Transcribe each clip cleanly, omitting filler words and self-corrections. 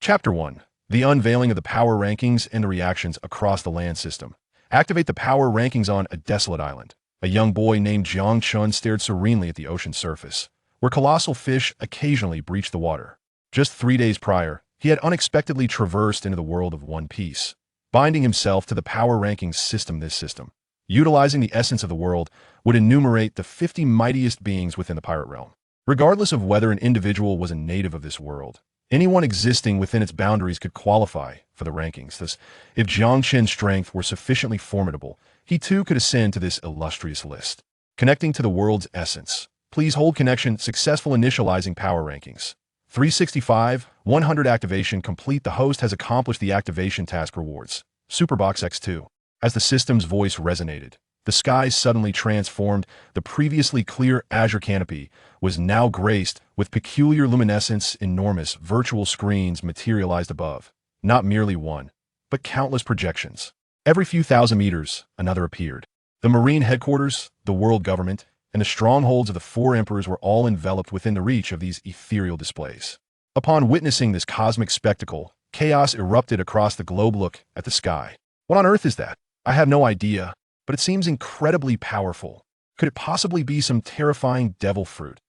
Chapter 1. The unveiling of the power rankings and the reactions across the land system. Activate the power rankings on a desolate island. A young boy named Jiang Chun stared serenely at the ocean surface, where colossal fish occasionally breached the water. Just 3 days prior, he had unexpectedly traversed into the world of One Piece, binding himself to the power rankings system. This system, utilizing the essence of the world, would enumerate the 50 mightiest beings within the pirate realm. Regardless of whether an individual was a native of this world, anyone existing within its boundaries could qualify for the rankings. Thus, if Jiang Chen's strength were sufficiently formidable, he too could ascend to this illustrious list. Connecting to the world's essence. Please hold connection. Successful initializing power rankings. 365, 100 activation complete. The host has accomplished the activation task. Rewards. Superbox X2. As the system's voice resonated, the skies suddenly transformed. The previously clear azure canopy was now graced with peculiar luminescence. Enormous virtual screens materialized above. Not merely one, but countless projections. Every few thousand meters, another appeared. The marine headquarters, the world government, and the strongholds of the four emperors were all enveloped within the reach of these ethereal displays. Upon witnessing this cosmic spectacle, chaos erupted across the globe. Look at the sky. What on earth is that? I have no idea, but it seems incredibly powerful. Could it possibly be some terrifying devil fruit?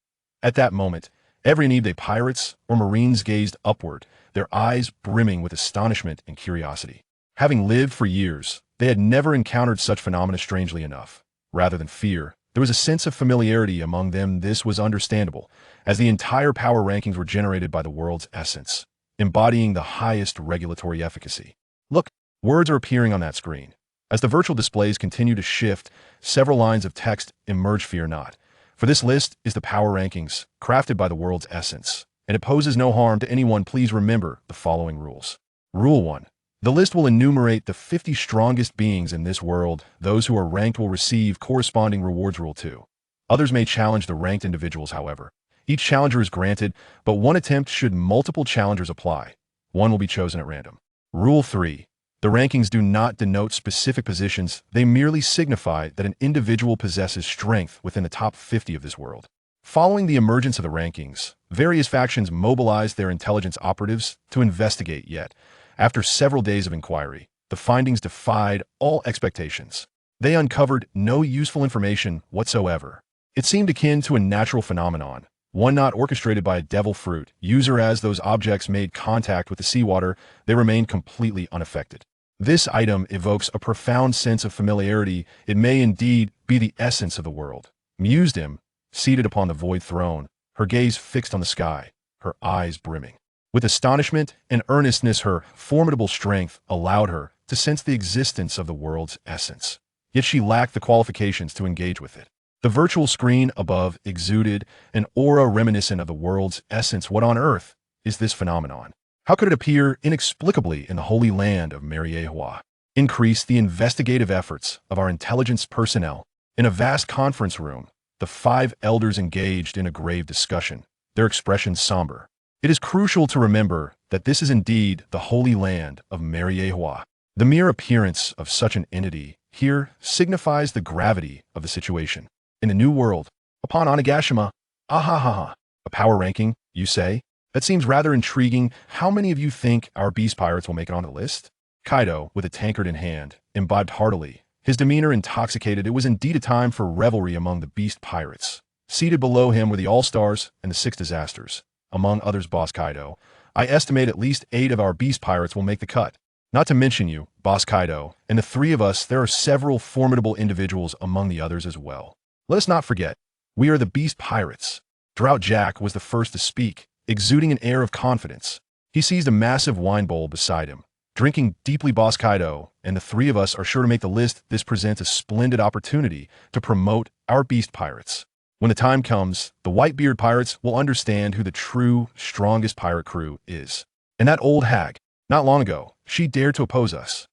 At that moment, every Nibe pirates or marines gazed upward, their eyes brimming with astonishment and curiosity. Having lived for years, they had never encountered such phenomena. Strangely enough, rather than fear, there was a sense of familiarity among them. This was understandable, as the entire power rankings were generated by the world's essence, embodying the highest regulatory efficacy. Look, words are appearing on that screen. As the virtual displays continue to shift, several lines of text emerge. Fear not, for this list is the power rankings, crafted by the world's essence, and it poses no harm to anyone. Please remember the following rules. Rule 1. The list will enumerate the 50 strongest beings in this world. Those who are ranked will receive corresponding rewards. Rule 2. Others may challenge the ranked individuals. However, each challenger is granted, but one attempt should multiple challengers apply. One will be chosen at random. Rule 3. The rankings do not denote specific positions. They merely signify that an individual possesses strength within the top 50 of this world. Following the emergence of the rankings, various factions mobilized their intelligence operatives to investigate. Yet, after several days of inquiry, the findings defied all expectations. They uncovered no useful information whatsoever. It seemed akin to a natural phenomenon, one not orchestrated by a devil fruit. User as those objects made contact with the seawater, they remained completely unaffected. This item evokes a profound sense of familiarity. It may indeed be the essence of the world. Mused him, seated upon the void throne, her gaze fixed on the sky, her eyes brimming with astonishment and earnestness. Her formidable strength allowed her to sense the existence of the world's essence. Yet she lacked the qualifications to engage with it. The virtual screen above exuded an aura reminiscent of the world's essence. What on earth is this phenomenon? How could it appear inexplicably in the holy land of Mariewa? Increase the investigative efforts of our intelligence personnel. In a vast conference room, the 5 elders engaged in a grave discussion, their expressions somber. It is crucial to remember that this is indeed the holy land of Mariewa. The mere appearance of such an entity here signifies the gravity of the situation. In the new world, upon Onigashima, ahahaha, a power ranking, you say? That seems rather intriguing. How many of you think our beast pirates will make it on the list? Kaido, with a tankard in hand, imbibed heartily, his demeanor intoxicated. It was indeed a time for revelry among the beast pirates. Seated below him were the All-Stars and the 6 Disasters. Among others, Boss Kaido. I estimate at least 8 of our beast pirates will make the cut. Not to mention you, Boss Kaido, and the 3 of us. There are several formidable individuals among the others as well. Let us not forget, we are the beast pirates. Drought Jack was the first to speak, exuding an air of confidence. He seized a massive wine bowl beside him, drinking deeply. Boss Kaido and the 3 of us are sure to make the list. This presents a splendid opportunity to promote our beast pirates. When the time comes, the Whitebeard Pirates will understand who the true, strongest pirate crew is. And that old hag, not long ago, she dared to oppose us.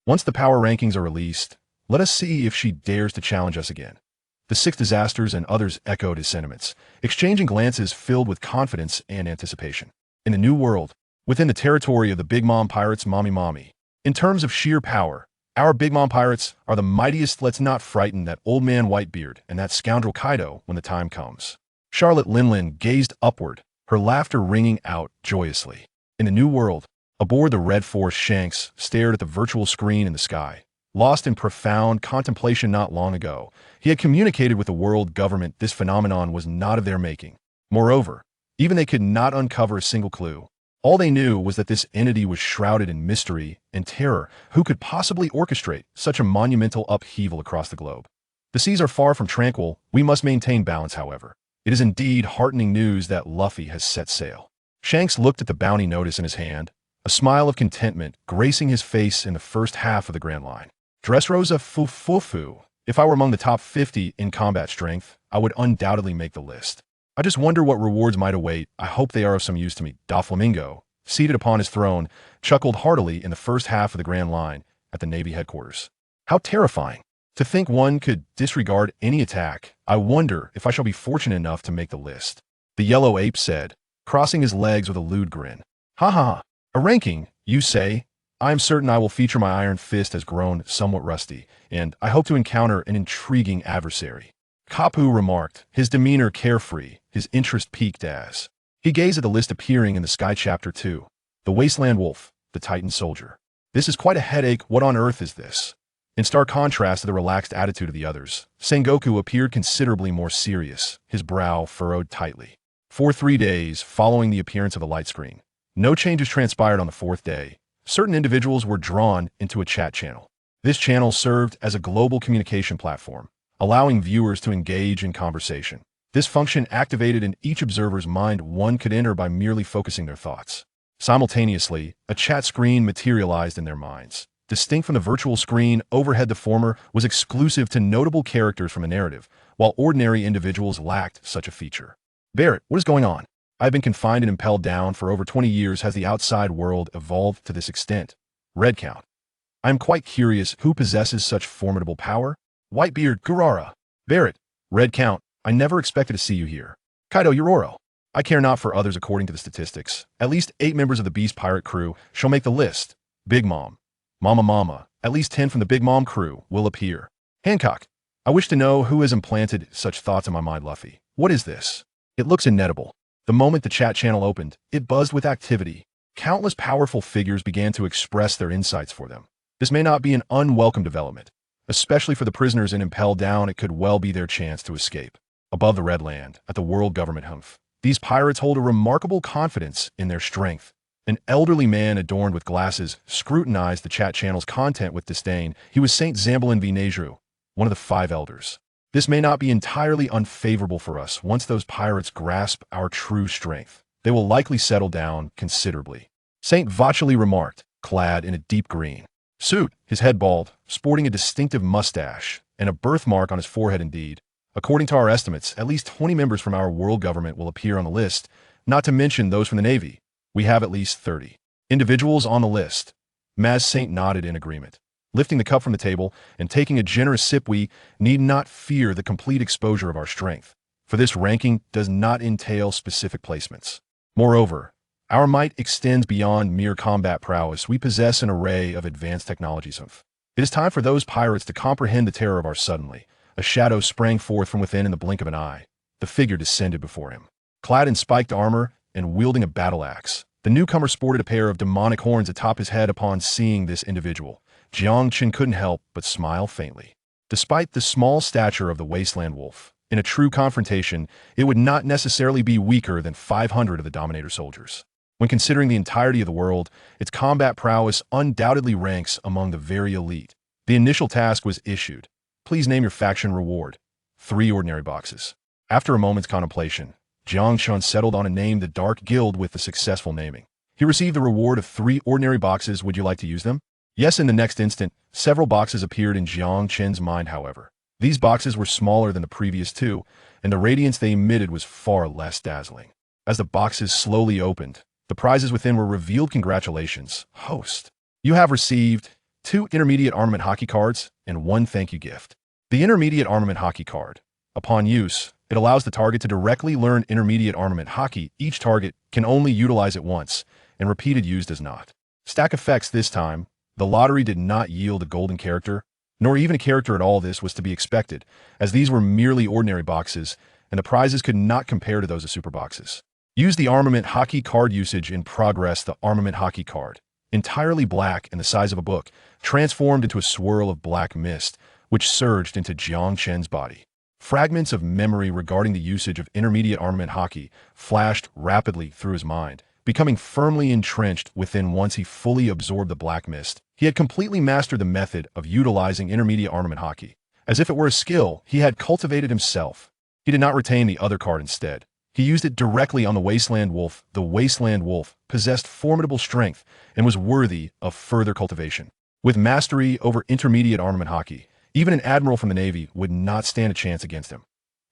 Once the power rankings are released, let us see if she dares to challenge us again. The 6 Disasters and others echoed his sentiments, exchanging glances filled with confidence and anticipation. In the new world, within the territory of the Big Mom Pirates, Mommy. In terms of sheer power, our Big Mom Pirates are the mightiest. Let's not frighten that old man Whitebeard and that scoundrel Kaido when the time comes. Charlotte Linlin gazed upward, her laughter ringing out joyously. In the new world, aboard the Red Force, Shanks stared at the virtual screen in the sky. Lost in profound contemplation not long ago, he had communicated with the world government this phenomenon was not of their making. Moreover, even they could not uncover a single clue. All they knew was that this entity was shrouded in mystery and terror. Who could possibly orchestrate such a monumental upheaval across the globe? The seas are far from tranquil. We must maintain balance, however. It is indeed heartening news that Luffy has set sail. Shanks looked at the bounty notice in his hand, a smile of contentment gracing his face in the first half of the Grand Line. Dressrosa Fufufu. If I were among the top 50 in combat strength, I would undoubtedly make the list. I just wonder what rewards might await. I hope they are of some use to me. Doflamingo, seated upon his throne, chuckled heartily in the first half of the Grand Line at the Navy headquarters. How terrifying! To think one could disregard any attack. I wonder if I shall be fortunate enough to make the list. The yellow ape said, crossing his legs with a lewd grin. Ha ha! A ranking, you say? I am certain I will feature. My iron fist has grown somewhat rusty, and I hope to encounter an intriguing adversary. Kapu remarked, his demeanor carefree, his interest piqued as he gazed at the list appearing in the Sky Chapter 2. The Wasteland Wolf, the Titan Soldier. This is quite a headache. What on earth is this? In stark contrast to the relaxed attitude of the others, Sengoku appeared considerably more serious, his brow furrowed tightly. For 3 days following the appearance of the light screen, no changes transpired on the 4th day. Certain individuals were drawn into a chat channel. This channel served as a global communication platform, allowing viewers to engage in conversation. This function activated in each observer's mind one could enter by merely focusing their thoughts. Simultaneously, a chat screen materialized in their minds. Distinct from the virtual screen overhead, the former was exclusive to notable characters from a narrative, while ordinary individuals lacked such a feature. Barrett, what is going on? I've been confined and impelled down for over 20 years. Has the outside world evolved to this extent? Red Count. I am quite curious who possesses such formidable power? Whitebeard, Gurara. Barrett, Red Count. I never expected to see you here. Kaido, Yororo. I care not for others according to the statistics. At least 8 members of the Beast Pirate crew shall make the list. Big Mom. Mama. At least 10 from the Big Mom crew will appear. Hancock. I wish to know who has implanted such thoughts in my mind, Luffy. What is this? It looks inettable. The moment the chat channel opened, it buzzed with activity. Countless powerful figures began to express their insights for them. This may not be an unwelcome development. Especially for the prisoners and impelled down, it could well be their chance to escape. Above the Red Land, at the World Government Humph, these pirates hold a remarkable confidence in their strength. An elderly man adorned with glasses scrutinized the chat channel's content with disdain. He was Saint Zambalin V. Nejru, one of the 5 elders. This may not be entirely unfavorable for us. Once those pirates grasp our true strength, they will likely settle down considerably. Saint Vacheli remarked, clad in a deep green suit, his head bald, sporting a distinctive mustache, and a birthmark on his forehead indeed. According to our estimates, at least 20 members from our world government will appear on the list, not to mention those from the Navy. We have at least 30 individuals on the list. Maz Saint nodded in agreement. Lifting the cup from the table and taking a generous sip, we need not fear the complete exposure of our strength, for this ranking does not entail specific placements. Moreover, our might extends beyond mere combat prowess. We possess an array of advanced technologies. It is time for those pirates to comprehend the terror of our suddenly. A shadow sprang forth from within in the blink of an eye. The figure descended before him. Clad in spiked armor and wielding a battle axe, the newcomer sported a pair of demonic horns atop his head. Upon seeing this individual, Jiang Chen couldn't help but smile faintly. Despite the small stature of the Wasteland Wolf, in a true confrontation, it would not necessarily be weaker than 500 of the Dominator soldiers. When considering the entirety of the world, its combat prowess undoubtedly ranks among the very elite. The initial task was issued. Please name your faction reward. 3 ordinary boxes. After a moment's contemplation, Jiang Chen settled on a name, the Dark Guild, with the successful naming. He received the reward of 3 ordinary boxes. Would you like to use them? Yes. In the next instant, several boxes appeared in Jiang Chen's mind, however. These boxes were smaller than the previous 2, and the radiance they emitted was far less dazzling. As the boxes slowly opened, the prizes within were revealed. Congratulations, host. You have received 2 intermediate armament hockey cards and 1 thank you gift. The intermediate armament hockey card. Upon use, it allows the target to directly learn intermediate armament hockey. Each target can only utilize it once, and repeated use does not. Stack effects. This time, the lottery did not yield a golden character, nor even a character at all. This was to be expected, as these were merely ordinary boxes, and the prizes could not compare to those of super boxes. Use the armament hockey card usage in progress. The armament hockey card, entirely black and the size of a book, transformed into a swirl of black mist, which surged into Jiang Chen's body. Fragments of memory regarding the usage of intermediate armament hockey flashed rapidly through his mind, becoming firmly entrenched within once he fully absorbed the black mist. He had completely mastered the method of utilizing intermediate armament hockey. As if it were a skill he had cultivated himself. He did not retain the other card instead. He used it directly on the Wasteland Wolf. The Wasteland Wolf possessed formidable strength and was worthy of further cultivation. With mastery over intermediate armament hockey, even an admiral from the Navy would not stand a chance against him.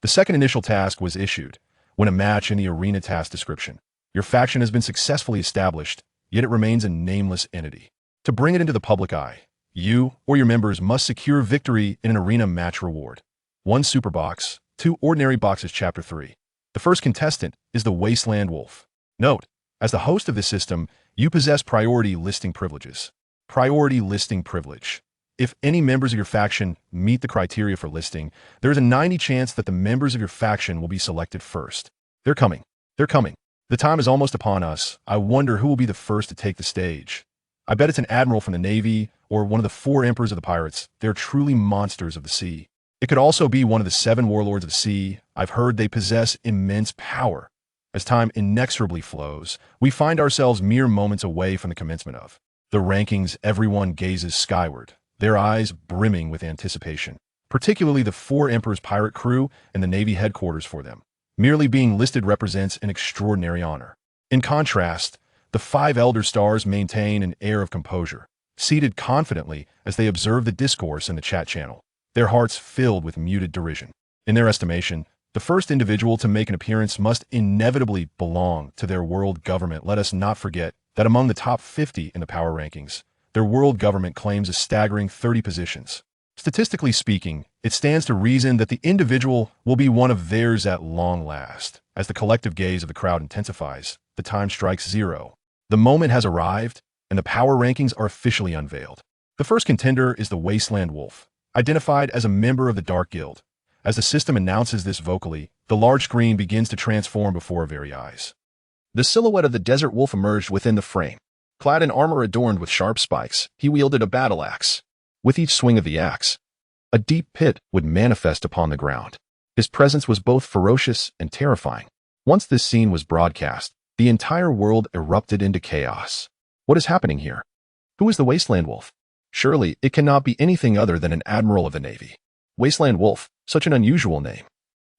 The second initial task was issued when a match in the arena task description. Your faction has been successfully established, yet it remains a nameless entity. To bring it into the public eye, you or your members must secure victory in an arena match reward. 1 super box, 2 ordinary boxes. Chapter 3. The first contestant is the Wasteland Wolf. Note, as the host of this system, you possess priority listing privileges. Priority listing privilege. If any members of your faction meet the criteria for listing, there is a 90% chance that the members of your faction will be selected first. They're coming. They're coming. The time is almost upon us. I wonder who will be the first to take the stage. I bet it's an admiral from the Navy or one of the 4 emperors of the pirates. They're truly monsters of the sea. It could also be one of the 7 warlords of the sea. I've heard they possess immense power. As time inexorably flows, we find ourselves mere moments away from the commencement of the rankings. Everyone gazes skyward, their eyes brimming with anticipation, particularly the 4 emperors' pirate crew and the Navy headquarters for them. Merely being listed represents an extraordinary honor. In contrast, the 5 elder stars maintain an air of composure, seated confidently as they observe the discourse in the chat channel, their hearts filled with muted derision. In their estimation, the first individual to make an appearance must inevitably belong to their world government. Let us not forget that among the top 50 in the power rankings, their world government claims a staggering 30 positions. Statistically speaking, it stands to reason that the individual will be one of theirs at long last. As the collective gaze of the crowd intensifies, the time strikes 0. The moment has arrived, and the power rankings are officially unveiled. The first contender is the Wasteland Wolf, identified as a member of the Dark Guild. As the system announces this vocally, the large screen begins to transform before our very eyes. The silhouette of the desert wolf emerged within the frame. Clad in armor adorned with sharp spikes, he wielded a battle axe. With each swing of the axe, a deep pit would manifest upon the ground. His presence was both ferocious and terrifying. Once this scene was broadcast, the entire world erupted into chaos. What is happening here? Who is the Wasteland Wolf? Surely it cannot be anything other than an admiral of the Navy. Wasteland Wolf, such an unusual name.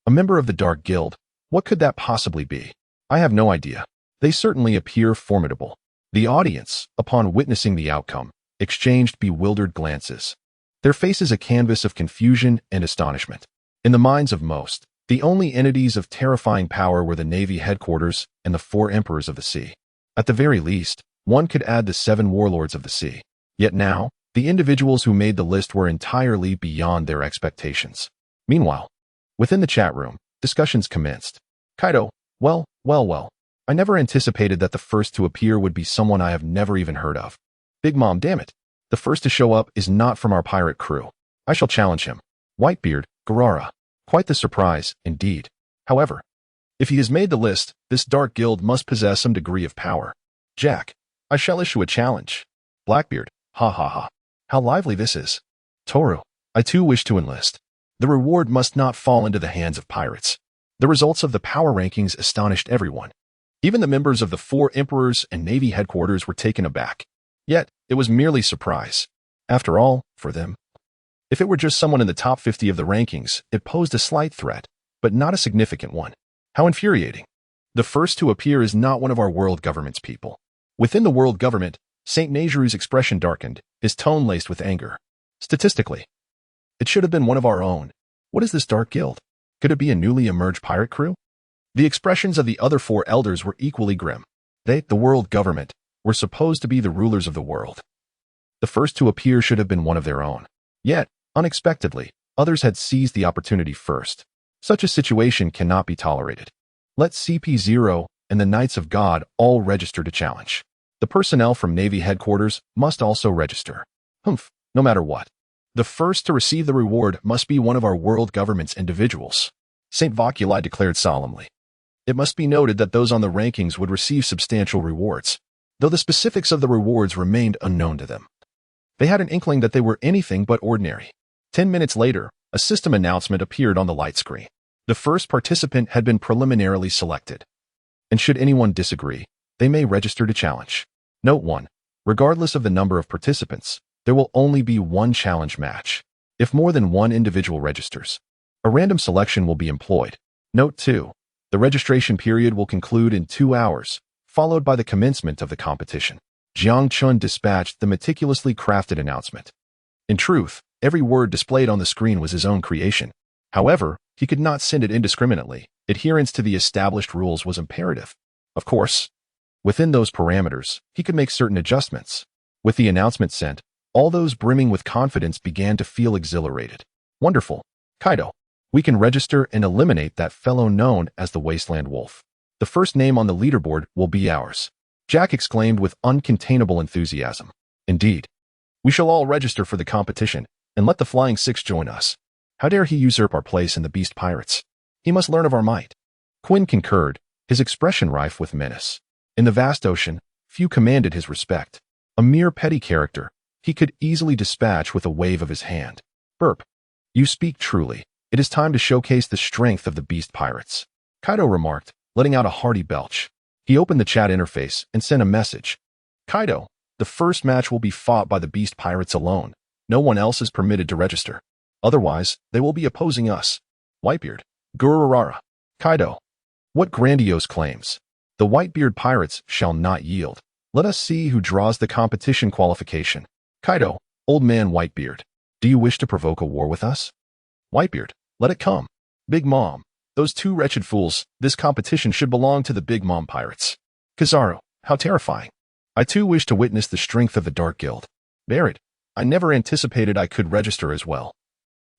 A member of the Dark Guild, what could that possibly be? I have no idea. They certainly appear formidable. The audience, upon witnessing the outcome, exchanged bewildered glances. Their faces a canvas of confusion and astonishment. In the minds of most, the only entities of terrifying power were the Navy headquarters and the 4 emperors of the sea. At the very least, one could add the 7 warlords of the sea. Yet now, the individuals who made the list were entirely beyond their expectations. Meanwhile, within the chat room, discussions commenced. Kaido, well. I never anticipated that the first to appear would be someone I have never even heard of. Big Mom, damn it. The first to show up is not from our pirate crew. I shall challenge him. Whitebeard, Garara. Quite the surprise, indeed. However, if he has made the list, this Dark Guild must possess some degree of power. Jack, I shall issue a challenge. Blackbeard, ha ha ha. How lively this is. Toru, I too wish to enlist. The reward must not fall into the hands of pirates. The results of the power rankings astonished everyone. Even the members of the 4 emperors and Navy headquarters were taken aback. Yet, it was merely surprise. After all, for them, if it were just someone in the top 50 of the rankings, it posed a slight threat, but not a significant one. How infuriating. The first to appear is not one of our world government's people. Within the world government, St. Nejuru's expression darkened, his tone laced with anger. Statistically, it should have been one of our own. What is this Dark Guild? Could it be a newly emerged pirate crew? The expressions of the other 4 elders were equally grim. They, the world government, were supposed to be the rulers of the world. The first to appear should have been one of their own. Yet, unexpectedly, others had seized the opportunity first. Such a situation cannot be tolerated. Let CP0 and the Knights of God all register to challenge. The personnel from Navy headquarters must also register. No matter what. The first to receive the reward must be one of our world government's individuals. St. Voculi declared solemnly. It must be noted that those on the rankings would receive substantial rewards, though the specifics of the rewards remained unknown to them. They had an inkling that they were anything but ordinary. 10 minutes later, a system announcement appeared on the light screen. The first participant had been preliminarily selected, and should anyone disagree, they may register to challenge. Note 1. Regardless of the number of participants, there will only be one challenge match. If more than one individual registers, a random selection will be employed. Note 2. The registration period will conclude in 2 hours, followed by the commencement of the competition. Jiang Chun dispatched the meticulously crafted announcement. In truth, every word displayed on the screen was his own creation. However, he could not send it indiscriminately. Adherence to the established rules was imperative. Of course, within those parameters, he could make certain adjustments. With the announcement sent, all those brimming with confidence began to feel exhilarated. Wonderful. Kaido. We can register and eliminate that fellow known as the Wasteland Wolf. The first name on the leaderboard will be ours. Jack exclaimed with uncontainable enthusiasm. Indeed. We shall all register for the competition, and let the Flying Six join us. How dare he usurp our place in the Beast Pirates? He must learn of our might. Quinn concurred, his expression rife with menace. In the vast ocean, few commanded his respect. A mere petty character, he could easily dispatch with a wave of his hand. Burp. You speak truly. It is time to showcase the strength of the Beast Pirates. Kaido remarked, letting out a hearty belch. He opened the chat interface and sent a message. Kaido, the first match will be fought by the Beast Pirates alone. No one else is permitted to register. Otherwise, they will be opposing us. Whitebeard. Gururara. Kaido. What grandiose claims. The Whitebeard Pirates shall not yield. Let us see who draws the competition qualification. Kaido, old man Whitebeard. Do you wish to provoke a war with us? Whitebeard. Let it come. Big Mom. Those two wretched fools, this competition should belong to the Big Mom Pirates. Kizaru, how terrifying. I too wish to witness the strength of the Dark Guild. Barrett, I never anticipated I could register as well.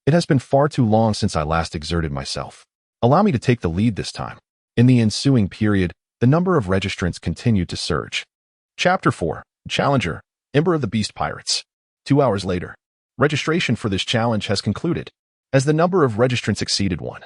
It has been far too long since I last exerted myself. Allow me to take the lead this time. In the ensuing period, the number of registrants continued to surge. Chapter 4. Challenger, Ember of the Beast Pirates. 2 hours later, registration for this challenge has concluded. As the number of registrants exceeded 1,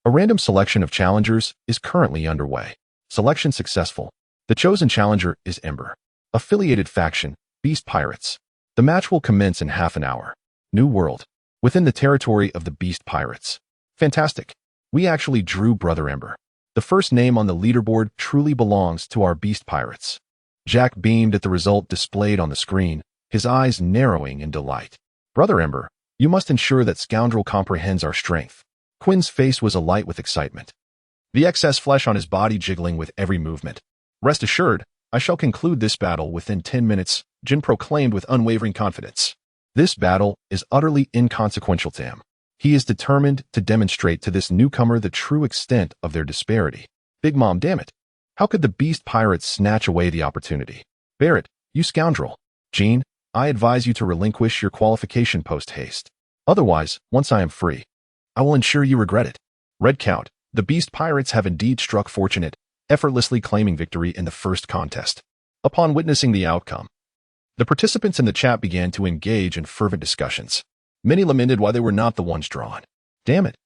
a random selection of challengers is currently underway. Selection successful. The chosen challenger is Ember. Affiliated faction, Beast Pirates. The match will commence in half an hour. New world. Within the territory of the Beast Pirates. Fantastic. We actually drew Brother Ember. The first name on the leaderboard truly belongs to our Beast Pirates. Jack beamed at the result displayed on the screen, his eyes narrowing in delight. Brother Ember, you must ensure that scoundrel comprehends our strength. Quinn's face was alight with excitement, the excess flesh on his body jiggling with every movement. Rest assured, I shall conclude this battle within 10 minutes, Jin proclaimed with unwavering confidence. This battle is utterly inconsequential to him. He is determined to demonstrate to this newcomer the true extent of their disparity. Big Mom, damn it. How could the Beast Pirates snatch away the opportunity? Barrett, you scoundrel. Jean, I advise you to relinquish your qualification post-haste. Otherwise, once I am free, I will ensure you regret it. Red Count, the Beast Pirates have indeed struck fortunate, effortlessly claiming victory in the first contest. Upon witnessing the outcome, the participants in the chat began to engage in fervent discussions. Many lamented why they were not the ones drawn. Damn it.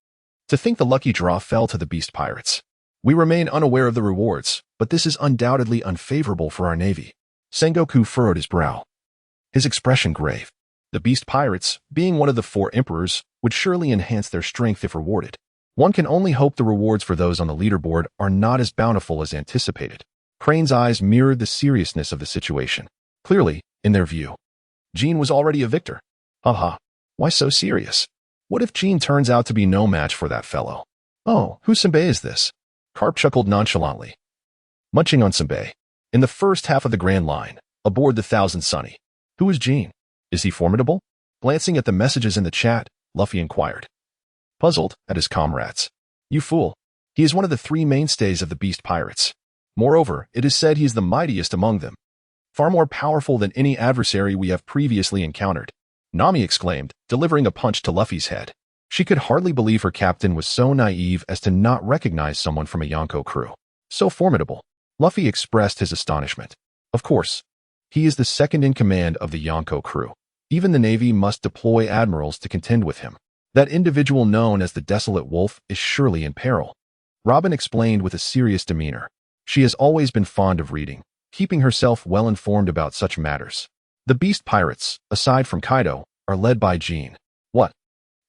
To think the lucky draw fell to the Beast Pirates. We remain unaware of the rewards, but this is undoubtedly unfavorable for our navy. Sengoku furrowed his brow, his expression grave. The Beast Pirates, being one of the 4 emperors, would surely enhance their strength if rewarded. One can only hope the rewards for those on the leaderboard are not as bountiful as anticipated. Crane's eyes mirrored the seriousness of the situation. Clearly, in their view, Jean was already a victor. Haha, why so serious? What if Jean turns out to be no match for that fellow? Oh, whose senbei is this? Carp chuckled nonchalantly, munching on senbei. In the first half of the Grand Line, aboard the Thousand Sunny. Who is Jean? Is he formidable? Glancing at the messages in the chat, Luffy inquired, puzzled at his comrades. You fool. He is one of the 3 mainstays of the Beast Pirates. Moreover, it is said he is the mightiest among them. Far more powerful than any adversary we have previously encountered. Nami exclaimed, delivering a punch to Luffy's head. She could hardly believe her captain was so naive as to not recognize someone from a Yonko crew. So formidable. Luffy expressed his astonishment. Of course, he is the second in command of the Yonko crew. Even the Navy must deploy admirals to contend with him. That individual known as the Desolate Wolf is surely in peril. Robin explained with a serious demeanor. She has always been fond of reading, keeping herself well informed about such matters. The Beast Pirates, aside from Kaido, are led by Jean. What?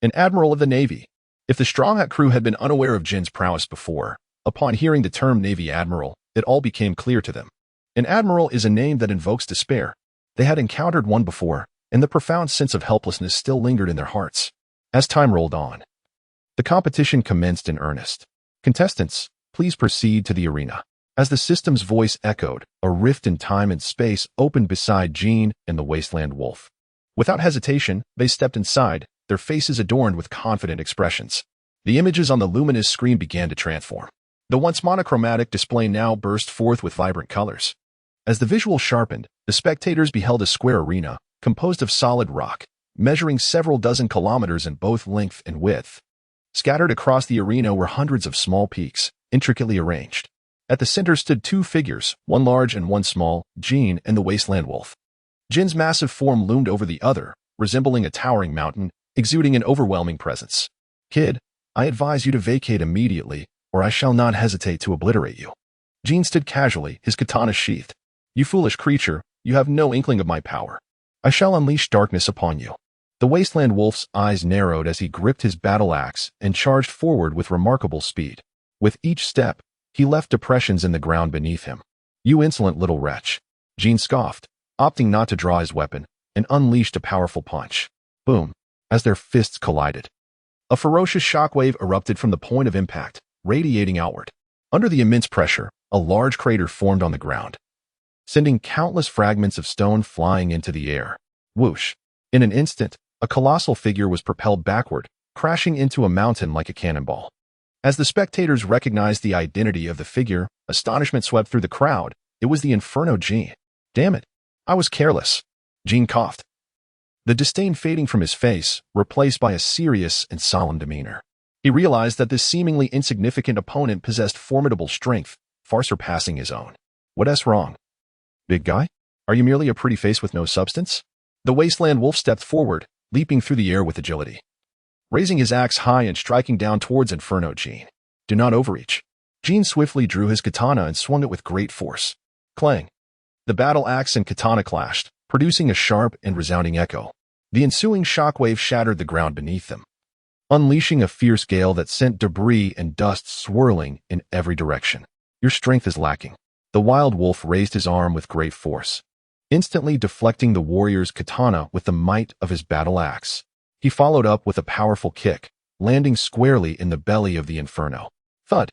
An admiral of the Navy. If the Straw Hat crew had been unaware of Jin's prowess before, upon hearing the term Navy Admiral, it all became clear to them. An admiral is a name that invokes despair. They had encountered one before, and the profound sense of helplessness still lingered in their hearts. As time rolled on, the competition commenced in earnest. Contestants, please proceed to the arena. As the system's voice echoed, a rift in time and space opened beside Jean and the Wasteland Wolf. Without hesitation, they stepped inside, their faces adorned with confident expressions. The images on the luminous screen began to transform. The once monochromatic display now burst forth with vibrant colors. As the visual sharpened, the spectators beheld a square arena, composed of solid rock, measuring several dozen kilometers in both length and width. Scattered across the arena were hundreds of small peaks, intricately arranged. At the center stood two figures, one large and one small, Jean and the Wasteland Wolf. Jin's massive form loomed over the other, resembling a towering mountain, exuding an overwhelming presence. Kid, I advise you to vacate immediately, or I shall not hesitate to obliterate you. Jean stood casually, his katana sheathed. You foolish creature, you have no inkling of my power. I shall unleash darkness upon you. The Wasteland Wolf's eyes narrowed as he gripped his battle axe and charged forward with remarkable speed. With each step, he left depressions in the ground beneath him. You insolent little wretch. Jean scoffed, opting not to draw his weapon, and unleashed a powerful punch. Boom, as their fists collided. A ferocious shockwave erupted from the point of impact, radiating outward. Under the immense pressure, a large crater formed on the ground, sending countless fragments of stone flying into the air. Whoosh! In an instant, a colossal figure was propelled backward, crashing into a mountain like a cannonball. As the spectators recognized the identity of the figure, astonishment swept through the crowd. It was the Inferno Jean. Damn it, I was careless. Jean coughed, the disdain fading from his face, replaced by a serious and solemn demeanor. He realized that this seemingly insignificant opponent possessed formidable strength, far surpassing his own. What's wrong? Big guy? Are you merely a pretty face with no substance? The Wasteland Wolf stepped forward, leaping through the air with agility, raising his axe high and striking down towards Inferno Jean. Do not overreach. Jean swiftly drew his katana and swung it with great force. Clang! The battle axe and katana clashed, producing a sharp and resounding echo. The ensuing shockwave shattered the ground beneath them, unleashing a fierce gale that sent debris and dust swirling in every direction. Your strength is lacking. The Wild Wolf raised his arm with great force, instantly deflecting the warrior's katana with the might of his battle axe. He followed up with a powerful kick, landing squarely in the belly of the Inferno. Thud!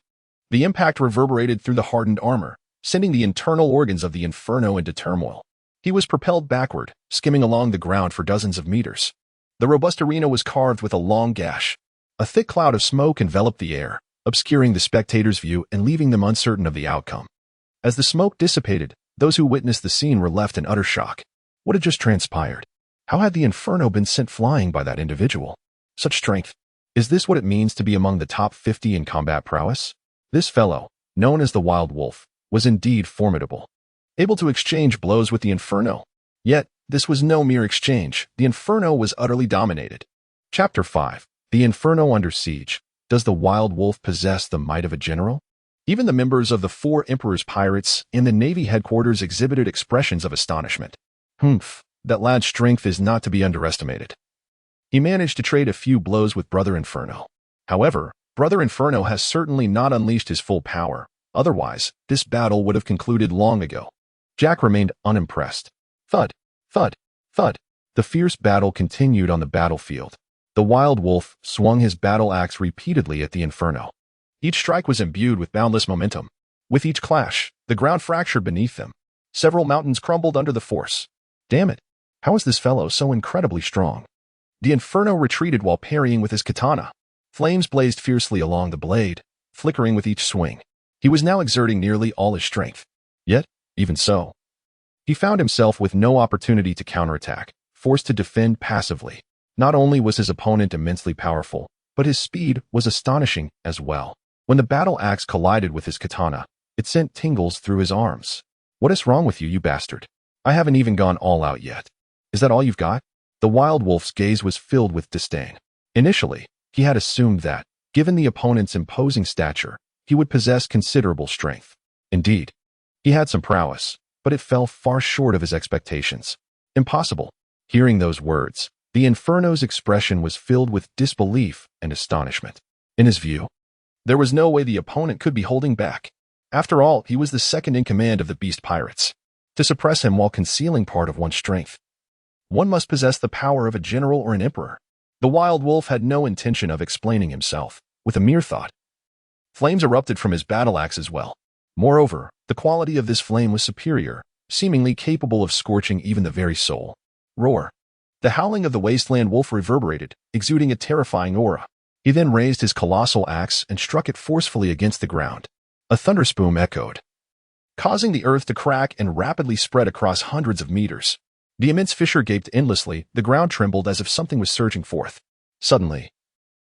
The impact reverberated through the hardened armor, sending the internal organs of the Inferno into turmoil. He was propelled backward, skimming along the ground for dozens of meters. The robust arena was carved with a long gash. A thick cloud of smoke enveloped the air, obscuring the spectators' view and leaving them uncertain of the outcome. As the smoke dissipated, those who witnessed the scene were left in utter shock. What had just transpired? How had the Inferno been sent flying by that individual? Such strength. Is this what it means to be among the top 50 in combat prowess? This fellow, known as the Wild Wolf, was indeed formidable, able to exchange blows with the Inferno. Yet, this was no mere exchange. The Inferno was utterly dominated. Chapter 5. The Inferno under siege. Does the Wild Wolf possess the might of a general? Even the members of the 4 Emperor's Pirates in the Navy headquarters exhibited expressions of astonishment. Humph, that lad's strength is not to be underestimated. He managed to trade a few blows with Brother Inferno. However, Brother Inferno has certainly not unleashed his full power. Otherwise, this battle would have concluded long ago. Jack remained unimpressed. Thud, thud, thud. The fierce battle continued on the battlefield. The Wild Wolf swung his battle axe repeatedly at the Inferno. Each strike was imbued with boundless momentum. With each clash, the ground fractured beneath them. Several mountains crumbled under the force. Damn it! How is this fellow so incredibly strong? The Inferno retreated while parrying with his katana. Flames blazed fiercely along the blade, flickering with each swing. He was now exerting nearly all his strength. Yet, even so, he found himself with no opportunity to counterattack, forced to defend passively. Not only was his opponent immensely powerful, but his speed was astonishing as well. When the battle axe collided with his katana, it sent tingles through his arms. What is wrong with you, you bastard? I haven't even gone all out yet. Is that all you've got? The Wild Wolf's gaze was filled with disdain. Initially, he had assumed that, given the opponent's imposing stature, he would possess considerable strength. Indeed, he had some prowess, but it fell far short of his expectations. Impossible. Hearing those words, the Inferno's expression was filled with disbelief and astonishment. In his view, there was no way the opponent could be holding back. After all, he was the second in command of the Beast Pirates. To suppress him while concealing part of one's strength, one must possess the power of a general or an emperor. The wild wolf had no intention of explaining himself, with a mere thought. Flames erupted from his battle axe as well. Moreover, the quality of this flame was superior, seemingly capable of scorching even the very soul. Roar. The howling of the wasteland wolf reverberated, exuding a terrifying aura. He then raised his colossal axe and struck it forcefully against the ground. A thunderstorm echoed, causing the earth to crack and rapidly spread across hundreds of meters. The immense fissure gaped endlessly, the ground trembled as if something was surging forth. Suddenly,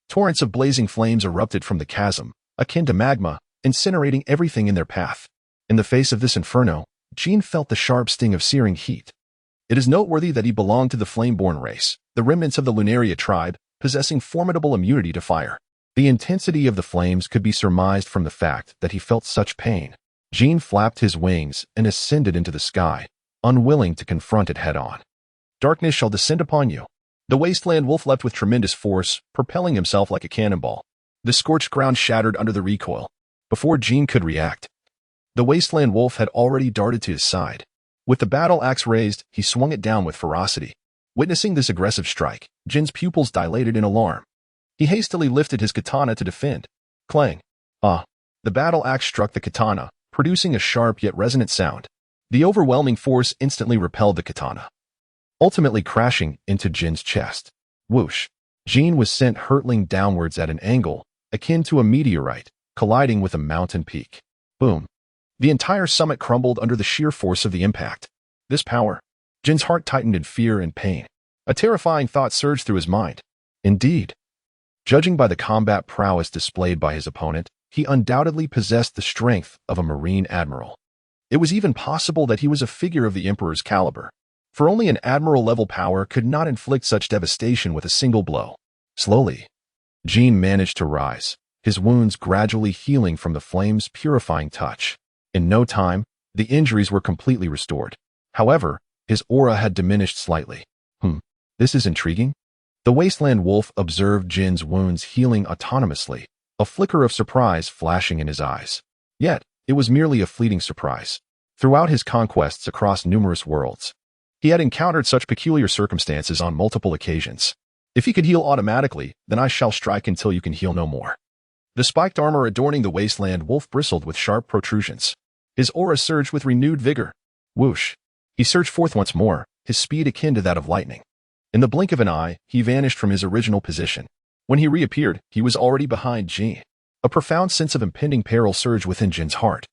torrents of blazing flames erupted from the chasm, akin to magma, incinerating everything in their path. In the face of this inferno, Jean felt the sharp sting of searing heat. It is noteworthy that he belonged to the Flameborn race, the remnants of the Lunaria tribe, possessing formidable immunity to fire. The intensity of the flames could be surmised from the fact that he felt such pain. Jean flapped his wings and ascended into the sky, unwilling to confront it head-on. Darkness shall descend upon you. The wasteland wolf leapt with tremendous force, propelling himself like a cannonball. The scorched ground shattered under the recoil. Before Jean could react, the wasteland wolf had already darted to his side. With the battle axe raised, he swung it down with ferocity. Witnessing this aggressive strike, Jin's pupils dilated in alarm. He hastily lifted his katana to defend. Clang. Ah! The battle axe struck the katana, producing a sharp yet resonant sound. The overwhelming force instantly repelled the katana, ultimately crashing into Jin's chest. Whoosh! Jin was sent hurtling downwards at an angle, akin to a meteorite, colliding with a mountain peak. Boom! The entire summit crumbled under the sheer force of the impact. This power. Jin's heart tightened in fear and pain. A terrifying thought surged through his mind. Indeed, judging by the combat prowess displayed by his opponent, he undoubtedly possessed the strength of a marine admiral. It was even possible that he was a figure of the Emperor's caliber, for only an admiral-level power could not inflict such devastation with a single blow. Slowly, Jin managed to rise, his wounds gradually healing from the flame's purifying touch. In no time, the injuries were completely restored. However, his aura had diminished slightly. This is intriguing. The wasteland wolf observed Jin's wounds healing autonomously, a flicker of surprise flashing in his eyes. Yet, it was merely a fleeting surprise. Throughout his conquests across numerous worlds, he had encountered such peculiar circumstances on multiple occasions. If he could heal automatically, then I shall strike until you can heal no more. The spiked armor adorning the wasteland wolf bristled with sharp protrusions. His aura surged with renewed vigor. Whoosh! He surged forth once more, his speed akin to that of lightning. In the blink of an eye, he vanished from his original position. When he reappeared, he was already behind Jin. A profound sense of impending peril surged within Jin's heart.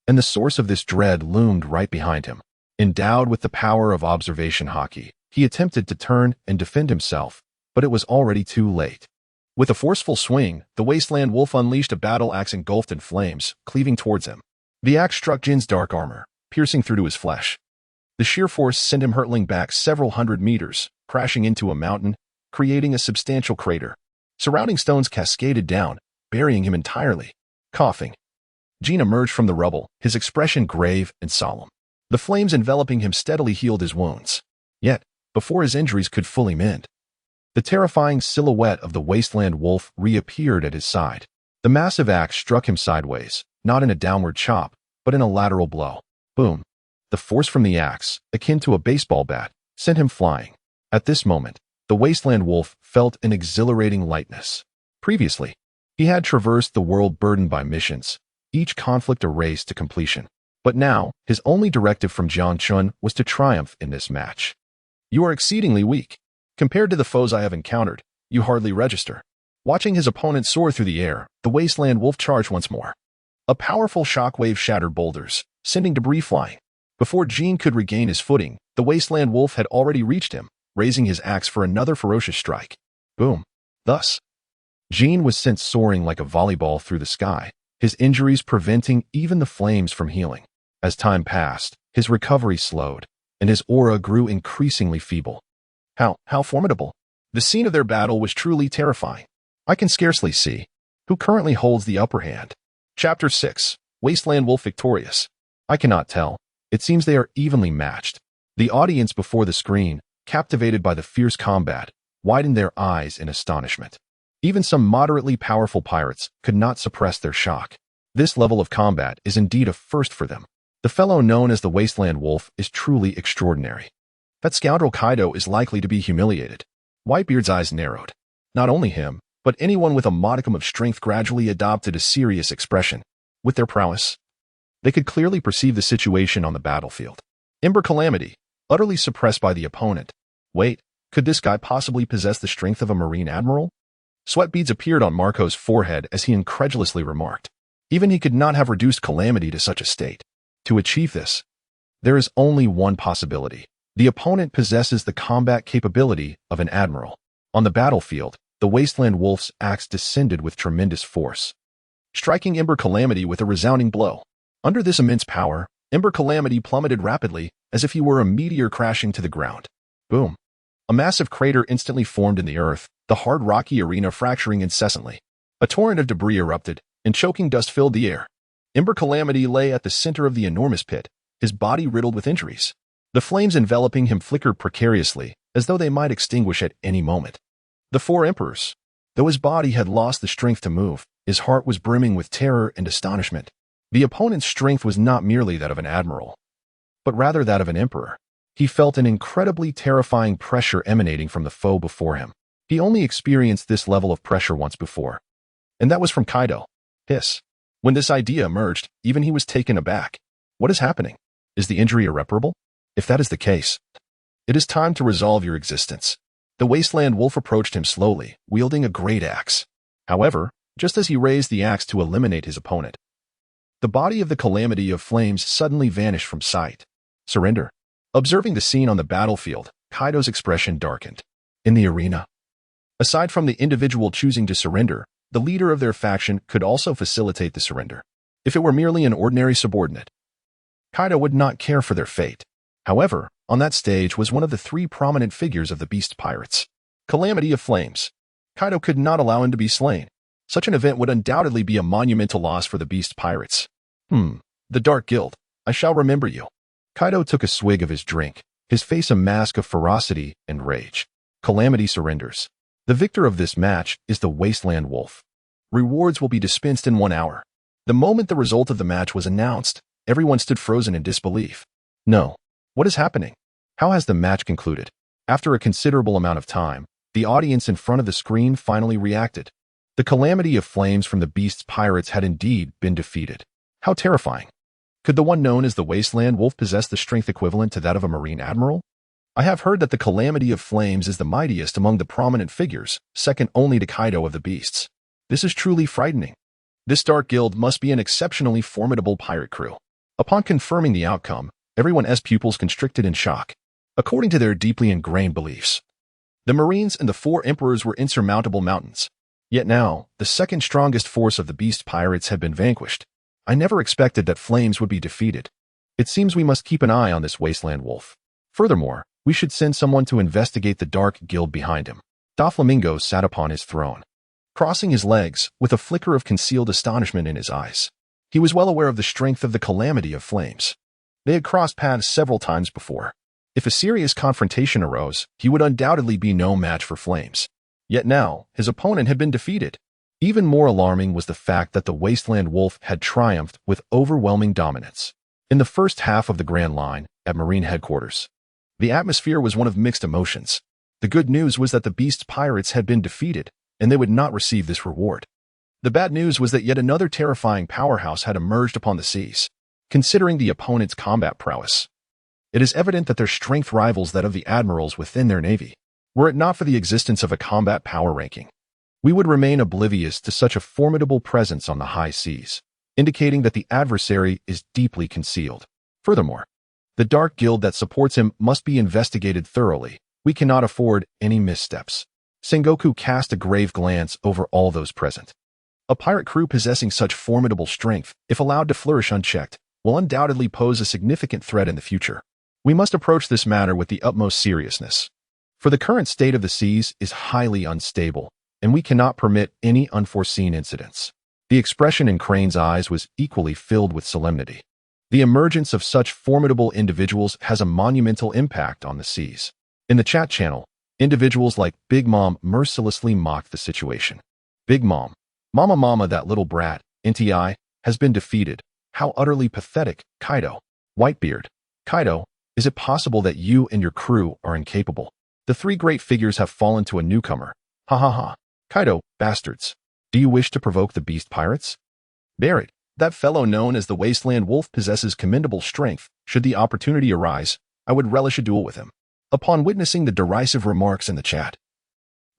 And the source of this dread loomed right behind him. Endowed with the power of observation haki, he attempted to turn and defend himself, but it was already too late. With a forceful swing, the wasteland wolf unleashed a battle axe engulfed in flames, cleaving towards him. The axe struck Jin's dark armor, piercing through to his flesh. The sheer force sent him hurtling back several hundred meters, crashing into a mountain, creating a substantial crater. Surrounding stones cascaded down, burying him entirely. Coughing, Jin emerged from the rubble, his expression grave and solemn. The flames enveloping him steadily healed his wounds. Yet, before his injuries could fully mend, the terrifying silhouette of the wasteland wolf reappeared at his side. The massive axe struck him sideways, not in a downward chop, but in a lateral blow. Boom! The force from the axe, akin to a baseball bat, sent him flying. At this moment, the wasteland wolf felt an exhilarating lightness. Previously, he had traversed the world burdened by missions, each conflict a race to completion. But now, his only directive from Jiang Chun was to triumph in this match. You are exceedingly weak. Compared to the foes I have encountered, you hardly register. Watching his opponent soar through the air, the wasteland wolf charged once more. A powerful shockwave shattered boulders, sending debris flying. Before Jin could regain his footing, the wasteland wolf had already reached him, raising his axe for another ferocious strike. Boom! Thus, Jin was sent soaring like a volleyball through the sky, his injuries preventing even the flames from healing. As time passed, his recovery slowed, and his aura grew increasingly feeble. How formidable! The scene of their battle was truly terrifying. I can scarcely see who currently holds the upper hand. Chapter 6. Wasteland Wolf Victorious. I cannot tell. It seems they are evenly matched. The audience before the screen, captivated by the fierce combat, widened their eyes in astonishment. Even some moderately powerful pirates could not suppress their shock. This level of combat is indeed a first for them. The fellow known as the Wasteland Wolf is truly extraordinary. That scoundrel Kaido is likely to be humiliated. Whitebeard's eyes narrowed. Not only him, but anyone with a modicum of strength gradually adopted a serious expression. With their prowess, they could clearly perceive the situation on the battlefield. Ember Calamity, utterly suppressed by the opponent. Wait, could this guy possibly possess the strength of a Marine Admiral? Sweat beads appeared on Marco's forehead as he incredulously remarked. Even he could not have reduced Calamity to such a state. To achieve this, there is only one possibility. The opponent possesses the combat capability of an admiral. On the battlefield, the Wasteland Wolf's axe descended with tremendous force, striking Ember Calamity with a resounding blow. Under this immense power, Ember Calamity plummeted rapidly as if he were a meteor crashing to the ground. Boom. A massive crater instantly formed in the earth, the hard rocky arena fracturing incessantly. A torrent of debris erupted, and choking dust filled the air. Ember Calamity lay at the center of the enormous pit, his body riddled with injuries. The flames enveloping him flickered precariously, as though they might extinguish at any moment. The four emperors. Though his body had lost the strength to move, his heart was brimming with terror and astonishment. The opponent's strength was not merely that of an admiral, but rather that of an emperor. He felt an incredibly terrifying pressure emanating from the foe before him. He only experienced this level of pressure once before, and that was from Kaido. Hiss. When this idea emerged, even he was taken aback. What is happening? Is the injury irreparable? If that is the case, it is time to resolve your existence. The Wasteland Wolf approached him slowly, wielding a great axe. However, just as he raised the axe to eliminate his opponent, the body of the Calamity of Flames suddenly vanished from sight. Surrender. Observing the scene on the battlefield, Kaido's expression darkened. In the arena, aside from the individual choosing to surrender, the leader of their faction could also facilitate the surrender. If it were merely an ordinary subordinate, Kaido would not care for their fate. However, on that stage was one of the three prominent figures of the Beast Pirates. Calamity of Flames. Kaido could not allow him to be slain. Such an event would undoubtedly be a monumental loss for the Beast Pirates. The Dark Guild. I shall remember you. Kaido took a swig of his drink, his face a mask of ferocity and rage. Calamity surrenders. The victor of this match is the Wasteland Wolf. Rewards will be dispensed in 1 hour. The moment the result of the match was announced, everyone stood frozen in disbelief. No. What is happening? How has the match concluded? After a considerable amount of time, the audience in front of the screen finally reacted. The Calamity of Flames from the Beast's Pirates had indeed been defeated. How terrifying. Could the one known as the Wasteland Wolf possess the strength equivalent to that of a Marine Admiral? I have heard that the Calamity of Flames is the mightiest among the prominent figures, second only to Kaido of the Beasts. This is truly frightening. This Dark Guild must be an exceptionally formidable pirate crew. Upon confirming the outcome, everyone's pupils constricted in shock. According to their deeply ingrained beliefs, the Marines and the four Emperors were insurmountable mountains. Yet now, the second strongest force of the Beast Pirates had been vanquished. I never expected that Flames would be defeated. It seems we must keep an eye on this Wasteland Wolf. Furthermore, we should send someone to investigate the Dark Guild behind him. Doflamingo sat upon his throne, crossing his legs, with a flicker of concealed astonishment in his eyes. He was well aware of the strength of the Calamity of Flames. They had crossed paths several times before. If a serious confrontation arose, he would undoubtedly be no match for Flames. Yet now, his opponent had been defeated. Even more alarming was the fact that the Wasteland Wolf had triumphed with overwhelming dominance. In the first half of the Grand Line, at Marine Headquarters, the atmosphere was one of mixed emotions. The good news was that the Beast Pirates had been defeated, and they would not receive this reward. The bad news was that yet another terrifying powerhouse had emerged upon the seas. Considering the opponent's combat prowess, it is evident that their strength rivals that of the admirals within their navy. Were it not for the existence of a combat power ranking, we would remain oblivious to such a formidable presence on the high seas, indicating that the adversary is deeply concealed. Furthermore, the Dark Guild that supports him must be investigated thoroughly. We cannot afford any missteps. Sengoku cast a grave glance over all those present. A pirate crew possessing such formidable strength, if allowed to flourish unchecked, will undoubtedly pose a significant threat in the future. We must approach this matter with the utmost seriousness. For the current state of the seas is highly unstable, and we cannot permit any unforeseen incidents. The expression in Crane's eyes was equally filled with solemnity. The emergence of such formidable individuals has a monumental impact on the seas. In the chat channel, individuals like Big Mom mercilessly mocked the situation. Big Mom, Mama, that little brat, NTI, has been defeated. How utterly pathetic, Kaido. Whitebeard, Kaido, is it possible that you and your crew are incapable? The three great figures have fallen to a newcomer. Ha ha ha. Kaido, bastards. Do you wish to provoke the beast pirates? Barrett, that fellow known as the Wasteland Wolf possesses commendable strength. Should the opportunity arise, I would relish a duel with him. Upon witnessing the derisive remarks in the chat,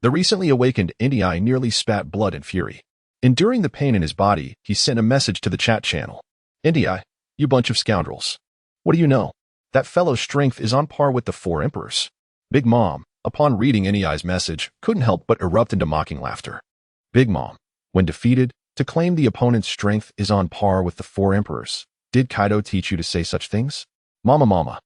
the recently awakened NTI nearly spat blood and fury. Enduring the pain in his body, he sent a message to the chat channel. NTI, you bunch of scoundrels. What do you know? That fellow's strength is on par with the four emperors. Big Mom, upon reading NTI's message, couldn't help but erupt into mocking laughter. Big Mom, when defeated, to claim the opponent's strength is on par with the four emperors. Did Kaido teach you to say such things? Mama.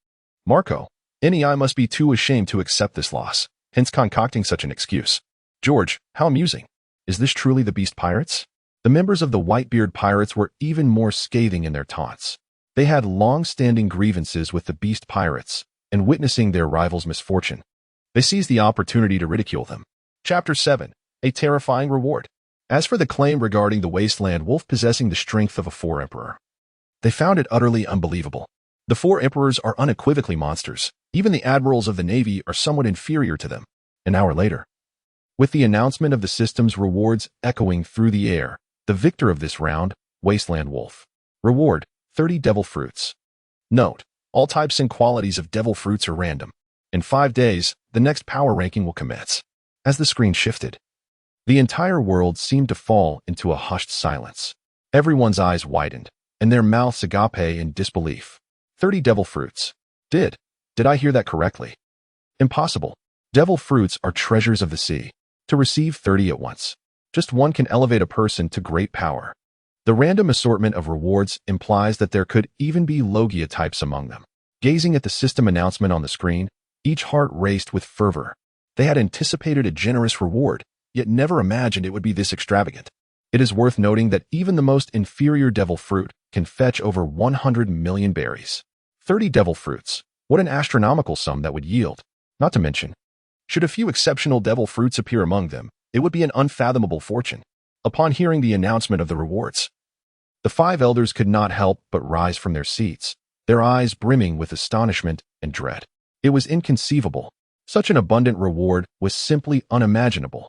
Marco, NTI must be too ashamed to accept this loss, hence concocting such an excuse. George, how amusing. Is this truly the Beast Pirates? The members of the Whitebeard Pirates were even more scathing in their taunts. They had long-standing grievances with the Beast Pirates, and witnessing their rivals' misfortune, they seized the opportunity to ridicule them. Chapter 7. A Terrifying Reward. As for the claim regarding the Wasteland Wolf possessing the strength of a four emperor, they found it utterly unbelievable. The four emperors are unequivocally monsters. Even the admirals of the Navy are somewhat inferior to them. An hour later, with the announcement of the system's rewards echoing through the air, the victor of this round, Wasteland Wolf. Reward, 30 devil fruits. Note, all types and qualities of devil fruits are random. In 5 days, the next power ranking will commence. As the screen shifted, the entire world seemed to fall into a hushed silence. Everyone's eyes widened, and their mouths agape in disbelief. 30 devil fruits. Did I hear that correctly? Impossible. Devil fruits are treasures of the sea. To receive 30 at once, just one can elevate a person to great power. The random assortment of rewards implies that there could even be Logia types among them. Gazing at the system announcement on the screen, each heart raced with fervor. They had anticipated a generous reward, yet never imagined it would be this extravagant. It is worth noting that even the most inferior devil fruit can fetch over 100 million berries. 30 devil fruits. What an astronomical sum that would yield. Not to mention, should a few exceptional devil fruits appear among them, it would be an unfathomable fortune. Upon hearing the announcement of the rewards, the 5 elders could not help but rise from their seats, their eyes brimming with astonishment and dread. It was inconceivable. Such an abundant reward was simply unimaginable.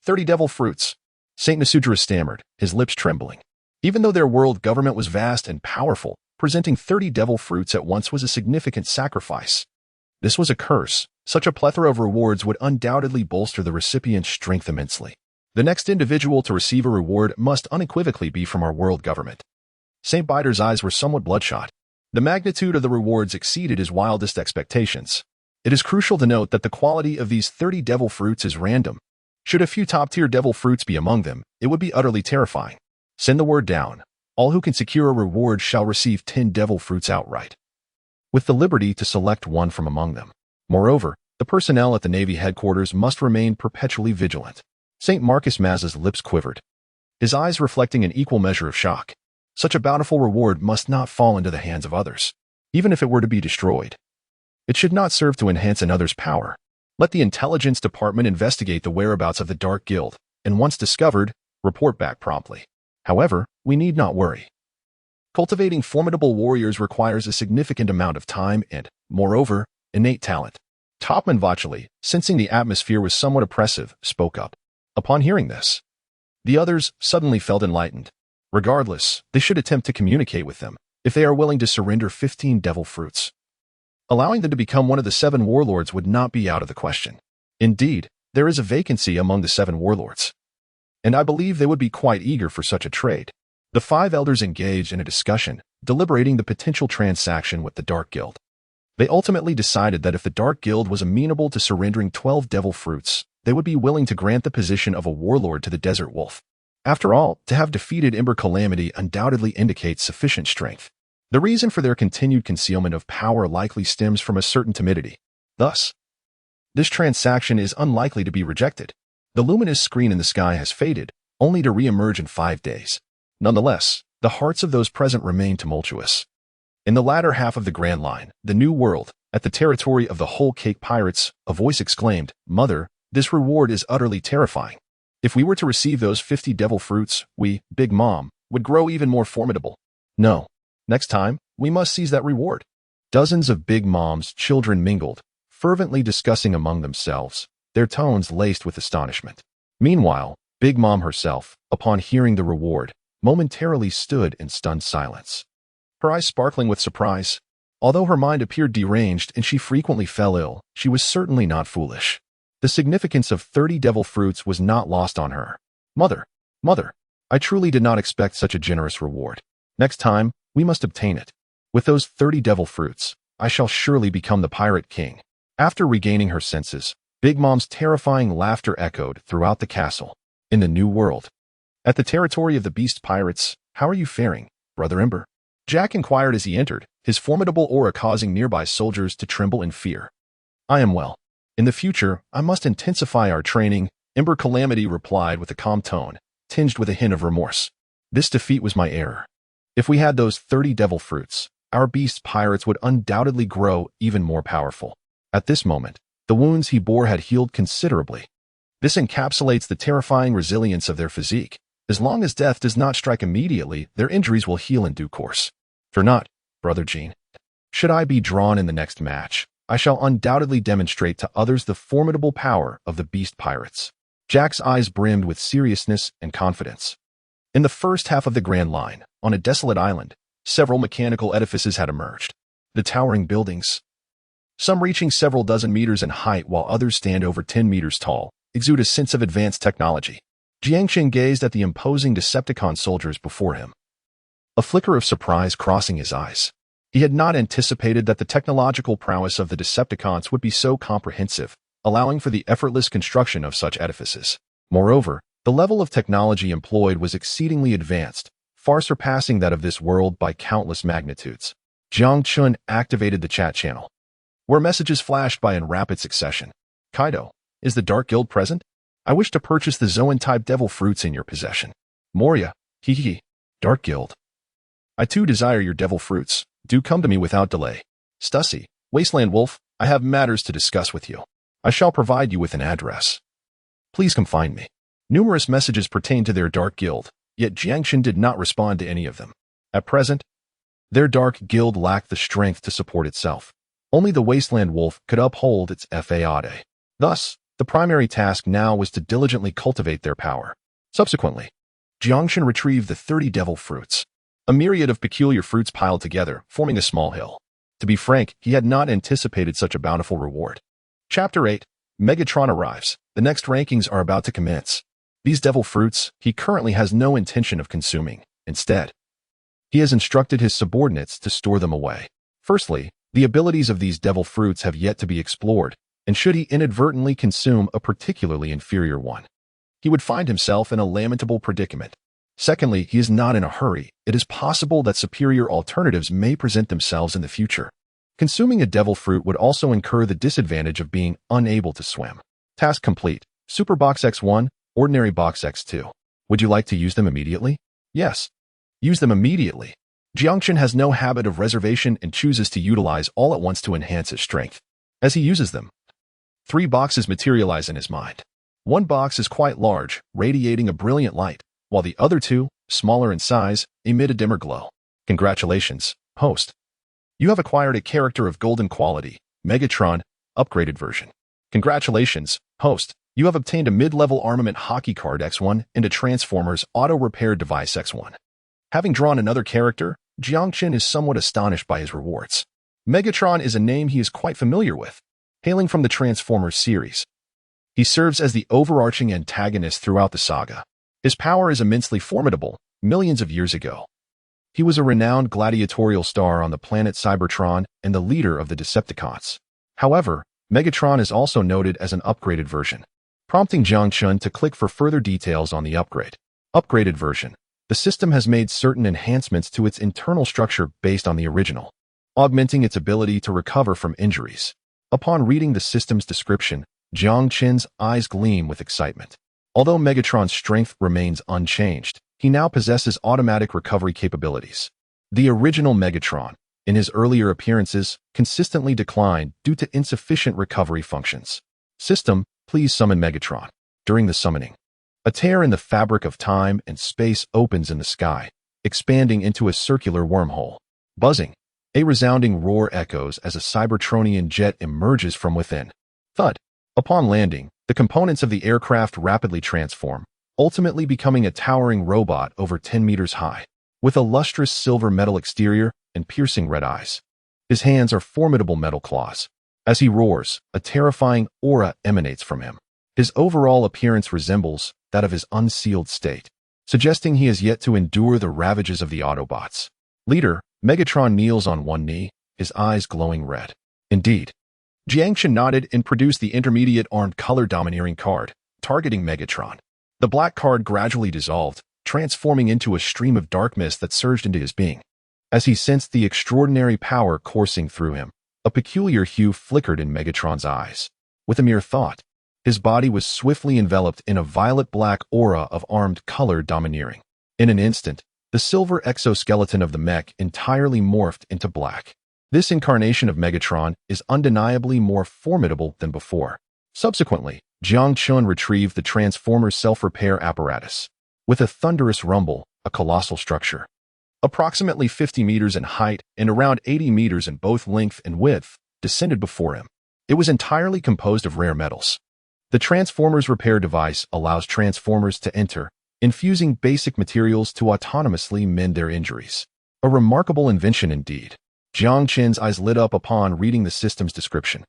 30 devil fruits. Saint Nasudra stammered, his lips trembling. Even though their world government was vast and powerful, presenting 30 devil fruits at once was a significant sacrifice. This was a curse. Such a plethora of rewards would undoubtedly bolster the recipient's strength immensely. The next individual to receive a reward must unequivocally be from our world government. St. Bider's eyes were somewhat bloodshot. The magnitude of the rewards exceeded his wildest expectations. It is crucial to note that the quality of these 30 devil fruits is random. Should a few top-tier devil fruits be among them, it would be utterly terrifying. Send the word down. All who can secure a reward shall receive 10 devil fruits outright, with the liberty to select one from among them. Moreover, the personnel at the Navy headquarters must remain perpetually vigilant. St. Marcus Maz's lips quivered, his eyes reflecting an equal measure of shock. Such a bountiful reward must not fall into the hands of others. Even if it were to be destroyed, it should not serve to enhance another's power. Let the intelligence department investigate the whereabouts of the Dark Guild, and once discovered, report back promptly. However, we need not worry. Cultivating formidable warriors requires a significant amount of time and, moreover, innate talent. Topman Vacheli, sensing the atmosphere was somewhat oppressive, spoke up. Upon hearing this, the others suddenly felt enlightened. Regardless, they should attempt to communicate with them, if they are willing to surrender 15 devil fruits. Allowing them to become one of the 7 warlords would not be out of the question. Indeed, there is a vacancy among the 7 warlords, and I believe they would be quite eager for such a trade. The 5 elders engaged in a discussion, deliberating the potential transaction with the Dark Guild. They ultimately decided that if the Dark Guild was amenable to surrendering 12 devil fruits, they would be willing to grant the position of a warlord to the Desert Wolf. After all, to have defeated Ember Calamity undoubtedly indicates sufficient strength. The reason for their continued concealment of power likely stems from a certain timidity. Thus, this transaction is unlikely to be rejected. The luminous screen in the sky has faded, only to re-emerge in 5 days. Nonetheless, the hearts of those present remained tumultuous. In the latter half of the Grand Line, the New World, at the territory of the Whole Cake Pirates, a voice exclaimed, "Mother, this reward is utterly terrifying. If we were to receive those 50 devil fruits, we, Big Mom, would grow even more formidable. No. Next time, we must seize that reward." Dozens of Big Mom's children mingled, fervently discussing among themselves, their tones laced with astonishment. Meanwhile, Big Mom herself, upon hearing the reward, momentarily stood in stunned silence, her eyes sparkling with surprise. Although her mind appeared deranged and she frequently fell ill, she was certainly not foolish. The significance of 30 devil fruits was not lost on her. Mother, I truly did not expect such a generous reward. Next time, we must obtain it. With those 30 devil fruits, I shall surely become the Pirate King." After regaining her senses, Big Mom's terrifying laughter echoed throughout the castle. In the New World, at the territory of the Beast Pirates, "How are you faring, Brother Ember?" Jack inquired as he entered, his formidable aura causing nearby soldiers to tremble in fear. "I am well. In the future, I must intensify our training," Ember Calamity replied with a calm tone, tinged with a hint of remorse. "This defeat was my error. If we had those 30 devil fruits, our Beast Pirates would undoubtedly grow even more powerful." At this moment, the wounds he bore had healed considerably. This encapsulates the terrifying resilience of their physique. As long as death does not strike immediately, their injuries will heal in due course. Fear not, Brother Gene. Should I be drawn in the next match, I shall undoubtedly demonstrate to others the formidable power of the Beast Pirates. Jack's eyes brimmed with seriousness and confidence. In the first half of the Grand Line, on a desolate island, several mechanical edifices had emerged. The towering buildings, some reaching several dozen meters in height while others stand over 10 meters tall, exude a sense of advanced technology. Jiangchen gazed at the imposing Decepticon soldiers before him, a flicker of surprise crossing his eyes. He had not anticipated that the technological prowess of the Decepticons would be so comprehensive, allowing for the effortless construction of such edifices. Moreover, the level of technology employed was exceedingly advanced, far surpassing that of this world by countless magnitudes. Jiang Chun activated the chat channel, where messages flashed by in rapid succession. "Kaido, is the Dark Guild present? I wish to purchase the Zoan-type devil fruits in your possession." "Moria, Dark Guild. I too desire your devil fruits. Do come to me without delay." "Stussy, Wasteland Wolf, I have matters to discuss with you. I shall provide you with an address. Please come find me." Numerous messages pertained to their Dark Guild, yet Jiangchen did not respond to any of them. At present, their Dark Guild lacked the strength to support itself. Only the Wasteland Wolf could uphold its Sabaody. Thus, the primary task now was to diligently cultivate their power. Subsequently, Jiangchen retrieved the 30 devil fruits, a myriad of peculiar fruits piled together, forming a small hill. To be frank, he had not anticipated such a bountiful reward. Chapter 8, Megatron arrives. The next rankings are about to commence. These devil fruits, he currently has no intention of consuming. Instead, he has instructed his subordinates to store them away. Firstly, the abilities of these devil fruits have yet to be explored, and should he inadvertently consume a particularly inferior one, he would find himself in a lamentable predicament. Secondly, he is not in a hurry. It is possible that superior alternatives may present themselves in the future. Consuming a devil fruit would also incur the disadvantage of being unable to swim. Task complete. Super Box X1, Ordinary Box X2. Would you like to use them immediately? Yes. Use them immediately. Jiangchen has no habit of reservation and chooses to utilize all at once to enhance his strength. As he uses them, 3 boxes materialize in his mind. One box is quite large, radiating a brilliant light, while the other 2, smaller in size, emit a dimmer glow. Congratulations, host. You have acquired a character of golden quality, Megatron, upgraded version. Congratulations, host. You have obtained a mid-level armament hockey card X1 and a Transformers auto-repair device X1. Having drawn another character, Jiangchen is somewhat astonished by his rewards. Megatron is a name he is quite familiar with, hailing from the Transformers series. He serves as the overarching antagonist throughout the saga. His power is immensely formidable. Millions of years ago, he was a renowned gladiatorial star on the planet Cybertron and the leader of the Decepticons. However, Megatron is also noted as an upgraded version, prompting Jiangchen to click for further details on the upgrade. Upgraded version. The system has made certain enhancements to its internal structure based on the original, augmenting its ability to recover from injuries. Upon reading the system's description, Jiangchen's eyes gleam with excitement. Although Megatron's strength remains unchanged, he now possesses automatic recovery capabilities. The original Megatron, in his earlier appearances, consistently declined due to insufficient recovery functions. System, please summon Megatron. During the summoning, a tear in the fabric of time and space opens in the sky, expanding into a circular wormhole. Buzzing, a resounding roar echoes as a Cybertronian jet emerges from within. Thud. Upon landing, the components of the aircraft rapidly transform, ultimately becoming a towering robot over 10 meters high, with a lustrous silver metal exterior and piercing red eyes. His hands are formidable metal claws. As he roars, a terrifying aura emanates from him. His overall appearance resembles that of his unsealed state, suggesting he has yet to endure the ravages of the Autobots. Leader, Megatron kneels on one knee, his eyes glowing red. Indeed. Jiangchen nodded and produced the intermediate armed color domineering card, targeting Megatron. The black card gradually dissolved, transforming into a stream of dark mist that surged into his being. As he sensed the extraordinary power coursing through him, a peculiar hue flickered in Megatron's eyes. With a mere thought, his body was swiftly enveloped in a violet-black aura of armed color domineering. In an instant, the silver exoskeleton of the mech entirely morphed into black. This incarnation of Megatron is undeniably more formidable than before. Subsequently, Jiang Chun retrieved the Transformer's self-repair apparatus. With a thunderous rumble, a colossal structure, approximately 50 meters in height and around 80 meters in both length and width, descended before him. It was entirely composed of rare metals. The Transformer's repair device allows Transformers to enter, infusing basic materials to autonomously mend their injuries. A remarkable invention indeed. Jiang Chen's eyes lit up upon reading the system's description.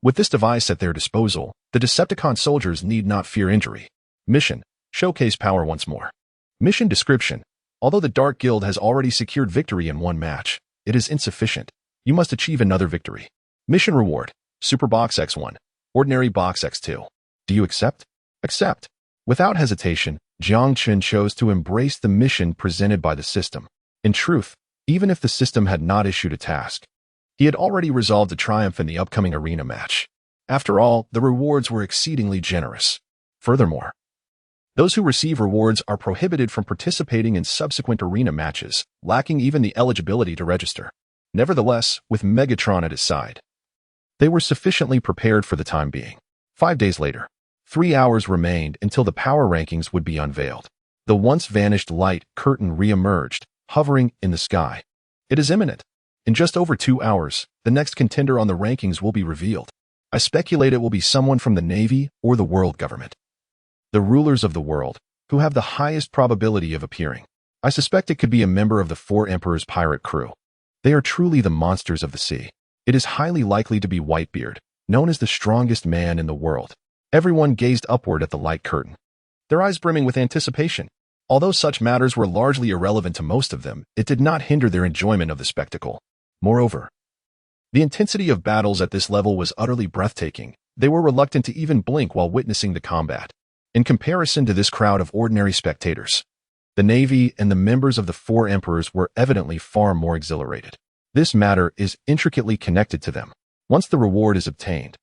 With this device at their disposal, the Decepticon soldiers need not fear injury. Mission: showcase power once more. Mission description: although the Dark Guild has already secured victory in one match, it is insufficient. You must achieve another victory. Mission reward: Super Box X1, Ordinary Box X2. Do you accept? Accept. Without hesitation, Jiang Chen chose to embrace the mission presented by the system. In truth, even if the system had not issued a task, he had already resolved to triumph in the upcoming arena match. After all, the rewards were exceedingly generous. Furthermore, those who receive rewards are prohibited from participating in subsequent arena matches, lacking even the eligibility to register. Nevertheless, with Megatron at his side, they were sufficiently prepared for the time being. 5 days later, 3 hours remained until the power rankings would be unveiled. The once vanished light curtain re-emerged, hovering in the sky. It is imminent. In just over 2 hours, the next contender on the rankings will be revealed. I speculate it will be someone from the Navy or the world government. The rulers of the world, who have the highest probability of appearing. I suspect it could be a member of the Four Emperors pirate crew. They are truly the monsters of the sea. It is highly likely to be Whitebeard, known as the strongest man in the world. Everyone gazed upward at the light curtain, their eyes brimming with anticipation. Although such matters were largely irrelevant to most of them, it did not hinder their enjoyment of the spectacle. Moreover, the intensity of battles at this level was utterly breathtaking. They were reluctant to even blink while witnessing the combat. In comparison to this crowd of ordinary spectators, the Navy and the members of the Four Emperors were evidently far more exhilarated. This matter is intricately connected to them. Once the reward is obtained,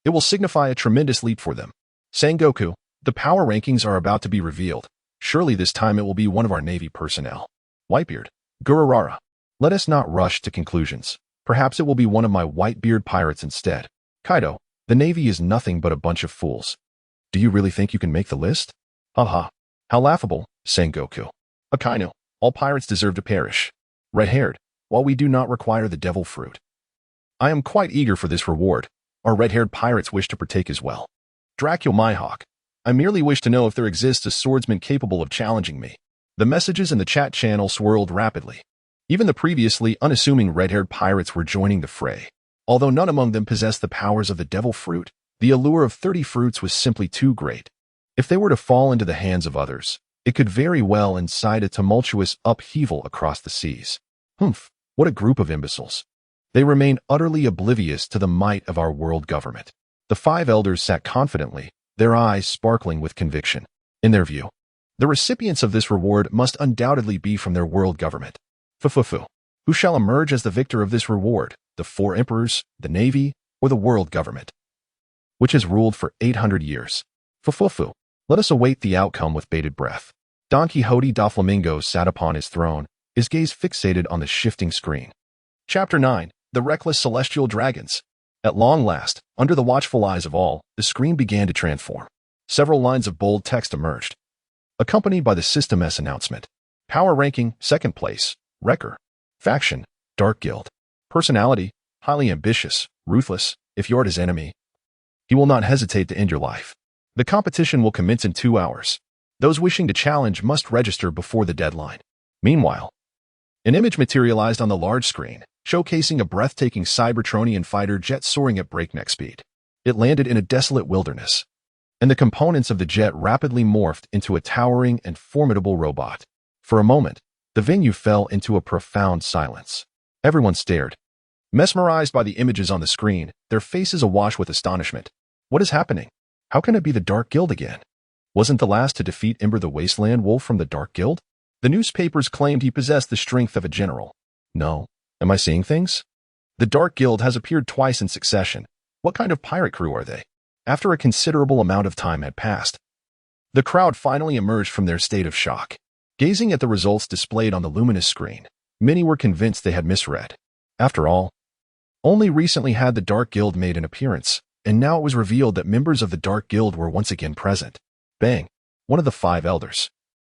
it will signify a tremendous leap for them. Sengoku, the power rankings are about to be revealed. Surely this time it will be one of our Navy personnel. Whitebeard, Gururara. Let us not rush to conclusions. Perhaps it will be one of my Whitebeard Pirates instead. Kaido, the Navy is nothing but a bunch of fools. Do you really think you can make the list? Haha. How laughable, Sengoku. Akainu, all pirates deserve to perish. Red-haired, while we do not require the devil fruit. I am quite eager for this reward. Our red-haired pirates wish to partake as well. Dracul Myhawk, I merely wish to know if there exists a swordsman capable of challenging me. The messages in the chat channel swirled rapidly. Even the previously unassuming red-haired pirates were joining the fray. Although none among them possessed the powers of the devil fruit, the allure of 30 fruits was simply too great. If they were to fall into the hands of others, it could very well incite a tumultuous upheaval across the seas. Humph, what a group of imbeciles. They remain utterly oblivious to the might of our world government. The 5 elders sat confidently, their eyes sparkling with conviction. In their view, the recipients of this reward must undoubtedly be from their world government. Fufufu. Who shall emerge as the victor of this reward? The Four Emperors, the Navy, or the world government, which has ruled for 800 years? Fufufu. Let us await the outcome with bated breath. Don Quixote Doflamingo sat upon his throne, his gaze fixated on the shifting screen. Chapter 9. The Reckless Celestial Dragons. At long last, under the watchful eyes of all, the screen began to transform. Several lines of bold text emerged, accompanied by the System S announcement. Power ranking, 2nd place, Wrecker. Faction, Dark Guild. Personality, highly ambitious, ruthless. If you're his enemy, he will not hesitate to end your life. The competition will commence in 2 hours. Those wishing to challenge must register before the deadline. Meanwhile, an image materialized on the large screen, showcasing a breathtaking Cybertronian fighter jet soaring at breakneck speed. It landed in a desolate wilderness, and the components of the jet rapidly morphed into a towering and formidable robot. For a moment, the venue fell into a profound silence. Everyone stared, mesmerized by the images on the screen, their faces awash with astonishment. What is happening? How can it be the Dark Guild again? Wasn't the last to defeat Ember the Wasteland Wolf from the Dark Guild? The newspapers claimed he possessed the strength of a general. No. Am I seeing things? The Dark Guild has appeared twice in succession. What kind of pirate crew are they? After a considerable amount of time had passed, the crowd finally emerged from their state of shock. Gazing at the results displayed on the luminous screen, many were convinced they had misread. After all, only recently had the Dark Guild made an appearance, and now it was revealed that members of the Dark Guild were once again present. Bang! One of the 5 elders,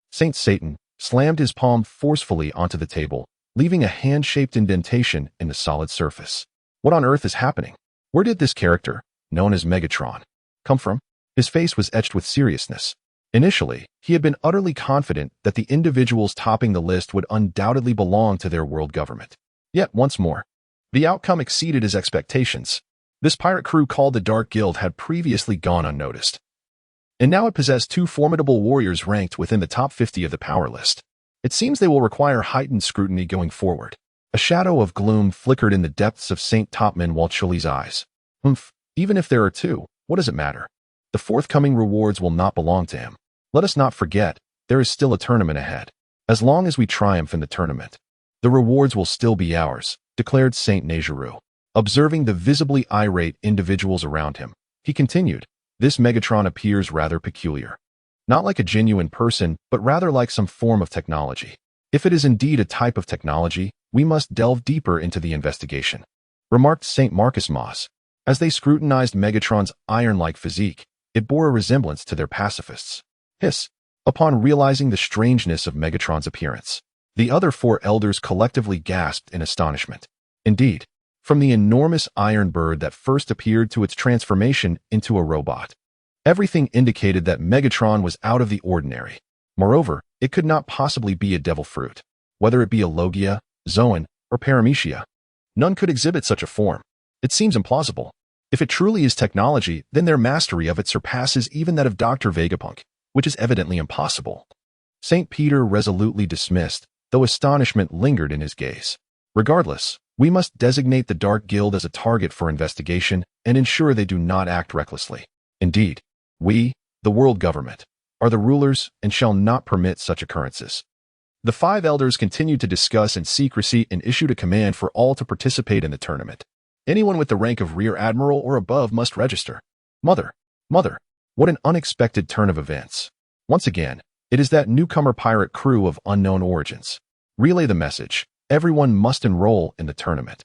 Saint Satan, slammed his palm forcefully onto the table, leaving a hand-shaped indentation in the solid surface. What on earth is happening? Where did this character, known as Megatron, come from? His face was etched with seriousness. Initially, he had been utterly confident that the individuals topping the list would undoubtedly belong to their world government. Yet, once more, the outcome exceeded his expectations. This pirate crew called the Dark Guild had previously gone unnoticed, and now it possessed 2 formidable warriors ranked within the top 50 of the power list. It seems they will require heightened scrutiny going forward. A shadow of gloom flickered in the depths of Saint Topman Walchuli's eyes. Even if there are 2, what does it matter? The forthcoming rewards will not belong to him. Let us not forget, there is still a tournament ahead. As long as we triumph in the tournament, the rewards will still be ours, declared Saint Nejiru. Observing the visibly irate individuals around him, he continued, this Megatron appears rather peculiar. Not like a genuine person, but rather like some form of technology. If it is indeed a type of technology, we must delve deeper into the investigation, remarked Saint Marcus Moss. As they scrutinized Megatron's iron-like physique, it bore a resemblance to their pacifists. Hiss! Upon realizing the strangeness of Megatron's appearance, the other 4 elders collectively gasped in astonishment. Indeed, from the enormous iron bird that first appeared to its transformation into a robot, everything indicated that Megatron was out of the ordinary. Moreover, it could not possibly be a devil fruit. Whether it be a Logia, Zoan, or Paramecia, none could exhibit such a form. It seems implausible. If it truly is technology, then their mastery of it surpasses even that of Dr. Vegapunk, which is evidently impossible. St. Peter resolutely dismissed, though astonishment lingered in his gaze. Regardless, we must designate the Dark Guild as a target for investigation and ensure they do not act recklessly. Indeed, we, the world government, are the rulers and shall not permit such occurrences. The 5 elders continued to discuss in secrecy and issued a command for all to participate in the tournament. Anyone with the rank of Rear Admiral or above must register. Mother, what an unexpected turn of events. Once again, it is that newcomer pirate crew of unknown origins. Relay the message. Everyone must enroll in the tournament.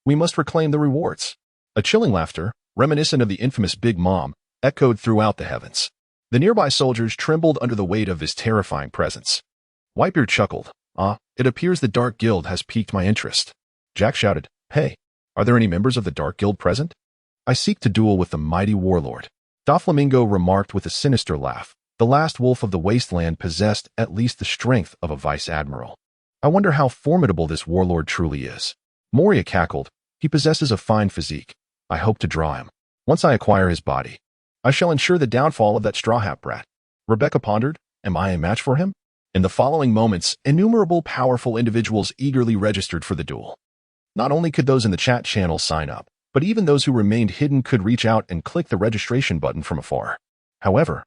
We must reclaim the rewards. A chilling laughter, reminiscent of the infamous Big Mom, echoed throughout the heavens. The nearby soldiers trembled under the weight of his terrifying presence. Whitebeard chuckled. It appears the Dark Guild has piqued my interest. Jack shouted, Hey, are there any members of the Dark Guild present? I seek to duel with the mighty warlord. Doflamingo remarked with a sinister laugh. The last wolf of the wasteland possessed at least the strength of a vice-admiral. I wonder how formidable this warlord truly is. Moria cackled. He possesses a fine physique. I hope to draw him. Once I acquire his body, I shall ensure the downfall of that straw hat brat. Rebecca pondered, am I a match for him? In the following moments, innumerable powerful individuals eagerly registered for the duel. Not only could those in the chat channel sign up, but even those who remained hidden could reach out and click the registration button from afar. However,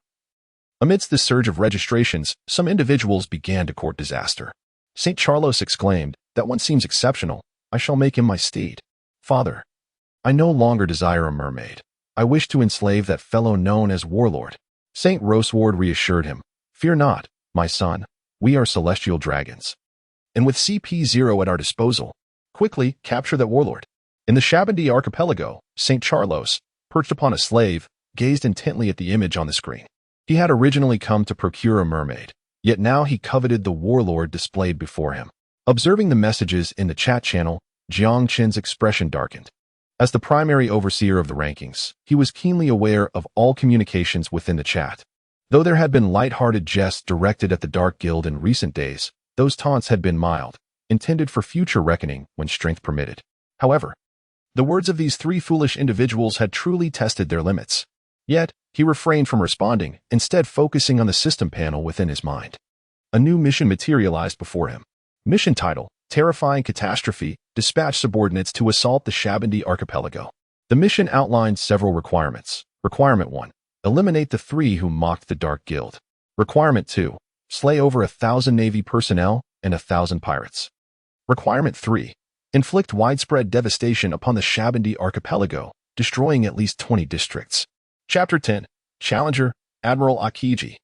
amidst this surge of registrations, some individuals began to court disaster. St. Charlos exclaimed, that one seems exceptional. I shall make him my steed. Father, I no longer desire a mermaid. I wish to enslave that fellow known as Warlord. St. Roseward reassured him, fear not, My son, we are celestial dragons. And with CP0 at our disposal, quickly capture that warlord. In the Sabaody archipelago, St. Charlos, perched upon a slave, gazed intently at the image on the screen. He had originally come to procure a mermaid, yet now he coveted the warlord displayed before him. Observing the messages in the chat channel, Jiang Qin's expression darkened. As the primary overseer of the rankings, he was keenly aware of all communications within the chat. Though there had been light-hearted jests directed at the Dark Guild in recent days, those taunts had been mild, intended for future reckoning when strength permitted. However, the words of these three foolish individuals had truly tested their limits. Yet, he refrained from responding, instead focusing on the system panel within his mind. A new mission materialized before him. Mission title, Terrifying Catastrophe, dispatch subordinates to assault the Sabaody archipelago. The mission outlined several requirements. Requirement 1. Eliminate the three who mocked the Dark Guild. Requirement 2. Slay over 1,000 Navy personnel and 1,000 pirates. Requirement 3. Inflict widespread devastation upon the Sabaody archipelago, destroying at least 20 districts. Chapter 10. Challenger, Admiral Aokiji.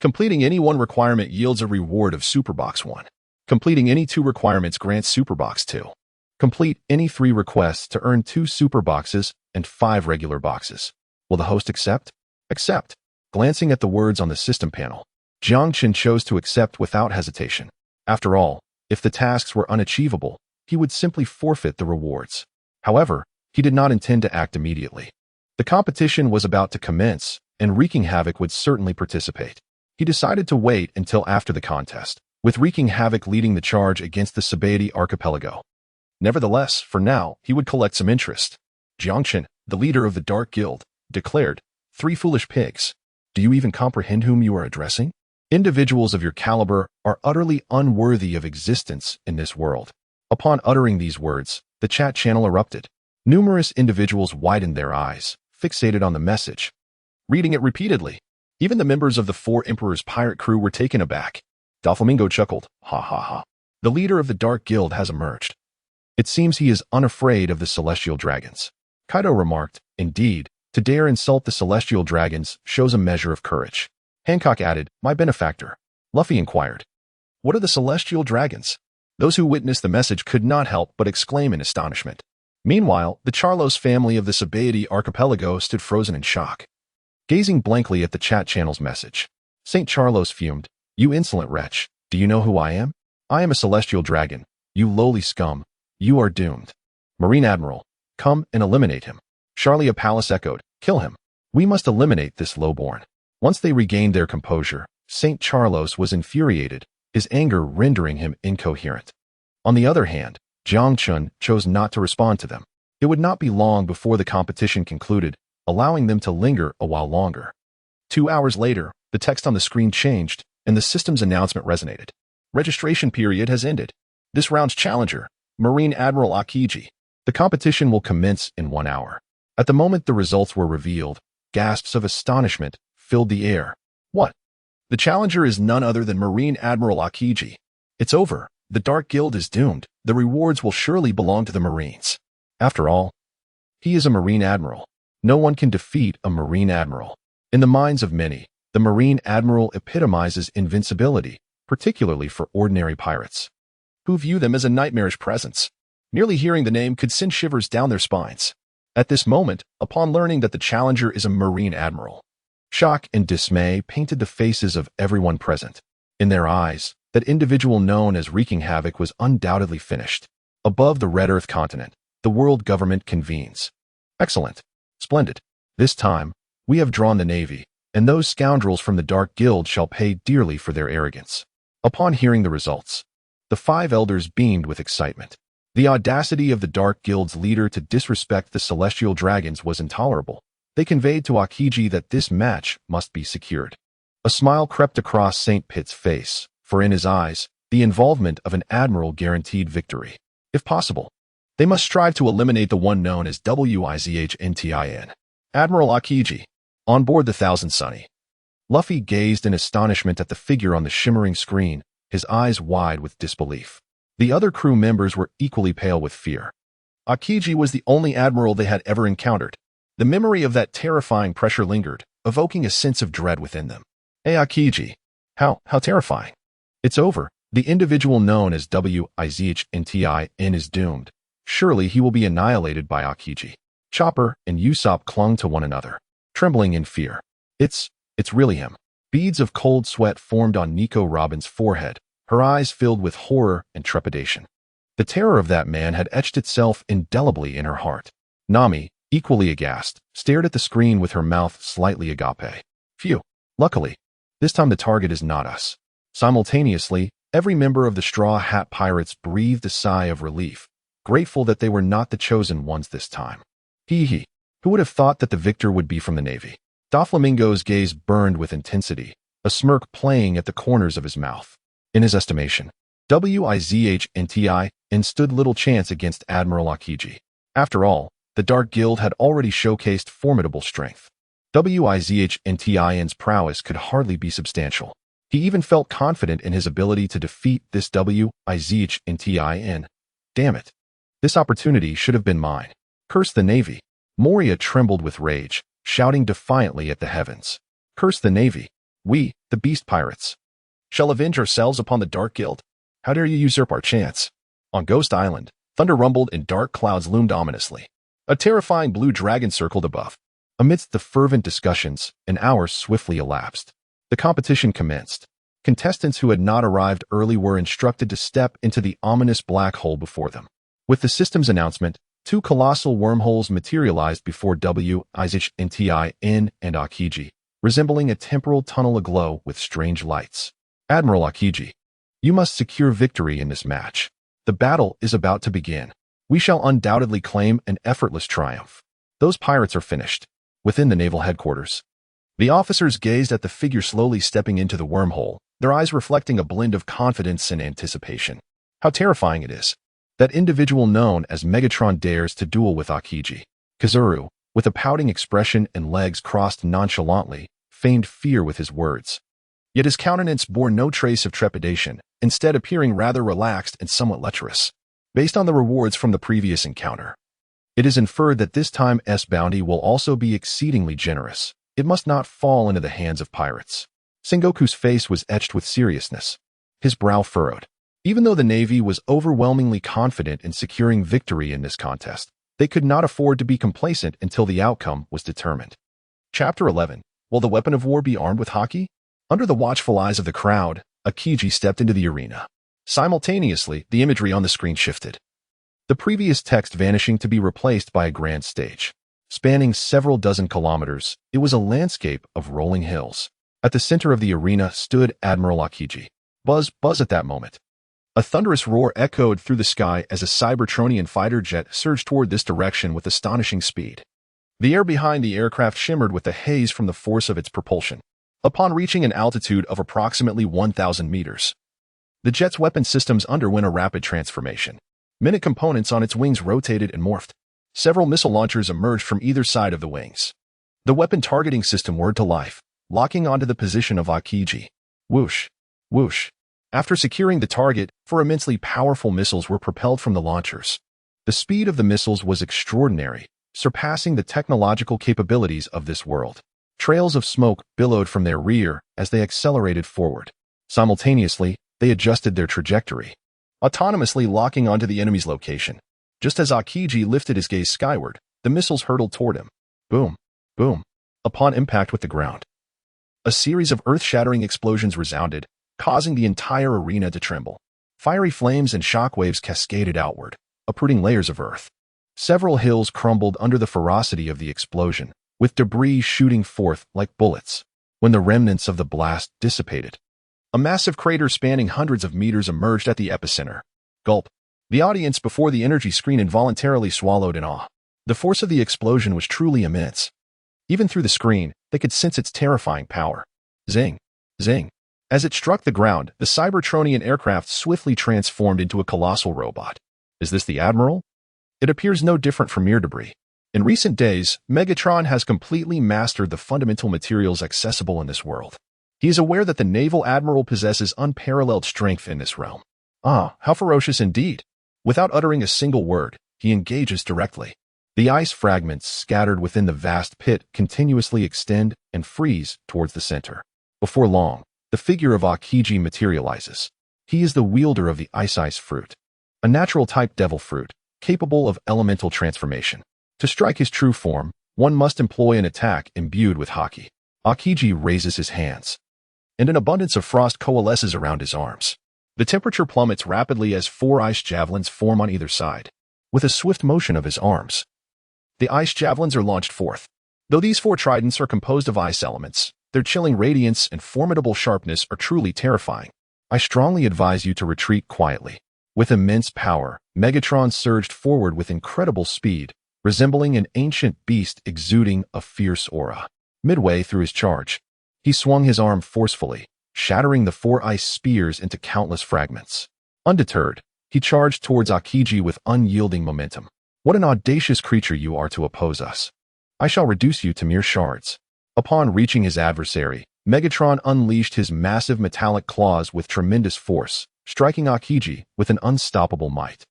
Completing any one requirement yields a reward of Superbox 1. Completing any 2 requirements grants Superbox 2. Complete any 3 requests to earn 2 Superboxes and 5 regular boxes. Will the host accept? Accept. Glancing at the words on the system panel, Jiang Qin chose to accept without hesitation. After all, if the tasks were unachievable, he would simply forfeit the rewards. However, he did not intend to act immediately. The competition was about to commence, and Wreaking Havoc would certainly participate. He decided to wait until after the contest, with Wreaking Havoc leading the charge against the Sabaody archipelago. Nevertheless, for now, he would collect some interest. Jiang Qin, the leader of the Dark Guild, declared, "Three foolish pigs. Do you even comprehend whom you are addressing? Individuals of your caliber are utterly unworthy of existence in this world." Upon uttering these words, the chat channel erupted. Numerous individuals widened their eyes, fixated on the message, reading it repeatedly. Even the members of the Four Emperors pirate crew were taken aback. Doflamingo chuckled, "Ha ha ha. The leader of the Dark Guild has emerged. It seems he is unafraid of the celestial dragons." Kaido remarked, "Indeed, to dare insult the celestial dragons shows a measure of courage." Hancock added, "My benefactor." Luffy inquired, "What are the celestial dragons?" Those who witnessed the message could not help but exclaim in astonishment. Meanwhile, the Charlos family of the Sabaody archipelago stood frozen in shock, gazing blankly at the chat channel's message. St. Charlos fumed, "You insolent wretch, do you know who I am? I am a celestial dragon. You lowly scum, you are doomed. Marine Admiral, come and eliminate him." Charlia Palace echoed, "Kill him. We must eliminate this lowborn." Once they regained their composure, St. Charlos was infuriated, his anger rendering him incoherent. On the other hand, Jiang Qin chose not to respond to them. It would not be long before the competition concluded, allowing them to linger a while longer. 2 hours later, the text on the screen changed, and the system's announcement resonated. Registration period has ended. This round's challenger, Marine Admiral Aokiji. The competition will commence in 1 hour. At the moment the results were revealed, gasps of astonishment filled the air. What? The challenger is none other than Marine Admiral Aokiji. It's over. The Dark Guild is doomed. The rewards will surely belong to the Marines. After all, he is a Marine Admiral. No one can defeat a Marine Admiral. In the minds of many, the Marine Admiral epitomizes invincibility, particularly for ordinary pirates, who view them as a nightmarish presence. Merely hearing the name could send shivers down their spines. At this moment, upon learning that the challenger is a Marine Admiral, shock and dismay painted the faces of everyone present. In their eyes, that individual known as Wreaking Havoc was undoubtedly finished. Above the Red Earth continent, the world government convenes. Excellent. Splendid. This time, we have drawn the navy, and those scoundrels from the Dark Guild shall pay dearly for their arrogance. Upon hearing the results, the 5 elders beamed with excitement. The audacity of the Dark Guild's leader to disrespect the celestial dragons was intolerable. They conveyed to Aokiji that this match must be secured. A smile crept across St. Pitt's face, for in his eyes, the involvement of an admiral guaranteed victory. If possible, they must strive to eliminate the one known as Wizhntin. Admiral Aokiji, on board the Thousand Sunny. Luffy gazed in astonishment at the figure on the shimmering screen, his eyes wide with disbelief. The other crew members were equally pale with fear. Aokiji was the only admiral they had ever encountered. The memory of that terrifying pressure lingered, evoking a sense of dread within them. "Hey Aokiji, How terrifying. It's over. The individual known as Whitebeard is doomed. Surely he will be annihilated by Aokiji. Chopper and Usopp clung to one another, trembling in fear. It's really him. Beads of cold sweat formed on Nico Robin's forehead, her eyes filled with horror and trepidation. The terror of that man had etched itself indelibly in her heart. Nami, equally aghast, stared at the screen with her mouth slightly agape. Phew. Luckily, this time the target is not us. Simultaneously, every member of the Straw Hat Pirates breathed a sigh of relief, grateful that they were not the chosen ones this time. Hee. Who would have thought that the victor would be from the Navy? Doflamingo's gaze burned with intensity, a smirk playing at the corners of his mouth. In his estimation, Whitebeard stood little chance against Admiral Aokiji. After all, the Dark Guild had already showcased formidable strength. Whitebeard's prowess could hardly be substantial. He even felt confident in his ability to defeat this Whitebeard. Damn it. This opportunity should have been mine. Curse the Navy. Moria trembled with rage, shouting defiantly at the heavens. Curse the Navy. We, the Beast Pirates, shall avenge ourselves upon the Dark Guild. How dare you usurp our chance? On Ghost Island, thunder rumbled and dark clouds loomed ominously. A terrifying blue dragon circled above. Amidst the fervent discussions, an hour swiftly elapsed. The competition commenced. Contestants who had not arrived early were instructed to step into the ominous black hole before them. With the system's announcement, two colossal wormholes materialized before Whitebeard and Aokiji, resembling a temporal tunnel aglow with strange lights. Admiral Aokiji, you must secure victory in this match. The battle is about to begin. We shall undoubtedly claim an effortless triumph. Those pirates are finished. Within the naval headquarters, the officers gazed at the figure slowly stepping into the wormhole, their eyes reflecting a blend of confidence and anticipation. How terrifying it is. That individual known as Megatron dares to duel with Aokiji. Kazuru, with a pouting expression and legs crossed nonchalantly, feigned fear with his words. Yet his countenance bore no trace of trepidation, instead appearing rather relaxed and somewhat lecherous. Based on the rewards from the previous encounter, it is inferred that this time's bounty will also be exceedingly generous. It must not fall into the hands of pirates. Sengoku's face was etched with seriousness, his brow furrowed. Even though the Navy was overwhelmingly confident in securing victory in this contest, they could not afford to be complacent until the outcome was determined. Chapter 11. Will the weapon of war be armed with haki? Under the watchful eyes of the crowd, Aokiji stepped into the arena. Simultaneously, the imagery on the screen shifted, the previous text vanishing to be replaced by a grand stage. Spanning several dozen kilometers, it was a landscape of rolling hills. At the center of the arena stood Admiral Aokiji. Buzz at that moment. A thunderous roar echoed through the sky as a Cybertronian fighter jet surged toward this direction with astonishing speed. The air behind the aircraft shimmered with the haze from the force of its propulsion. Upon reaching an altitude of approximately 1,000 meters, the jet's weapon systems underwent a rapid transformation. Many components on its wings rotated and morphed. Several missile launchers emerged from either side of the wings. The weapon targeting system whirred to life, locking onto the position of Aokiji. Whoosh, whoosh. After securing the target, four immensely powerful missiles were propelled from the launchers. The speed of the missiles was extraordinary, surpassing the technological capabilities of this world. Trails of smoke billowed from their rear as they accelerated forward. Simultaneously, they adjusted their trajectory, autonomously locking onto the enemy's location. Just as Aokiji lifted his gaze skyward, the missiles hurtled toward him. Boom, boom. Upon impact with the ground, a series of earth-shattering explosions resounded, causing the entire arena to tremble. Fiery flames and shockwaves cascaded outward, uprooting layers of earth. Several hills crumbled under the ferocity of the explosion, with debris shooting forth like bullets. When the remnants of the blast dissipated, a massive crater spanning hundreds of meters emerged at the epicenter. Gulp. The audience before the energy screen involuntarily swallowed in awe. The force of the explosion was truly immense. Even through the screen, they could sense its terrifying power. Zing. Zing. As it struck the ground, the Cybertronian aircraft swiftly transformed into a colossal robot. Is this the Admiral? It appears no different from mere debris. In recent days, Megatron has completely mastered the fundamental materials accessible in this world. He is aware that the Naval Admiral possesses unparalleled strength in this realm. Ah, how ferocious indeed. Without uttering a single word, he engages directly. The ice fragments scattered within the vast pit continuously extend and freeze towards the center. Before long, the figure of Aokiji materializes. He is the wielder of the ice fruit, a natural-type devil fruit, capable of elemental transformation. To strike his true form, one must employ an attack imbued with haki. Aokiji raises his hands, and an abundance of frost coalesces around his arms. The temperature plummets rapidly as 4 ice javelins form on either side. With a swift motion of his arms, the ice javelins are launched forth. Though these 4 tridents are composed of ice elements, their chilling radiance and formidable sharpness are truly terrifying. I strongly advise you to retreat quietly. With immense power, Megatron surged forward with incredible speed, resembling an ancient beast exuding a fierce aura. Midway through his charge, he swung his arm forcefully, shattering the 4 ice spears into countless fragments. Undeterred, he charged towards Aokiji with unyielding momentum. What an audacious creature you are to oppose us. I shall reduce you to mere shards. Upon reaching his adversary, Megatron unleashed his massive metallic claws with tremendous force, striking Aokiji with an unstoppable might.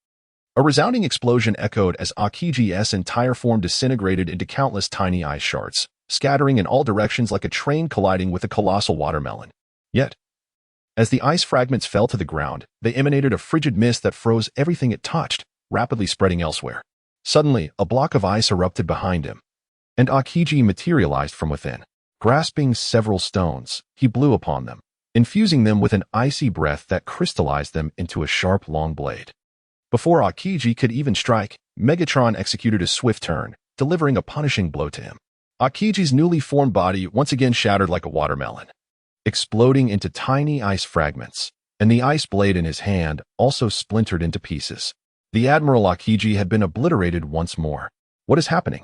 A resounding explosion echoed as Aokiji's entire form disintegrated into countless tiny ice shards, scattering in all directions like a train colliding with a colossal watermelon. Yet, as the ice fragments fell to the ground, they emanated a frigid mist that froze everything it touched, rapidly spreading elsewhere. Suddenly, a block of ice erupted behind him, and Aokiji materialized from within. Grasping several stones, he blew upon them, infusing them with an icy breath that crystallized them into a sharp, long blade. Before Aokiji could even strike, Megatron executed a swift turn, delivering a punishing blow to him. Aokiji's newly formed body once again shattered like a watermelon, exploding into tiny ice fragments, and the ice blade in his hand also splintered into pieces. The Admiral Aokiji had been obliterated once more. What is happening?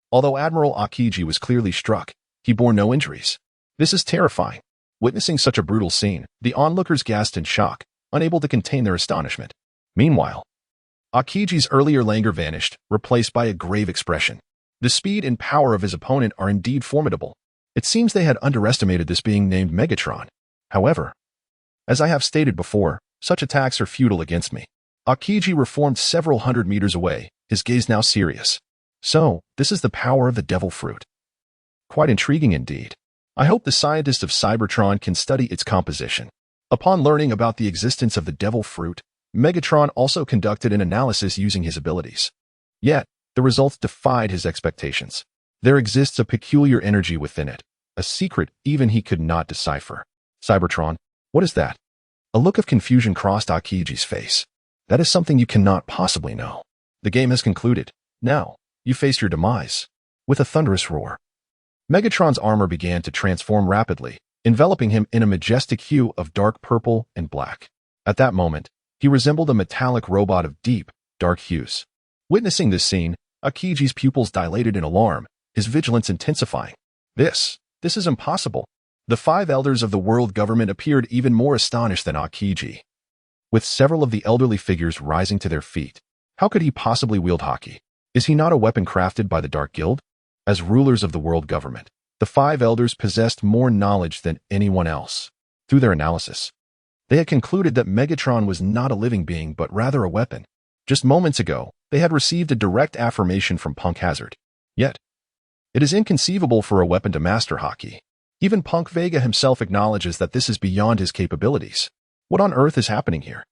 Although Admiral Aokiji was clearly struck, he bore no injuries. This is terrifying. Witnessing such a brutal scene, the onlookers gasped in shock, unable to contain their astonishment. Meanwhile, Aokiji's earlier languor vanished, replaced by a grave expression. The speed and power of his opponent are indeed formidable. It seems they had underestimated this being named Megatron. However, as I have stated before, such attacks are futile against me. Aokiji reformed several hundred meters away, his gaze now serious. So, this is the power of the devil fruit. Quite intriguing indeed. I hope the scientists of Cybertron can study its composition. Upon learning about the existence of the devil fruit, Megatron also conducted an analysis using his abilities. Yet, the results defied his expectations. There exists a peculiar energy within it, a secret even he could not decipher. Cybertron, what is that? A look of confusion crossed Aokiji's face. That is something you cannot possibly know. The game has concluded. Now, you face your demise. With a thunderous roar, Megatron's armor began to transform rapidly, enveloping him in a majestic hue of dark purple and black. At that moment, he resembled a metallic robot of deep, dark hues. Witnessing this scene, Aokiji's pupils dilated in alarm, his vigilance intensifying. This is impossible. The 5 elders of the world government appeared even more astonished than Aokiji, with several of the elderly figures rising to their feet. How could he possibly wield haki? Is he not a weapon crafted by the Dark Guild? As rulers of the world government, the 5 elders possessed more knowledge than anyone else. Through their analysis, they had concluded that Megatron was not a living being but rather a weapon. Just moments ago, they had received a direct affirmation from Punk Hazard. Yet, it is inconceivable for a weapon to master haki. Even Punk Vega himself acknowledges that this is beyond his capabilities. What on earth is happening here?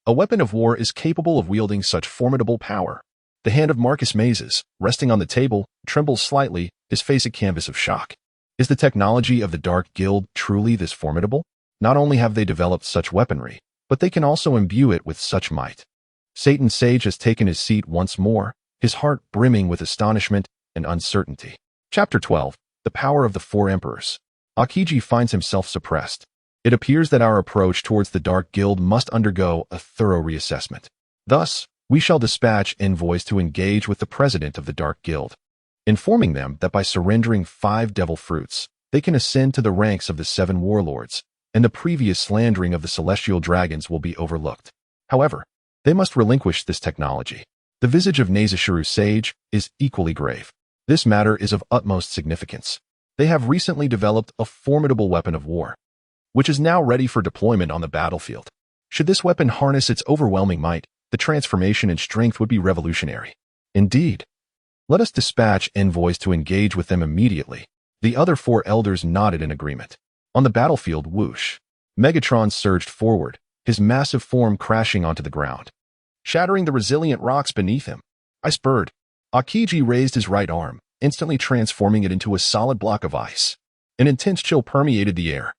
A weapon of war is capable of wielding such formidable power. The hand of Marcus Mazes, resting on the table, trembles slightly, his face a canvas of shock. Is the technology of the Dark Guild truly this formidable? Not only have they developed such weaponry, but they can also imbue it with such might. Satan Sage has taken his seat once more, his heart brimming with astonishment and uncertainty. Chapter 12. The Power of the 4 Emperors. Aokiji finds himself suppressed. It appears that our approach towards the Dark Guild must undergo a thorough reassessment. Thus, we shall dispatch envoys to engage with the president of the Dark Guild, informing them that by surrendering 5 devil fruits, they can ascend to the ranks of the 7 warlords, and the previous slandering of the celestial dragons will be overlooked. However, they must relinquish this technology. The visage of Nazashuru Sage is equally grave. This matter is of utmost significance. They have recently developed a formidable weapon of war, which is now ready for deployment on the battlefield. Should this weapon harness its overwhelming might, the transformation and strength would be revolutionary. Indeed. Let us dispatch envoys to engage with them immediately. The other 4 elders nodded in agreement. On the battlefield, whoosh, Megatron surged forward, his massive form crashing onto the ground, shattering the resilient rocks beneath him. Iceberg. Aokiji raised his right arm, instantly transforming it into a solid block of ice. An intense chill permeated the air,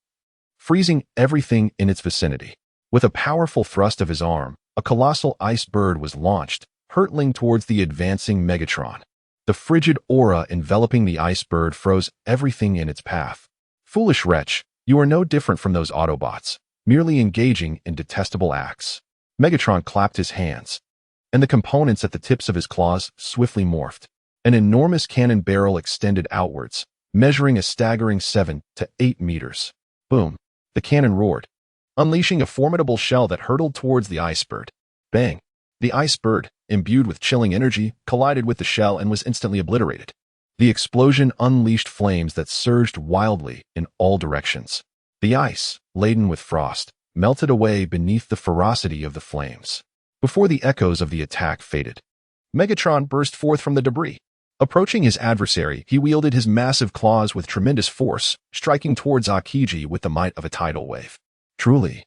freezing everything in its vicinity. With a powerful thrust of his arm, a colossal ice bird was launched, hurtling towards the advancing Megatron. The frigid aura enveloping the ice bird froze everything in its path. Foolish wretch, you are no different from those Autobots, merely engaging in detestable acts. Megatron clapped his hands, and the components at the tips of his claws swiftly morphed. An enormous cannon barrel extended outwards, measuring a staggering 7 to 8 meters. Boom! The cannon roared, unleashing a formidable shell that hurtled towards the iceberg. Bang! The iceberg, imbued with chilling energy, collided with the shell and was instantly obliterated. The explosion unleashed flames that surged wildly in all directions. The ice, laden with frost, melted away beneath the ferocity of the flames. Before the echoes of the attack faded, Megatron burst forth from the debris. Approaching his adversary, he wielded his massive claws with tremendous force, striking towards Aokiji with the might of a tidal wave. Truly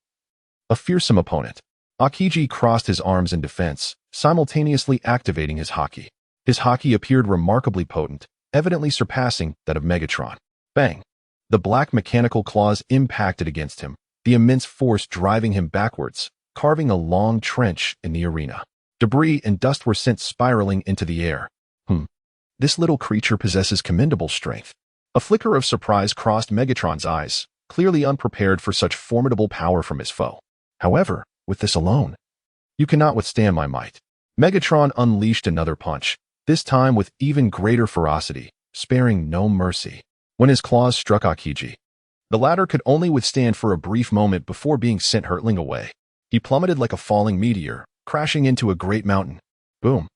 a fearsome opponent. Aokiji crossed his arms in defense, simultaneously activating his haki. His haki appeared remarkably potent, evidently surpassing that of Megatron. Bang! The black mechanical claws impacted against him, the immense force driving him backwards, carving a long trench in the arena. Debris and dust were sent spiraling into the air. This little creature possesses commendable strength. A flicker of surprise crossed Megatron's eyes, clearly unprepared for such formidable power from his foe. However, with this alone, you cannot withstand my might. Megatron unleashed another punch, this time with even greater ferocity, sparing no mercy. When his claws struck Aokiji, the latter could only withstand for a brief moment before being sent hurtling away. He plummeted like a falling meteor, crashing into a great mountain. Boom!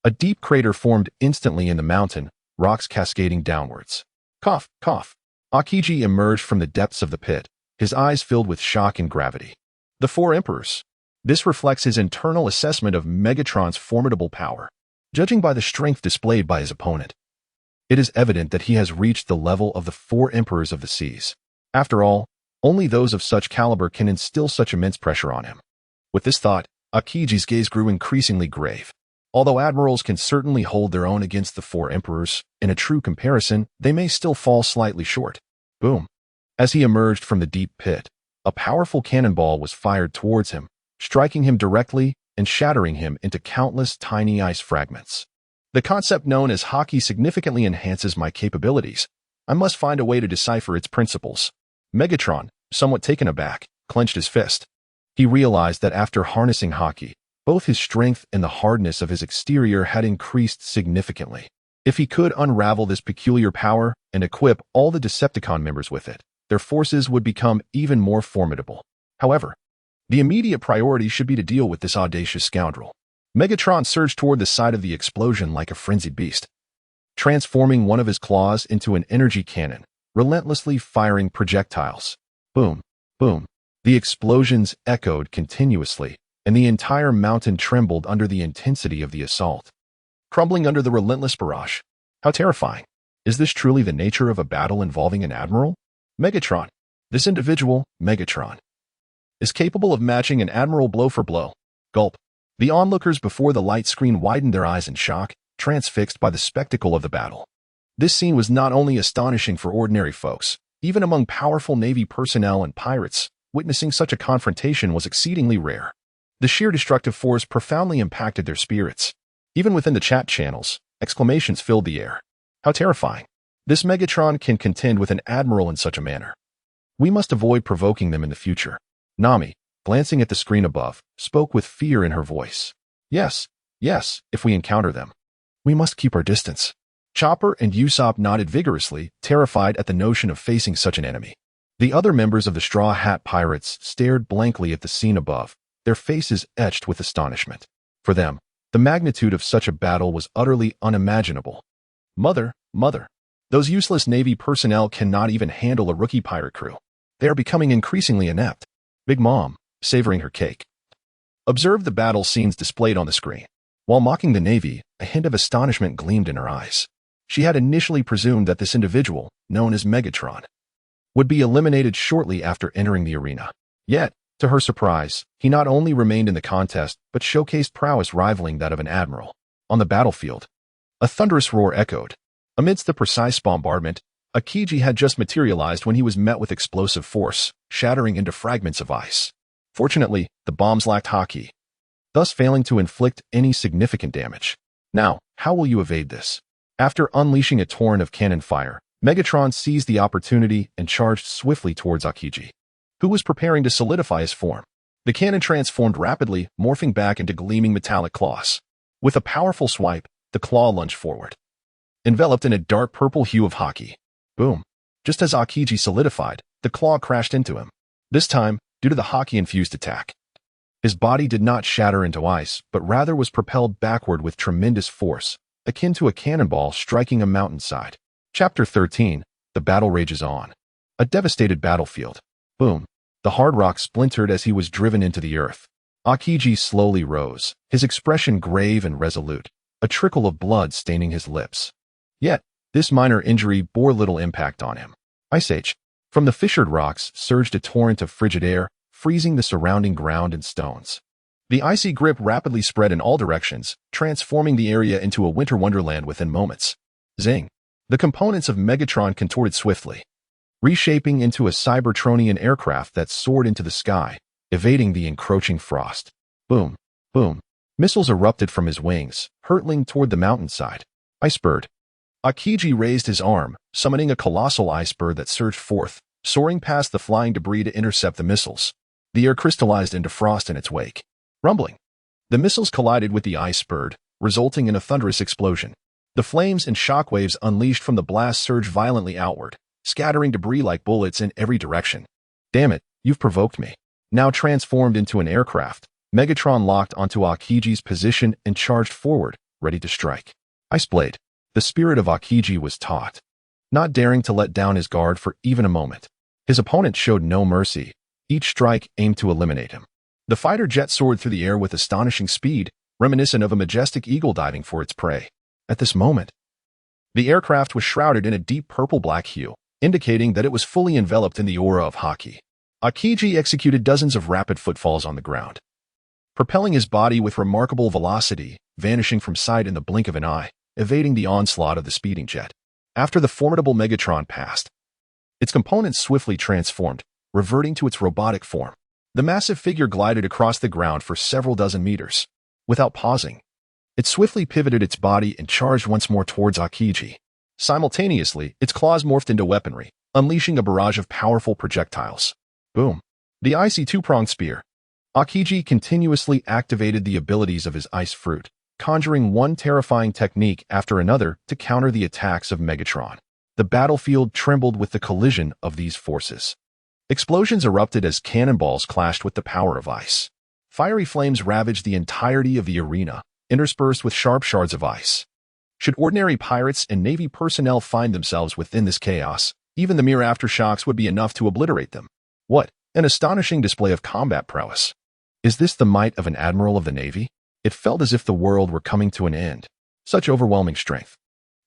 A deep crater formed instantly in the mountain, rocks cascading downwards. Cough, cough. Aokiji emerged from the depths of the pit, his eyes filled with shock and gravity. The four emperors. This reflects his internal assessment of Megatron's formidable power. Judging by the strength displayed by his opponent, it is evident that he has reached the level of the four emperors of the seas. After all, only those of such caliber can instill such immense pressure on him. With this thought, Aokiji's gaze grew increasingly grave. Although admirals can certainly hold their own against the four emperors, in a true comparison, they may still fall slightly short. Boom! As he emerged from the deep pit, a powerful cannonball was fired towards him, striking him directly and shattering him into countless tiny ice fragments. The concept known as haki significantly enhances my capabilities. I must find a way to decipher its principles. Megatron, somewhat taken aback, clenched his fist. He realized that after harnessing haki, both his strength and the hardness of his exterior had increased significantly. If he could unravel this peculiar power and equip all the Decepticon members with it, their forces would become even more formidable. However, the immediate priority should be to deal with this audacious scoundrel. Megatron surged toward the side of the explosion like a frenzied beast, transforming one of his claws into an energy cannon, relentlessly firing projectiles. Boom, boom. The explosions echoed continuously, and the entire mountain trembled under the intensity of the assault. Crumbling under the relentless barrage. How terrifying. Is this truly the nature of a battle involving an admiral? Megatron. This individual, Megatron, is capable of matching an admiral blow for blow. Gulp. The onlookers before the light screen widened their eyes in shock, transfixed by the spectacle of the battle. This scene was not only astonishing for ordinary folks, even among powerful Navy personnel and pirates, witnessing such a confrontation was exceedingly rare. The sheer destructive force profoundly impacted their spirits. Even within the chat channels, exclamations filled the air. How terrifying. This Megatron can contend with an admiral in such a manner. We must avoid provoking them in the future. Nami, glancing at the screen above, spoke with fear in her voice. Yes, if we encounter them, we must keep our distance. Chopper and Usopp nodded vigorously, terrified at the notion of facing such an enemy. The other members of the Straw Hat Pirates stared blankly at the scene above, their faces etched with astonishment. For them, the magnitude of such a battle was utterly unimaginable. Mother, those useless Navy personnel cannot even handle a rookie pirate crew. They are becoming increasingly inept. Big Mom, savoring her cake, observed the battle scenes displayed on the screen. While mocking the Navy, a hint of astonishment gleamed in her eyes. She had initially presumed that this individual, known as Megatron, would be eliminated shortly after entering the arena. Yet, to her surprise, he not only remained in the contest, but showcased prowess rivaling that of an admiral. On the battlefield, a thunderous roar echoed. Amidst the precise bombardment, Aokiji had just materialized when he was met with explosive force, shattering into fragments of ice. Fortunately, the bombs lacked haki, thus failing to inflict any significant damage. Now, how will you evade this? After unleashing a torrent of cannon fire, Megatron seized the opportunity and charged swiftly towards Aokiji, who was preparing to solidify his form. The cannon transformed rapidly, morphing back into gleaming metallic claws. With a powerful swipe, the claw lunged forward, enveloped in a dark purple hue of haki. Boom! Just as Aokiji solidified, the claw crashed into him. This time, due to the haki-infused attack, his body did not shatter into ice, but rather was propelled backward with tremendous force, akin to a cannonball striking a mountainside. Chapter 13. The battle rages on. A devastated battlefield. Boom! The hard rock splintered as he was driven into the earth. Aokiji slowly rose, his expression grave and resolute, a trickle of blood staining his lips. Yet, this minor injury bore little impact on him. Ice Age. From the fissured rocks surged a torrent of frigid air, freezing the surrounding ground and stones. The icy grip rapidly spread in all directions, transforming the area into a winter wonderland within moments. Zing! The components of Megatron contorted swiftly, reshaping into a Cybertronian aircraft that soared into the sky, evading the encroaching frost. Boom! Boom! Missiles erupted from his wings, hurtling toward the mountainside. Icebird. Aokiji raised his arm, summoning a colossal icebird that surged forth, soaring past the flying debris to intercept the missiles. The air crystallized into frost in its wake. Rumbling. The missiles collided with the icebird, resulting in a thunderous explosion. The flames and shockwaves unleashed from the blast surged violently outward, scattering debris like bullets in every direction. Damn it, you've provoked me. Now transformed into an aircraft, Megatron locked onto Aokiji's position and charged forward, ready to strike. Iceblade. The spirit of Aokiji was taut, not daring to let down his guard for even a moment. His opponent showed no mercy. Each strike aimed to eliminate him. The fighter jet soared through the air with astonishing speed, reminiscent of a majestic eagle diving for its prey. At this moment, the aircraft was shrouded in a deep purple-black hue, indicating that it was fully enveloped in the aura of haki. Aokiji executed dozens of rapid footfalls on the ground, propelling his body with remarkable velocity, vanishing from sight in the blink of an eye, evading the onslaught of the speeding jet. After the formidable Megatron passed, its components swiftly transformed, reverting to its robotic form. The massive figure glided across the ground for several dozen meters. Without pausing, it swiftly pivoted its body and charged once more towards Aokiji. Simultaneously, its claws morphed into weaponry, unleashing a barrage of powerful projectiles. Boom! The icy two-pronged spear. Aokiji continuously activated the abilities of his ice fruit, conjuring one terrifying technique after another to counter the attacks of Megatron. The battlefield trembled with the collision of these forces. Explosions erupted as cannonballs clashed with the power of ice. Fiery flames ravaged the entirety of the arena, interspersed with sharp shards of ice. Should ordinary pirates and Navy personnel find themselves within this chaos, even the mere aftershocks would be enough to obliterate them. What an astonishing display of combat prowess! Is this the might of an admiral of the Navy? It felt as if the world were coming to an end. Such overwhelming strength.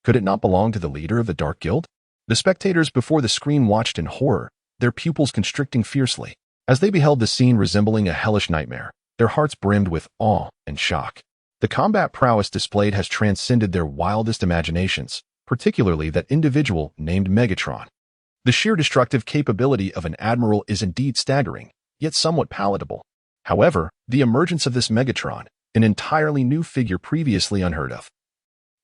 Could it not belong to the leader of the Dark Guild? The spectators before the screen watched in horror, their pupils constricting fiercely. As they beheld the scene resembling a hellish nightmare, their hearts brimmed with awe and shock. The combat prowess displayed has transcended their wildest imaginations, particularly that individual named Megatron. The sheer destructive capability of an admiral is indeed staggering, yet somewhat palatable. However, the emergence of this Megatron, an entirely new figure previously unheard of,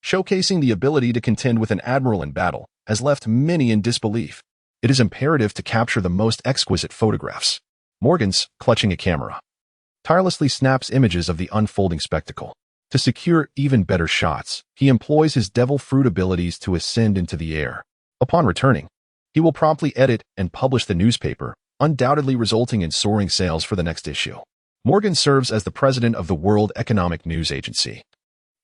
showcasing the ability to contend with an admiral in battle, has left many in disbelief. It is imperative to capture the most exquisite photographs. Morgans, clutching a camera, tirelessly snaps images of the unfolding spectacle. To secure even better shots, he employs his devil fruit abilities to ascend into the air. Upon returning, he will promptly edit and publish the newspaper, undoubtedly resulting in soaring sales for the next issue. Morgan serves as the president of the World Economic News Agency,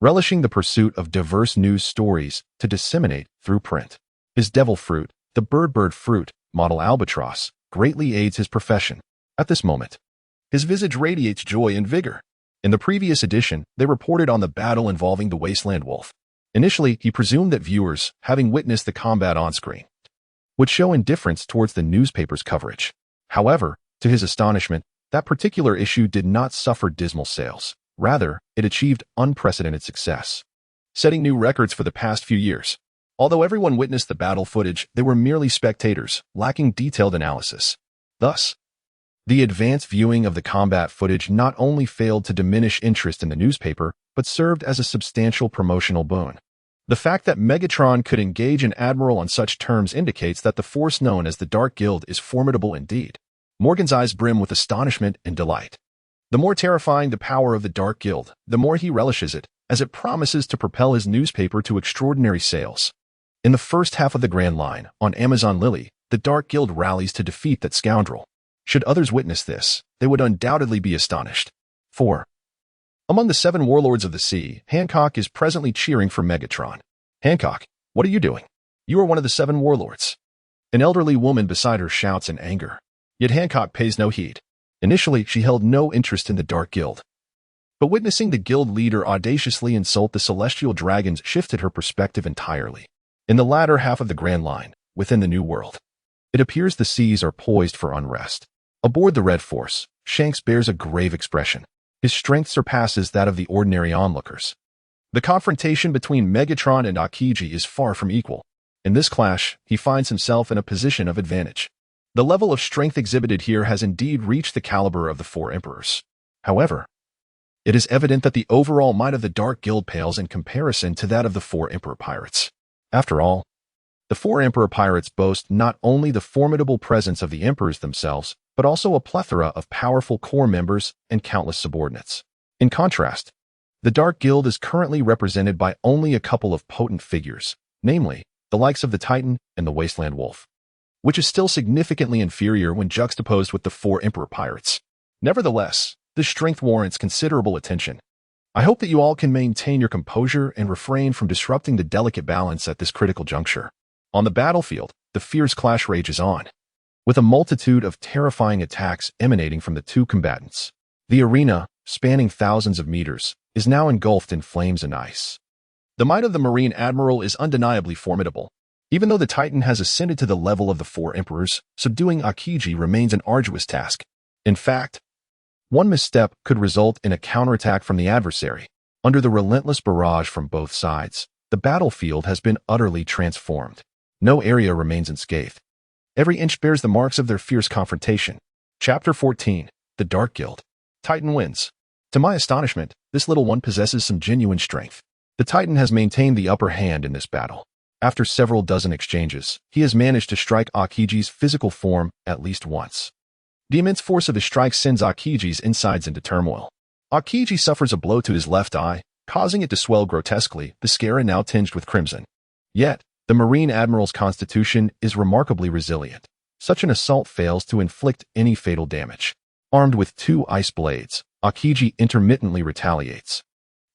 relishing the pursuit of diverse news stories to disseminate through print. His devil fruit, the bird fruit, model albatross, greatly aids his profession. At this moment, his visage radiates joy and vigor. In the previous edition, they reported on the battle involving the Wasteland Wolf. Initially, he presumed that viewers, having witnessed the combat on screen, would show indifference towards the newspaper's coverage. However, To his astonishment, that particular issue did not suffer dismal sales. Rather, it achieved unprecedented success, setting new records for the past few years. Although everyone witnessed the battle footage, they were merely spectators, lacking detailed analysis. Thus, the advanced viewing of the combat footage not only failed to diminish interest in the newspaper, but served as a substantial promotional boon. The fact that Megatron could engage an admiral on such terms indicates that the force known as the Dark Guild is formidable indead. Morgan's eyes brim with astonishment and delight. The more terrifying the power of the Dark Guild, the more he relishes it, as it promises to propel his newspaper to extraordinary sales. In the first half of the Grand Line, on Amazon Lily, the Dark Guild rallies to defeat that scoundrel. Should others witness this, they would undoubtedly be astonished. 4. Among the 7 warlords of the sea, Hancock is presently cheering for Megatron. Hancock, what are you doing? You are one of the 7 warlords. An elderly woman beside her shouts in anger. Yet Hancock pays no heed. Initially, she held no interest in the Dark Guild. But witnessing the guild leader audaciously insult the celestial dragons shifted her perspective entirely. In the latter half of the Grand Line, within the New World, it appears the seas are poised for unrest. Aboard the Red Force, Shanks bears a grave expression. His strength surpasses that of the ordinary onlookers. The confrontation between Megatron and Aokiji is far from equal. In this clash, he finds himself in a position of advantage. The level of strength exhibited here has indeed reached the caliber of the 4 emperors. However, it is evident that the overall might of the Dark Guild pales in comparison to that of the 4 Emperor Pirates. After all, the 4 Emperor Pirates boast not only the formidable presence of the emperors themselves, but also a plethora of powerful core members and countless subordinates. In contrast, the Dark Guild is currently represented by only a couple of potent figures, namely, the likes of the Titan and the Wasteland Wolf, which is still significantly inferior when juxtaposed with the 4 Emperor Pirates. Nevertheless, this strength warrants considerable attention. I hope that you all can maintain your composure and refrain from disrupting the delicate balance at this critical juncture. On the battlefield, the fierce clash rages on, with a multitude of terrifying attacks emanating from the 2 combatants. The arena, spanning thousands of meters, is now engulfed in flames and ice. The might of the Marine Admiral is undeniably formidable. Even though the Titan has ascended to the level of the 4 emperors, subduing Aokiji remains an arduous task. In fact, one misstep could result in a counterattack from the adversary. Under the relentless barrage from both sides, the battlefield has been utterly transformed. No area remains unscathed. Every inch bears the marks of their fierce confrontation. Chapter 14. The Dark Guild. Titan wins. To my astonishment, this little one possesses some genuine strength. The Titan has maintained the upper hand in this battle. After several dozen exchanges, he has managed to strike Aokiji's physical form at least once. The immense force of his strike sends Aokiji's insides into turmoil. Aokiji suffers a blow to his left eye, causing it to swell grotesquely, the scara now tinged with crimson. Yet, the Marine Admiral's constitution is remarkably resilient. Such an assault fails to inflict any fatal damage. Armed with 2 ice blades, Aokiji intermittently retaliates,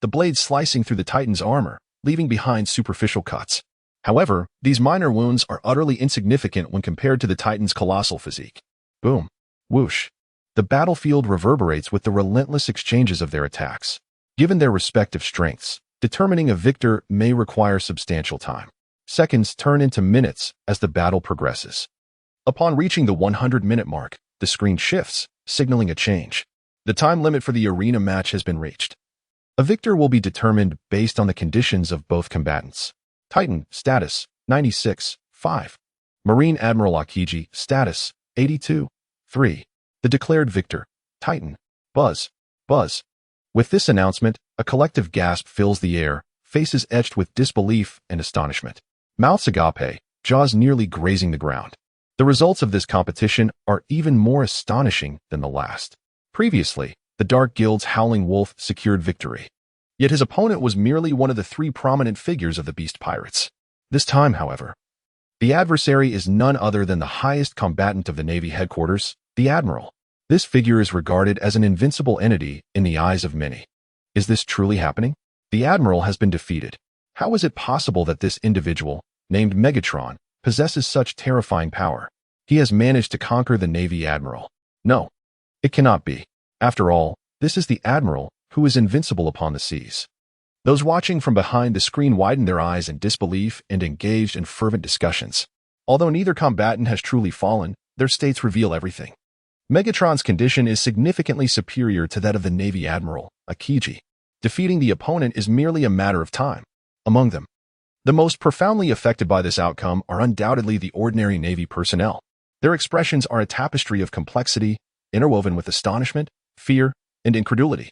the blades slicing through the Titan's armor, leaving behind superficial cuts. However, these minor wounds are utterly insignificant when compared to the Titan's colossal physique. Boom. Whoosh. The battlefield reverberates with the relentless exchanges of their attacks. Given their respective strengths, determining a victor may require substantial time. Seconds turn into minutes as the battle progresses. Upon reaching the 100-minute mark, the screen shifts, signaling a change. The time limit for the arena match has been reached. A victor will be determined based on the conditions of both combatants. Titan, status, 96, 5. Marine Admiral Aokiji, status, 82, 3. The declared victor, Titan, Buzz, Buzz. With this announcement, a collective gasp fills the air, faces etched with disbelief and astonishment. Mouths agape, jaws nearly grazing the ground. The results of this competition are even more astonishing than the last. Previously, the Dark Guild's Howling Wolf secured victory. Yet his opponent was merely one of the 3 prominent figures of the Beast Pirates. This time, however, the adversary is none other than the highest combatant of the Navy headquarters, the Admiral. This figure is regarded as an invincible entity in the eyes of many. Is this truly happening? The Admiral has been defeated. How is it possible that this individual, named Megatron, possesses such terrifying power? He has managed to conquer the Navy Admiral. No, it cannot be. After all, this is the Admiral who is invincible upon the seas. Those watching from behind the screen widen their eyes in disbelief and engaged in fervent discussions. Although neither combatant has truly fallen, their states reveal everything. Megatron's condition is significantly superior to that of the Navy Admiral, Aokiji. Defeating the opponent is merely a matter of time. Among them, the most profoundly affected by this outcome are undoubtedly the ordinary Navy personnel. Their expressions are a tapestry of complexity, interwoven with astonishment, fear, and incredulity.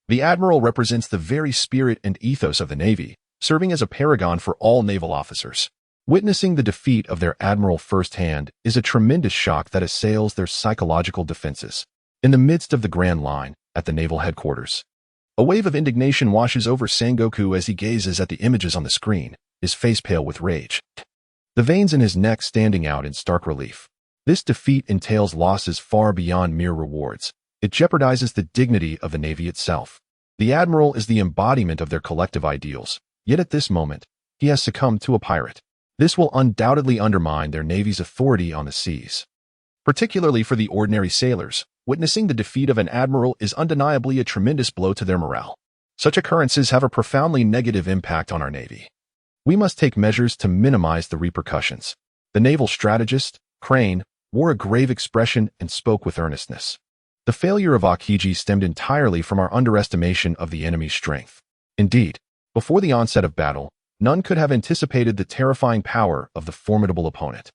The Admiral represents the very spirit and ethos of the Navy, serving as a paragon for all naval officers. Witnessing the defeat of their admiral firsthand is a tremendous shock that assails their psychological defenses. In the midst of the Grand Line, at the naval headquarters, a wave of indignation washes over Sengoku as he gazes at the images on the screen, his face pale with rage, the veins in his neck standing out in stark relief. This defeat entails losses far beyond mere rewards. It jeopardizes the dignity of the Navy itself. The Admiral is the embodiment of their collective ideals, yet at this moment, he has succumbed to a pirate. This will undoubtedly undermine their Navy's authority on the seas. Particularly for the ordinary sailors, witnessing the defeat of an admiral is undeniably a tremendous blow to their morale. Such occurrences have a profoundly negative impact on our Navy. We must take measures to minimize the repercussions. The naval strategist, Crane, wore a grave expression and spoke with earnestness. The failure of Aokiji stemmed entirely from our underestimation of the enemy's strength. Indeed, before the onset of battle, none could have anticipated the terrifying power of the formidable opponent.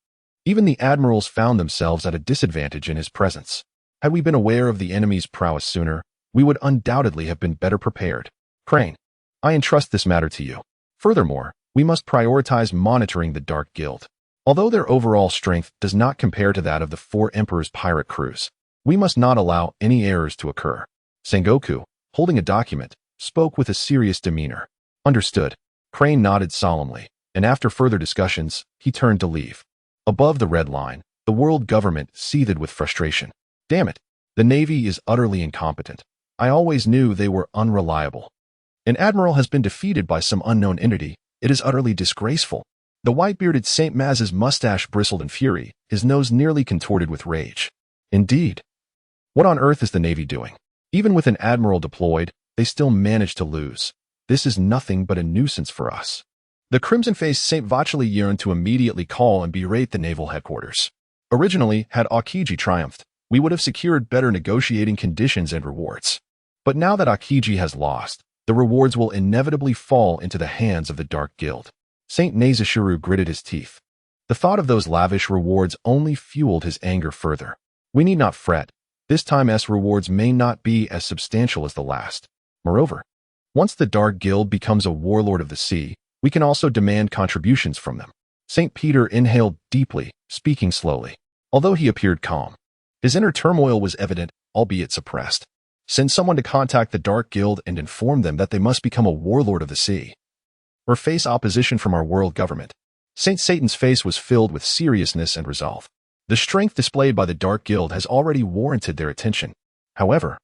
Even the admirals found themselves at a disadvantage in his presence. Had we been aware of the enemy's prowess sooner, we would undoubtedly have been better prepared. Crane, I entrust this matter to you. Furthermore, we must prioritize monitoring the Dark Guild. Although their overall strength does not compare to that of the four Emperor's pirate crews, we must not allow any errors to occur. Sengoku, holding a document, spoke with a serious demeanor. Understood. Crane nodded solemnly, and after further discussions, he turned to leave. Above the red line, the world government seethed with frustration. Damn it! The Navy is utterly incompetent. I always knew they were unreliable. An admiral has been defeated by some unknown entity. It is utterly disgraceful. The white-bearded Saint Maz's mustache bristled in fury, his nose nearly contorted with rage. Indeed. What on earth is the Navy doing? Even with an admiral deployed, they still manage to lose. This is nothing but a nuisance for us. The crimson-faced Saint Vacheli yearned to immediately call and berate the naval headquarters. Originally, had Aokiji triumphed, we would have secured better negotiating conditions and rewards. But now that Aokiji has lost, the rewards will inevitably fall into the hands of the Dark Guild. Saint Nazashiro gritted his teeth. The thought of those lavish rewards only fueled his anger further. We need not fret. This time's rewards may not be as substantial as the last. Moreover, once the Dark Guild becomes a warlord of the sea, we can also demand contributions from them. St. Peter inhaled deeply, speaking slowly. Although he appeared calm, his inner turmoil was evident, albeit suppressed. Send someone to contact the Dark Guild and inform them that they must become a warlord of the sea, or face opposition from our world government. Saint Satan's face was filled with seriousness and resolve. The strength displayed by the Dark Guild has already warranted their attention. However,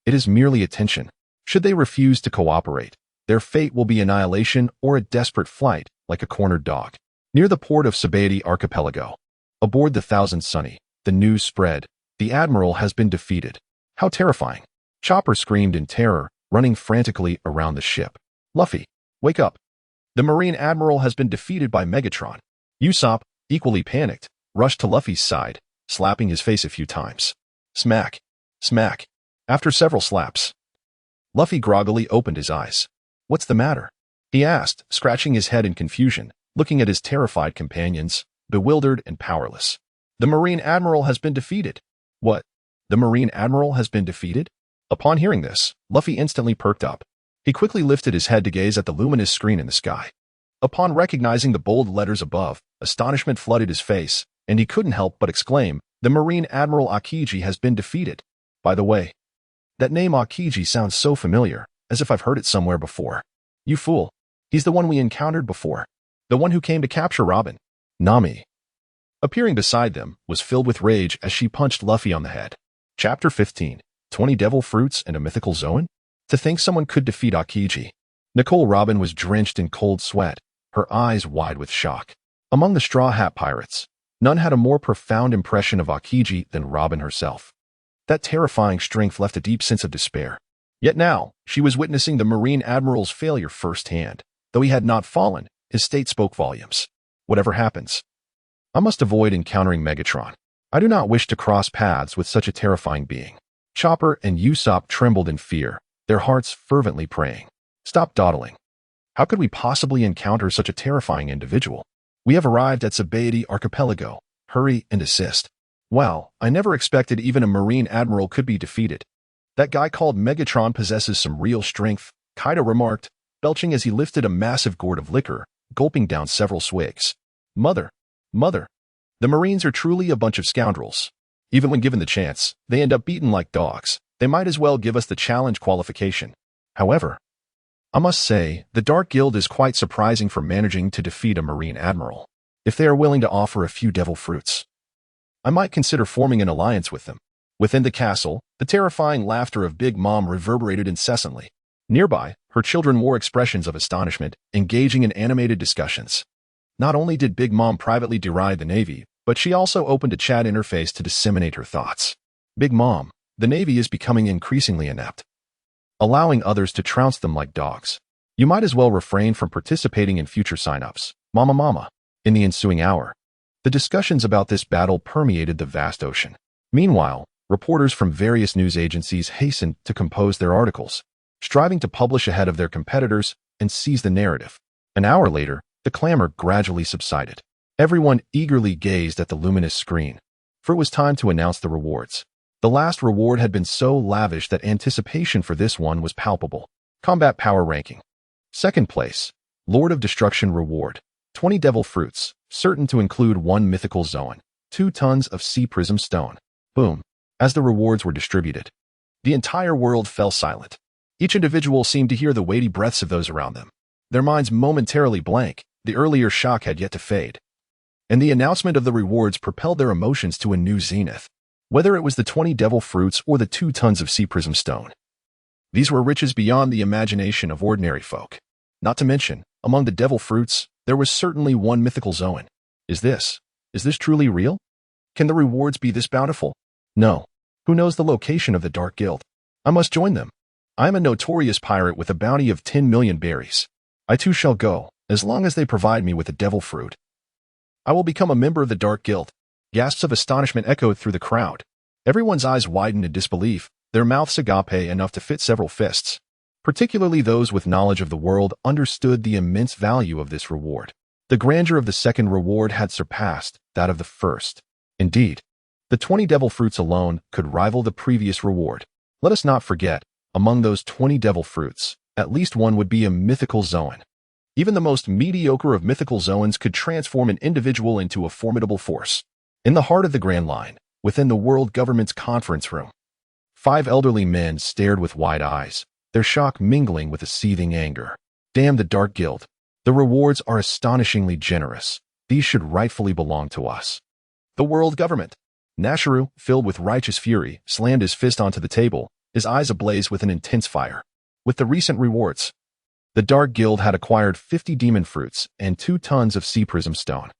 it is merely attention. Should they refuse to cooperate, their fate will be annihilation or a desperate flight, like a cornered dog. Near the port of Sabaody archipelago, aboard the Thousand Sunny, the news spread. The admiral has been defeated. How terrifying! Chopper screamed in terror, running frantically around the ship. Luffy, wake up. The Marine Admiral has been defeated by Megatron. Usopp, equally panicked, rushed to Luffy's side, slapping his face a few times. Smack. Smack. After several slaps, Luffy groggily opened his eyes. What's the matter? He asked, scratching his head in confusion, looking at his terrified companions, bewildered and powerless. The Marine Admiral has been defeated. What? The Marine Admiral has been defeated? Upon hearing this, Luffy instantly perked up. He quickly lifted his head to gaze at the luminous screen in the sky. Upon recognizing the bold letters above, astonishment flooded his face, and he couldn't help but exclaim, the Marine Admiral Aokiji has been defeated. By the way, that name Aokiji sounds so familiar, as if I've heard it somewhere before. You fool. He's the one we encountered before. The one who came to capture Robin. Nami, appearing beside them, was filled with rage as she punched Luffy on the head. Chapter 15. 20 Devil Fruits and a Mythical Zoan? To think someone could defeat Aokiji. Nicole Robin was drenched in cold sweat, her eyes wide with shock. Among the Straw Hat Pirates, none had a more profound impression of Aokiji than Robin herself. That terrifying strength left a deep sense of despair. Yet now, she was witnessing the Marine Admiral's failure firsthand. Though he had not fallen, his state spoke volumes. Whatever happens, I must avoid encountering Megatron. I do not wish to cross paths with such a terrifying being. Chopper and Usopp trembled in fear, their hearts fervently praying. Stop dawdling. How could we possibly encounter such a terrifying individual? We have arrived at Sabaody Archipelago. Hurry and assist. Wow, I never expected even a Marine Admiral could be defeated. That guy called Megatron possesses some real strength, Kaido remarked, belching as he lifted a massive gourd of liquor, gulping down several swigs. Mother. The Marines are truly a bunch of scoundrels. Even when given the chance, they end up beaten like dogs. They might as well give us the challenge qualification. However, I must say, the Dark Guild is quite surprising for managing to defeat a Marine Admiral. If they are willing to offer a few devil fruits, I might consider forming an alliance with them. Within the castle, the terrifying laughter of Big Mom reverberated incessantly. Nearby, her children wore expressions of astonishment, engaging in animated discussions. Not only did Big Mom privately deride the Navy, but she also opened a chat interface to disseminate her thoughts. Big Mom, the Navy is becoming increasingly inept, allowing others to trounce them like dogs. You might as well refrain from participating in future sign-ups. Mama. In the ensuing hour, the discussions about this battle permeated the vast ocean. Meanwhile, reporters from various news agencies hastened to compose their articles, striving to publish ahead of their competitors and seize the narrative. An hour later, the clamor gradually subsided. Everyone eagerly gazed at the luminous screen, for it was time to announce the rewards. The last reward had been so lavish that anticipation for this one was palpable. Combat Power Ranking. Second place, Lord of Destruction Reward. 20 Devil Fruits, certain to include 1 Mythical Zoan, 2 tons of Sea Prism Stone. Boom. As the rewards were distributed, the entire world fell silent. Each individual seemed to hear the weighty breaths of those around them. Their minds momentarily blank, the earlier shock had yet to fade. And the announcement of the rewards propelled their emotions to a new zenith. Whether it was the 20 Devil Fruits or the 2 tons of Sea Prism Stone, these were riches beyond the imagination of ordinary folk. Not to mention, among the Devil Fruits, there was certainly 1 Mythical Zoan. Is this truly real? Can the rewards be this bountiful? No. Who knows the location of the Dark Guild? I must join them. I am a notorious pirate with a bounty of 10 million berries. I too shall go, as long as they provide me with a devil fruit. I will become a member of the Dark Guild. Gasps of astonishment echoed through the crowd. Everyone's eyes widened in disbelief, their mouths agape enough to fit several fists. Particularly those with knowledge of the world understood the immense value of this reward. The grandeur of the second reward had surpassed that of the first. Indeed, the 20 Devil Fruits alone could rival the previous reward. Let us not forget, among those 20 Devil Fruits, at least 1 would be a Mythical Zoan. Even the most mediocre of Mythical Zoans could transform an individual into a formidable force. In the heart of the Grand Line, within the World Government's conference room, 5 elderly men stared with wide eyes, their shock mingling with a seething anger. Damn the Dark Guild. The rewards are astonishingly generous. These should rightfully belong to us. The World Government. Nashiru, filled with righteous fury, slammed his fist onto the table, his eyes ablaze with an intense fire. With the recent rewards, the Dark Guild had acquired 50 demon fruits and 2 tons of Sea Prism Stone.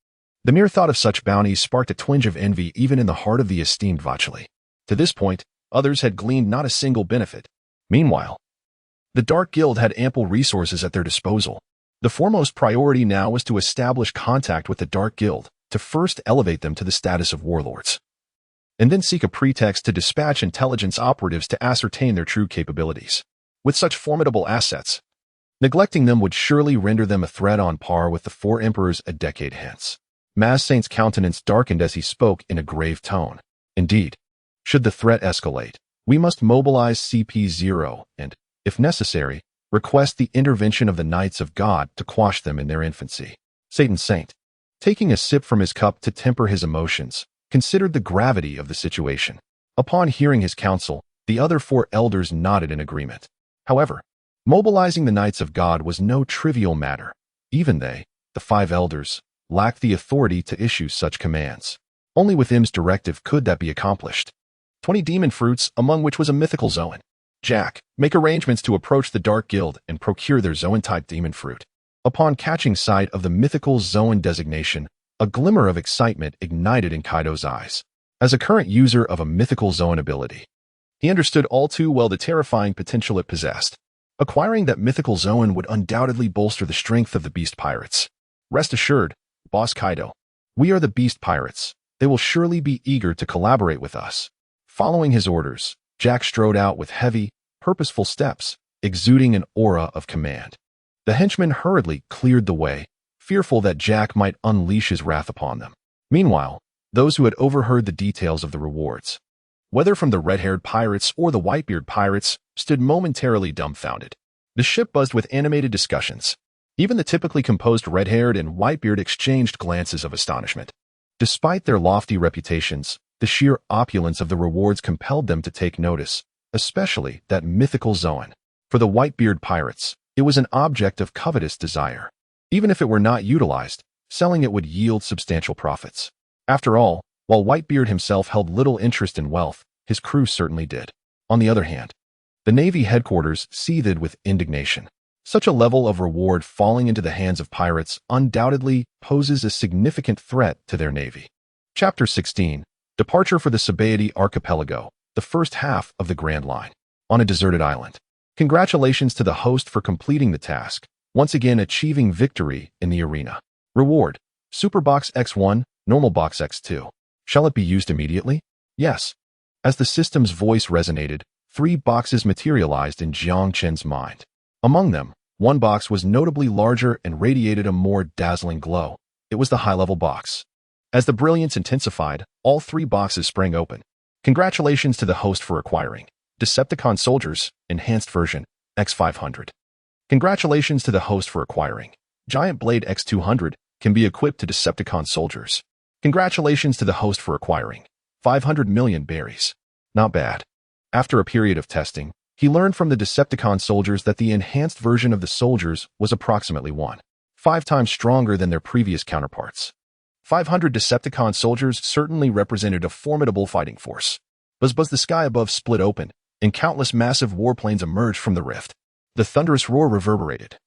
The mere thought of such bounties sparked a twinge of envy even in the heart of the esteemed Vacheli. To this point, others had gleaned not a single benefit. Meanwhile, the Dark Guild had ample resources at their disposal. The foremost priority now was to establish contact with the Dark Guild, to first elevate them to the status of warlords, and then seek a pretext to dispatch intelligence operatives to ascertain their true capabilities. With such formidable assets, neglecting them would surely render them a threat on par with the 4 emperors a decade hence. Maz Saint's countenance darkened as he spoke in a grave tone. Indeed, should the threat escalate, we must mobilize CP0 and, if necessary, request the intervention of the Knights of God to quash them in their infancy. Satan Saint, taking a sip from his cup to temper his emotions, considered the gravity of the situation. Upon hearing his counsel, the other 4 elders nodded in agreement. However, mobilizing the Knights of God was no trivial matter. Even they, the 5 elders, lacked the authority to issue such commands. Only with Im's directive could that be accomplished. 20 demon fruits, among which was a Mythical Zoan. Jack, make arrangements to approach the Dark Guild and procure their Zoan-type demon fruit. Upon catching sight of the Mythical Zoan designation, a glimmer of excitement ignited in Kaido's eyes. As a current user of a Mythical Zoan ability, he understood all too well the terrifying potential it possessed. Acquiring that Mythical Zoan would undoubtedly bolster the strength of the Beast Pirates. Rest assured, Boss Kaido, we are the Beast Pirates. They will surely be eager to collaborate with us. Following his orders, Jack strode out with heavy, purposeful steps, exuding an aura of command. The henchmen hurriedly cleared the way, fearful that Jack might unleash his wrath upon them. Meanwhile, those who had overheard the details of the rewards, whether from the red-haired pirates or the Whitebeard Pirates, stood momentarily dumbfounded. The ship buzzed with animated discussions. Even the typically composed red-haired and Whitebeard exchanged glances of astonishment. Despite their lofty reputations, the sheer opulence of the rewards compelled them to take notice, especially that mythical Zoan. For the Whitebeard Pirates, it was an object of covetous desire. Even if it were not utilized, selling it would yield substantial profits. After all, while Whitebeard himself held little interest in wealth, his crew certainly did. On the other hand, the Navy headquarters seethed with indignation. Such a level of reward falling into the hands of pirates undoubtedly poses a significant threat to their navy. Chapter 16. Departure for the Sabaody Archipelago, the first half of the Grand Line. On a deserted island. Congratulations to the host for completing the task, once again achieving victory in the arena. Reward: Super Box X1, Normal Box X2. Shall it be used immediately? Yes. As the system's voice resonated, 3 boxes materialized in Jiang Chen's mind. Among them, one box was notably larger and radiated a more dazzling glow. It was the high-level box. As the brilliance intensified, all 3 boxes sprang open. Congratulations to the host for acquiring Decepticon Soldiers, Enhanced Version, X500. Congratulations to the host for acquiring Giant Blade X200, can be equipped to Decepticon Soldiers. Congratulations to the host for acquiring 500 million berries. Not bad. After a period of testing, he learned from the Decepticon soldiers that the enhanced version of the soldiers was approximately 1.5 times stronger than their previous counterparts. 500 Decepticon soldiers certainly represented a formidable fighting force. Buzz, the sky above split open, and countless massive warplanes emerged from the rift. The thunderous roar reverberated,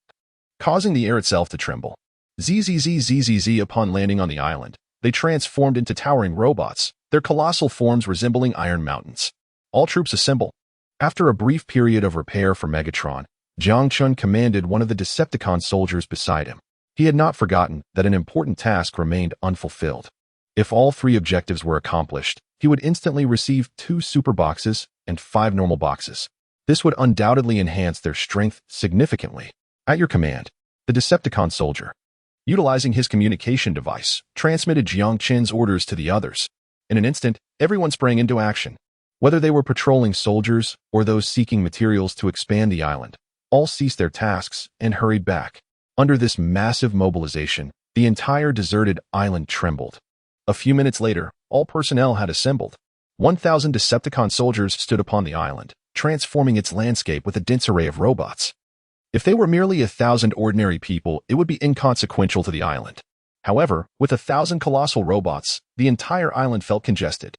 causing the air itself to tremble. Zzz upon landing on the island, they transformed into towering robots, their colossal forms resembling iron mountains. All troops assemble. After a brief period of repair for Megatron, Jiang Chun commanded one of the Decepticon soldiers beside him. He had not forgotten that an important task remained unfulfilled. If all 3 objectives were accomplished, he would instantly receive 2 super boxes and 5 normal boxes. This would undoubtedly enhance their strength significantly. At your command, the Decepticon soldier, utilizing his communication device, transmitted Jiang Chen's orders to the others. In an instant, everyone sprang into action. Whether they were patrolling soldiers or those seeking materials to expand the island, all ceased their tasks and hurried back. Under this massive mobilization, the entire deserted island trembled. A few minutes later, all personnel had assembled. 1,000 Decepticon soldiers stood upon the island, transforming its landscape with a dense array of robots. If they were merely 1,000 ordinary people, it would be inconsequential to the island. However, with 1,000 colossal robots, the entire island felt congested.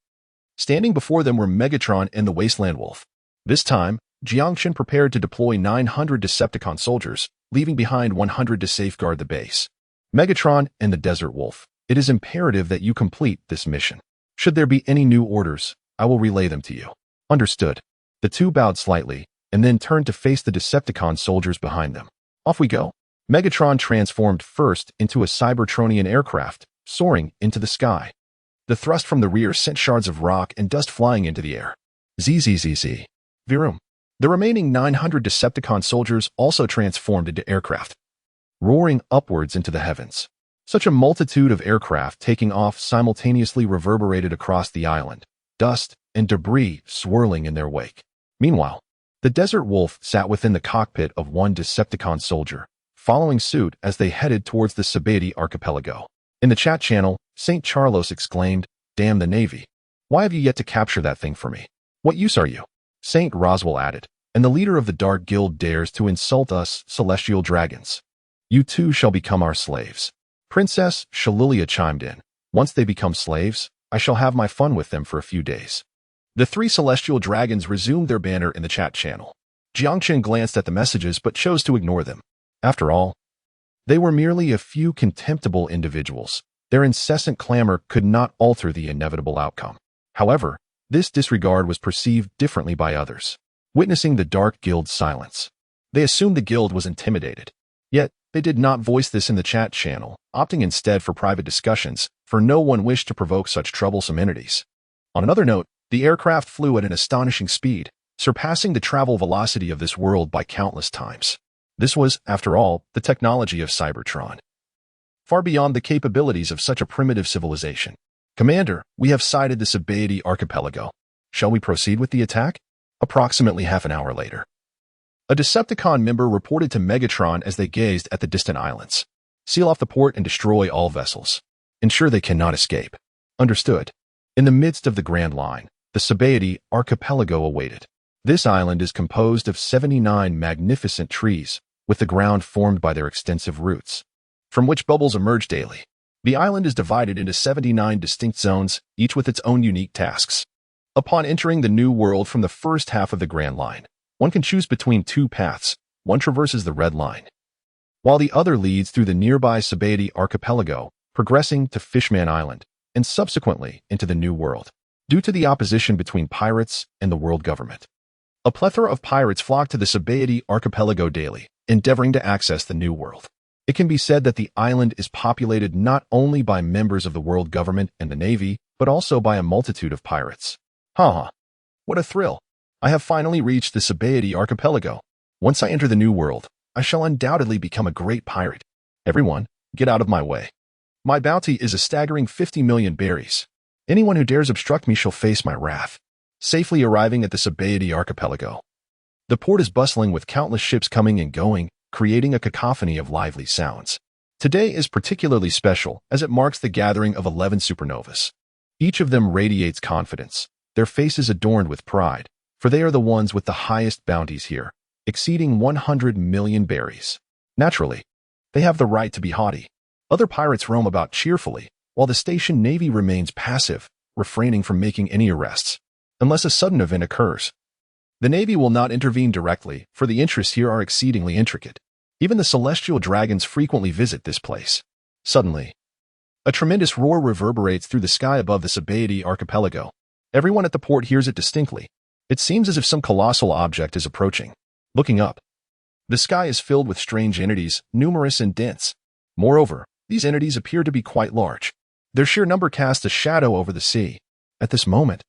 Standing before them were Megatron and the Wasteland Wolf. This time, Jiang Chen prepared to deploy 900 Decepticon soldiers, leaving behind 100 to safeguard the base. Megatron and the Desert Wolf, it is imperative that you complete this mission. Should there be any new orders, I will relay them to you. Understood. The 2 bowed slightly, and then turned to face the Decepticon soldiers behind them. Off we go. Megatron transformed first into a Cybertronian aircraft, soaring into the sky. The thrust from the rear sent shards of rock and dust flying into the air. Zzz. Virum. The remaining 900 Decepticon soldiers also transformed into aircraft, roaring upwards into the heavens. Such a multitude of aircraft taking off simultaneously reverberated across the island, dust and debris swirling in their wake. Meanwhile, the Desert Wolf sat within the cockpit of one Decepticon soldier, following suit as they headed towards the Sabaody archipelago. In the chat channel, St. Charlos exclaimed, "Damn the Navy. Why have you yet to capture that thing for me? What use are you?" St. Roswell added, "And the leader of the Dark Guild dares to insult us celestial dragons. You too shall become our slaves." Princess Shalulia chimed in, "Once they become slaves, I shall have my fun with them for a few days." The 3 celestial dragons resumed their banter in the chat channel. Jiang Chen glanced at the messages but chose to ignore them. After all, they were merely a few contemptible individuals. Their incessant clamor could not alter the inevitable outcome. However, this disregard was perceived differently by others. Witnessing the Dark Guild's silence, they assumed the guild was intimidated. Yet, they did not voice this in the chat channel, opting instead for private discussions, for no one wished to provoke such troublesome entities. On another note, the aircraft flew at an astonishing speed, surpassing the travel velocity of this world by countless times. This was, after all, the technology of Cybertron, far beyond the capabilities of such a primitive civilization. Commander, we have sighted the Sabaody archipelago. Shall we proceed with the attack? Approximately half an hour later, a Decepticon member reported to Megatron as they gazed at the distant islands. Seal off the port and destroy all vessels. Ensure they cannot escape. Understood. In the midst of the Grand Line, the Sabaody archipelago awaited. This island is composed of 79 magnificent trees, with the ground formed by their extensive roots, from which bubbles emerge daily. The island is divided into 79 distinct zones, each with its own unique tasks. Upon entering the new world from the first half of the Grand Line, one can choose between two paths. One traverses the Red Line, while the other leads through the nearby Sabaody archipelago, progressing to Fishman Island, and subsequently into the New World. Due to the opposition between pirates and the world government, a plethora of pirates flock to the Sabaody archipelago daily, endeavoring to access the New World. It can be said that the island is populated not only by members of the world government and the Navy, but also by a multitude of pirates. What a thrill! I have finally reached the Sabaody archipelago. Once I enter the New World, I shall undoubtedly become a great pirate. Everyone, get out of my way. My bounty is a staggering 50 million berries. Anyone who dares obstruct me shall face my wrath. Safely arriving at the Sabaody archipelago, the port is bustling with countless ships coming and going, creating a cacophony of lively sounds. Today is particularly special as it marks the gathering of 11 supernovas. Each of them radiates confidence, their faces adorned with pride, for they are the ones with the highest bounties here, exceeding 100 million berries. Naturally, they have the right to be haughty. Other pirates roam about cheerfully, while the station navy remains passive, refraining from making any arrests, unless a sudden event occurs. The Navy will not intervene directly, for the interests here are exceedingly intricate. Even the celestial dragons frequently visit this place. Suddenly, a tremendous roar reverberates through the sky above the Sabaody archipelago. Everyone at the port hears it distinctly. It seems as if some colossal object is approaching. Looking up, the sky is filled with strange entities, numerous and dense. Moreover, these entities appear to be quite large. Their sheer number casts a shadow over the sea. At this moment,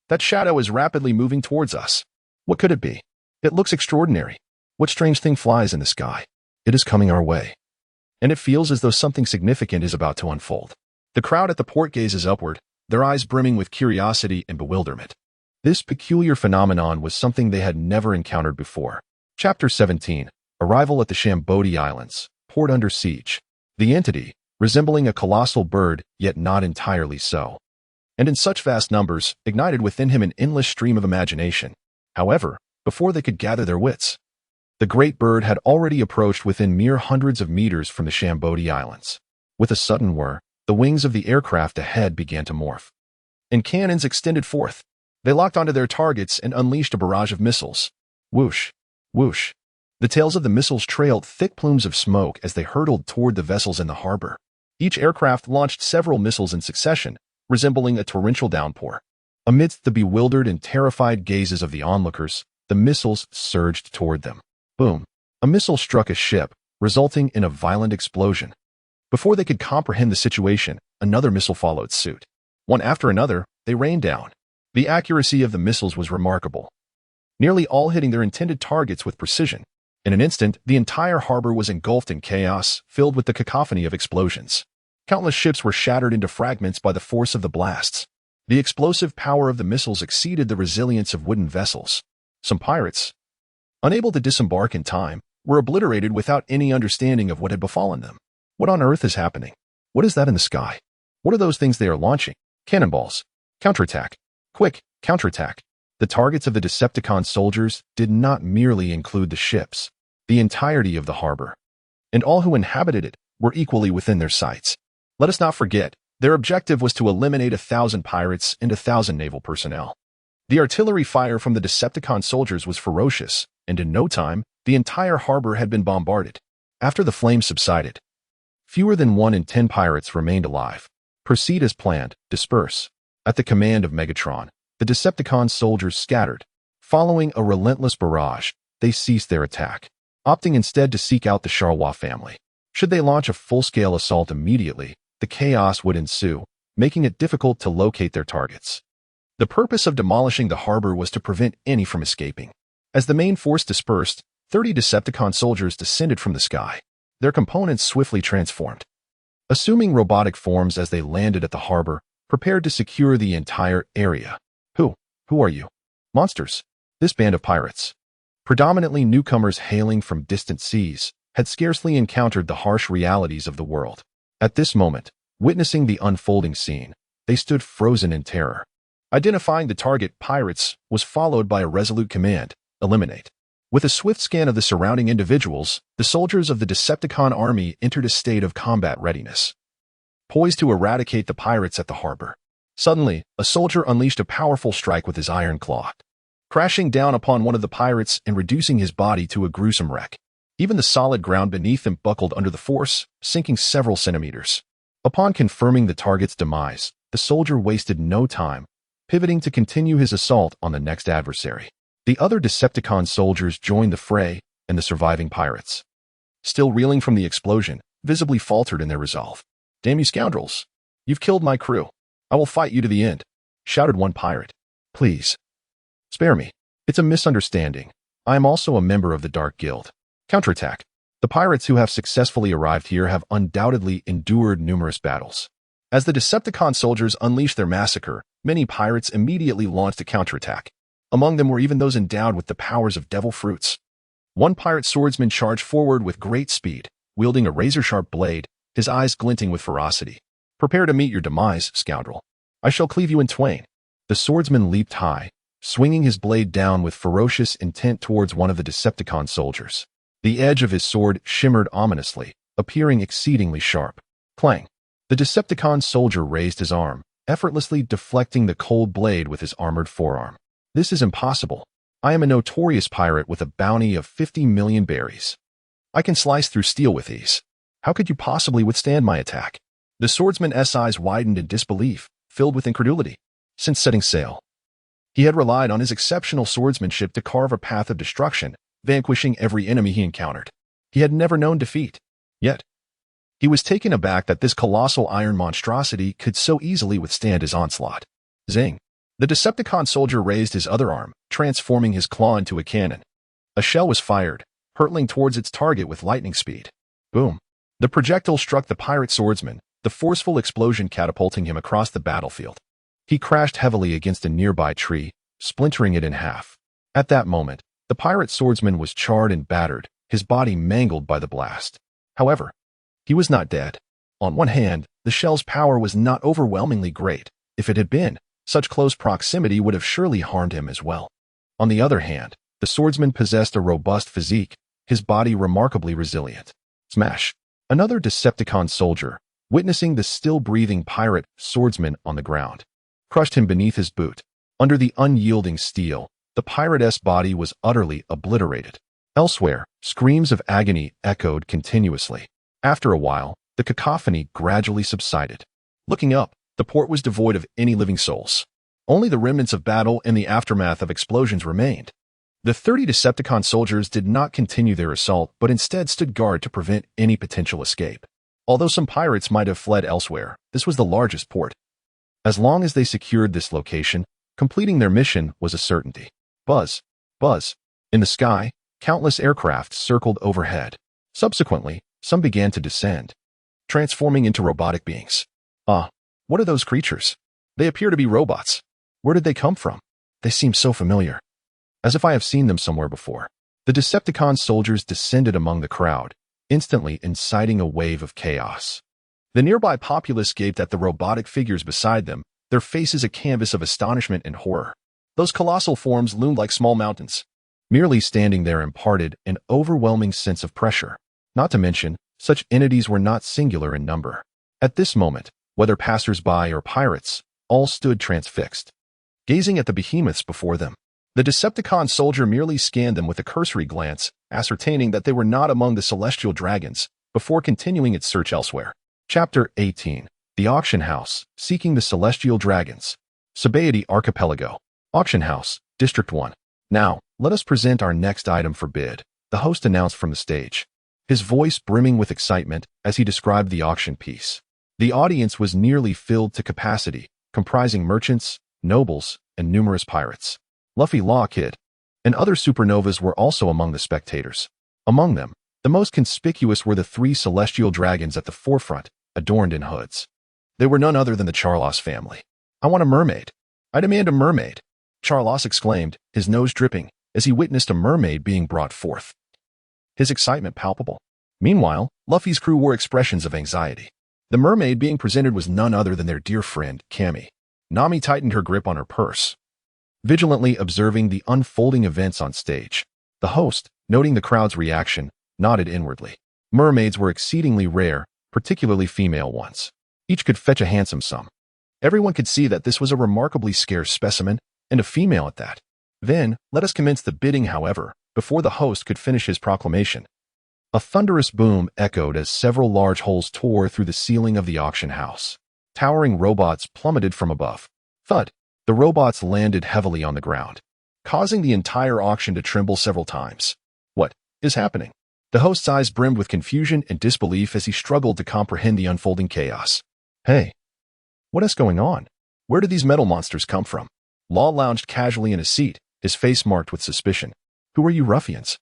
that shadow is rapidly moving towards us. What could it be? It looks extraordinary. What strange thing flies in the sky? It is coming our way, and it feels as though something significant is about to unfold. The crowd at the port gazes upward, their eyes brimming with curiosity and bewilderment. This peculiar phenomenon was something they had never encountered before. Chapter 17. Arrival at the Sabaody Islands. Port under siege. The entity, resembling a colossal bird, yet not entirely so, and in such vast numbers, ignited within him an endless stream of imagination. However, before they could gather their wits, the great bird had already approached within mere hundreds of meters from the Sabaody Islands. With a sudden whir, the wings of the aircraft ahead began to morph, and cannons extended forth. They locked onto their targets and unleashed a barrage of missiles. Whoosh, whoosh. The tails of the missiles trailed thick plumes of smoke as they hurtled toward the vessels in the harbor. Each aircraft launched several missiles in succession, resembling a torrential downpour. Amidst the bewildered and terrified gazes of the onlookers, the missiles surged toward them. Boom! A missile struck a ship, resulting in a violent explosion. Before they could comprehend the situation, another missile followed suit. One after another, they rained down. The accuracy of the missiles was remarkable, nearly all hitting their intended targets with precision. In an instant, the entire harbor was engulfed in chaos, filled with the cacophony of explosions. Countless ships were shattered into fragments by the force of the blasts. The explosive power of the missiles exceeded the resilience of wooden vessels. Some pirates, unable to disembark in time, were obliterated without any understanding of what had befallen them. What on earth is happening? What is that in the sky? What are those things they are launching? Cannonballs. Counterattack. Quick, counterattack. The targets of the Decepticon soldiers did not merely include the ships. The entirety of the harbor, and all who inhabited it, were equally within their sights. Let us not forget, their objective was to eliminate 1,000 pirates and 1,000 naval personnel. The artillery fire from the Decepticon soldiers was ferocious, and in no time, the entire harbor had been bombarded. After the flames subsided, fewer than 1 in 10 pirates remained alive. Proceed as planned, disperse. At the command of Megatron, the Decepticon soldiers scattered. Following a relentless barrage, they ceased their attack, opting instead to seek out the Charlois family. Should they launch a full-scale assault immediately, the chaos would ensue, making it difficult to locate their targets. The purpose of demolishing the harbor was to prevent any from escaping. As the main force dispersed, 30 Decepticon soldiers descended from the sky. Their components swiftly transformed, assuming robotic forms as they landed at the harbor, prepared to secure the entire area. Who are you? Monsters. This band of pirates, predominantly newcomers hailing from distant seas, had scarcely encountered the harsh realities of the world. At this moment, witnessing the unfolding scene, they stood frozen in terror. Identifying the target, pirates, was followed by a resolute command: eliminate. With a swift scan of the surrounding individuals, the soldiers of the Decepticon army entered a state of combat readiness, poised to eradicate the pirates at the harbor. Suddenly, a soldier unleashed a powerful strike with his iron claw, crashing down upon one of the pirates and reducing his body to a gruesome wreck. Even the solid ground beneath him buckled under the force, sinking several centimeters. Upon confirming the target's demise, the soldier wasted no time, pivoting to continue his assault on the next adversary. The other Decepticon soldiers joined the fray, and the surviving pirates, still reeling from the explosion, visibly faltered in their resolve. "Damn you scoundrels! You've killed my crew. I will fight you to the end," shouted one pirate. "Please, spare me. It's a misunderstanding. I am also a member of the Dark Guild." Counterattack. The pirates who have successfully arrived here have undoubtedly endured numerous battles. As the Decepticon soldiers unleashed their massacre, many pirates immediately launched a counterattack. Among them were even those endowed with the powers of devil fruits. One pirate swordsman charged forward with great speed, wielding a razor-sharp blade, his eyes glinting with ferocity. "Prepare to meet your demise, scoundrel. I shall cleave you in twain." The swordsman leaped high, swinging his blade down with ferocious intent towards one of the Decepticon soldiers. The edge of his sword shimmered ominously, appearing exceedingly sharp. Clang! The Decepticon soldier raised his arm, effortlessly deflecting the cold blade with his armored forearm. "This is impossible. I am a notorious pirate with a bounty of 50 million berries. I can slice through steel with ease. How could you possibly withstand my attack?" The swordsman's eyes widened in disbelief, filled with incredulity. Since setting sail, he had relied on his exceptional swordsmanship to carve a path of destruction, vanquishing every enemy he encountered. He had never known defeat. Yet, he was taken aback that this colossal iron monstrosity could so easily withstand his onslaught. Zing! The Decepticon soldier raised his other arm, transforming his claw into a cannon. A shell was fired, hurtling towards its target with lightning speed. Boom! The projectile struck the pirate swordsman, the forceful explosion catapulting him across the battlefield. He crashed heavily against a nearby tree, splintering it in half. At that moment, the pirate swordsman was charred and battered, his body mangled by the blast. However, he was not dead. On one hand, the shell's power was not overwhelmingly great. If it had been, such close proximity would have surely harmed him as well. On the other hand, the swordsman possessed a robust physique, his body remarkably resilient. Smash! Another Decepticon soldier, witnessing the still-breathing pirate swordsman on the ground, crushed him beneath his boot. Under the unyielding steel, the pirate's body was utterly obliterated. Elsewhere, screams of agony echoed continuously. After a while, the cacophony gradually subsided. Looking up, the port was devoid of any living souls. Only the remnants of battle and the aftermath of explosions remained. The 30 Decepticon soldiers did not continue their assault, but instead stood guard to prevent any potential escape. Although some pirates might have fled elsewhere, this was the largest port. As long as they secured this location, completing their mission was a certainty. Buzz! Buzz! In the sky, countless aircraft circled overhead. Subsequently, some began to descend, transforming into robotic beings. What are those creatures? They appear to be robots. Where did they come from? They seem so familiar, as if I have seen them somewhere before. The Decepticon soldiers descended among the crowd, instantly inciting a wave of chaos. The nearby populace gaped at the robotic figures beside them, their faces a canvas of astonishment and horror. Those colossal forms loomed like small mountains. Merely standing there imparted an overwhelming sense of pressure. Not to mention, such entities were not singular in number. At this moment, whether passers-by or pirates, all stood transfixed, gazing at the behemoths before them. The Decepticon soldier merely scanned them with a cursory glance, ascertaining that they were not among the celestial dragons, before continuing its search elsewhere. Chapter 18. The Auction House, Seeking the Celestial Dragons. Sabaody Archipelago. Auction House, District 1. "Now, let us present our next item for bid," the host announced from the stage, his voice brimming with excitement as he described the auction piece. The audience was nearly filled to capacity, comprising merchants, nobles, and numerous pirates. Luffy Law Kid and other supernovas were also among the spectators. Among them, the most conspicuous were the three celestial dragons at the forefront, adorned in hoods. They were none other than the Charlos family. "I want a mermaid. I demand a mermaid," Charlos exclaimed, his nose dripping, as he witnessed a mermaid being brought forth. His excitement palpable. Meanwhile, Luffy's crew wore expressions of anxiety. The mermaid being presented was none other than their dear friend, Cammy. Nami tightened her grip on her purse, vigilantly observing the unfolding events on stage. The host, noting the crowd's reaction, nodded inwardly. Mermaids were exceedingly rare, particularly female ones. Each could fetch a handsome sum. Everyone could see that this was a remarkably scarce specimen, and a female at that. Then, let us commence the bidding, however, before the host could finish his proclamation. A thunderous boom echoed as several large holes tore through the ceiling of the auction house. Towering robots plummeted from above. Thud! The robots landed heavily on the ground, causing the entire auction to tremble several times. What is happening? The host's eyes brimmed with confusion and disbelief as he struggled to comprehend the unfolding chaos. Hey, what is going on? Where did these metal monsters come from? Law lounged casually in his seat, his face marked with suspicion. Who are you ruffians?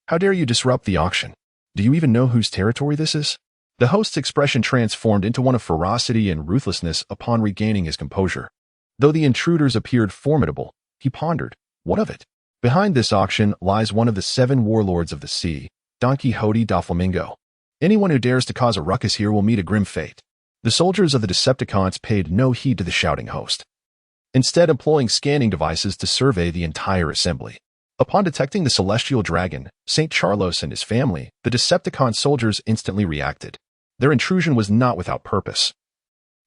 How dare you disrupt the auction? Do you even know whose territory this is? The host's expression transformed into one of ferocity and ruthlessness upon regaining his composure. Though the intruders appeared formidable, he pondered, what of it? Behind this auction lies one of the 7 warlords of the sea, Don Quixote Doflamingo. Anyone who dares to cause a ruckus here will meet a grim fate. The soldiers of the Decepticons paid no heed to the shouting host, instead employing scanning devices to survey the entire assembly. Upon detecting the celestial dragon, St. Charlos and his family, the Decepticon soldiers instantly reacted. Their intrusion was not without purpose.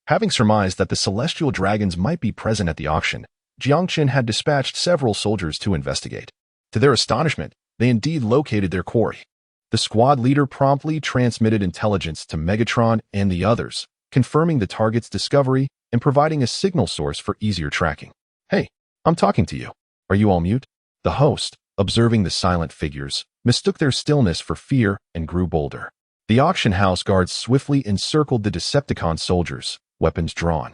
Having surmised that the celestial dragons might be present at the auction, Jiangchen had dispatched several soldiers to investigate. To their astonishment, they indeed located their quarry. The squad leader promptly transmitted intelligence to Megatron and the others, confirming the target's discovery and providing a signal source for easier tracking. Hey, I'm talking to you. Are you all mute? The host, observing the silent figures, mistook their stillness for fear and grew bolder. The auction house guards swiftly encircled the Decepticon soldiers, weapons drawn.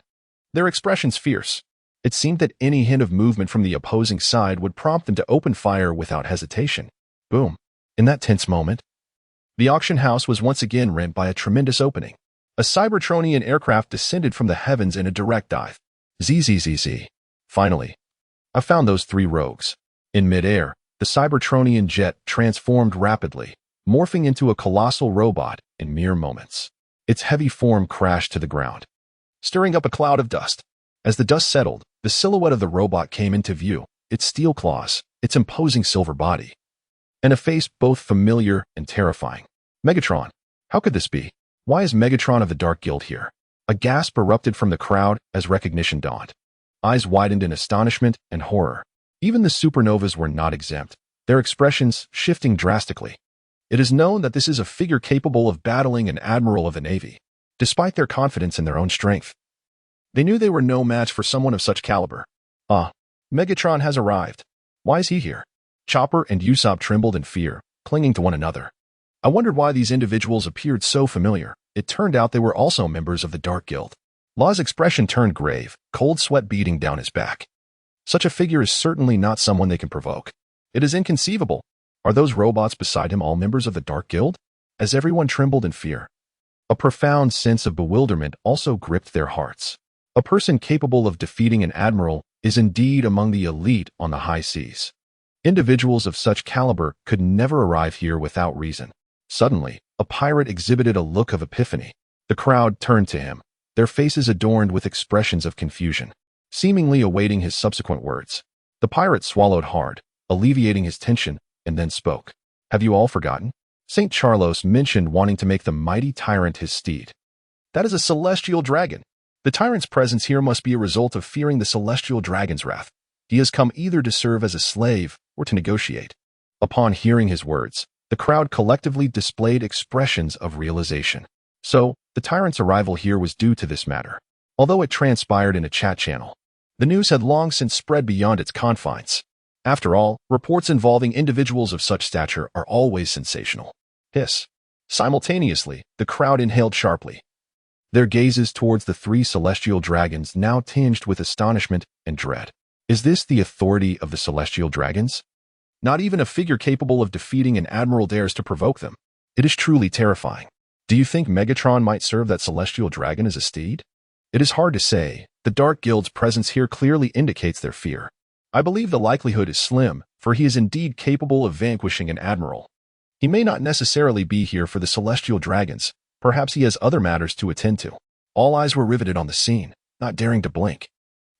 Their expressions fierce. It seemed that any hint of movement from the opposing side would prompt them to open fire without hesitation. Boom. In that tense moment, the auction house was once again rent by a tremendous opening. A Cybertronian aircraft descended from the heavens in a direct dive. ZZZZ. Finally, I found those 3 rogues. In midair, the Cybertronian jet transformed rapidly, morphing into a colossal robot in mere moments. Its heavy form crashed to the ground, stirring up a cloud of dust. As the dust settled, the silhouette of the robot came into view, its steel claws, its imposing silver body, and a face both familiar and terrifying. Megatron. How could this be? Why is Megatron of the Dark Guild here? A gasp erupted from the crowd as recognition dawned. Eyes widened in astonishment and horror. Even the supernovas were not exempt, their expressions shifting drastically. It is known that this is a figure capable of battling an admiral of the Navy. Despite their confidence in their own strength, they knew they were no match for someone of such caliber. Megatron has arrived. Why is he here? Chopper and Usopp trembled in fear, clinging to one another. I wondered why these individuals appeared so familiar. It turned out they were also members of the Dark Guild. Law's expression turned grave, cold sweat beading down his back. Such a figure is certainly not someone they can provoke. It is inconceivable. Are those robots beside him all members of the Dark Guild? As everyone trembled in fear, a profound sense of bewilderment also gripped their hearts. A person capable of defeating an admiral is indeed among the elite on the high seas. Individuals of such caliber could never arrive here without reason. Suddenly, a pirate exhibited a look of epiphany. The crowd turned to him, their faces adorned with expressions of confusion, seemingly awaiting his subsequent words. The pirate swallowed hard, alleviating his tension, and then spoke. Have you all forgotten? St. Charlos mentioned wanting to make the mighty tyrant his steed. That is a celestial dragon. The tyrant's presence here must be a result of fearing the celestial dragon's wrath. He has come either to serve as a slave or to negotiate. Upon hearing his words, the crowd collectively displayed expressions of realization. So, the tyrant's arrival here was due to this matter. Although it transpired in a chat channel, the news had long since spread beyond its confines. After all, reports involving individuals of such stature are always sensational. Hiss. Simultaneously, the crowd inhaled sharply. their gazes towards the three celestial dragons now tinged with astonishment and dread. Is this the authority of the celestial dragons? Not even a figure capable of defeating an admiral dares to provoke them. It is truly terrifying. Do you think Megatron might serve that celestial dragon as a steed? It is hard to say. The Dark Guild's presence here clearly indicates their fear. I believe the likelihood is slim, for he is indeed capable of vanquishing an admiral. He may not necessarily be here for the celestial dragons. Perhaps he has other matters to attend to. All eyes were riveted on the scene, not daring to blink.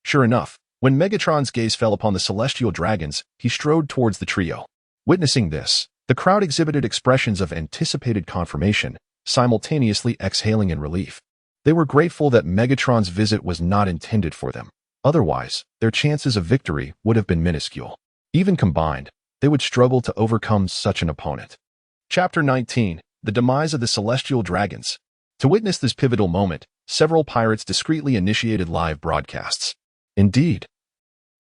Sure enough, when Megatron's gaze fell upon the celestial dragons, he strode towards the trio. Witnessing this, the crowd exhibited expressions of anticipated confirmation, simultaneously exhaling in relief. They were grateful that Megatron's visit was not intended for them. Otherwise, their chances of victory would have been minuscule. Even combined, they would struggle to overcome such an opponent. Chapter 19. The Demise of the Celestial Dragons. To witness this pivotal moment, several pirates discreetly initiated live broadcasts. Indeed,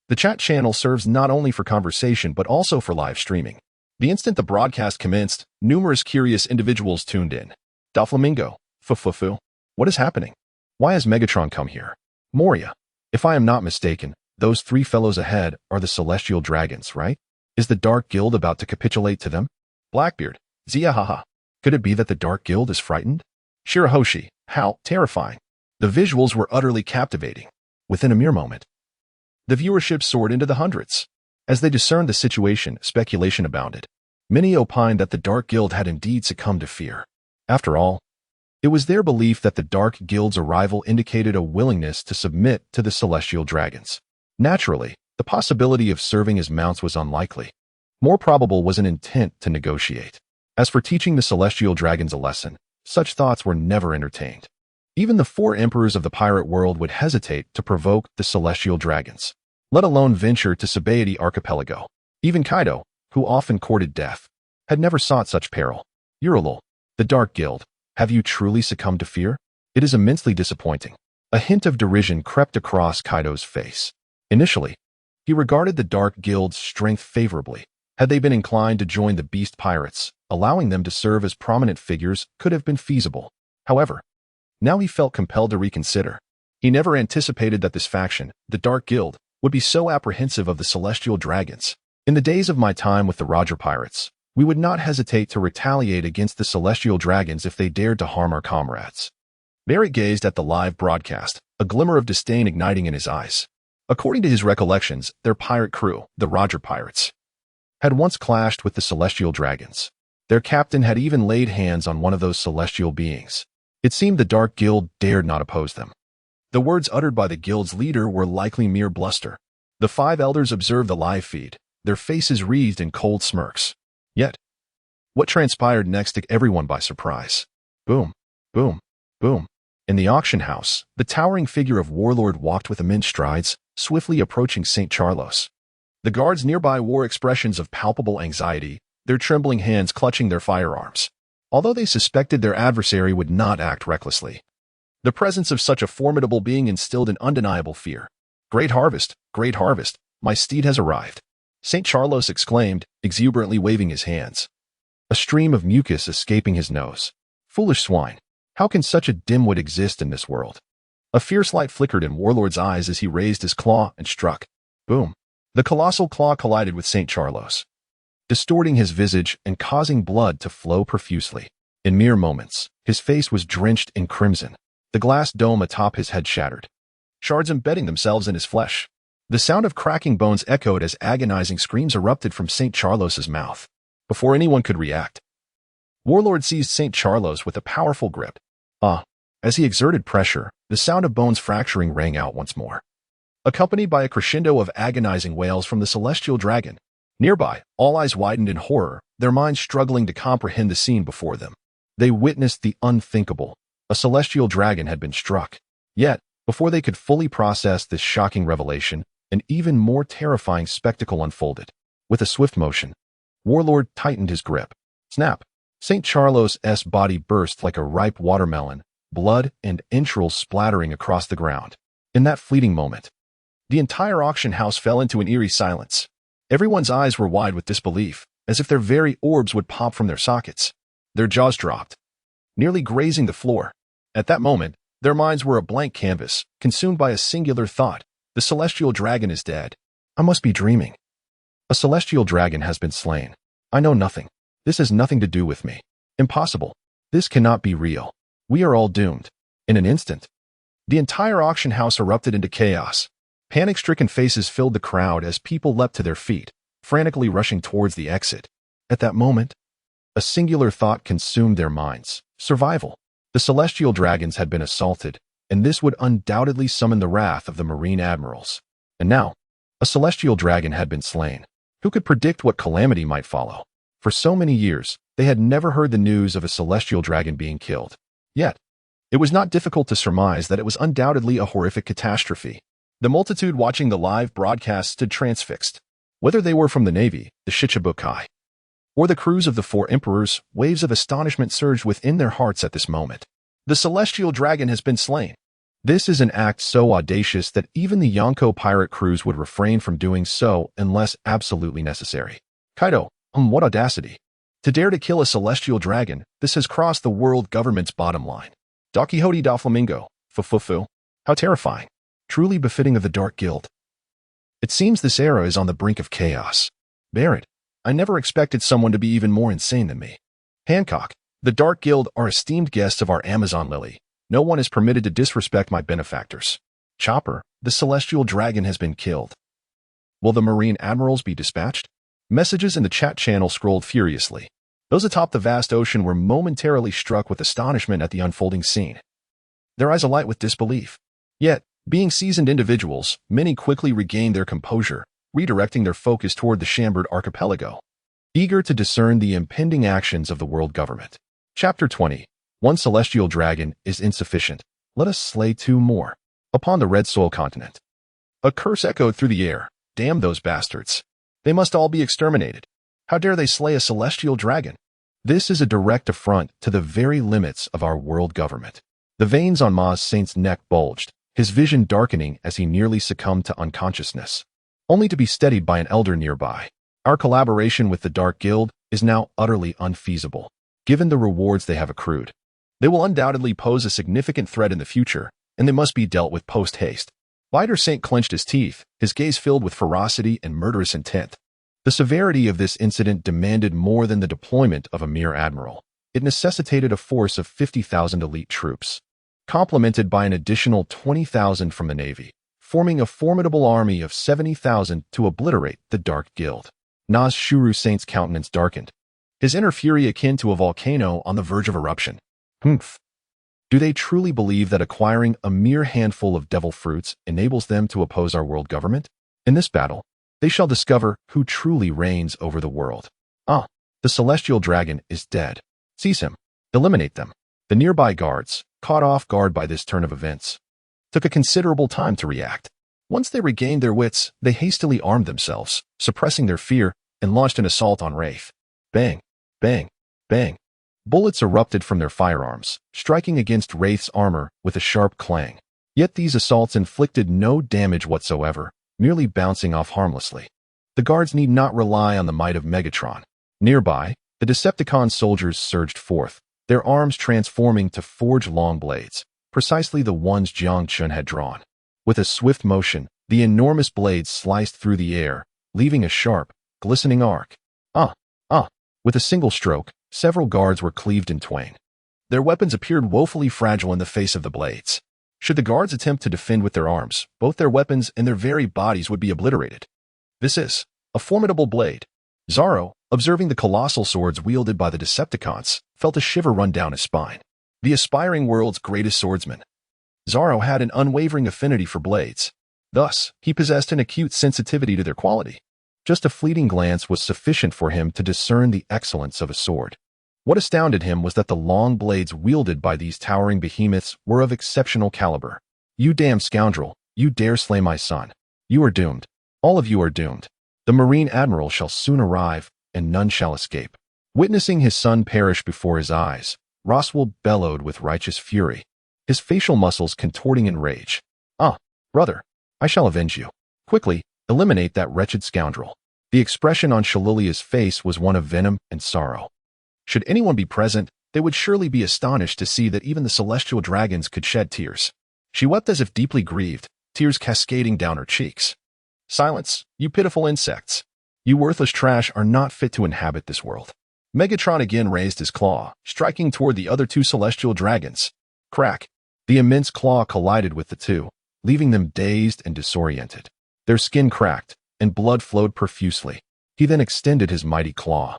the chat channel serves not only for conversation but also for live streaming. The instant the broadcast commenced, numerous curious individuals tuned in. Doflamingo, Fufufu, what is happening? Why has Megatron come here? Moria, if I am not mistaken, those three fellows ahead are the celestial dragons, right? Is the Dark Guild about to capitulate to them? Blackbeard, Ziahaha, could it be that the Dark Guild is frightened? Shirahoshi, how terrifying. The visuals were utterly captivating. Within a mere moment, the viewership soared into the hundreds. As they discerned the situation, speculation abounded. Many opined that the Dark Guild had indeed succumbed to fear. After all, it was their belief that the Dark Guild's arrival indicated a willingness to submit to the celestial dragons. Naturally, the possibility of serving as mounts was unlikely. More probable was an intent to negotiate. As for teaching the celestial dragons a lesson, such thoughts were never entertained. Even the four emperors of the pirate world would hesitate to provoke the celestial dragons, let alone venture to Sabaody archipelago. Even Kaido, who often courted death, had never sought such peril. Urulul, the Dark Guild, have you truly succumbed to fear? It is immensely disappointing. A hint of derision crept across Kaido's face. Initially, he regarded the Dark Guild's strength favorably. Had they been inclined to join the Beast Pirates, allowing them to serve as prominent figures could have been feasible. However, now he felt compelled to reconsider. He never anticipated that this faction, the Dark Guild, would be so apprehensive of the celestial dragons. In the days of my time with the Roger Pirates, we would not hesitate to retaliate against the celestial dragons if they dared to harm our comrades. Barry gazed at the live broadcast, a glimmer of disdain igniting in his eyes. According to his recollections, their pirate crew, the Roger Pirates, had once clashed with the celestial dragons. Their captain had even laid hands on one of those celestial beings. It seemed the Dark Guild dared not oppose them. The words uttered by the guild's leader were likely mere bluster. The five elders observed the live feed, their faces wreathed in cold smirks. Yet, what transpired next took everyone by surprise. Boom, boom, boom. In the auction house, the towering figure of Warlord walked with immense strides, swiftly approaching St. Charlos. The guards nearby wore expressions of palpable anxiety, their trembling hands clutching their firearms, although they suspected their adversary would not act recklessly. The presence of such a formidable being instilled an undeniable fear. Great harvest, my steed has arrived. St. Charlos exclaimed, exuberantly waving his hands, a stream of mucus escaping his nose. Foolish swine, how can such a dimwit exist in this world? A fierce light flickered in Warlord's eyes as he raised his claw and struck. Boom. The colossal claw collided with St. Charlos, distorting his visage and causing blood to flow profusely. In mere moments, his face was drenched in crimson. The glass dome atop his head shattered, shards embedding themselves in his flesh. The sound of cracking bones echoed as agonizing screams erupted from St. Charlos's mouth. Before anyone could react, Warlord seized St. Charlos with a powerful grip. As he exerted pressure, the sound of bones fracturing rang out once more, accompanied by a crescendo of agonizing wails from the celestial dragon. Nearby, all eyes widened in horror, their minds struggling to comprehend the scene before them. They witnessed the unthinkable. A celestial dragon had been struck. Yet, before they could fully process this shocking revelation, an even more terrifying spectacle unfolded. With a swift motion, Warlord tightened his grip. Snap! St. Charlos's body burst like a ripe watermelon, blood and entrails splattering across the ground. In that fleeting moment, the entire auction house fell into an eerie silence. Everyone's eyes were wide with disbelief, as if their very orbs would pop from their sockets. Their jaws dropped, nearly grazing the floor. At that moment, Their minds were a blank canvas, consumed by a singular thought. The celestial dragon is dead. I must be dreaming. A celestial dragon has been slain. I know nothing. This has nothing to do with me. Impossible. This cannot be real. We are all doomed. In an instant, the entire auction house erupted into chaos. Panic-stricken faces filled the crowd as people leapt to their feet, frantically rushing towards the exit. At that moment, a singular thought consumed their minds. Survival. The celestial dragons had been assaulted, and this would undoubtedly summon the wrath of the marine admirals. And now, a celestial dragon had been slain. Who could predict what calamity might follow? For so many years, they had never heard the news of a celestial dragon being killed. Yet, it was not difficult to surmise that it was undoubtedly a horrific catastrophe. The multitude watching the live broadcast stood transfixed. Whether they were from the Navy, the Shichibukai, or the crews of the four emperors, waves of astonishment surged within their hearts at this moment. The celestial dragon has been slain. This is an act so audacious that even the Yonko pirate crews would refrain from doing so unless absolutely necessary. Kaido, what audacity. To dare to kill a celestial dragon, this has crossed the world government's bottom line. Dakihoti Doflamingo, fufufu. How terrifying. Truly befitting of the Dark Guild. It seems this era is on the brink of chaos. Barrett, I never expected someone to be even more insane than me. Hancock, the Dark Guild are esteemed guests of our Amazon Lily. No one is permitted to disrespect my benefactors. Chopper, the celestial dragon has been killed. Will the marine admirals be dispatched? Messages in the chat channel scrolled furiously. Those atop the vast ocean were momentarily struck with astonishment at the unfolding scene. Their eyes alight with disbelief. Yet, being seasoned individuals, many quickly regained their composure, redirecting their focus toward the Chambered archipelago, eager to discern the impending actions of the world government. Chapter 20. One celestial dragon is insufficient. Let us slay two more. Upon the Red Soil continent, a curse echoed through the air. Damn those bastards. They must all be exterminated. How dare they slay a celestial dragon? This is a direct affront to the very limits of our world government. The veins on Ma's saint's neck bulged, his vision darkening as he nearly succumbed to unconsciousness, only to be steadied by an elder nearby. Our collaboration with the Dark Guild is now utterly unfeasible, given the rewards they have accrued. They will undoubtedly pose a significant threat in the future, and they must be dealt with post-haste. Lighter Saint clenched his teeth, his gaze filled with ferocity and murderous intent. The severity of this incident demanded more than the deployment of a mere admiral. It necessitated a force of 50,000 elite troops, complemented by an additional 20,000 from the Navy, forming a formidable army of 70,000 to obliterate the Dark Guild. Na's Shuru Saint's countenance darkened, his inner fury akin to a volcano on the verge of eruption. Humph. Do they truly believe that acquiring a mere handful of devil fruits enables them to oppose our world government? In this battle, they shall discover who truly reigns over the world. Ah, the celestial dragon is dead. Seize him. Eliminate them. The nearby guards, caught off guard by this turn of events, took a considerable time to react. Once they regained their wits, they hastily armed themselves, suppressing their fear, and launched an assault on Wraith. Bang, bang, bang. Bullets erupted from their firearms, striking against Wraith's armor with a sharp clang. Yet these assaults inflicted no damage whatsoever, merely bouncing off harmlessly. The guards need not rely on the might of Megatron. Nearby, the Decepticon soldiers surged forth, their arms transforming to forge long blades, precisely the ones Jiang Chun had drawn. With a swift motion, the enormous blades sliced through the air, leaving a sharp, glistening arc. With a single stroke, several guards were cleaved in twain. Their weapons appeared woefully fragile in the face of the blades. Should the guards attempt to defend with their arms, both their weapons and their very bodies would be obliterated. This is a formidable blade. Zaro, observing the colossal swords wielded by the Decepticons, felt a shiver run down his spine. The aspiring world's greatest swordsman, Zaro had an unwavering affinity for blades. Thus, he possessed an acute sensitivity to their quality. Just a fleeting glance was sufficient for him to discern the excellence of a sword. What astounded him was that the long blades wielded by these towering behemoths were of exceptional caliber. You damn scoundrel, you dare slay my son. You are doomed. All of you are doomed. The Marine Admiral shall soon arrive, and none shall escape. Witnessing his son perish before his eyes, Roswell bellowed with righteous fury, his facial muscles contorting in rage. Ah, brother, I shall avenge you. Quickly, eliminate that wretched scoundrel. The expression on Shalilia's face was one of venom and sorrow. Should anyone be present, they would surely be astonished to see that even the celestial dragons could shed tears. She wept as if deeply grieved, tears cascading down her cheeks. Silence, you pitiful insects. You worthless trash are not fit to inhabit this world. Megatron again raised his claw, striking toward the other two celestial dragons. Crack. The immense claw collided with the two, leaving them dazed and disoriented. Their skin cracked, and blood flowed profusely. He then extended his mighty claw,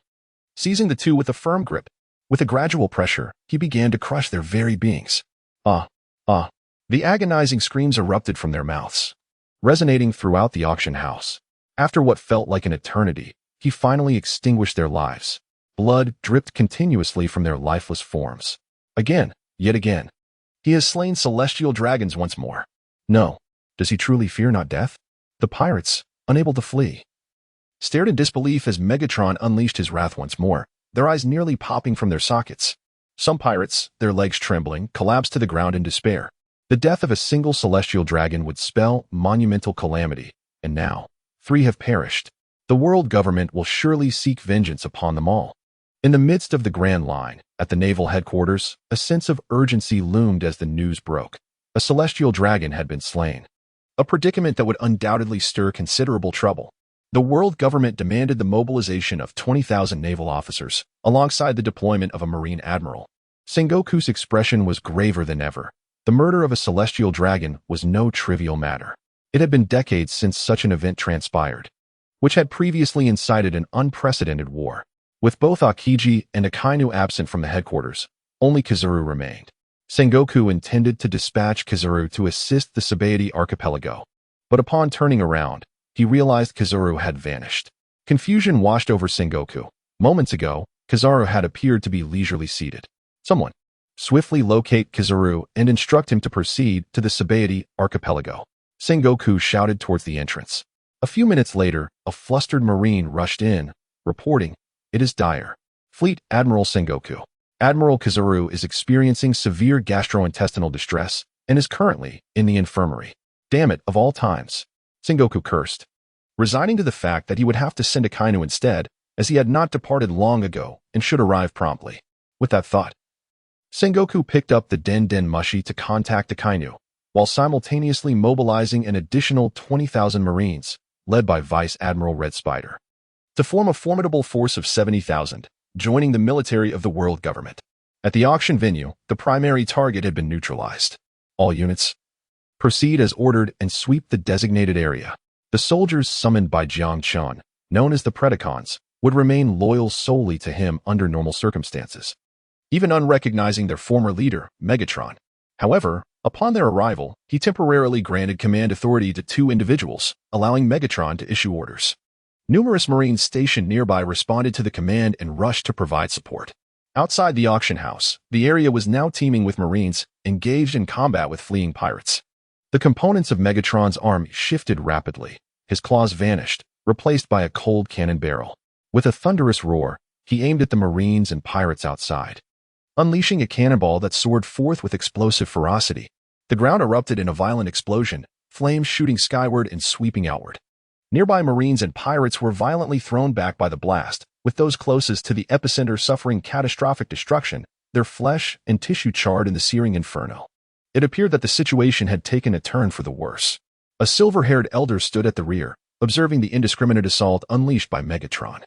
seizing the two with a firm grip. With a gradual pressure, he began to crush their very beings. Ah, ah. The agonizing screams erupted from their mouths, resonating throughout the auction house. After what felt like an eternity, he finally extinguished their lives. Blood dripped continuously from their lifeless forms. Again, yet again. He has slain celestial dragons once more. No. Does he truly fear not death? The pirates, unable to flee, stared in disbelief as Megatron unleashed his wrath once more, their eyes nearly popping from their sockets. Some pirates, their legs trembling, collapsed to the ground in despair. The death of a single celestial dragon would spell monumental calamity, and now, 3 have perished. The world government will surely seek vengeance upon them all. In the midst of the grand line, at the naval headquarters, a sense of urgency loomed as the news broke. A celestial dragon had been slain. A predicament that would undoubtedly stir considerable trouble. The world government demanded the mobilization of 20,000 naval officers, alongside the deployment of a marine admiral. Sengoku's expression was graver than ever. The murder of a celestial dragon was no trivial matter. It had been decades since such an event transpired, which had previously incited an unprecedented war. With both Aokiji and Akainu absent from the headquarters, only Kizuru remained. Sengoku intended to dispatch Kizuru to assist the Sabaody archipelago, but upon turning around, he realized Kizuru had vanished. Confusion washed over Sengoku. Moments ago, Kizuru had appeared to be leisurely seated. Someone swiftly locate Kizuru and instruct him to proceed to the Sabaody archipelago. Sengoku shouted towards the entrance. A few minutes later, a flustered marine rushed in, reporting, "It is dire. Fleet Admiral Sengoku. Admiral Kizuru is experiencing severe gastrointestinal distress and is currently in the infirmary." Damn it, of all times. Sengoku cursed, resigning to the fact that he would have to send Akainu instead, as he had not departed long ago and should arrive promptly. With that thought, Sengoku picked up the Den Mushi to contact Akainu, while simultaneously mobilizing an additional 20,000 Marines, led by Vice Admiral Red Spider, to form a formidable force of 70,000, joining the military of the world government. At the auction venue, the primary target had been neutralized. All units, proceed as ordered and sweep the designated area. The soldiers summoned by Jiang Chun, known as the Predacons, would remain loyal solely to him under normal circumstances, even unrecognizing their former leader, Megatron. However, upon their arrival, he temporarily granted command authority to 2 individuals, allowing Megatron to issue orders. Numerous Marines stationed nearby responded to the command and rushed to provide support. Outside the auction house, the area was now teeming with Marines engaged in combat with fleeing pirates. The components of Megatron's arm shifted rapidly. His claws vanished, replaced by a cold cannon barrel. With a thunderous roar, he aimed at the Marines and pirates outside, unleashing a cannonball that soared forth with explosive ferocity. The ground erupted in a violent explosion, flames shooting skyward and sweeping outward. Nearby Marines and pirates were violently thrown back by the blast, with those closest to the epicenter suffering catastrophic destruction, their flesh and tissue charred in the searing inferno. It appeared that the situation had taken a turn for the worse. A silver-haired elder stood at the rear, observing the indiscriminate assault unleashed by Megatron,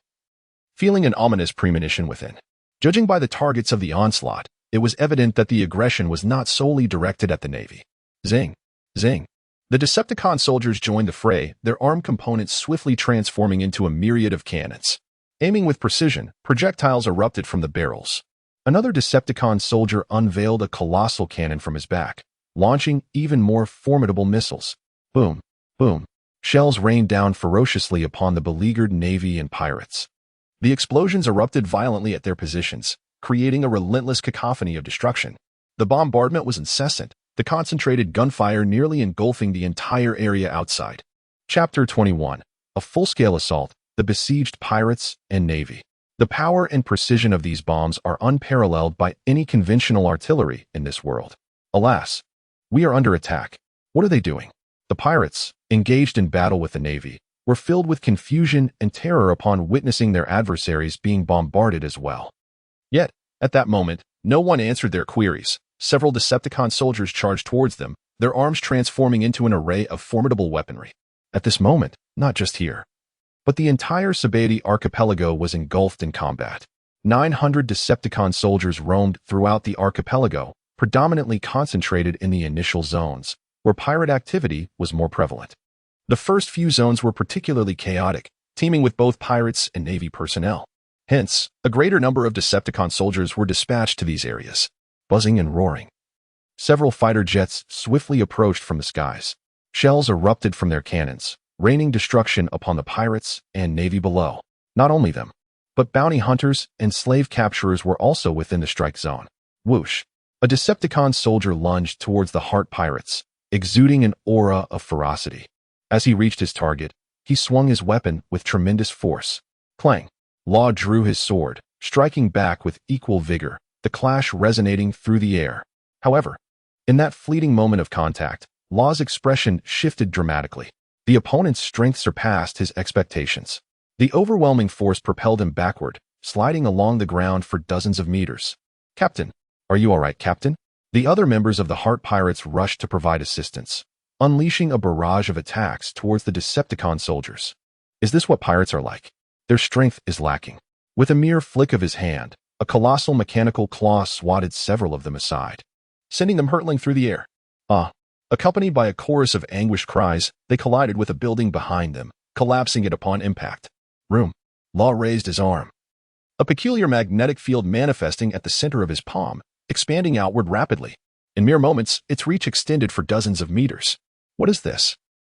feeling an ominous premonition within. Judging by the targets of the onslaught, it was evident that the aggression was not solely directed at the Navy. Zing! Zing! The Decepticon soldiers joined the fray, their armed components swiftly transforming into a myriad of cannons. Aiming with precision, projectiles erupted from the barrels. Another Decepticon soldier unveiled a colossal cannon from his back, launching even more formidable missiles. Boom! Boom! Shells rained down ferociously upon the beleaguered Navy and pirates. The explosions erupted violently at their positions, creating a relentless cacophony of destruction. The bombardment was incessant, the concentrated gunfire nearly engulfing the entire area outside. Chapter 21. A full-scale assault, the besieged pirates and Navy. The power and precision of these bombs are unparalleled by any conventional artillery in this world. Alas, we are under attack. What are they doing? The pirates, engaged in battle with the Navy, were filled with confusion and terror upon witnessing their adversaries being bombarded as well. Yet, at that moment, No one answered their queries. Several Decepticon soldiers charged towards them, their arms transforming into an array of formidable weaponry. At this moment, not just here, but the entire Sabaody archipelago was engulfed in combat. 900 Decepticon soldiers roamed throughout the archipelago, predominantly concentrated in the initial zones, where pirate activity was more prevalent. The first few zones were particularly chaotic, teeming with both pirates and Navy personnel. Hence, a greater number of Decepticon soldiers were dispatched to these areas, buzzing and roaring. Several fighter jets swiftly approached from the skies. Shells erupted from their cannons, raining destruction upon the pirates and Navy below. Not only them, but bounty hunters and slave capturers were also within the strike zone. Whoosh! A Decepticon soldier lunged towards the Heart Pirates, exuding an aura of ferocity. As he reached his target, he swung his weapon with tremendous force. Clang! Law drew his sword, striking back with equal vigor, the clash resonating through the air. However, in that fleeting moment of contact, Law's expression shifted dramatically. The opponent's strength surpassed his expectations. The overwhelming force propelled him backward, sliding along the ground for dozens of meters. "Captain, are you all right, Captain?" The other members of the Heart Pirates rushed to provide assistance, unleashing a barrage of attacks towards the Decepticon soldiers. Is this what pirates are like? Their strength is lacking. With a mere flick of his hand, a colossal mechanical claw swatted several of them aside, sending them hurtling through the air. Accompanied by a chorus of anguished cries, they collided with a building behind them, collapsing it upon impact. Room. Law raised his arm. A peculiar magnetic field manifesting at the center of his palm, expanding outward rapidly. In mere moments, its reach extended for dozens of meters. What is this?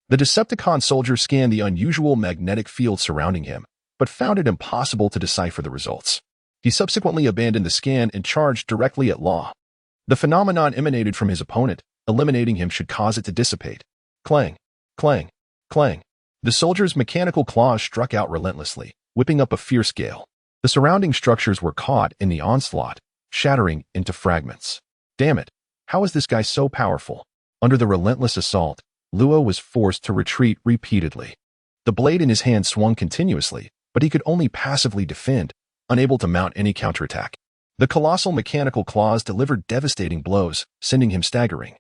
The Decepticon soldier scanned the unusual magnetic field surrounding him, but found it impossible to decipher the results. He subsequently abandoned the scan and charged directly at Law. The phenomenon emanated from his opponent. Eliminating him should cause it to dissipate. Clang, clang, clang. The soldier's mechanical claws struck out relentlessly, whipping up a fierce gale. The surrounding structures were caught in the onslaught, shattering into fragments. Damn it, how is this guy so powerful? Under the relentless assault, Luo was forced to retreat repeatedly. The blade in his hand swung continuously, but he could only passively defend, unable to mount any counterattack. The colossal mechanical claws delivered devastating blows, sending him staggering.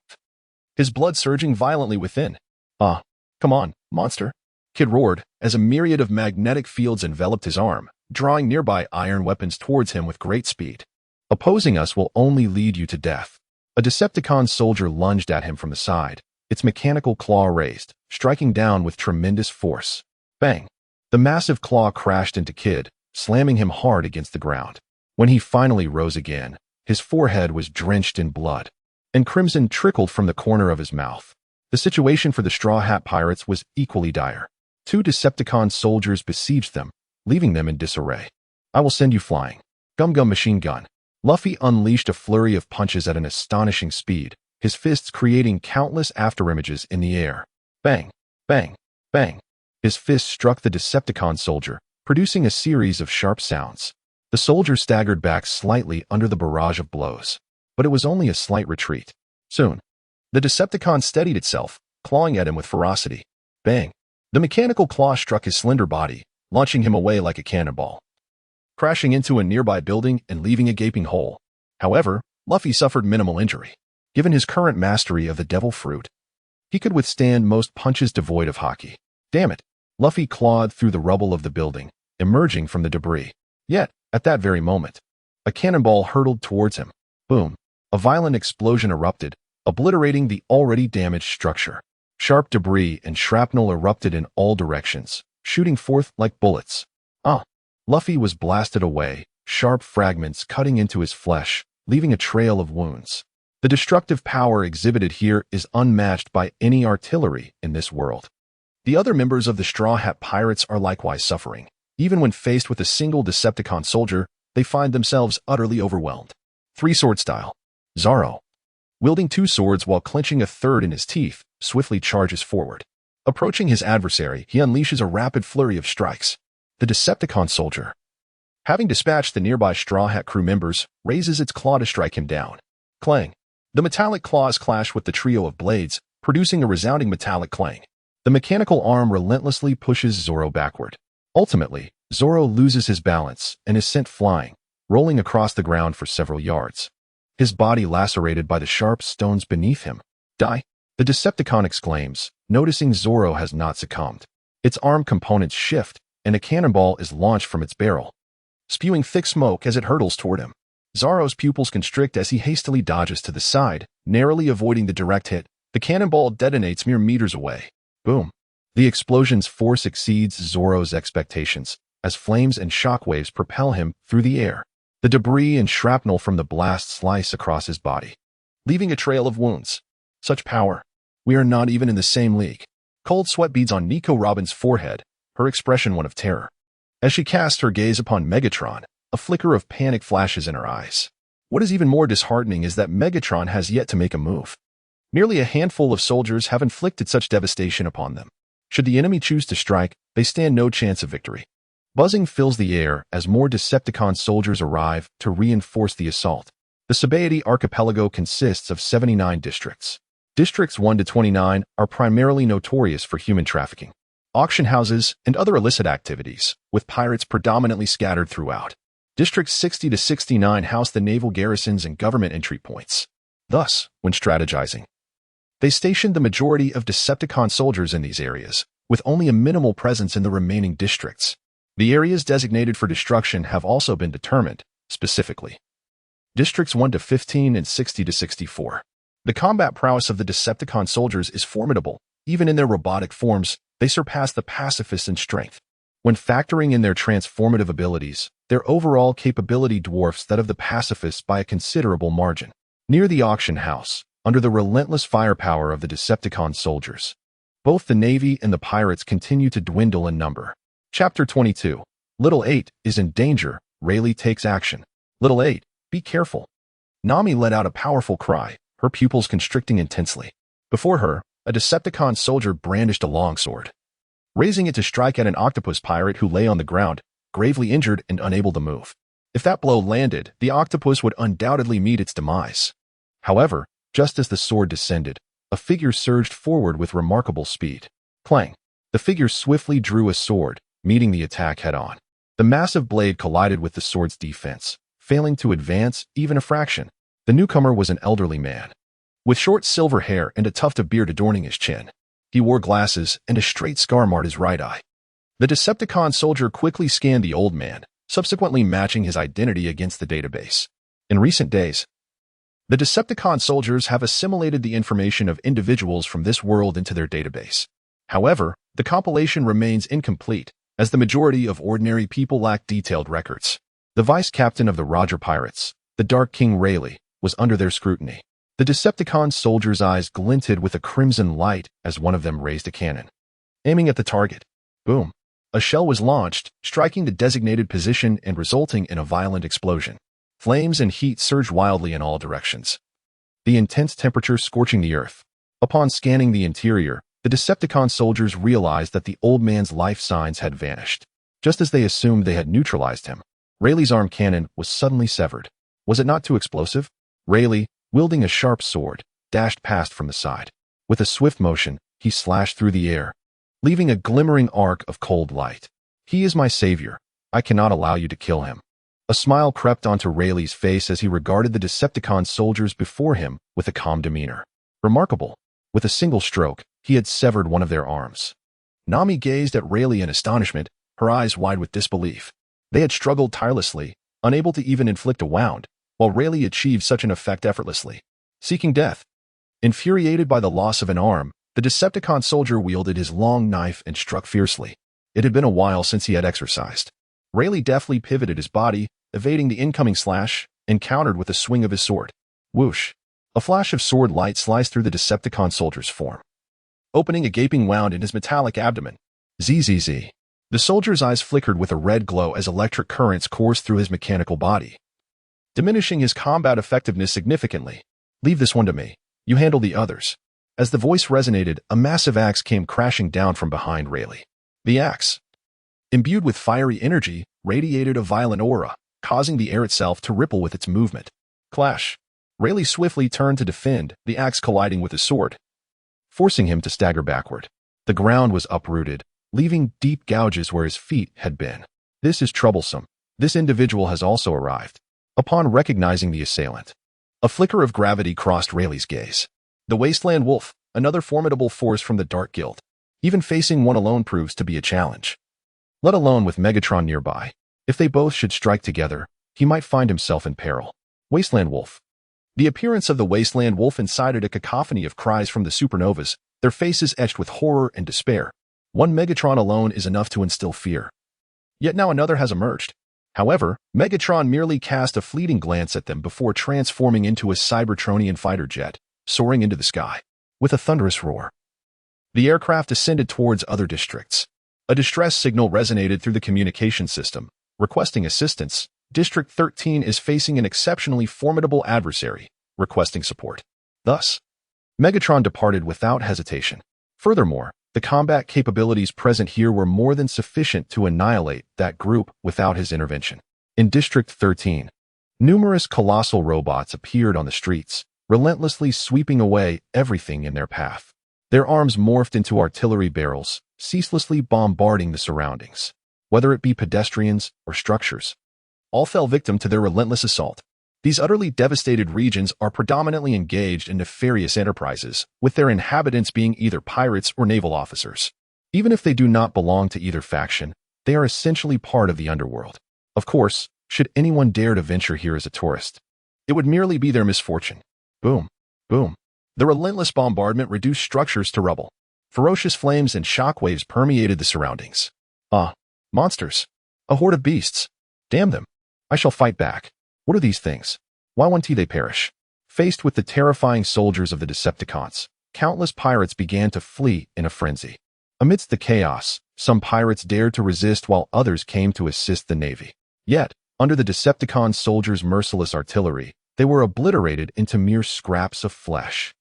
His blood surging violently within. Come on, monster, Kid roared, as a myriad of magnetic fields enveloped his arm, drawing nearby iron weapons towards him with great speed. Opposing us will only lead you to death. A Decepticon soldier lunged at him from the side, its mechanical claw raised, striking down with tremendous force. Bang! The massive claw crashed into Kid, slamming him hard against the ground. When he finally rose again, his forehead was drenched in blood, and crimson trickled from the corner of his mouth. The situation for the Straw Hat Pirates was equally dire. 2 Decepticon soldiers besieged them, leaving them in disarray. "I will send you flying." Gum Gum machine gun. Luffy unleashed a flurry of punches at an astonishing speed, his fists creating countless afterimages in the air. Bang, bang, bang. His fist struck the Decepticon soldier, producing a series of sharp sounds. The soldier staggered back slightly under the barrage of blows, but it was only a slight retreat. Soon, the Decepticon steadied itself, clawing at him with ferocity. Bang! The mechanical claw struck his slender body, launching him away like a cannonball, crashing into a nearby building and leaving a gaping hole. However, Luffy suffered minimal injury. Given his current mastery of the Devil Fruit, he could withstand most punches devoid of haki. Damn it! Luffy clawed through the rubble of the building, emerging from the debris. Yet, at that very moment, a cannonball hurtled towards him. Boom! A violent explosion erupted, obliterating the already damaged structure. Sharp debris and shrapnel erupted in all directions, shooting forth like bullets. Luffy was blasted away, sharp fragments cutting into his flesh, leaving a trail of wounds. The destructive power exhibited here is unmatched by any artillery in this world. The other members of the Straw Hat Pirates are likewise suffering. Even when faced with a single Decepticon soldier, they find themselves utterly overwhelmed. 3-sword style. Zoro, wielding 2 swords while clenching a third in his teeth, swiftly charges forward. Approaching his adversary, he unleashes a rapid flurry of strikes. The Decepticon soldier, having dispatched the nearby Straw Hat crew members, raises its claw to strike him down. Clang! The metallic claws clash with the trio of blades, producing a resounding metallic clang. The mechanical arm relentlessly pushes Zoro backward. Ultimately, Zoro loses his balance and is sent flying, rolling across the ground for several yards. His body lacerated by the sharp stones beneath him. Die! The Decepticon exclaims, noticing Zoro has not succumbed. Its arm components shift, and a cannonball is launched from its barrel, spewing thick smoke as it hurtles toward him. Zoro's pupils constrict as he hastily dodges to the side, narrowly avoiding the direct hit. The cannonball detonates mere meters away. Boom! The explosion's force exceeds Zoro's expectations, as flames and shockwaves propel him through the air. The debris and shrapnel from the blast slice across his body, leaving a trail of wounds. Such power. We are not even in the same league. Cold sweat beads on Nico Robin's forehead, her expression one of terror. As she casts her gaze upon Megatron, a flicker of panic flashes in her eyes. What is even more disheartening is that Megatron has yet to make a move. Merely a handful of soldiers have inflicted such devastation upon them. Should the enemy choose to strike, they stand no chance of victory. Buzzing fills the air as more Decepticon soldiers arrive to reinforce the assault. The Sabaody archipelago consists of 79 districts. Districts 1 to 29 are primarily notorious for human trafficking, auction houses, and other illicit activities, with pirates predominantly scattered throughout. Districts 60 to 69 house the naval garrisons and government entry points. Thus, when strategizing, they stationed the majority of Decepticon soldiers in these areas, with only a minimal presence in the remaining districts. The areas designated for destruction have also been determined, specifically. Districts 1 to 15 and 60 to 64. The combat prowess of the Decepticon soldiers is formidable. Even in their robotic forms, they surpass the pacifists in strength. When factoring in their transformative abilities, their overall capability dwarfs that of the pacifists by a considerable margin. Near the auction house, under the relentless firepower of the Decepticon soldiers, both the Navy and the pirates continue to dwindle in number. Chapter 22. Little 8 is in danger. Rayleigh takes action. Little 8, be careful. Nami let out a powerful cry, her pupils constricting intensely. Before her, a Decepticon soldier brandished a longsword, raising it to strike at an octopus pirate who lay on the ground, gravely injured and unable to move. If that blow landed, the octopus would undoubtedly meet its demise. However, just as the sword descended, a figure surged forward with remarkable speed. Clang! The figure swiftly drew a sword, meeting the attack head-on. The massive blade collided with the sword's defense, failing to advance even a fraction. The newcomer was an elderly man, with short silver hair and a tuft of beard adorning his chin. He wore glasses, and a straight scar marred his right eye. The Decepticon soldier quickly scanned the old man, subsequently matching his identity against the database. In recent days, the Decepticon soldiers have assimilated the information of individuals from this world into their database. However, the compilation remains incomplete, as the majority of ordinary people lack detailed records. The vice captain of the Roger Pirates, the Dark King Rayleigh, was under their scrutiny. The Decepticon soldiers' eyes glinted with a crimson light as one of them raised a cannon, aiming at the target. Boom! A shell was launched, striking the designated position and resulting in a violent explosion. Flames and heat surged wildly in all directions, the intense temperature scorching the earth. Upon scanning the interior, the Decepticon soldiers realized that the old man's life signs had vanished. Just as they assumed they had neutralized him, Rayleigh's arm cannon was suddenly severed. Was it not too explosive? Rayleigh, wielding a sharp sword, dashed past from the side. With a swift motion, he slashed through the air, leaving a glimmering arc of cold light. He is my savior. I cannot allow you to kill him. A smile crept onto Rayleigh's face as he regarded the Decepticon soldiers before him with a calm demeanor. Remarkable. With a single stroke, he had severed one of their arms. Nami gazed at Rayleigh in astonishment, her eyes wide with disbelief. They had struggled tirelessly, unable to even inflict a wound, while Rayleigh achieved such an effect effortlessly. Seeking death. Infuriated by the loss of an arm, the Decepticon soldier wielded his long knife and struck fiercely. It had been a while since he had exercised. Rayleigh deftly pivoted his body, evading the incoming slash, and countered with a swing of his sword. Whoosh! A flash of sword light sliced through the Decepticon soldier's form, opening a gaping wound in his metallic abdomen. Zzz. The soldier's eyes flickered with a red glow as electric currents coursed through his mechanical body, diminishing his combat effectiveness significantly. Leave this one to me. You handle the others. As the voice resonated, a massive axe came crashing down from behind Rayleigh. The axe, imbued with fiery energy, radiated a violent aura, causing the air itself to ripple with its movement. Clash! Rayleigh swiftly turned to defend, the axe colliding with his sword, forcing him to stagger backward. The ground was uprooted, leaving deep gouges where his feet had been. This is troublesome. This individual has also arrived. Upon recognizing the assailant, a flicker of gravity crossed Rayleigh's gaze. The Wasteland Wolf, another formidable force from the Dark Guild. Even facing one alone proves to be a challenge. Let alone with Megatron nearby. If they both should strike together, he might find himself in peril. Wasteland Wolf. The appearance of the Wasteland Wolf incited a cacophony of cries from the supernovas, their faces etched with horror and despair. One Megatron alone is enough to instill fear. Yet now another has emerged. However, Megatron merely cast a fleeting glance at them before transforming into a Cybertronian fighter jet, soaring into the sky. With a thunderous roar, the aircraft ascended towards other districts. A distress signal resonated through the communication system, requesting assistance. District 13 is facing an exceptionally formidable adversary, requesting support. Thus, Megatron departed without hesitation. Furthermore, the combat capabilities present here were more than sufficient to annihilate that group without his intervention. In District 13, numerous colossal robots appeared on the streets, relentlessly sweeping away everything in their path. Their arms morphed into artillery barrels, ceaselessly bombarding the surroundings. Whether it be pedestrians or structures, all fell victim to their relentless assault. These utterly devastated regions are predominantly engaged in nefarious enterprises, with their inhabitants being either pirates or naval officers. Even if they do not belong to either faction, they are essentially part of the underworld. Of course, should anyone dare to venture here as a tourist, it would merely be their misfortune. Boom, boom. The relentless bombardment reduced structures to rubble. Ferocious flames and shockwaves permeated the surroundings. Monsters. A horde of beasts. Damn them. I shall fight back. What are these things? Why won't they perish? Faced with the terrifying soldiers of the Decepticons, countless pirates began to flee in a frenzy. Amidst the chaos, some pirates dared to resist while others came to assist the Navy. Yet, under the Decepticon soldiers' merciless artillery, they were obliterated into mere scraps of flesh.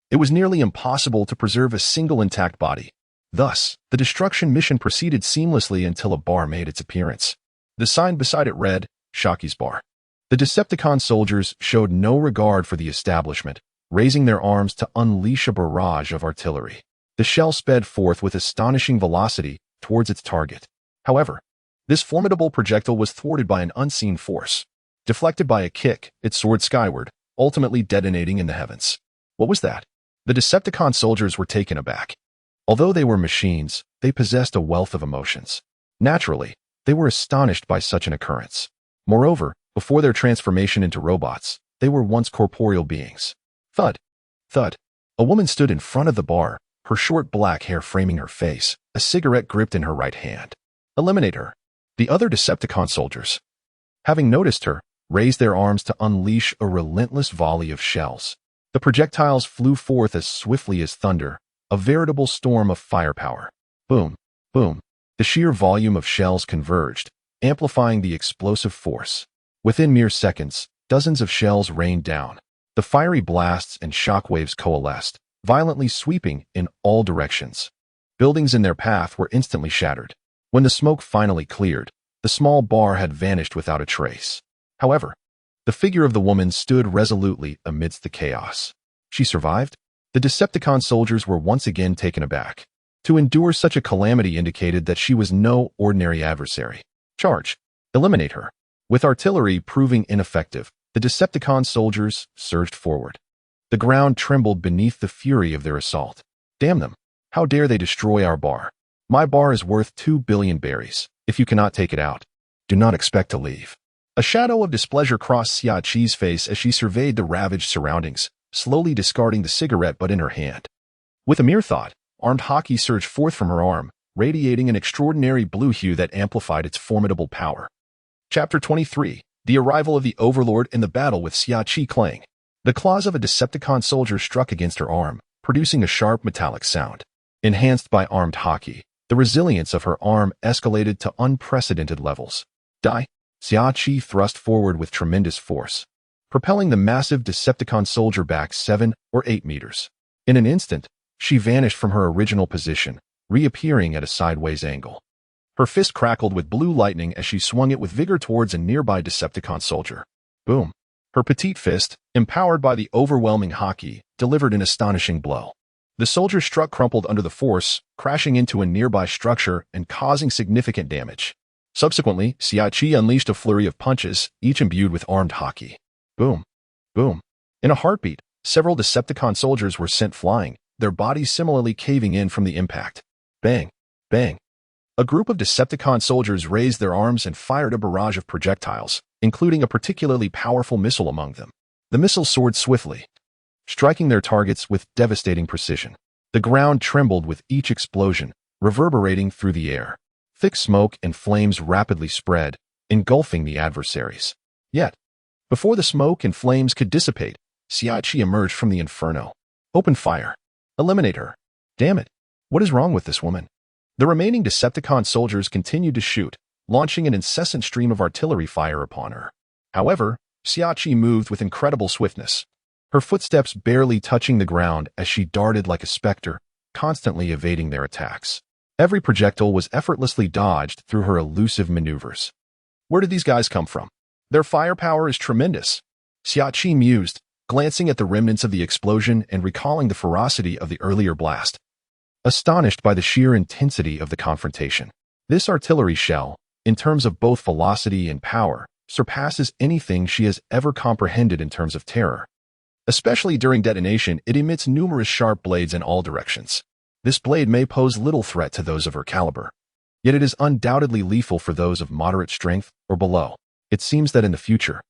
It was nearly impossible to preserve a single intact body. Thus, the destruction mission proceeded seamlessly until a bar made its appearance. The sign beside it read, Shaki's Bar. The Decepticon soldiers showed no regard for the establishment, raising their arms to unleash a barrage of artillery. The shell sped forth with astonishing velocity towards its target. However, this formidable projectile was thwarted by an unseen force. Deflected by a kick, it soared skyward, ultimately detonating in the heavens. What was that? The Decepticon soldiers were taken aback. Although they were machines, they possessed a wealth of emotions. Naturally, they were astonished by such an occurrence. Moreover, before their transformation into robots, they were once corporeal beings. Thud. Thud. A woman stood in front of the bar, her short black hair framing her face, a cigarette gripped in her right hand. Eliminate her. The other Decepticon soldiers, having noticed her, raised their arms to unleash a relentless volley of shells. The projectiles flew forth as swiftly as thunder, a veritable storm of firepower. Boom, boom. The sheer volume of shells converged, amplifying the explosive force. Within mere seconds, dozens of shells rained down. The fiery blasts and shockwaves coalesced, violently sweeping in all directions. Buildings in their path were instantly shattered. When the smoke finally cleared, the small bar had vanished without a trace. However, the figure of the woman stood resolutely amidst the chaos. She survived? The Decepticon soldiers were once again taken aback. To endure such a calamity indicated that she was no ordinary adversary. Charge. Eliminate her. With artillery proving ineffective, the Decepticon soldiers surged forward. The ground trembled beneath the fury of their assault. Damn them. How dare they destroy our bar? My bar is worth 2 billion berries. If you cannot take it out, do not expect to leave. A shadow of displeasure crossed Aokiji's face as she surveyed the ravaged surroundings, slowly discarding the cigarette butt in her hand. With a mere thought, armed Haki surged forth from her arm, radiating an extraordinary blue hue that amplified its formidable power. Chapter 23. The Arrival of the Overlord in the Battle with Aokiji Clang. The claws of a Decepticon soldier struck against her arm, producing a sharp metallic sound. Enhanced by armed Haki, the resilience of her arm escalated to unprecedented levels. Die. Aokiji thrust forward with tremendous force, propelling the massive Decepticon soldier back 7 or 8 meters. In an instant, she vanished from her original position, reappearing at a sideways angle. Her fist crackled with blue lightning as she swung it with vigor towards a nearby Decepticon soldier. Boom. Her petite fist, empowered by the overwhelming Haki, delivered an astonishing blow. The soldier struck crumpled under the force, crashing into a nearby structure and causing significant damage. Subsequently, Sabaody unleashed a flurry of punches, each imbued with armed haki. Boom. Boom. In a heartbeat, several Decepticon soldiers were sent flying, their bodies similarly caving in from the impact. Bang. Bang. A group of Decepticon soldiers raised their arms and fired a barrage of projectiles, including a particularly powerful missile among them. The missile soared swiftly, striking their targets with devastating precision. The ground trembled with each explosion, reverberating through the air. Thick smoke and flames rapidly spread, engulfing the adversaries. Yet, before the smoke and flames could dissipate, Sabaody emerged from the inferno. Open fire. Eliminate her. Damn it. What is wrong with this woman? The remaining Decepticon soldiers continued to shoot, launching an incessant stream of artillery fire upon her. However, Sabaody moved with incredible swiftness, her footsteps barely touching the ground as she darted like a specter, constantly evading their attacks. Every projectile was effortlessly dodged through her elusive maneuvers. Where did these guys come from? Their firepower is tremendous. Sabaody mused, glancing at the remnants of the explosion and recalling the ferocity of the earlier blast. Astonished by the sheer intensity of the confrontation, this artillery shell, in terms of both velocity and power, surpasses anything she has ever comprehended in terms of terror. Especially during detonation, it emits numerous sharp blades in all directions. This blade may pose little threat to those of her caliber, yet it is undoubtedly lethal for those of moderate strength or below. It seems that in the future,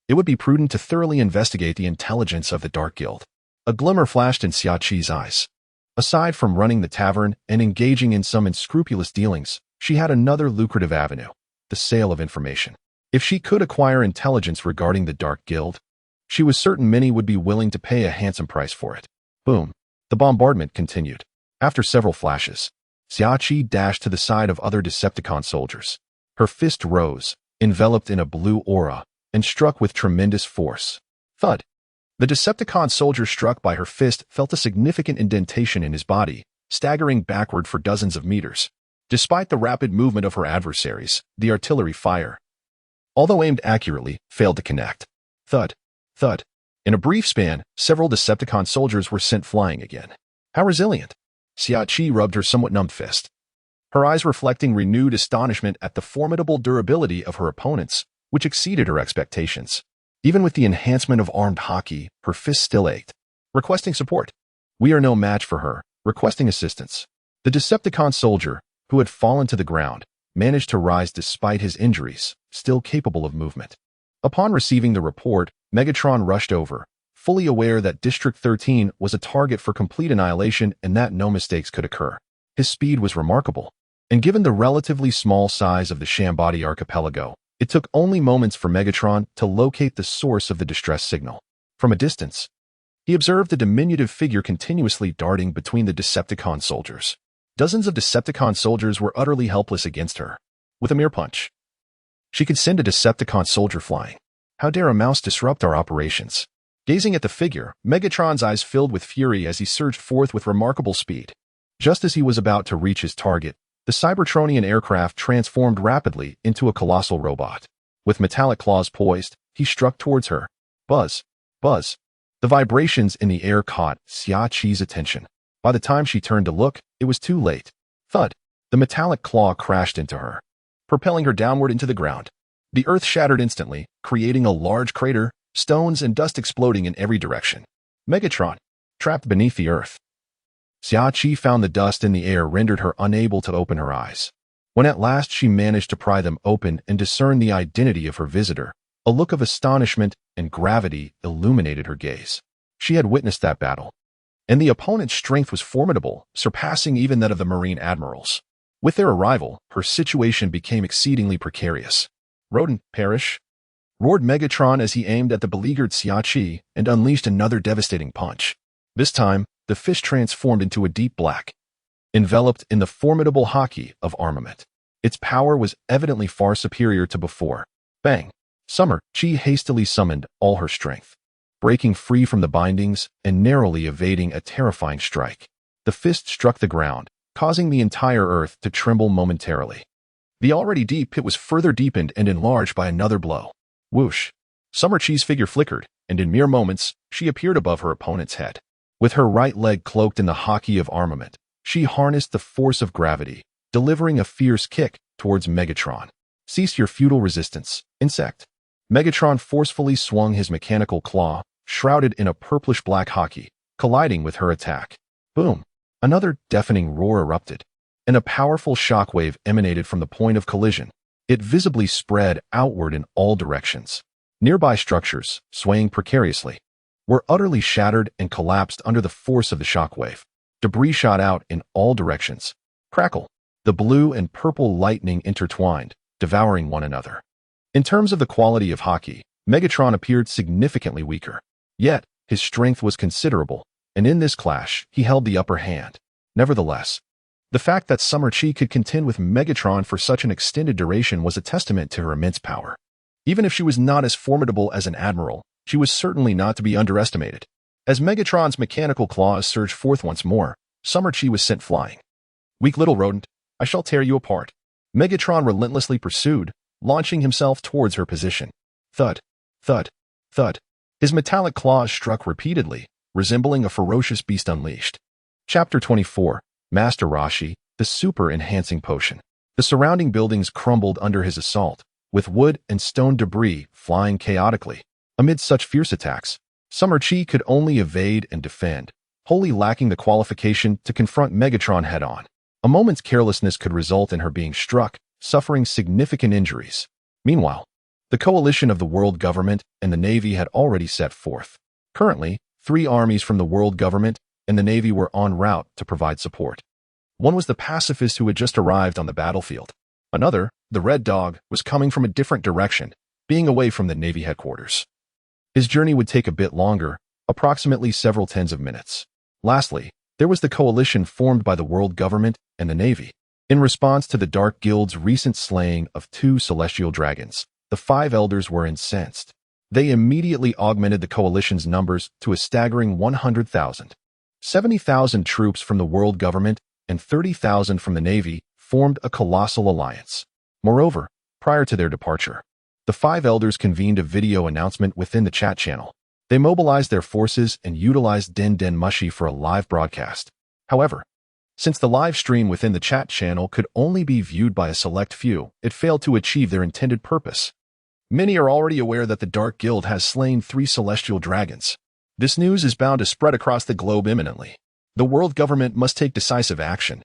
it would be prudent to thoroughly investigate the intelligence of the Dark Guild. A glimmer flashed in Sabaody's eyes. Aside from running the tavern and engaging in some unscrupulous dealings, she had another lucrative avenue, the sale of information. If she could acquire intelligence regarding the Dark Guild, she was certain many would be willing to pay a handsome price for it. Boom. The bombardment continued. After several flashes, Sabaody dashed to the side of other Decepticon soldiers. Her fist rose, enveloped in a blue aura, and struck with tremendous force. Thud. The Decepticon soldier struck by her fist felt a significant indentation in his body, staggering backward for dozens of meters. Despite the rapid movement of her adversaries, the artillery fire, although aimed accurately, failed to connect. Thud. Thud. In a brief span, several Decepticon soldiers were sent flying again. How resilient! Sabaody rubbed her somewhat numbed fist, her eyes reflecting renewed astonishment at the formidable durability of her opponents, which exceeded her expectations. Even with the enhancement of armed haki, her fist still ached. Requesting support. We are no match for her. Requesting assistance. The Decepticon soldier, who had fallen to the ground, managed to rise despite his injuries, still capable of movement. Upon receiving the report, Megatron rushed over, fully aware that District 13 was a target for complete annihilation and that no mistakes could occur. His speed was remarkable, and given the relatively small size of the Sabaody archipelago, it took only moments for Megatron to locate the source of the distress signal. From a distance, he observed a diminutive figure continuously darting between the Decepticon soldiers. Dozens of Decepticon soldiers were utterly helpless against her. With a mere punch, she could send a Decepticon soldier flying. How dare a mouse disrupt our operations? Gazing at the figure, Megatron's eyes filled with fury as he surged forth with remarkable speed. Just as he was about to reach his target, the Cybertronian aircraft transformed rapidly into a colossal robot. With metallic claws poised, he struck towards her. Buzz. Buzz. The vibrations in the air caught Sabaody's attention. By the time she turned to look, it was too late. Thud. The metallic claw crashed into her, propelling her downward into the ground. The earth shattered instantly, creating a large crater, stones and dust exploding in every direction. Megatron, trapped beneath the earth. Sabaody found the dust in the air rendered her unable to open her eyes. When at last she managed to pry them open and discern the identity of her visitor, a look of astonishment and gravity illuminated her gaze. She had witnessed that battle, and the opponent's strength was formidable, surpassing even that of the Marine admirals. With their arrival, her situation became exceedingly precarious. Rodent, perish! Roared Megatron as he aimed at the beleaguered Sabaody and unleashed another devastating punch. This time, the fish transformed into a deep black, enveloped in the formidable haki of armament. Its power was evidently far superior to before. Bang! Summer Chi hastily summoned all her strength, breaking free from the bindings and narrowly evading a terrifying strike. The fist struck the ground, causing the entire earth to tremble momentarily. The already deep pit was further deepened and enlarged by another blow. Whoosh! Summer Chi's figure flickered, and in mere moments, she appeared above her opponent's head. With her right leg cloaked in the haki of armament, she harnessed the force of gravity, delivering a fierce kick towards Megatron. Cease your futile resistance, insect. Megatron forcefully swung his mechanical claw, shrouded in a purplish-black hockey, colliding with her attack. Boom! Another deafening roar erupted, and a powerful shockwave emanated from the point of collision. It visibly spread outward in all directions. Nearby structures, swaying precariously, were utterly shattered and collapsed under the force of the shockwave. Debris shot out in all directions. Crackle! The blue and purple lightning intertwined, devouring one another. In terms of the quality of hockey, Megatron appeared significantly weaker. Yet, his strength was considerable, and in this clash, he held the upper hand. Nevertheless, the fact that Summer Chi could contend with Megatron for such an extended duration was a testament to her immense power. Even if she was not as formidable as an admiral, she was certainly not to be underestimated. As Megatron's mechanical claws surged forth once more, Summer Chi was sent flying. Weak little rodent, I shall tear you apart. Megatron relentlessly pursued, launching himself towards her position. Thud, thud, thud. His metallic claws struck repeatedly, resembling a ferocious beast unleashed. Chapter 24, Master Roshi, the Super-Enhancing Potion. The surrounding buildings crumbled under his assault, with wood and stone debris flying chaotically. Amid such fierce attacks, Summer Chi could only evade and defend, wholly lacking the qualification to confront Megatron head-on. A moment's carelessness could result in her being struck, suffering significant injuries. Meanwhile, the coalition of the world government and the Navy had already set forth. Currently, 3 armies from the world government and the Navy were en route to provide support. One was the pacifist who had just arrived on the battlefield. Another, the Red Dog, was coming from a different direction, being away from the Navy headquarters. His journey would take a bit longer, approximately several tens of minutes. Lastly, there was the coalition formed by the world government and the Navy. In response to the Dark Guild's recent slaying of 2 celestial dragons, the 5 elders were incensed. They immediately augmented the coalition's numbers to a staggering 100,000. 70,000 troops from the world government and 30,000 from the Navy formed a colossal alliance. Moreover, prior to their departure, the 5 elders convened a video announcement within the chat channel. They mobilized their forces and utilized Den Den Mushi for a live broadcast. However, since the live stream within the chat channel could only be viewed by a select few, it failed to achieve their intended purpose. Many are already aware that the Dark Guild has slain 3 celestial dragons. This news is bound to spread across the globe imminently. The world government must take decisive action.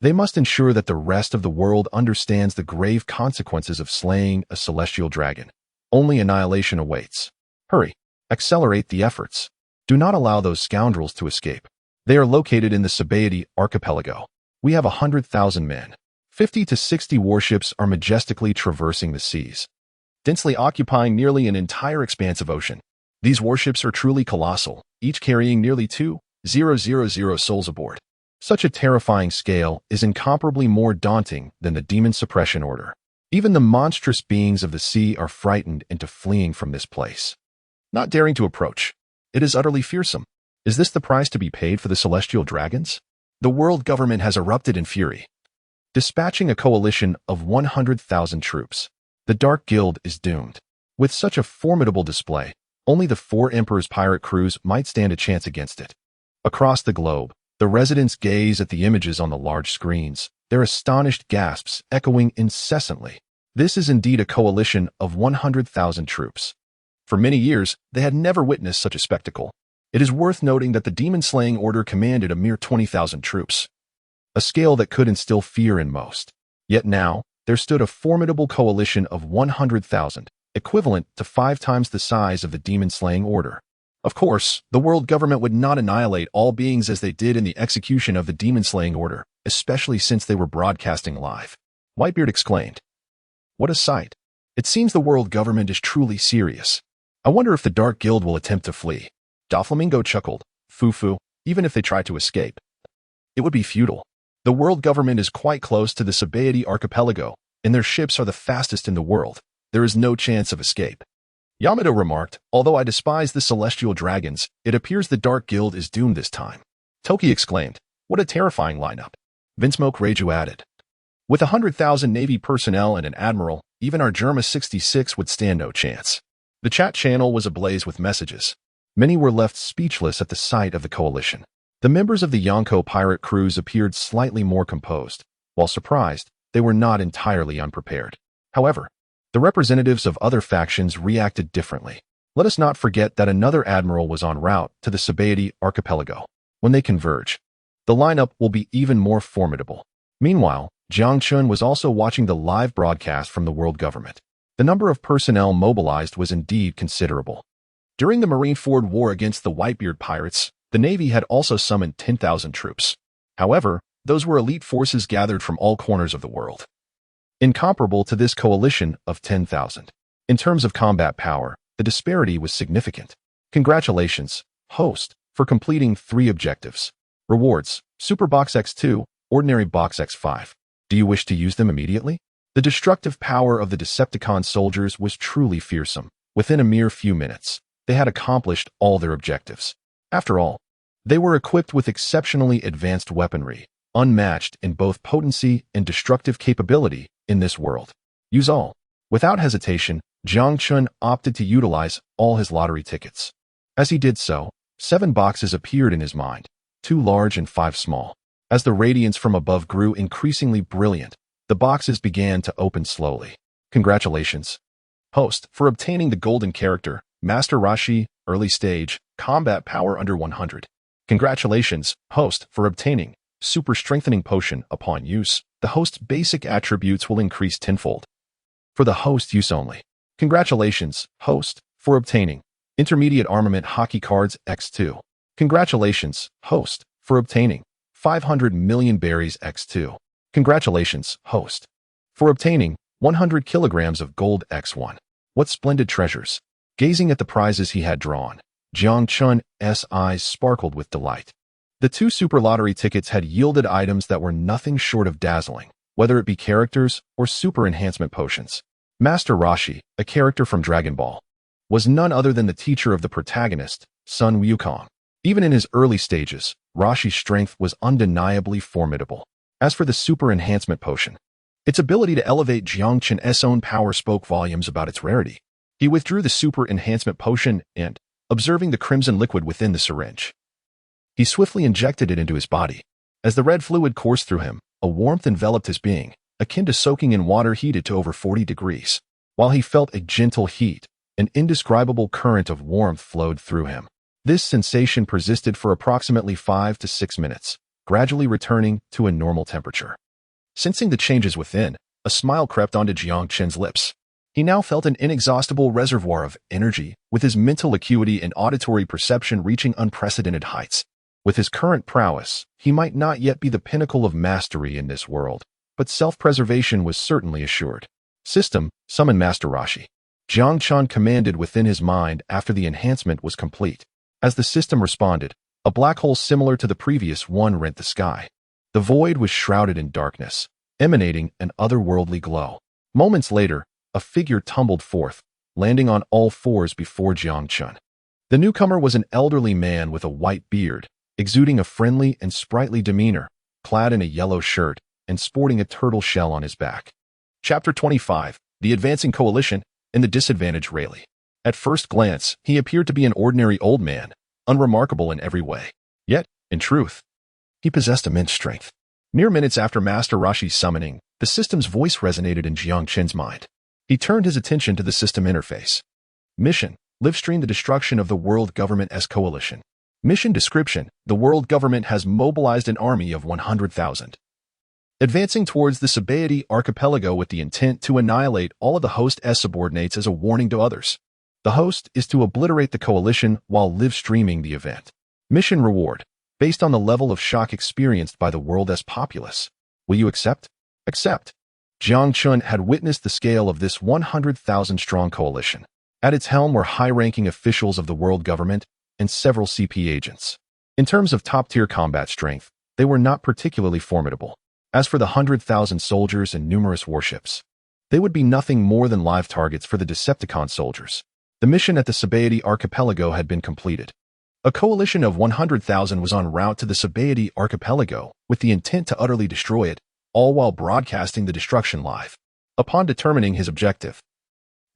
They must ensure that the rest of the world understands the grave consequences of slaying a celestial dragon. Only annihilation awaits. Hurry, accelerate the efforts. Do not allow those scoundrels to escape. They are located in the Sabaody archipelago. We have 100,000 men. 50 to 60 warships are majestically traversing the seas, densely occupying nearly an entire expanse of ocean. These warships are truly colossal, each carrying nearly 2,000 souls aboard. Such a terrifying scale is incomparably more daunting than the Demon Suppression Order. Even the monstrous beings of the sea are frightened into fleeing from this place, not daring to approach. It is utterly fearsome. Is this the price to be paid for the celestial dragons? The world government has erupted in fury, dispatching a coalition of 100,000 troops. The Dark Guild is doomed. With such a formidable display, only the 4 Emperor's pirate crews might stand a chance against it. Across the globe, the residents gaze at the images on the large screens, their astonished gasps echoing incessantly. This is indeed a coalition of 100,000 troops. For many years, they had never witnessed such a spectacle. It is worth noting that the demon-slaying order commanded a mere 20,000 troops, a scale that could instill fear in most. Yet now, there stood a formidable coalition of 100,000, equivalent to 5 times the size of the demon-slaying order. Of course, the world government would not annihilate all beings as they did in the execution of the demon-slaying order, especially since they were broadcasting live. Whitebeard exclaimed, "What a sight! It seems the world government is truly serious. I wonder if the Dark Guild will attempt to flee." Doflamingo chuckled, "Foo-foo, even if they try to escape, it would be futile. The world government is quite close to the Sabaody archipelago, and their ships are the fastest in the world. There is no chance of escape." Yamato remarked, "Although I despise the celestial dragons, it appears the Dark Guild is doomed this time." Toki exclaimed, "What a terrifying lineup." Vinsmoke Reiju added, "With 100,000 Navy personnel and an admiral, even our Germa 66 would stand no chance." The chat channel was ablaze with messages. Many were left speechless at the sight of the coalition. The members of the Yonko pirate crews appeared slightly more composed. While surprised, they were not entirely unprepared. However, the representatives of other factions reacted differently. Let us not forget that another admiral was en route to the Sabaody archipelago. When they converge, the lineup will be even more formidable. Meanwhile, Jiang Chun was also watching the live broadcast from the world government. The number of personnel mobilized was indeed considerable. During the Marineford War against the Whitebeard Pirates, the Navy had also summoned 10,000 troops. However, those were elite forces gathered from all corners of the world, incomparable to this coalition of 10,000. In terms of combat power, the disparity was significant. Congratulations, host, for completing 3 objectives. Rewards: Super Box X2, Ordinary Box X5. Do you wish to use them immediately? The destructive power of the Decepticon soldiers was truly fearsome. Within a mere few minutes, they had accomplished all their objectives. After all, they were equipped with exceptionally advanced weaponry, unmatched in both potency and destructive capability in this world. Use all. Without hesitation, Jiang Chun opted to utilize all his lottery tickets. As he did so, 7 boxes appeared in his mind, 2 large and 5 small. As the radiance from above grew increasingly brilliant, the boxes began to open slowly. Congratulations, host, for obtaining the golden character, Master Roshi, early stage, combat power under 100. Congratulations, host, for obtaining super strengthening potion. Upon use, the host's basic attributes will increase tenfold. For the host use only. Congratulations, host, for obtaining intermediate armament hockey cards X2. Congratulations, host, for obtaining 500 million berries X2. Congratulations, host, for obtaining 100 kilograms of gold X1. What splendid treasures! Gazing at the prizes he had drawn, Jiang Chun's eyes sparkled with delight. The 2 super lottery tickets had yielded items that were nothing short of dazzling, whether it be characters or super enhancement potions. Master Roshi, a character from Dragon Ball, was none other than the teacher of the protagonist, Sun Wukong. Even in his early stages, Roshi's strength was undeniably formidable. As for the super enhancement potion, its ability to elevate Jiang Chun's own power spoke volumes about its rarity. He withdrew the super enhancement potion and, observing the crimson liquid within the syringe, he swiftly injected it into his body. As the red fluid coursed through him, a warmth enveloped his being, akin to soaking in water heated to over 40 degrees. While he felt a gentle heat, an indescribable current of warmth flowed through him. This sensation persisted for approximately 5 to 6 minutes, gradually returning to a normal temperature. Sensing the changes within, a smile crept onto Jiang Chun's lips. He now felt an inexhaustible reservoir of energy, with his mental acuity and auditory perception reaching unprecedented heights. With his current prowess, he might not yet be the pinnacle of mastery in this world, but self-preservation was certainly assured. System, summon Master Roshi. Jiang Chun commanded within his mind after the enhancement was complete. As the system responded, a black hole similar to the previous one rent the sky. The void was shrouded in darkness, emanating an otherworldly glow. Moments later, a figure tumbled forth, landing on all fours before Jiang Chun. The newcomer was an elderly man with a white beard, exuding a friendly and sprightly demeanor, clad in a yellow shirt and sporting a turtle shell on his back. Chapter 25, The Advancing Coalition and the Disadvantaged Rayleigh. At first glance, he appeared to be an ordinary old man, unremarkable in every way. Yet, in truth, he possessed immense strength. Mere minutes after Master Roshi's summoning, the system's voice resonated in Jiang Chun's mind. He turned his attention to the system interface. Mission: Livestream the destruction of the world government's coalition. Mission description: the world government has mobilized an army of 100,000. Advancing towards the Sabaody archipelago with the intent to annihilate all of the host's subordinates as a warning to others. The host is to obliterate the coalition while live streaming the event. Mission reward: based on the level of shock experienced by the world's populace. Will you accept? Accept. Jiang Chun had witnessed the scale of this 100,000-strong coalition. At its helm were high-ranking officials of the world government and several CP agents. In terms of top-tier combat strength, they were not particularly formidable. As for the 100,000 soldiers and numerous warships, they would be nothing more than live targets for the Decepticon soldiers. The mission at the Sabaody archipelago had been completed. A coalition of 100,000 was en route to the Sabaody archipelago with the intent to utterly destroy it, all while broadcasting the destruction live. Upon determining his objective,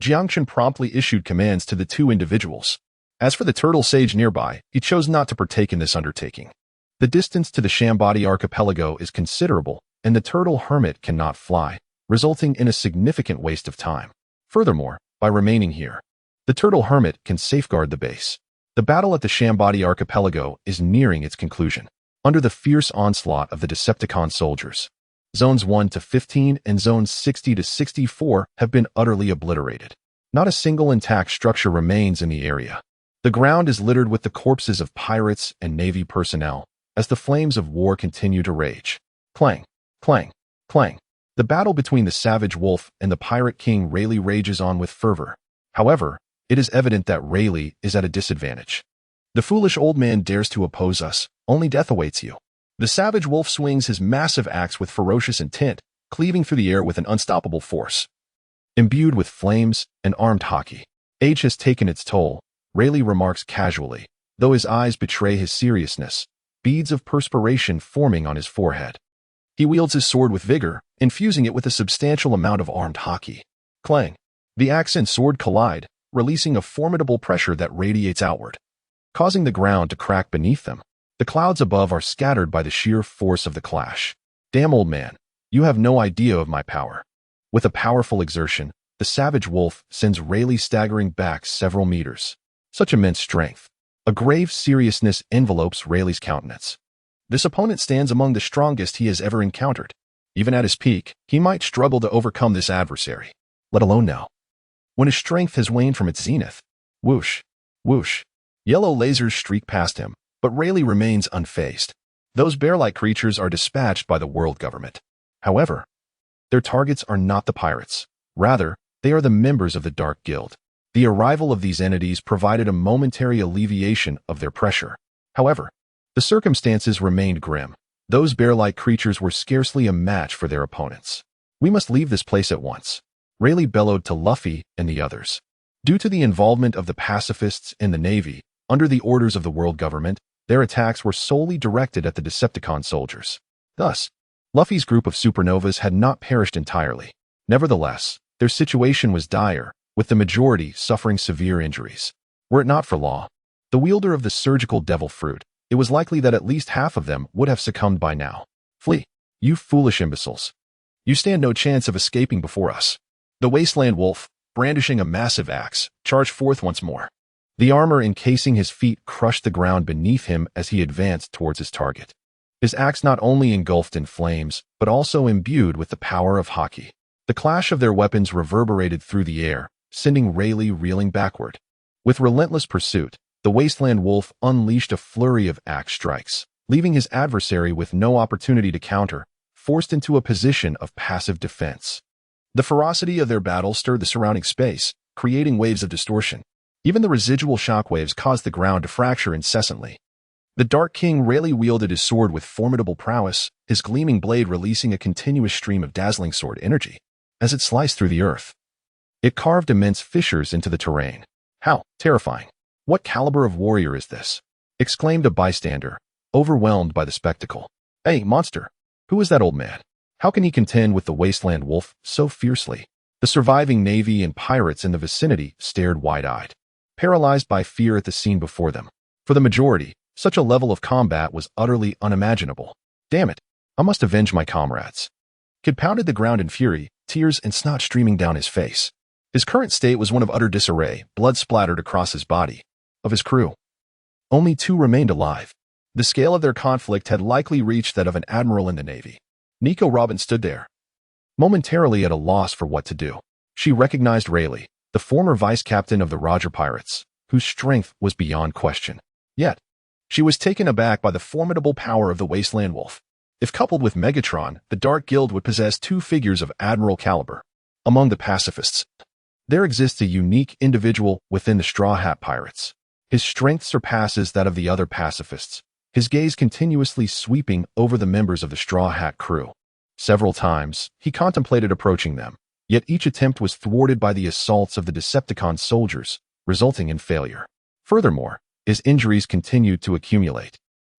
Jiang Chun promptly issued commands to the 2 individuals. As for the turtle sage nearby, he chose not to partake in this undertaking. The distance to the Sabaody archipelago is considerable, and the turtle hermit cannot fly. resulting in a significant waste of time. Furthermore, by remaining here, the Turtle Hermit can safeguard the base. The battle at the Sabaody archipelago is nearing its conclusion. Under the fierce onslaught of the Decepticon soldiers, Zones 1 to 15 and Zones 60 to 64 have been utterly obliterated. Not a single intact structure remains in the area. The ground is littered with the corpses of pirates and Navy personnel as the flames of war continue to rage. Clang, clang, clang. The battle between the Savage Wolf and the Pirate King Rayleigh rages on with fervor. However, it is evident that Rayleigh is at a disadvantage. The foolish old man dares to oppose us. Only death awaits you. The Savage Wolf swings his massive axe with ferocious intent, cleaving through the air with an unstoppable force. Imbued with flames and armed hockey, age has taken its toll, Rayleigh remarks casually, though his eyes betray his seriousness, beads of perspiration forming on his forehead. He wields his sword with vigor, infusing it with a substantial amount of armed hockey. Clang. The axe and sword collide, releasing a formidable pressure that radiates outward, causing the ground to crack beneath them. The clouds above are scattered by the sheer force of the clash. Damn, old man, you have no idea of my power. With a powerful exertion, the Savage Wolf sends Rayleigh staggering back several meters. Such immense strength. A grave seriousness envelopes Rayleigh's countenance. This opponent stands among the strongest he has ever encountered. Even at his peak, he might struggle to overcome this adversary, let alone now, when his strength has waned from its zenith. Whoosh, whoosh. Yellow lasers streak past him, but Rayleigh remains unfazed. Those bear-like creatures are dispatched by the world government. However, their targets are not the pirates. Rather, they are the members of the Dark Guild. The arrival of these entities provided a momentary alleviation of their pressure. However, the circumstances remained grim. Those bear-like creatures were scarcely a match for their opponents. We must leave this place at once, Rayleigh bellowed to Luffy and the others. Due to the involvement of the pacifists in the Navy, under the orders of the world government, their attacks were solely directed at the Decepticon soldiers. Thus, Luffy's group of supernovas had not perished entirely. Nevertheless, their situation was dire, with the majority suffering severe injuries. Were it not for Law, the wielder of the surgical devil fruit, it was likely that at least half of them would have succumbed by now. Flee, you foolish imbeciles. You stand no chance of escaping before us. The Wasteland Wolf, brandishing a massive axe, charged forth once more. The armor encasing his feet crushed the ground beneath him as he advanced towards his target. His axe not only engulfed in flames, but also imbued with the power of hockey. The clash of their weapons reverberated through the air, sending Rayleigh reeling backward. With relentless pursuit, the Wasteland Wolf unleashed a flurry of axe strikes, leaving his adversary with no opportunity to counter, forced into a position of passive defense. The ferocity of their battle stirred the surrounding space, creating waves of distortion. Even the residual shockwaves caused the ground to fracture incessantly. The Dark King Rayleigh wielded his sword with formidable prowess, his gleaming blade releasing a continuous stream of dazzling sword energy. As it sliced through the earth, it carved immense fissures into the terrain. How terrifying! What caliber of warrior is this? Exclaimed a bystander, overwhelmed by the spectacle. Hey, monster! Who is that old man? How can he contend with the Wasteland Wolf so fiercely? The surviving Navy and pirates in the vicinity stared wide-eyed, paralyzed by fear at the scene before them. For the majority, such a level of combat was utterly unimaginable. Damn it, I must avenge my comrades. Kid pounded the ground in fury, tears and snot streaming down his face. His current state was one of utter disarray, blood splattered across his body. Of his crew, only 2 remained alive. The scale of their conflict had likely reached that of an admiral in the Navy. Nico Robin stood there, momentarily at a loss for what to do. She recognized Rayleigh, the former vice-captain of the Roger Pirates, whose strength was beyond question. Yet, she was taken aback by the formidable power of the Wasteland Wolf. If coupled with Megatron, the Dark Guild would possess 2 figures of admiral caliber. Among the pacifists, there exists a unique individual within the Straw Hat Pirates. His strength surpasses that of the other pacifists, his gaze continuously sweeping over the members of the Straw Hat crew. Several times, he contemplated approaching them, yet each attempt was thwarted by the assaults of the Decepticon soldiers, resulting in failure. Furthermore, his injuries continued to accumulate,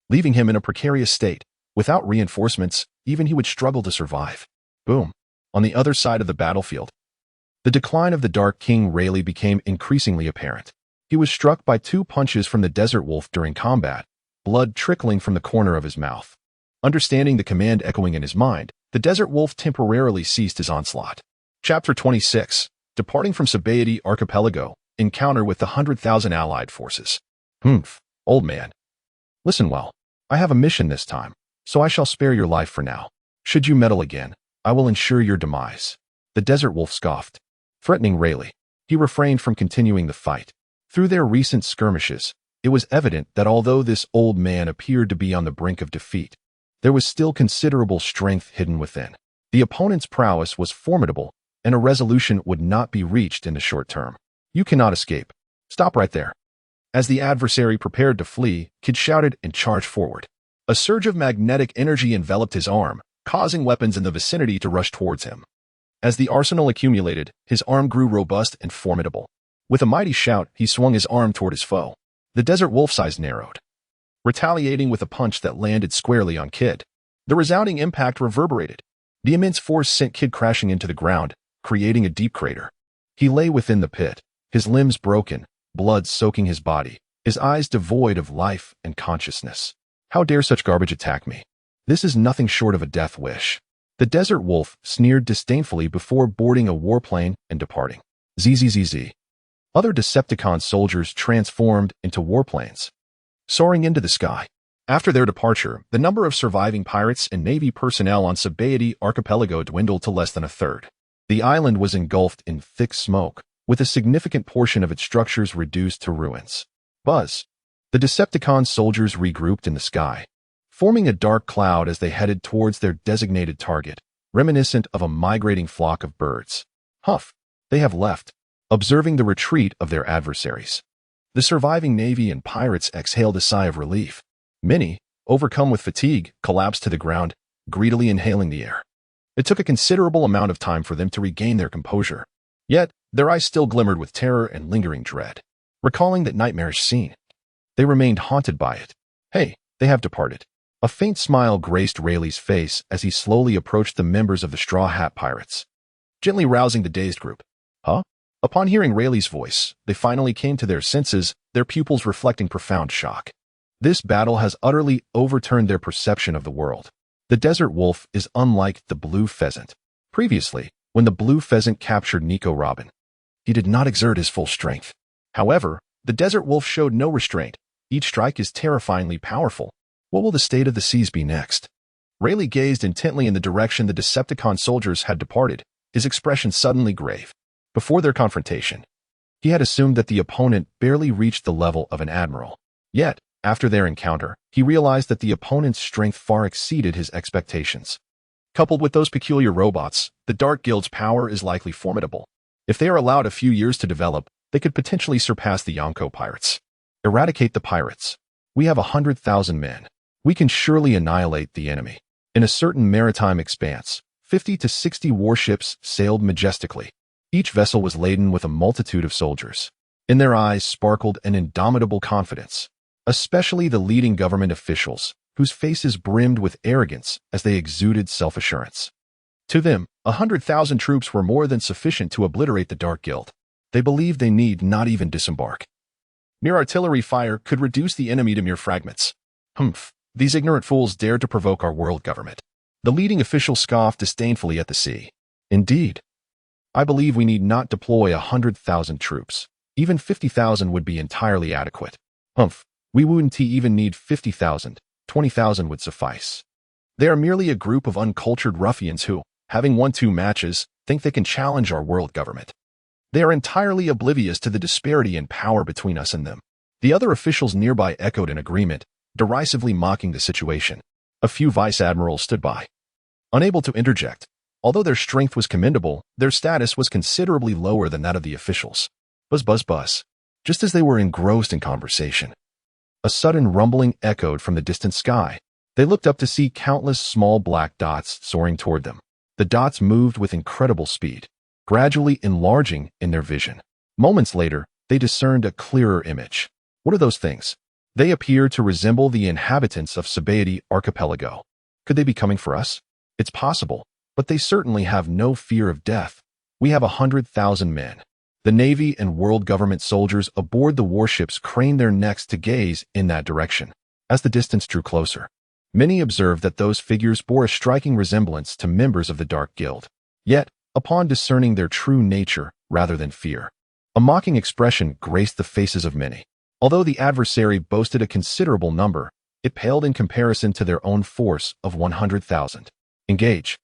leaving him in a precarious state. Without reinforcements, even he would struggle to survive. Boom. On the other side of the battlefield, the decline of the Dark King Rayleigh became increasingly apparent. He was struck by 2 punches from the Desert Wolf during combat, blood trickling from the corner of his mouth. Understanding the command echoing in his mind, the desert wolf temporarily ceased his onslaught. Chapter 26. Departing from Sabaody Archipelago, encounter with the 100,000 allied forces. Old man. Listen well. I have a mission this time, so I shall spare your life for now. Should you meddle again, I will ensure your demise. The desert wolf scoffed, threatening Rayleigh. He refrained from continuing the fight. Through their recent skirmishes, it was evident that although this old man appeared to be on the brink of defeat, there was still considerable strength hidden within. The opponent's prowess was formidable, and a resolution would not be reached in the short term. You cannot escape. Stop right there. As the adversary prepared to flee, Kid shouted and charged forward. A surge of magnetic energy enveloped his arm, causing weapons in the vicinity to rush towards him. As the arsenal accumulated, his arm grew robust and formidable. With a mighty shout, he swung his arm toward his foe. The desert wolf's eyes narrowed, retaliating with a punch that landed squarely on Kid. The resounding impact reverberated. The immense force sent Kid crashing into the ground, creating a deep crater. He lay within the pit, his limbs broken, blood soaking his body, his eyes devoid of life and consciousness. How dare such garbage attack me? This is nothing short of a death wish. The desert wolf sneered disdainfully before boarding a warplane and departing. Zzz. Other Decepticon soldiers transformed into warplanes, soaring into the sky. After their departure, the number of surviving pirates and Navy personnel on Sabaody Archipelago dwindled to less than a third. The island was engulfed in thick smoke, with a significant portion of its structures reduced to ruins. Buzz. The Decepticon soldiers regrouped in the sky, forming a dark cloud as they headed towards their designated target, reminiscent of a migrating flock of birds. Huff. They have left, observing the retreat of their adversaries. The surviving Navy and pirates exhaled a sigh of relief. Many, overcome with fatigue, collapsed to the ground, greedily inhaling the air. It took a considerable amount of time for them to regain their composure. Yet, their eyes still glimmered with terror and lingering dread. Recalling that nightmarish scene, they remained haunted by it. Hey, they have departed. A faint smile graced Rayleigh's face as he slowly approached the members of the Straw Hat Pirates, gently rousing the dazed group. Huh? Upon hearing Rayleigh's voice, they finally came to their senses, their pupils reflecting profound shock. This battle has utterly overturned their perception of the world. The desert wolf is unlike the blue pheasant. Previously, when the blue pheasant captured Nico Robin, he did not exert his full strength. However, the desert wolf showed no restraint. Each strike is terrifyingly powerful. What will the state of the seas be next? Rayleigh gazed intently in the direction the Decepticon soldiers had departed, his expression suddenly grave. Before their confrontation, he had assumed that the opponent barely reached the level of an admiral. Yet, after their encounter, he realized that the opponent's strength far exceeded his expectations. Coupled with those peculiar robots, the Dark Guild's power is likely formidable. If they are allowed a few years to develop, they could potentially surpass the Yonko pirates. Eradicate the pirates. We have 100,000 men. We can surely annihilate the enemy. In a certain maritime expanse, 50 to 60 warships sailed majestically. Each vessel was laden with a multitude of soldiers. In their eyes sparkled an indomitable confidence, especially the leading government officials, whose faces brimmed with arrogance as they exuded self-assurance. To them, 100,000 troops were more than sufficient to obliterate the Dark Guild. They believed they need not even disembark. Mere artillery fire could reduce the enemy to mere fragments. These ignorant fools dared to provoke our world government. The leading official scoffed disdainfully at the sea. Indeed, I believe we need not deploy 100,000 troops. Even 50,000 would be entirely adequate. We wouldn't even need 50,000. 20,000 would suffice. They are merely a group of uncultured ruffians who, having won 2 matches, think they can challenge our world government. They are entirely oblivious to the disparity in power between us and them. The other officials nearby echoed in agreement, derisively mocking the situation. A few vice admirals stood by, unable to interject. Although their strength was commendable, their status was considerably lower than that of the officials. Buzz, buzz, buzz. Just as they were engrossed in conversation, a sudden rumbling echoed from the distant sky. They looked up to see countless small black dots soaring toward them. The dots moved with incredible speed, gradually enlarging in their vision. Moments later, they discerned a clearer image. What are those things? They appeared to resemble the inhabitants of Sabaody Archipelago. Could they be coming for us? It's possible, but they certainly have no fear of death. We have 100,000 men. The Navy and world government soldiers aboard the warships craned their necks to gaze in that direction. As the distance drew closer, Many observed that those figures bore a striking resemblance to members of the Dark Guild. Yet, upon discerning their true nature rather than fear, a mocking expression graced the faces of many. Although the adversary boasted a considerable number, it paled in comparison to their own force of 100,000. Engage.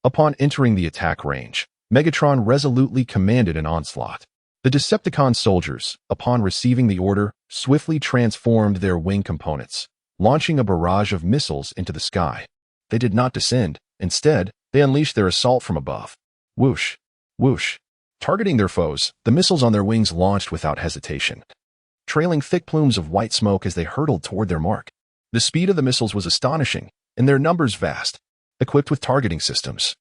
Upon entering the attack range, Megatron resolutely commanded an onslaught. The Decepticon soldiers, upon receiving the order, swiftly transformed their wing components, launching a barrage of missiles into the sky. They did not descend. Instead, they unleashed their assault from above. Whoosh, whoosh. Targeting their foes, the missiles on their wings launched without hesitation, trailing thick plumes of white smoke as they hurtled toward their mark. The speed of the missiles was astonishing, and their numbers vast. Equipped with targeting systems,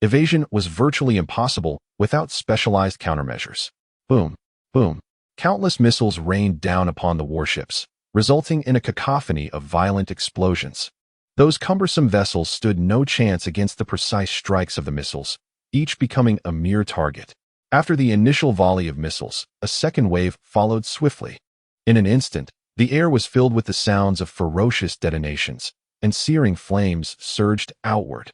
evasion was virtually impossible without specialized countermeasures. Boom, boom. Countless missiles rained down upon the warships, resulting in a cacophony of violent explosions. Those cumbersome vessels stood no chance against the precise strikes of the missiles, each becoming a mere target. After the initial volley of missiles, a second wave followed swiftly. In an instant, the air was filled with the sounds of ferocious detonations, and searing flames surged outward.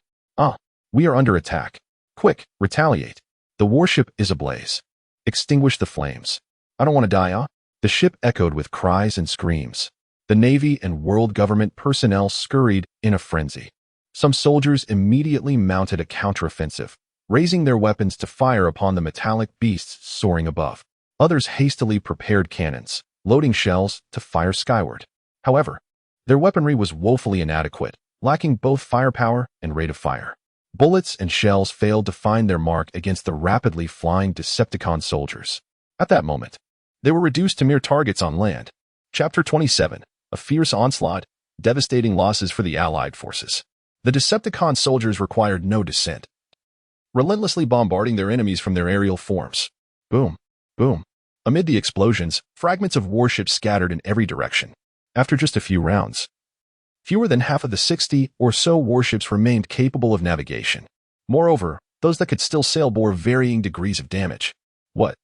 We are under attack. Quick, retaliate. The warship is ablaze. Extinguish the flames. I don't want to die, The ship echoed with cries and screams. The Navy and world government personnel scurried in a frenzy. Some soldiers immediately mounted a counteroffensive, raising their weapons to fire upon the metallic beasts soaring above. Others hastily prepared cannons, loading shells to fire skyward. However, their weaponry was woefully inadequate, lacking both firepower and rate of fire. Bullets and shells failed to find their mark against the rapidly flying Decepticon soldiers. At that moment, they were reduced to mere targets on land. Chapter 27. A fierce onslaught, devastating losses for the Allied forces. The Decepticon soldiers required no dissent, relentlessly bombarding their enemies from their aerial forms. Boom, boom. Amid the explosions, fragments of warships scattered in every direction. After just a few rounds, fewer than half of the 60 or so warships remained capable of navigation. Moreover, those that could still sail bore varying degrees of damage. What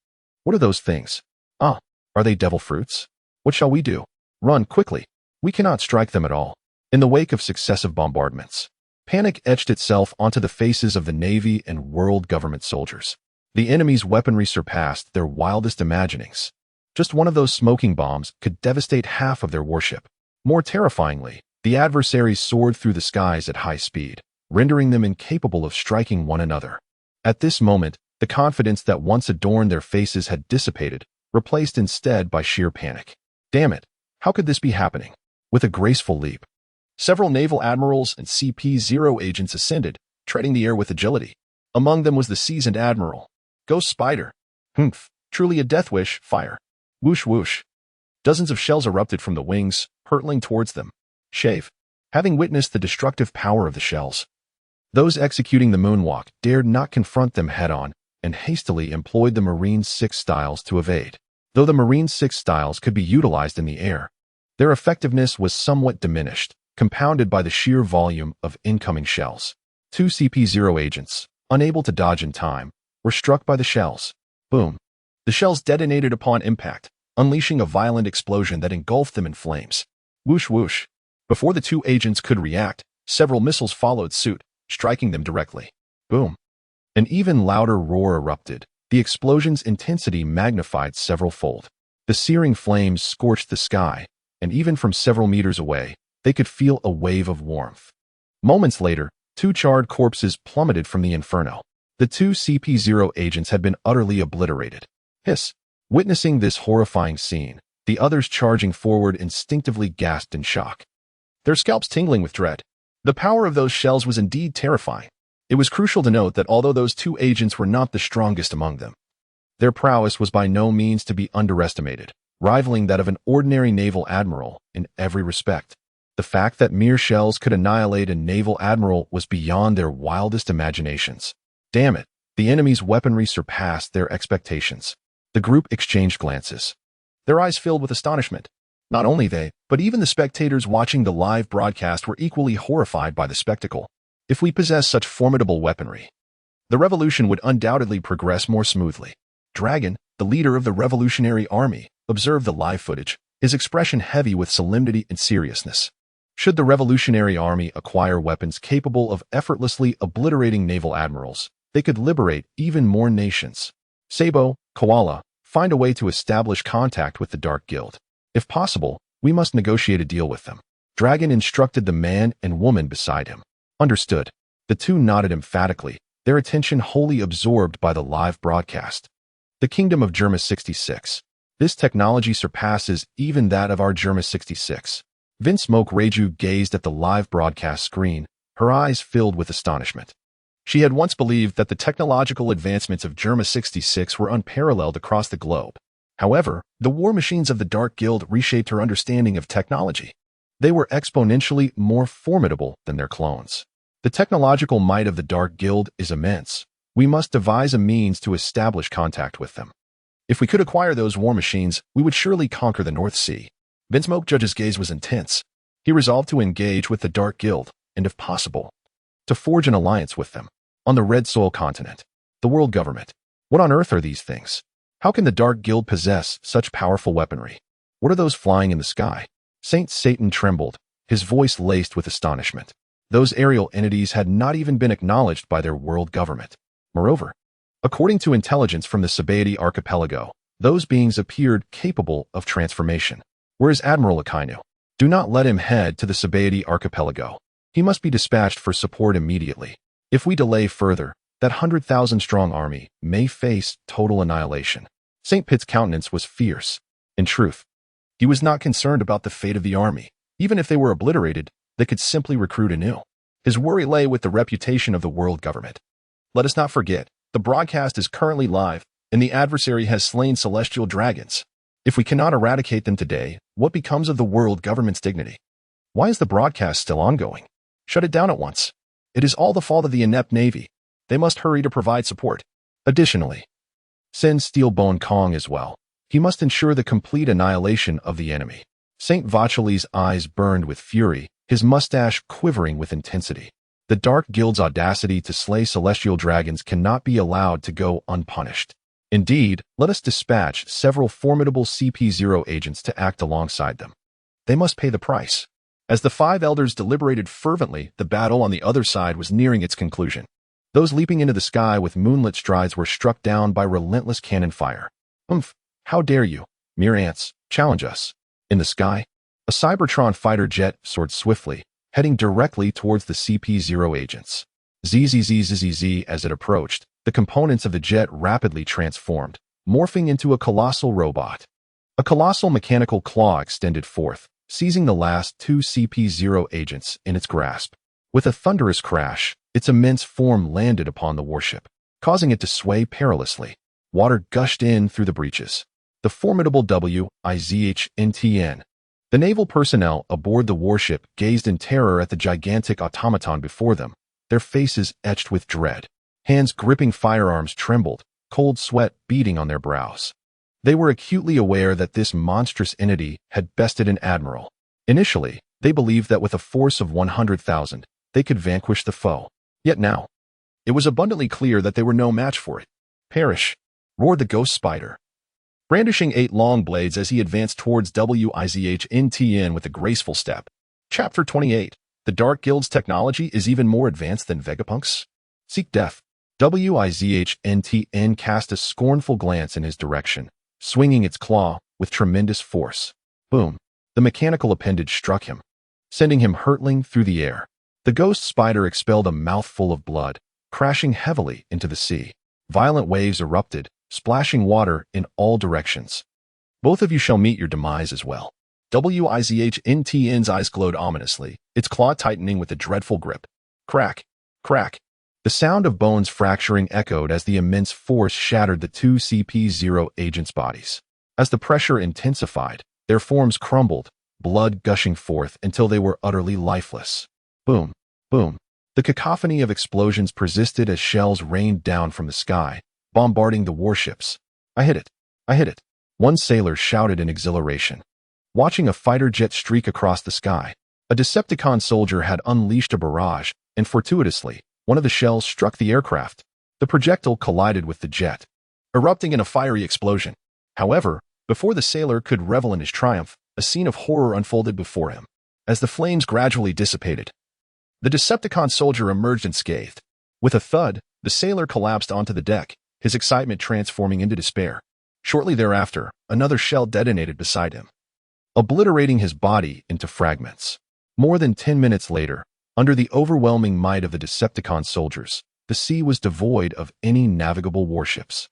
are those things? Are they devil fruits? What shall we do? Run quickly. We cannot strike them at all. In the wake of successive bombardments, panic etched itself onto the faces of the Navy and world government soldiers. The enemy's weaponry surpassed their wildest imaginings. Just one of those smoking bombs could devastate half of their warship. More terrifyingly, the adversaries soared through the skies at high speed, rendering them incapable of striking one another. At this moment, the confidence that once adorned their faces had dissipated, replaced instead by sheer panic. Damn it, how could this be happening? With a graceful leap, several naval admirals and CP-0 agents ascended, treading the air with agility. Among them was the seasoned admiral, Ghost Spider. Humph, truly a death wish, fire. Whoosh whoosh. Dozens of shells erupted from the wings, hurtling towards them. Shave. Having witnessed the destructive power of the shells, those executing the moonwalk dared not confront them head-on and hastily employed the Marine 6 styles to evade. Though the Marine 6 styles could be utilized in the air, their effectiveness was somewhat diminished, compounded by the sheer volume of incoming shells. Two CP-0 agents, unable to dodge in time, were struck by the shells. Boom. The shells detonated upon impact, unleashing a violent explosion that engulfed them in flames. Whoosh whoosh. Before the two agents could react, several missiles followed suit, striking them directly. Boom. An even louder roar erupted. The explosion's intensity magnified several-fold. The searing flames scorched the sky, and even from several meters away, they could feel a wave of warmth. Moments later, two charred corpses plummeted from the inferno. The two CP-0 agents had been utterly obliterated. Hiss. Witnessing this horrifying scene, the others charging forward instinctively gasped in shock, their scalps tingling with dread. The power of those shells was indeed terrifying. It was crucial to note that although those two agents were not the strongest among them, their prowess was by no means to be underestimated, rivaling that of an ordinary naval admiral in every respect. The fact that mere shells could annihilate a naval admiral was beyond their wildest imaginations. Damn it, the enemy's weaponry surpassed their expectations. The group exchanged glances, their eyes filled with astonishment. Not only they, but even the spectators watching the live broadcast were equally horrified by the spectacle. If we possess such formidable weaponry, the revolution would undoubtedly progress more smoothly. Dragon, the leader of the Revolutionary Army, observed the live footage, his expression heavy with solemnity and seriousness. Should the Revolutionary Army acquire weapons capable of effortlessly obliterating naval admirals, they could liberate even more nations. Sabo, Koala, find a way to establish contact with the Dark Guild. If possible, we must negotiate a deal with them. Dragon instructed the man and woman beside him. Understood. The two nodded emphatically, their attention wholly absorbed by the live broadcast. The Kingdom of Germa 66. This technology surpasses even that of our Germa 66. Vinsmoke Reiju gazed at the live broadcast screen, her eyes filled with astonishment. She had once believed that the technological advancements of Germa 66 were unparalleled across the globe. However, the war machines of the Dark Guild reshaped her understanding of technology. They were exponentially more formidable than their clones. The technological might of the Dark Guild is immense. We must devise a means to establish contact with them. If we could acquire those war machines, we would surely conquer the North Sea. Vinsmoke Judge's gaze was intense. He resolved to engage with the Dark Guild, and if possible, to forge an alliance with them. On the Red Soil continent, the world government. What on earth are these things? How can the Dark Guild possess such powerful weaponry? What are those flying in the sky? Saint Satan trembled, his voice laced with astonishment. Those aerial entities had not even been acknowledged by their world government. Moreover, according to intelligence from the Sabaody archipelago, those beings appeared capable of transformation. Where is Admiral Akainu? Do not let him head to the Sabaody archipelago. He must be dispatched for support immediately. If we delay further, that 100,000-strong army may face total annihilation. St. Pitt's countenance was fierce. In truth, he was not concerned about the fate of the army. Even if they were obliterated, they could simply recruit anew. His worry lay with the reputation of the world government. Let us not forget, the broadcast is currently live, and the adversary has slain celestial dragons. If we cannot eradicate them today, what becomes of the world government's dignity? Why is the broadcast still ongoing? Shut it down at once. It is all the fault of the inept Navy. They must hurry to provide support. Additionally, send Steelbone Kong as well. He must ensure the complete annihilation of the enemy. St. Vachali's eyes burned with fury, his mustache quivering with intensity. The Dark Guild's audacity to slay celestial dragons cannot be allowed to go unpunished. Indeed, let us dispatch several formidable CP0 agents to act alongside them. They must pay the price. As the five elders deliberated fervently, the battle on the other side was nearing its conclusion. Those leaping into the sky with moonlit strides were struck down by relentless cannon fire. How dare you, mere ants, challenge us? In the sky, a Cybertron fighter jet soared swiftly, heading directly towards the CP0 agents. Zzzzzzz as it approached, the components of the jet rapidly transformed, morphing into a colossal robot. A colossal mechanical claw extended forth, seizing the last two CP0 agents in its grasp. With a thunderous crash, its immense form landed upon the warship, causing it to sway perilously. Water gushed in through the breaches. The formidable WIZHNTN. The naval personnel aboard the warship gazed in terror at the gigantic automaton before them, their faces etched with dread. Hands gripping firearms trembled, cold sweat beading on their brows. They were acutely aware that this monstrous entity had bested an admiral. Initially, they believed that with a force of 100,000, they could vanquish the foe. Yet now, it was abundantly clear that they were no match for it. Perish, roared the ghost spider, brandishing 8 long blades as he advanced towards WIZHNTN with a graceful step. Chapter 28. The Dark Guild's technology is even more advanced than Vegapunk's. Seek death. WIZHNTN cast a scornful glance in his direction, swinging its claw with tremendous force. Boom. The mechanical appendage struck him, sending him hurtling through the air. The ghost spider expelled a mouthful of blood, crashing heavily into the sea. Violent waves erupted, splashing water in all directions. Both of you shall meet your demise as well. WIZHNTN's eyes glowed ominously, its claw tightening with a dreadful grip. Crack, crack. The sound of bones fracturing echoed as the immense force shattered the two CP0 agents' bodies. As the pressure intensified, their forms crumbled, blood gushing forth until they were utterly lifeless. Boom, boom. The cacophony of explosions persisted as shells rained down from the sky, bombarding the warships. I hit it. I hit it. One sailor shouted in exhilaration. Watching a fighter jet streak across the sky, a Decepticon soldier had unleashed a barrage, and fortuitously, one of the shells struck the aircraft. The projectile collided with the jet, erupting in a fiery explosion. However, before the sailor could revel in his triumph, a scene of horror unfolded before him. As the flames gradually dissipated, the Decepticon soldier emerged unscathed. With a thud, the sailor collapsed onto the deck, his excitement transforming into despair. Shortly thereafter, another shell detonated beside him, obliterating his body into fragments. More than 10 minutes later, under the overwhelming might of the Decepticon soldiers, the sea was devoid of any navigable warships.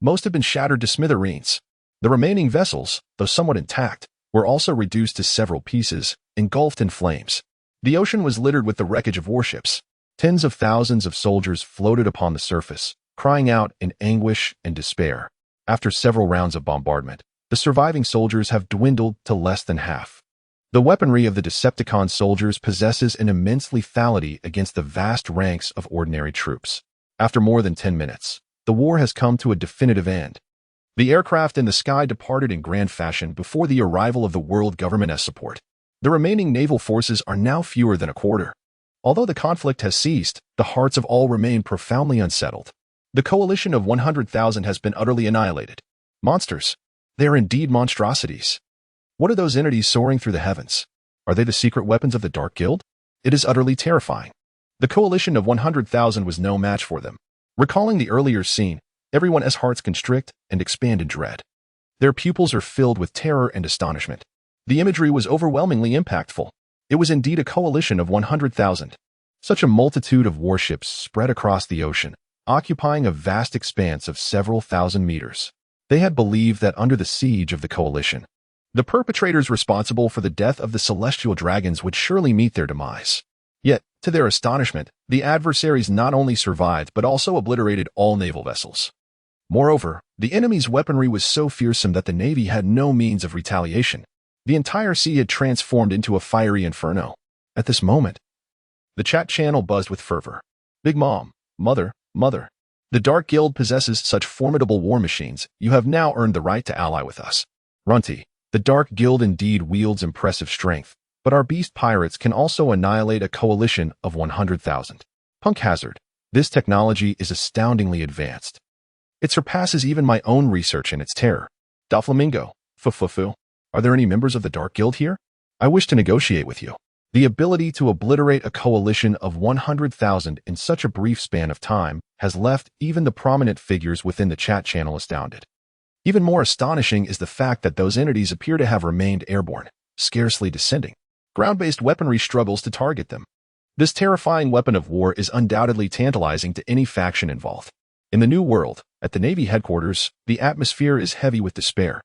Most had been shattered to smithereens. The remaining vessels, though somewhat intact, were also reduced to several pieces, engulfed in flames. The ocean was littered with the wreckage of warships. Tens of thousands of soldiers floated upon the surface, crying out in anguish and despair. After several rounds of bombardment, the surviving soldiers have dwindled to less than half. The weaponry of the Decepticon soldiers possesses an immense lethality against the vast ranks of ordinary troops. After more than 10 minutes, the war has come to a definitive end. The aircraft in the sky departed in grand fashion before the arrival of the world government's support. The remaining naval forces are now fewer than a quarter. Although the conflict has ceased, the hearts of all remain profoundly unsettled. The coalition of 100,000 has been utterly annihilated. Monsters. They are indeed monstrosities. What are those entities soaring through the heavens? Are they the secret weapons of the Dark Guild? It is utterly terrifying. The coalition of 100,000 was no match for them. Recalling the earlier scene, everyone's hearts constrict and expand in dread. Their pupils are filled with terror and astonishment. The imagery was overwhelmingly impactful. It was indeed a coalition of 100,000. Such a multitude of warships spread across the ocean, occupying a vast expanse of several thousand meters. They had believed that under the siege of the coalition, the perpetrators responsible for the death of the celestial dragons would surely meet their demise. Yet, to their astonishment, the adversaries not only survived but also obliterated all naval vessels. Moreover, the enemy's weaponry was so fearsome that the Navy had no means of retaliation. The entire sea had transformed into a fiery inferno. At this moment, the chat channel buzzed with fervor. Big Mom, Mother, the Dark Guild possesses such formidable war machines, you have now earned the right to ally with us. Runty, the Dark Guild indeed wields impressive strength, but our beast pirates can also annihilate a coalition of 100,000. Punk Hazard, this technology is astoundingly advanced. It surpasses even my own research in its terror. Doflamingo, Fufufu, are there any members of the Dark Guild here? I wish to negotiate with you. The ability to obliterate a coalition of 100,000 in such a brief span of time has left even the prominent figures within the chat channel astounded. Even more astonishing is the fact that those entities appear to have remained airborne, scarcely descending. Ground-based weaponry struggles to target them. This terrifying weapon of war is undoubtedly tantalizing to any faction involved. In the New World, at the Navy headquarters, the atmosphere is heavy with despair.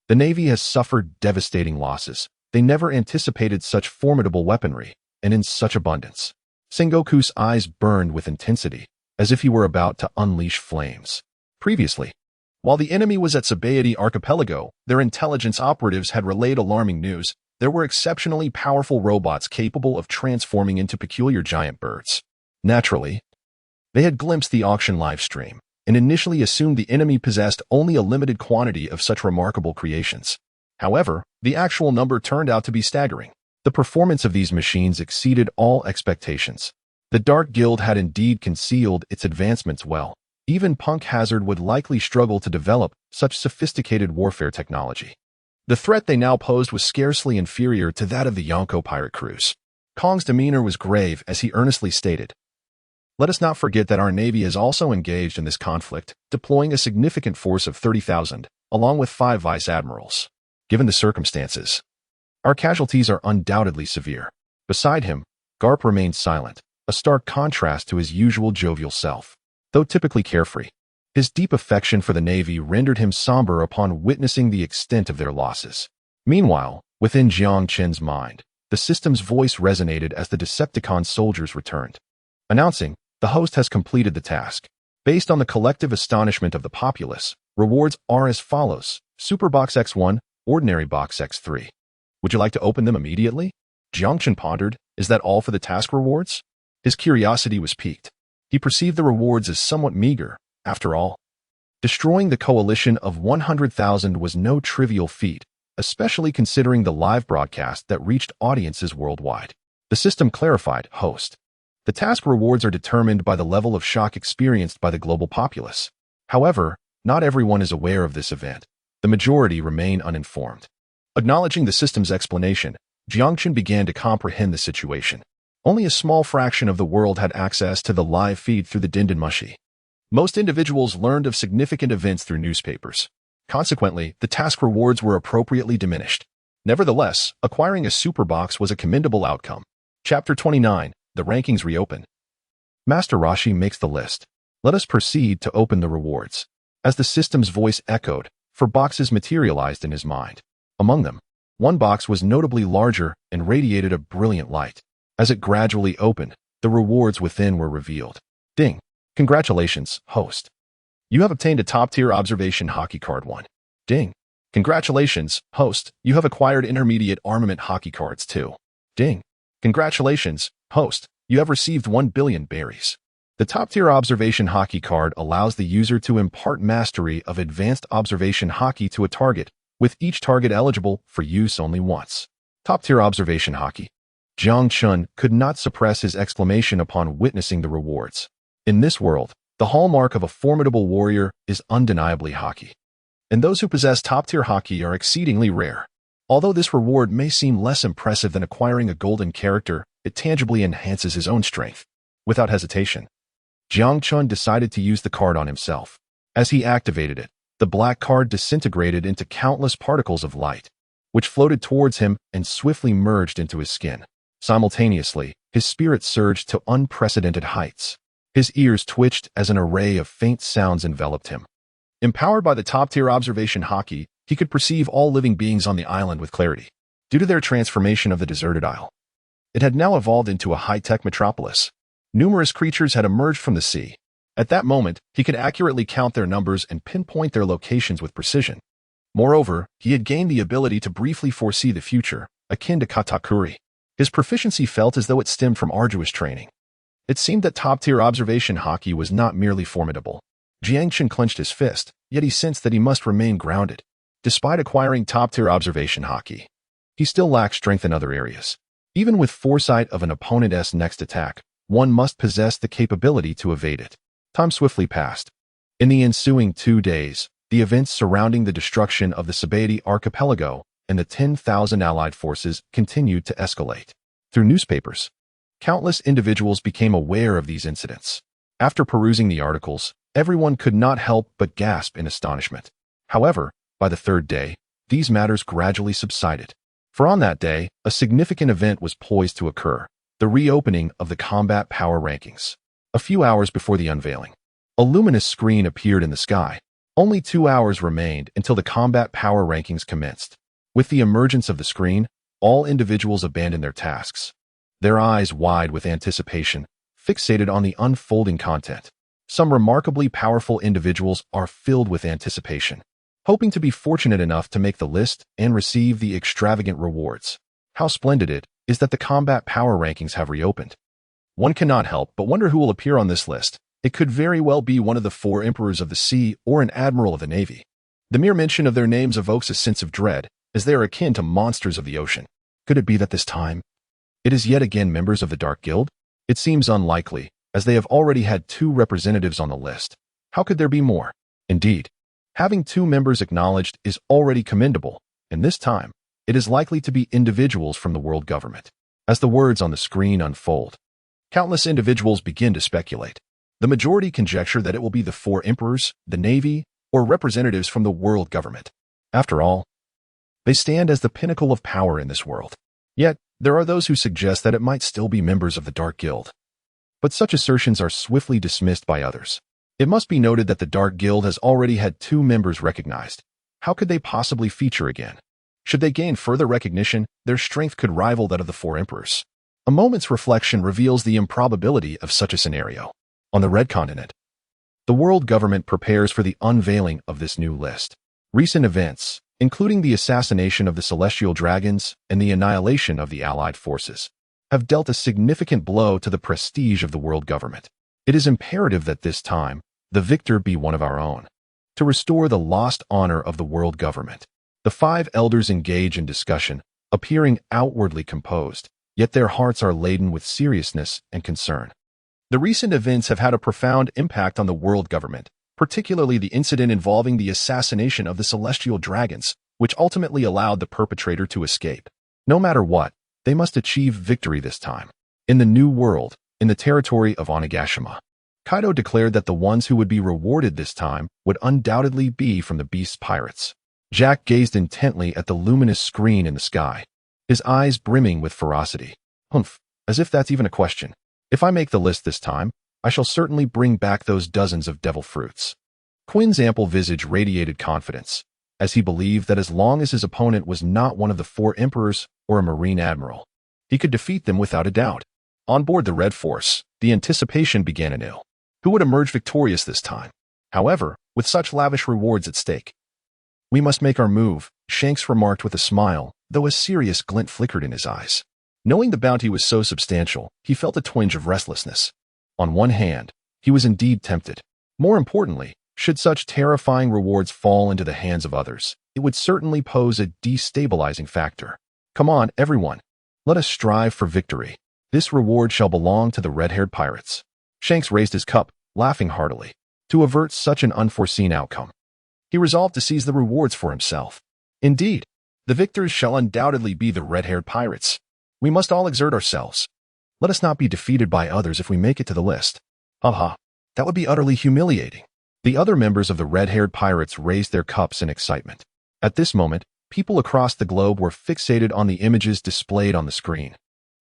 The Navy has suffered devastating losses. They never anticipated such formidable weaponry, and in such abundance. Sengoku's eyes burned with intensity, as if he were about to unleash flames. Previously, while the enemy was at Sabaody archipelago, their intelligence operatives had relayed alarming news. There were exceptionally powerful robots capable of transforming into peculiar giant birds. Naturally, they had glimpsed the auction live stream, and initially assumed the enemy possessed only a limited quantity of such remarkable creations. However, the actual number turned out to be staggering. The performance of these machines exceeded all expectations. The Dark Guild had indeed concealed its advancements well. Even Punk Hazard would likely struggle to develop such sophisticated warfare technology. The threat they now posed was scarcely inferior to that of the Yonko pirate crews. Kong's demeanor was grave as he earnestly stated, "Let us not forget that our Navy is also engaged in this conflict, deploying a significant force of 30,000, along with 5 vice admirals. Given the circumstances, our casualties are undoubtedly severe." Beside him, Garp remained silent, a stark contrast to his usual jovial self. Though typically carefree, his deep affection for the Navy rendered him somber upon witnessing the extent of their losses. Meanwhile, within Jiang Chen's mind, the system's voice resonated as the Decepticon soldiers returned, announcing, "The host has completed the task." Based on the collective astonishment of the populace, rewards are as follows: Super Box X1, Ordinary Box X3. Would you like to open them immediately? Jiang Chen pondered, is that all for the task rewards? His curiosity was piqued. He perceived the rewards as somewhat meager. After all, destroying the coalition of 100,000 was no trivial feat, especially considering the live broadcast that reached audiences worldwide. The system clarified, host. The task rewards are determined by the level of shock experienced by the global populace. However, not everyone is aware of this event. The majority remain uninformed. Acknowledging the system's explanation, Jiangchen began to comprehend the situation. Only a small fraction of the world had access to the live feed through the Dindinmushi. Most individuals learned of significant events through newspapers. Consequently, the task rewards were appropriately diminished. Nevertheless, acquiring a superbox was a commendable outcome. Chapter 29. The rankings reopen. Master Roshi makes the list. Let us proceed to open the rewards. As the system's voice echoed, 4 boxes materialized in his mind. Among them, one box was notably larger and radiated a brilliant light. As it gradually opened, the rewards within were revealed. Ding! Congratulations, host. You have obtained a top-tier observation hockey card 1. Ding! Congratulations, host. You have acquired intermediate armament hockey cards 2. Ding! Congratulations, host. You have received 1 billion berries. The top-tier observation hockey card allows the user to impart mastery of advanced observation hockey to a target, with each target eligible for use only once. Top-tier observation hockey. Jiang Chun could not suppress his exclamation upon witnessing the rewards. In this world, the hallmark of a formidable warrior is undeniably hockey. And those who possess top-tier hockey are exceedingly rare. Although this reward may seem less impressive than acquiring a golden character, it tangibly enhances his own strength. Without hesitation, Jiang Chun decided to use the card on himself. As he activated it, the black card disintegrated into countless particles of light, which floated towards him and swiftly merged into his skin. Simultaneously, his spirit surged to unprecedented heights. His ears twitched as an array of faint sounds enveloped him. Empowered by the top-tier observation hockey, he could perceive all living beings on the island with clarity. Due to their transformation of the deserted isle, it had now evolved into a high-tech metropolis. Numerous creatures had emerged from the sea. At that moment, he could accurately count their numbers and pinpoint their locations with precision. Moreover, he had gained the ability to briefly foresee the future, akin to katakuri. His proficiency felt as though it stemmed from arduous training. It seemed that top-tier observation hockey was not merely formidable. Jiangchen clenched his fist, yet he sensed that he must remain grounded. Despite acquiring top-tier observation hockey, he still lacked strength in other areas. Even with foresight of an opponent's next attack, one must possess the capability to evade it. Time swiftly passed. In the ensuing 2 days, the events surrounding the destruction of the Sabaody archipelago and the 10,000 allied forces continued to escalate. Through newspapers, countless individuals became aware of these incidents. After perusing the articles, everyone could not help but gasp in astonishment. However, by the 3rd day, these matters gradually subsided. For on that day, a significant event was poised to occur, the reopening of the combat power rankings. A few hours before the unveiling, a luminous screen appeared in the sky. Only 2 hours remained until the combat power rankings commenced. With the emergence of the screen, all individuals abandoned their tasks, their eyes wide with anticipation, fixated on the unfolding content. Some remarkably powerful individuals are filled with anticipation, hoping to be fortunate enough to make the list and receive the extravagant rewards. How splendid it is that the combat power rankings have reopened. One cannot help but wonder who will appear on this list. It could very well be one of the 4 emperors of the sea or an admiral of the navy. The mere mention of their names evokes a sense of dread, as they are akin to monsters of the ocean. Could it be that this time it is yet again members of the Dark Guild? It seems unlikely, as they have already had 2 representatives on the list. How could there be more? Indeed, having 2 members acknowledged is already commendable, and this time, it is likely to be individuals from the world government. As the words on the screen unfold, countless individuals begin to speculate. The majority conjecture that it will be the 4 emperors, the navy, or representatives from the world government. After all, they stand as the pinnacle of power in this world. Yet, there are those who suggest that it might still be members of the Dark Guild. But such assertions are swiftly dismissed by others. It must be noted that the Dark Guild has already had 2 members recognized. How could they possibly feature again? Should they gain further recognition, their strength could rival that of the 4 emperors. A moment's reflection reveals the improbability of such a scenario. On the Red Continent, the world government prepares for the unveiling of this new list. Recent events, including the assassination of the celestial dragons and the annihilation of the allied forces, have dealt a significant blow to the prestige of the world government. It is imperative that this time, the victor be one of our own. To restore the lost honor of the world government, the 5 elders engage in discussion, appearing outwardly composed, yet their hearts are laden with seriousness and concern. The recent events have had a profound impact on the world government, particularly the incident involving the assassination of the celestial dragons, which ultimately allowed the perpetrator to escape. No matter what, they must achieve victory this time. In the new world, in the territory of Onigashima, Kaido declared that the ones who would be rewarded this time would undoubtedly be from the Beast Pirates. Jack gazed intently at the luminous screen in the sky, his eyes brimming with ferocity. Humph, as if that's even a question. If I make the list this time, I shall certainly bring back those dozens of devil fruits. Quinn's ample visage radiated confidence, as he believed that as long as his opponent was not one of the 4 emperors or a marine admiral, he could defeat them without a doubt. On board the Red Force, the anticipation began anew. Who would emerge victorious this time? However, with such lavish rewards at stake. We must make our move, Shanks remarked with a smile, though a serious glint flickered in his eyes. Knowing the bounty was so substantial, he felt a twinge of restlessness. On one hand, he was indeed tempted. More importantly, should such terrifying rewards fall into the hands of others, it would certainly pose a destabilizing factor. Come on, everyone. Let us strive for victory. This reward shall belong to the red-haired pirates. Shanks raised his cup, laughing heartily. To avert such an unforeseen outcome, he resolved to seize the rewards for himself. Indeed, the victors shall undoubtedly be the red-haired pirates. We must all exert ourselves. Let us not be defeated by others if we make it to the list. Haha, that would be utterly humiliating. The other members of the red-haired pirates raised their cups in excitement. At this moment, people across the globe were fixated on the images displayed on the screen.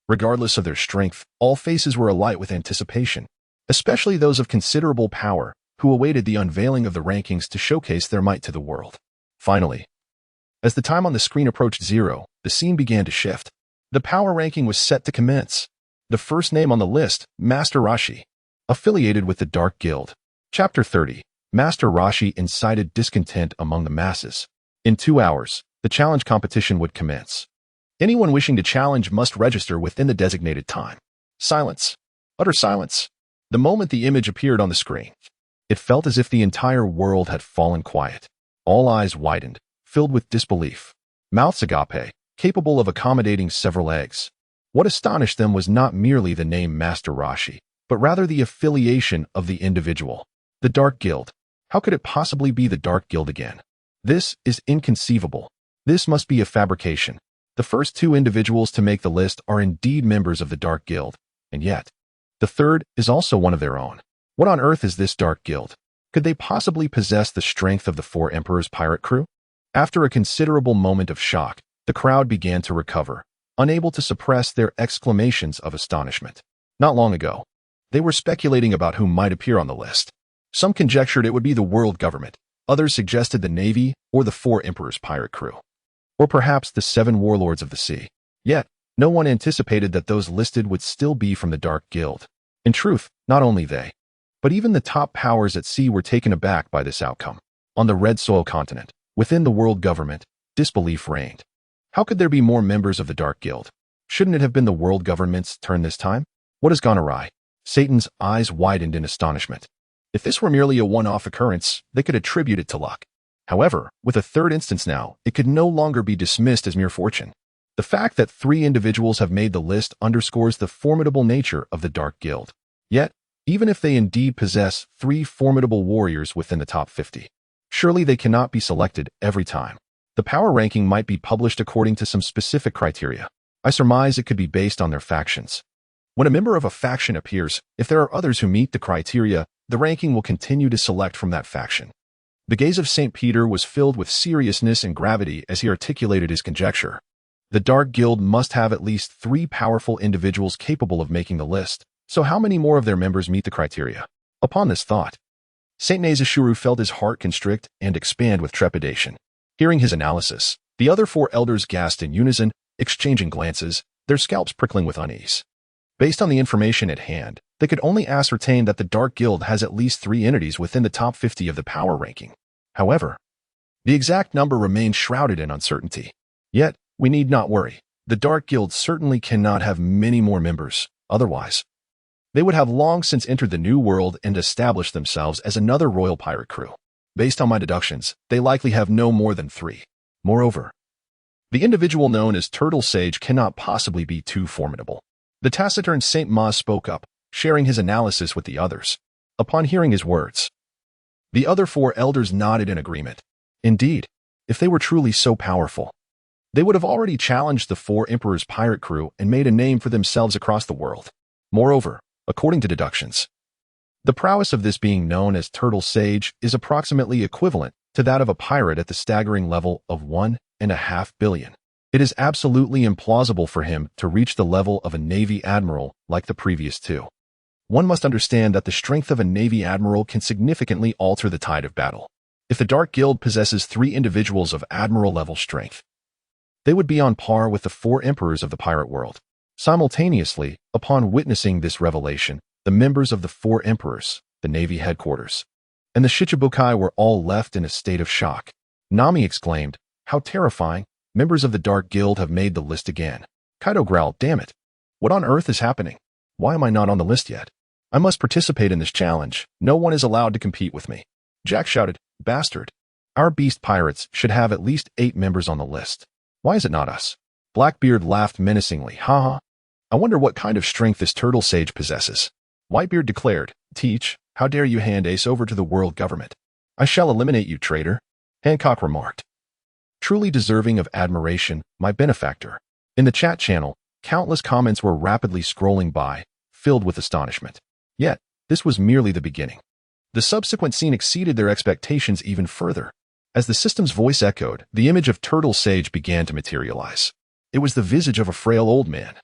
Regardless of their strength, all faces were alight with anticipation, especially those of considerable power who awaited the unveiling of the rankings to showcase their might to the world. Finally, as the time on the screen approached 0, the scene began to shift. The power ranking was set to commence. The first name on the list, Master Roshi, affiliated with the Dark Guild. Chapter 30. Master Roshi incited discontent among the masses. In 2 hours, the challenge competition would commence. Anyone wishing to challenge must register within the designated time. Silence. Utter silence. The moment the image appeared on the screen, it felt as if the entire world had fallen quiet. All eyes widened, filled with disbelief. Mouths agape, capable of accommodating several eggs. What astonished them was not merely the name Master Roshi, but rather the affiliation of the individual. The Dark Guild. How could it possibly be the Dark Guild again? This is inconceivable. This must be a fabrication. The first 2 individuals to make the list are indeed members of the Dark Guild, and yet, the third is also one of their own. What on earth is this Dark Guild? Could they possibly possess the strength of the 4 Emperors' pirate crew? After a considerable moment of shock, the crowd began to recover, unable to suppress their exclamations of astonishment. Not long ago, they were speculating about who might appear on the list. Some conjectured it would be the world government, others suggested the Navy or the 4 Emperors' pirate crew, or perhaps the 7 warlords of the sea. Yet, no one anticipated that those listed would still be from the Dark Guild. In truth, not only they, but even the top powers at sea were taken aback by this outcome. On the Red Soil continent, within the world government, disbelief reigned. How could there be more members of the Dark Guild? Shouldn't it have been the world government's turn this time? What has gone awry? Satan's eyes widened in astonishment. If this were merely a one-off occurrence, they could attribute it to luck. However, with a third instance now, it could no longer be dismissed as mere fortune. The fact that 3 individuals have made the list underscores the formidable nature of the Dark Guild. Yet, even if they indeed possess 3 formidable warriors within the top 50, surely they cannot be selected every time. The power ranking might be published according to some specific criteria. I surmise it could be based on their factions. When a member of a faction appears, if there are others who meet the criteria, the ranking will continue to select from that faction. The gaze of St. Peter was filled with seriousness and gravity as he articulated his conjecture. The Dark Guild must have at least 3 powerful individuals capable of making the list, so how many more of their members meet the criteria? Upon this thought, St. Nazashuru felt his heart constrict and expand with trepidation. Hearing his analysis, the other 4 elders gasped in unison, exchanging glances, their scalps prickling with unease. Based on the information at hand, they could only ascertain that the Dark Guild has at least 3 entities within the top 50 of the power ranking. However, the exact number remains shrouded in uncertainty. Yet, we need not worry. The Dark Guild certainly cannot have many more members, otherwise, they would have long since entered the New World and established themselves as another royal pirate crew. Based on my deductions, they likely have no more than 3. Moreover, the individual known as Turtle Sage cannot possibly be too formidable. The taciturn Saint Maz spoke up, sharing his analysis with the others. Upon hearing his words, the other 4 elders nodded in agreement. Indeed, if they were truly so powerful, they would have already challenged the four emperors' pirate crew and made a name for themselves across the world. Moreover, according to deductions, the prowess of this being known as Turtle Sage is approximately equivalent to that of a pirate at the staggering level of 1.5 billion. It is absolutely implausible for him to reach the level of a Navy admiral like the previous two. One must understand that the strength of a Navy admiral can significantly alter the tide of battle. If the Dark Guild possesses 3 individuals of admiral-level strength, they would be on par with the 4 emperors of the pirate world. Simultaneously, upon witnessing this revelation, the members of the 4 emperors, the Navy headquarters, and the Shichibukai were all left in a state of shock. Nami exclaimed, "How terrifying! Members of the Dark Guild have made the list again." Kaido growled, "Damn it! What on earth is happening? Why am I not on the list yet? I must participate in this challenge. No one is allowed to compete with me." Jack shouted, "Bastard! Our beast pirates should have at least 8 members on the list. Why is it not us?" Blackbeard laughed menacingly. "Haha. I wonder what kind of strength this Turtle Sage possesses." Whitebeard declared, "Teach, how dare you hand Ace over to the world government? I shall eliminate you, traitor." Hancock remarked, "Truly deserving of admiration, my benefactor." In the chat channel, countless comments were rapidly scrolling by, filled with astonishment. Yet, this was merely the beginning. The subsequent scene exceeded their expectations even further. As the system's voice echoed, the image of Turtle Sage began to materialize. It was the visage of a frail old man,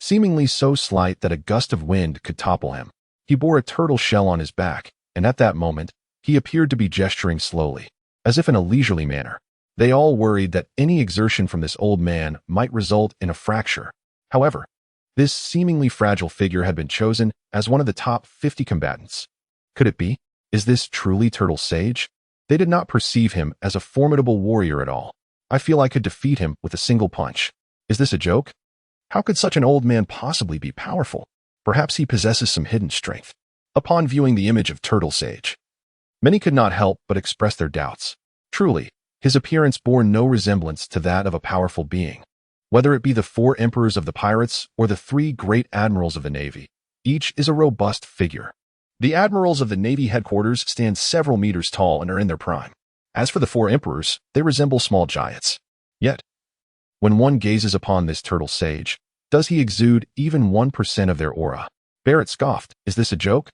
seemingly so slight that a gust of wind could topple him. He bore a turtle shell on his back, and at that moment, he appeared to be gesturing slowly, as if in a leisurely manner. They all worried that any exertion from this old man might result in a fracture. However, this seemingly fragile figure had been chosen as one of the top 50 combatants. Could it be? Is this truly Turtle Sage? They did not perceive him as a formidable warrior at all. "I feel I could defeat him with a single punch. Is this a joke? How could such an old man possibly be powerful? Perhaps he possesses some hidden strength." Upon viewing the image of Turtle Sage, many could not help but express their doubts. Truly, his appearance bore no resemblance to that of a powerful being. Whether it be the 4 emperors of the pirates or the 3 great admirals of the Navy, each is a robust figure. The admirals of the Navy headquarters stand several meters tall and are in their prime. As for the 4 emperors, they resemble small giants. Yet, when one gazes upon this Turtle Sage, does he exude even 1% of their aura? Barrett scoffed, "Is this a joke?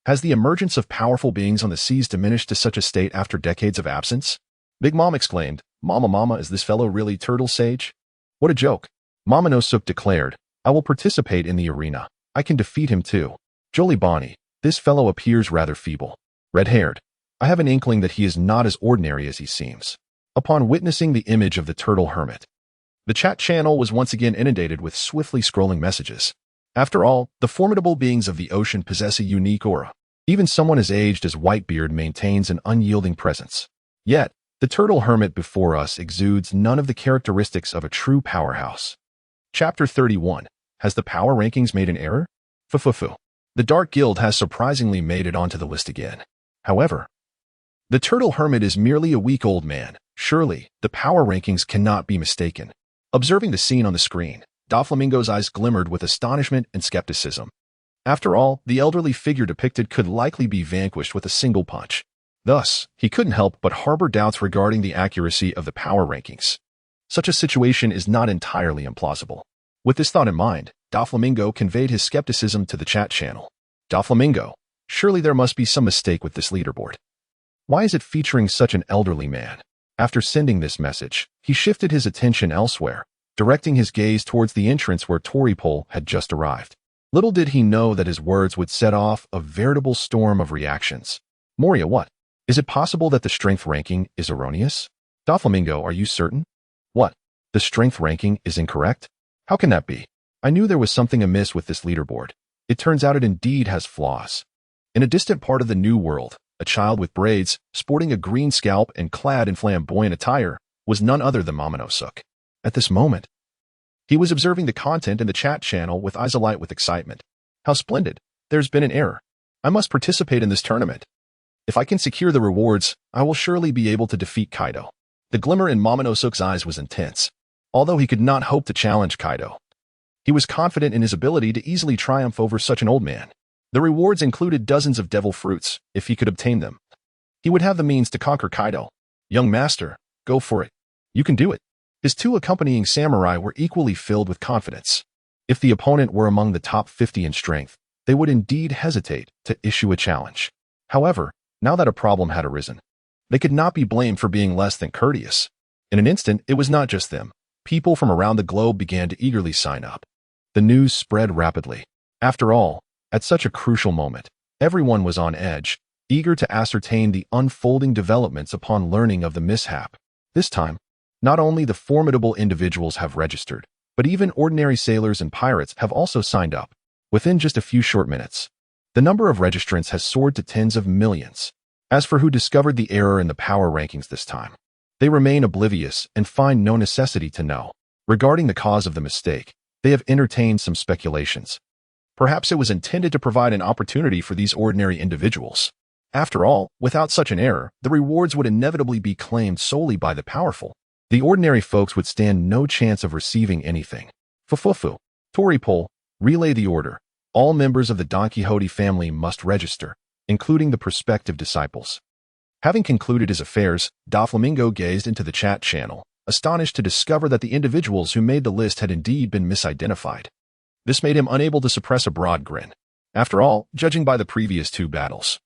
Has the emergence of powerful beings on the seas diminished to such a state after decades of absence?" Big Mom exclaimed, Mama, is this fellow really Turtle Sage? What a joke." Momonosuke declared, "I will participate in the arena. I can defeat him too." Jolie Bonnie, "This fellow appears rather feeble. Red-haired. I have an inkling that he is not as ordinary as he seems." Upon witnessing the image of the Turtle Hermit, the chat channel was once again inundated with swiftly scrolling messages. After all, the formidable beings of the ocean possess a unique aura. Even someone as aged as Whitebeard maintains an unyielding presence. Yet, the Turtle Hermit before us exudes none of the characteristics of a true powerhouse. Chapter 31. Has the power rankings made an error? Fufufu. The Dark Guild has surprisingly made it onto the list again. However, the Turtle Hermit is merely a weak old man. Surely, the power rankings cannot be mistaken. Observing the scene on the screen, Doflamingo's eyes glimmered with astonishment and skepticism. After all, the elderly figure depicted could likely be vanquished with a single punch. Thus, he couldn't help but harbor doubts regarding the accuracy of the power rankings. Such a situation is not entirely implausible. With this thought in mind, Doflamingo conveyed his skepticism to the chat channel. "Doflamingo, surely there must be some mistake with this leaderboard. Why is it featuring such an elderly man?" After sending this message, he shifted his attention elsewhere, directing his gaze towards the entrance where Toripole had just arrived. Little did he know that his words would set off a veritable storm of reactions. "Moria, what? Is it possible that the strength ranking is erroneous? Doflamingo, are you certain? What? The strength ranking is incorrect? How can that be? I knew there was something amiss with this leaderboard. It turns out it indeed has flaws." In a distant part of the New World, a child with braids, sporting a green scalp and clad in flamboyant attire, was none other than Momonosuke. At this moment, he was observing the content in the chat channel with eyes alight with excitement. "How splendid! There's been an error. I must participate in this tournament. If I can secure the rewards, I will surely be able to defeat Kaido." The glimmer in Momonosuke's eyes was intense. Although he could not hope to challenge Kaido, he was confident in his ability to easily triumph over such an old man. The rewards included dozens of devil fruits, if he could obtain them. He would have the means to conquer Kaido. "Young master, go for it. You can do it." His two accompanying samurai were equally filled with confidence. If the opponent were among the top 50 in strength, they would indeed hesitate to issue a challenge. However, now that a problem had arisen, they could not be blamed for being less than courteous. In an instant, it was not just them. People from around the globe began to eagerly sign up. The news spread rapidly. After all, at such a crucial moment, everyone was on edge, eager to ascertain the unfolding developments upon learning of the mishap. This time, not only the formidable individuals have registered, but even ordinary sailors and pirates have also signed up. Within just a few short minutes, the number of registrants has soared to tens of millions. As for who discovered the error in the power rankings this time, they remain oblivious and find no necessity to know. Regarding the cause of the mistake, they have entertained some speculations. Perhaps it was intended to provide an opportunity for these ordinary individuals. After all, without such an error, the rewards would inevitably be claimed solely by the powerful. The ordinary folks would stand no chance of receiving anything. Fufufu. Toripole, relay the order. All members of the Don Quixote family must register, including the prospective disciples. Having concluded his affairs, Doflamingo gazed into the chat channel, astonished to discover that the individuals who made the list had indeed been misidentified. This made him unable to suppress a broad grin. After all, judging by the previous two battles,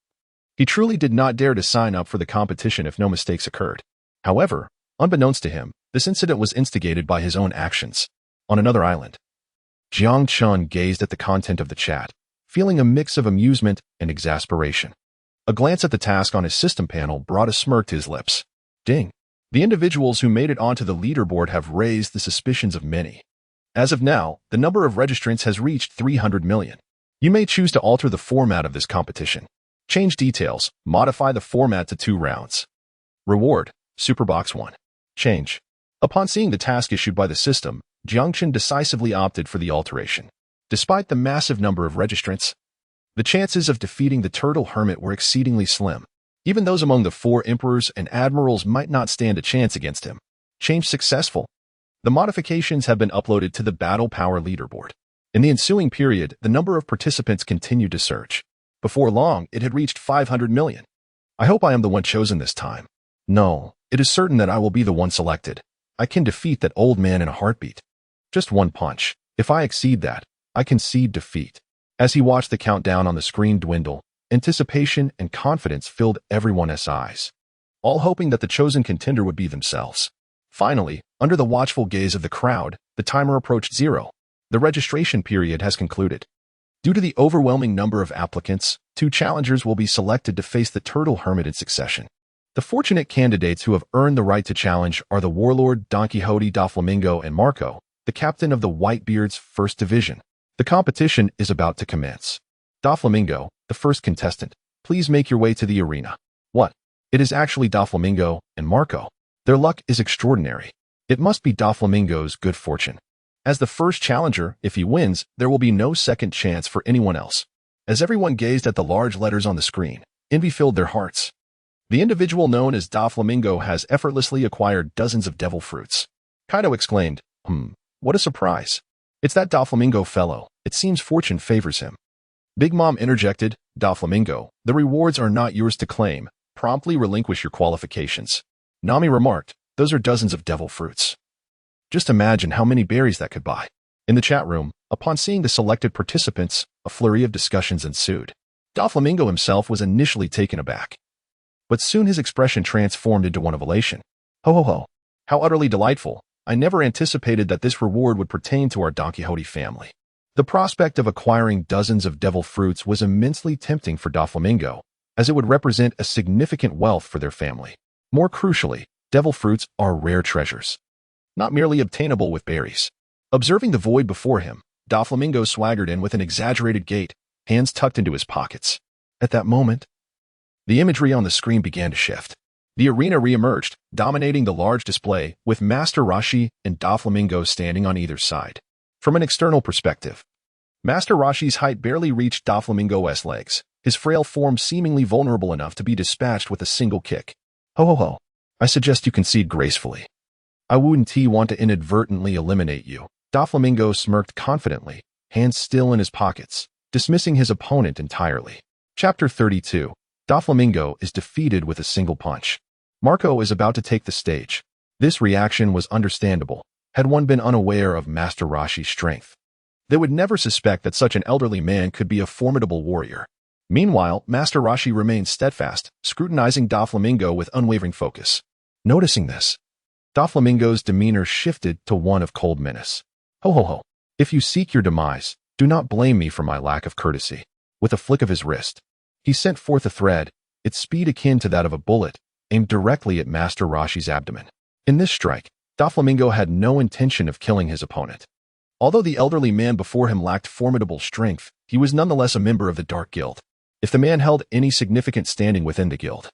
he truly did not dare to sign up for the competition if no mistakes occurred. However, unbeknownst to him, this incident was instigated by his own actions. On another island, Jiang Chun gazed at the content of the chat, feeling a mix of amusement and exasperation. A glance at the task on his system panel brought a smirk to his lips. Ding! The individuals who made it onto the leaderboard have raised the suspicions of many. As of now, the number of registrants has reached 300 million. You may choose to alter the format of this competition. Change details, modify the format to 2 rounds. Reward, Superbox 1. Change. Upon seeing the task issued by the system, Jiangchen decisively opted for the alteration. Despite the massive number of registrants, the chances of defeating the Turtle Hermit were exceedingly slim. Even those among the 4 emperors and admirals might not stand a chance against him. Change successful. The modifications have been uploaded to the Battle Power leaderboard. In the ensuing period, the number of participants continued to surge. Before long, it had reached 500 million. I hope I am the one chosen this time. No, it is certain that I will be the one selected. I can defeat that old man in a heartbeat. Just one punch. If I exceed that, I concede defeat. As he watched the countdown on the screen dwindle, anticipation and confidence filled everyone's eyes, all hoping that the chosen contender would be themselves. Finally, under the watchful gaze of the crowd, the timer approached 0. The registration period has concluded. Due to the overwhelming number of applicants, 2 challengers will be selected to face the Turtle Hermit in succession. The fortunate candidates who have earned the right to challenge are the Warlord Don Quixote Doflamingo and Marco, the captain of the Whitebeard's First Division. The competition is about to commence. Doflamingo, the first contestant, please make your way to the arena. What? It is actually Doflamingo and Marco. Their luck is extraordinary. It must be Doflamingo's good fortune. As the first challenger, if he wins, there will be no second chance for anyone else. As everyone gazed at the large letters on the screen, envy filled their hearts. The individual known as Doflamingo has effortlessly acquired dozens of devil fruits. Kaido exclaimed, what a surprise. It's that Doflamingo fellow. It seems fortune favors him. Big Mom interjected, Doflamingo, the rewards are not yours to claim. Promptly relinquish your qualifications. Nami remarked, those are dozens of devil fruits. Just imagine how many berries that could buy. In the chat room, upon seeing the selected participants, a flurry of discussions ensued. Doflamingo himself was initially taken aback, but soon his expression transformed into one of elation. Ho ho ho. How utterly delightful. I never anticipated that this reward would pertain to our Don Quixote family. The prospect of acquiring dozens of devil fruits was immensely tempting for Doflamingo, as it would represent a significant wealth for their family. More crucially, devil fruits are rare treasures, not merely obtainable with berries. Observing the void before him, Doflamingo swaggered in with an exaggerated gait, hands tucked into his pockets. At that moment, the imagery on the screen began to shift. The arena re-emerged, dominating the large display, with Master Roshi and Doflamingo standing on either side. From an external perspective, Master Roshi's height barely reached Doflamingo's legs, his frail form seemingly vulnerable enough to be dispatched with a single kick. Ho ho ho. I suggest you concede gracefully. I wouldn't want to inadvertently eliminate you. Doflamingo smirked confidently, hands still in his pockets, dismissing his opponent entirely. Chapter 32. Doflamingo is defeated with a single punch. Marco is about to take the stage. This reaction was understandable, had one been unaware of Master Roshi's strength. They would never suspect that such an elderly man could be a formidable warrior. Meanwhile, Master Roshi remained steadfast, scrutinizing Doflamingo with unwavering focus. Noticing this, Doflamingo's demeanor shifted to one of cold menace. Ho ho ho. If you seek your demise, do not blame me for my lack of courtesy. With a flick of his wrist, he sent forth a thread, its speed akin to that of a bullet, aimed directly at Master Roshi's abdomen. In this strike, Doflamingo had no intention of killing his opponent. Although the elderly man before him lacked formidable strength, he was nonetheless a member of the Dark Guild. If the man held any significant standing within the guild,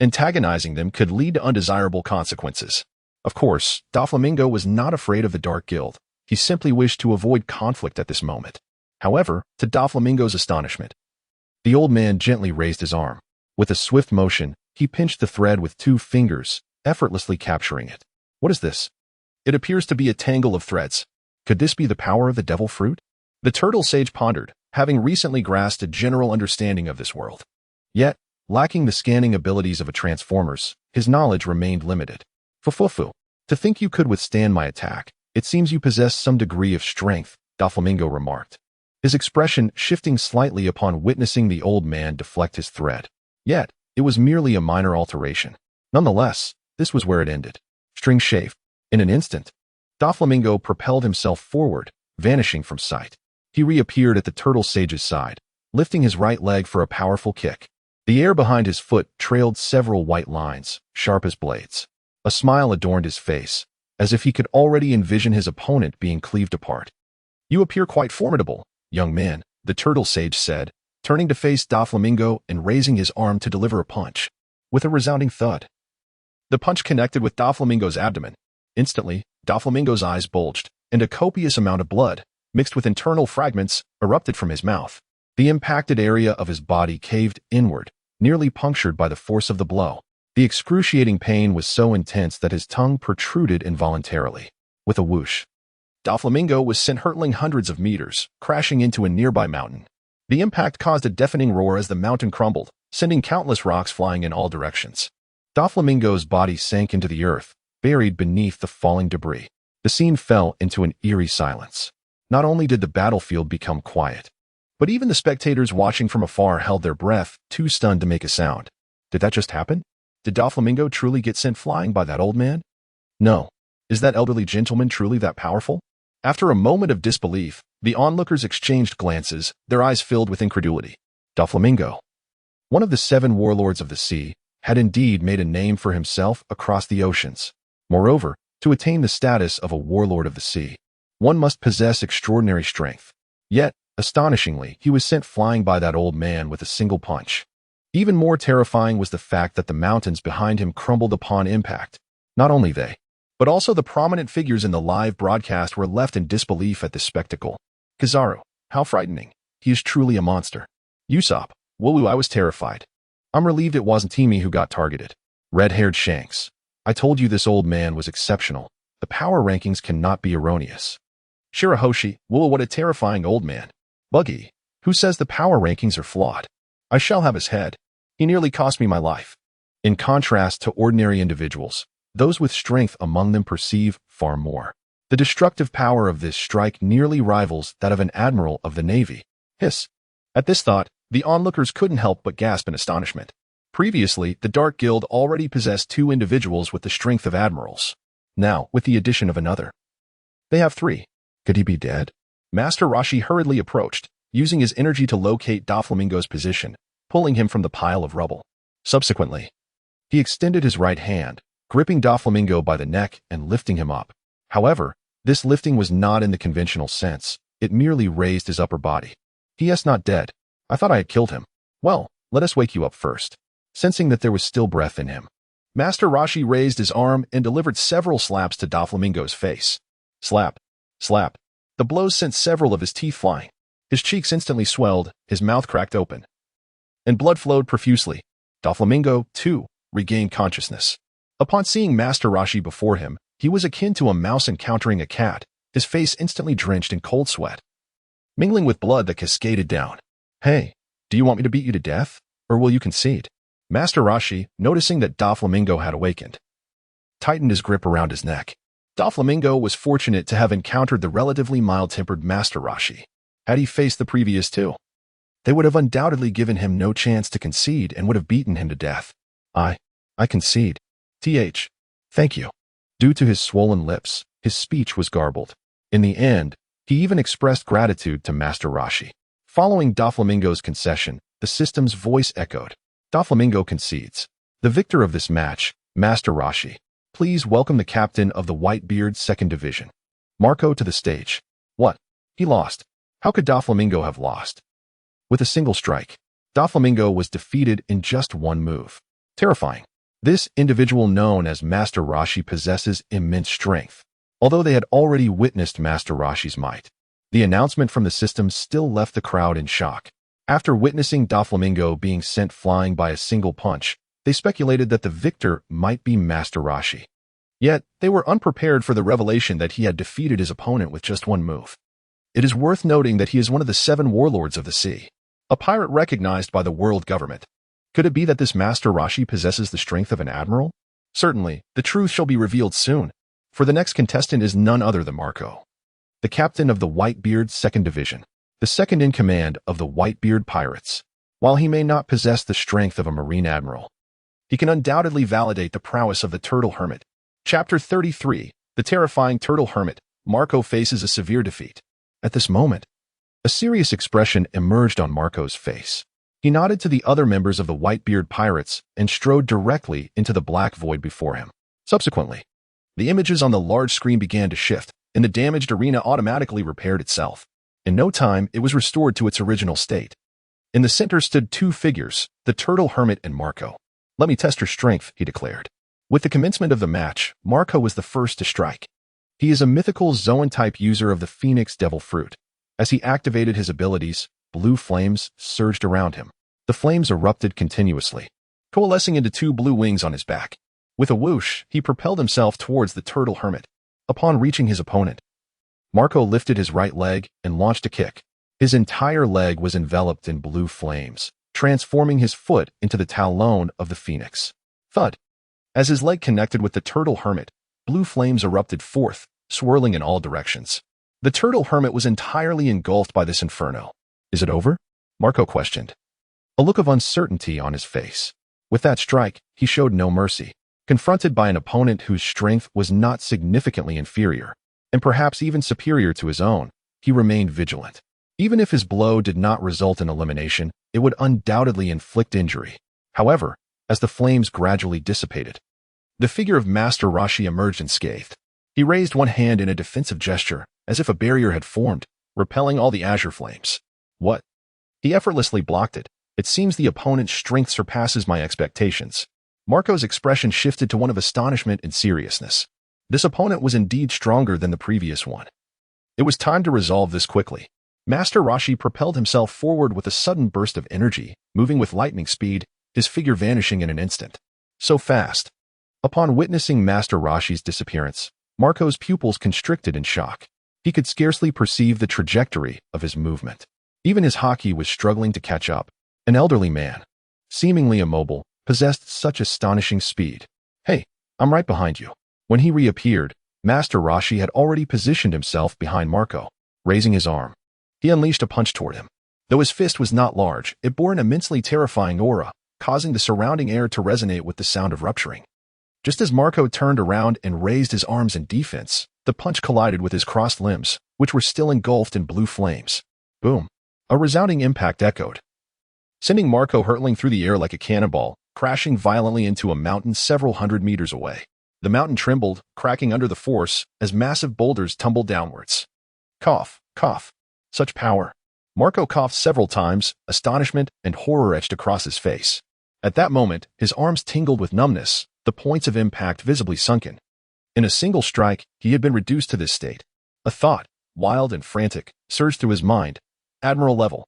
antagonizing them could lead to undesirable consequences. Of course, Doflamingo was not afraid of the Dark Guild. He simply wished to avoid conflict at this moment. However, to Doflamingo's astonishment, the old man gently raised his arm. With a swift motion, he pinched the thread with 2 fingers, effortlessly capturing it. What is this? It appears to be a tangle of threads. Could this be the power of the devil fruit? The turtle sage pondered, having recently grasped a general understanding of this world. Yet, lacking the scanning abilities of a transformer's, his knowledge remained limited. Fufufu. To think you could withstand my attack, it seems you possess some degree of strength, Doflamingo remarked, his expression shifting slightly upon witnessing the old man deflect his thread. Yet, it was merely a minor alteration. Nonetheless, this was where it ended. String shave. In an instant, Doflamingo propelled himself forward, vanishing from sight. He reappeared at the turtle sage's side, lifting his right leg for a powerful kick. The air behind his foot trailed several white lines, sharp as blades. A smile adorned his face, as if he could already envision his opponent being cleaved apart. You appear quite formidable, young man, the turtle sage said, turning to face Doflamingo and raising his arm to deliver a punch. With a resounding thud, the punch connected with Doflamingo's abdomen. Instantly, Doflamingo's eyes bulged, and a copious amount of blood, mixed with internal fragments, erupted from his mouth. The impacted area of his body caved inward, nearly punctured by the force of the blow. The excruciating pain was so intense that his tongue protruded involuntarily. With a whoosh, Doflamingo was sent hurtling hundreds of meters, crashing into a nearby mountain. The impact caused a deafening roar as the mountain crumbled, sending countless rocks flying in all directions. Doflamingo's body sank into the earth, buried beneath the falling debris. The scene fell into an eerie silence. Not only did the battlefield become quiet, but even the spectators watching from afar held their breath, too stunned to make a sound. Did that just happen? Did Doflamingo truly get sent flying by that old man? No. Is that elderly gentleman truly that powerful? After a moment of disbelief, the onlookers exchanged glances, their eyes filled with incredulity. Doflamingo, one of the 7 warlords of the sea, had indeed made a name for himself across the oceans. Moreover, to attain the status of a warlord of the sea, one must possess extraordinary strength. Yet, astonishingly, he was sent flying by that old man with a single punch. Even more terrifying was the fact that the mountains behind him crumbled upon impact. Not only they, but also the prominent figures in the live broadcast were left in disbelief at this spectacle. Kizaru, how frightening. He is truly a monster. Usopp, Wooloo, I was terrified. I'm relieved it wasn't Timmy who got targeted. Red-haired Shanks, I told you this old man was exceptional. The power rankings cannot be erroneous. Shirahoshi, Wooloo, what a terrifying old man. Buggy, who says the power rankings are flawed? I shall have his head. He nearly cost me my life. In contrast to ordinary individuals, those with strength among them perceive far more. The destructive power of this strike nearly rivals that of an admiral of the Navy. Hiss. At this thought, the onlookers couldn't help but gasp in astonishment. Previously, the Dark Guild already possessed 2 individuals with the strength of admirals. Now, with the addition of another, they have 3. Could he be dead? Master Roshi hurriedly approached, using his energy to locate Doflamingo's position, pulling him from the pile of rubble. Subsequently, he extended his right hand, gripping Doflamingo by the neck and lifting him up. However, this lifting was not in the conventional sense. It merely raised his upper body. He is not dead. I thought I had killed him. Well, let us wake you up first. Sensing that there was still breath in him, Master Roshi raised his arm and delivered several slaps to Doflamingo's face. Slap. Slap. The blows sent several of his teeth flying. His cheeks instantly swelled, his mouth cracked open, and blood flowed profusely. Doflamingo, too, regained consciousness. Upon seeing Master Roshi before him, he was akin to a mouse encountering a cat, his face instantly drenched in cold sweat, mingling with blood that cascaded down. Hey, do you want me to beat you to death, or will you concede? Master Roshi, noticing that Doflamingo had awakened, tightened his grip around his neck. Doflamingo was fortunate to have encountered the relatively mild-tempered Master Roshi. Had he faced the previous two, they would have undoubtedly given him no chance to concede and would have beaten him to death. I concede. Thank you. Due to his swollen lips, his speech was garbled. In the end, he even expressed gratitude to Master Roshi. Following Doflamingo's concession, the system's voice echoed. Doflamingo concedes. The victor of this match, Master Roshi. Please welcome the captain of the Whitebeard 2nd Division. Marco to the stage. What? He lost. How could Doflamingo have lost? With a single strike, Doflamingo was defeated in just one move. Terrifying. This individual known as Master Roshi possesses immense strength. Although they had already witnessed Master Roshi's might, the announcement from the system still left the crowd in shock. After witnessing Doflamingo being sent flying by a single punch, they speculated that the victor might be Master Roshi. Yet, they were unprepared for the revelation that he had defeated his opponent with just one move. It is worth noting that he is one of the 7 warlords of the sea, a pirate recognized by the world government. Could it be that this Master Roshi possesses the strength of an admiral? Certainly, the truth shall be revealed soon, for the next contestant is none other than Marco, the captain of the Whitebeard 2nd Division, the second in command of the Whitebeard Pirates. While he may not possess the strength of a marine admiral, he can undoubtedly validate the prowess of the Turtle Hermit. Chapter 33, The Terrifying Turtle Hermit. Marco faces a severe defeat. At this moment, a serious expression emerged on Marco's face. He nodded to the other members of the Whitebeard Pirates and strode directly into the black void before him. Subsequently, the images on the large screen began to shift, and the damaged arena automatically repaired itself. In no time, it was restored to its original state. In the center stood 2 figures, the Turtle Hermit and Marco. Let me test your strength, he declared. With the commencement of the match, Marco was the first to strike. He is a mythical Zoan-type user of the Phoenix Devil Fruit. As he activated his abilities, blue flames surged around him. The flames erupted continuously, coalescing into 2 blue wings on his back. With a whoosh, he propelled himself towards the Turtle Hermit. Upon reaching his opponent, Marco lifted his right leg and launched a kick. His entire leg was enveloped in blue flames, transforming his foot into the talon of the phoenix. Thud! As his leg connected with the Turtle Hermit, blue flames erupted forth, swirling in all directions. The Turtle Hermit was entirely engulfed by this inferno. Is it over? Marco questioned, a look of uncertainty on his face. With that strike, he showed no mercy. Confronted by an opponent whose strength was not significantly inferior, and perhaps even superior to his own, he remained vigilant. Even if his blow did not result in elimination, it would undoubtedly inflict injury. However, as the flames gradually dissipated, the figure of Master Roshi emerged unscathed. He raised one hand in a defensive gesture, as if a barrier had formed, repelling all the azure flames. What? He effortlessly blocked it. It seems the opponent's strength surpasses my expectations. Marco's expression shifted to one of astonishment and seriousness. This opponent was indeed stronger than the previous one. It was time to resolve this quickly. Master Roshi propelled himself forward with a sudden burst of energy, moving with lightning speed, his figure vanishing in an instant. So fast. Upon witnessing Master Roshi's disappearance, Marco's pupils constricted in shock. He could scarcely perceive the trajectory of his movement. Even his haki was struggling to catch up. An elderly man, seemingly immobile, possessed such astonishing speed. Hey, I'm right behind you. When he reappeared, Master Roshi had already positioned himself behind Marco. Raising his arm, he unleashed a punch toward him. Though his fist was not large, it bore an immensely terrifying aura, causing the surrounding air to resonate with the sound of rupturing. Just as Marco turned around and raised his arms in defense, the punch collided with his crossed limbs, which were still engulfed in blue flames. Boom! A resounding impact echoed, sending Marco hurtling through the air like a cannonball, crashing violently into a mountain several hundred meters away. The mountain trembled, cracking under the force, as massive boulders tumbled downwards. Cough, cough. Such power. Marco coughed several times, astonishment and horror etched across his face. At that moment, his arms tingled with numbness, the points of impact visibly sunken. In a single strike, he had been reduced to this state. A thought, wild and frantic, surged through his mind. Admiral level.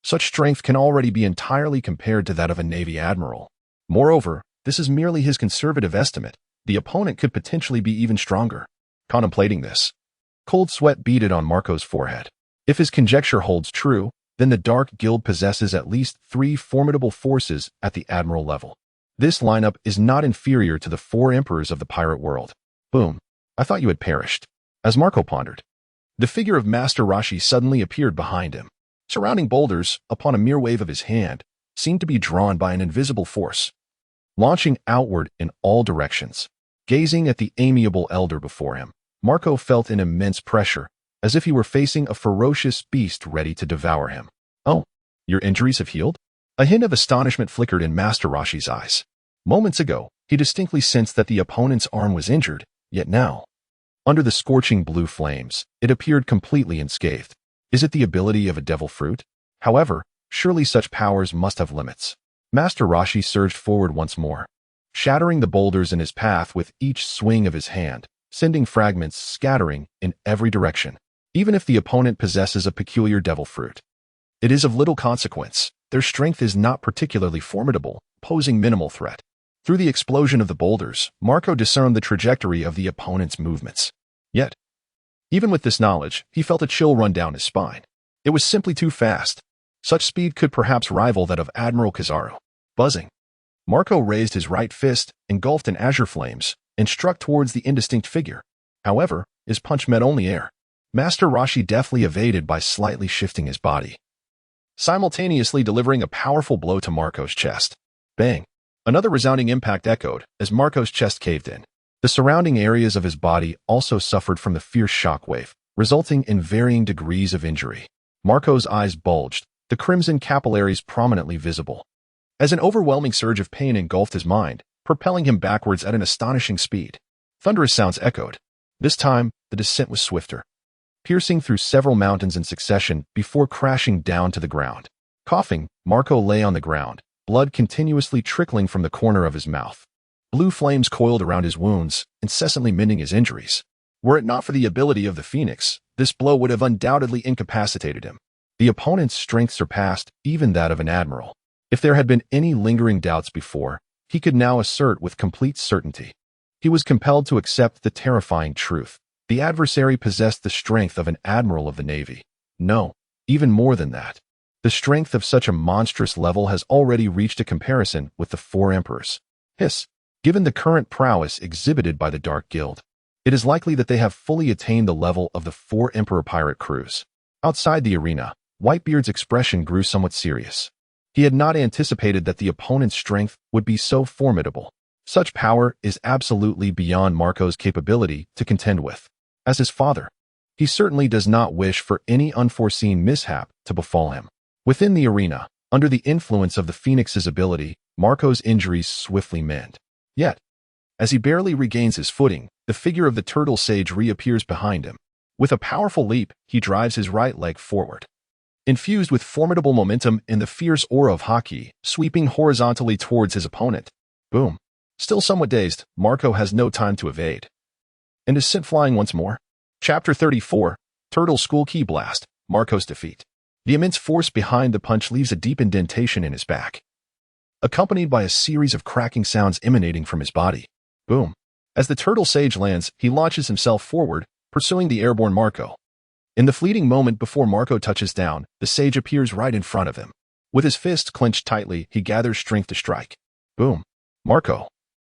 Such strength can already be entirely compared to that of a Navy admiral. Moreover, this is merely his conservative estimate. The opponent could potentially be even stronger. Contemplating this, cold sweat beaded on Marco's forehead. If his conjecture holds true, then the Dark Guild possesses at least 3 formidable forces at the admiral level. This lineup is not inferior to the 4 emperors of the pirate world. Boom. I thought you had perished. As Marco pondered, the figure of Master Roshi suddenly appeared behind him. Surrounding boulders, upon a mere wave of his hand, seemed to be drawn by an invisible force, launching outward in all directions. Gazing at the amiable elder before him, Marco felt an immense pressure, as if he were facing a ferocious beast ready to devour him. Oh, your injuries have healed? A hint of astonishment flickered in Master Roshi's eyes. Moments ago, he distinctly sensed that the opponent's arm was injured, yet now, under the scorching blue flames, it appeared completely unscathed. Is it the ability of a devil fruit? However, surely such powers must have limits. Master Roshi surged forward once more, shattering the boulders in his path with each swing of his hand, sending fragments scattering in every direction. Even if the opponent possesses a peculiar devil fruit, it is of little consequence. Their strength is not particularly formidable, posing minimal threat. Through the explosion of the boulders, Marco discerned the trajectory of the opponent's movements. Yet, even with this knowledge, he felt a chill run down his spine. It was simply too fast. Such speed could perhaps rival that of Admiral Kizaru. Buzzing, Marco raised his right fist, engulfed in azure flames, and struck towards the indistinct figure. However, his punch met only air. Master Roshi deftly evaded by slightly shifting his body, simultaneously delivering a powerful blow to Marco's chest. Bang! Another resounding impact echoed as Marco's chest caved in. The surrounding areas of his body also suffered from the fierce shockwave, resulting in varying degrees of injury. Marco's eyes bulged, the crimson capillaries prominently visible, as an overwhelming surge of pain engulfed his mind, propelling him backwards at an astonishing speed. Thunderous sounds echoed. This time, the descent was swifter, piercing through several mountains in succession before crashing down to the ground. Coughing, Marco lay on the ground, blood continuously trickling from the corner of his mouth. Blue flames coiled around his wounds, incessantly mending his injuries. Were it not for the ability of the Phoenix, this blow would have undoubtedly incapacitated him. The opponent's strength surpassed even that of an admiral. If there had been any lingering doubts before, he could now assert with complete certainty. He was compelled to accept the terrifying truth. The adversary possessed the strength of an admiral of the Navy. No, even more than that. The strength of such a monstrous level has already reached a comparison with the 4 emperors. Hiss. Given the current prowess exhibited by the Dark Guild, it is likely that they have fully attained the level of the 4 emperor pirate crews. Outside the arena, Whitebeard's expression grew somewhat serious. He had not anticipated that the opponent's strength would be so formidable. Such power is absolutely beyond Marco's capability to contend with. As his father, he certainly does not wish for any unforeseen mishap to befall him. Within the arena, under the influence of the Phoenix's ability, Marco's injuries swiftly mend. Yet, as he barely regains his footing, the figure of the turtle sage reappears behind him. With a powerful leap, he drives his right leg forward, infused with formidable momentum in the fierce aura of Haki, sweeping horizontally towards his opponent. Boom. Still somewhat dazed, Marco has no time to evade, and is sent flying once more. Chapter 34, Turtle School Key Blast, Marco's defeat. The immense force behind the punch leaves a deep indentation in his back, accompanied by a series of cracking sounds emanating from his body. Boom. As the turtle sage lands, he launches himself forward, pursuing the airborne Marco. In the fleeting moment before Marco touches down, the sage appears right in front of him. With his fists clenched tightly, he gathers strength to strike. Boom. Marco,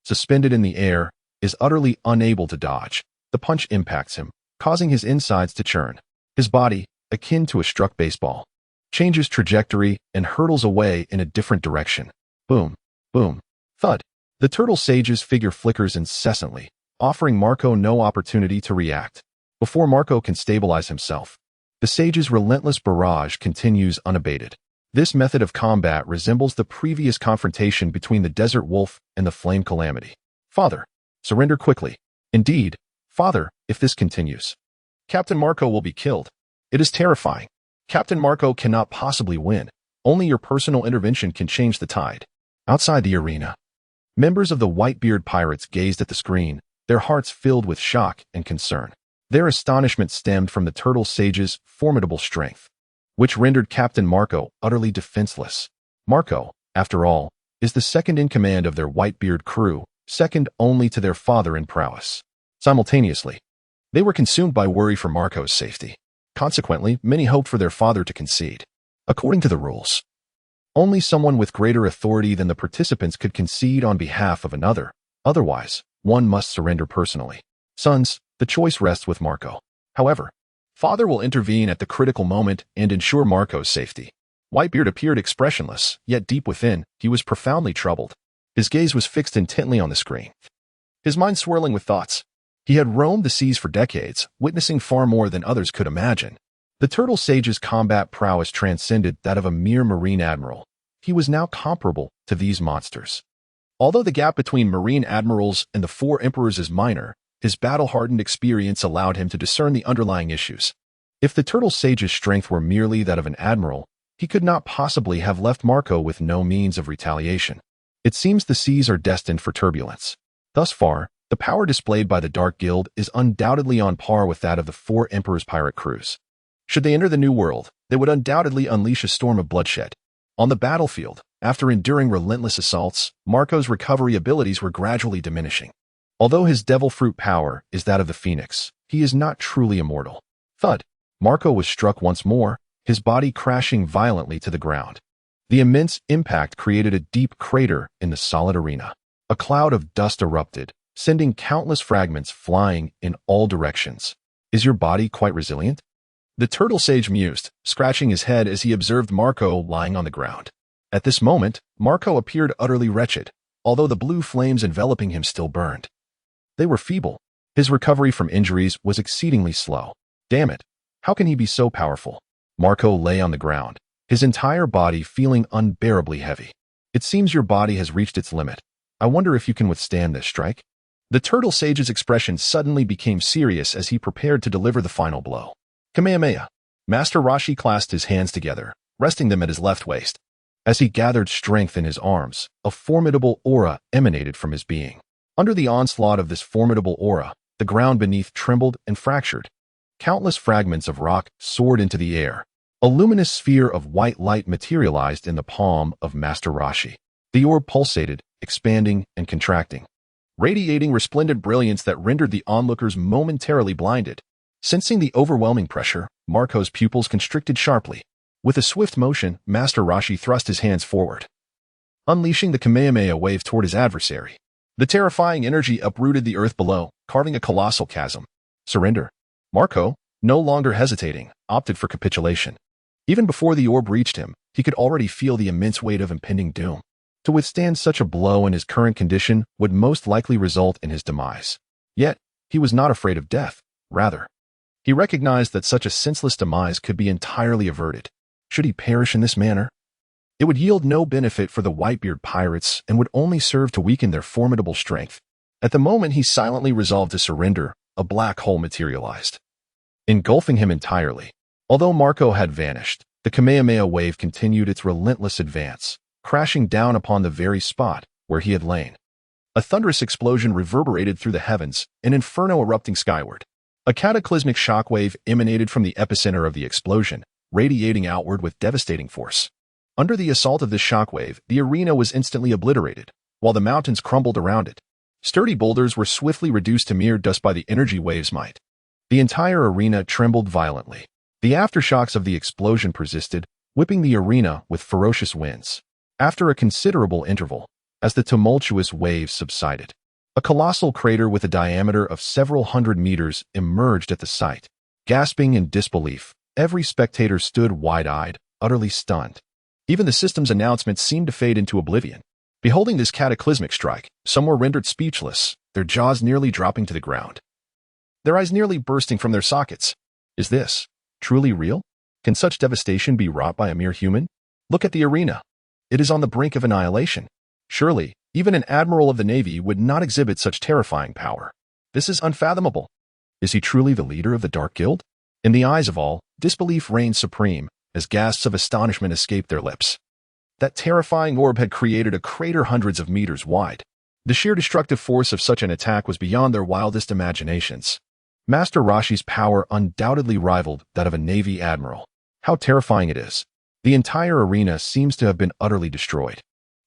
suspended in the air, is utterly unable to dodge. The punch impacts him, causing his insides to churn. His body, akin to a struck baseball, changes trajectory and hurtles away in a different direction. Boom, boom, thud. The turtle sage's figure flickers incessantly, offering Marco no opportunity to react. Before Marco can stabilize himself, the sage's relentless barrage continues unabated. This method of combat resembles the previous confrontation between the Desert Wolf and the Flame Calamity. Father, surrender quickly. Indeed, Father, if this continues, Captain Marco will be killed. It is terrifying. Captain Marco cannot possibly win. Only your personal intervention can change the tide. Outside the arena, members of the Whitebeard Pirates gazed at the screen, their hearts filled with shock and concern. Their astonishment stemmed from the turtle sage's formidable strength, which rendered Captain Marco utterly defenseless. Marco, after all, is the second in command of their Whitebeard crew, second only to their father in prowess. Simultaneously, they were consumed by worry for Marco's safety. Consequently, many hoped for their father to concede. According to the rules, Only someone with greater authority than the participants could concede on behalf of another. Otherwise, one must surrender personally. Sons, the choice rests with Marco. However, Father will intervene at the critical moment and ensure Marco's safety. Whitebeard appeared expressionless, yet deep within, he was profoundly troubled. His gaze was fixed intently on the screen, his mind swirling with thoughts. He had roamed the seas for decades, witnessing far more than others could imagine. The turtle sage's combat prowess transcended that of a mere marine admiral. He was now comparable to these monsters. Although the gap between marine admirals and the four emperors is minor, his battle-hardened experience allowed him to discern the underlying issues. If the turtle sage's strength were merely that of an admiral, he could not possibly have left Marco with no means of retaliation. It seems the seas are destined for turbulence. Thus far, the power displayed by the Dark Guild is undoubtedly on par with that of the four emperors' pirate crews. Should they enter the New World, they would undoubtedly unleash a storm of bloodshed. On the battlefield, after enduring relentless assaults, Marco's recovery abilities were gradually diminishing. Although his devil fruit power is that of the phoenix, he is not truly immortal. Thud! Marco was struck once more, his body crashing violently to the ground. The immense impact created a deep crater in the solid arena. A cloud of dust erupted, sending countless fragments flying in all directions. Is your body quite resilient? The turtle sage mused, scratching his head as he observed Marco lying on the ground. At this moment, Marco appeared utterly wretched, although the blue flames enveloping him still burned. They were feeble. His recovery from injuries was exceedingly slow. Damn it! How can he be so powerful? Marco lay on the ground, his entire body feeling unbearably heavy. It seems your body has reached its limit. I wonder if you can withstand this strike? The turtle sage's expression suddenly became serious as he prepared to deliver the final blow. Kamehameha. Master Roshi clasped his hands together, resting them at his left waist. As he gathered strength in his arms, a formidable aura emanated from his being. Under the onslaught of this formidable aura, the ground beneath trembled and fractured. Countless fragments of rock soared into the air. A luminous sphere of white light materialized in the palm of Master Roshi. The orb pulsated, expanding and contracting, radiating resplendent brilliance that rendered the onlookers momentarily blinded. Sensing the overwhelming pressure, Marco's pupils constricted sharply. With a swift motion, Master Roshi thrust his hands forward, unleashing the Kamehameha wave toward his adversary. The terrifying energy uprooted the earth below, carving a colossal chasm. Surrender. Marco, no longer hesitating, opted for capitulation. Even before the orb reached him, he could already feel the immense weight of impending doom. To withstand such a blow in his current condition would most likely result in his demise. Yet, he was not afraid of death. Rather, he recognized that such a senseless demise could be entirely averted. Should he perish in this manner, it would yield no benefit for the Whitebeard Pirates and would only serve to weaken their formidable strength. At the moment he silently resolved to surrender, a black hole materialized, engulfing him entirely. Although Marco had vanished, the Kamehameha wave continued its relentless advance, crashing down upon the very spot where he had lain. A thunderous explosion reverberated through the heavens, an inferno erupting skyward. A cataclysmic shockwave emanated from the epicenter of the explosion, radiating outward with devastating force. Under the assault of this shockwave, the arena was instantly obliterated, while the mountains crumbled around it. Sturdy boulders were swiftly reduced to mere dust by the energy wave's might. The entire arena trembled violently. The aftershocks of the explosion persisted, whipping the arena with ferocious winds. After a considerable interval, as the tumultuous waves subsided, a colossal crater with a diameter of several hundred meters emerged at the site. Gasping in disbelief, every spectator stood wide-eyed, utterly stunned. Even the system's announcements seemed to fade into oblivion. Beholding this cataclysmic strike, some were rendered speechless, their jaws nearly dropping to the ground, their eyes nearly bursting from their sockets. Is this truly real? Can such devastation be wrought by a mere human? Look at the arena. It is on the brink of annihilation. Surely, even an admiral of the Navy would not exhibit such terrifying power. This is unfathomable. Is he truly the leader of the Dark Guild? In the eyes of all, disbelief reigned supreme, as gasps of astonishment escaped their lips. That terrifying orb had created a crater hundreds of meters wide. The sheer destructive force of such an attack was beyond their wildest imaginations. Master Roshi's power undoubtedly rivaled that of a Navy admiral. How terrifying it is. The entire arena seems to have been utterly destroyed.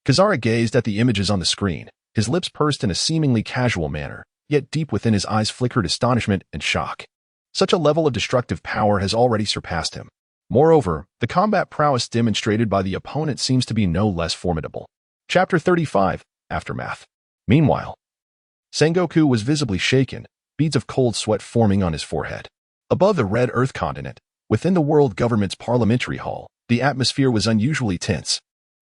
Kazara gazed at the images on the screen, his lips pursed in a seemingly casual manner, yet deep within his eyes flickered astonishment and shock. Such a level of destructive power has already surpassed him. Moreover, the combat prowess demonstrated by the opponent seems to be no less formidable. Chapter 35, Aftermath. Meanwhile, Sengoku was visibly shaken, beads of cold sweat forming on his forehead. Above the Red Earth continent, within the world government's parliamentary hall, the atmosphere was unusually tense.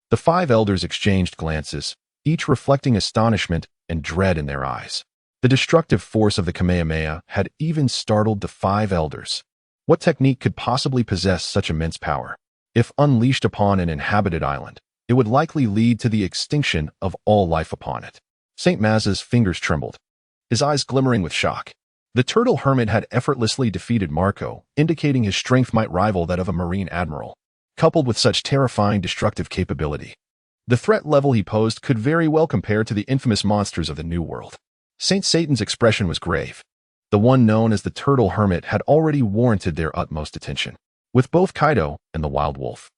The five elders exchanged glances, each reflecting astonishment and dread in their eyes. The destructive force of the Kamehameha had even startled the five elders. What technique could possibly possess such immense power? If unleashed upon an inhabited island, it would likely lead to the extinction of all life upon it. St. Maz's fingers trembled, his eyes glimmering with shock. The turtle hermit had effortlessly defeated Marco, indicating his strength might rival that of a marine admiral. Coupled with such terrifying destructive capability, the threat level he posed could very well compare to the infamous monsters of the New World. Saint Satan's expression was grave. The one known as the turtle hermit had already warranted their utmost attention. With both Kaido and the Wild Wolf,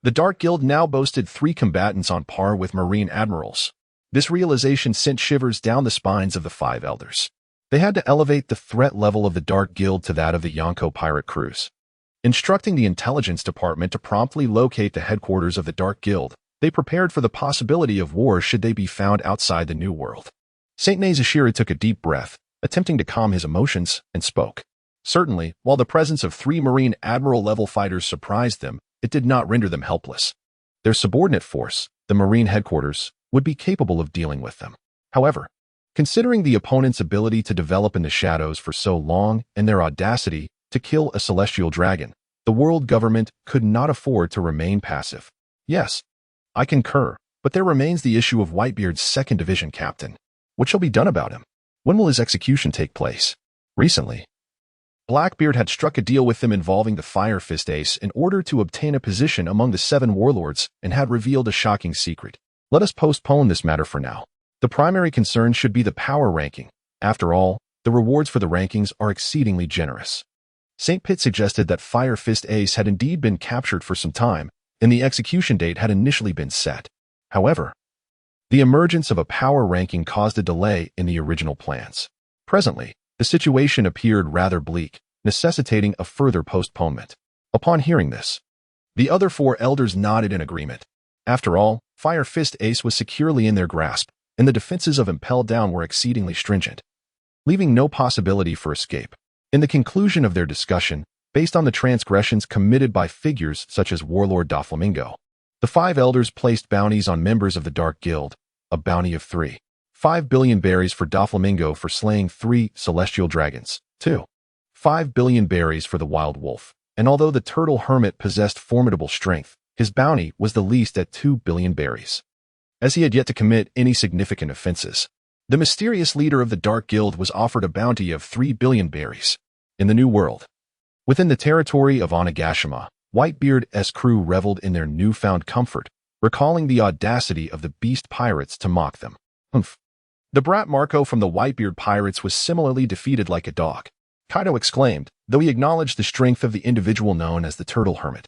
the Dark Guild now boasted 3 combatants on par with marine admirals. This realization sent shivers down the spines of the 5 elders. They had to elevate the threat level of the Dark Guild to that of the Yonko pirate crews. Instructing the intelligence department to promptly locate the headquarters of the Dark Guild, they prepared for the possibility of war should they be found outside the New World. Saint Nezushira took a deep breath, attempting to calm his emotions, and spoke. Certainly, while the presence of 3 Marine Admiral-level fighters surprised them, it did not render them helpless. Their subordinate force, the Marine headquarters, would be capable of dealing with them. However, considering the opponent's ability to develop in the shadows for so long and their audacity to kill a celestial dragon, the world government could not afford to remain passive. Yes, I concur, but there remains the issue of Whitebeard's 2nd Division captain. What shall be done about him? When will his execution take place? Recently, Blackbeard had struck a deal with them involving the Fire Fist Ace in order to obtain a position among the 7 warlords and had revealed a shocking secret. Let us postpone this matter for now. The primary concern should be the power ranking. After all, the rewards for the rankings are exceedingly generous. St. Pitt suggested that Fire Fist Ace had indeed been captured for some time, and the execution date had initially been set. However, the emergence of a power ranking caused a delay in the original plans. Presently, the situation appeared rather bleak, necessitating a further postponement. Upon hearing this, the other 4 elders nodded in agreement. After all, Fire Fist Ace was securely in their grasp, and the defenses of Impel Down were exceedingly stringent, leaving no possibility for escape. In the conclusion of their discussion, based on the transgressions committed by figures such as Warlord Doflamingo, the 5 elders placed bounties on members of the Dark Guild, a bounty of 5 billion berries for Doflamingo for slaying 3 celestial dragons, 5 billion berries for the Wild Wolf, and although the Turtle Hermit possessed formidable strength, his bounty was the least at 2 billion berries. As he had yet to commit any significant offenses, the mysterious leader of the Dark Guild was offered a bounty of 3 billion berries. In the New World, within the territory of Onigashima, Whitebeard's crew reveled in their newfound comfort, recalling the audacity of the beast pirates to mock them. Humph. The brat Marco from the Whitebeard Pirates was similarly defeated like a dog, Kaido exclaimed, though he acknowledged the strength of the individual known as the Turtle Hermit.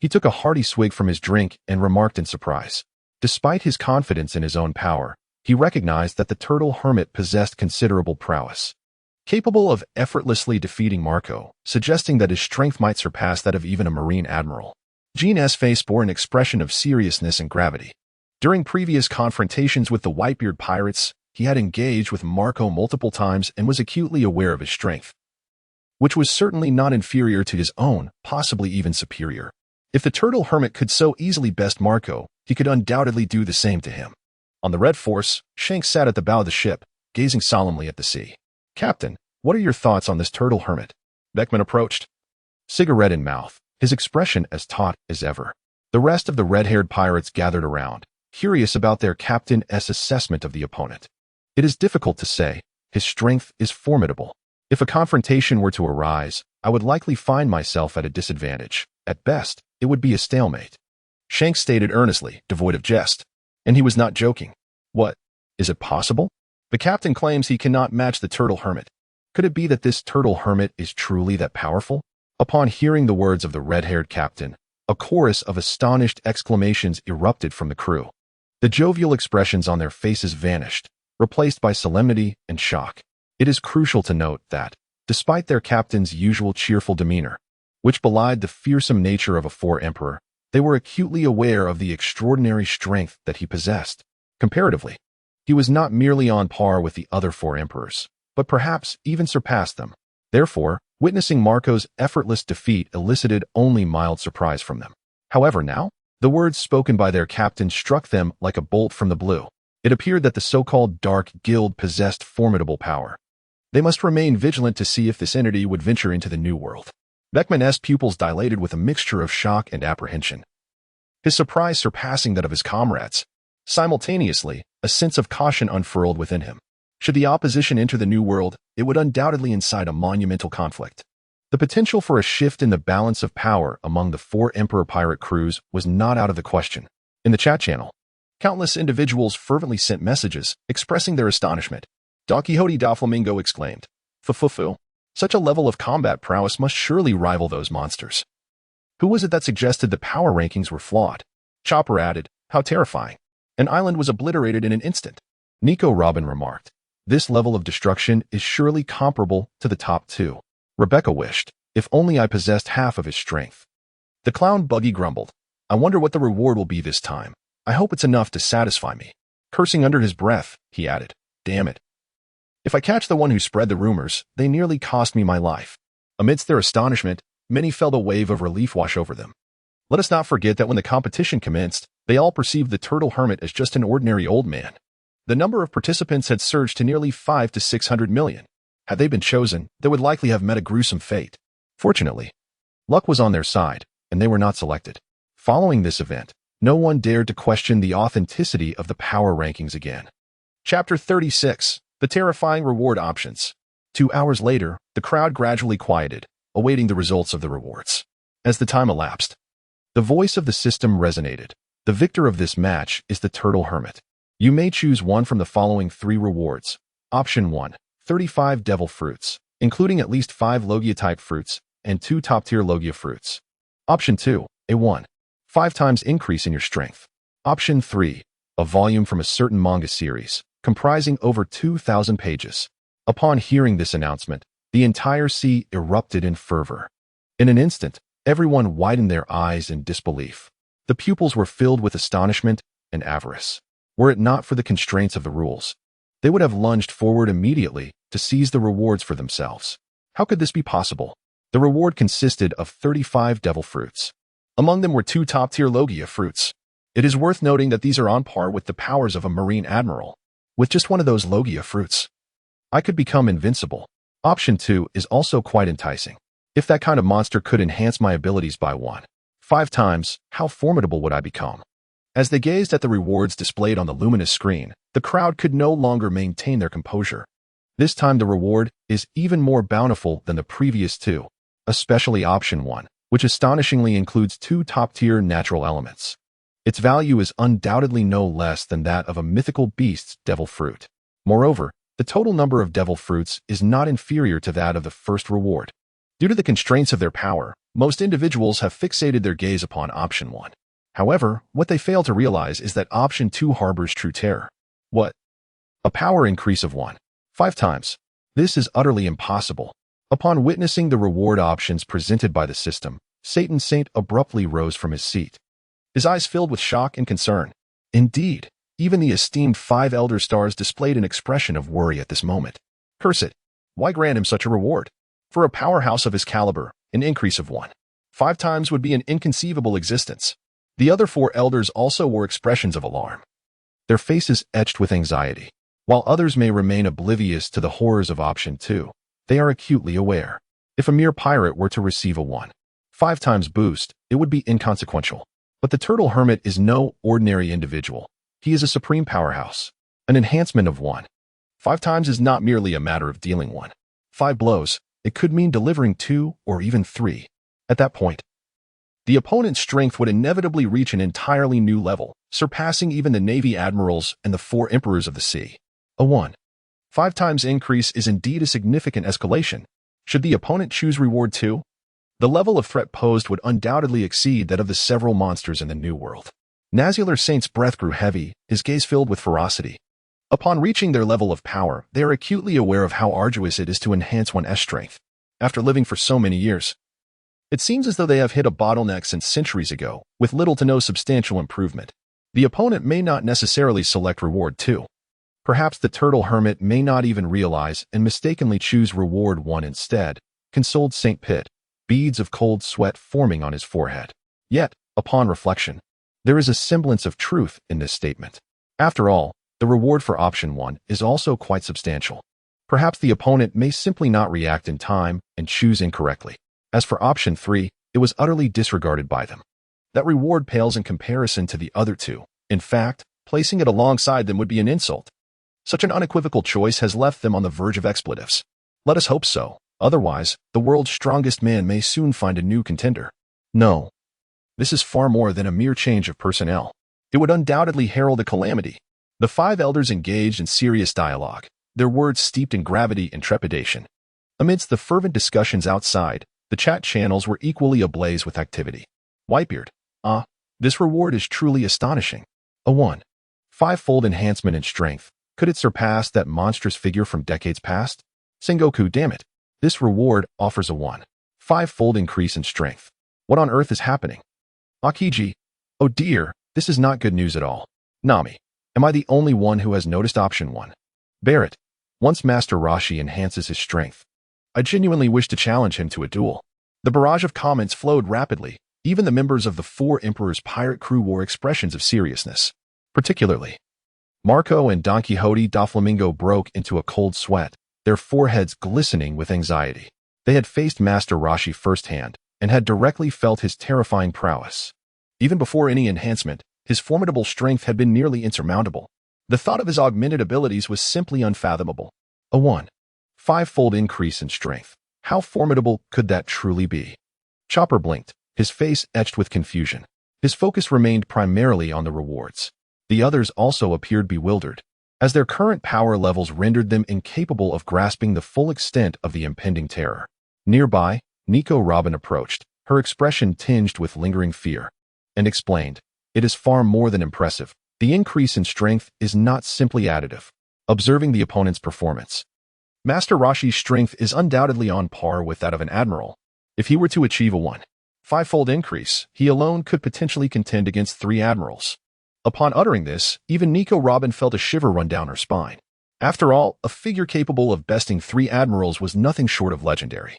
He took a hearty swig from his drink and remarked in surprise. Despite his confidence in his own power, he recognized that the Turtle Hermit possessed considerable prowess, capable of effortlessly defeating Marco, suggesting that his strength might surpass that of even a Marine Admiral. Jean's face bore an expression of seriousness and gravity. During previous confrontations with the Whitebeard Pirates, he had engaged with Marco multiple times and was acutely aware of his strength, which was certainly not inferior to his own, possibly even superior. If the Turtle Hermit could so easily best Marco, he could undoubtedly do the same to him. On the Red Force, Shanks sat at the bow of the ship, gazing solemnly at the sea. Captain, what are your thoughts on this Turtle Hermit? Beckman approached, cigarette in mouth, his expression as taut as ever. The rest of the red-haired pirates gathered around, curious about their captain's assessment of the opponent. It is difficult to say. His strength is formidable. If a confrontation were to arise, I would likely find myself at a disadvantage. At best, it would be a stalemate. Shanks stated earnestly, devoid of jest. And he was not joking. What? Is it possible? The captain claims he cannot match the Turtle Hermit. Could it be that this Turtle Hermit is truly that powerful? Upon hearing the words of the red-haired captain, a chorus of astonished exclamations erupted from the crew. The jovial expressions on their faces vanished, replaced by solemnity and shock. It is crucial to note that, despite their captain's usual cheerful demeanor, which belied the fearsome nature of a four-emperor. They were acutely aware of the extraordinary strength that he possessed. Comparatively, he was not merely on par with the other four emperors, but perhaps even surpassed them. Therefore, witnessing Marco's effortless defeat elicited only mild surprise from them. However, now, the words spoken by their captain struck them like a bolt from the blue. It appeared that the so-called Dark Guild possessed formidable power. They must remain vigilant to see if this entity would venture into the New World. Beckman's pupils dilated with a mixture of shock and apprehension, his surprise surpassing that of his comrades. Simultaneously, a sense of caution unfurled within him. Should the opposition enter the New World, it would undoubtedly incite a monumental conflict. The potential for a shift in the balance of power among the four Emperor pirate crews was not out of the question. In the chat channel, countless individuals fervently sent messages expressing their astonishment. Don Quixote Doflamingo exclaimed, "Fufufu! Such a level of combat prowess must surely rival those monsters." Who was it that suggested the power rankings were flawed? Chopper added, "How terrifying. An island was obliterated in an instant." Nico Robin remarked, "This level of destruction is surely comparable to the top two." Rebecca wished, "If only I possessed half of his strength." The clown Buggy grumbled, "I wonder what the reward will be this time. I hope it's enough to satisfy me." Cursing under his breath, he added, "Damn it. If I catch the one who spread the rumors, they nearly cost me my life." Amidst their astonishment, many felt a wave of relief wash over them. Let us not forget that when the competition commenced, they all perceived the turtle hermit as just an ordinary old man. The number of participants had surged to nearly 500 to 600 million. Had they been chosen, they would likely have met a gruesome fate. Fortunately, luck was on their side, and they were not selected. Following this event, no one dared to question the authenticity of the power rankings again. Chapter 36. The Terrifying Reward Options. 2 hours later, the crowd gradually quieted, awaiting the results of the rewards. As the time elapsed, the voice of the system resonated. The victor of this match is the Turtle Hermit. You may choose one from the following 3 rewards. Option 1. 35 Devil Fruits, including at least 5 Logia-type fruits and 2 top-tier Logia fruits. Option 2. A 1. 5 times increase in your strength. Option 3. A volume from a certain manga series, comprising over 2,000 pages. Upon hearing this announcement, the entire sea erupted in fervor. In an instant, everyone widened their eyes in disbelief. The pupils were filled with astonishment and avarice. Were it not for the constraints of the rules, they would have lunged forward immediately to seize the rewards for themselves. How could this be possible? The reward consisted of 35 devil fruits. Among them were 2 top-tier Logia fruits. It is worth noting that these are on par with the powers of a marine admiral. With just one of those Logia fruits, I could become invincible. Option 2 is also quite enticing. If that kind of monster could enhance my abilities by 5 times, how formidable would I become? As they gazed at the rewards displayed on the luminous screen, the crowd could no longer maintain their composure. This time the reward is even more bountiful than the previous 2, especially Option 1, which astonishingly includes 2 top-tier natural elements. Its value is undoubtedly no less than that of a mythical beast's devil fruit. Moreover, the total number of devil fruits is not inferior to that of the first reward. Due to the constraints of their power, most individuals have fixated their gaze upon Option 1. However, what they fail to realize is that Option 2 harbors true terror. What? A power increase of 5 times. This is utterly impossible. Upon witnessing the reward options presented by the system, Satan Saint abruptly rose from his seat. His eyes filled with shock and concern. Indeed, even the esteemed 5 Elder Stars displayed an expression of worry at this moment. Curse it! Why grant him such a reward? For a powerhouse of his caliber, an increase of 5 times would be an inconceivable existence. The other 4 elders also wore expressions of alarm, their faces etched with anxiety. While others may remain oblivious to the horrors of Option 2, they are acutely aware. If a mere pirate were to receive a 5 times boost, it would be inconsequential. But the Turtle Hermit is no ordinary individual. He is a supreme powerhouse. An enhancement of 5 times is not merely a matter of dealing 5 blows. It could mean delivering 2 or even 3. At that point, the opponent's strength would inevitably reach an entirely new level, surpassing even the Navy admirals and the 4 emperors of the sea. A 5 times increase is indeed a significant escalation. Should the opponent choose reward 2, the level of threat posed would undoubtedly exceed that of the several monsters in the New World. Nazular Saint's breath grew heavy, his gaze filled with ferocity. Upon reaching their level of power, they are acutely aware of how arduous it is to enhance one's strength. After living for so many years, It seems as though they have hit a bottleneck since centuries ago, with little to no substantial improvement. The opponent may not necessarily select Reward 2. Perhaps the Turtle Hermit may not even realize and mistakenly choose Reward 1 instead, consoled St. Pitt, beads of cold sweat forming on his forehead. Yet, upon reflection, there is a semblance of truth in this statement. After all, the reward for option 1 is also quite substantial. Perhaps the opponent may simply not react in time and choose incorrectly. As for option 3, it was utterly disregarded by them. That reward pales in comparison to the other two. In fact, placing it alongside them would be an insult. Such an unequivocal choice has left them on the verge of expletives. Let us hope so. Otherwise, the world's strongest man may soon find a new contender. No. This is far more than a mere change of personnel. It would undoubtedly herald a calamity. The 5 elders engaged in serious dialogue, their words steeped in gravity and trepidation. Amidst the fervent discussions outside, the chat channels were equally ablaze with activity. Whitebeard, this reward is truly astonishing. A 1. 5-fold enhancement in strength. Could it surpass that monstrous figure from decades past? Sengoku, damn it. This reward offers a 1. 5-fold increase in strength. What on earth is happening? Aokiji, oh dear, this is not good news at all. Nami, am I the only one who has noticed option 1? Barrett, once Master Roshi enhances his strength, I genuinely wish to challenge him to a duel. The barrage of comments flowed rapidly. Even the members of the 4 Emperor's pirate crew wore expressions of seriousness. Particularly, Marco and Don Quixote Doflamingo broke into a cold sweat, their foreheads glistening with anxiety. They had faced Master Roshi firsthand and had directly felt his terrifying prowess. Even before any enhancement, his formidable strength had been nearly insurmountable. The thought of his augmented abilities was simply unfathomable. A 1. 5-fold increase in strength. How formidable could that truly be? Chopper blinked, his face etched with confusion. His focus remained primarily on the rewards. The others also appeared bewildered, as their current power levels rendered them incapable of grasping the full extent of the impending terror. Nearby, Nico Robin approached, her expression tinged with lingering fear, and explained, "It is far more than impressive. The increase in strength is not simply additive." Observing the opponent's performance, Master Roshi's strength is undoubtedly on par with that of an admiral. If he were to achieve a 1. 5-fold increase, he alone could potentially contend against 3 admirals. Upon uttering this, even Nico Robin felt a shiver run down her spine. After all, a figure capable of besting 3 admirals was nothing short of legendary.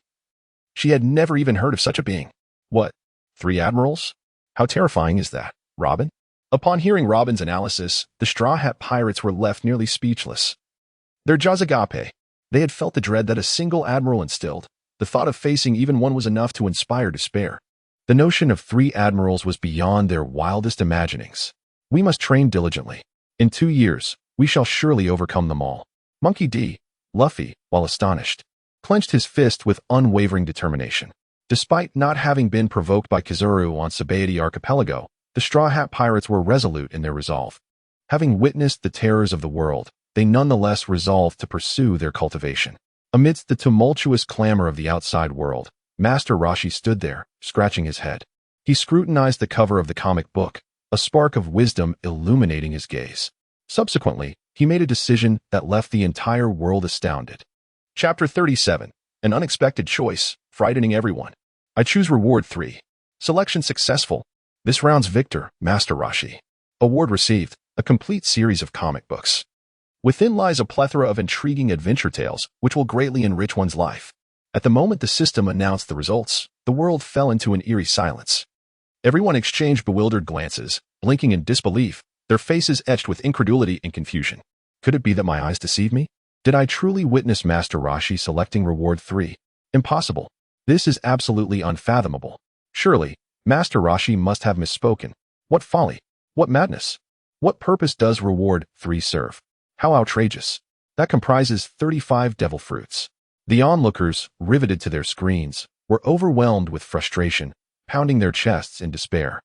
She had never even heard of such a being. What? 3 admirals? How terrifying is that, Robin? Upon hearing Robin's analysis, the Straw Hat Pirates were left nearly speechless. Their jaws agape. They had felt the dread that a single admiral instilled. The thought of facing even one was enough to inspire despair. The notion of 3 admirals was beyond their wildest imaginings. We must train diligently. In 2 years, we shall surely overcome them all. Monkey D. Luffy, while astonished, clenched his fist with unwavering determination. Despite not having been provoked by Kizuru on Sabaody Archipelago, the Straw Hat Pirates were resolute in their resolve. Having witnessed the terrors of the world, they nonetheless resolved to pursue their cultivation. Amidst the tumultuous clamor of the outside world, Master Roshi stood there, scratching his head. He scrutinized the cover of the comic book, a spark of wisdom illuminating his gaze. Subsequently, he made a decision that left the entire world astounded. Chapter 37. An unexpected choice, frightening everyone. I choose reward 3. Selection successful. This round's victor, Master Roshi. Award received, a complete series of comic books. Within lies a plethora of intriguing adventure tales, which will greatly enrich one's life. At the moment the system announced the results, the world fell into an eerie silence. Everyone exchanged bewildered glances, blinking in disbelief, their faces etched with incredulity and confusion. Could it be that my eyes deceived me? Did I truly witness Master Roshi selecting reward 3? Impossible. This is absolutely unfathomable. Surely, Master Roshi must have misspoken. What folly! What madness! What purpose does reward 3 serve? How outrageous. That comprises 35 devil fruits. The onlookers, riveted to their screens, were overwhelmed with frustration, pounding their chests in despair.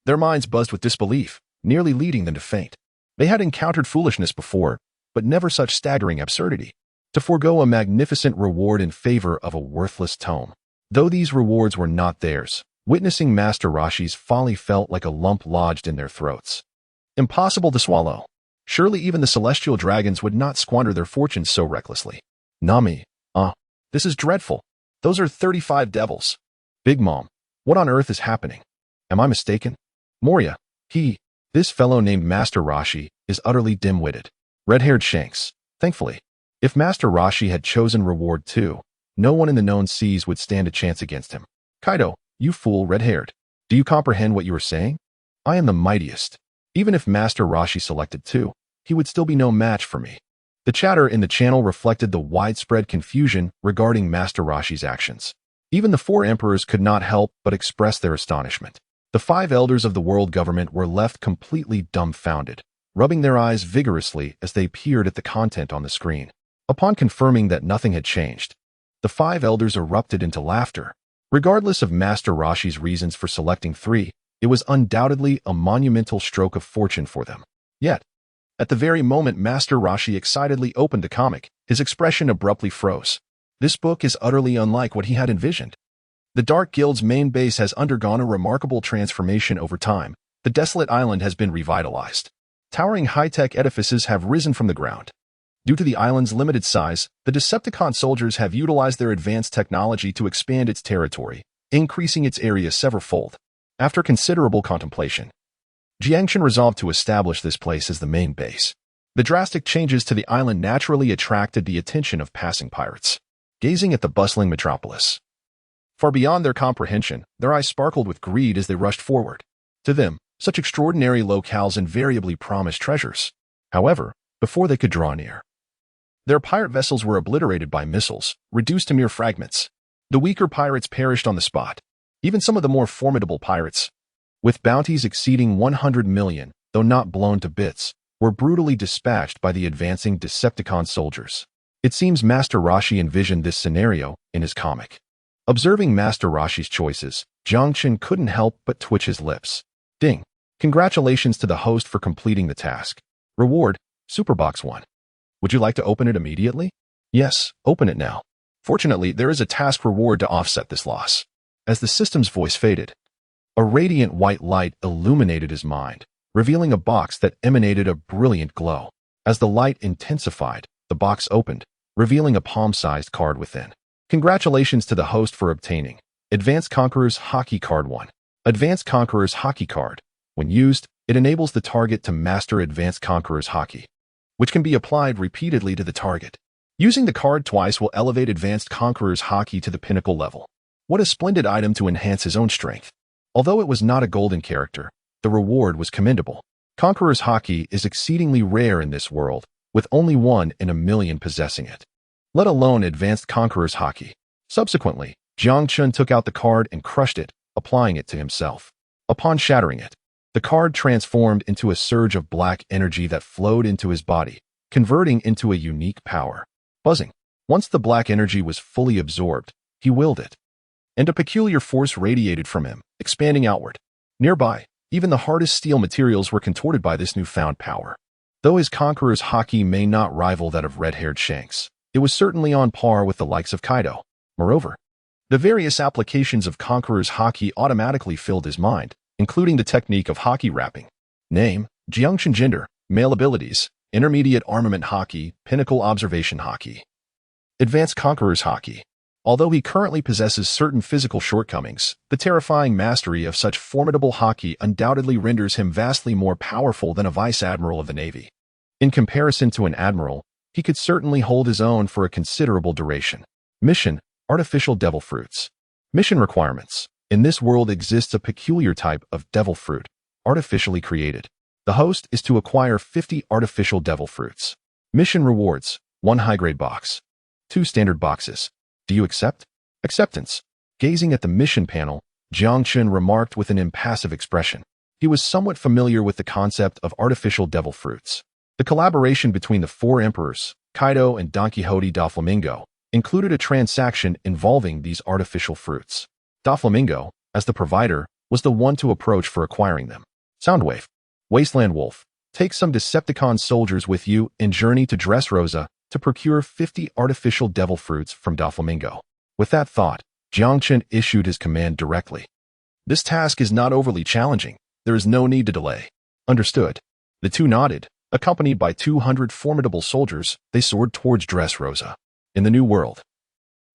Their minds buzzed with disbelief, nearly leading them to faint. They had encountered foolishness before, but never such staggering absurdity. To forego a magnificent reward in favor of a worthless tome. Though these rewards were not theirs, witnessing Master Roshi's folly felt like a lump lodged in their throats. Impossible to swallow. Surely even the celestial dragons would not squander their fortunes so recklessly. Nami, this is dreadful. Those are 35 devils. Big Mom, What on earth is happening? Am I mistaken? Moria, this fellow named Master Roshi is utterly dim-witted. Red-haired Shanks. Thankfully, if Master Roshi had chosen reward 2, no one in the known seas would stand a chance against him. Kaido, you fool, red-haired. Do you comprehend what you are saying? I am the mightiest. Even if Master Roshi selected 2, he would still be no match for me. The chatter in the channel reflected the widespread confusion regarding Master Roshi's actions. Even the 4 emperors could not help but express their astonishment. The 5 elders of the world government were left completely dumbfounded, rubbing their eyes vigorously as they peered at the content on the screen. Upon confirming that nothing had changed, the 5 elders erupted into laughter. Regardless of Master Roshi's reasons for selecting 3, it was undoubtedly a monumental stroke of fortune for them. Yet, at the very moment Master Roshi excitedly opened the comic, his expression abruptly froze. This book is utterly unlike what he had envisioned. The Dark Guild's main base has undergone a remarkable transformation over time. The desolate island has been revitalized. Towering high-tech edifices have risen from the ground. Due to the island's limited size, the Decepticon soldiers have utilized their advanced technology to expand its territory, increasing its area severalfold. After considerable contemplation, Jiangchen resolved to establish this place as the main base. The drastic changes to the island naturally attracted the attention of passing pirates. Gazing at the bustling metropolis, far beyond their comprehension, their eyes sparkled with greed as they rushed forward. To them, such extraordinary locales invariably promised treasures. However, before they could draw near, their pirate vessels were obliterated by missiles, reduced to mere fragments. The weaker pirates perished on the spot. Even some of the more formidable pirates, with bounties exceeding 100 million, though not blown to bits, were brutally dispatched by the advancing Decepticon soldiers. It seems Master Roshi envisioned this scenario in his comic. Observing Master Roshi's choices, Jiangchen couldn't help but twitch his lips. Ding! Congratulations to the host for completing the task. Reward, Superbox 1. Would you like to open it immediately? Yes, open it now. Fortunately, there is a task reward to offset this loss. As the system's voice faded, a radiant white light illuminated his mind, revealing a box that emanated a brilliant glow. As the light intensified, the box opened, revealing a palm-sized card within. Congratulations to the host for obtaining Advanced Conqueror's Haki Card 1. Advanced Conqueror's Haki Card. When used, it enables the target to master Advanced Conqueror's Haki, which can be applied repeatedly to the target. Using the card twice will elevate Advanced Conqueror's Haki to the pinnacle level. What a splendid item to enhance his own strength. Although it was not a golden character, the reward was commendable. Conqueror's Haki is exceedingly rare in this world, with only 1 in a million possessing it, let alone Advanced Conqueror's Haki. Subsequently, Jiangchen took out the card and crushed it, applying it to himself. Upon shattering it, the card transformed into a surge of black energy that flowed into his body, converting into a unique power. Buzzing. Once the black energy was fully absorbed, he willed it, and a peculiar force radiated from him, expanding outward. Nearby, even the hardest steel materials were contorted by this newfound power. Though his Conqueror's Haki may not rival that of red-haired Shanks, it was certainly on par with the likes of Kaido. Moreover, the various applications of Conqueror's Haki automatically filled his mind, including the technique of Haki wrapping. Name, Jiangchen Gender, male abilities, Intermediate Armament Haki, Pinnacle Observation Haki. Advanced Conqueror's Haki. Although he currently possesses certain physical shortcomings, the terrifying mastery of such formidable Haki undoubtedly renders him vastly more powerful than a Vice Admiral of the Navy. In comparison to an Admiral, he could certainly hold his own for a considerable duration. Mission, Artificial Devil Fruits. Mission requirements. In this world exists a peculiar type of devil fruit, artificially created. The host is to acquire 50 artificial devil fruits. Mission rewards, 1 high-grade box, 2 standard boxes. Do you accept? Acceptance. Gazing at the mission panel, Jiangchen remarked with an impassive expression. He was somewhat familiar with the concept of artificial devil fruits. The collaboration between the 4 emperors, Kaido and Don Quixote Doflamingo, included a transaction involving these artificial fruits. Doflamingo, as the provider, was the one to approach for acquiring them. Soundwave. Wasteland Wolf. Take some Decepticon soldiers with you and journey to Dressrosa to procure 50 artificial devil fruits from Doflamingo. With that thought, Jiangchen issued his command directly. This task is not overly challenging. There is no need to delay. Understood. The two nodded. Accompanied by 200 formidable soldiers, they soared towards Dressrosa. In the New World,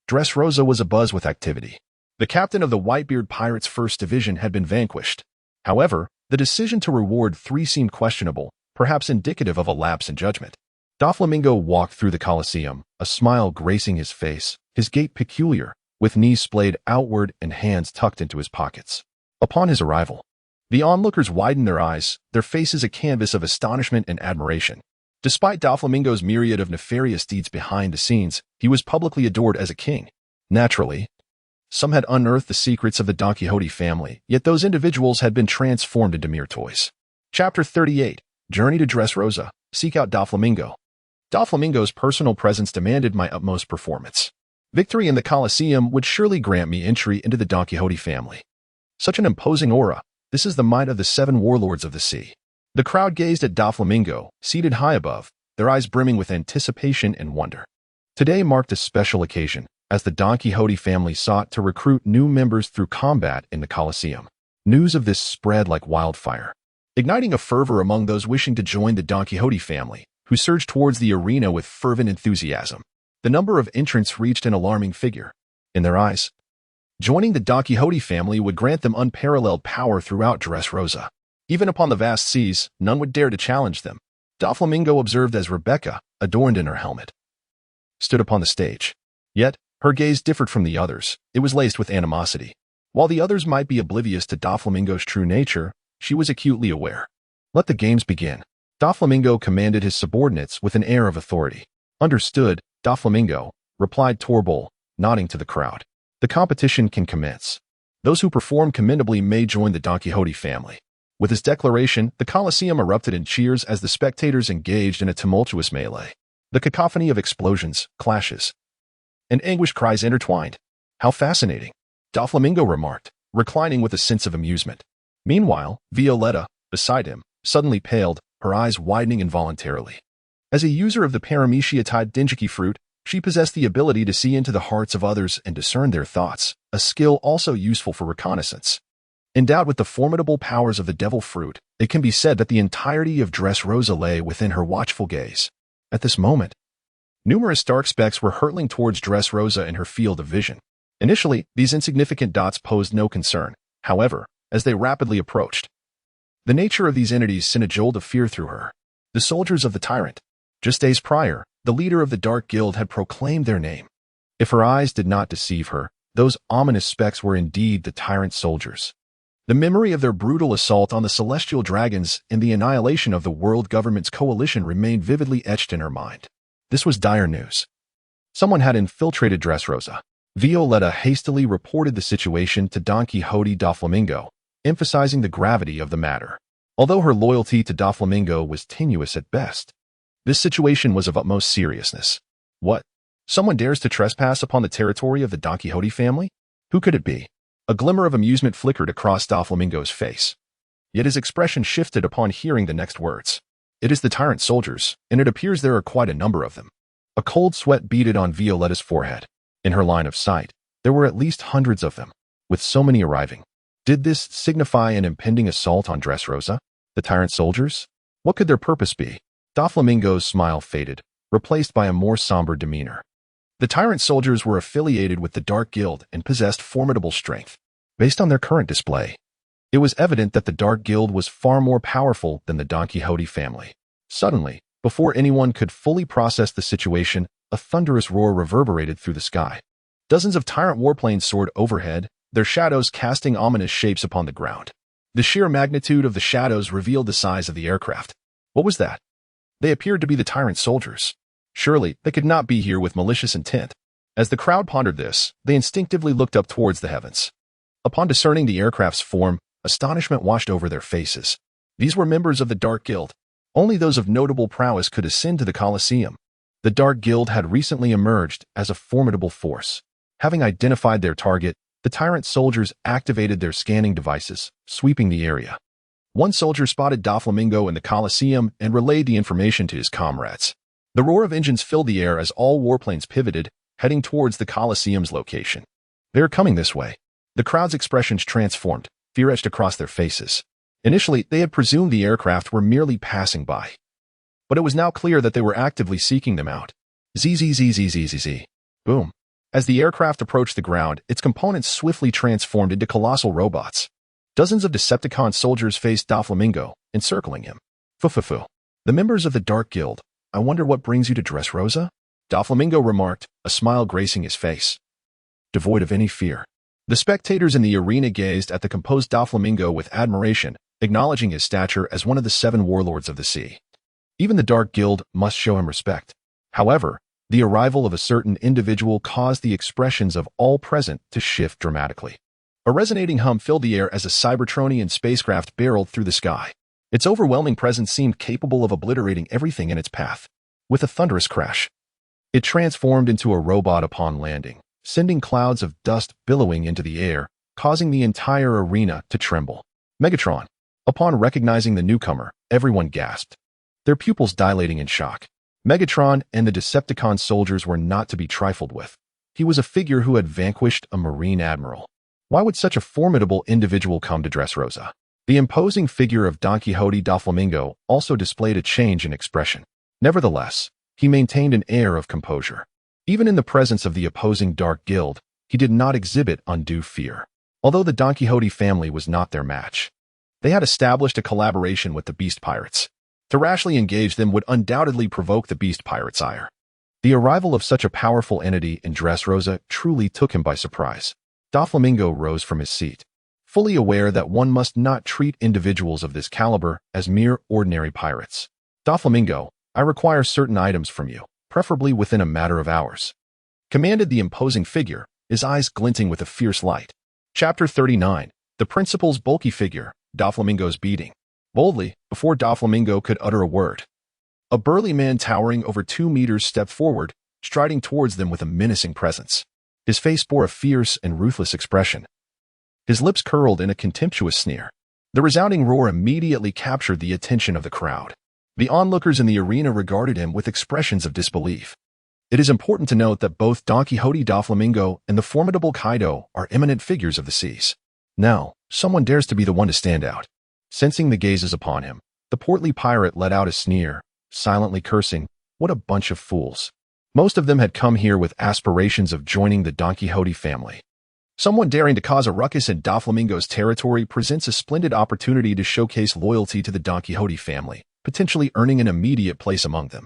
Dressrosa was abuzz with activity. The captain of the Whitebeard Pirates' 1st Division had been vanquished. However, the decision to reward 3 seemed questionable, perhaps indicative of a lapse in judgment. Doflamingo walked through the Colosseum, a smile gracing his face, his gait peculiar, with knees splayed outward and hands tucked into his pockets. Upon his arrival, the onlookers widened their eyes, their faces a canvas of astonishment and admiration. Despite Doflamingo's myriad of nefarious deeds behind the scenes, he was publicly adored as a king. Naturally, some had unearthed the secrets of the Don Quixote family, yet those individuals had been transformed into mere toys. Chapter 38, Journey to Dressrosa, Seek Out Doflamingo. Doflamingo's personal presence demanded my utmost performance. Victory in the Colosseum would surely grant me entry into the Don Quixote family. Such an imposing aura, this is the might of the 7 warlords of the sea. The crowd gazed at Doflamingo, seated high above, their eyes brimming with anticipation and wonder. Today marked a special occasion, as the Don Quixote family sought to recruit new members through combat in the Colosseum. News of this spread like wildfire, igniting a fervor among those wishing to join the Don Quixote family, who surged towards the arena with fervent enthusiasm. The number of entrants reached an alarming figure. In their eyes, joining the Don Quixote family would grant them unparalleled power throughout Dressrosa. Even upon the vast seas, none would dare to challenge them. Doflamingo observed as Rebecca, adorned in her helmet, stood upon the stage. Yet, her gaze differed from the others. It was laced with animosity. While the others might be oblivious to Doflamingo's true nature, she was acutely aware. Let the games begin. Doflamingo commanded his subordinates with an air of authority. Understood, Doflamingo, replied Torbol, nodding to the crowd. The competition can commence. Those who perform commendably may join the Don Quixote family. With his declaration, the Colosseum erupted in cheers as the spectators engaged in a tumultuous melee. The cacophony of explosions, clashes, and anguish cries intertwined. How fascinating, Doflamingo remarked, reclining with a sense of amusement. Meanwhile, Violetta, beside him, suddenly paled, her eyes widening involuntarily. As a user of the parameciatide dingiki fruit, she possessed the ability to see into the hearts of others and discern their thoughts, a skill also useful for reconnaissance. Endowed with the formidable powers of the devil fruit, it can be said that the entirety of Dressrosa lay within her watchful gaze. At this moment, numerous dark specks were hurtling towards Dressrosa in her field of vision. Initially, these insignificant dots posed no concern. However, as they rapidly approached, the nature of these entities sent a jolt of fear through her. The soldiers of the tyrant. Just days prior, the leader of the Dark Guild had proclaimed their name. If her eyes did not deceive her, those ominous specks were indeed the tyrant's soldiers. The memory of their brutal assault on the celestial dragons and the annihilation of the world government's coalition remained vividly etched in her mind. This was dire news. Someone had infiltrated Dressrosa. Violetta hastily reported the situation to Don Quixote Doflamingo, emphasizing the gravity of the matter. Although her loyalty to Doflamingo was tenuous at best, this situation was of utmost seriousness. What? Someone dares to trespass upon the territory of the Don Quixote family? Who could it be? A glimmer of amusement flickered across Doflamingo's face. Yet his expression shifted upon hearing the next words. It is the tyrant soldiers, and it appears there are quite a number of them. A cold sweat beaded on Violetta's forehead. In her line of sight, there were at least hundreds of them, with so many arriving. Did this signify an impending assault on Dressrosa? The tyrant soldiers? What could their purpose be? Doflamingo's smile faded, replaced by a more somber demeanor. The tyrant soldiers were affiliated with the Dark Guild and possessed formidable strength. Based on their current display, it was evident that the Dark Guild was far more powerful than the Don Quixote family. Suddenly, before anyone could fully process the situation, a thunderous roar reverberated through the sky. Dozens of tyrant warplanes soared overhead, their shadows casting ominous shapes upon the ground. The sheer magnitude of the shadows revealed the size of the aircraft. What was that? They appeared to be the tyrant soldiers. Surely, they could not be here with malicious intent. As the crowd pondered this, they instinctively looked up towards the heavens. Upon discerning the aircraft's form, astonishment washed over their faces. These were members of the Dark Guild. Only those of notable prowess could ascend to the Colosseum. The Dark Guild had recently emerged as a formidable force. Having identified their target, the tyrant soldiers activated their scanning devices, sweeping the area. One soldier spotted Doflamingo in the Colosseum and relayed the information to his comrades. The roar of engines filled the air as all warplanes pivoted, heading towards the Colosseum's location. They are coming this way. The crowd's expressions transformed, fear etched across their faces. Initially, they had presumed the aircraft were merely passing by. But it was now clear that they were actively seeking them out. Zzzzzzzzz. Boom. As the aircraft approached the ground, its components swiftly transformed into colossal robots. Dozens of Decepticon soldiers faced Doflamingo, encircling him. Fufufu. The members of the Dark Guild, I wonder what brings you to Dressrosa? Doflamingo remarked, a smile gracing his face. Devoid of any fear. The spectators in the arena gazed at the composed Doflamingo with admiration, acknowledging his stature as one of the 7 warlords of the sea. Even the Dark Guild must show him respect. However, the arrival of a certain individual caused the expressions of all present to shift dramatically. A resonating hum filled the air as a Cybertronian spacecraft barreled through the sky. Its overwhelming presence seemed capable of obliterating everything in its path. With a thunderous crash, it transformed into a robot upon landing, sending clouds of dust billowing into the air, causing the entire arena to tremble. Megatron. Upon recognizing the newcomer, everyone gasped, their pupils dilating in shock. Megatron and the Decepticon soldiers were not to be trifled with. He was a figure who had vanquished a Marine admiral. Why would such a formidable individual come to Dressrosa? The imposing figure of Don Quixote Doflamingo also displayed a change in expression. Nevertheless, he maintained an air of composure. Even in the presence of the opposing Dark Guild, he did not exhibit undue fear. Although the Don Quixote family was not their match, they had established a collaboration with the Beast Pirates. To rashly engage them would undoubtedly provoke the Beast Pirates' ire. The arrival of such a powerful entity in Dressrosa truly took him by surprise. Doflamingo rose from his seat, fully aware that one must not treat individuals of this caliber as mere ordinary pirates. Doflamingo, I require certain items from you, preferably within a matter of hours, commanded the imposing figure, his eyes glinting with a fierce light. Chapter 39. The Principal's bulky figure, Doflamingo's beating. Boldly, before Doflamingo could utter a word, a burly man towering over 2 meters stepped forward, striding towards them with a menacing presence. His face bore a fierce and ruthless expression. His lips curled in a contemptuous sneer. The resounding roar immediately captured the attention of the crowd. The onlookers in the arena regarded him with expressions of disbelief. It is important to note that both Don Quixote Doflamingo and the formidable Kaido are eminent figures of the seas. Now, someone dares to be the one to stand out. Sensing the gazes upon him, the portly pirate let out a sneer, silently cursing, what a bunch of fools. Most of them had come here with aspirations of joining the Don Quixote family. Someone daring to cause a ruckus in Doflamingo's territory presents a splendid opportunity to showcase loyalty to the Don Quixote family, potentially earning an immediate place among them.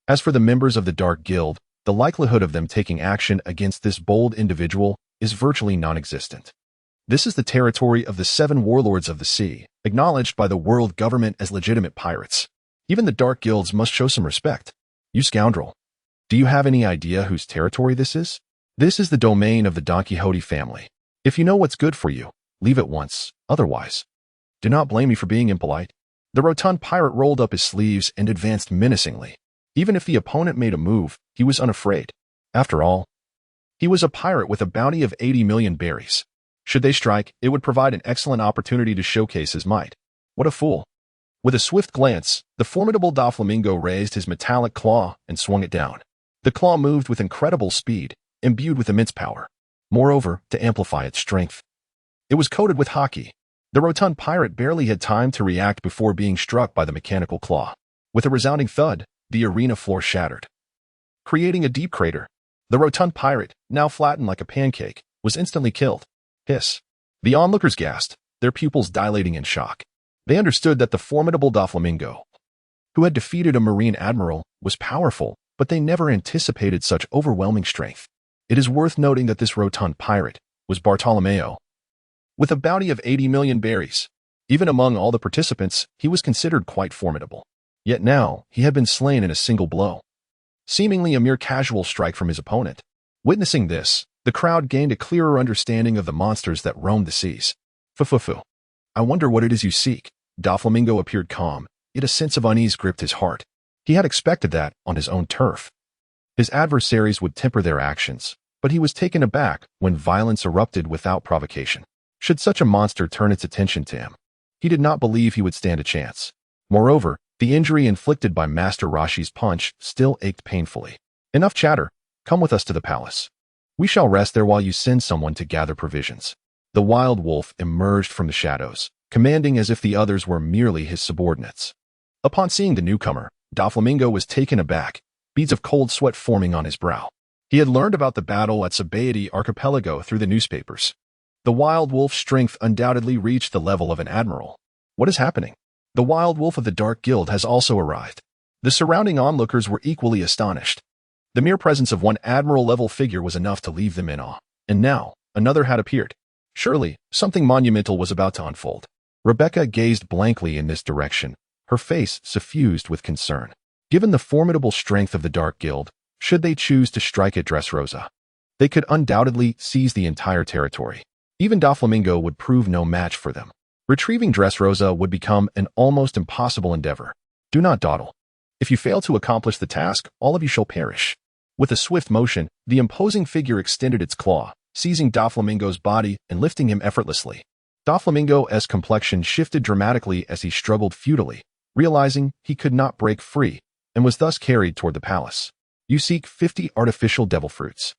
As for the members of the Dark Guild, the likelihood of them taking action against this bold individual is virtually non-existent. This is the territory of the 7 warlords of the sea, acknowledged by the world government as legitimate pirates. Even the Dark Guilds must show some respect. You scoundrel. Do you have any idea whose territory this is? This is the domain of the Don Quixote family. If you know what's good for you, leave at once. Otherwise, do not blame me for being impolite. The rotund pirate rolled up his sleeves and advanced menacingly. Even if the opponent made a move, he was unafraid. After all, he was a pirate with a bounty of 80 million berries. Should they strike, it would provide an excellent opportunity to showcase his might. What a fool. With a swift glance, the formidable Doflamingo raised his metallic claw and swung it down. The claw moved with incredible speed, imbued with immense power. Moreover, to amplify its strength, it was coated with haki. The rotund pirate barely had time to react before being struck by the mechanical claw. With a resounding thud, the arena floor shattered, creating a deep crater. The rotund pirate, now flattened like a pancake, was instantly killed. Hiss. The onlookers gasped, their pupils dilating in shock. They understood that the formidable Doflamingo, who had defeated a Marine admiral, was powerful, but they never anticipated such overwhelming strength. It is worth noting that this rotund pirate was Bartolomeo, with a bounty of 80 million berries. Even among all the participants, he was considered quite formidable. Yet now, he had been slain in a single blow, seemingly a mere casual strike from his opponent. Witnessing this, the crowd gained a clearer understanding of the monsters that roamed the seas. Fufufu. I wonder what it is you seek. Doflamingo appeared calm, yet a sense of unease gripped his heart. He had expected that on his own turf. His adversaries would temper their actions, but he was taken aback when violence erupted without provocation. Should such a monster turn its attention to him, he did not believe he would stand a chance. Moreover, the injury inflicted by Master Roshi's punch still ached painfully. Enough chatter. Come with us to the palace. We shall rest there while you send someone to gather provisions. The wild wolf emerged from the shadows, commanding as if the others were merely his subordinates. Upon seeing the newcomer, Doflamingo was taken aback, beads of cold sweat forming on his brow. He had learned about the battle at Sabaody archipelago through the newspapers. The wild wolf's strength undoubtedly reached the level of an admiral. What is happening? The wild wolf of the Dark Guild has also arrived. The surrounding onlookers were equally astonished. The mere presence of one admiral-level figure was enough to leave them in awe. And now, another had appeared. Surely, something monumental was about to unfold. Rebecca gazed blankly in this direction, her face suffused with concern. Given the formidable strength of the Dark Guild, should they choose to strike at Dressrosa, they could undoubtedly seize the entire territory. Even Doflamingo would prove no match for them. Retrieving Dressrosa would become an almost impossible endeavor. Do not dawdle. If you fail to accomplish the task, all of you shall perish. With a swift motion, the imposing figure extended its claw, seizing Doflamingo's body and lifting him effortlessly. Doflamingo's complexion shifted dramatically as he struggled futilely, realizing he could not break free, and was thus carried toward the palace. You seek 50 artificial devil fruits.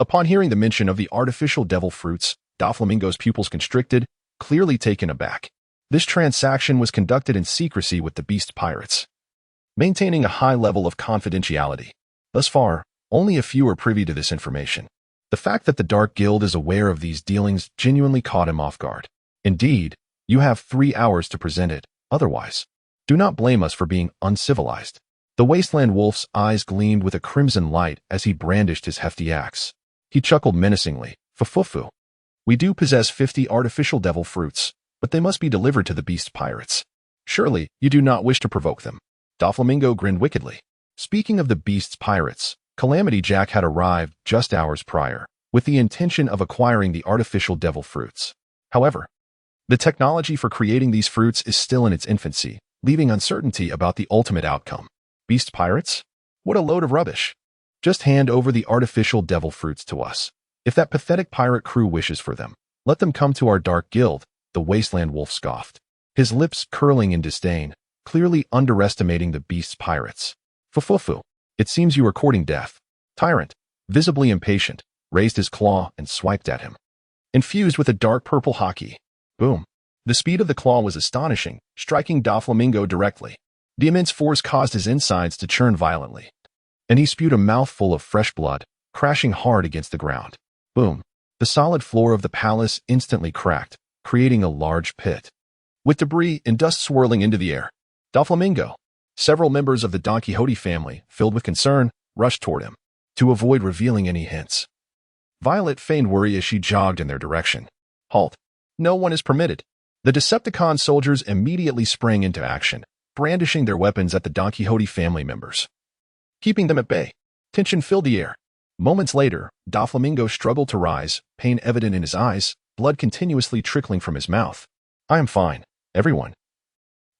Upon hearing the mention of the artificial devil fruits, Doflamingo's pupils constricted, clearly taken aback. This transaction was conducted in secrecy with the Beast Pirates, maintaining a high level of confidentiality. Thus far, only a few are privy to this information. The fact that the Dark Guild is aware of these dealings genuinely caught him off guard. Indeed, you have 3 hours to present it, otherwise. Do not blame us for being uncivilized. The Wasteland Wolf's eyes gleamed with a crimson light as he brandished his hefty axe. He chuckled menacingly. Fufufu. We do possess 50 artificial devil fruits, but they must be delivered to the Beast Pirates. Surely, you do not wish to provoke them. Doflamingo grinned wickedly. Speaking of the Beast's Pirates, Calamity Jack had arrived just hours prior, with the intention of acquiring the artificial devil fruits. However, the technology for creating these fruits is still in its infancy, leaving uncertainty about the ultimate outcome. Beast Pirates? What a load of rubbish. Just hand over the artificial devil fruits to us. If that pathetic pirate crew wishes for them, let them come to our Dark Guild, the Wasteland Wolf scoffed, his lips curling in disdain, clearly underestimating the Beast's Pirates. Fufufu, it seems you are courting death. Tyrant, visibly impatient, raised his claw and swiped at him. Infused with a dark purple haki. Boom. The speed of the claw was astonishing, striking Doflamingo directly. The immense force caused his insides to churn violently, and he spewed a mouthful of fresh blood, crashing hard against the ground. Boom. The solid floor of the palace instantly cracked, creating a large pit, with debris and dust swirling into the air. Doflamingo. Several members of the Don Quixote family, filled with concern, rushed toward him, to avoid revealing any hints. Violet feigned worry as she jogged in their direction. Halt. No one is permitted. The Decepticon soldiers immediately sprang into action, brandishing their weapons at the Don Quixote family members, keeping them at bay. Tension filled the air. Moments later, Doflamingo struggled to rise, pain evident in his eyes, blood continuously trickling from his mouth. I am fine. Everyone.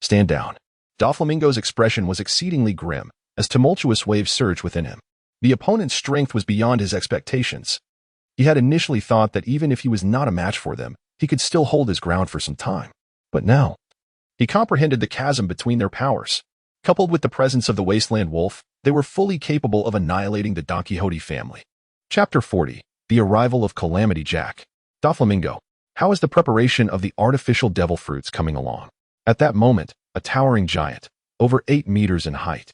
Stand down. Doflamingo's expression was exceedingly grim, as tumultuous waves surged within him. The opponent's strength was beyond his expectations. He had initially thought that even if he was not a match for them, he could still hold his ground for some time. But now, he comprehended the chasm between their powers. Coupled with the presence of the Wasteland Wolf, they were fully capable of annihilating the Don Quixote family. Chapter 40. The Arrival of Calamity Jack. Doflamingo, how is the preparation of the artificial devil fruits coming along? At that moment, a towering giant, over 8 meters in height,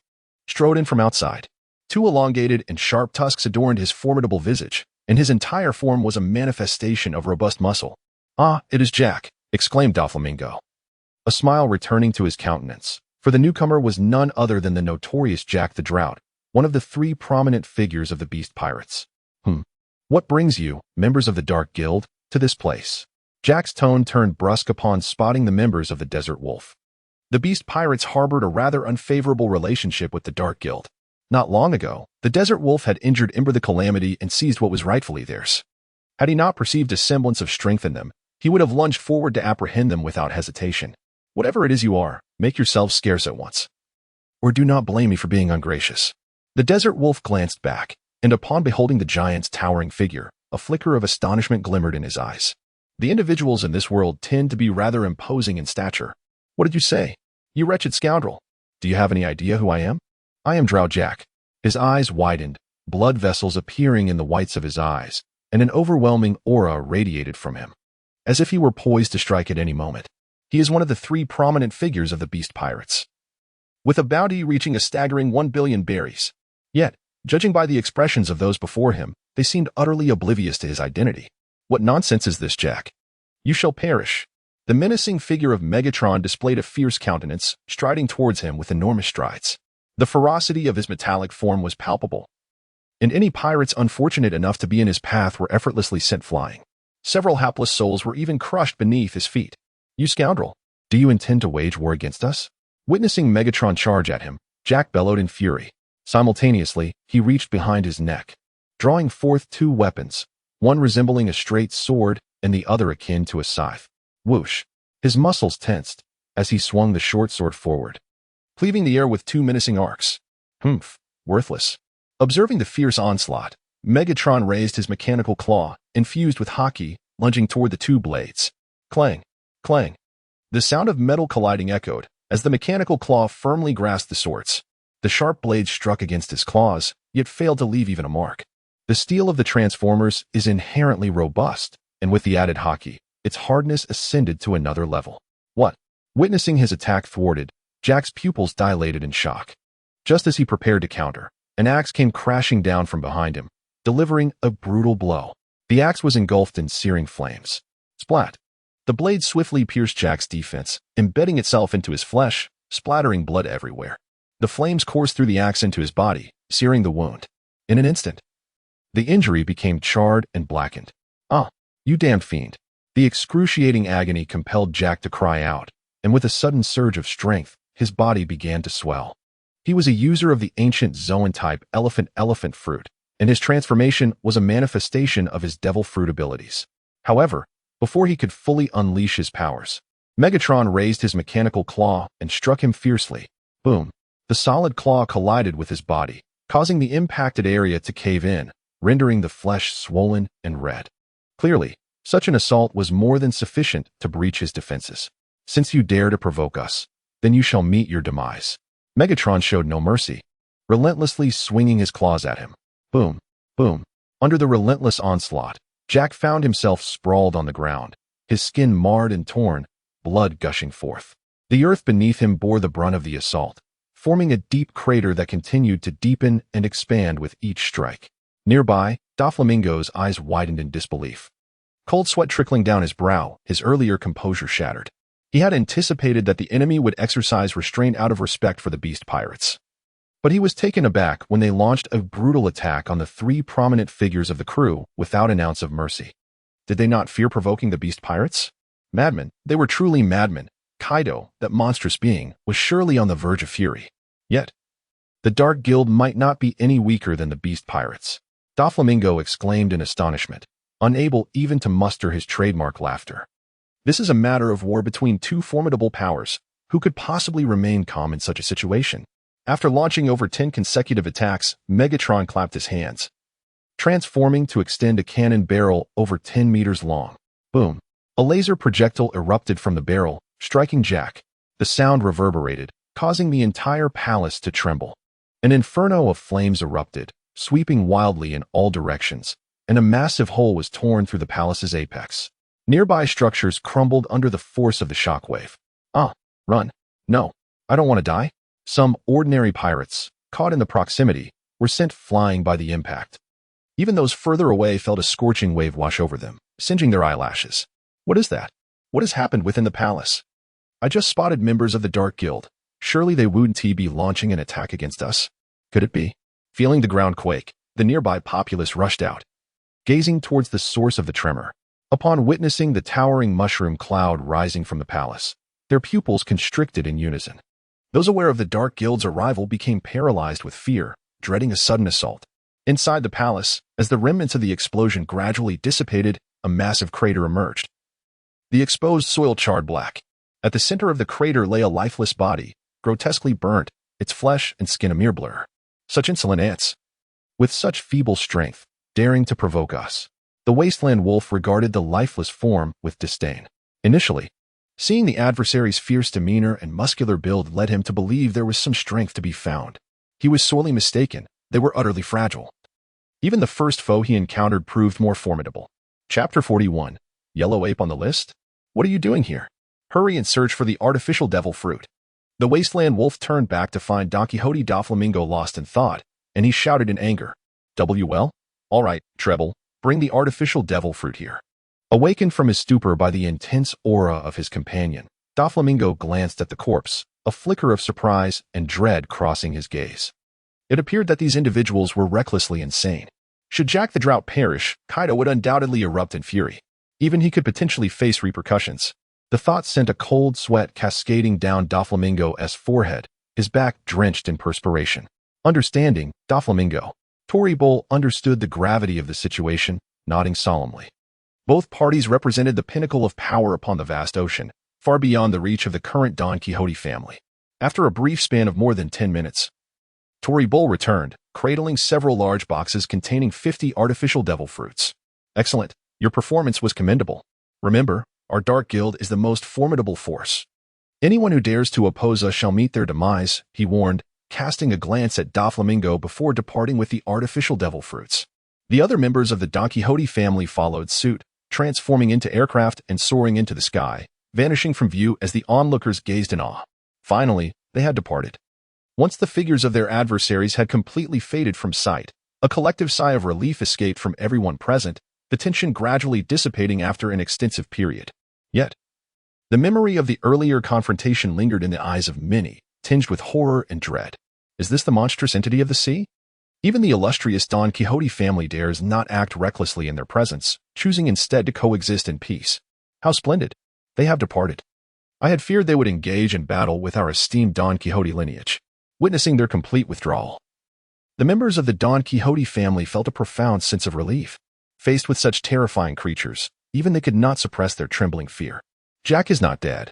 strode in from outside. 2 elongated and sharp tusks adorned his formidable visage, and his entire form was a manifestation of robust muscle. Ah, it is Jack, exclaimed Doflamingo, a smile returning to his countenance, for the newcomer was none other than the notorious Jack the Drought, one of the 3 prominent figures of the Beast Pirates. What brings you, members of the Dark Guild, to this place? Jack's tone turned brusque upon spotting the members of the Desert Wolf. The Beast Pirates harbored a rather unfavorable relationship with the Dark Guild. Not long ago, the Desert Wolf had injured Ember the Calamity and seized what was rightfully theirs. Had he not perceived a semblance of strength in them, he would have lunged forward to apprehend them without hesitation. Whatever it is you are, make yourselves scarce at once. Or do not blame me for being ungracious. The Desert Wolf glanced back, and upon beholding the giant's towering figure, a flicker of astonishment glimmered in his eyes. The individuals in this world tend to be rather imposing in stature. What did you say? You wretched scoundrel. Do you have any idea who I am? I am Drow Jack. His eyes widened, blood vessels appearing in the whites of his eyes, and an overwhelming aura radiated from him, as if he were poised to strike at any moment. He is one of the 3 prominent figures of the Beast Pirates, with a bounty reaching a staggering 1 billion berries. Yet, Judging by the expressions of those before him, they seemed utterly oblivious to his identity. What nonsense is this, Jack? You shall perish. The menacing figure of Megatron displayed a fierce countenance, striding towards him with enormous strides. The ferocity of his metallic form was palpable, and any pirates unfortunate enough to be in his path were effortlessly sent flying. Several hapless souls were even crushed beneath his feet. You scoundrel! Do you intend to wage war against us? Witnessing Megatron charge at him, Jack bellowed in fury. Simultaneously, he reached behind his neck, drawing forth two weapons, one resembling a straight sword and the other akin to a scythe. Whoosh! His muscles tensed as he swung the short sword forward, cleaving the air with two menacing arcs. Humph! Worthless. Observing the fierce onslaught, Megatron raised his mechanical claw, infused with haki, lunging toward the two blades. Clang! Clang! The sound of metal colliding echoed as the mechanical claw firmly grasped the swords. The sharp blades struck against his claws, yet failed to leave even a mark. The steel of the Transformers is inherently robust, and with the added haki, its hardness ascended to another level. What? Witnessing his attack thwarted, Jack's pupils dilated in shock. Just as he prepared to counter, an axe came crashing down from behind him, delivering a brutal blow. The axe was engulfed in searing flames. Splat! The blade swiftly pierced Jack's defense, embedding itself into his flesh, splattering blood everywhere. The flames coursed through the axe into his body, searing the wound. In an instant, the injury became charred and blackened. Ah, you damned fiend! The excruciating agony compelled Jack to cry out, and with a sudden surge of strength, his body began to swell. He was a user of the ancient Zoan-type elephant fruit, and his transformation was a manifestation of his devil fruit abilities. However, before he could fully unleash his powers, Megatron raised his mechanical claw and struck him fiercely. Boom! The solid claw collided with his body, causing the impacted area to cave in, rendering the flesh swollen and red. Clearly, such an assault was more than sufficient to breach his defenses. Since you dare to provoke us, then you shall meet your demise. Megatron showed no mercy, relentlessly swinging his claws at him. Boom! Boom! Under the relentless onslaught, Jack found himself sprawled on the ground, his skin marred and torn, blood gushing forth. The earth beneath him bore the brunt of the assault, forming a deep crater that continued to deepen and expand with each strike. Nearby, Doflamingo's eyes widened in disbelief. Cold sweat trickling down his brow, his earlier composure shattered. He had anticipated that the enemy would exercise restraint out of respect for the beast pirates. But he was taken aback when they launched a brutal attack on the three prominent figures of the crew without an ounce of mercy. Did they not fear provoking the beast pirates? Madmen, they were truly madmen. Kaido, that monstrous being, was surely on the verge of fury. Yet, the Dark Guild might not be any weaker than the beast pirates. Doflamingo exclaimed in astonishment, unable even to muster his trademark laughter. This is a matter of war between two formidable powers. Who could possibly remain calm in such a situation? After launching over 10 consecutive attacks, Megatron clapped his hands, transforming to extend a cannon barrel over 10 meters long. Boom! A laser projectile erupted from the barrel, striking Jack. The sound reverberated, causing the entire palace to tremble. An inferno of flames erupted, sweeping wildly in all directions, and a massive hole was torn through the palace's apex. Nearby structures crumbled under the force of the shockwave. Ah, run. No, I don't want to die. Some ordinary pirates, caught in the proximity, were sent flying by the impact. Even those further away felt a scorching wave wash over them, singeing their eyelashes. What is that? What has happened within the palace? I just spotted members of the Dark Guild. Surely they wouldn't be launching an attack against us. Could it be? Feeling the ground quake, the nearby populace rushed out, gazing towards the source of the tremor. Upon witnessing the towering mushroom cloud rising from the palace, their pupils constricted in unison. Those aware of the Dark Guild's arrival became paralyzed with fear, dreading a sudden assault. Inside the palace, as the remnants of the explosion gradually dissipated, a massive crater emerged. The exposed soil charred black. At the center of the crater lay a lifeless body, grotesquely burnt, its flesh and skin a mere blur. Such insolent ants! With such feeble strength, daring to provoke us. The wasteland wolf regarded the lifeless form with disdain. Initially, seeing the adversary's fierce demeanor and muscular build led him to believe there was some strength to be found. He was sorely mistaken. They were utterly fragile. Even the first foe he encountered proved more formidable. Chapter 41. Yellow Ape on the list? What are you doing here? Hurry and search for the artificial devil fruit. The wasteland wolf turned back to find Don Quixote Doflamingo lost in thought, and he shouted in anger. "WL? All right, Treble, bring the artificial devil fruit here." Awakened from his stupor by the intense aura of his companion, Doflamingo glanced at the corpse, a flicker of surprise and dread crossing his gaze. It appeared that these individuals were recklessly insane. Should Jack the Drought perish, Kaido would undoubtedly erupt in fury. Even he could potentially face repercussions. The thought sent a cold sweat cascading down Doflamingo's forehead, his back drenched in perspiration. Understanding, Doflamingo. Toribol understood the gravity of the situation, nodding solemnly. Both parties represented the pinnacle of power upon the vast ocean, far beyond the reach of the current Don Quixote family. After a brief span of more than 10 minutes, Toribol returned, cradling several large boxes containing 50 artificial devil fruits. "Excellent. Your performance was commendable. Remember, our Dark Guild is the most formidable force. Anyone who dares to oppose us shall meet their demise," he warned, casting a glance at Doflamingo before departing with the artificial devil fruits. The other members of the Don Quixote family followed suit, transforming into aircraft and soaring into the sky, vanishing from view as the onlookers gazed in awe. Finally, they had departed. Once the figures of their adversaries had completely faded from sight, a collective sigh of relief escaped from everyone present, the tension gradually dissipating after an extensive period. Yet, the memory of the earlier confrontation lingered in the eyes of many, tinged with horror and dread. Is this the monstrous entity of the sea? Even the illustrious Don Quixote family dares not act recklessly in their presence, choosing instead to coexist in peace. How splendid! They have departed. I had feared they would engage in battle with our esteemed Don Quixote lineage, witnessing their complete withdrawal. The members of the Don Quixote family felt a profound sense of relief. Faced with such terrifying creatures, even they could not suppress their trembling fear. "Jack is not dead,"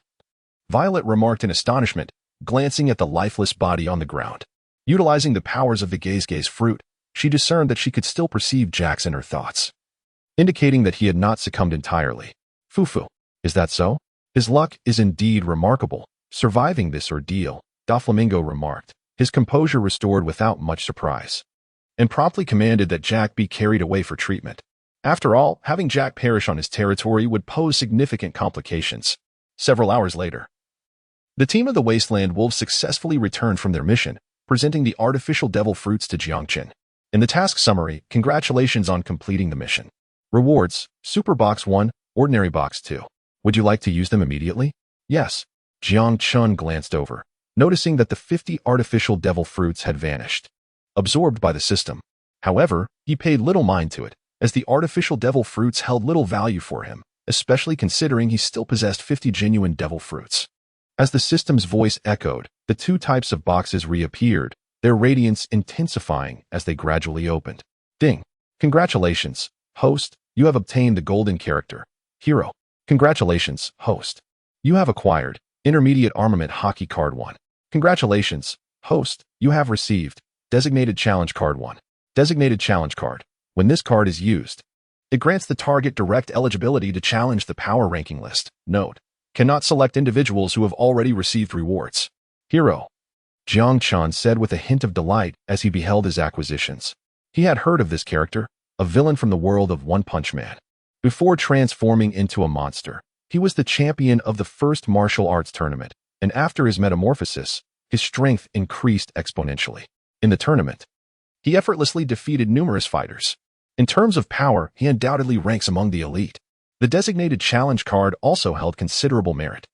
Violet remarked in astonishment, glancing at the lifeless body on the ground. Utilizing the powers of the gaze fruit, she discerned that she could still perceive Jack's inner thoughts, indicating that he had not succumbed entirely. "Fufu, is that so? His luck is indeed remarkable, surviving this ordeal," Doflamingo remarked, his composure restored without much surprise, and promptly commanded that Jack be carried away for treatment. After all, having Jack perish on his territory would pose significant complications. Several hours later, the team of the Wasteland Wolves successfully returned from their mission, presenting the artificial devil fruits to Jiangchen. In the task summary, congratulations on completing the mission. Rewards, Super Box 1, Ordinary Box 2. Would you like to use them immediately? Yes. Jiangchen glanced over, noticing that the 50 artificial devil fruits had vanished, absorbed by the system. However, he paid little mind to it, as the artificial devil fruits held little value for him, especially considering he still possessed 50 genuine devil fruits. As the system's voice echoed, the two types of boxes reappeared, their radiance intensifying as they gradually opened. Ding! Congratulations, host, you have obtained the golden character. Hero. Congratulations, host. You have acquired Intermediate Armament Hockey Card 1. Congratulations, host, you have received Designated Challenge Card 1. Designated Challenge Card. When this card is used, it grants the target direct eligibility to challenge the power ranking list. Note: cannot select individuals who have already received rewards. Hero. Jiangchen said with a hint of delight as he beheld his acquisitions. He had heard of this character, a villain from the world of One Punch Man. Before transforming into a monster, he was the champion of the first martial arts tournament, and after his metamorphosis, his strength increased exponentially. In the tournament, he effortlessly defeated numerous fighters. In terms of power, he undoubtedly ranks among the elite. The designated challenge card also held considerable merit.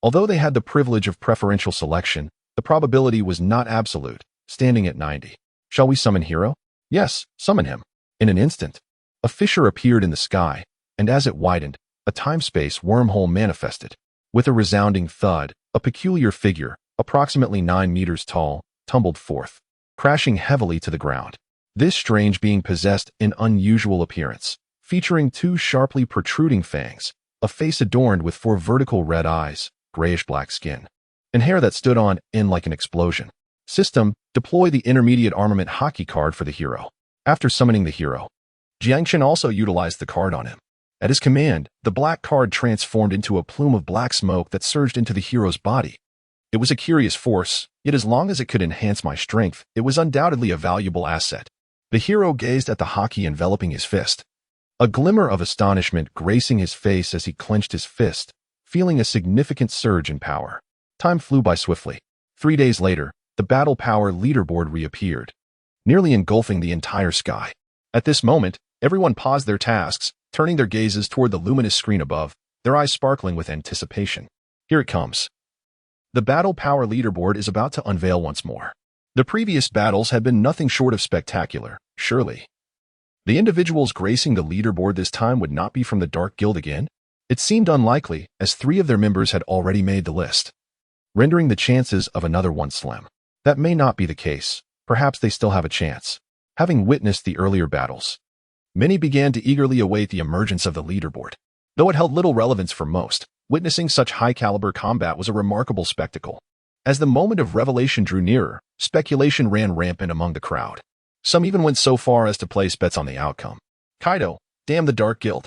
Although they had the privilege of preferential selection, the probability was not absolute, standing at 90. Shall we summon Hero? Yes, summon him. In an instant, a fissure appeared in the sky, and as it widened, a time-space wormhole manifested. With a resounding thud, a peculiar figure, approximately 9 meters tall, tumbled forth, crashing heavily to the ground. This strange being possessed an unusual appearance, featuring 2 sharply protruding fangs, a face adorned with 4 vertical red eyes, grayish-black skin, and hair that stood on end like an explosion. System: deploy the Intermediate Armament Hockey card for the hero. After summoning the hero, Jiangchen also utilized the card on him. At his command, the black card transformed into a plume of black smoke that surged into the hero's body. It was a curious force, yet as long as it could enhance my strength, it was undoubtedly a valuable asset. The hero gazed at the hockey enveloping his fist, a glimmer of astonishment gracing his face as he clenched his fist, feeling a significant surge in power. Time flew by swiftly. 3 days later, the battle power leaderboard reappeared. nearly engulfing the entire sky. At this moment, everyone paused their tasks, turning their gazes toward the luminous screen above, their eyes sparkling with anticipation. Here it comes. The battle power leaderboard is about to unveil once more. The previous battles had been nothing short of spectacular, surely. The individuals gracing the leaderboard this time would not be from the Dark Guild again? It seemed unlikely, as 3 of their members had already made the list, rendering the chances of another one slim. That may not be the case. Perhaps they still have a chance. Having witnessed the earlier battles, many began to eagerly await the emergence of the leaderboard. Though it held little relevance for most, witnessing such high-caliber combat was a remarkable spectacle. As the moment of revelation drew nearer, speculation ran rampant among the crowd. Some even went so far as to place bets on the outcome. Kaido, damn the Dark Guild.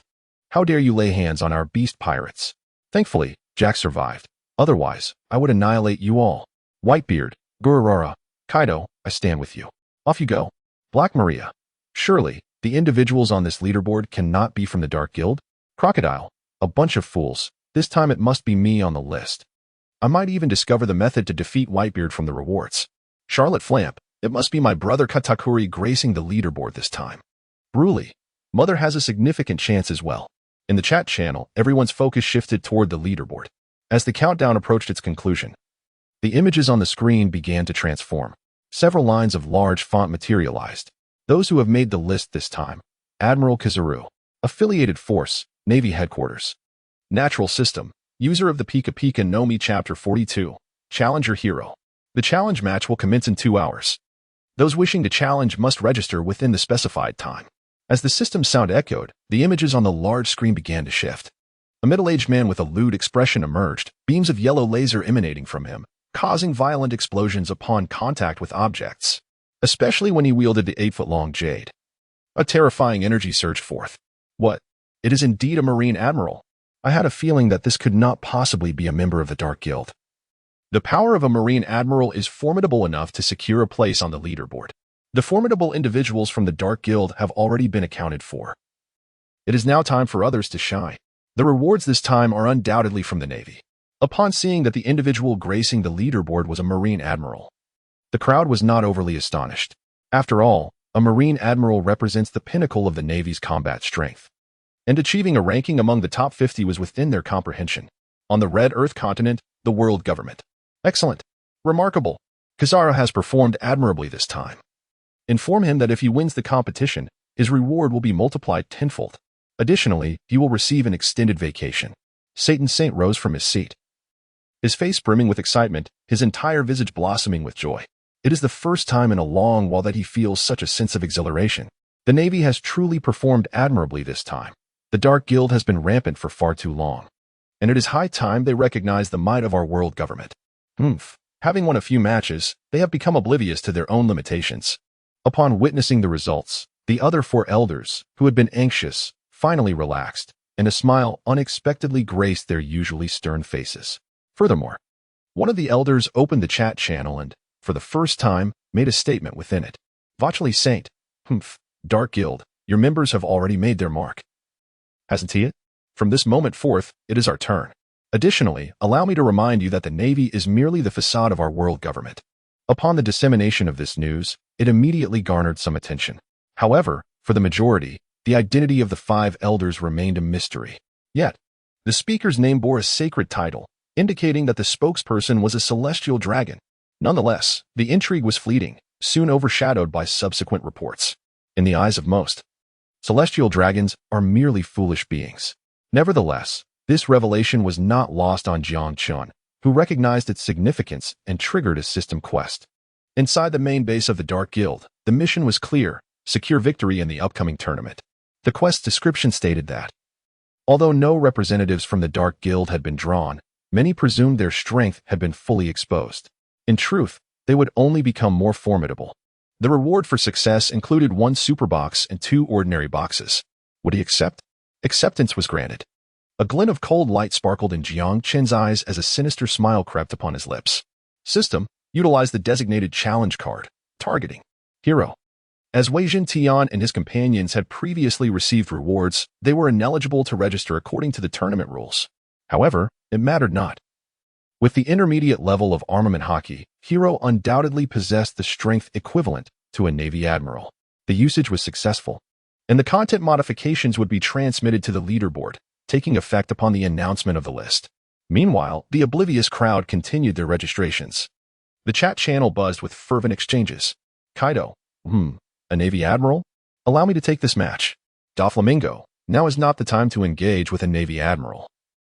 How dare you lay hands on our beast pirates? Thankfully, Jack survived. Otherwise, I would annihilate you all. Whitebeard, Gururara, Kaido, I stand with you. Off you go. Black Maria. Surely, the individuals on this leaderboard cannot be from the Dark Guild? Crocodile, a bunch of fools. This time it must be me on the list. I might even discover the method to defeat Whitebeard from the rewards. Charlotte Flamp, it must be my brother Katakuri gracing the leaderboard this time. Bruley, Mother has a significant chance as well. In the chat channel, everyone's focus shifted toward the leaderboard. As the countdown approached its conclusion, the images on the screen began to transform. Several lines of large font materialized. Those who have made the list this time: Admiral Kizaru, Affiliated Force, Navy Headquarters. Natural System, user of the Pika Pika no Mi Chapter 42, Challenger Hero. The challenge match will commence in 2 hours. Those wishing to challenge must register within the specified time. As the system's sound echoed, the images on the large screen began to shift. A middle-aged man with a lewd expression emerged, beams of yellow laser emanating from him, causing violent explosions upon contact with objects, especially when he wielded the 8-foot-long jade. A terrifying energy surged forth. What? It is indeed a Marine Admiral. I had a feeling that this could not possibly be a member of the Dark Guild. The power of a Marine Admiral is formidable enough to secure a place on the leaderboard. The formidable individuals from the Dark Guild have already been accounted for. It is now time for others to shine. The rewards this time are undoubtedly from the Navy. Upon seeing that the individual gracing the leaderboard was a Marine Admiral, the crowd was not overly astonished. After all, a Marine Admiral represents the pinnacle of the Navy's combat strength, and achieving a ranking among the top 50 was within their comprehension. On the Red Earth continent, the world government. Excellent. Remarkable. Kizaru has performed admirably this time. Inform him that if he wins the competition, his reward will be multiplied tenfold. Additionally, he will receive an extended vacation. Satan Saint rose from his seat, his face brimming with excitement, his entire visage blossoming with joy. It is the first time in a long while that he feels such a sense of exhilaration. The Navy has truly performed admirably this time. The Dark Guild has been rampant for far too long, and it is high time they recognize the might of our world government. Having won a few matches, they have become oblivious to their own limitations. Upon witnessing the results, the other 4 elders, who had been anxious, finally relaxed, and a smile unexpectedly graced their usually stern faces. Furthermore, one of the elders opened the chat channel and, for the first time, made a statement within it. Vachely Saint, Dark Guild, your members have already made their mark. Hasn't he it? From this moment forth, it is our turn. Additionally, allow me to remind you that the Navy is merely the facade of our world government. Upon the dissemination of this news, it immediately garnered some attention. However, for the majority, the identity of the 5 elders remained a mystery. Yet, the speaker's name bore a sacred title, indicating that the spokesperson was a celestial dragon. Nonetheless, the intrigue was fleeting, soon overshadowed by subsequent reports. In the eyes of most, celestial dragons are merely foolish beings. Nevertheless, this revelation was not lost on Jiang Chun, who recognized its significance and triggered a system quest. Inside the main base of the Dark Guild, the mission was clear: secure victory in the upcoming tournament. The quest's description stated that, although no representatives from the Dark Guild had been drawn, many presumed their strength had been fully exposed. In truth, they would only become more formidable. The reward for success included 1 super box and 2 ordinary boxes. Would he accept? Acceptance was granted. A glint of cold light sparkled in Jiang Chen's eyes as a sinister smile crept upon his lips. System, utilize the designated challenge card. Targeting. Hero. As Wei Jin Tian and his companions had previously received rewards, they were ineligible to register according to the tournament rules. However, it mattered not. With the intermediate level of armament hockey, Hero undoubtedly possessed the strength equivalent to a Navy Admiral. The usage was successful, and the content modifications would be transmitted to the leaderboard, taking effect upon the announcement of the list. Meanwhile, the oblivious crowd continued their registrations. The chat channel buzzed with fervent exchanges. Kaido, a Navy Admiral? Allow me to take this match. Doflamingo, now is not the time to engage with a Navy Admiral.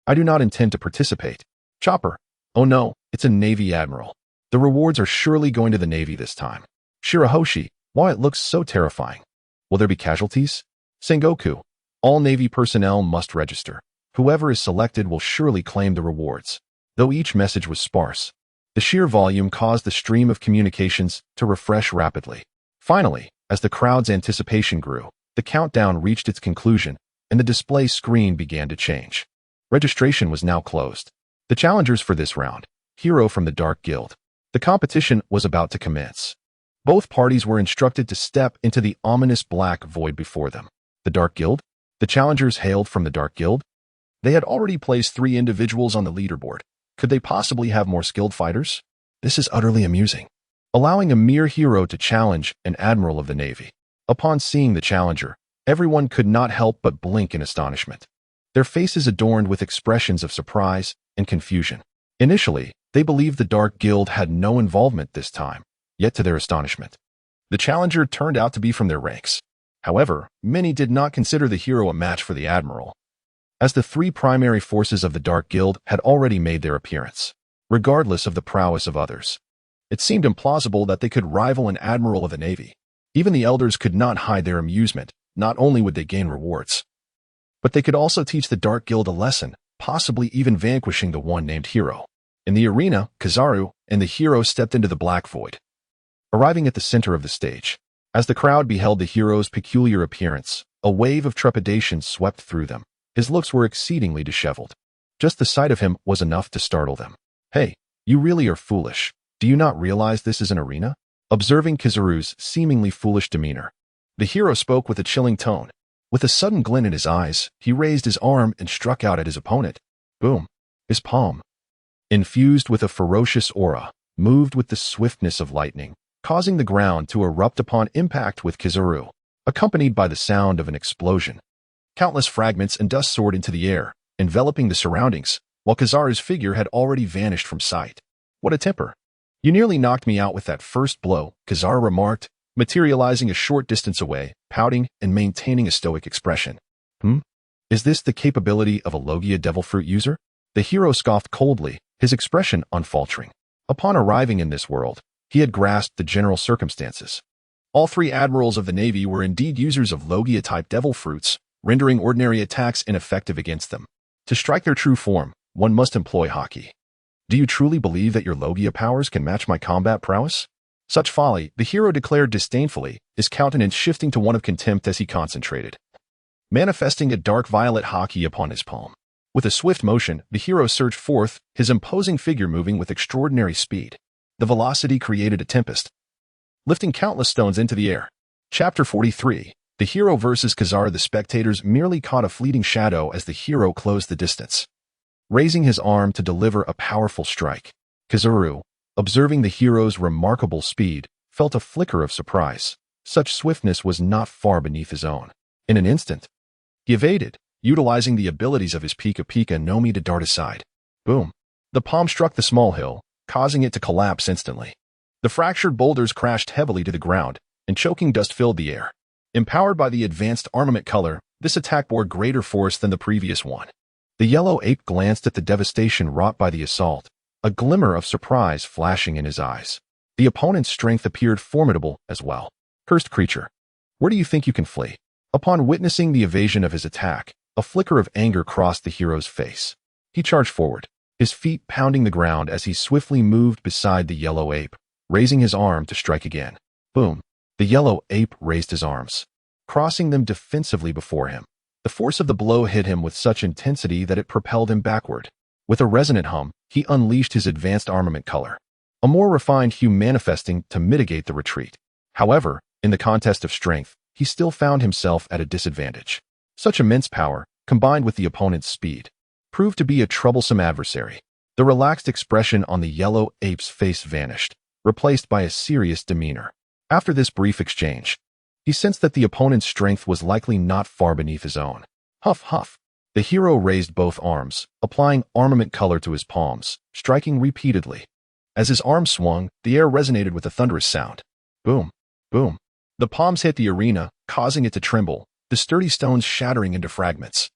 I do not intend to participate. Chopper, oh no, it's a Navy Admiral. The rewards are surely going to the Navy this time. Shirahoshi, why it looks so terrifying. Will there be casualties? Sengoku, all Navy personnel must register. Whoever is selected will surely claim the rewards. Though each message was sparse, the sheer volume caused the stream of communications to refresh rapidly. Finally, as the crowd's anticipation grew, the countdown reached its conclusion, and the display screen began to change. Registration was now closed. The challengers for this round, Hero from the Dark Guild. The competition was about to commence. Both parties were instructed to step into the ominous black void before them. The Dark Guild? The challengers hailed from the Dark Guild? They had already placed 3 individuals on the leaderboard. Could they possibly have more skilled fighters? This is utterly amusing. Allowing a mere hero to challenge an admiral of the Navy. Upon seeing the challenger, everyone could not help but blink in astonishment. Their faces adorned with expressions of surprise and confusion. Initially, they believed the Dark Guild had no involvement this time, yet to their astonishment, the challenger turned out to be from their ranks. However, many did not consider the hero a match for the admiral, as the 3 primary forces of the Dark Guild had already made their appearance. Regardless of the prowess of others, it seemed implausible that they could rival an admiral of the Navy. Even the elders could not hide their amusement. Not only would they gain rewards, but they could also teach the Dark Guild a lesson, possibly even vanquishing the one named Hero. In the arena, Kizaru and the hero stepped into the black void, arriving at the center of the stage. As the crowd beheld the hero's peculiar appearance, a wave of trepidation swept through them. His looks were exceedingly disheveled. Just the sight of him was enough to startle them. Hey, you really are foolish. Do you not realize this is an arena? Observing Kizaru's seemingly foolish demeanor, the hero spoke with a chilling tone. With a sudden glint in his eyes, he raised his arm and struck out at his opponent. Boom. His palm, infused with a ferocious aura, moved with the swiftness of lightning, causing the ground to erupt upon impact with Kizaru, accompanied by the sound of an explosion. Countless fragments and dust soared into the air, enveloping the surroundings, while Kizaru's figure had already vanished from sight. What a temper. You nearly knocked me out with that first blow, Kizaru remarked, materializing a short distance away, pouting and maintaining a stoic expression. Is this the capability of a Logia devil fruit user? The hero scoffed coldly, his expression unfaltering. Upon arriving in this world, he had grasped the general circumstances. All 3 admirals of the Navy were indeed users of Logia-type devil fruits, rendering ordinary attacks ineffective against them. To strike their true form, one must employ Haki. Do you truly believe that your Logia powers can match my combat prowess? Such folly, the hero declared disdainfully, his countenance shifting to one of contempt as he concentrated, manifesting a dark violet Haki upon his palm. With a swift motion, the hero surged forth, his imposing figure moving with extraordinary speed. The velocity created a tempest, lifting countless stones into the air. Chapter 43. The hero versus Kizaru. The spectators merely caught a fleeting shadow as the hero closed the distance, raising his arm to deliver a powerful strike. Kizaru, observing the hero's remarkable speed, felt a flicker of surprise. Such swiftness was not far beneath his own. In an instant, he evaded, utilizing the abilities of his Pika Pika Nomi to dart aside. Boom. The palm struck the small hill, causing it to collapse instantly. The fractured boulders crashed heavily to the ground, and choking dust filled the air. Empowered by the advanced armament color, this attack bore greater force than the previous one. The yellow ape glanced at the devastation wrought by the assault, a glimmer of surprise flashing in his eyes. The opponent's strength appeared formidable as well. Cursed creature, where do you think you can flee? Upon witnessing the evasion of his attack, a flicker of anger crossed the hero's face. He charged forward, his feet pounding the ground as he swiftly moved beside the yellow ape, raising his arm to strike again. Boom. The yellow ape raised his arms, crossing them defensively before him. The force of the blow hit him with such intensity that it propelled him backward. With a resonant hum, he unleashed his advanced armament color, a more refined hue manifesting to mitigate the retreat. However, in the contest of strength, he still found himself at a disadvantage. Such immense power, combined with the opponent's speed, proved to be a troublesome adversary. The relaxed expression on the yellow ape's face vanished, replaced by a serious demeanor. After this brief exchange, he sensed that the opponent's strength was likely not far beneath his own. Huff, huff. The hero raised both arms, applying armament color to his palms, striking repeatedly. As his arms swung, the air resonated with a thunderous sound. Boom, boom. The palms hit the arena, causing it to tremble, the sturdy stones shattering into fragments.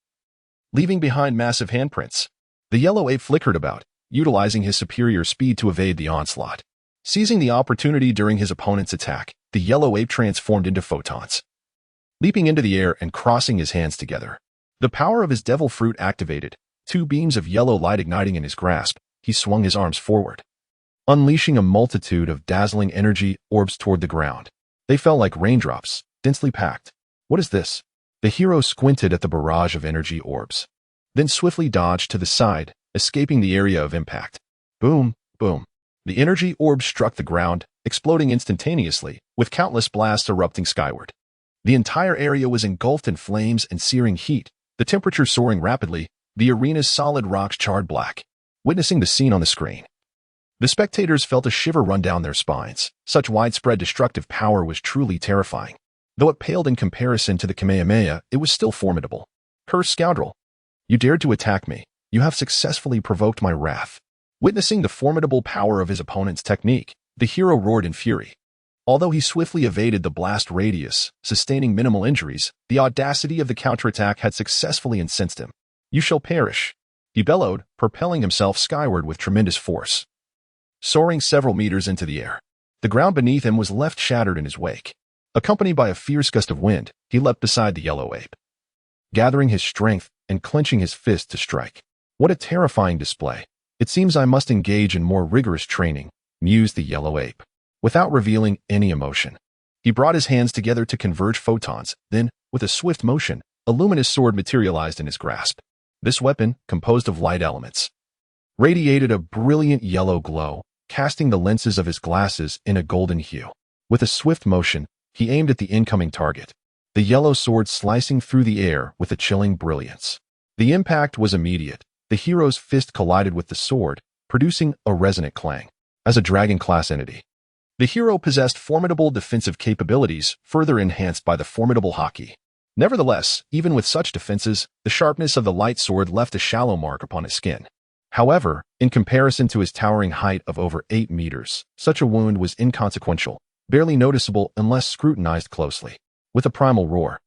Leaving behind massive handprints, the yellow ape flickered about, utilizing his superior speed to evade the onslaught. Seizing the opportunity during his opponent's attack, the yellow ape transformed into photons. Leaping into the air and crossing his hands together, the power of his devil fruit activated, two beams of yellow light igniting in his grasp, he swung his arms forward, unleashing a multitude of dazzling energy orbs toward the ground. They fell like raindrops, densely packed. What is this? The hero squinted at the barrage of energy orbs, then swiftly dodged to the side, escaping the area of impact. Boom, boom. The energy orbs struck the ground, exploding instantaneously, with countless blasts erupting skyward. The entire area was engulfed in flames and searing heat, the temperature soaring rapidly, the arena's solid rocks charred black. Witnessing the scene on the screen, the spectators felt a shiver run down their spines. Such widespread destructive power was truly terrifying. Though it paled in comparison to the Kamehameha, it was still formidable. Cursed scoundrel! You dared to attack me. You have successfully provoked my wrath. Witnessing the formidable power of his opponent's technique, the hero roared in fury. Although he swiftly evaded the blast radius, sustaining minimal injuries, the audacity of the counterattack had successfully incensed him. You shall perish, he bellowed, propelling himself skyward with tremendous force. Soaring several meters into the air, the ground beneath him was left shattered in his wake. Accompanied by a fierce gust of wind, he leapt beside the yellow ape, gathering his strength and clenching his fist to strike. What a terrifying display! It seems I must engage in more rigorous training, mused the yellow ape. Without revealing any emotion, he brought his hands together to converge photons, then, with a swift motion, a luminous sword materialized in his grasp. This weapon, composed of light elements, radiated a brilliant yellow glow, casting the lenses of his glasses in a golden hue. With a swift motion, he aimed at the incoming target, the yellow sword slicing through the air with a chilling brilliance. The impact was immediate. The hero's fist collided with the sword, producing a resonant clang. As a dragon-class entity, the hero possessed formidable defensive capabilities, further enhanced by the formidable haki. Nevertheless, even with such defenses, the sharpness of the light sword left a shallow mark upon his skin. However, in comparison to his towering height of over 8 meters, such a wound was inconsequential, barely noticeable unless scrutinized closely. With a primal roar,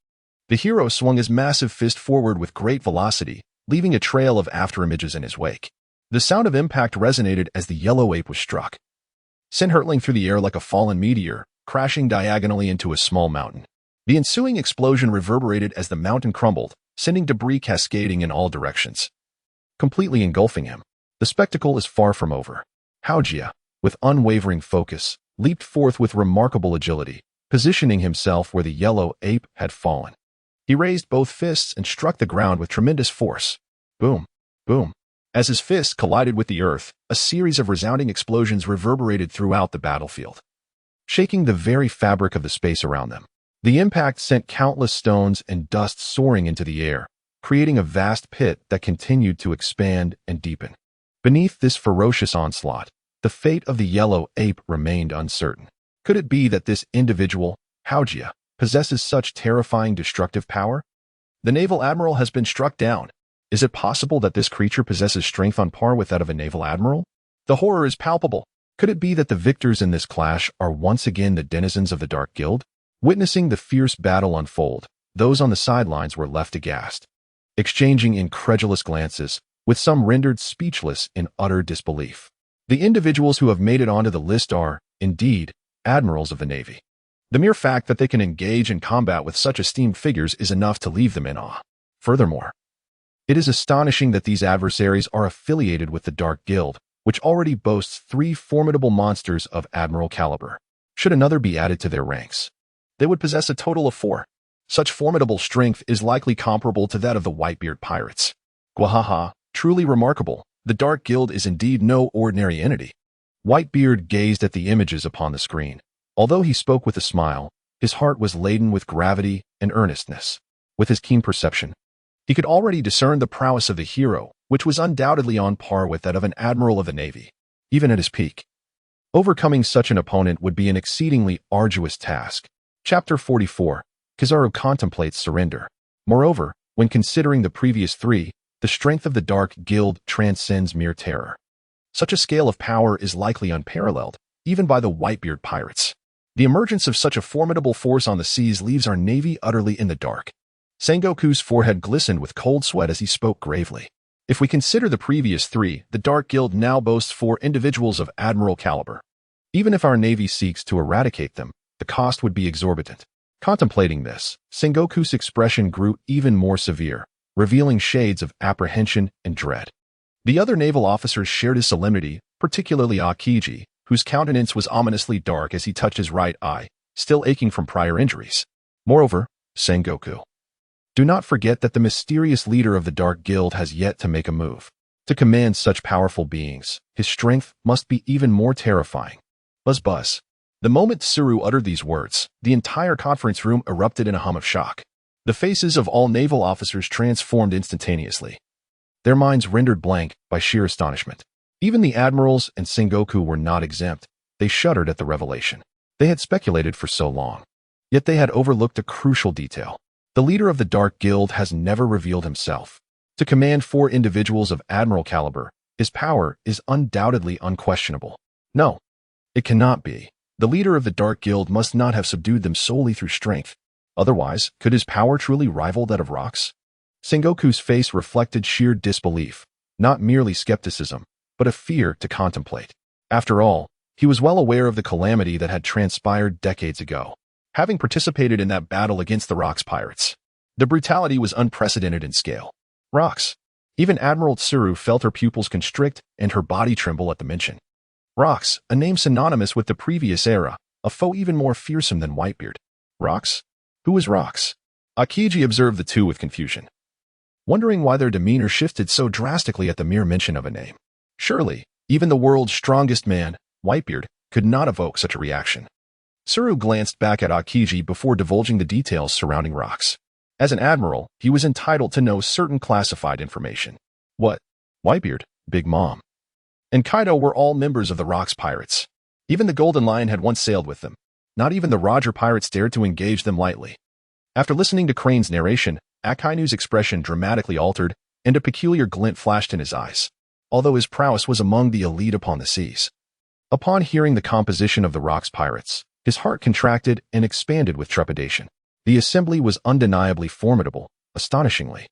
the hero swung his massive fist forward with great velocity, leaving a trail of afterimages in his wake. The sound of impact resonated as the yellow ape was struck, sent hurtling through the air like a fallen meteor, crashing diagonally into a small mountain. The ensuing explosion reverberated as the mountain crumbled, sending debris cascading in all directions, completely engulfing him. The spectacle is far from over. Aokiji, with unwavering focus, leaped forth with remarkable agility, positioning himself where the yellow ape had fallen. He raised both fists and struck the ground with tremendous force. Boom, boom. As his fist collided with the earth, a series of resounding explosions reverberated throughout the battlefield, shaking the very fabric of the space around them. The impact sent countless stones and dust soaring into the air, creating a vast pit that continued to expand and deepen. Beneath this ferocious onslaught, the fate of the yellow ape remained uncertain. Could it be that this individual, Aokiji, possesses such terrifying destructive power? The naval admiral has been struck down. Is it possible that this creature possesses strength on par with that of a naval admiral? The horror is palpable. Could it be that the victors in this clash are once again the denizens of the Dark Guild? Witnessing the fierce battle unfold, those on the sidelines were left aghast, exchanging incredulous glances, with some rendered speechless in utter disbelief. The individuals who have made it onto the list are, indeed, admirals of the Navy. The mere fact that they can engage in combat with such esteemed figures is enough to leave them in awe. Furthermore, it is astonishing that these adversaries are affiliated with the Dark Guild, which already boasts 3 formidable monsters of admiral caliber. Should another be added to their ranks, they would possess a total of 4. Such formidable strength is likely comparable to that of the Whitebeard Pirates. Gwahaha, truly remarkable. The Dark Guild is indeed no ordinary entity. Whitebeard gazed at the images upon the screen. Although he spoke with a smile, his heart was laden with gravity and earnestness. With his keen perception, he could already discern the prowess of the hero, which was undoubtedly on par with that of an admiral of the Navy. Even at his peak, Overcoming such an opponent would be an exceedingly arduous task. Chapter 44. Kizaru contemplates surrender. Moreover, when considering the previous three, the strength of the Dark Guild transcends mere terror. Such a scale of power is likely unparalleled, even by the Whitebeard Pirates. The emergence of such a formidable force on the seas leaves our navy utterly in the dark. Sengoku's forehead glistened with cold sweat as he spoke gravely. If we consider the previous three, the Dark Guild now boasts 4 individuals of admiral caliber. Even if our navy seeks to eradicate them, the cost would be exorbitant. Contemplating this, Sengoku's expression grew even more severe, revealing shades of apprehension and dread. The other naval officers shared his solemnity, particularly Aokiji, whose countenance was ominously dark as he touched his right eye, still aching from prior injuries. Moreover, Sengoku, do not forget that the mysterious leader of the Dark Guild has yet to make a move. To command such powerful beings, his strength must be even more terrifying. Buzz buzz. The moment Tsuru uttered these words, the entire conference room erupted in a hum of shock. The faces of all naval officers transformed instantaneously, their minds rendered blank by sheer astonishment. Even the admirals and Sengoku were not exempt. They shuddered at the revelation. They had speculated for so long, yet they had overlooked a crucial detail. The leader of the Dark Guild has never revealed himself. To command 4 individuals of admiral caliber, his power is undoubtedly unquestionable. No, it cannot be. The leader of the Dark Guild must not have subdued them solely through strength. Otherwise, could his power truly rival that of rocks? Sengoku's face reflected sheer disbelief, not merely skepticism, but a fear to contemplate. After all, he was well aware of the calamity that had transpired decades ago, having participated in that battle against the Rocks Pirates. The brutality was unprecedented in scale. Rocks. Even Admiral Tsuru felt her pupils constrict and her body tremble at the mention. Rocks, a name synonymous with the previous era, a foe even more fearsome than Whitebeard. Rocks? Who is Rocks? Aokiji observed the two with confusion, wondering why their demeanor shifted so drastically at the mere mention of a name. Surely, even the world's strongest man, Whitebeard, could not evoke such a reaction. Tsuru glanced back at Aokiji before divulging the details surrounding Rocks. As an admiral, he was entitled to know certain classified information. What? Whitebeard, Big Mom, and Kaido were all members of the Rocks Pirates. Even the Golden Lion had once sailed with them. Not even the Roger Pirates dared to engage them lightly. After listening to Crane's narration, Akainu's expression dramatically altered, and a peculiar glint flashed in his eyes, although his prowess was among the elite upon the seas. Upon hearing the composition of the Rocks Pirates, his heart contracted and expanded with trepidation. The assembly was undeniably formidable, astonishingly.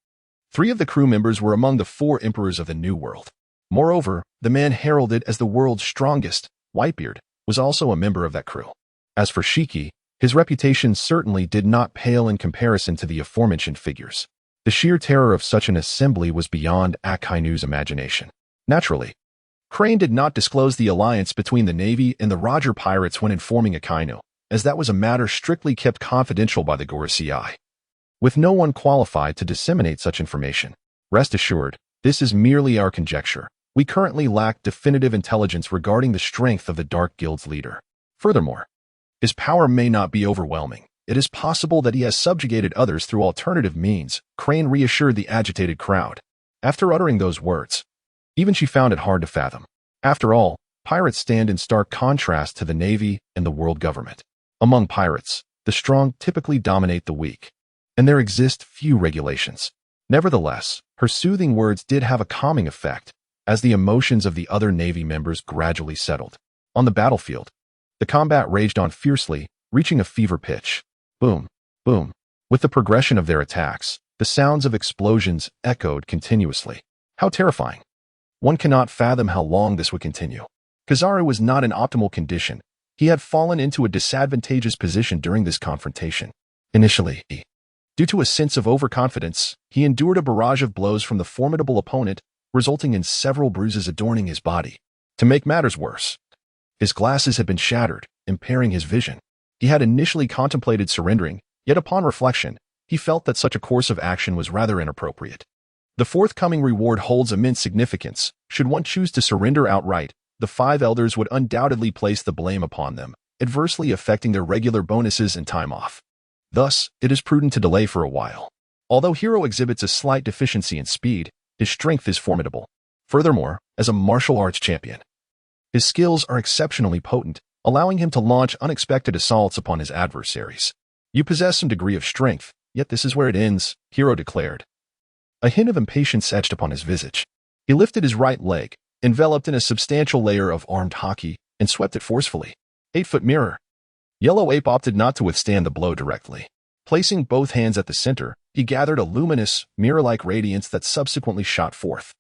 3 of the crew members were among the 4 emperors of the New World. Moreover, the man heralded as the world's strongest, Whitebeard, was also a member of that crew. As for Shiki, his reputation certainly did not pale in comparison to the aforementioned figures. The sheer terror of such an assembly was beyond Akainu's imagination. Naturally, Crane did not disclose the alliance between the Navy and the Roger Pirates when informing Akainu, as that was a matter strictly kept confidential by the Gorosei. With no one qualified to disseminate such information. Rest assured, this is merely our conjecture. We currently lack definitive intelligence regarding the strength of the Dark Guild's leader. Furthermore, his power may not be overwhelming. It is possible that he has subjugated others through alternative means, Crane reassured the agitated crowd. After uttering those words, even she found it hard to fathom. After all, pirates stand in stark contrast to the Navy and the world government. Among pirates, the strong typically dominate the weak, and there exist few regulations. Nevertheless, her soothing words did have a calming effect, as the emotions of the other Navy members gradually settled. On the battlefield, the combat raged on fiercely, reaching a fever pitch. Boom, boom. With the progression of their attacks, the sounds of explosions echoed continuously. How terrifying. One cannot fathom how long this would continue. Kizaru was not in optimal condition. He had fallen into a disadvantageous position during this confrontation. Initially, due to a sense of overconfidence, he endured a barrage of blows from the formidable opponent, resulting in several bruises adorning his body. To make matters worse, his glasses had been shattered, impairing his vision. He had initially contemplated surrendering, yet upon reflection, he felt that such a course of action was rather inappropriate. The forthcoming reward holds immense significance. Should one choose to surrender outright, the 5 elders would undoubtedly place the blame upon them, adversely affecting their regular bonuses and time off. Thus, it is prudent to delay for a while. Although Hero exhibits a slight deficiency in speed, his strength is formidable. Furthermore, as a martial arts champion, His skills are exceptionally potent, allowing him to launch unexpected assaults upon his adversaries. You possess some degree of strength, yet this is where it ends, Hiro declared. A hint of impatience etched upon his visage. He lifted his right leg, enveloped in a substantial layer of armed haki, and swept it forcefully. 8-foot mirror. Yellow Ape opted not to withstand the blow directly. Placing both hands at the center, he gathered a luminous, mirror-like radiance that subsequently shot forth,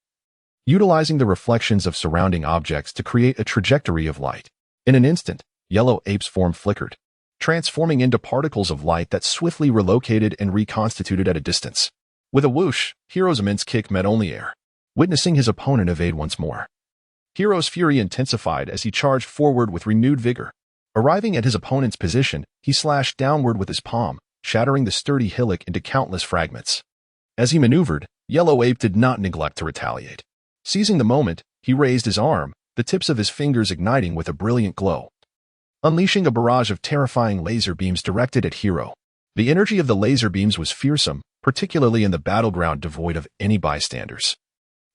utilizing the reflections of surrounding objects to create a trajectory of light. In an instant, Yellow Ape's form flickered, transforming into particles of light that swiftly relocated and reconstituted at a distance. With a whoosh, Hiro's immense kick met only air, witnessing his opponent evade once more. Hiro's fury intensified as he charged forward with renewed vigor. Arriving at his opponent's position, he slashed downward with his palm, shattering the sturdy hillock into countless fragments. As he maneuvered, Yellow Ape did not neglect to retaliate. Seizing the moment, he raised his arm, the tips of his fingers igniting with a brilliant glow, unleashing a barrage of terrifying laser beams directed at Hiro. The energy of the laser beams was fearsome, particularly in the battleground devoid of any bystanders,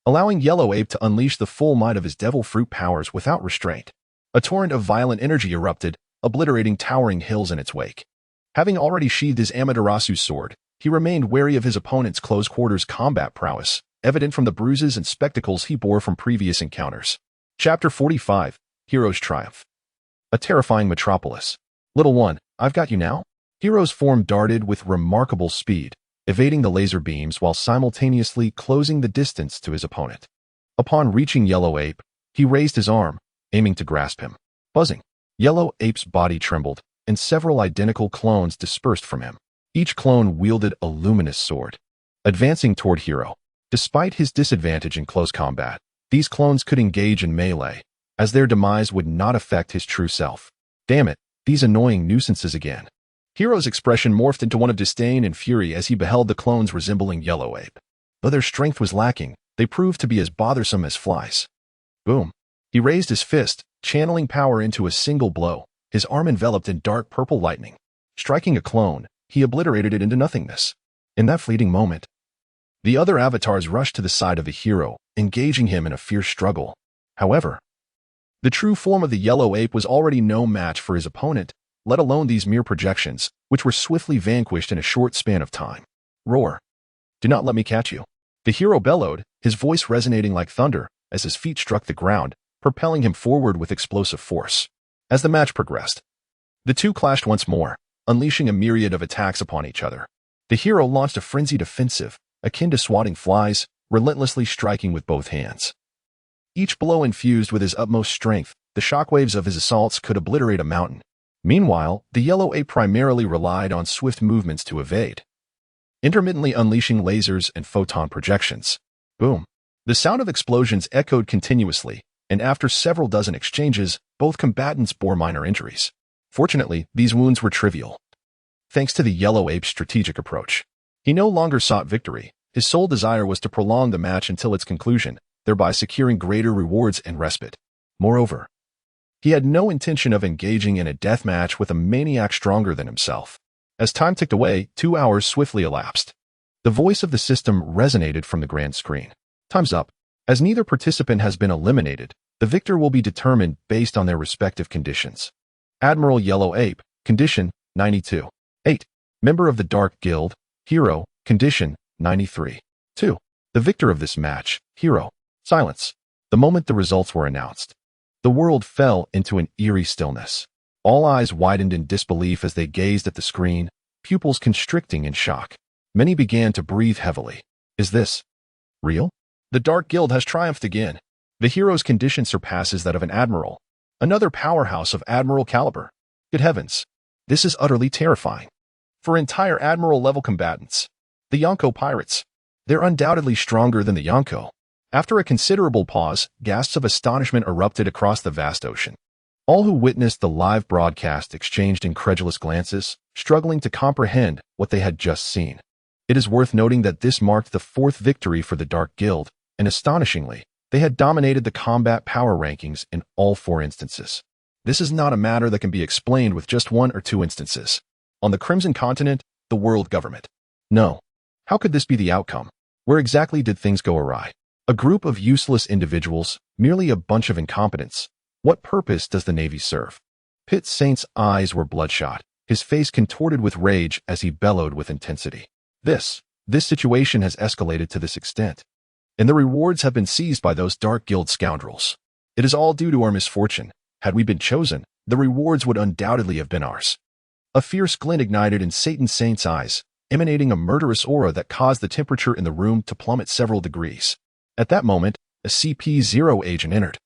allowing Yellow Ape to unleash the full might of his devil fruit powers without restraint. A torrent of violent energy erupted, obliterating towering hills in its wake. Having already sheathed his Amaterasu's sword, he remained wary of his opponent's close-quarters combat prowess, evident from the bruises and spectacles he bore from previous encounters. Chapter 45, Hiro's Triumph. A terrifying metropolis. Little one, I've got you now? Hiro's form darted with remarkable speed, evading the laser beams while simultaneously closing the distance to his opponent. Upon reaching Yellow Ape, he raised his arm, aiming to grasp him. Buzzing, Yellow Ape's body trembled, and several identical clones dispersed from him. Each clone wielded a luminous sword. Advancing toward Hiro. Despite his disadvantage in close combat, these clones could engage in melee, as their demise would not affect his true self. Damn it, these annoying nuisances again. Hiro's expression morphed into one of disdain and fury as he beheld the clones resembling Yellow Ape. Though their strength was lacking, they proved to be as bothersome as flies. Boom. He raised his fist, channeling power into a single blow, his arm enveloped in dark purple lightning. Striking a clone, he obliterated it into nothingness. In that fleeting moment, the other avatars rushed to the side of the hero, engaging him in a fierce struggle. However, the true form of the Yellow Ape was already no match for his opponent, let alone these mere projections, which were swiftly vanquished in a short span of time. Roar. Do not let me catch you. The hero bellowed, his voice resonating like thunder, as his feet struck the ground, propelling him forward with explosive force. As the match progressed, the two clashed once more, unleashing a myriad of attacks upon each other. The hero launched a frenzied offensive, akin to swatting flies, relentlessly striking with both hands. Each blow infused with his utmost strength, the shockwaves of his assaults could obliterate a mountain. Meanwhile, the Yellow Ape primarily relied on swift movements to evade, intermittently unleashing lasers and photon projections. Boom. The sound of explosions echoed continuously, and after several dozen exchanges, both combatants bore minor injuries. Fortunately, these wounds were trivial, thanks to the Yellow Ape's strategic approach. He no longer sought victory. His sole desire was to prolong the match until its conclusion, thereby securing greater rewards and respite. Moreover, he had no intention of engaging in a death match with a maniac stronger than himself. As time ticked away, 2 hours swiftly elapsed. The voice of the system resonated from the grand screen. Time's up. As neither participant has been eliminated, the victor will be determined based on their respective conditions. Admiral Yellow Ape, condition, 92. 8. Member of the Dark Guild, hero, condition, 93. 2. The victor of this match, hero. Silence. The moment the results were announced, the world fell into an eerie stillness. All eyes widened in disbelief as they gazed at the screen, pupils constricting in shock. Many began to breathe heavily. Is this real? The Dark Guild has triumphed again. The hero's condition surpasses that of an admiral, another powerhouse of admiral caliber. Good heavens, this is utterly terrifying. For entire admiral-level combatants, the Yonko Pirates, they're undoubtedly stronger than the Yonko. After a considerable pause, gasps of astonishment erupted across the vast ocean. All who witnessed the live broadcast exchanged incredulous glances, struggling to comprehend what they had just seen. It is worth noting that this marked the 4th victory for the Dark Guild, and astonishingly, they had dominated the combat power rankings in all 4 instances. This is not a matter that can be explained with just 1 or 2 instances. On the Crimson Continent, the world government. No. How could this be the outcome? Where exactly did things go awry? A group of useless individuals, merely a bunch of incompetents, What purpose does the Navy serve? Pit Saint's eyes were bloodshot, his face contorted with rage as he bellowed with intensity. This situation has escalated to this extent, and the rewards have been seized by those Dark Guild scoundrels. It is all due to our misfortune. Had we been chosen, the rewards would undoubtedly have been ours. A fierce glint ignited in Satan Saint's eyes, emanating a murderous aura that caused the temperature in the room to plummet several degrees. At that moment, a CP0 agent entered,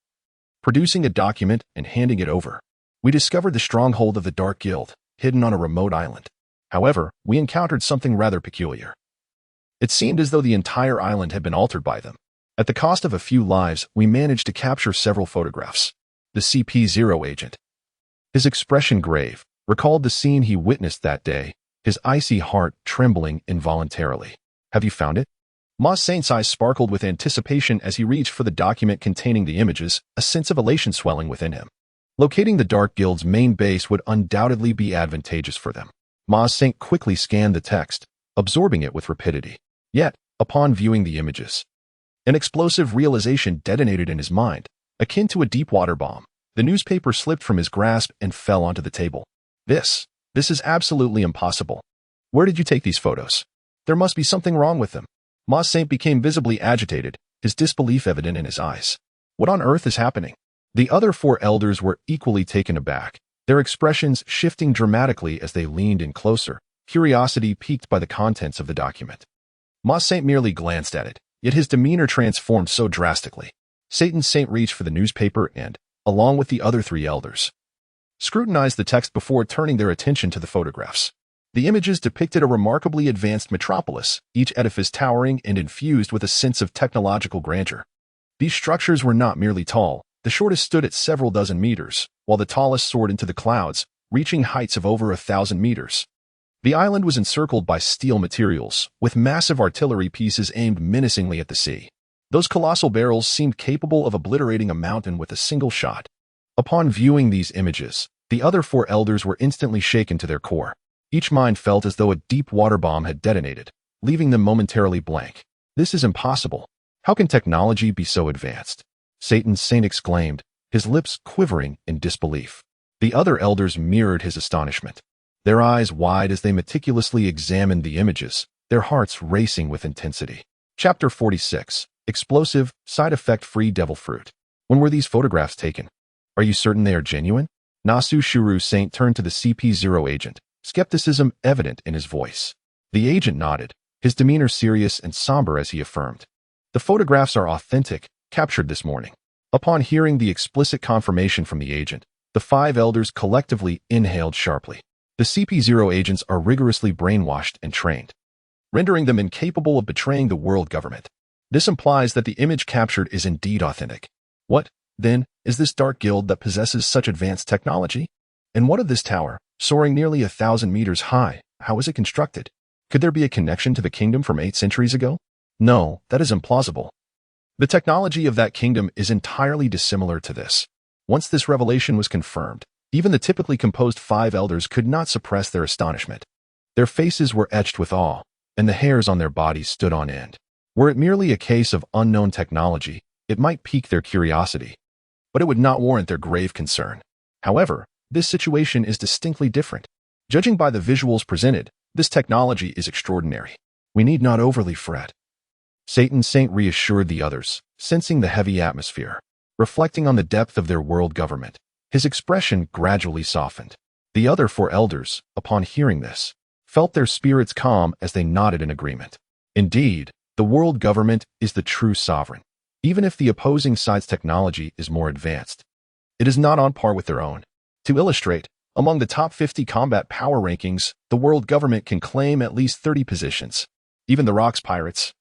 producing a document and handing it over. We discovered the stronghold of the Dark Guild, hidden on a remote island. However, we encountered something rather peculiar. It seemed as though the entire island had been altered by them. At the cost of a few lives, we managed to capture several photographs. The CP0 agent, his expression grave, recalled the scene he witnessed that day, his icy heart trembling involuntarily. Have you found it? Ma Saint's eyes sparkled with anticipation as he reached for the document containing the images, a sense of elation swelling within him. Locating the Dark Guild's main base would undoubtedly be advantageous for them. Ma Saint quickly scanned the text, absorbing it with rapidity. Yet, upon viewing the images, an explosive realization detonated in his mind, akin to a deep water bomb. The newspaper slipped from his grasp and fell onto the table. This is absolutely impossible. Where did you take these photos? There must be something wrong with them. Ma Saint became visibly agitated, his disbelief evident in his eyes. What on earth is happening? The other 4 elders were equally taken aback, their expressions shifting dramatically as they leaned in closer, curiosity piqued by the contents of the document. Ma Saint merely glanced at it, yet his demeanor transformed so drastically. Satan Saint reached for the newspaper and, along with the other 3 elders, scrutinized the text before turning their attention to the photographs. The images depicted a remarkably advanced metropolis, each edifice towering and infused with a sense of technological grandeur. These structures were not merely tall. The shortest stood at several dozen meters, while the tallest soared into the clouds, reaching heights of over 1,000 meters. The island was encircled by steel materials, with massive artillery pieces aimed menacingly at the sea. Those colossal barrels seemed capable of obliterating a mountain with a single shot. Upon viewing these images, the other 4 elders were instantly shaken to their core. Each mind felt as though a deep water bomb had detonated, leaving them momentarily blank. This is impossible. How can technology be so advanced? Satan Saint exclaimed, his lips quivering in disbelief. The other elders mirrored his astonishment, their eyes wide as they meticulously examined the images, their hearts racing with intensity. Chapter 46. Explosive, side effect-free devil fruit. When were these photographs taken? Are you certain they are genuine? Nasu Shuru Saint turned to the CP0 agent, skepticism evident in his voice. The agent nodded, his demeanor serious and somber as he affirmed. The photographs are authentic, captured this morning. Upon hearing the explicit confirmation from the agent, the 5 elders collectively inhaled sharply. The CP0 agents are rigorously brainwashed and trained, rendering them incapable of betraying the world government. This implies that the image captured is indeed authentic. What, then, is this Dark Guild that possesses such advanced technology? And what of this tower, soaring nearly 1,000 meters high? How is it constructed? Could there be a connection to the kingdom from 8 centuries ago? No, that is implausible. The technology of that kingdom is entirely dissimilar to this. Once this revelation was confirmed, even the typically composed 5 elders could not suppress their astonishment. Their faces were etched with awe, and the hairs on their bodies stood on end. Were it merely a case of unknown technology, it might pique their curiosity, but it would not warrant their grave concern. However, this situation is distinctly different. Judging by the visuals presented, this technology is extraordinary. We need not overly fret. Satan Saint reassured the others, sensing the heavy atmosphere. Reflecting on the depth of their world government, his expression gradually softened. The other 4 elders, upon hearing this, felt their spirits calm as they nodded in agreement. Indeed, the world government is the true sovereign. Even if the opposing side's technology is more advanced, it is not on par with their own. To illustrate, among the top 50 combat power rankings, the world government can claim at least 30 positions. Even the Rock's pirates,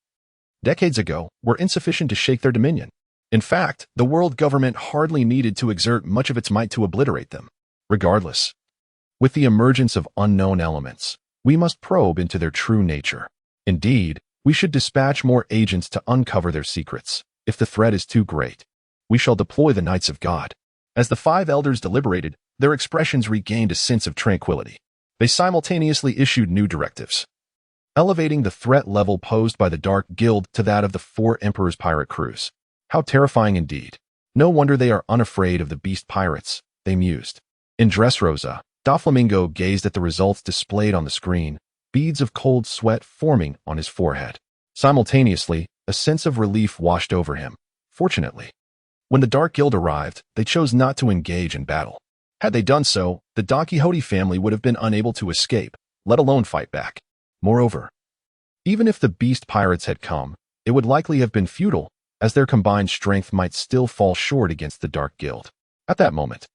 decades ago, were insufficient to shake their dominion. In fact, the world government hardly needed to exert much of its might to obliterate them. Regardless, with the emergence of unknown elements, we must probe into their true nature. Indeed, we should dispatch more agents to uncover their secrets. If the threat is too great, we shall deploy the Knights of God. As the 5 elders deliberated, their expressions regained a sense of tranquility. They simultaneously issued new directives, elevating the threat level posed by the Dark Guild to that of the 4 Emperor's pirate crews. How terrifying indeed. No wonder they are unafraid of the beast pirates, they mused. In Dressrosa, Doflamingo gazed at the results displayed on the screen, beads of cold sweat forming on his forehead. Simultaneously, a sense of relief washed over him. Fortunately, when the Dark Guild arrived, they chose not to engage in battle. Had they done so, the Don Quixote family would have been unable to escape, let alone fight back. Moreover, even if the beast pirates had come, it would likely have been futile, as their combined strength might still fall short against the Dark Guild. At that moment,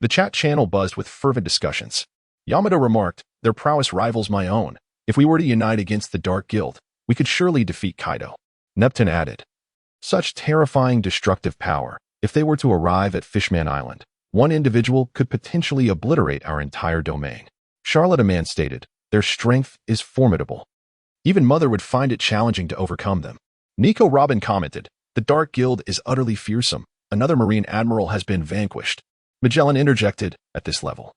the chat channel buzzed with fervent discussions. Yamato remarked, "Their prowess rivals my own. If we were to unite against the Dark Guild, we could surely defeat Kaido." Neptune added, "Such terrifying destructive power, if they were to arrive at Fishman Island, one individual could potentially obliterate our entire domain." Charlotte Man stated, "Their strength is formidable. Even Mother would find it challenging to overcome them." Nico Robin commented, "The Dark Guild is utterly fearsome. Another Marine Admiral has been vanquished." Magellan interjected, "At this level,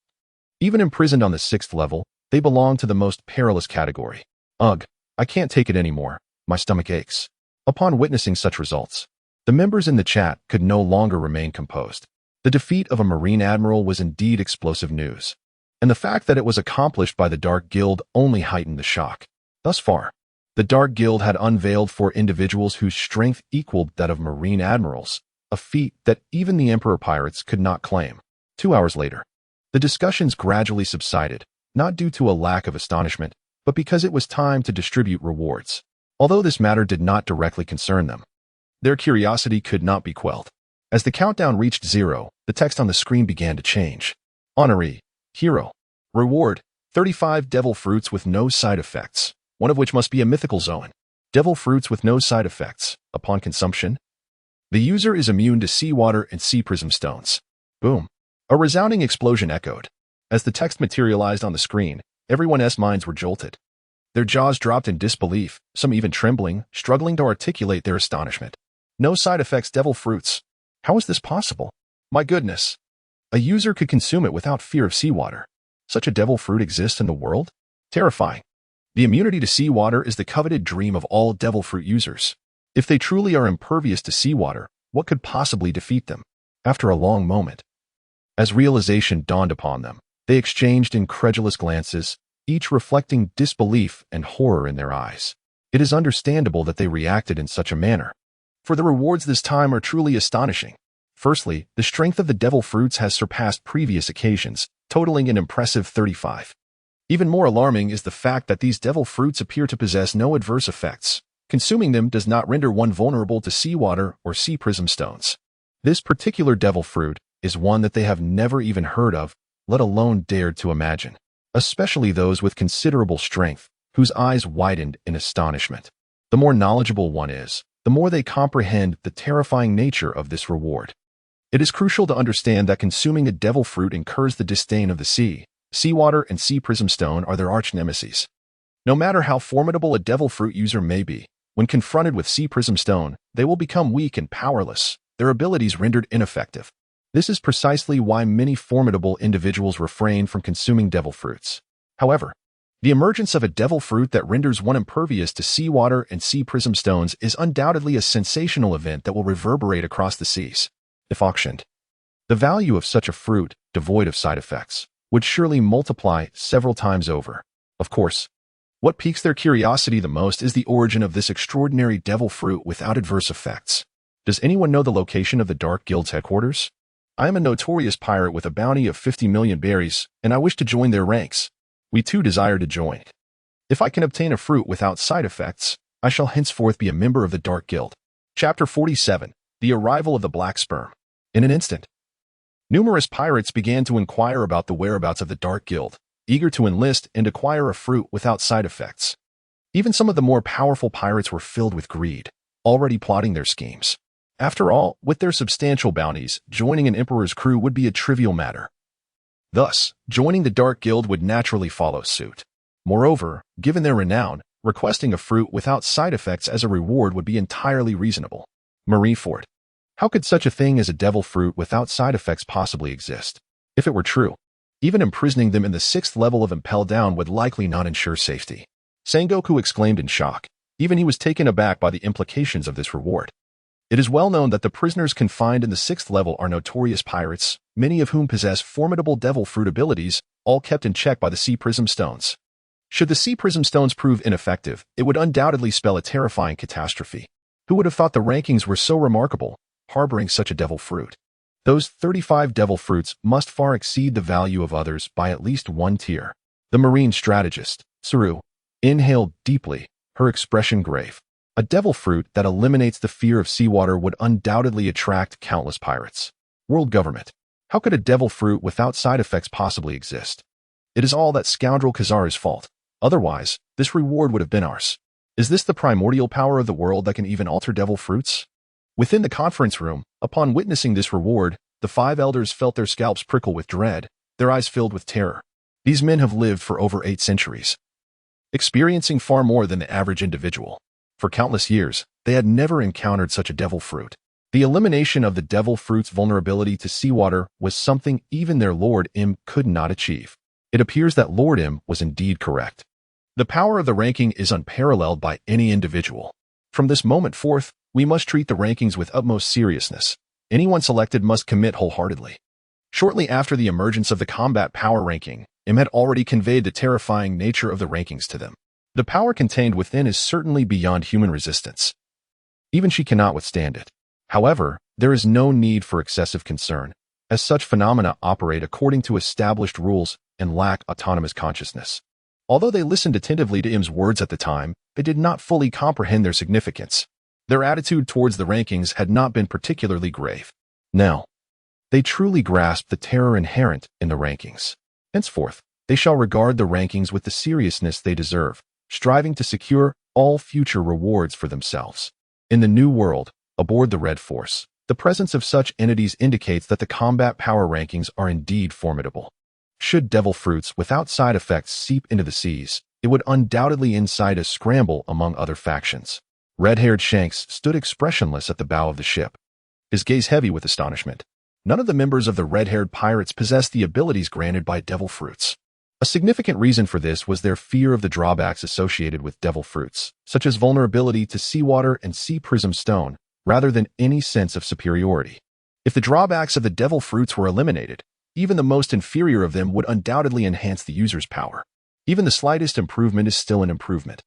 even imprisoned on the 6th level, they belong to the most perilous category. Ugh, I can't take it anymore. My stomach aches." Upon witnessing such results, the members in the chat could no longer remain composed. The defeat of a Marine Admiral was indeed explosive news, and the fact that it was accomplished by the Dark Guild only heightened the shock. Thus far, the Dark Guild had unveiled 4 individuals whose strength equaled that of Marine Admirals, a feat that even the Emperor Pirates could not claim. 2 hours later, the discussions gradually subsided, not due to a lack of astonishment, but because it was time to distribute rewards. Although this matter did not directly concern them, their curiosity could not be quelled. As the countdown reached 0, the text on the screen began to change. Honoree, Hero, Reward, 35 devil fruits with no side effects, one of which must be a mythical zoan. Devil fruits with no side effects. Upon consumption, the user is immune to seawater and sea prism stones. Boom. A resounding explosion echoed. As the text materialized on the screen, everyone's minds were jolted. Their jaws dropped in disbelief, some even trembling, struggling to articulate their astonishment. No side effects devil fruits. How is this possible? My goodness. A user could consume it without fear of seawater. Such a devil fruit exists in the world? Terrifying. The immunity to seawater is the coveted dream of all devil fruit users. If they truly are impervious to seawater, what could possibly defeat them? After a long moment, as realization dawned upon them, they exchanged incredulous glances, each reflecting disbelief and horror in their eyes. It is understandable that they reacted in such a manner, for the rewards this time are truly astonishing. Firstly, the strength of the devil fruits has surpassed previous occasions, totaling an impressive 35. Even more alarming is the fact that these devil fruits appear to possess no adverse effects. Consuming them does not render one vulnerable to seawater or sea prism stones. This particular devil fruit is one that they have never even heard of, let alone dared to imagine, especially those with considerable strength, whose eyes widened in astonishment. The more knowledgeable one is, the more they comprehend the terrifying nature of this reward. It is crucial to understand that consuming a devil fruit incurs the disdain of the sea. Seawater and sea prism stone are their arch nemesis. No matter how formidable a devil fruit user may be, when confronted with sea prism stone, they will become weak and powerless, their abilities rendered ineffective. This is precisely why many formidable individuals refrain from consuming devil fruits. However, the emergence of a devil fruit that renders one impervious to seawater and sea prism stones is undoubtedly a sensational event that will reverberate across the seas. If auctioned, the value of such a fruit, devoid of side effects, would surely multiply several times over. Of course, what piques their curiosity the most is the origin of this extraordinary devil fruit without adverse effects. Does anyone know the location of the Dark Guild's headquarters? I am a notorious pirate with a bounty of 50 million berries, and I wish to join their ranks. We too desire to join. If I can obtain a fruit without side effects, I shall henceforth be a member of the Dark Guild. Chapter 47. The Arrival of the Black Sperm. In an instant, numerous pirates began to inquire about the whereabouts of the Dark Guild, eager to enlist and acquire a fruit without side effects. Even some of the more powerful pirates were filled with greed, already plotting their schemes. After all, with their substantial bounties, joining an emperor's crew would be a trivial matter. Thus, joining the Dark Guild would naturally follow suit. Moreover, given their renown, requesting a fruit without side effects as a reward would be entirely reasonable. Marie Fort. How could such a thing as a devil fruit without side effects possibly exist? If it were true, even imprisoning them in the 6th level of Impel Down would likely not ensure safety. Sengoku exclaimed in shock. Even he was taken aback by the implications of this reward. It is well known that the prisoners confined in the 6th level are notorious pirates, many of whom possess formidable devil fruit abilities, all kept in check by the Sea Prism Stones. Should the Sea Prism Stones prove ineffective, it would undoubtedly spell a terrifying catastrophe. Who would have thought the rankings were so remarkable, harboring such a devil fruit? Those 35 devil fruits must far exceed the value of others by at least 1 tier. The marine strategist, Saru, inhaled deeply, her expression grave. A devil fruit that eliminates the fear of seawater would undoubtedly attract countless pirates. World government. How could a devil fruit without side effects possibly exist? It is all that scoundrel Kazara's fault. Otherwise, this reward would have been ours. Is this the primordial power of the world that can even alter devil fruits? Within the conference room, upon witnessing this reward, the 5 elders felt their scalps prickle with dread, their eyes filled with terror. These men have lived for over 8 centuries, experiencing far more than the average individual. For countless years, they had never encountered such a devil fruit. The elimination of the devil fruit's vulnerability to seawater was something even their Lord M could not achieve. It appears that Lord M was indeed correct. The power of the ranking is unparalleled by any individual. From this moment forth, we must treat the rankings with utmost seriousness. Anyone selected must commit wholeheartedly. Shortly after the emergence of the combat power ranking, M had already conveyed the terrifying nature of the rankings to them. The power contained within is certainly beyond human resistance. Even she cannot withstand it. However, there is no need for excessive concern, as such phenomena operate according to established rules and lack autonomous consciousness. Although they listened attentively to M's words at the time, they did not fully comprehend their significance. Their attitude towards the rankings had not been particularly grave. Now, they truly grasped the terror inherent in the rankings. Henceforth, they shall regard the rankings with the seriousness they deserve, striving to secure all future rewards for themselves. In the New World, aboard the Red Force, the presence of such entities indicates that the combat power rankings are indeed formidable. Should devil fruits without side effects seep into the seas, it would undoubtedly incite a scramble among other factions. Red-haired Shanks stood expressionless at the bow of the ship, his gaze heavy with astonishment. None of the members of the red-haired pirates possessed the abilities granted by devil fruits. A significant reason for this was their fear of the drawbacks associated with devil fruits, such as vulnerability to seawater and sea prism stone, rather than any sense of superiority. If the drawbacks of the devil fruits were eliminated, even the most inferior of them would undoubtedly enhance the user's power. Even the slightest improvement is still an improvement,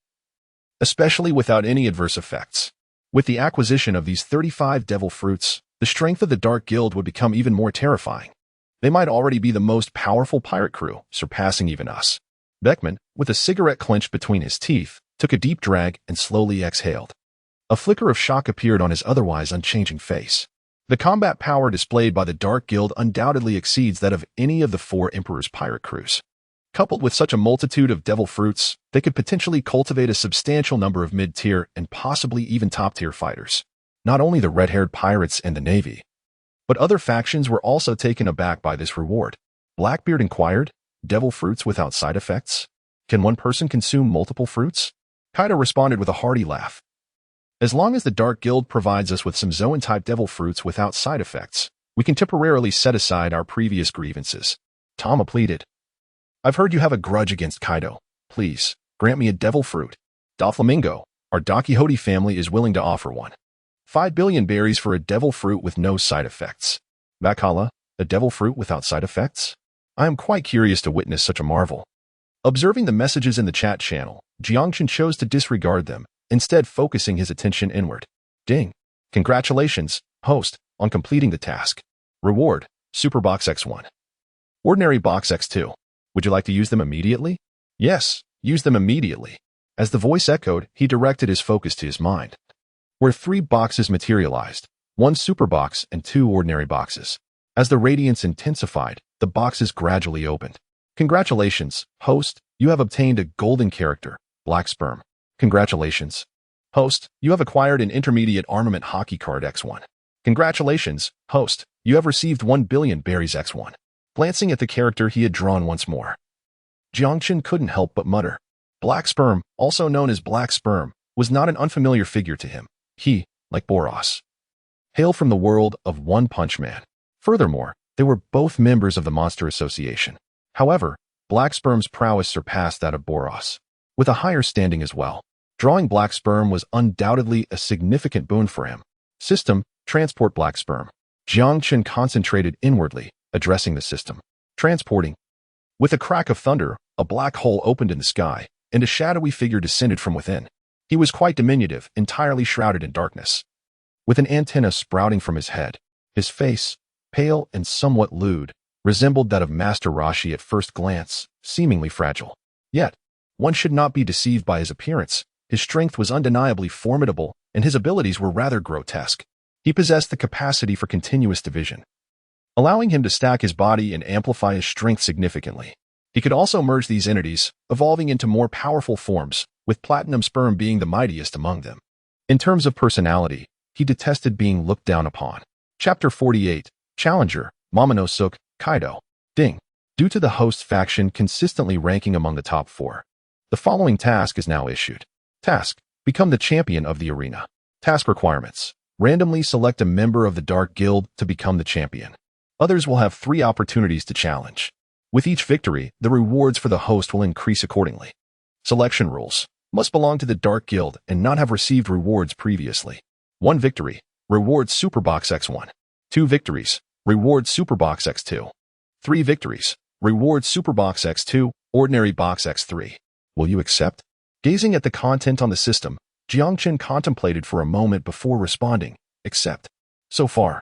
especially without any adverse effects. With the acquisition of these 35 devil fruits, the strength of the Dark Guild would become even more terrifying. They might already be the most powerful pirate crew, surpassing even us. Beckman, with a cigarette clenched between his teeth, took a deep drag and slowly exhaled. A flicker of shock appeared on his otherwise unchanging face. The combat power displayed by the Dark Guild undoubtedly exceeds that of any of the 4 Emperor's pirate crews. Coupled with such a multitude of devil fruits, they could potentially cultivate a substantial number of mid-tier and possibly even top-tier fighters. Not only the red-haired pirates and the Navy, but other factions were also taken aback by this reward. Blackbeard inquired, "Devil fruits without side effects? Can one person consume multiple fruits?" Kaido responded with a hearty laugh. "As long as the Dark Guild provides us with some Zoan-type devil fruits without side effects, we can temporarily set aside our previous grievances." Tama pleaded. "I've heard you have a grudge against Kaido. Please, grant me a devil fruit. Doflamingo, our Dakihote family is willing to offer one. 5 billion berries for a devil fruit with no side effects. Bakala, a devil fruit without side effects? I am quite curious to witness such a marvel." Observing the messages in the chat channel, Jiangchen chose to disregard them, instead focusing his attention inward. Ding. Congratulations, host, on completing the task. Reward, Super Box X1. Ordinary Box X2. Would you like to use them immediately? Yes, use them immediately. As the voice echoed, he directed his focus to his mind, where 3 boxes materialized, 1 super box and 2 ordinary boxes. As the radiance intensified, the boxes gradually opened. Congratulations, host, you have obtained a golden character, Black Sperm. Congratulations, host, you have acquired an intermediate armament hockey card X1. Congratulations, host, you have received 1 billion berries X1. Glancing at the character he had drawn once more, Jiangchen couldn't help but mutter. Black Sperm, also known as Black Sperm, was not an unfamiliar figure to him. He, like Boros, hailed from the world of One Punch Man. Furthermore, they were both members of the Monster Association. However, Black Sperm's prowess surpassed that of Boros, with a higher standing as well. Drawing Black Sperm was undoubtedly a significant boon for him. System, transport black sperm. Jiangchen concentrated inwardly, addressing the system. Transporting. With a crack of thunder, a black hole opened in the sky, and a shadowy figure descended from within. He was quite diminutive, entirely shrouded in darkness. With an antenna sprouting from his head, his face, pale and somewhat lewd, resembled that of Master Roshi at first glance, seemingly fragile. Yet, one should not be deceived by his appearance. His strength was undeniably formidable, and his abilities were rather grotesque. He possessed the capacity for continuous division, allowing him to stack his body and amplify his strength significantly. He could also merge these entities, evolving into more powerful forms, with platinum sperm being the mightiest among them. In terms of personality, he detested being looked down upon. Chapter 48, Challenger, Momonosuke, Kaido. Ding. Due to the host faction consistently ranking among the top 4, the following task is now issued. Task: become the champion of the arena. Task requirements: randomly select a member of the Dark Guild to become the champion. Others will have 3 opportunities to challenge. With each victory, the rewards for the host will increase accordingly. Selection rules: must belong to the Dark Guild and not have received rewards previously. 1 victory, rewards Superbox X1. 2 victories, rewards Superbox X2. 3 victories, rewards Superbox X2, Ordinary Box X3. Will you accept? Gazing at the content on the system, Jiangchen contemplated for a moment before responding, accept. So far,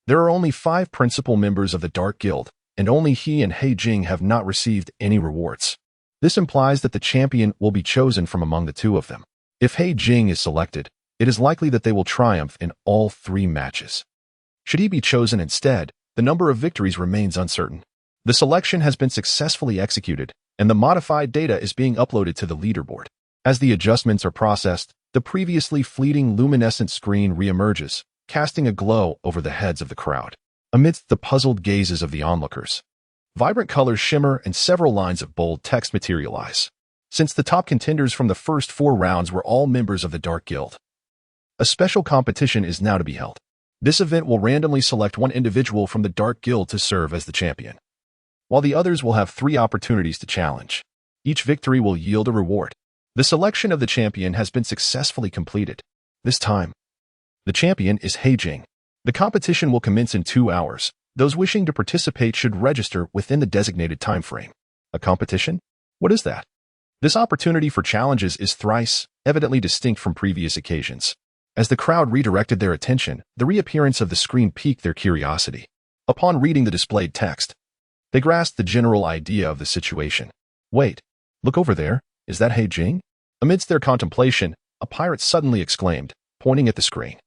there are only 5 principal members of the Dark Guild, and only he and He Jing have not received any rewards. This implies that the champion will be chosen from among the 2 of them. If He Jing is selected, it is likely that they will triumph in all 3 matches. Should he be chosen instead, the number of victories remains uncertain. The selection has been successfully executed, and the modified data is being uploaded to the leaderboard. As the adjustments are processed, the previously fleeting luminescent screen reemerges, casting a glow over the heads of the crowd. Amidst the puzzled gazes of the onlookers, vibrant colors shimmer and several lines of bold text materialize. Since the top contenders from the first 4 rounds were all members of the Dark Guild, a special competition is now to be held. This event will randomly select 1 individual from the Dark Guild to serve as the champion, while the others will have 3 opportunities to challenge. Each victory will yield a reward. The selection of the champion has been successfully completed. This time, the champion is He Jing. The competition will commence in 2 hours. Those wishing to participate should register within the designated time frame. A competition? What is that? This opportunity for challenges is thrice, evidently distinct from previous occasions. As the crowd redirected their attention, the reappearance of the screen piqued their curiosity. Upon reading the displayed text, they grasped the general idea of the situation. Wait, look over there. Is that He Jing? Amidst their contemplation, a pirate suddenly exclaimed, pointing at the screen,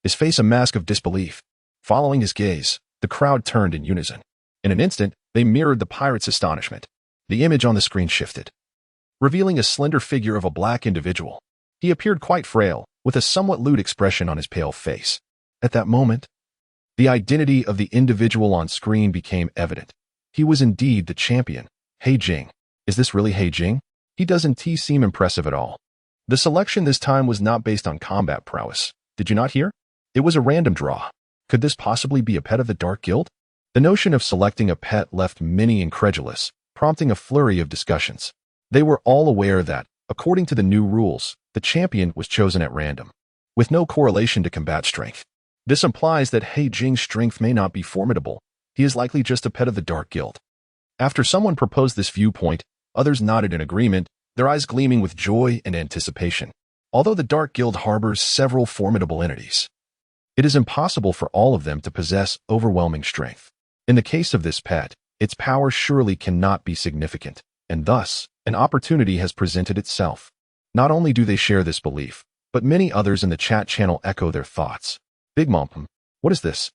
his face a mask of disbelief. Following his gaze, the crowd turned in unison. In an instant, they mirrored the pirate's astonishment. The image on the screen shifted, revealing a slender figure of a black individual. He appeared quite frail, with a somewhat lewd expression on his pale face. At that moment, the identity of the individual on screen became evident. He was indeed the champion, He Jing. Is this really He Jing? He doesn't seem impressive at all. The selection this time was not based on combat prowess. Did you not hear? It was a random draw. Could this possibly be a pet of the Dark Guild? The notion of selecting a pet left many incredulous, prompting a flurry of discussions. They were all aware that, according to the new rules, the champion was chosen at random, with no correlation to combat strength. This implies that He Jing's strength may not be formidable. He is likely just a pet of the Dark Guild. After someone proposed this viewpoint, others nodded in agreement, their eyes gleaming with joy and anticipation. Although the Dark Guild harbors several formidable entities, it is impossible for all of them to possess overwhelming strength. In the case of this pet, its power surely cannot be significant, and thus, an opportunity has presented itself. Not only do they share this belief, but many others in the chat channel echo their thoughts. Big Mom, what is this?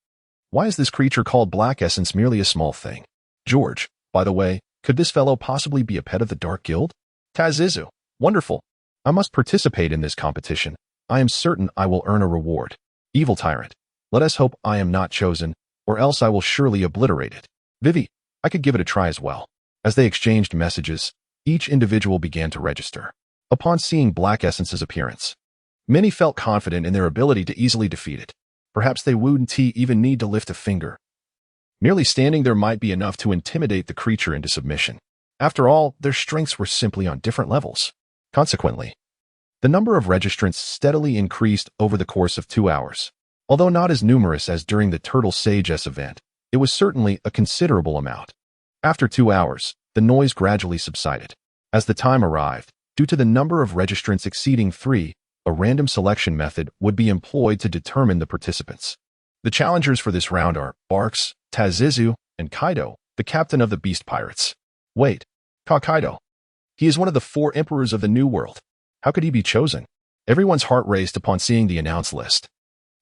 Why is this creature called Black Essence merely a small thing? George, by the way, could this fellow possibly be a pet of the Dark Guild? Tazizu, wonderful. I must participate in this competition. I am certain I will earn a reward. Evil Tyrant, let us hope I am not chosen, or else I will surely obliterate it. Vivi, I could give it a try as well. As they exchanged messages, each individual began to register. Upon seeing Black Essence's appearance, many felt confident in their ability to easily defeat it. Perhaps they wouldn't even need to lift a finger. Merely standing there might be enough to intimidate the creature into submission. After all, their strengths were simply on different levels. Consequently, The number of registrants steadily increased over the course of 2 hours. Although not as numerous as during the Turtle Sage S event, it was certainly a considerable amount. After 2 hours, the noise gradually subsided. As the time arrived, due to the number of registrants exceeding 3, a random selection method would be employed to determine the participants. The challengers for this round are Barks, Tazizu, and Kaido, the captain of the Beast Pirates. Wait, Kaido. He is one of the 4 emperors of the New World. How could he be chosen? Everyone's heart raced upon seeing the announced list.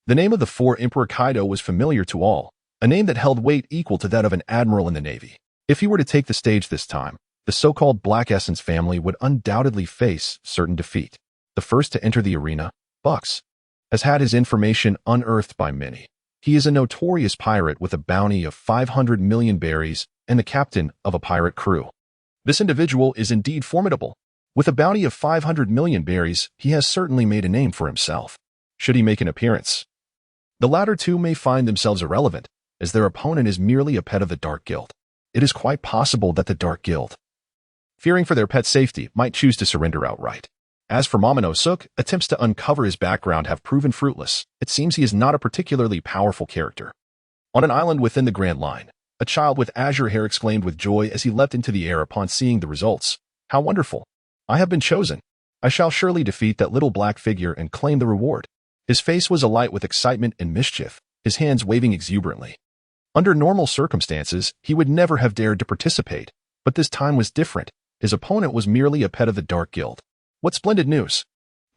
The name of the 4 Emperor Kaido was familiar to all, a name that held weight equal to that of an admiral in the Navy. If he were to take the stage this time, the so-called Black Essence family would undoubtedly face certain defeat. The first to enter the arena, Bucks, has had his information unearthed by many. He is a notorious pirate with a bounty of 500 million berries and the captain of a pirate crew. This individual is indeed formidable. With a bounty of 500 million berries, he has certainly made a name for himself. Should he make an appearance? The latter two may find themselves irrelevant, as their opponent is merely a pet of the Dark Guild. It is quite possible that the Dark Guild, fearing for their pet's safety, might choose to surrender outright. As for Momonosuke, attempts to uncover his background have proven fruitless. It seems he is not a particularly powerful character. On an island within the Grand Line, a child with azure hair exclaimed with joy as he leapt into the air upon seeing the results. How wonderful! I have been chosen. I shall surely defeat that little black figure and claim the reward. His face was alight with excitement and mischief, his hands waving exuberantly. Under normal circumstances, he would never have dared to participate, but this time was different. His opponent was merely a pet of the Dark Guild. What splendid news!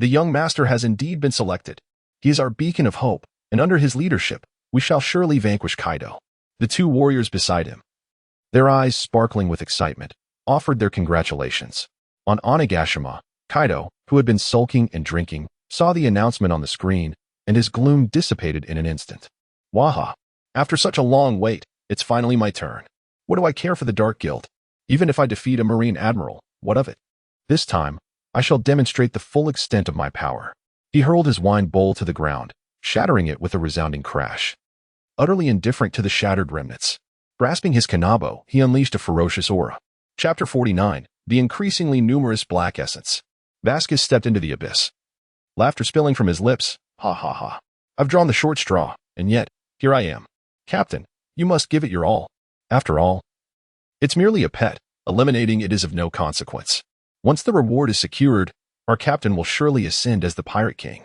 The young master has indeed been selected. He is our beacon of hope, and under his leadership, we shall surely vanquish Kaido. The 2 warriors beside him, their eyes sparkling with excitement, offered their congratulations. On Onigashima, Kaido, who had been sulking and drinking, saw the announcement on the screen, and his gloom dissipated in an instant. Waha! After such a long wait, it's finally my turn. What do I care for the Dark Guild? Even if I defeat a Marine Admiral, what of it? This time, I shall demonstrate the full extent of my power. He hurled his wine bowl to the ground, shattering it with a resounding crash. Utterly indifferent to the shattered remnants. Grasping his kanabo, he unleashed a ferocious aura. Chapter 49, The Increasingly Numerous Black Essence. Vasquez stepped into the abyss. Laughter spilling from his lips. Ha ha ha. I've drawn the short straw, and yet, here I am. Captain, you must give it your all. After all, it's merely a pet. Eliminating it is of no consequence. Once the reward is secured, our captain will surely ascend as the Pirate King.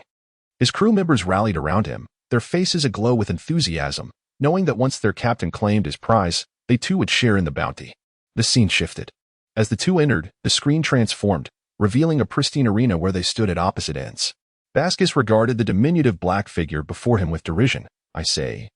His crew members rallied around him, their faces aglow with enthusiasm, knowing that once their captain claimed his prize, they too would share in the bounty. The scene shifted. As the 2 entered, the screen transformed, revealing a pristine arena where they stood at opposite ends. Vasquez regarded the diminutive black figure before him with derision. I say,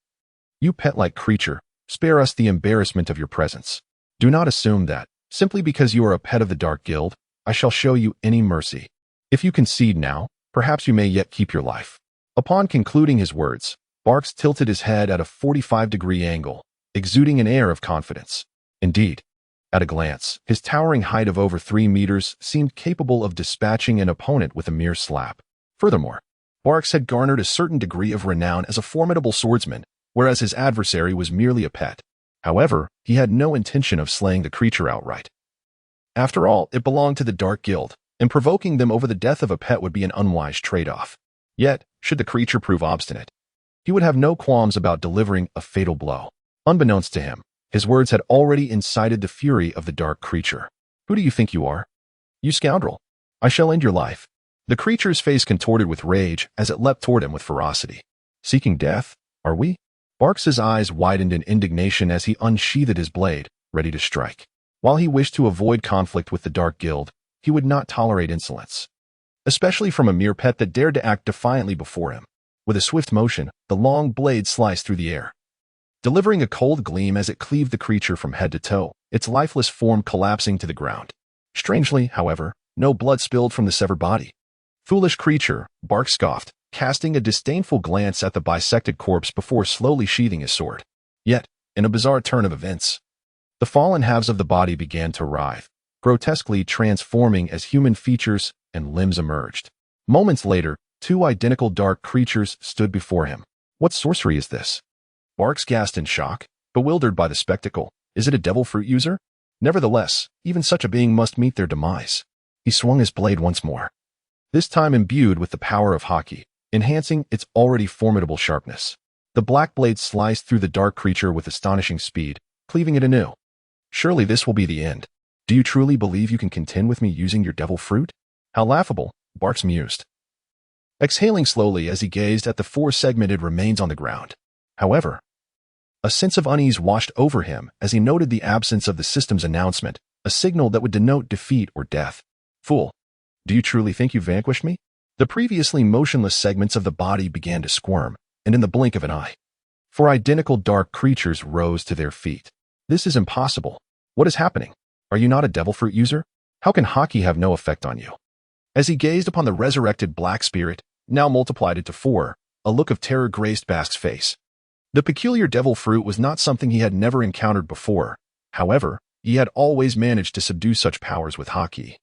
you pet-like creature, spare us the embarrassment of your presence. Do not assume that, simply because you are a pet of the Dark Guild, I shall show you any mercy. If you concede now, perhaps you may yet keep your life. Upon concluding his words, Barks tilted his head at a 45-degree angle, exuding an air of confidence. Indeed, at a glance, his towering height of over 3 meters seemed capable of dispatching an opponent with a mere slap. Furthermore, Barks had garnered a certain degree of renown as a formidable swordsman, whereas his adversary was merely a pet. However, he had no intention of slaying the creature outright. After all, it belonged to the Dark Guild, and provoking them over the death of a pet would be an unwise trade-off. Yet, should the creature prove obstinate, he would have no qualms about delivering a fatal blow. Unbeknownst to him, his words had already incited the fury of the dark creature. Who do you think you are? You scoundrel! I shall end your life. The creature's face contorted with rage as it leapt toward him with ferocity. Seeking death, are we? Barks's eyes widened in indignation as he unsheathed his blade, ready to strike. While he wished to avoid conflict with the Dark Guild, he would not tolerate insolence, especially from a mere pet that dared to act defiantly before him. With a swift motion, the long blade sliced through the air, delivering a cold gleam as it cleaved the creature from head to toe, its lifeless form collapsing to the ground. Strangely, however, no blood spilled from the severed body. Foolish creature, Bark scoffed, casting a disdainful glance at the bisected corpse before slowly sheathing his sword. Yet, in a bizarre turn of events, the fallen halves of the body began to writhe, grotesquely transforming as human features and limbs emerged. Moments later, 2 identical dark creatures stood before him. What sorcery is this? Barks gasped in shock, bewildered by the spectacle. Is it a devil fruit user? Nevertheless, even such a being must meet their demise. He swung his blade once more. this time imbued with the power of Haki, enhancing its already formidable sharpness. The black blade sliced through the dark creature with astonishing speed, cleaving it anew. Surely this will be the end. Do you truly believe you can contend with me using your devil fruit? How laughable, Barks mused, exhaling slowly as he gazed at the four-segmented remains on the ground. However, a sense of unease washed over him as he noted the absence of the system's announcement, a signal that would denote defeat or death. Fool, do you truly think you vanquished me? The previously motionless segments of the body began to squirm, and in the blink of an eye, four identical dark creatures rose to their feet. This is impossible. What is happening? Are you not a devil fruit user? How can Haki have no effect on you? As he gazed upon the resurrected black spirit, now multiplied into four, a look of terror graced Basque's face. The peculiar devil fruit was not something he had never encountered before. However, he had always managed to subdue such powers with Haki,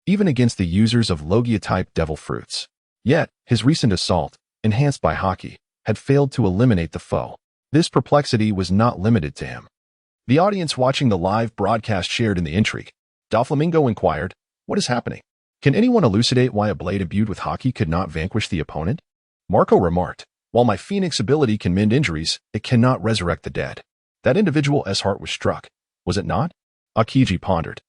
even against the users of Logia-type devil fruits. Yet, his recent assault, enhanced by Haki, had failed to eliminate the foe. This perplexity was not limited to him. The audience watching the live broadcast shared in the intrigue. Doflamingo inquired, "What is happening? Can anyone elucidate why a blade imbued with Haki could not vanquish the opponent?" Marco remarked, "While my Phoenix ability can mend injuries, it cannot resurrect the dead." That individual's heart was struck, was it not? Aokiji pondered.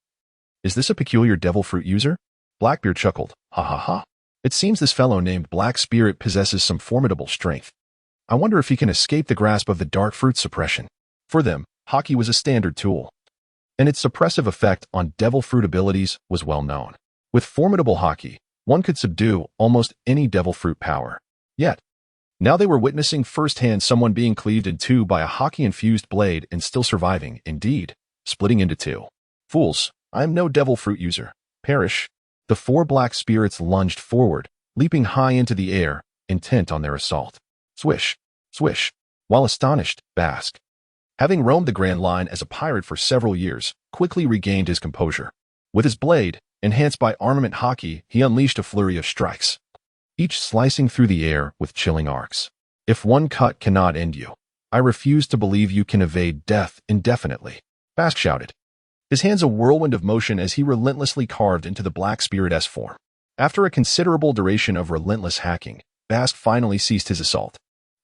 "Is this a peculiar devil fruit user?" Blackbeard chuckled, "Ha ha ha. It seems this fellow named Black Spirit possesses some formidable strength. I wonder if he can escape the grasp of the dark fruit suppression." For them, Haki was a standard tool, and its suppressive effect on devil fruit abilities was well known. With formidable Haki, one could subdue almost any devil fruit power. Yet, now they were witnessing firsthand someone being cleaved in two by a Haki-infused blade and still surviving, indeed, splitting into two. "Fools, I am no devil fruit user. Perish." The four black spirits lunged forward, leaping high into the air, intent on their assault. Swish, swish. While astonished, Basque, having roamed the Grand Line as a pirate for several years, quickly regained his composure. With his blade, enhanced by armament Haki, he unleashed a flurry of strikes, each slicing through the air with chilling arcs. "If one cut cannot end you, I refuse to believe you can evade death indefinitely," Basque shouted, his hands a whirlwind of motion as he relentlessly carved into the black spirit's form. After a considerable duration of relentless hacking, Basque finally ceased his assault.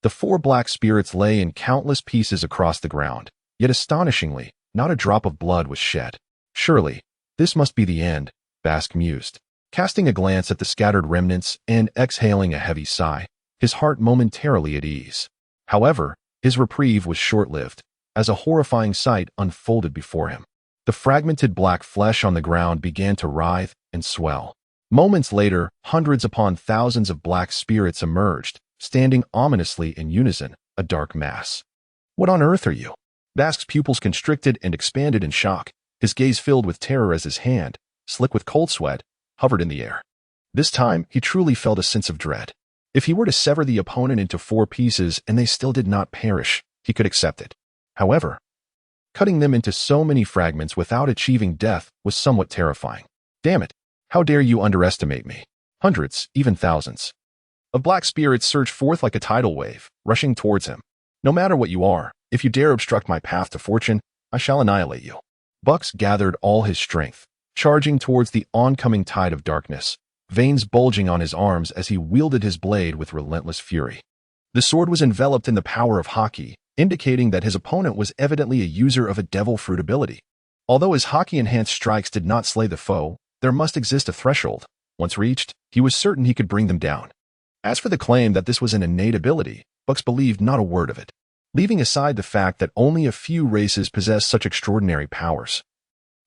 The four black spirits lay in countless pieces across the ground, yet astonishingly, not a drop of blood was shed. Surely, this must be the end, Basque mused, casting a glance at the scattered remnants and exhaling a heavy sigh, his heart momentarily at ease. However, his reprieve was short-lived, as a horrifying sight unfolded before him. The fragmented black flesh on the ground began to writhe and swell. Moments later, hundreds upon thousands of black spirits emerged, standing ominously in unison, a dark mass. "What on earth are you?" Basque's pupils constricted and expanded in shock, his gaze filled with terror as his hand, slick with cold sweat, hovered in the air. This time, he truly felt a sense of dread. If he were to sever the opponent into four pieces and they still did not perish, he could accept it. However, cutting them into so many fragments without achieving death was somewhat terrifying. "Damn it, how dare you underestimate me?" Hundreds, even thousands, of black spirits surged forth like a tidal wave, rushing towards him. "No matter what you are, if you dare obstruct my path to fortune, I shall annihilate you." Bucks gathered all his strength, charging towards the oncoming tide of darkness, veins bulging on his arms as he wielded his blade with relentless fury. The sword was enveloped in the power of Haki, indicating that his opponent was evidently a user of a devil fruit ability. Although his Haki-enhanced strikes did not slay the foe, there must exist a threshold. Once reached, he was certain he could bring them down. As for the claim that this was an innate ability, Bucks believed not a word of it, leaving aside the fact that only a few races possess such extraordinary powers.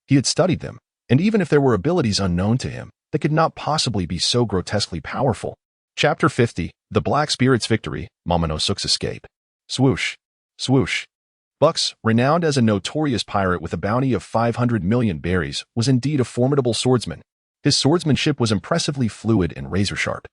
He had studied them, and even if there were abilities unknown to him, they could not possibly be so grotesquely powerful. Chapter 50, The Black Spirit's Victory, Momonosuke's Escape. Swoosh, swoosh. Bucks, renowned as a notorious pirate with a bounty of 500 million berries, was indeed a formidable swordsman. His swordsmanship was impressively fluid and razor-sharp.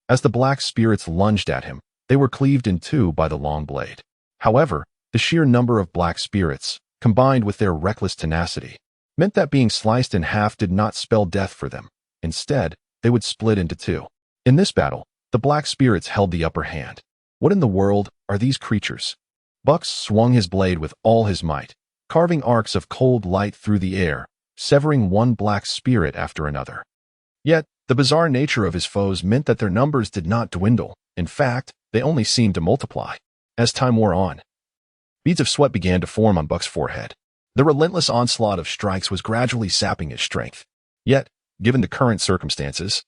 As the black spirits lunged at him, they were cleaved in two by the long blade. However, the sheer number of black spirits, combined with their reckless tenacity, meant that being sliced in half did not spell death for them. Instead, they would split into two. In this battle, the black spirits held the upper hand. What in the world are these creatures? Bucks swung his blade with all his might, carving arcs of cold light through the air, severing one black spirit after another. Yet, the bizarre nature of his foes meant that their numbers did not dwindle. In fact, they only seemed to multiply. As time wore on, beads of sweat began to form on Buck's forehead. The relentless onslaught of strikes was gradually sapping his strength. Yet, given the current circumstances,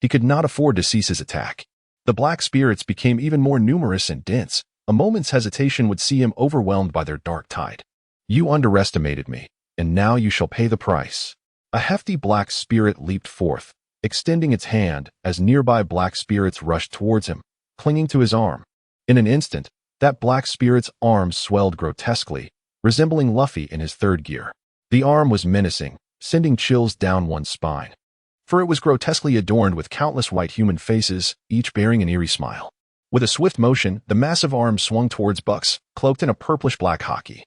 he could not afford to cease his attack. The black spirits became even more numerous and dense. A moment's hesitation would see him overwhelmed by their dark tide. You underestimated me, and now you shall pay the price. A hefty black spirit leaped forth, extending its hand as nearby black spirits rushed towards him, clinging to his arm. In an instant, that black spirit's arm swelled grotesquely, resembling Luffy in his third gear. The arm was menacing, sending chills down one's spine. For it was grotesquely adorned with countless white human faces, each bearing an eerie smile. With a swift motion, the massive arm swung towards Buck's, cloaked in a purplish-black haki.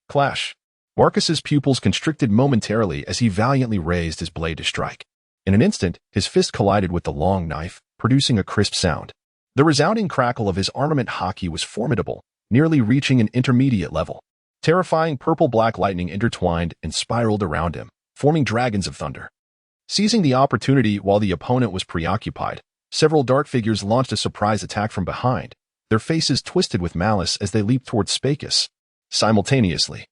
Clash! Marcus's pupils constricted momentarily as he valiantly raised his blade to strike. In an instant, his fist collided with the long knife, producing a crisp sound. The resounding crackle of his armament haki was formidable, nearly reaching an intermediate level. Terrifying purple-black lightning intertwined and spiraled around him, forming dragons of thunder. Seizing the opportunity while the opponent was preoccupied, several dark figures launched a surprise attack from behind, their faces twisted with malice as they leaped towards Spacus. Simultaneously,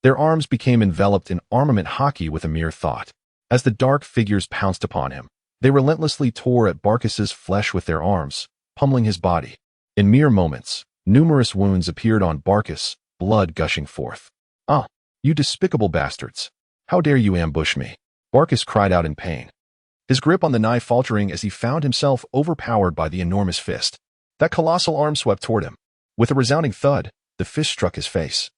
their arms became enveloped in armament haki with a mere thought. As the dark figures pounced upon him, they relentlessly tore at Barcus's flesh with their arms, pummeling his body. In mere moments, numerous wounds appeared on Barcus, blood gushing forth. "Ah, you despicable bastards! How dare you ambush me?" Barcus cried out in pain, his grip on the knife faltering as he found himself overpowered by the enormous fist. That colossal arm swept toward him. With a resounding thud, the fist struck his face,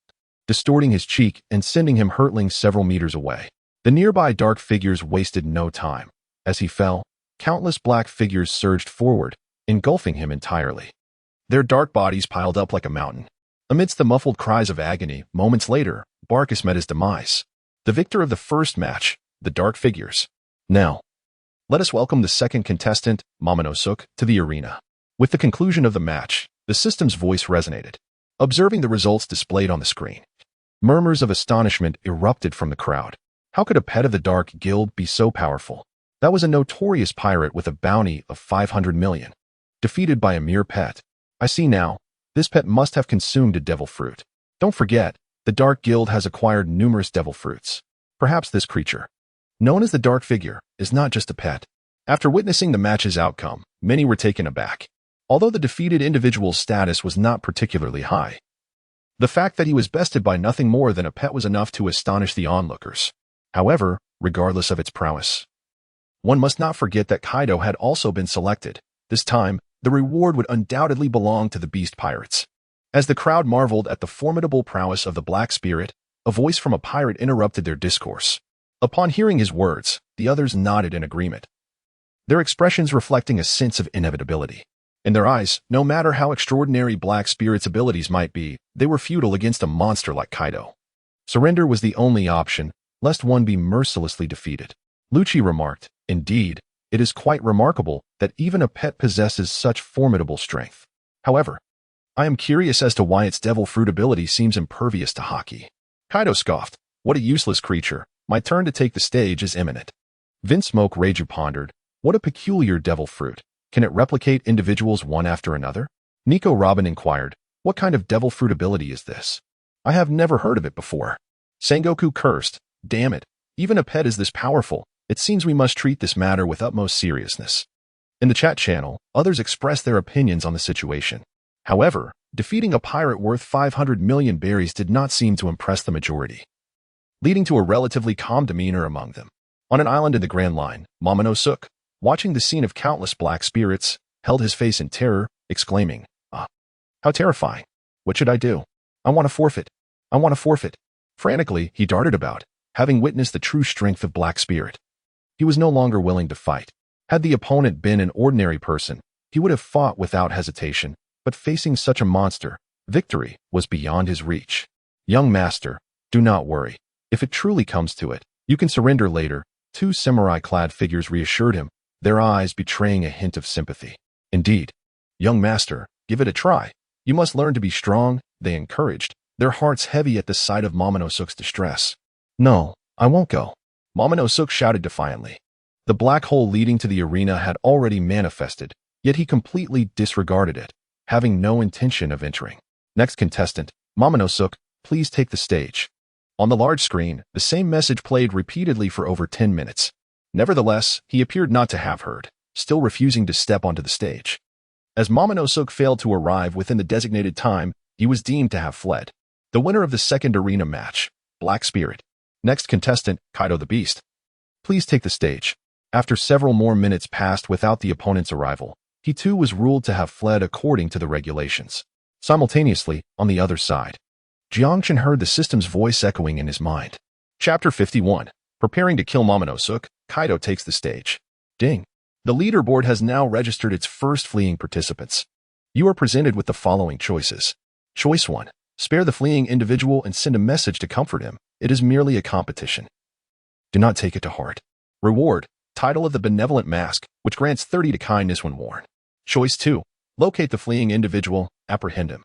distorting his cheek and sending him hurtling several meters away. The nearby dark figures wasted no time. As he fell, countless black figures surged forward, engulfing him entirely. Their dark bodies piled up like a mountain. Amidst the muffled cries of agony, moments later, Barcus met his demise. The victor of the first match, the dark figures. Now, let us welcome the second contestant, Momonosuke, to the arena. With the conclusion of the match, the system's voice resonated. Observing the results displayed on the screen, murmurs of astonishment erupted from the crowd. How could a pet of the Dark Guild be so powerful? That was a notorious pirate with a bounty of 500 million. Defeated by a mere pet. I see now, this pet must have consumed a devil fruit. Don't forget, the Dark Guild has acquired numerous devil fruits. Perhaps this creature, known as the Dark Figure, is not just a pet. After witnessing the match's outcome, many were taken aback. Although the defeated individual's status was not particularly high, the fact that he was bested by nothing more than a pet was enough to astonish the onlookers. However, regardless of its prowess, one must not forget that Kaido had also been selected. This time, the reward would undoubtedly belong to the Beast Pirates. As the crowd marveled at the formidable prowess of the Black Spirit, a voice from a pirate interrupted their discourse. Upon hearing his words, the others nodded in agreement, their expressions reflecting a sense of inevitability. In their eyes, no matter how extraordinary Black Spirit's abilities might be, they were futile against a monster like Kaido. Surrender was the only option, lest one be mercilessly defeated. Lucci remarked, "Indeed, it is quite remarkable that even a pet possesses such formidable strength. However, I am curious as to why its devil fruit ability seems impervious to haki." Kaido scoffed, "What a useless creature. My turn to take the stage is imminent." Vinsmoke Reiju pondered, "What a peculiar devil fruit. Can it replicate individuals one after another?" Nico Robin inquired, "What kind of devil fruit ability is this? I have never heard of it before." Sengoku cursed, "Damn it, even a pet is this powerful. It seems we must treat this matter with utmost seriousness." In the chat channel, others expressed their opinions on the situation. However, defeating a pirate worth 500 million berries did not seem to impress the majority, leading to a relatively calm demeanor among them. On an island in the Grand Line, Momonosuke, watching the scene of countless black spirits, held his face in terror, exclaiming, "Ah, how terrifying. What should I do? I want to forfeit. I want to forfeit." Frantically, he darted about, having witnessed the true strength of Black Spirit. He was no longer willing to fight. Had the opponent been an ordinary person, he would have fought without hesitation, but facing such a monster, victory was beyond his reach. "Young master, do not worry. If it truly comes to it, you can surrender later," two samurai-clad figures reassured him, their eyes betraying a hint of sympathy. "Indeed, young master, give it a try. You must learn to be strong," they encouraged, their hearts heavy at the sight of Momonosuke's distress. "No, I won't go," Momonosuke shouted defiantly. The black hole leading to the arena had already manifested, yet he completely disregarded it, having no intention of entering. Next contestant, Momonosuke, please take the stage. On the large screen, the same message played repeatedly for over 10 minutes. Nevertheless, he appeared not to have heard, still refusing to step onto the stage. As Momonosuke failed to arrive within the designated time, he was deemed to have fled. The winner of the second arena match, Black Spirit. Next contestant, Kaido the Beast. Please take the stage. After several more minutes passed without the opponent's arrival, he too was ruled to have fled according to the regulations. Simultaneously, on the other side, Jiangchen heard the system's voice echoing in his mind. Chapter 51. Preparing to kill Momonosuke, Kaido takes the stage. Ding. The leaderboard has now registered its first fleeing participants. You are presented with the following choices. Choice 1. Spare the fleeing individual and send a message to comfort him. It is merely a competition. Do not take it to heart. Reward. Title of the Benevolent Mask, which grants 30 to kindness when worn. Choice 2. Locate the fleeing individual, apprehend him,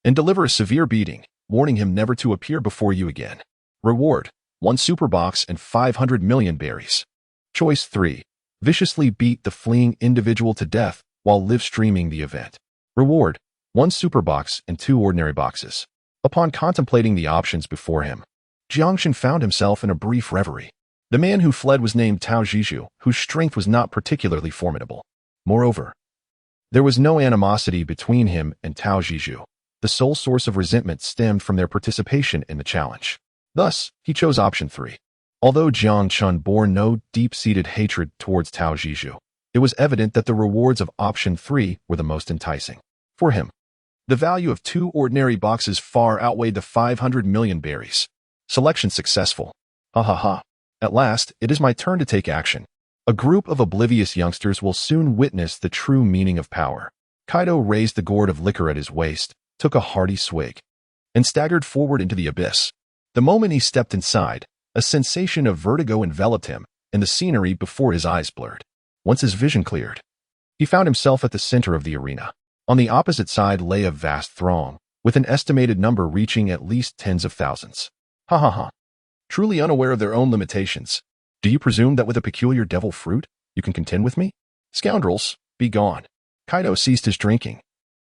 and deliver a severe beating, warning him never to appear before you again. Reward. 1 super box and 500 million berries. Choice 3. Viciously beat the fleeing individual to death while live streaming the event. Reward. 1 super box and 2 ordinary boxes. Upon contemplating the options before him, Jiangchen found himself in a brief reverie. The man who fled was named Tao Jiju, whose strength was not particularly formidable. Moreover, there was no animosity between him and Tao Jiju. The sole source of resentment stemmed from their participation in the challenge. Thus, he chose option 3. Although Jiangchen bore no deep-seated hatred towards Tao Jiju, it was evident that the rewards of option 3 were the most enticing. For him, the value of 2 ordinary boxes far outweighed the 500 million berries. Selection successful. Ha ha ha. At last, it is my turn to take action. A group of oblivious youngsters will soon witness the true meaning of power. Kaido raised the gourd of liquor at his waist, took a hearty swig, and staggered forward into the abyss. The moment he stepped inside, a sensation of vertigo enveloped him, and the scenery before his eyes blurred. Once his vision cleared, he found himself at the center of the arena. On the opposite side lay a vast throng, with an estimated number reaching at least tens of thousands. Ha ha ha. Truly unaware of their own limitations, do you presume that with a peculiar devil fruit, you can contend with me? Scoundrels, be gone. Kaido ceased his drinking,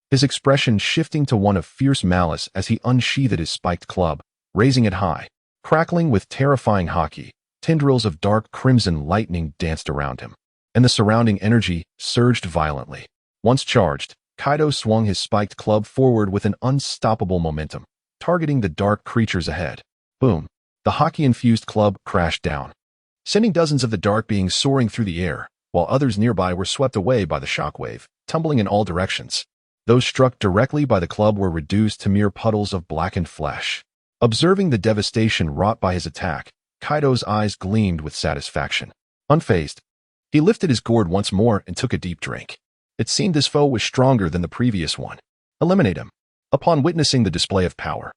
his expression shifting to one of fierce malice as he unsheathed his spiked club, raising it high. Crackling with terrifying haki, tendrils of dark crimson lightning danced around him, and the surrounding energy surged violently. Once charged, Kaido swung his spiked club forward with an unstoppable momentum, targeting the dark creatures ahead. Boom. The haki-infused club crashed down, sending dozens of the dark beings soaring through the air, while others nearby were swept away by the shockwave, tumbling in all directions. Those struck directly by the club were reduced to mere puddles of blackened flesh. Observing the devastation wrought by his attack, Kaido's eyes gleamed with satisfaction. Unfazed, he lifted his gourd once more and took a deep drink. It seemed this foe was stronger than the previous one. Eliminate him. Upon witnessing the display of power,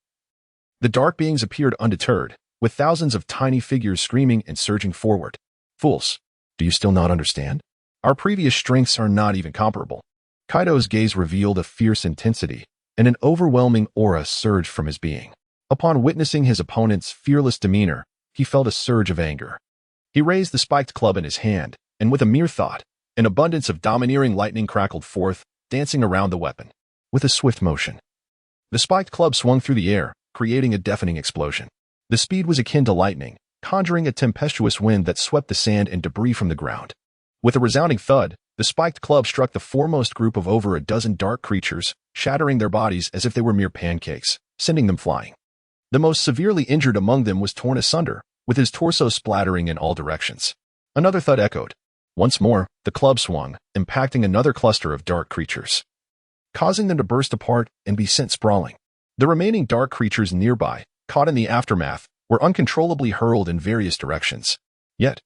the dark beings appeared undeterred, with thousands of tiny figures screaming and surging forward. Fools, do you still not understand? Our previous strengths are not even comparable. Kaido's gaze revealed a fierce intensity, and an overwhelming aura surged from his being. Upon witnessing his opponent's fearless demeanor, he felt a surge of anger. He raised the spiked club in his hand, and with a mere thought, an abundance of domineering lightning crackled forth, dancing around the weapon. With a swift motion, the spiked club swung through the air, creating a deafening explosion. The speed was akin to lightning, conjuring a tempestuous wind that swept the sand and debris from the ground. With a resounding thud, the spiked club struck the foremost group of over a dozen dark creatures, shattering their bodies as if they were mere pancakes, sending them flying. The most severely injured among them was torn asunder, with his torso splattering in all directions. Another thud echoed. Once more, the club swung, impacting another cluster of dark creatures, causing them to burst apart and be sent sprawling. The remaining dark creatures nearby, caught in the aftermath, were uncontrollably hurled in various directions. Yet,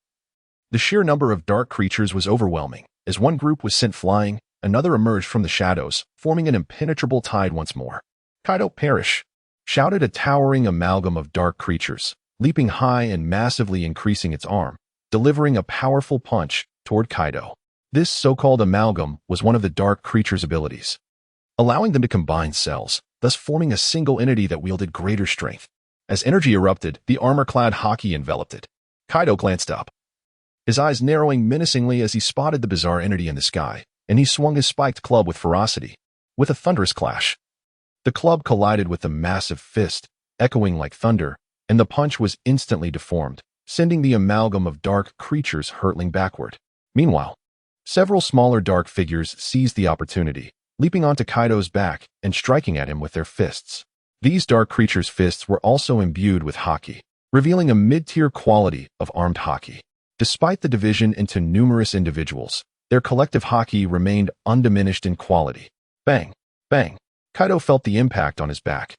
the sheer number of dark creatures was overwhelming. As one group was sent flying, another emerged from the shadows, forming an impenetrable tide once more. Kaido, perish! Shouted a towering amalgam of dark creatures, leaping high and massively increasing its arm, delivering a powerful punch toward Kaido. This so-called amalgam was one of the dark creatures' abilities, allowing them to combine cells, thus forming a single entity that wielded greater strength. As energy erupted, the armor-clad haki enveloped it. Kaido glanced up. his eyes narrowing menacingly as he spotted the bizarre entity in the sky, and he swung his spiked club with ferocity. With a thunderous clash, the club collided with the massive fist, echoing like thunder, and the punch was instantly deformed, sending the amalgam of dark creatures hurtling backward. Meanwhile, several smaller dark figures seized the opportunity, leaping onto Kaido's back and striking at him with their fists. These dark creatures' fists were also imbued with haki, revealing a mid-tier quality of armed haki. Despite the division into numerous individuals, their collective haki remained undiminished in quality. Bang! Bang! Kaido felt the impact on his back.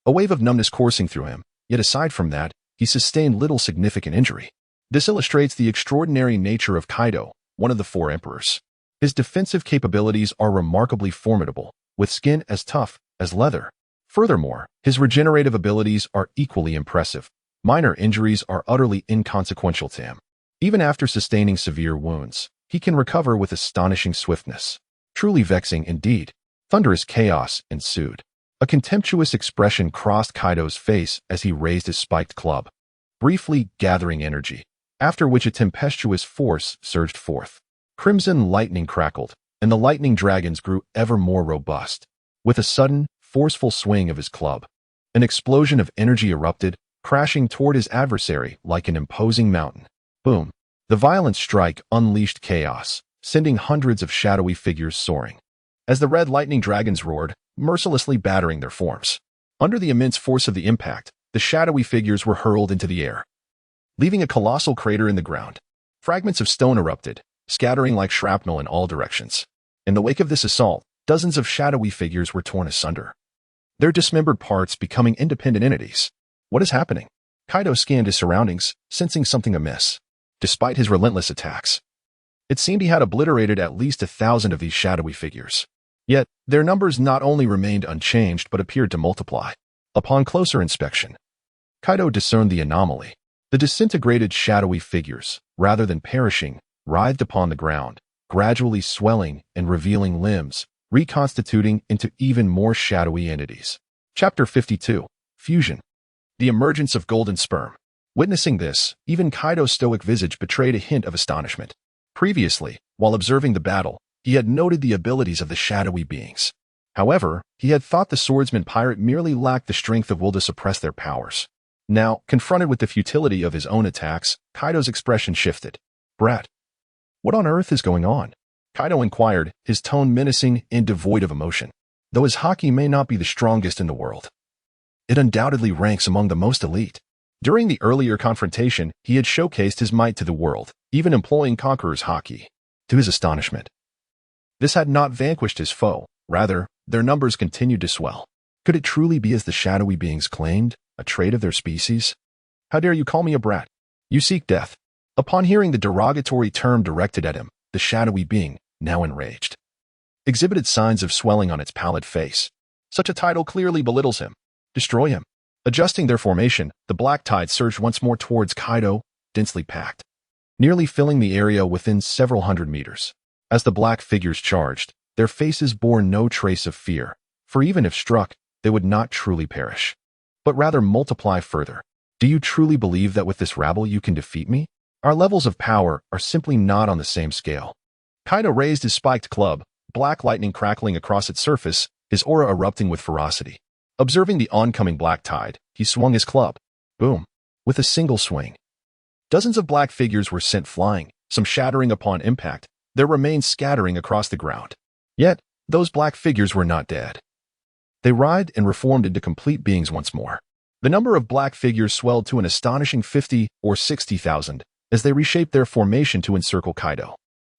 A wave of numbness coursing through him, yet aside from that, he sustained little significant injury. This illustrates the extraordinary nature of Kaido, one of the four emperors. His defensive capabilities are remarkably formidable, with skin as tough as leather. Furthermore, his regenerative abilities are equally impressive. Minor injuries are utterly inconsequential to him. Even after sustaining severe wounds, he can recover with astonishing swiftness. Truly vexing indeed. Thunderous chaos ensued. A contemptuous expression crossed Kaido's face as he raised his spiked club, briefly gathering energy, after which a tempestuous force surged forth. Crimson lightning crackled, and the lightning dragons grew ever more robust. With a sudden, forceful swing of his club, an explosion of energy erupted, crashing toward his adversary like an imposing mountain. Boom! The violent strike unleashed chaos, sending hundreds of shadowy figures soaring. As the red lightning dragons roared, mercilessly battering their forms. Under the immense force of the impact, the shadowy figures were hurled into the air, leaving a colossal crater in the ground. Fragments of stone erupted, scattering like shrapnel in all directions. In the wake of this assault, dozens of shadowy figures were torn asunder, their dismembered parts becoming independent entities. What is happening? Kaido scanned his surroundings, sensing something amiss. Despite his relentless attacks, it seemed he had obliterated at least 1,000 of these shadowy figures. Yet, their numbers not only remained unchanged but appeared to multiply. Upon closer inspection, Kaido discerned the anomaly. The disintegrated shadowy figures, rather than perishing, writhed upon the ground, gradually swelling and revealing limbs, reconstituting into even more shadowy entities. Chapter 52. Fusion. The emergence of golden sperm. Witnessing this, even Kaido's stoic visage betrayed a hint of astonishment. Previously, while observing the battle, he had noted the abilities of the shadowy beings. However, he had thought the swordsman pirate merely lacked the strength of will to suppress their powers. Now, confronted with the futility of his own attacks, Kaido's expression shifted. Brat, what on earth is going on? Kaido inquired, his tone menacing and devoid of emotion. Though his haki may not be the strongest in the world, it undoubtedly ranks among the most elite. During the earlier confrontation, he had showcased his might to the world, even employing Conqueror's haki. To his astonishment, this had not vanquished his foe. Rather, their numbers continued to swell. Could it truly be as the shadowy beings claimed, a trait of their species? How dare you call me a brat? You seek death. Upon hearing the derogatory term directed at him, the shadowy being, now enraged, exhibited signs of swelling on its pallid face. Such a title clearly belittles him. Destroy him. Adjusting their formation, the black tide surged once more towards Kaido, densely packed, nearly filling the area within several hundred meters. As the black figures charged, their faces bore no trace of fear, for even if struck, they would not truly perish, but rather multiply further. Do you truly believe that with this rabble you can defeat me? Our levels of power are simply not on the same scale. Kaido raised his spiked club, black lightning crackling across its surface, his aura erupting with ferocity. Observing the oncoming black tide, he swung his club. Boom! With a single swing, dozens of black figures were sent flying, some shattering upon impact, their remains scattering across the ground. Yet, those black figures were not dead. They writhed and reformed into complete beings once more. The number of black figures swelled to an astonishing 50 or 60,000 as they reshaped their formation to encircle Kaido.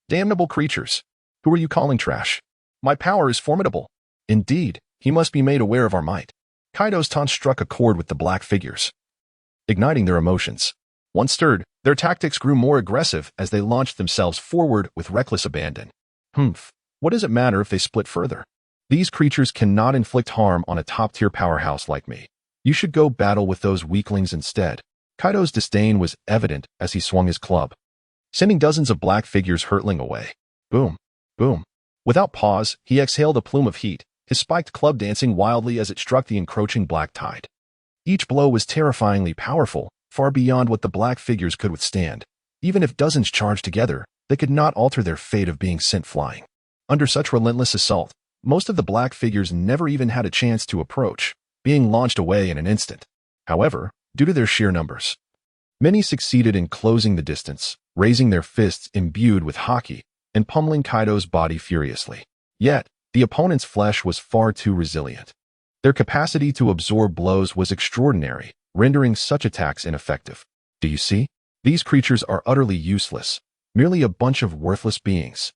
Damnable creatures! Who are you calling trash? My power is formidable. Indeed, he must be made aware of our might. Kaido's taunt struck a chord with the black figures, igniting their emotions. Once stirred, their tactics grew more aggressive as they launched themselves forward with reckless abandon. What does it matter if they split further? These creatures cannot inflict harm on a top-tier powerhouse like me. You should go battle with those weaklings instead. Kaido's disdain was evident as he swung his club, sending dozens of black figures hurtling away. Boom! Boom! Without pause, he exhaled a plume of heat, his spiked club dancing wildly as it struck the encroaching black tide. Each blow was terrifyingly powerful, far beyond what the black figures could withstand. Even if dozens charged together, they could not alter their fate of being sent flying. Under such relentless assault, most of the black figures never even had a chance to approach, being launched away in an instant. However, due to their sheer numbers, many succeeded in closing the distance, raising their fists imbued with haki, and pummeling Kaido's body furiously. Yet, the opponent's flesh was far too resilient. Their capacity to absorb blows was extraordinary, rendering such attacks ineffective. Do you see? These creatures are utterly useless, merely a bunch of worthless beings.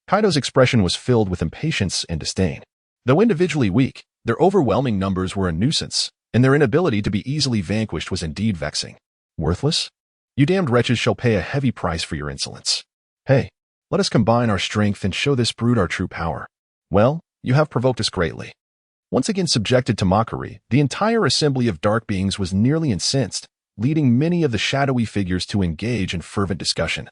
Kaido's expression was filled with impatience and disdain. Though individually weak, their overwhelming numbers were a nuisance, and their inability to be easily vanquished was indeed vexing. Worthless? You damned wretches shall pay a heavy price for your insolence. Hey, let us combine our strength and show this brood our true power. Well, you have provoked us greatly. Once again subjected to mockery, the entire assembly of dark beings was nearly incensed, leading many of the shadowy figures to engage in fervent discussion,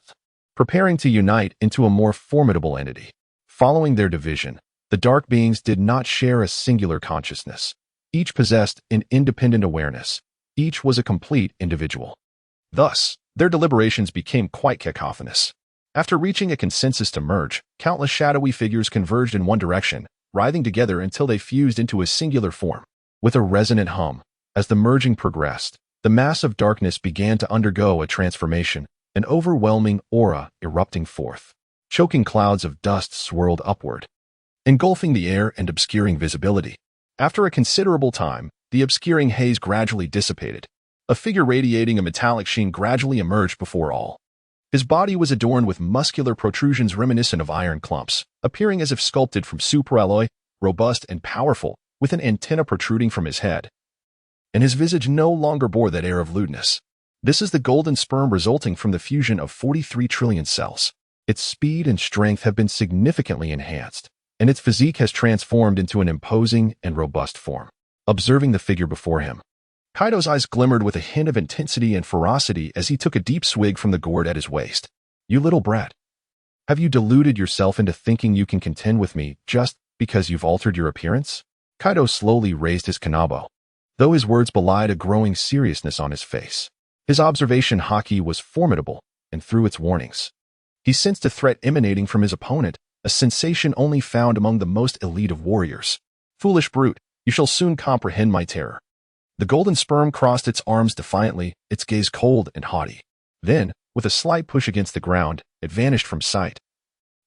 preparing to unite into a more formidable entity. Following their division, the dark beings did not share a singular consciousness. Each possessed an independent awareness. Each was a complete individual. Thus, their deliberations became quite cacophonous. After reaching a consensus to merge, countless shadowy figures converged in one direction, writhing together until they fused into a singular form. With a resonant hum, as the merging progressed, the mass of darkness began to undergo a transformation, an overwhelming aura erupting forth. Choking clouds of dust swirled upward, engulfing the air and obscuring visibility. After a considerable time, the obscuring haze gradually dissipated. A figure radiating a metallic sheen gradually emerged before all. His body was adorned with muscular protrusions reminiscent of iron clumps, appearing as if sculpted from superalloy, robust and powerful, with an antenna protruding from his head. And his visage no longer bore that air of lewdness. This is the golden sperm resulting from the fusion of 43 trillion cells. Its speed and strength have been significantly enhanced, and its physique has transformed into an imposing and robust form. Observing the figure before him, Kaido's eyes glimmered with a hint of intensity and ferocity as he took a deep swig from the gourd at his waist. You little brat. Have you deluded yourself into thinking you can contend with me just because you've altered your appearance? Kaido slowly raised his kanabo, though his words belied a growing seriousness on his face. His observation haki was formidable, and through its warnings, he sensed a threat emanating from his opponent, a sensation only found among the most elite of warriors. Foolish brute, you shall soon comprehend my terror. The golden sperm crossed its arms defiantly, its gaze cold and haughty. Then, with a slight push against the ground, it vanished from sight,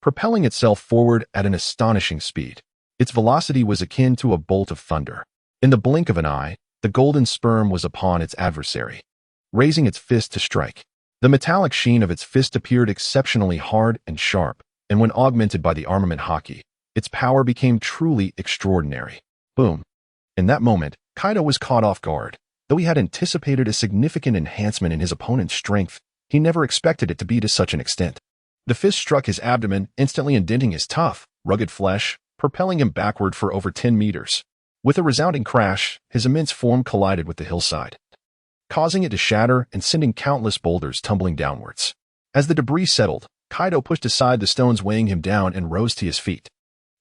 propelling itself forward at an astonishing speed. Its velocity was akin to a bolt of thunder. In the blink of an eye, the golden sperm was upon its adversary, raising its fist to strike. The metallic sheen of its fist appeared exceptionally hard and sharp, and when augmented by the armament haki, its power became truly extraordinary. Boom. In that moment, Kaido was caught off guard. Though he had anticipated a significant enhancement in his opponent's strength, he never expected it to be to such an extent. The fist struck his abdomen, instantly indenting his tough, rugged flesh, propelling him backward for over 10 meters. With a resounding crash, his immense form collided with the hillside, causing it to shatter and sending countless boulders tumbling downwards. As the debris settled, Kaido pushed aside the stones weighing him down and rose to his feet.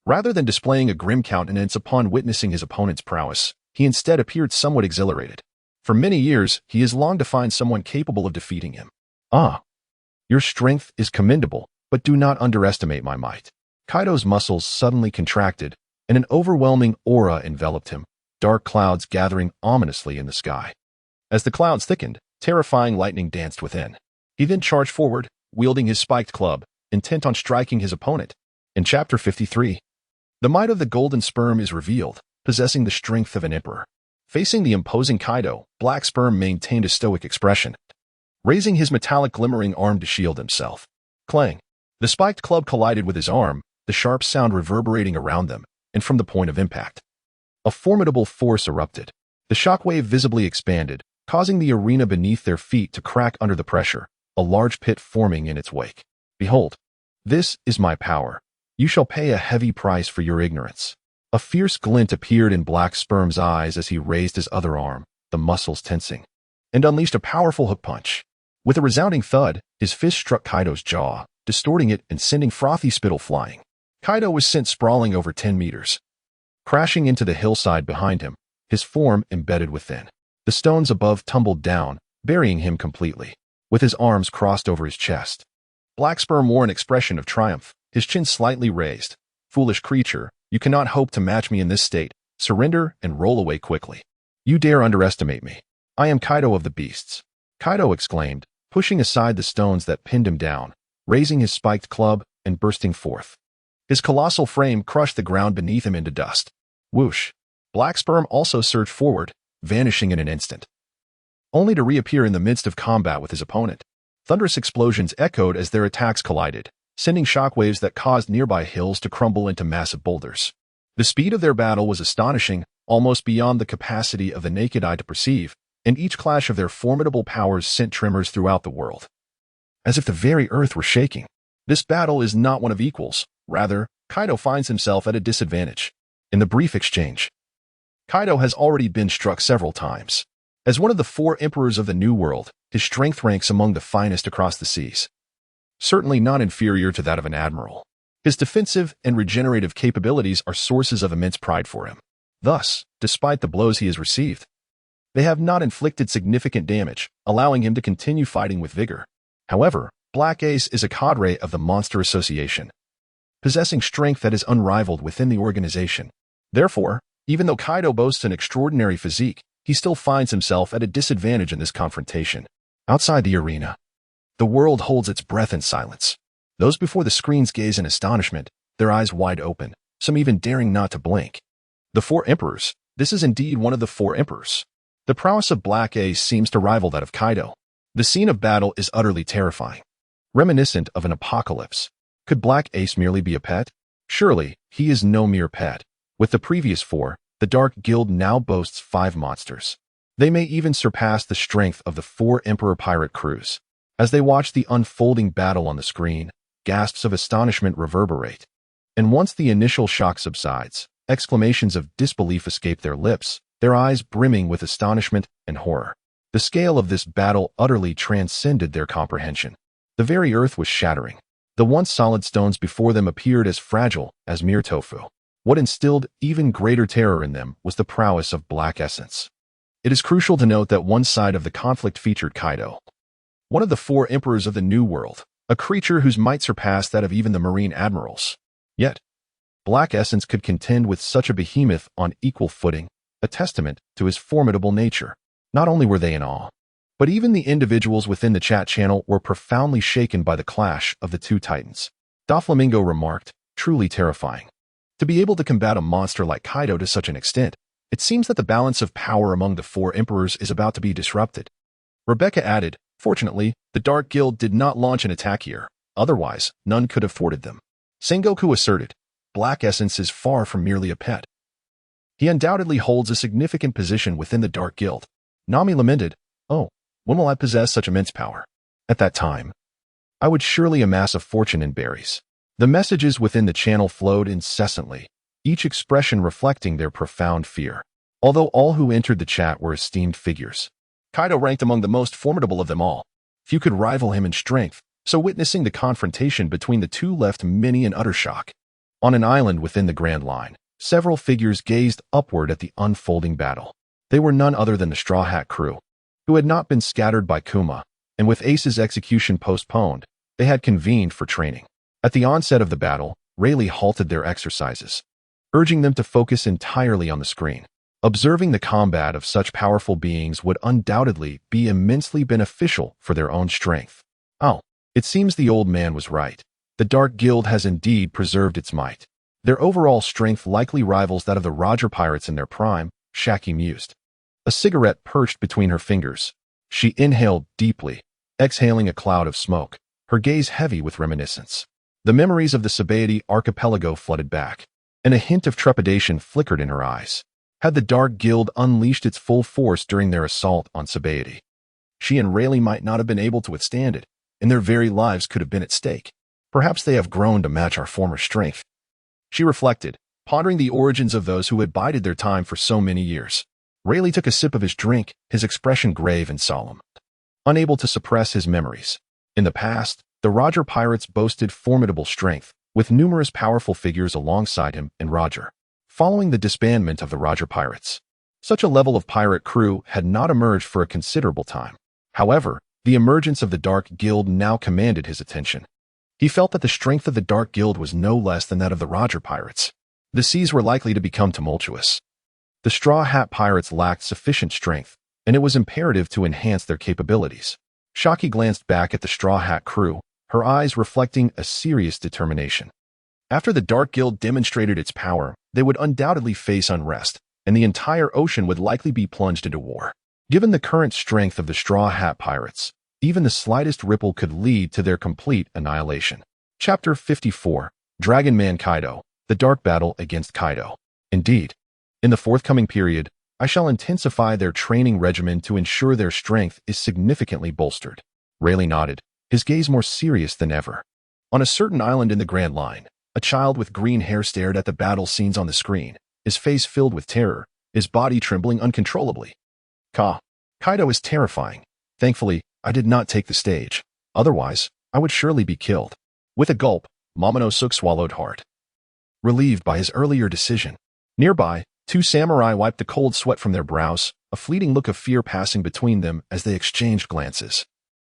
Rather than displaying a grim countenance upon witnessing his opponent's prowess, he instead appeared somewhat exhilarated. For many years, he has longed to find someone capable of defeating him. Ah, your strength is commendable, but do not underestimate my might. Kaido's muscles suddenly contracted, and an overwhelming aura enveloped him, dark clouds gathering ominously in the sky. As the clouds thickened, terrifying lightning danced within. He then charged forward, wielding his spiked club, intent on striking his opponent. In Chapter 53, the might of the golden sperm is revealed, possessing the strength of an emperor. Facing the imposing Kaido, Black Sperm maintained a stoic expression, raising his metallic glimmering arm to shield himself. Clang! The spiked club collided with his arm, the sharp sound reverberating around them, and from the point of impact, a formidable force erupted. The shockwave visibly expanded, causing the arena beneath their feet to crack under the pressure, a large pit forming in its wake. Behold, this is my power. You shall pay a heavy price for your ignorance. A fierce glint appeared in Black Sperm's eyes as he raised his other arm, the muscles tensing, and unleashed a powerful hook punch. With a resounding thud, his fist struck Kaido's jaw, distorting it and sending frothy spittle flying. Kaido was sent sprawling over 10 meters, crashing into the hillside behind him, his form embedded within. The stones above tumbled down, burying him completely. with his arms crossed over his chest. Black Sperm wore an expression of triumph, his chin slightly raised. "Foolish creature, you cannot hope to match me in this state. Surrender and roll away quickly. You dare underestimate me. I am Kaido of the Beasts." Kaido exclaimed, pushing aside the stones that pinned him down, raising his spiked club and bursting forth. His colossal frame crushed the ground beneath him into dust. Whoosh! Black Sperm also surged forward, vanishing in an instant, only to reappear in the midst of combat with his opponent. Thunderous explosions echoed as their attacks collided, sending shockwaves that caused nearby hills to crumble into massive boulders. The speed of their battle was astonishing, almost beyond the capacity of the naked eye to perceive, and each clash of their formidable powers sent tremors throughout the world, as if the very earth were shaking. This battle is not one of equals. Rather, Kaido finds himself at a disadvantage. In the brief exchange, Kaido has already been struck several times. As one of the 4 emperors of the New World, his strength ranks among the finest across the seas, certainly not inferior to that of an admiral. His defensive and regenerative capabilities are sources of immense pride for him. Thus, despite the blows he has received, they have not inflicted significant damage, allowing him to continue fighting with vigor. However, Black Ace is a cadre of the Monster Association, possessing strength that is unrivaled within the organization. Therefore, even though Kaido boasts an extraordinary physique, he still finds himself at a disadvantage in this confrontation. Outside the arena, the world holds its breath in silence. Those before the screens gaze in astonishment, their eyes wide open, some even daring not to blink. The 4 emperors. This is indeed one of the 4 emperors. The prowess of Black Ace seems to rival that of Kaido. The scene of battle is utterly terrifying, reminiscent of an apocalypse. Could Black Ace merely be a pet? Surely, he is no mere pet. With the previous 4, the Dark Guild now boasts 5 monsters. They may even surpass the strength of the 4 Emperor pirate crews. As they watch the unfolding battle on the screen, gasps of astonishment reverberate. And once the initial shock subsides, exclamations of disbelief escape their lips, their eyes brimming with astonishment and horror. The scale of this battle utterly transcended their comprehension. The very earth was shattering. The once solid stones before them appeared as fragile as mere tofu. What instilled even greater terror in them was the prowess of Black Essence. It is crucial to note that one side of the conflict featured Kaido, one of the 4 emperors of the New World, a creature whose might surpassed that of even the marine admirals. Yet, Black Essence could contend with such a behemoth on equal footing, a testament to his formidable nature. Not only were they in awe, but even the individuals within the chat channel were profoundly shaken by the clash of the 2 titans. Doflamingo remarked, "Truly terrifying. To be able to combat a monster like Kaido to such an extent, it seems that the balance of power among the 4 emperors is about to be disrupted." Rebecca added, "Fortunately, the Dark Guild did not launch an attack here. Otherwise, none could have thwarted them." Sengoku asserted, "Black Essence is far from merely a pet. He undoubtedly holds a significant position within the Dark Guild." Nami lamented, "Oh, when will I possess such immense power? At that time, I would surely amass a fortune in berries." The messages within the channel flowed incessantly, each expression reflecting their profound fear. Although all who entered the chat were esteemed figures, Kaido ranked among the most formidable of them all. Few could rival him in strength, so witnessing the confrontation between the 2 left many in utter shock. On an island within the Grand Line, several figures gazed upward at the unfolding battle. They were none other than the Straw Hat crew, who had not been scattered by Kuma, and with Ace's execution postponed, they had convened for training. At the onset of the battle, Rayleigh halted their exercises, urging them to focus entirely on the screen. Observing the combat of such powerful beings would undoubtedly be immensely beneficial for their own strength. Oh, it seems the old man was right. The Dark Guild has indeed preserved its might. Their overall strength likely rivals that of the Roger Pirates in their prime, Shaki mused. A cigarette perched between her fingers. She inhaled deeply, exhaling a cloud of smoke, her gaze heavy with reminiscence. The memories of the Sabaody archipelago flooded back, and a hint of trepidation flickered in her eyes. Had the Dark Guild unleashed its full force during their assault on Sabaody, she and Rayleigh might not have been able to withstand it, and their very lives could have been at stake. Perhaps they have grown to match our former strength. She reflected, pondering the origins of those who had bided their time for so many years. Rayleigh took a sip of his drink, his expression grave and solemn, unable to suppress his memories. In the past, the Roger Pirates boasted formidable strength, with numerous powerful figures alongside him and Roger. Following the disbandment of the Roger Pirates, such a level of pirate crew had not emerged for a considerable time. However, The emergence of the Dark Guild now commanded his attention. He felt that the strength of the Dark Guild was no less than that of the Roger Pirates. The seas were likely to become tumultuous. The Straw Hat Pirates lacked sufficient strength, and it was imperative to enhance their capabilities. Shocky glanced back at the Straw Hat crew, her eyes reflecting a serious determination. After the Dark Guild demonstrated its power, they would undoubtedly face unrest, and the entire ocean would likely be plunged into war. Given the current strength of the Straw Hat Pirates, even the slightest ripple could lead to their complete annihilation. Chapter 54, Dragon Man Kaido, The Dark Battle Against Kaido. Indeed, in the forthcoming period, I shall intensify their training regimen to ensure their strength is significantly bolstered. Rayleigh nodded, his gaze more serious than ever. On a certain island in the Grand Line, a child with green hair stared at the battle scenes on the screen, his face filled with terror, his body trembling uncontrollably. Kaido is terrifying. Thankfully, I did not take the stage. Otherwise, I would surely be killed. With a gulp, Momonosuke swallowed hard, relieved by his earlier decision. Nearby, two samurai wiped the cold sweat from their brows, a fleeting look of fear passing between them as they exchanged glances,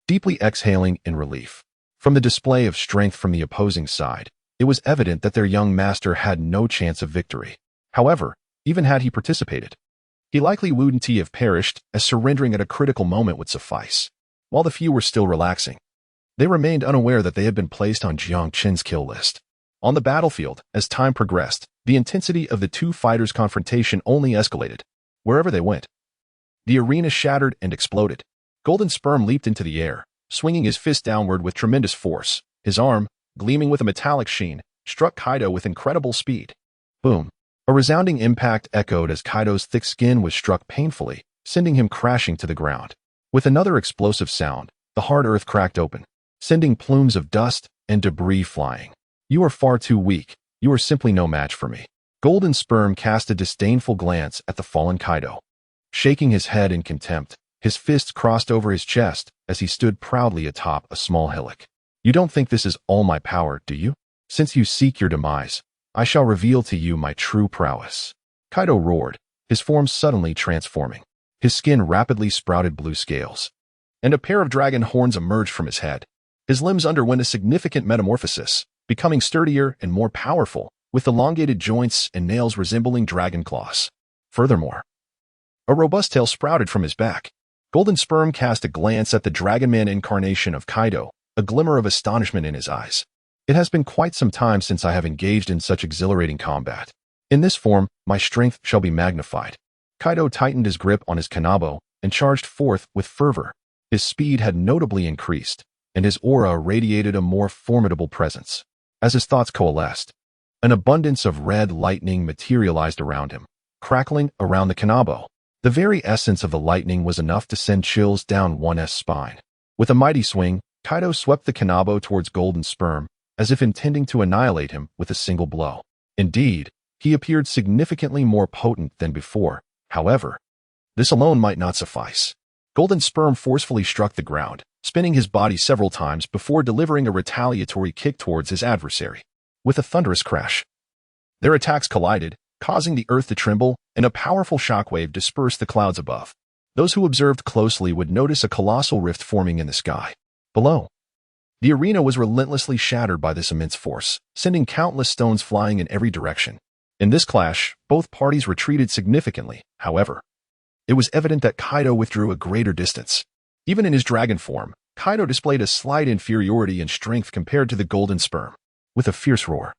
deeply exhaling in relief. From the display of strength from the opposing side, it was evident that their young master had no chance of victory. However, even had he participated, he likely wouldn't have perished, as surrendering at a critical moment would suffice. While the few were still relaxing, they remained unaware that they had been placed on Jiang Qin's kill list. On the battlefield, as time progressed, the intensity of the two fighters' confrontation only escalated. Wherever they went, the arena shattered and exploded. Golden Sperm leaped into the air, swinging his fist downward with tremendous force. His arm, gleaming with a metallic sheen, struck Kaido with incredible speed. Boom! A resounding impact echoed as Kaido's thick skin was struck painfully, sending him crashing to the ground. With another explosive sound, the hard earth cracked open, sending plumes of dust and debris flying. You are far too weak. You are simply no match for me. Golden Sperm cast a disdainful glance at the fallen Kaido. Shaking his head in contempt, his fists crossed over his chest as he stood proudly atop a small hillock. You don't think this is all my power, do you? Since you seek your demise, I shall reveal to you my true prowess. Kaido roared, his form suddenly transforming. His skin rapidly sprouted blue scales, and a pair of dragon horns emerged from his head. His limbs underwent a significant metamorphosis, becoming sturdier and more powerful, with elongated joints and nails resembling dragon claws. Furthermore, a robust tail sprouted from his back. Golden Sperm cast a glance at the Dragon Man incarnation of Kaido, a glimmer of astonishment in his eyes. It has been quite some time since I have engaged in such exhilarating combat. In this form, my strength shall be magnified. Kaido tightened his grip on his kanabo and charged forth with fervor. His speed had notably increased, and his aura radiated a more formidable presence. As his thoughts coalesced, an abundance of red lightning materialized around him, crackling around the kanabo. The very essence of the lightning was enough to send chills down one's spine. With a mighty swing, Kaido swept the kanabo towards Golden Sperm, as if intending to annihilate him with a single blow. Indeed, he appeared significantly more potent than before. However, this alone might not suffice. Golden Sperm forcefully struck the ground, spinning his body several times before delivering a retaliatory kick towards his adversary. With a thunderous crash, their attacks collided, causing the earth to tremble, and a powerful shockwave dispersed the clouds above. Those who observed closely would notice a colossal rift forming in the sky. Below, the arena was relentlessly shattered by this immense force, sending countless stones flying in every direction. In this clash, both parties retreated significantly. However, it was evident that Kaido withdrew a greater distance. Even in his dragon form, Kaido displayed a slight inferiority in strength compared to the Golden Sperm. With a fierce roar,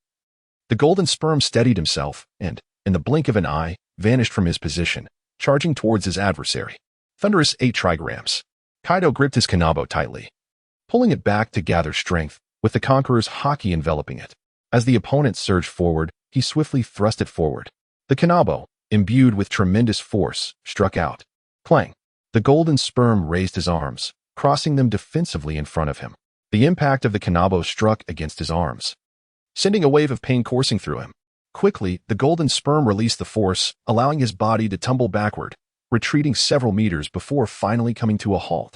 the Golden Sperm steadied himself and, in the blink of an eye, vanished from his position, charging towards his adversary. Thunderous 8 trigrams. Kaido gripped his kanabo tightly, pulling it back to gather strength, with the Conqueror's haki enveloping it. As the opponent surged forward, he swiftly thrust it forward. The kanabo, imbued with tremendous force, struck out. Clang! The Golden Sperm raised his arms, crossing them defensively in front of him. The impact of the kanabo struck against his arms, sending a wave of pain coursing through him. Quickly, the Golden Sperm released the force, allowing his body to tumble backward, retreating several meters before finally coming to a halt.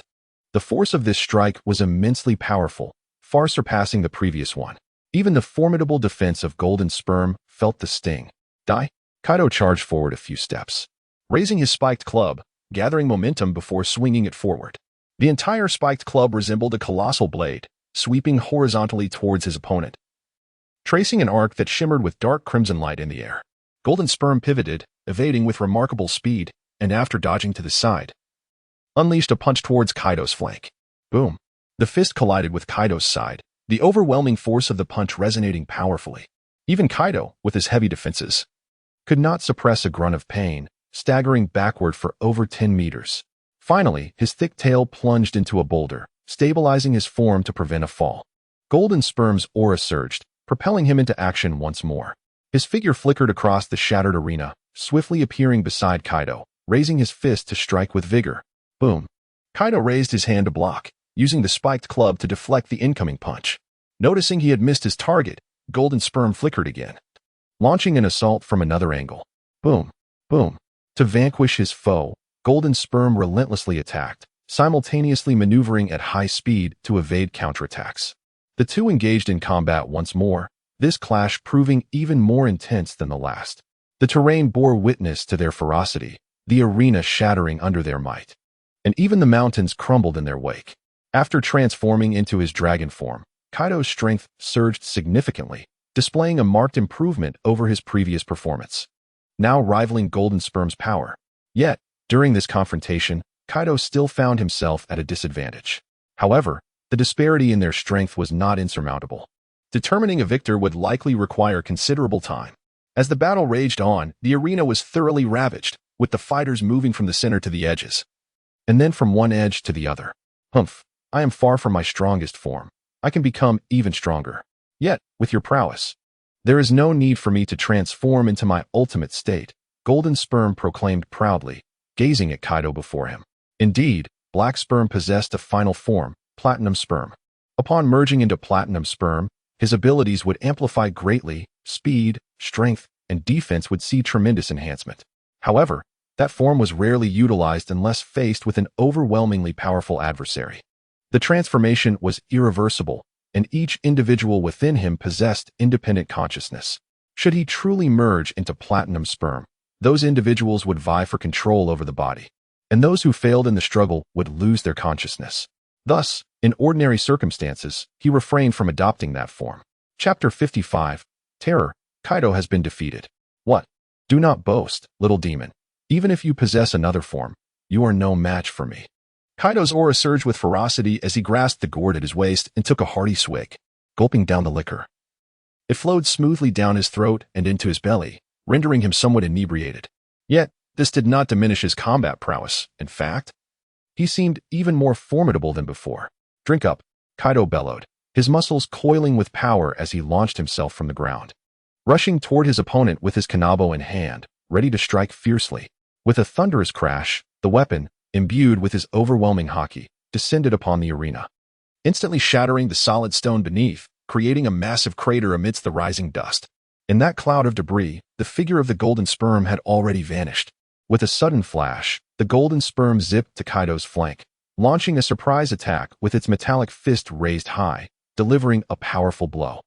The force of this strike was immensely powerful, far surpassing the previous one. Even the formidable defense of Golden Sperm felt the sting. Die! Kaido charged forward a few steps, raising his spiked club, gathering momentum before swinging it forward. The entire spiked club resembled a colossal blade, sweeping horizontally towards his opponent, tracing an arc that shimmered with dark crimson light in the air. Golden Sperm pivoted, evading with remarkable speed, and after dodging to the side, unleashed a punch towards Kaido's flank. Boom! The fist collided with Kaido's side, the overwhelming force of the punch resonating powerfully. Even Kaido, with his heavy defenses, could not suppress a grunt of pain, staggering backward for over 10 meters. Finally, his thick tail plunged into a boulder, stabilizing his form to prevent a fall. Golden Sperm's aura surged, propelling him into action once more. His figure flickered across the shattered arena, swiftly appearing beside Kaido, raising his fist to strike with vigor. Boom! Kaido raised his hand to block, using the spiked club to deflect the incoming punch. Noticing he had missed his target, Golden Sperm flickered again, launching an assault from another angle. Boom! Boom! To vanquish his foe, Golden Sperm relentlessly attacked, simultaneously maneuvering at high speed to evade counterattacks. The two engaged in combat once more, this clash proving even more intense than the last. The terrain bore witness to their ferocity, the arena shattering under their might, and even the mountains crumbled in their wake. After transforming into his dragon form, Kaido's strength surged significantly, displaying a marked improvement over his previous performance, now rivaling Golden Sperm's power. Yet, during this confrontation, Kaido still found himself at a disadvantage. However, the disparity in their strength was not insurmountable. Determining a victor would likely require considerable time. As the battle raged on, the arena was thoroughly ravaged, with the fighters moving from the center to the edges, and then from one edge to the other. Humph, I am far from my strongest form. I can become even stronger. Yet, with your prowess, there is no need for me to transform into my ultimate state, Golden Sperm proclaimed proudly, gazing at Kaido before him. Indeed, Black Sperm possessed a final form, Platinum Sperm. Upon merging into Platinum Sperm, his abilities would amplify greatly, speed, strength, and defense would see tremendous enhancement. However, that form was rarely utilized unless faced with an overwhelmingly powerful adversary. The transformation was irreversible, and each individual within him possessed independent consciousness. Should he truly merge into Platinum Sperm, those individuals would vie for control over the body, and those who failed in the struggle would lose their consciousness. Thus, in ordinary circumstances, he refrained from adopting that form. Chapter 55, Terror, Kaido has been defeated. What? Do not boast, little demon. Even if you possess another form, you are no match for me. Kaido's aura surged with ferocity as he grasped the gourd at his waist and took a hearty swig, gulping down the liquor. It flowed smoothly down his throat and into his belly, rendering him somewhat inebriated. Yet, this did not diminish his combat prowess. In fact, he seemed even more formidable than before. Drink up, Kaido bellowed, his muscles coiling with power as he launched himself from the ground, rushing toward his opponent with his kanabo in hand, ready to strike fiercely. With a thunderous crash, the weapon, imbued with his overwhelming haki, descended upon the arena, instantly shattering the solid stone beneath, creating a massive crater amidst the rising dust. In that cloud of debris, the figure of the Golden Sperm had already vanished. With a sudden flash, the Golden Sperm zipped to Kaido's flank, launching a surprise attack with its metallic fist raised high, delivering a powerful blow.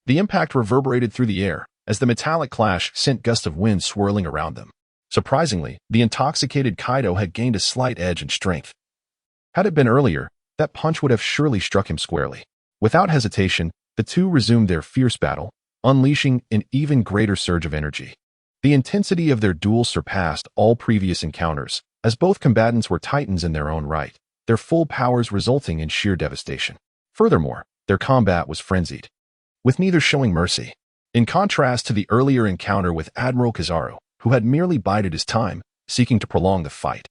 The impact reverberated through the air, as the metallic clash sent gusts of wind swirling around them. Surprisingly, the intoxicated Kaido had gained a slight edge in strength. Had it been earlier, that punch would have surely struck him squarely. Without hesitation, the two resumed their fierce battle, unleashing an even greater surge of energy. The intensity of their duel surpassed all previous encounters, as both combatants were titans in their own right, their full powers resulting in sheer devastation. Furthermore, their combat was frenzied, with neither showing mercy. In contrast to the earlier encounter with Admiral Kizaru, who had merely bided his time, seeking to prolong the fight,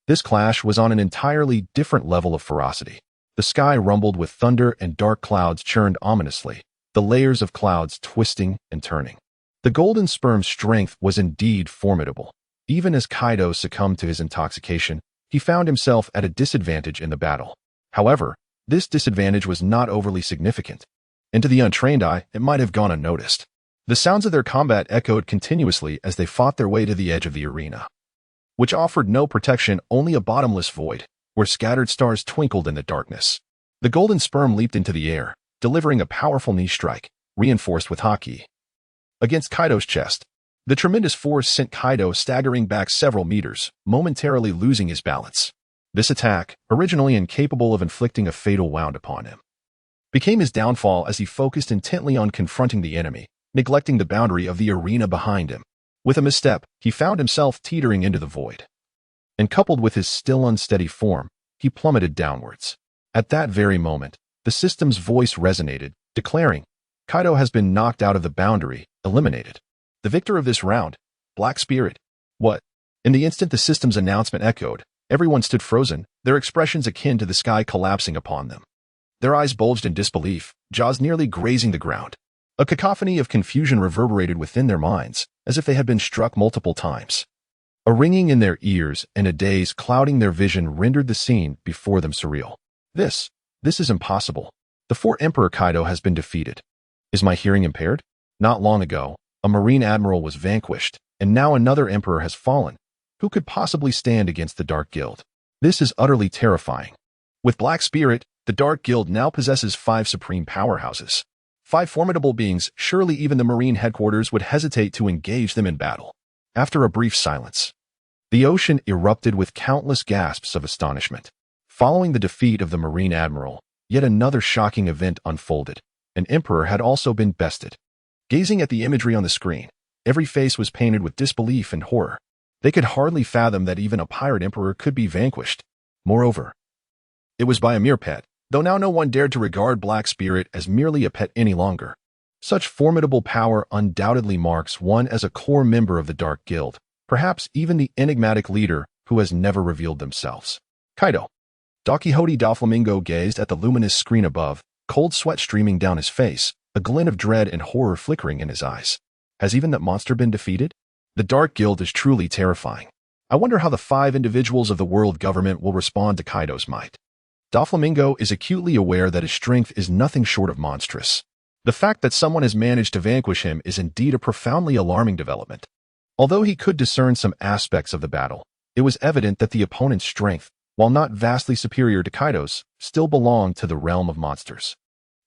this clash was on an entirely different level of ferocity. The sky rumbled with thunder and dark clouds churned ominously, the layers of clouds twisting and turning. The Golden Sperm's strength was indeed formidable. Even as Kaido succumbed to his intoxication, he found himself at a disadvantage in the battle. However, this disadvantage was not overly significant, and to the untrained eye, it might have gone unnoticed. The sounds of their combat echoed continuously as they fought their way to the edge of the arena, which offered no protection, only a bottomless void, where scattered stars twinkled in the darkness. The Golden Sperm leaped into the air, delivering a powerful knee strike, reinforced with haki, against Kaido's chest. The tremendous force sent Kaido staggering back several meters, momentarily losing his balance. This attack, originally incapable of inflicting a fatal wound upon him, became his downfall as he focused intently on confronting the enemy, neglecting the boundary of the arena behind him. With a misstep, he found himself teetering into the void. And coupled with his still unsteady form, he plummeted downwards. At that very moment, the system's voice resonated, declaring, "Kaido has been knocked out of the boundary, eliminated. The victor of this round, Black Spirit." What? In the instant the system's announcement echoed, everyone stood frozen, their expressions akin to the sky collapsing upon them. Their eyes bulged in disbelief, jaws nearly grazing the ground. A cacophony of confusion reverberated within their minds, as if they had been struck multiple times. A ringing in their ears and a daze clouding their vision rendered the scene before them surreal. This is impossible. The fourth Emperor Kaido has been defeated. Is my hearing impaired? Not long ago, a Marine Admiral was vanquished, and now another Emperor has fallen. Who could possibly stand against the Dark Guild? This is utterly terrifying. With Black Spirit, the Dark Guild now possesses 5 supreme powerhouses. 5 formidable beings, surely even the Marine headquarters would hesitate to engage them in battle. After a brief silence, the ocean erupted with countless gasps of astonishment. Following the defeat of the Marine Admiral, yet another shocking event unfolded. An Emperor had also been bested. Gazing at the imagery on the screen, every face was painted with disbelief and horror. They could hardly fathom that even a pirate emperor could be vanquished. Moreover, it was by a mere pet, though now no one dared to regard Black Spirit as merely a pet any longer. Such formidable power undoubtedly marks one as a core member of the Dark Guild, perhaps even the enigmatic leader who has never revealed themselves. Kaido. Don Quixote Doflamingo gazed at the luminous screen above, cold sweat streaming down his face, a glint of dread and horror flickering in his eyes. Has even that monster been defeated? The Dark Guild is truly terrifying. I wonder how the 5 individuals of the world government will respond to Kaido's might. Doflamingo is acutely aware that his strength is nothing short of monstrous. The fact that someone has managed to vanquish him is indeed a profoundly alarming development. Although he could discern some aspects of the battle, it was evident that the opponent's strength, while not vastly superior to Kaido's, still belonged to the realm of monsters.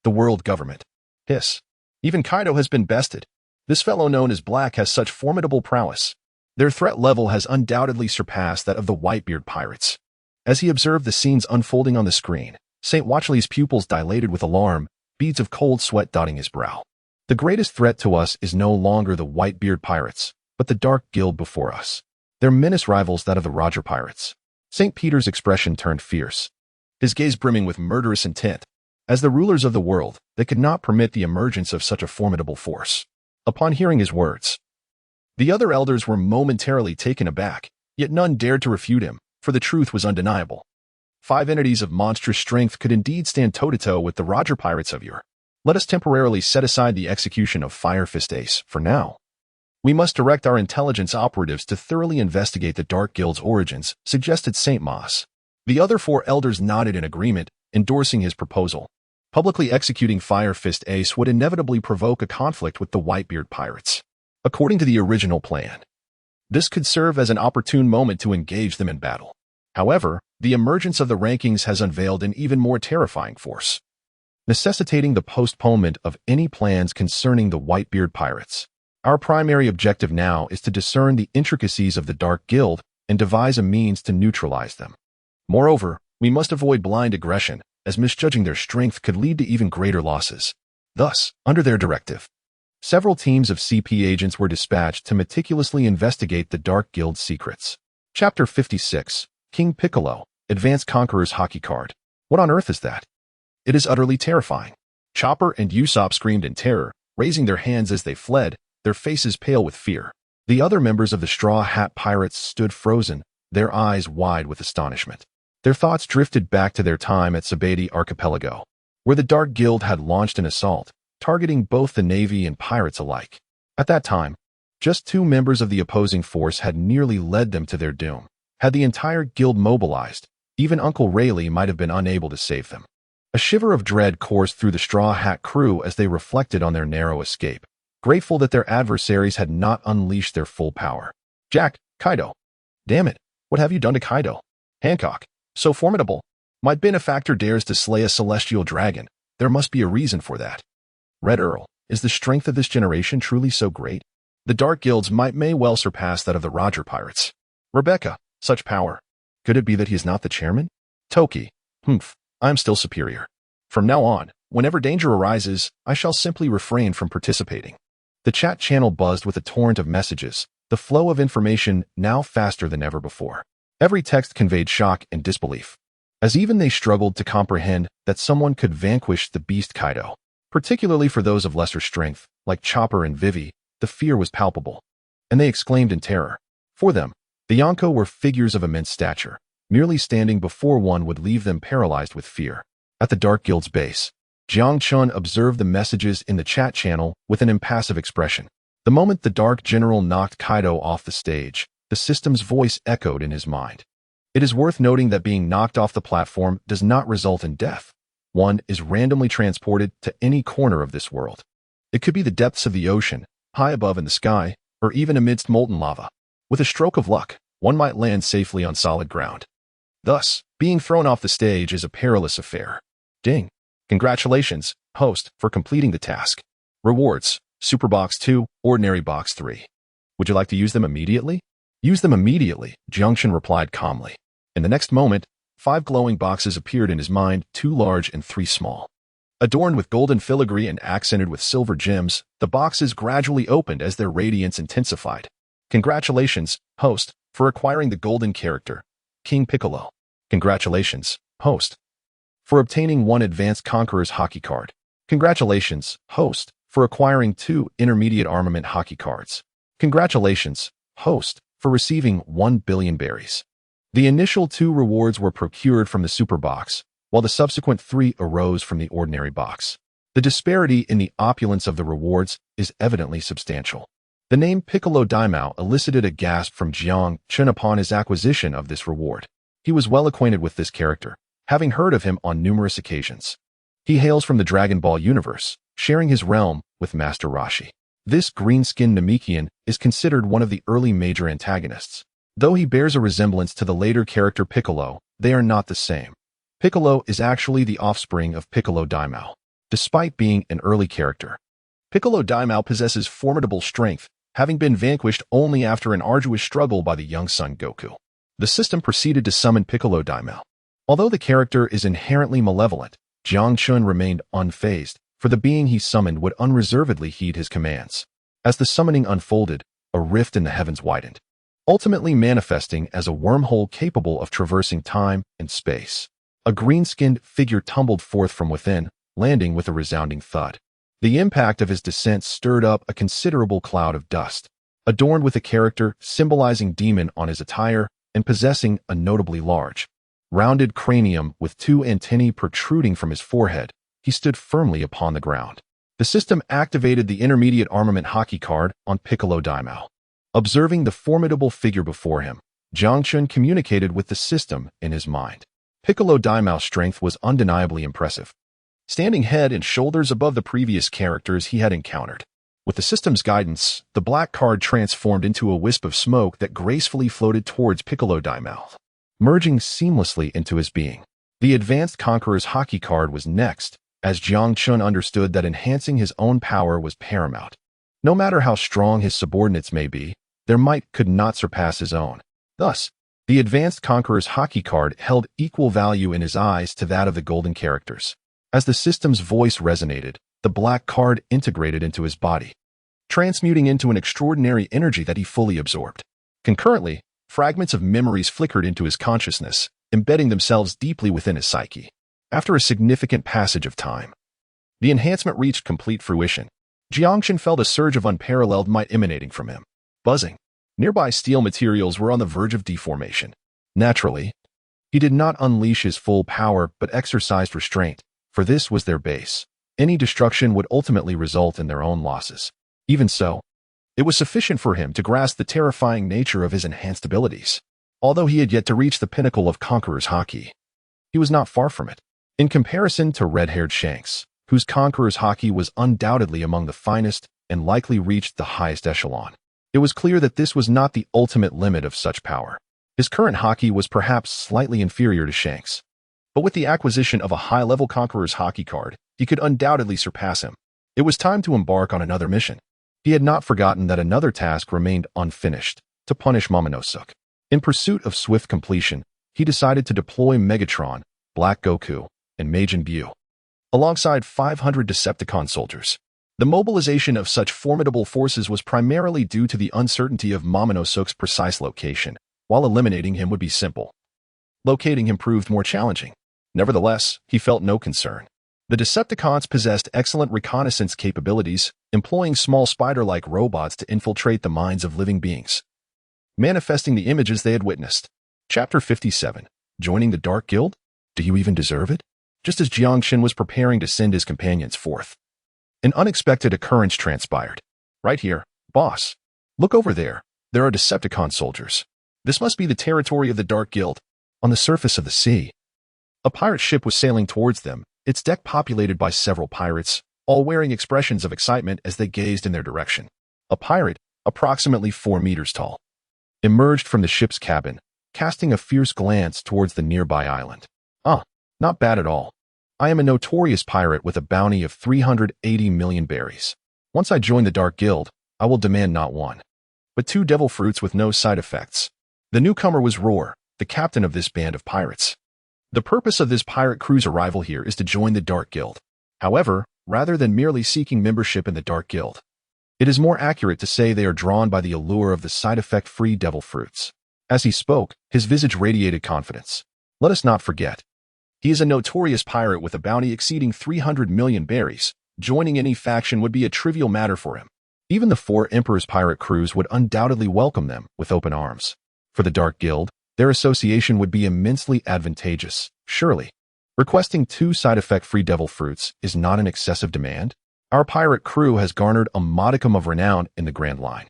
The world government. Hiss. Even Kaido has been bested. This fellow known as Black has such formidable prowess. Their threat level has undoubtedly surpassed that of the Whitebeard Pirates. As he observed the scenes unfolding on the screen, St. Watchley's pupils dilated with alarm, beads of cold sweat dotting his brow. The greatest threat to us is no longer the Whitebeard Pirates, but the Dark Guild before us. Their menace rivals that of the Roger Pirates. St. Peter's expression turned fierce, his gaze brimming with murderous intent. As the rulers of the world, they could not permit the emergence of such a formidable force. Upon hearing his words, the other elders were momentarily taken aback, yet none dared to refute him, for the truth was undeniable. 5 entities of monstrous strength could indeed stand toe-to-toe with the Roger Pirates of yore. Let us temporarily set aside the execution of Fire Fist Ace, for now. We must direct our intelligence operatives to thoroughly investigate the Dark Guild's origins, suggested St. Moss. The other 4 elders nodded in agreement, endorsing his proposal. Publicly executing Fire Fist Ace would inevitably provoke a conflict with the Whitebeard Pirates. According to the original plan, this could serve as an opportune moment to engage them in battle. However, the emergence of the rankings has unveiled an even more terrifying force, necessitating the postponement of any plans concerning the Whitebeard Pirates. Our primary objective now is to discern the intricacies of the Dark Guild and devise a means to neutralize them. Moreover, we must avoid blind aggression, as misjudging their strength could lead to even greater losses. Thus, under their directive, several teams of CP agents were dispatched to meticulously investigate the Dark Guild's secrets. Chapter 56, King Piccolo, Advanced Conqueror's Hockey Card. What on earth is that? It is utterly terrifying. Chopper and Usopp screamed in terror, raising their hands as they fled, their faces pale with fear. The other members of the Straw Hat Pirates stood frozen, their eyes wide with astonishment. Their thoughts drifted back to their time at Sabaody Archipelago, where the Dark Guild had launched an assault, targeting both the Navy and pirates alike. At that time, just 2 members of the opposing force had nearly led them to their doom. Had the entire guild mobilized, even Uncle Rayleigh might have been unable to save them. A shiver of dread coursed through the Straw Hat crew as they reflected on their narrow escape, grateful that their adversaries had not unleashed their full power. Jack, Kaido. Damn it, what have you done to Kaido? Hancock. So formidable. My benefactor dares to slay a celestial dragon. There must be a reason for that. Red Earl, is the strength of this generation truly so great? The Dark Guild's might may well surpass that of the Roger Pirates. Rebecca, such power. Could it be that he is not the chairman? Toki. Humph. I am still superior. From now on, whenever danger arises, I shall simply refrain from participating. The chat channel buzzed with a torrent of messages, the flow of information now faster than ever before. Every text conveyed shock and disbelief, as even they struggled to comprehend that someone could vanquish the beast Kaido. Particularly for those of lesser strength, like Chopper and Vivi, the fear was palpable, and they exclaimed in terror. For them, the Yonko were figures of immense stature. Merely standing before one would leave them paralyzed with fear. At the Dark Guild's base, Jiang Chun observed the messages in the chat channel with an impassive expression. The moment the Dark General knocked Kaido off the stage, the system's voice echoed in his mind. It is worth noting that being knocked off the platform does not result in death. One is randomly transported to any corner of this world. It could be the depths of the ocean, high above in the sky, or even amidst molten lava. With a stroke of luck, one might land safely on solid ground. Thus, being thrown off the stage is a perilous affair. Ding. Congratulations, host, for completing the task. Rewards, Super Box 2, Ordinary Box 3. Would you like to use them immediately? Use them immediately, Jiangchen replied calmly. In the next moment, 5 glowing boxes appeared in his mind, 2 large and 3 small. Adorned with golden filigree and accented with silver gems, the boxes gradually opened as their radiance intensified. Congratulations, host, for acquiring the golden character, King Piccolo. Congratulations, host, for obtaining 1 advanced Conqueror's Haki card. Congratulations, host, for acquiring 2 intermediate armament Haki cards. Congratulations, host, for receiving 1 billion berries. The initial 2 rewards were procured from the Super Box, while the subsequent 3 arose from the Ordinary Box. The disparity in the opulence of the rewards is evidently substantial. The name Piccolo Daimao elicited a gasp from Jiang Chun upon his acquisition of this reward. He was well acquainted with this character, having heard of him on numerous occasions. He hails from the Dragon Ball universe, sharing his realm with Master Roshi. This green-skinned Namekian is considered one of the early major antagonists. Though he bears a resemblance to the later character Piccolo, they are not the same. Piccolo is actually the offspring of Piccolo Daimao. Despite being an early character, Piccolo Daimao possesses formidable strength, having been vanquished only after an arduous struggle by the young son Goku. The system proceeded to summon Piccolo Daimao. Although the character is inherently malevolent, Jiang Chun remained unfazed, for the being he summoned would unreservedly heed his commands. As the summoning unfolded, a rift in the heavens widened, ultimately manifesting as a wormhole capable of traversing time and space. A green-skinned figure tumbled forth from within, landing with a resounding thud. The impact of his descent stirred up a considerable cloud of dust. Adorned with a character symbolizing demon on his attire and possessing a notably large, rounded cranium with 2 antennae protruding from his forehead, he stood firmly upon the ground. The system activated the intermediate armament Haki card on Piccolo Daimao. Observing the formidable figure before him, Jiang Chun communicated with the system in his mind. Piccolo Daimao's strength was undeniably impressive, standing head and shoulders above the previous characters he had encountered. With the system's guidance, the black card transformed into a wisp of smoke that gracefully floated towards Piccolo Daimao, merging seamlessly into his being. The Advanced Conqueror's Haki card was next, as Jiang Chun understood that enhancing his own power was paramount. No matter how strong his subordinates may be, their might could not surpass his own. Thus, the Advanced Conqueror's Haki card held equal value in his eyes to that of the golden characters. As the system's voice resonated, the black card integrated into his body, transmuting into an extraordinary energy that he fully absorbed. Concurrently, fragments of memories flickered into his consciousness, embedding themselves deeply within his psyche. After a significant passage of time, the enhancement reached complete fruition. Jiangchen felt a surge of unparalleled might emanating from him. Buzzing. Nearby steel materials were on the verge of deformation. Naturally, he did not unleash his full power but exercised restraint, for this was their base. Any destruction would ultimately result in their own losses. Even so, it was sufficient for him to grasp the terrifying nature of his enhanced abilities. Although he had yet to reach the pinnacle of Conqueror's Haki, he was not far from it. In comparison to red-haired Shanks, whose Conqueror's Haki was undoubtedly among the finest and likely reached the highest echelon, it was clear that this was not the ultimate limit of such power. His current Haki was perhaps slightly inferior to Shanks, but with the acquisition of a high-level Conqueror's Haki card, he could undoubtedly surpass him. It was time to embark on another mission. He had not forgotten that another task remained unfinished, to punish Momonosuke. In pursuit of swift completion, he decided to deploy Megatron, Black Goku, and Majin Buu, alongside 500 Decepticon soldiers. The mobilization of such formidable forces was primarily due to the uncertainty of Momonosuke's precise location, while eliminating him would be simple. Locating him proved more challenging. Nevertheless, he felt no concern. The Decepticons possessed excellent reconnaissance capabilities, employing small spider-like robots to infiltrate the minds of living beings, manifesting the images they had witnessed. Chapter 57. Joining the Dark Guild? Do you even deserve it? Just as Jiangshin was preparing to send his companions forth, an unexpected occurrence transpired. Right here, boss. Look over there. There are Decepticon soldiers. This must be the territory of the Dark Guild. On the surface of the sea, a pirate ship was sailing towards them, its deck populated by several pirates, all wearing expressions of excitement as they gazed in their direction. A pirate, approximately 4 meters tall, emerged from the ship's cabin, casting a fierce glance towards the nearby island. Not bad at all. I am a notorious pirate with a bounty of 380 million berries. Once I join the Dark Guild, I will demand not 1, but 2 devil fruits with no side effects. The newcomer was Roar, the captain of this band of pirates. The purpose of this pirate crew's arrival here is to join the Dark Guild. However, rather than merely seeking membership in the Dark Guild, it is more accurate to say they are drawn by the allure of the side effect-free devil fruits. As he spoke, his visage radiated confidence. Let us not forget, he is a notorious pirate with a bounty exceeding 300 million berries. Joining any faction would be a trivial matter for him. Even the 4 Emperor's pirate crews would undoubtedly welcome them with open arms. For the Dark Guild, their association would be immensely advantageous, surely. Requesting 2 side effect-free devil fruits is not an excessive demand. Our pirate crew has garnered a modicum of renown in the Grand Line.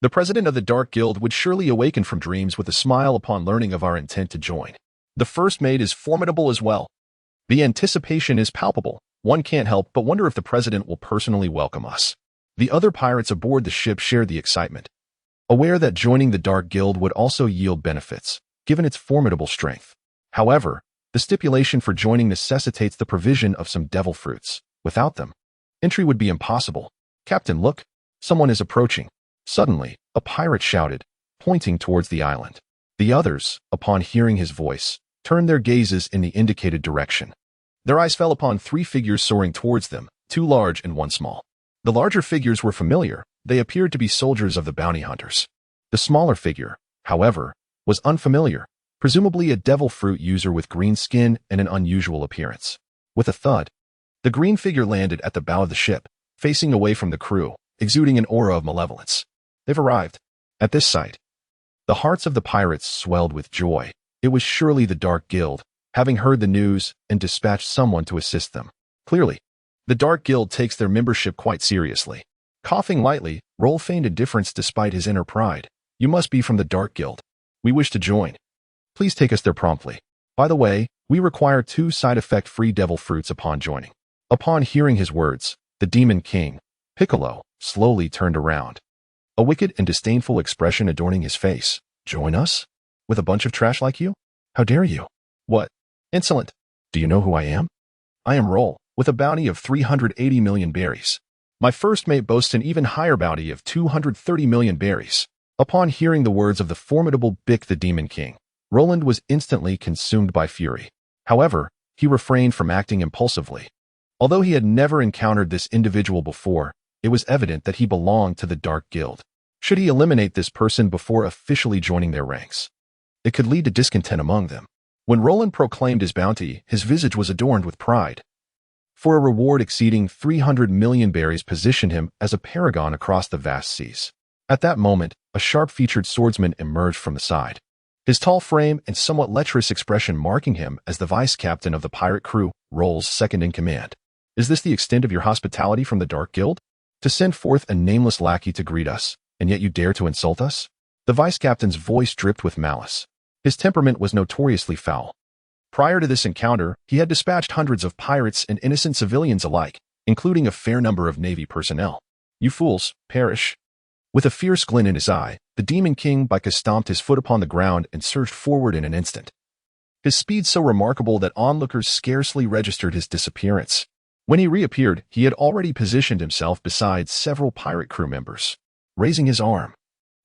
The president of the Dark Guild would surely awaken from dreams with a smile upon learning of our intent to join. The first mate is formidable as well. The anticipation is palpable. One can't help but wonder if the president will personally welcome us. The other pirates aboard the ship shared the excitement, aware that joining the Dark Guild would also yield benefits, given its formidable strength. However, the stipulation for joining necessitates the provision of some devil fruits. Without them, entry would be impossible. Captain, look! Someone is approaching. Suddenly, a pirate shouted, pointing towards the island. The others, upon hearing his voice, turned their gazes in the indicated direction. Their eyes fell upon 3 figures soaring towards them, 2 large and 1 small. The larger figures were familiar. They appeared to be soldiers of the bounty hunters. The smaller figure, however, was unfamiliar, presumably a devil fruit user with green skin and an unusual appearance. With a thud, the green figure landed at the bow of the ship, facing away from the crew, exuding an aura of malevolence. They've arrived. At this sight, the hearts of the pirates swelled with joy. It was surely the Dark Guild, having heard the news and dispatched someone to assist them. Clearly, the Dark Guild takes their membership quite seriously. Coughing lightly, Roll feigned indifference despite his inner pride. You must be from the Dark Guild. We wish to join. Please take us there promptly. By the way, we require 2 side effect-free devil fruits upon joining. Upon hearing his words, the Demon King, Piccolo, slowly turned around, a wicked and disdainful expression adorning his face. Join us? With a bunch of trash like you? How dare you? What? Insolent! Do you know who I am? I am Roll, with a bounty of 380 million berries. My first mate boasts an even higher bounty of 230 million berries. Upon hearing the words of the formidable Bick the Demon King, Roland was instantly consumed by fury. However, he refrained from acting impulsively. Although he had never encountered this individual before, it was evident that he belonged to the Dark Guild. Should he eliminate this person before officially joining their ranks, it could lead to discontent among them. When Roland proclaimed his bounty, his visage was adorned with pride. For a reward exceeding 300 million berries positioned him as a paragon across the vast seas. At that moment, a sharp-featured swordsman emerged from the side, his tall frame and somewhat lecherous expression marking him as the vice-captain of the pirate crew, Roll's second-in-command. Is this the extent of your hospitality from the Dark Guild? To send forth a nameless lackey to greet us, and yet you dare to insult us? The vice-captain's voice dripped with malice. His temperament was notoriously foul. Prior to this encounter, he had dispatched hundreds of pirates and innocent civilians alike, including a fair number of Navy personnel. You fools, perish. With a fierce glint in his eye, the Demon King stomped his foot upon the ground and surged forward in an instant. His speed so remarkable that onlookers scarcely registered his disappearance. When he reappeared, he had already positioned himself beside several pirate crew members. Raising his arm,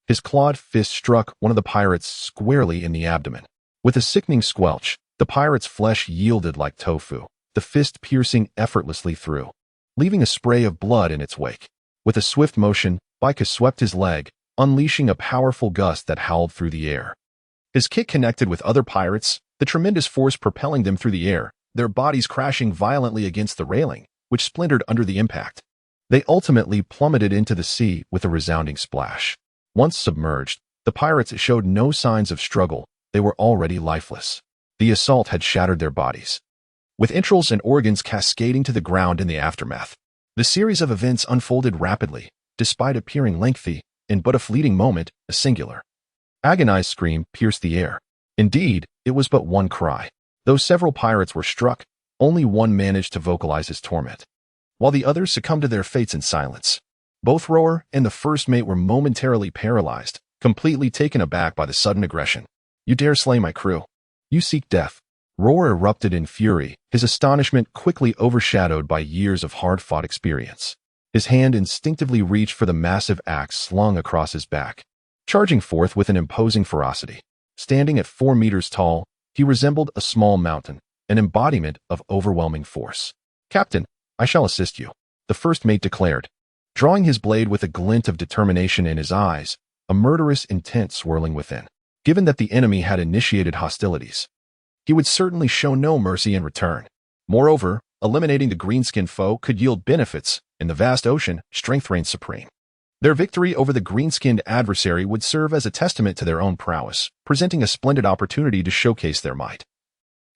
his clawed fist struck one of the pirates squarely in the abdomen. With a sickening squelch, the pirate's flesh yielded like tofu, the fist piercing effortlessly through, leaving a spray of blood in its wake. With a swift motion, Bika swept his leg, unleashing a powerful gust that howled through the air. His kick connected with other pirates, the tremendous force propelling them through the air, their bodies crashing violently against the railing, which splintered under the impact. They ultimately plummeted into the sea with a resounding splash. Once submerged, the pirates showed no signs of struggle. They were already lifeless. The assault had shattered their bodies, with entrails and organs cascading to the ground in the aftermath. The series of events unfolded rapidly, despite appearing lengthy. In but a fleeting moment, a singular, agonized scream pierced the air. Indeed, it was but one cry. Though several pirates were struck, only one managed to vocalize his torment, while the others succumbed to their fates in silence. Both Roar and the first mate were momentarily paralyzed, completely taken aback by the sudden aggression. "You dare slay my crew? You seek death." Roar erupted in fury, his astonishment quickly overshadowed by years of hard-fought experience. His hand instinctively reached for the massive axe slung across his back, charging forth with an imposing ferocity. Standing at 4 meters tall, he resembled a small mountain, an embodiment of overwhelming force. "Captain, I shall assist you," the first mate declared, drawing his blade with a glint of determination in his eyes, a murderous intent swirling within. Given that the enemy had initiated hostilities, he would certainly show no mercy in return. Moreover, eliminating the green-skinned foe could yield benefits. In the vast ocean, strength reigned supreme. Their victory over the green-skinned adversary would serve as a testament to their own prowess, presenting a splendid opportunity to showcase their might,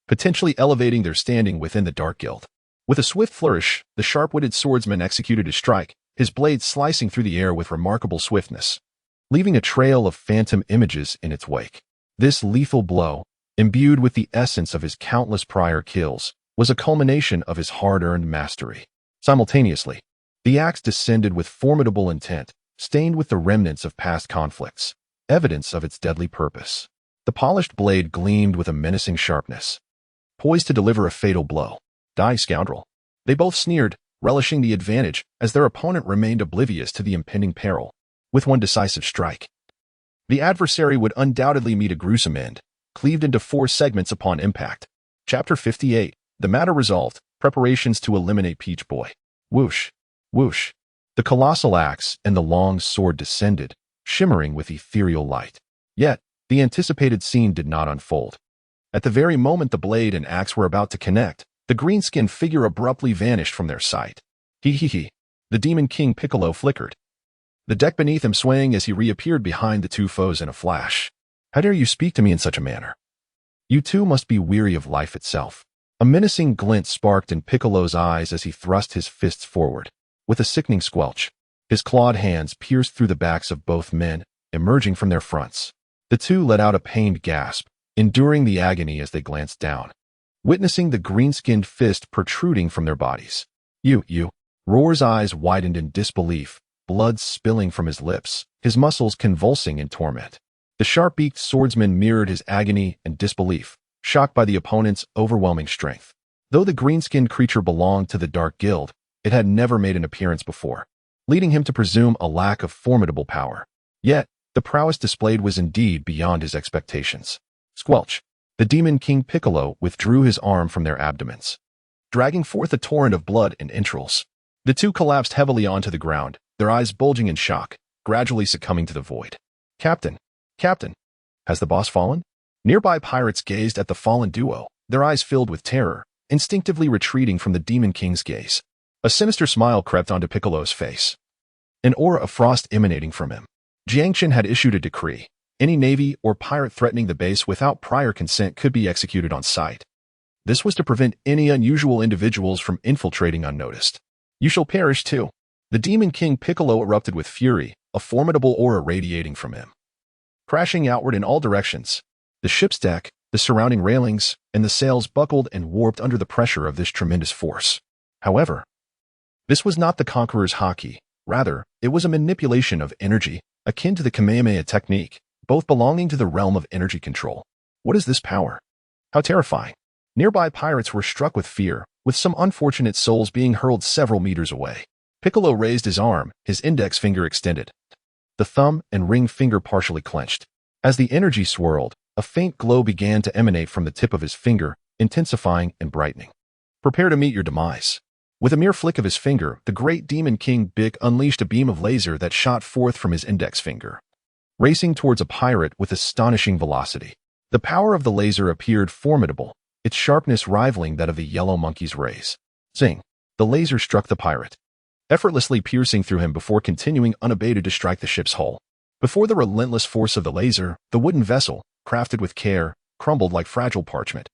potentially elevating their standing within the Dark Guild. With a swift flourish, the sharp-witted swordsman executed his strike, his blade slicing through the air with remarkable swiftness, leaving a trail of phantom images in its wake. This lethal blow, imbued with the essence of his countless prior kills, was a culmination of his hard-earned mastery. Simultaneously, the axe descended with formidable intent, stained with the remnants of past conflicts, evidence of its deadly purpose. The polished blade gleamed with a menacing sharpness, poised to deliver a fatal blow. "Die, scoundrel." They both sneered, relishing the advantage as their opponent remained oblivious to the impending peril. With one decisive strike, the adversary would undoubtedly meet a gruesome end, cleaved into 4 segments upon impact. Chapter 58. The matter resolved. Preparations to eliminate Peach Boy. Whoosh, whoosh. The colossal axe and the long sword descended, shimmering with ethereal light. Yet, the anticipated scene did not unfold. At the very moment the blade and axe were about to connect, the green-skinned figure abruptly vanished from their sight. He. The Demon King Piccolo flickered, the deck beneath him swaying as he reappeared behind the 2 foes in a flash. "How dare you speak to me in such a manner? You too must be weary of life itself." A menacing glint sparked in Piccolo's eyes as he thrust his fists forward. With a sickening squelch, his clawed hands pierced through the backs of both men, emerging from their fronts. The two let out a pained gasp, enduring the agony as they glanced down, witnessing the green-skinned fist protruding from their bodies. You. Roar's eyes widened in disbelief, blood spilling from his lips, his muscles convulsing in torment. The sharp-beaked swordsman mirrored his agony and disbelief, shocked by the opponent's overwhelming strength. Though the green-skinned creature belonged to the Dark Guild, it had never made an appearance before, leading him to presume a lack of formidable power. Yet, the prowess displayed was indeed beyond his expectations. Squelch. The Demon King Piccolo withdrew his arm from their abdomens, dragging forth a torrent of blood and entrails. The two collapsed heavily onto the ground, their eyes bulging in shock, gradually succumbing to the void. Captain, has the boss fallen?" Nearby pirates gazed at the fallen duo, their eyes filled with terror, instinctively retreating from the Demon King's gaze. A sinister smile crept onto Piccolo's face, an aura of frost emanating from him. Jiangchen had issued a decree. Any navy or pirate threatening the base without prior consent could be executed on sight. This was to prevent any unusual individuals from infiltrating unnoticed. "You shall perish too." The Demon King Piccolo erupted with fury, a formidable aura radiating from him, crashing outward in all directions. The ship's deck, the surrounding railings, and the sails buckled and warped under the pressure of this tremendous force. However, this was not the Conqueror's haki. Rather, it was a manipulation of energy, akin to the Kamehameha technique, both belonging to the realm of energy control. What is this power? How terrifying! Nearby pirates were struck with fear, with some unfortunate souls being hurled several meters away. Piccolo raised his arm, his index finger extended, the thumb and ring finger partially clenched. As the energy swirled, A faint glow began to emanate from the tip of his finger, intensifying and brightening. Prepare to meet your demise. With a mere flick of his finger, the great demon king Bic unleashed a beam of laser that shot forth from his index finger, racing towards a pirate with astonishing velocity. The power of the laser appeared formidable, its sharpness rivaling that of the yellow monkey's rays. Zing! The laser struck the pirate, effortlessly piercing through him before continuing unabated to strike the ship's hull. Before the relentless force of the laser, the wooden vessel, crafted with care, crumbled like fragile parchment,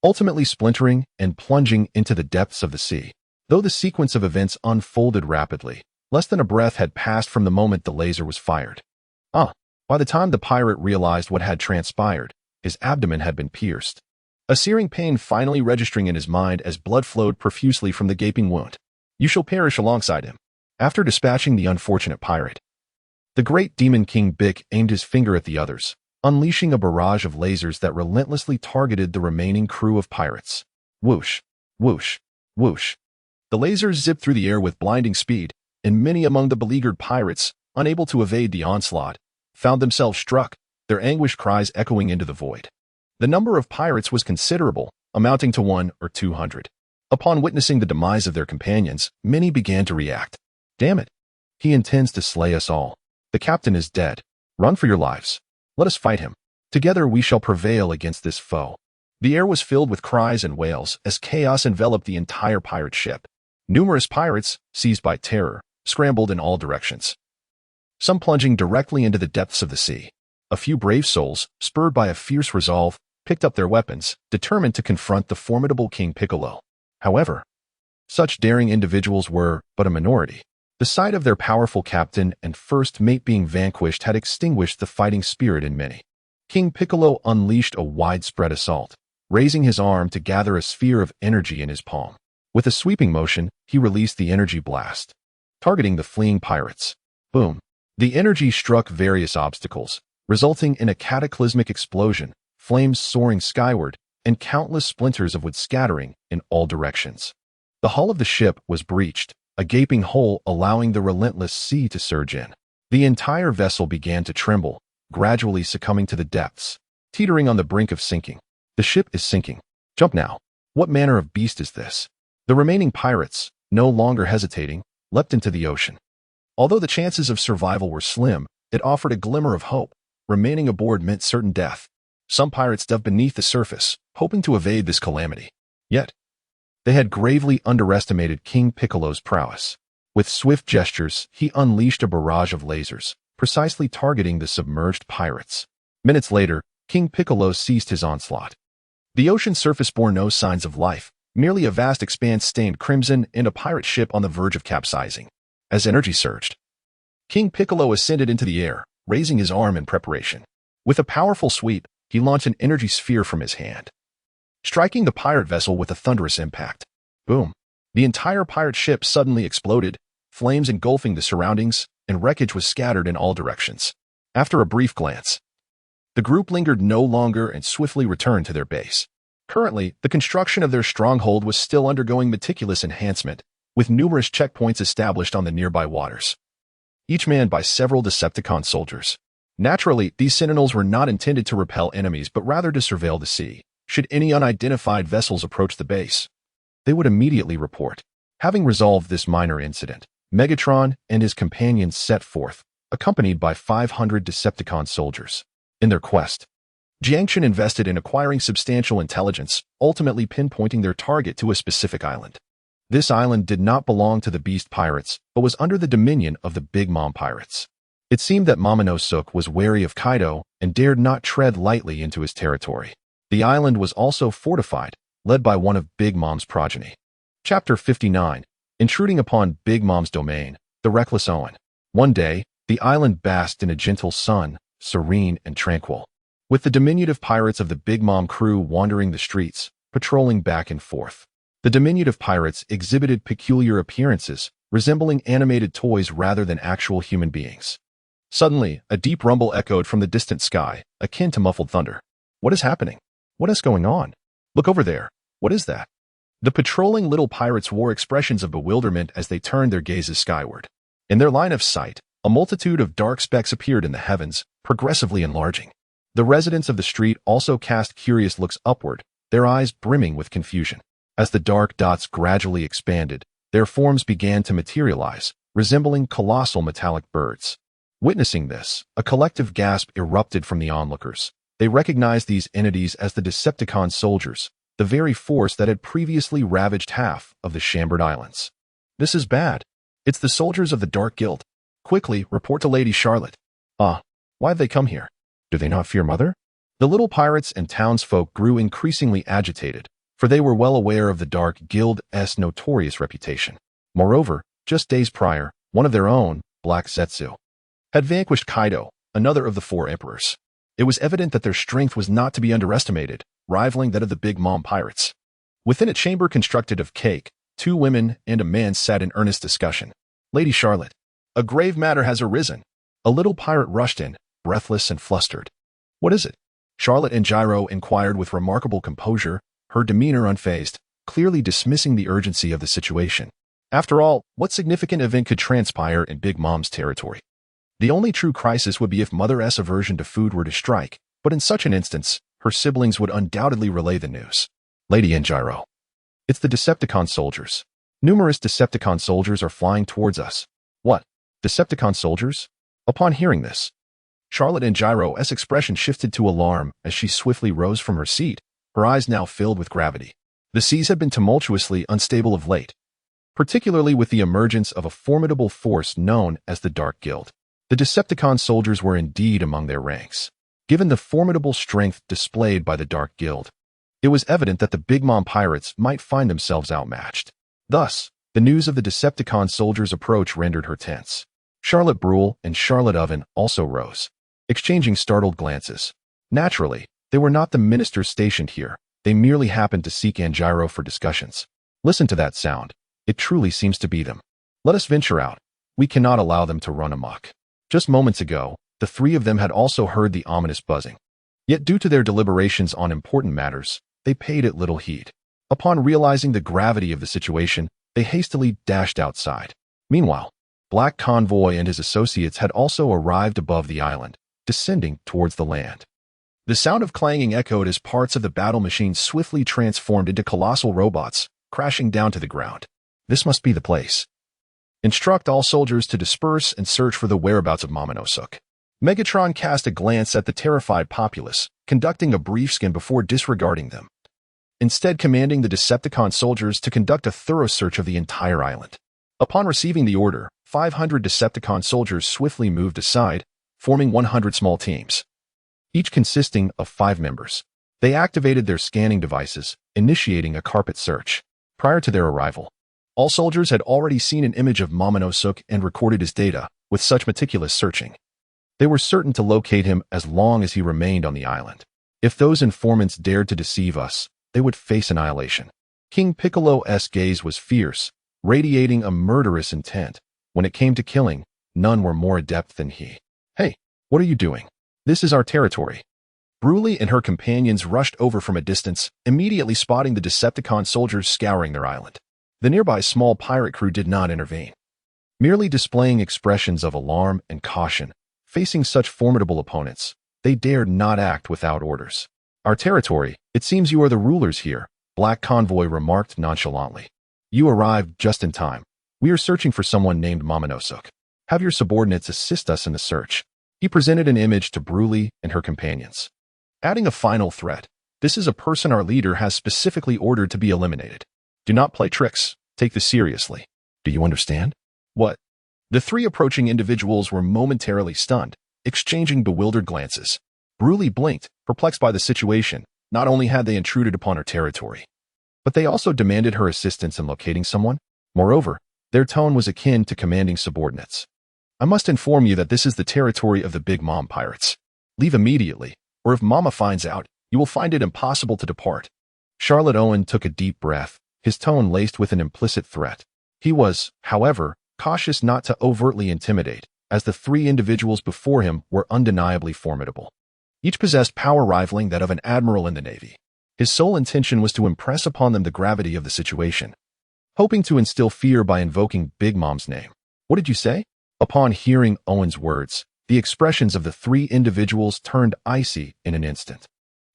ultimately splintering and plunging into the depths of the sea. Though the sequence of events unfolded rapidly, less than a breath had passed from the moment the laser was fired. By the time the pirate realized what had transpired, his abdomen had been pierced, a searing pain finally registering in his mind as blood flowed profusely from the gaping wound. You shall perish alongside him. After dispatching the unfortunate pirate, the great demon king Bic aimed his finger at the others, unleashing a barrage of lasers that relentlessly targeted the remaining crew of pirates. Whoosh, whoosh, whoosh. The lasers zipped through the air with blinding speed, and many among the beleaguered pirates, unable to evade the onslaught, found themselves struck, their anguished cries echoing into the void. The number of pirates was considerable, amounting to 100 or 200. Upon witnessing the demise of their companions, many began to react. Damn it! He intends to slay us all. The captain is dead. Run for your lives. Let us fight him. Together we shall prevail against this foe. The air was filled with cries and wails as chaos enveloped the entire pirate ship. Numerous pirates, seized by terror, scrambled in all directions, some plunging directly into the depths of the sea. A few brave souls, spurred by a fierce resolve, picked up their weapons, determined to confront the formidable King Piccolo. However, such daring individuals were but a minority. The sight of their powerful captain and first mate being vanquished had extinguished the fighting spirit in many. King Piccolo unleashed a widespread assault, raising his arm to gather a sphere of energy in his palm. With a sweeping motion, he released the energy blast, targeting the fleeing pirates. Boom! The energy struck various obstacles, resulting in a cataclysmic explosion, flames soaring skyward, and countless splinters of wood scattering in all directions. The hull of the ship was breached, a gaping hole allowing the relentless sea to surge in. The entire vessel began to tremble, gradually succumbing to the depths, teetering on the brink of sinking. The ship is sinking. Jump now. What manner of beast is this? The remaining pirates, no longer hesitating, leapt into the ocean. Although the chances of survival were slim, it offered a glimmer of hope. Remaining aboard meant certain death. Some pirates dove beneath the surface, hoping to evade this calamity. Yet, they had gravely underestimated King Piccolo's prowess. With swift gestures, he unleashed a barrage of lasers, precisely targeting the submerged pirates. Minutes later, King Piccolo ceased his onslaught. The ocean surface bore no signs of life, merely a vast expanse stained crimson and a pirate ship on the verge of capsizing. As energy surged, King Piccolo ascended into the air, raising his arm in preparation. With a powerful sweep, he launched an energy sphere from his hand, striking the pirate vessel with a thunderous impact. Boom! The entire pirate ship suddenly exploded, flames engulfing the surroundings, and wreckage was scattered in all directions. After a brief glance, the group lingered no longer and swiftly returned to their base. Currently, the construction of their stronghold was still undergoing meticulous enhancement, with numerous checkpoints established on the nearby waters, each manned by several Decepticon soldiers. Naturally, these sentinels were not intended to repel enemies but rather to surveil the sea. Should any unidentified vessels approach the base, they would immediately report. Having resolved this minor incident, Megatron and his companions set forth, accompanied by 500 Decepticon soldiers. In their quest, Jiangchen invested in acquiring substantial intelligence, ultimately pinpointing their target to a specific island. This island did not belong to the Beast Pirates, but was under the dominion of the Big Mom Pirates. It seemed that Momonosuke was wary of Kaido and dared not tread lightly into his territory. The island was also fortified, led by one of Big Mom's progeny. Chapter 59. Intruding upon Big Mom's domain, the reckless Owen. One day, the island basked in a gentle sun, serene and tranquil, with the diminutive pirates of the Big Mom crew wandering the streets, patrolling back and forth. The diminutive pirates exhibited peculiar appearances, resembling animated toys rather than actual human beings. Suddenly, a deep rumble echoed from the distant sky, akin to muffled thunder. What is happening? What is going on? Look over there. What is that? The patrolling little pirates wore expressions of bewilderment as they turned their gazes skyward. In their line of sight, a multitude of dark specks appeared in the heavens, progressively enlarging. The residents of the street also cast curious looks upward, their eyes brimming with confusion. As the dark dots gradually expanded, their forms began to materialize, resembling colossal metallic birds. Witnessing this, a collective gasp erupted from the onlookers. They recognized these entities as the Decepticon soldiers, the very force that had previously ravaged half of the Chambered Islands. This is bad. It's the soldiers of the Dark Guild. Quickly, report to Lady Charlotte. Why have they come here? Do they not fear Mother? The little pirates and townsfolk grew increasingly agitated, for they were well aware of the Dark Guild's notorious reputation. Moreover, just days prior, one of their own, Black Zetsu, had vanquished Kaido, another of the 4 emperors. It was evident that their strength was not to be underestimated, rivaling that of the Big Mom Pirates. Within a chamber constructed of cake, 2 women and a man sat in earnest discussion. Lady Charlotte, a grave matter has arisen. A little pirate rushed in, breathless and flustered. What is it? Charlotte and Gyro inquired with remarkable composure, her demeanor unfazed, clearly dismissing the urgency of the situation. After all, what significant event could transpire in Big Mom's territory? The only true crisis would be if Mother's aversion to food were to strike, but in such an instance, her siblings would undoubtedly relay the news. Lady and Gyro. It's the Decepticon soldiers. Numerous Decepticon soldiers are flying towards us. What? Decepticon soldiers? Upon hearing this, Charlotte and Gyro's expression shifted to alarm as she swiftly rose from her seat, her eyes now filled with gravity. The seas had been tumultuously unstable of late, particularly with the emergence of a formidable force known as the Dark Guild. The Decepticon soldiers were indeed among their ranks. Given the formidable strength displayed by the Dark Guild, it was evident that the Big Mom Pirates might find themselves outmatched. Thus, the news of the Decepticon soldiers' approach rendered her tense. Charlotte Brule and Charlotte Oven also rose, exchanging startled glances. Naturally, they were not the ministers stationed here. They merely happened to seek Gyro for discussions. Listen to that sound. It truly seems to be them. Let us venture out. We cannot allow them to run amok. Just moments ago, the 3 of them had also heard the ominous buzzing. Yet due to their deliberations on important matters, they paid it little heed. Upon realizing the gravity of the situation, they hastily dashed outside. Meanwhile, Black Convoy and his associates had also arrived above the island, descending towards the land. The sound of clanging echoed as parts of the battle machine swiftly transformed into colossal robots, crashing down to the ground. This must be the place. Instruct all soldiers to disperse and search for the whereabouts of Momonosuke. Megatron cast a glance at the terrified populace, conducting a brief scan before disregarding them, instead commanding the Decepticon soldiers to conduct a thorough search of the entire island. Upon receiving the order, 500 Decepticon soldiers swiftly moved aside, forming 100 small teams, each consisting of 5 members. They activated their scanning devices, initiating a carpet search. Prior to their arrival, all soldiers had already seen an image of Momonosuke and recorded his data. With such meticulous searching, they were certain to locate him as long as he remained on the island. If those informants dared to deceive us, they would face annihilation. King Piccolo's gaze was fierce, radiating a murderous intent. When it came to killing, none were more adept than he. Hey, what are you doing? This is our territory. Brule and her companions rushed over from a distance, immediately spotting the Decepticon soldiers scouring their island. The nearby small pirate crew did not intervene, merely displaying expressions of alarm and caution. Facing such formidable opponents, they dared not act without orders. Our territory, it seems you are the rulers here, Black Convoy remarked nonchalantly. You arrived just in time. We are searching for someone named Momonosuke. Have your subordinates assist us in the search. He presented an image to Brule and her companions, adding a final threat. This is a person our leader has specifically ordered to be eliminated. Do not play tricks. Take this seriously. Do you understand? What? The 3 approaching individuals were momentarily stunned, exchanging bewildered glances. Brule blinked, perplexed by the situation. Not only had they intruded upon her territory, but they also demanded her assistance in locating someone. Moreover, their tone was akin to commanding subordinates. I must inform you that this is the territory of the Big Mom Pirates. Leave immediately, or if Mama finds out, you will find it impossible to depart. Charlotte Owen took a deep breath, his tone laced with an implicit threat. He was, however, cautious not to overtly intimidate, as the 3 individuals before him were undeniably formidable. Each possessed power rivaling that of an admiral in the Navy. His sole intention was to impress upon them the gravity of the situation, hoping to instill fear by invoking Big Mom's name. What did you say? Upon hearing Owen's words, The expressions of the three individuals turned icy in an instant.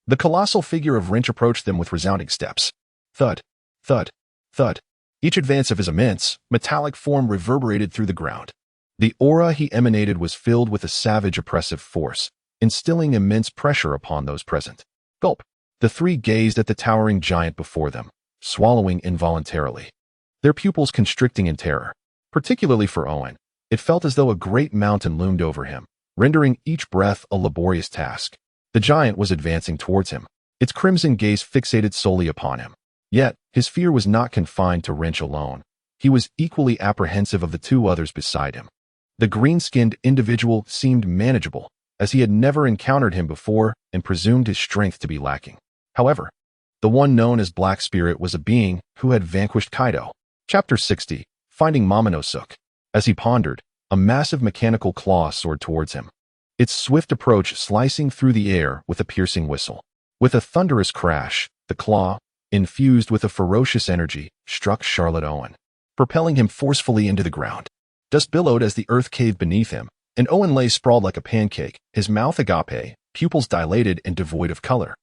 The colossal figure of Wrench approached them with resounding steps. Thud, thud, thud. Each advance of his immense, metallic form reverberated through the ground. The aura he emanated was filled with a savage oppressive force, instilling immense pressure upon those present. Gulp. The three gazed at the towering giant before them, swallowing involuntarily, their pupils constricting in terror. Particularly for Owen, it felt as though a great mountain loomed over him, rendering each breath a laborious task. The giant was advancing towards him, its crimson gaze fixated solely upon him. Yet, his fear was not confined to Wrench alone. He was equally apprehensive of the two others beside him. The green-skinned individual seemed manageable, as he had never encountered him before and presumed his strength to be lacking. However, the one known as Black Spirit was a being who had vanquished Kaido. Chapter 60, Finding Momonosuke. As he pondered, a massive mechanical claw soared towards him, its swift approach slicing through the air with a piercing whistle. With a thunderous crash, the claw, infused with a ferocious energy, struck Charlotte Owen, propelling him forcefully into the ground. Dust billowed as the earth caved beneath him, and Owen lay sprawled like a pancake, his mouth agape, pupils dilated and devoid of color,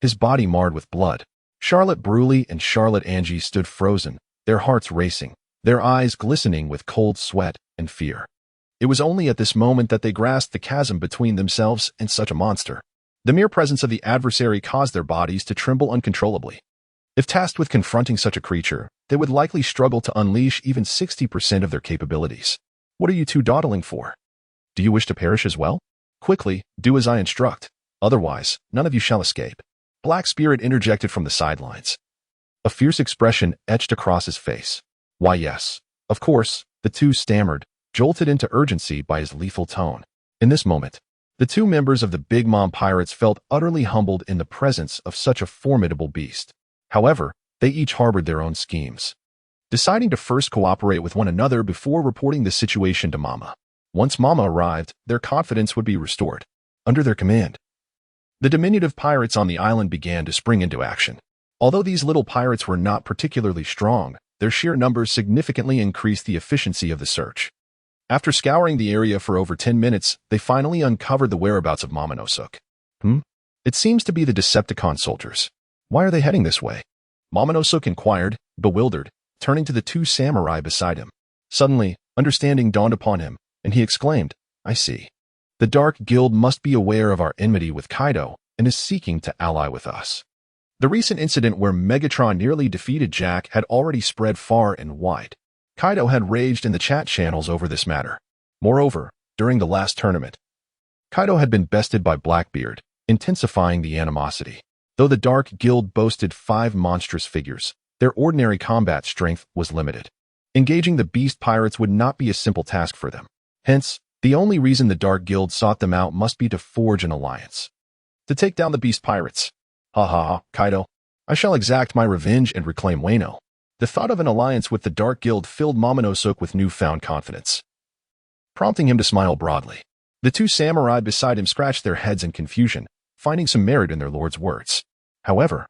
his body marred with blood. Charlotte Bruley and Charlotte Angie stood frozen, their hearts racing, their eyes glistening with cold sweat and fear. It was only at this moment that they grasped the chasm between themselves and such a monster. The mere presence of the adversary caused their bodies to tremble uncontrollably. If tasked with confronting such a creature, they would likely struggle to unleash even 60% of their capabilities. What are you two dawdling for? Do you wish to perish as well? Quickly, do as I instruct. Otherwise, none of you shall escape. Black Spirit interjected from the sidelines. A fierce expression etched across his face. Why yes, of course, the two stammered, jolted into urgency by his lethal tone. In this moment, the two members of the Big Mom Pirates felt utterly humbled in the presence of such a formidable beast. However, they each harbored their own schemes, deciding to first cooperate with one another before reporting the situation to Mama. Once Mama arrived, their confidence would be restored. Under their command, the diminutive pirates on the island began to spring into action. Although these little pirates were not particularly strong, their sheer numbers significantly increased the efficiency of the search. After scouring the area for over 10 minutes, they finally uncovered the whereabouts of Momonosuke. It seems to be the Decepticon soldiers. Why are they heading this way? Momonosuke inquired, bewildered, turning to the two samurai beside him. Suddenly, understanding dawned upon him, and he exclaimed, I see. The Dark Guild must be aware of our enmity with Kaido and is seeking to ally with us. The recent incident where Megatron nearly defeated Jack had already spread far and wide. Kaido had raged in the chat channels over this matter. Moreover, during the last tournament, Kaido had been bested by Blackbeard, intensifying the animosity. Though the Dark Guild boasted 5 monstrous figures, their ordinary combat strength was limited. Engaging the Beast Pirates would not be a simple task for them. Hence, the only reason the Dark Guild sought them out must be to forge an alliance. To take down the Beast Pirates. Ha ha ha, Kaido. I shall exact my revenge and reclaim Wano. The thought of an alliance with the Dark Guild filled Momonosuke with newfound confidence, prompting him to smile broadly. The two samurai beside him scratched their heads in confusion, finding some merit in their lord's words. However,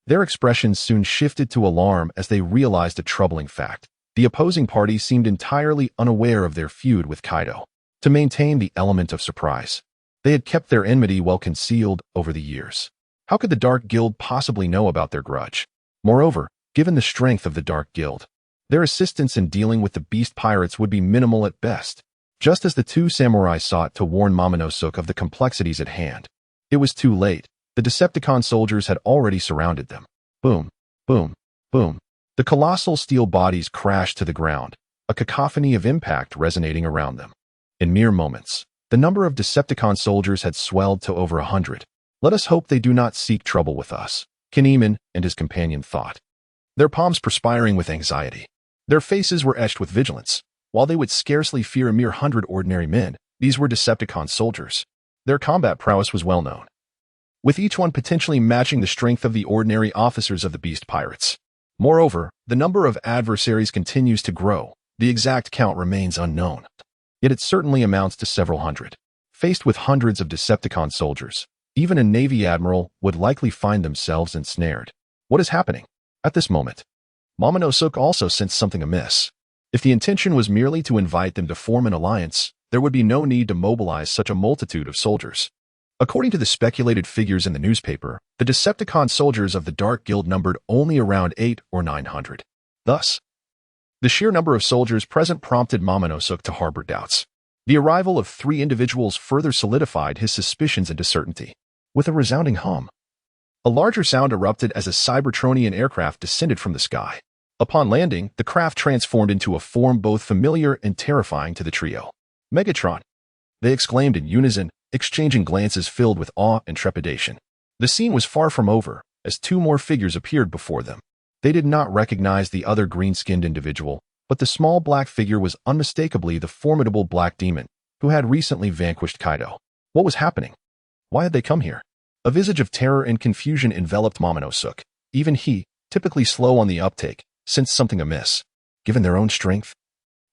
their expressions soon shifted to alarm as they realized a troubling fact. The opposing party seemed entirely unaware of their feud with Kaido. To maintain the element of surprise, they had kept their enmity well concealed over the years. How could the Dark Guild possibly know about their grudge? Moreover, given the strength of the Dark Guild, their assistance in dealing with the Beast Pirates would be minimal at best. Just as the two samurai sought to warn Momonosuke of the complexities at hand, it was too late. The Decepticon soldiers had already surrounded them. Boom, boom, boom. The colossal steel bodies crashed to the ground, a cacophony of impact resonating around them. In mere moments, the number of Decepticon soldiers had swelled to over 100. Let us hope they do not seek trouble with us, Kinemon and his companion thought, their palms perspiring with anxiety. Their faces were etched with vigilance. While they would scarcely fear a mere 100 ordinary men, these were Decepticon soldiers. Their combat prowess was well known, with each one potentially matching the strength of the ordinary officers of the Beast Pirates. Moreover, the number of adversaries continues to grow. The exact count remains unknown, yet it certainly amounts to several hundred. Faced with hundreds of Decepticon soldiers, even a Navy admiral would likely find themselves ensnared. What is happening? At this moment, Momonosuke also sensed something amiss. If the intention was merely to invite them to form an alliance, there would be no need to mobilize such a multitude of soldiers. According to the speculated figures in the newspaper, the Decepticon soldiers of the Dark Guild numbered only around 800 or 900. Thus, the sheer number of soldiers present prompted Momonosuke to harbor doubts. The arrival of 3 individuals further solidified his suspicions into certainty. With a resounding hum, a larger sound erupted as a Cybertronian aircraft descended from the sky. Upon landing, the craft transformed into a form both familiar and terrifying to the trio. "Megatron!" they exclaimed in unison, exchanging glances filled with awe and trepidation. The scene was far from over, as 2 more figures appeared before them. They did not recognize the other green-skinned individual, but the small black figure was unmistakably the formidable Black Demon, who had recently vanquished Kaido. What was happening? Why had they come here? A visage of terror and confusion enveloped Momonosuke. Even he, typically slow on the uptake, sensed something amiss. Given their own strength,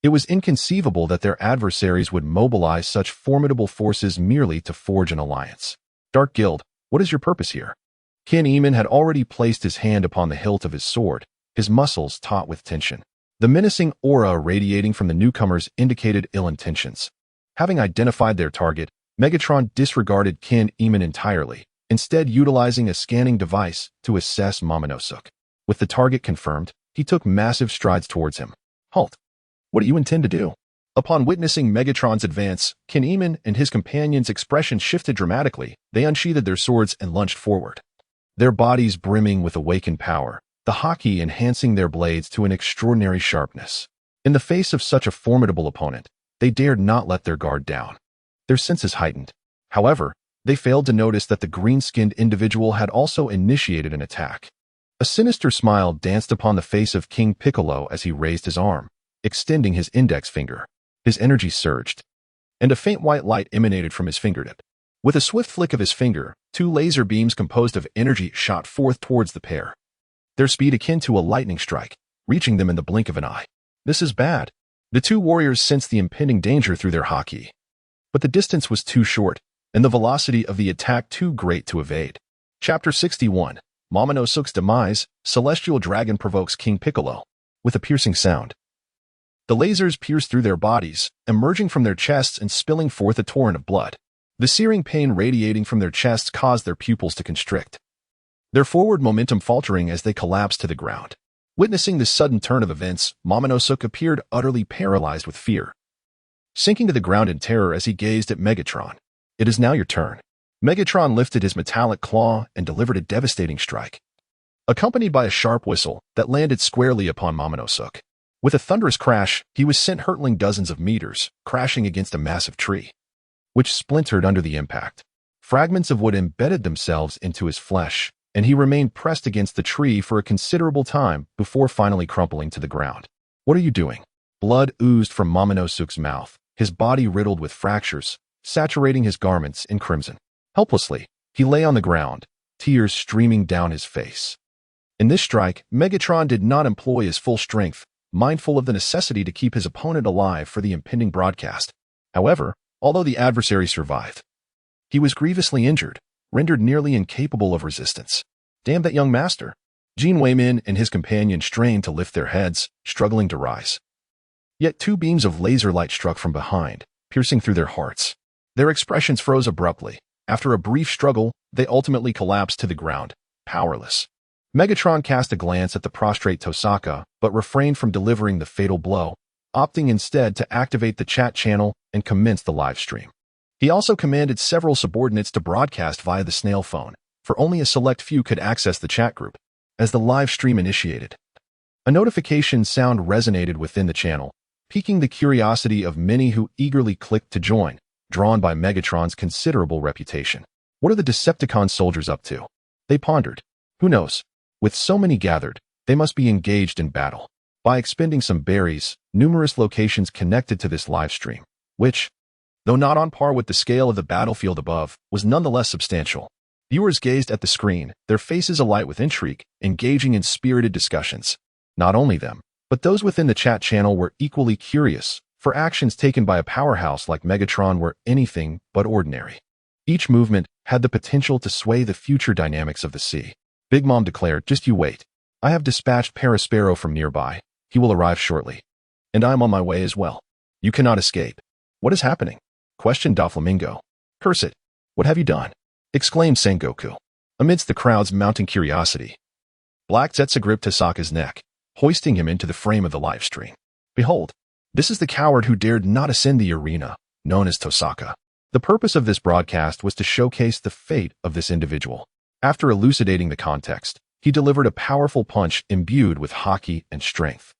it was inconceivable that their adversaries would mobilize such formidable forces merely to forge an alliance. "Dark Guild, what is your purpose here?" Kin-Eman had already placed his hand upon the hilt of his sword, his muscles taut with tension. The menacing aura radiating from the newcomers indicated ill intentions. Having identified their target, Megatron disregarded Kin-Eman entirely, instead utilizing a scanning device to assess Momonosuke. With the target confirmed, he took massive strides towards him. "Halt! What do you intend to do?" Upon witnessing Megatron's advance, Kin-Eman and his companions' expression shifted dramatically. They unsheathed their swords and lunged forward, their bodies brimming with awakened power, the haki enhancing their blades to an extraordinary sharpness. In the face of such a formidable opponent, they dared not let their guard down. Their senses heightened. However, they failed to notice that the green-skinned individual had also initiated an attack. A sinister smile danced upon the face of King Piccolo as he raised his arm, extending his index finger. His energy surged, and a faint white light emanated from his fingertip. With a swift flick of his finger, 2 laser beams composed of energy shot forth towards the pair, their speed akin to a lightning strike, reaching them in the blink of an eye. "This is bad." The 2 warriors sensed the impending danger through their haki. But the distance was too short, and the velocity of the attack too great to evade. Chapter 61. Momonosuke's Demise. Celestial Dragon provokes King Piccolo. With a piercing sound, the lasers pierced through their bodies, emerging from their chests and spilling forth a torrent of blood. The searing pain radiating from their chests caused their pupils to constrict, their forward momentum faltering as they collapsed to the ground. Witnessing this sudden turn of events, Momonosuke appeared utterly paralyzed with fear, sinking to the ground in terror as he gazed at Megatron. "It is now your turn." Megatron lifted his metallic claw and delivered a devastating strike, accompanied by a sharp whistle that landed squarely upon Momonosuke. With a thunderous crash, he was sent hurtling dozens of meters, crashing against a massive tree, which splintered under the impact. Fragments of wood embedded themselves into his flesh, and he remained pressed against the tree for a considerable time before finally crumpling to the ground. "What are you doing?" Blood oozed from Momonosuke's mouth, his body riddled with fractures, saturating his garments in crimson. Helplessly, he lay on the ground, tears streaming down his face. In this strike, Megatron did not employ his full strength, mindful of the necessity to keep his opponent alive for the impending broadcast. However, although the adversary survived, he was grievously injured, rendered nearly incapable of resistance. "Damn that young master!" Jean Wayman and his companion strained to lift their heads, struggling to rise. Yet 2 beams of laser light struck from behind, piercing through their hearts. Their expressions froze abruptly. After a brief struggle, they ultimately collapsed to the ground, powerless. Megatron cast a glance at the prostrate Tosaka, but refrained from delivering the fatal blow, opting instead to activate the chat channel and commence the live stream. He also commanded several subordinates to broadcast via the snail phone, for only a select few could access the chat group. As the live stream initiated, a notification sound resonated within the channel, piquing the curiosity of many who eagerly clicked to join, drawn by Megatron's considerable reputation. What are the Decepticon soldiers up to? They pondered. Who knows? With so many gathered, they must be engaged in battle. By expending some berries, numerous locations connected to this live stream, which, though not on par with the scale of the battlefield above, was nonetheless substantial. Viewers gazed at the screen, their faces alight with intrigue, engaging in spirited discussions. Not only them, but those within the chat channel were equally curious, for actions taken by a powerhouse like Megatron were anything but ordinary. Each movement had the potential to sway the future dynamics of the sea. Big Mom declared, "Just you wait. I have dispatched Parasparrow from nearby. He will arrive shortly. And I am on my way as well. You cannot escape." What is happening? Questioned Doflamingo. Curse it. What have you done? Exclaimed Sengoku. Amidst the crowd's mounting curiosity, Black Zetsu gripped Tosaka's neck, hoisting him into the frame of the live stream. Behold, this is the coward who dared not ascend the arena, known as Tosaka. The purpose of this broadcast was to showcase the fate of this individual. After elucidating the context, he delivered a powerful punch imbued with haki and strength.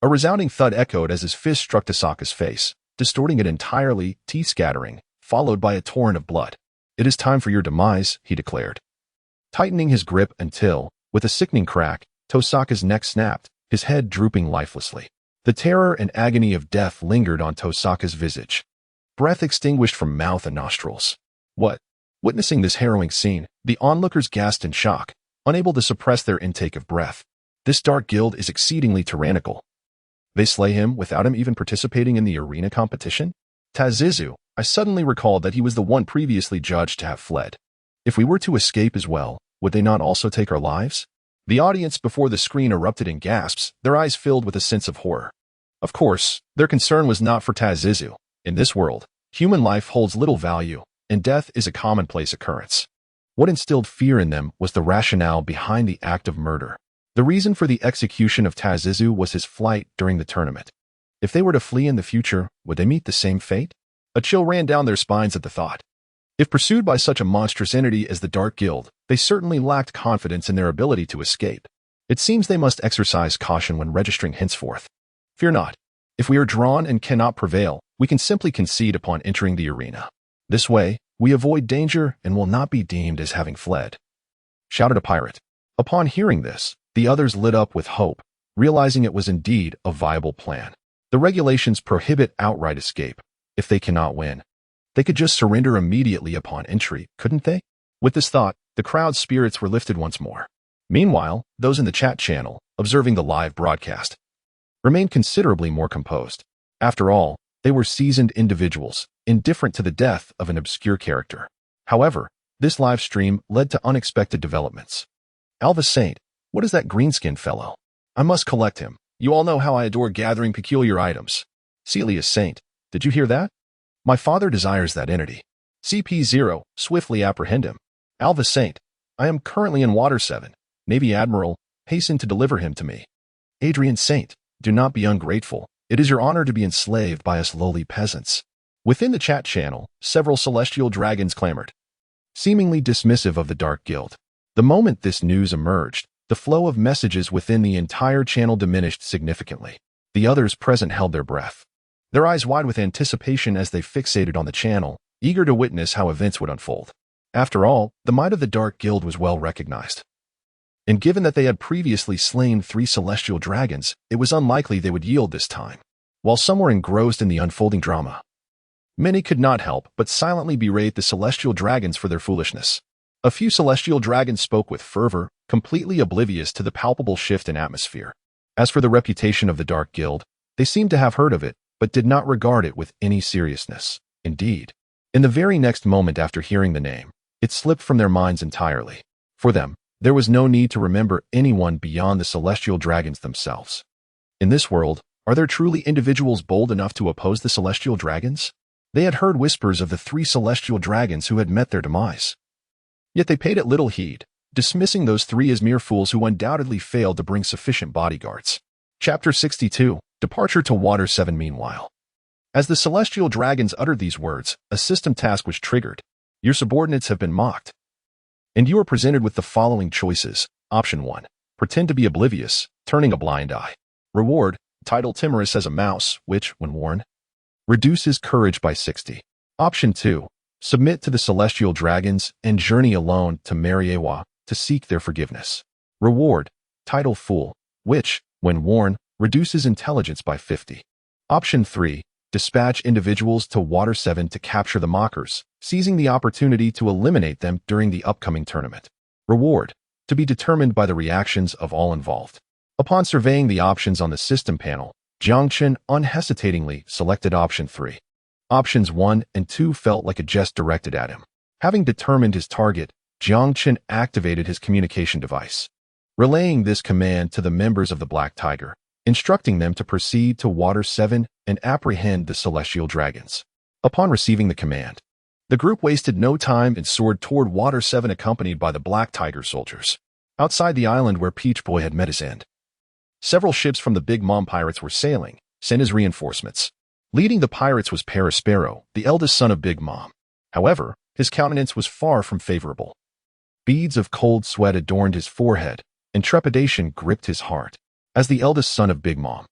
A resounding thud echoed as his fist struck Tosaka's face, distorting it entirely, teeth scattering, followed by a torrent of blood. It is time for your demise, he declared. Tightening his grip until, with a sickening crack, Tosaka's neck snapped, his head drooping lifelessly. The terror and agony of death lingered on Tosaka's visage. Breath extinguished from mouth and nostrils. What? Witnessing this harrowing scene, the onlookers gasped in shock, unable to suppress their intake of breath. This dark guild is exceedingly tyrannical. They slay him without him even participating in the arena competition? Tazizu, I suddenly recalled that he was the one previously judged to have fled. If we were to escape as well, would they not also take our lives? The audience before the screen erupted in gasps, their eyes filled with a sense of horror. Of course, their concern was not for Tazizu. In this world, human life holds little value, and death is a commonplace occurrence. What instilled fear in them was the rationale behind the act of murder. The reason for the execution of Tazizu was his flight during the tournament. If they were to flee in the future, would they meet the same fate? A chill ran down their spines at the thought. If pursued by such a monstrous entity as the Dark Guild, they certainly lacked confidence in their ability to escape. It seems they must exercise caution when registering henceforth. Fear not. If we are drawn and cannot prevail, we can simply concede upon entering the arena. This way, we avoid danger and will not be deemed as having fled, shouted a pirate. Upon hearing this, the others lit up with hope, realizing it was indeed a viable plan. The regulations prohibit outright escape. If they cannot win, they could just surrender immediately upon entry, couldn't they? With this thought, the crowd's spirits were lifted once more. Meanwhile, those in the chat channel, observing the live broadcast, remained considerably more composed. After all, they were seasoned individuals, indifferent to the death of an obscure character. However, this live stream led to unexpected developments. Alva Saint, what is that green-skinned fellow? I must collect him. You all know how I adore gathering peculiar items. Celius Saint, did you hear that? My father desires that entity. CP0, swiftly apprehend him. Alva Saint, I am currently in Water 7. Navy Admiral, hasten to deliver him to me. Adrian Saint, do not be ungrateful. It is your honor to be enslaved by us lowly peasants. Within the chat channel, several celestial dragons clamored, seemingly dismissive of the Dark Guild. The moment this news emerged, the flow of messages within the entire channel diminished significantly. The others present held their breath, their eyes wide with anticipation as they fixated on the channel, eager to witness how events would unfold. After all, the might of the Dark Guild was well recognized. And given that they had previously slain 3 celestial dragons, it was unlikely they would yield this time. While some were engrossed in the unfolding drama, many could not help but silently berate the celestial dragons for their foolishness. A few celestial dragons spoke with fervor, completely oblivious to the palpable shift in atmosphere. As for the reputation of the Dark Guild, they seemed to have heard of it, but did not regard it with any seriousness. Indeed, in the very next moment after hearing the name, it slipped from their minds entirely. For them, there was no need to remember anyone beyond the celestial dragons themselves. In this world, are there truly individuals bold enough to oppose the celestial dragons? They had heard whispers of the 3 celestial dragons who had met their demise. Yet they paid it little heed, dismissing those 3 as mere fools who undoubtedly failed to bring sufficient bodyguards. Chapter 62, Departure to Water 7. Meanwhile, as the celestial dragons uttered these words, a system task was triggered. Your subordinates have been mocked, and you are presented with the following choices. Option 1. Pretend to be oblivious, turning a blind eye. Reward, title timorous as a mouse, which, when worn, reduces courage by 60. Option 2. Submit to the celestial dragons and journey alone to Mariewa to seek their forgiveness. Reward, title fool, which, when worn, reduces intelligence by 50. Option 3. Dispatch individuals to Water 7 to capture the mockers, seizing the opportunity to eliminate them during the upcoming tournament. Reward, to be determined by the reactions of all involved. Upon surveying the options on the system panel, Jiangchen unhesitatingly selected option 3. Options 1 and 2 felt like a jest directed at him. Having determined his target, Jiangchen activated his communication device, relaying this command to the members of the Black Tiger, instructing them to proceed to Water 7 and apprehend the celestial dragons. Upon receiving the command, the group wasted no time and soared toward Water 7 accompanied by the Black Tiger soldiers. Outside the island where Peach Boy had met his end, several ships from the Big Mom Pirates were sailing, sent as reinforcements. Leading the pirates was Paraspero, the eldest son of Big Mom. However, his countenance was far from favorable. Beads of cold sweat adorned his forehead, and trepidation gripped his heart. As the eldest son of Big Mom,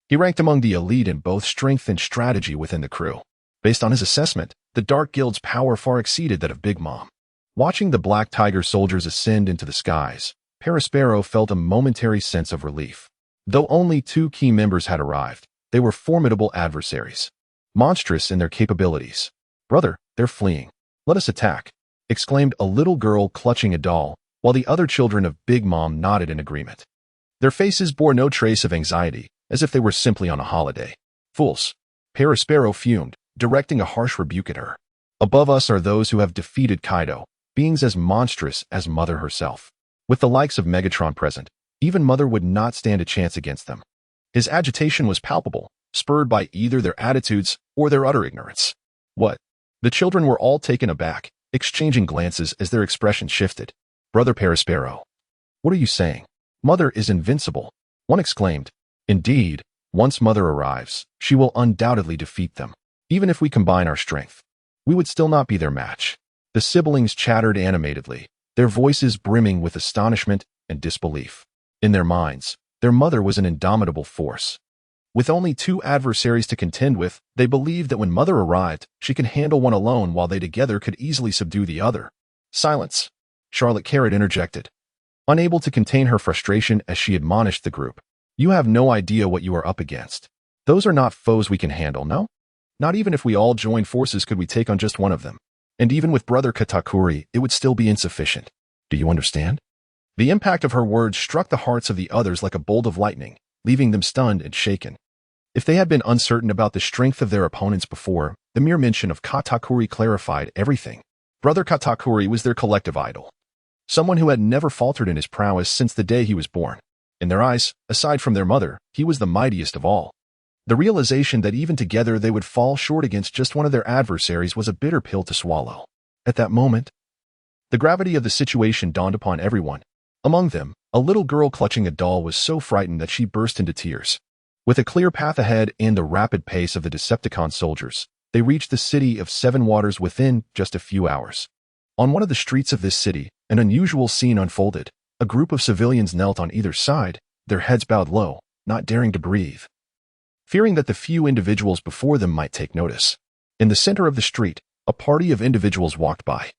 he ranked among the elite in both strength and strategy within the crew. Based on his assessment, the Dark Guild's power far exceeded that of Big Mom. Watching the Black Tiger soldiers ascend into the skies, Paraspero felt a momentary sense of relief. Though only 2 key members had arrived, they were formidable adversaries, monstrous in their capabilities. "Brother, they're fleeing. Let us attack," exclaimed a little girl clutching a doll, while the other children of Big Mom nodded in agreement. Their faces bore no trace of anxiety, as if they were simply on a holiday. "Fools," Paraspero fumed, directing a harsh rebuke at her. "Above us are those who have defeated Kaido, beings as monstrous as Mother herself. With the likes of Megatron present, even Mother would not stand a chance against them." His agitation was palpable, spurred by either their attitudes or their utter ignorance. "What?" The children were all taken aback, exchanging glances as their expressions shifted. "Brother Paraspero, what are you saying? Mother is invincible," one exclaimed. "Indeed, once Mother arrives, she will undoubtedly defeat them. Even if we combine our strength, we would still not be their match." The siblings chattered animatedly, their voices brimming with astonishment and disbelief. In their minds, their mother was an indomitable force. With only 2 adversaries to contend with, they believed that when Mother arrived, she could handle one alone while they together could easily subdue the other. "Silence," Charlotte Carrot interjected, unable to contain her frustration as she admonished the group. "You have no idea what you are up against. Those are not foes we can handle, no? Not even if we all joined forces could we take on just one of them. And even with Brother Katakuri, it would still be insufficient. Do you understand?" The impact of her words struck the hearts of the others like a bolt of lightning, leaving them stunned and shaken. If they had been uncertain about the strength of their opponents before, the mere mention of Katakuri clarified everything. Brother Katakuri was their collective idol, someone who had never faltered in his prowess since the day he was born. In their eyes, aside from their mother, he was the mightiest of all. The realization that even together they would fall short against just one of their adversaries was a bitter pill to swallow. At that moment, the gravity of the situation dawned upon everyone. Among them, a little girl clutching a doll was so frightened that she burst into tears. With a clear path ahead and the rapid pace of the Decepticon soldiers, they reached the city of 7 Waters within just a few hours. On one of the streets of this city, an unusual scene unfolded. A group of civilians knelt on either side, their heads bowed low, not daring to breathe, fearing that the few individuals before them might take notice. In the center of the street, a party of individuals walked by.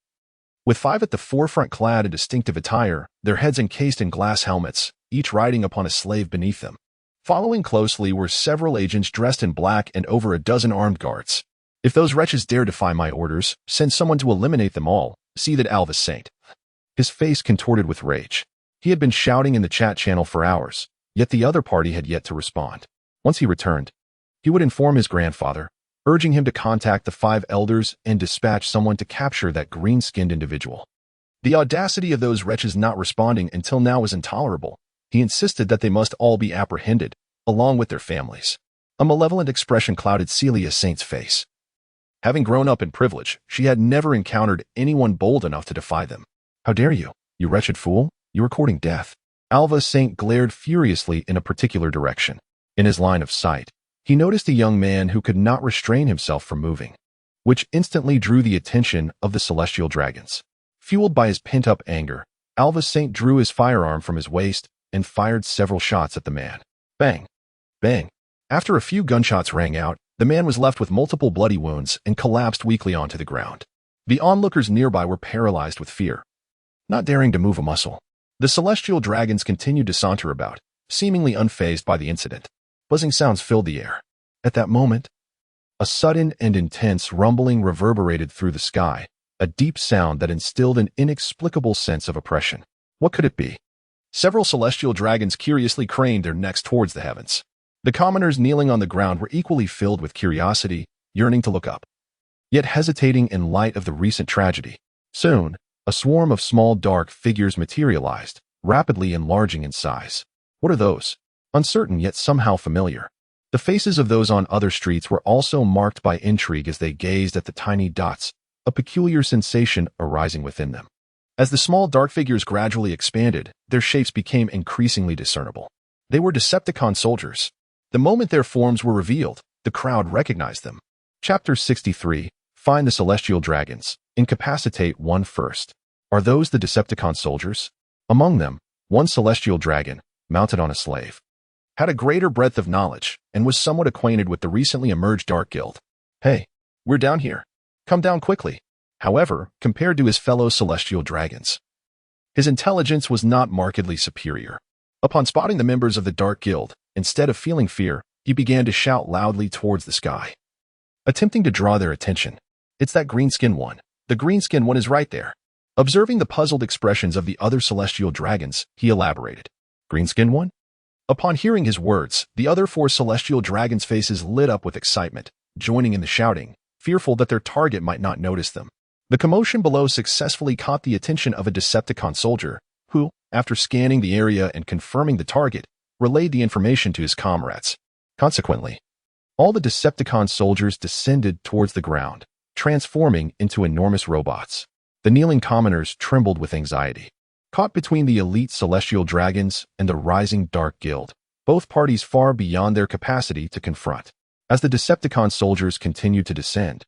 With 5 at the forefront clad in distinctive attire, their heads encased in glass helmets, each riding upon a slave beneath them. Following closely were several agents dressed in black and over a dozen armed guards. "If those wretches dare defy my orders, send someone to eliminate them all," seethed Alvis Saint, his face contorted with rage. He had been shouting in the chat channel for hours, yet the other party had yet to respond. Once he returned, he would inform his grandfather, urging him to contact the 5 elders and dispatch someone to capture that green-skinned individual. The audacity of those wretches not responding until now was intolerable. He insisted that they must all be apprehended, along with their families. A malevolent expression clouded Celia Saint's face. Having grown up in privilege, she had never encountered anyone bold enough to defy them. "How dare you, you wretched fool? You are courting death." Alva Saint glared furiously in a particular direction. In his line of sight, he noticed a young man who could not restrain himself from moving, which instantly drew the attention of the celestial dragons. Fueled by his pent-up anger, Alva Saint drew his firearm from his waist and fired several shots at the man. Bang! Bang! After a few gunshots rang out, the man was left with multiple bloody wounds and collapsed weakly onto the ground. The onlookers nearby were paralyzed with fear, not daring to move a muscle. The celestial dragons continued to saunter about, seemingly unfazed by the incident. Buzzing sounds filled the air. At that moment, a sudden and intense rumbling reverberated through the sky, a deep sound that instilled an inexplicable sense of oppression. What could it be? Several celestial dragons curiously craned their necks towards the heavens. The commoners kneeling on the ground were equally filled with curiosity, yearning to look up, yet hesitating in light of the recent tragedy. Soon, a swarm of small dark figures materialized, rapidly enlarging in size. What are those? Uncertain yet somehow familiar. The faces of those on other streets were also marked by intrigue as they gazed at the tiny dots, a peculiar sensation arising within them. As the small dark figures gradually expanded, their shapes became increasingly discernible. They were Decepticon soldiers. The moment their forms were revealed, the crowd recognized them. Chapter 63. Find the Celestial Dragons. Incapacitate one first. Are those the Decepticon soldiers? Among them, one celestial dragon, mounted on a slave, had a greater breadth of knowledge and was somewhat acquainted with the recently emerged Dark Guild. Hey, we're down here. Come down quickly. However, compared to his fellow celestial dragons, his intelligence was not markedly superior. Upon spotting the members of the Dark Guild, instead of feeling fear, he began to shout loudly towards the sky, attempting to draw their attention. It's that green-skinned one. The green-skinned one is right there. Observing the puzzled expressions of the other celestial dragons, he elaborated. Green-skinned one? Upon hearing his words, the other 4 celestial dragons' faces lit up with excitement, joining in the shouting, fearful that their target might not notice them. The commotion below successfully caught the attention of a Decepticon soldier, who, after scanning the area and confirming the target, relayed the information to his comrades. Consequently, all the Decepticon soldiers descended towards the ground, transforming into enormous robots. The kneeling commoners trembled with anxiety. Caught between the elite celestial dragons and the rising Dark Guild, both parties far beyond their capacity to confront. As the Decepticon soldiers continued to descend,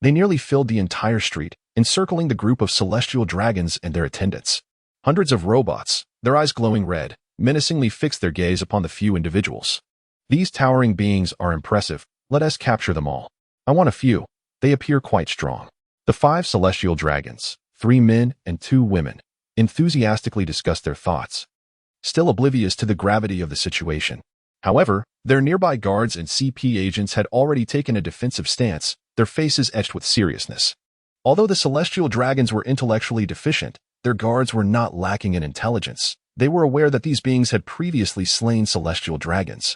they nearly filled the entire street, encircling the group of celestial dragons and their attendants. Hundreds of robots, their eyes glowing red, menacingly fixed their gaze upon the few individuals. These towering beings are impressive. Let us capture them all. I want a few. They appear quite strong. The 5 celestial dragons, 3 men and 2 women, enthusiastically discussed their thoughts, still oblivious to the gravity of the situation. However, their nearby guards and CP agents had already taken a defensive stance, their faces etched with seriousness. Although the celestial dragons were intellectually deficient, their guards were not lacking in intelligence. They were aware that these beings had previously slain celestial dragons,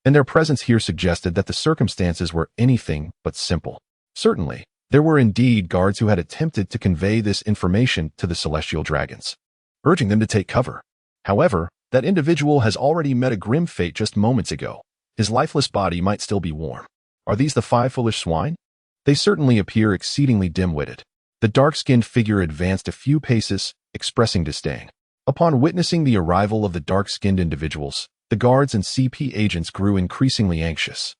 and their presence here suggested that the circumstances were anything but simple. Certainly, there were indeed guards who had attempted to convey this information to the celestial dragons, urging them to take cover. However, that individual has already met a grim fate just moments ago. His lifeless body might still be warm. Are these the 5 foolish swine? They certainly appear exceedingly dim-witted. The dark-skinned figure advanced a few paces, expressing disdain. Upon witnessing the arrival of the dark-skinned individuals, the guards and CP agents grew increasingly anxious,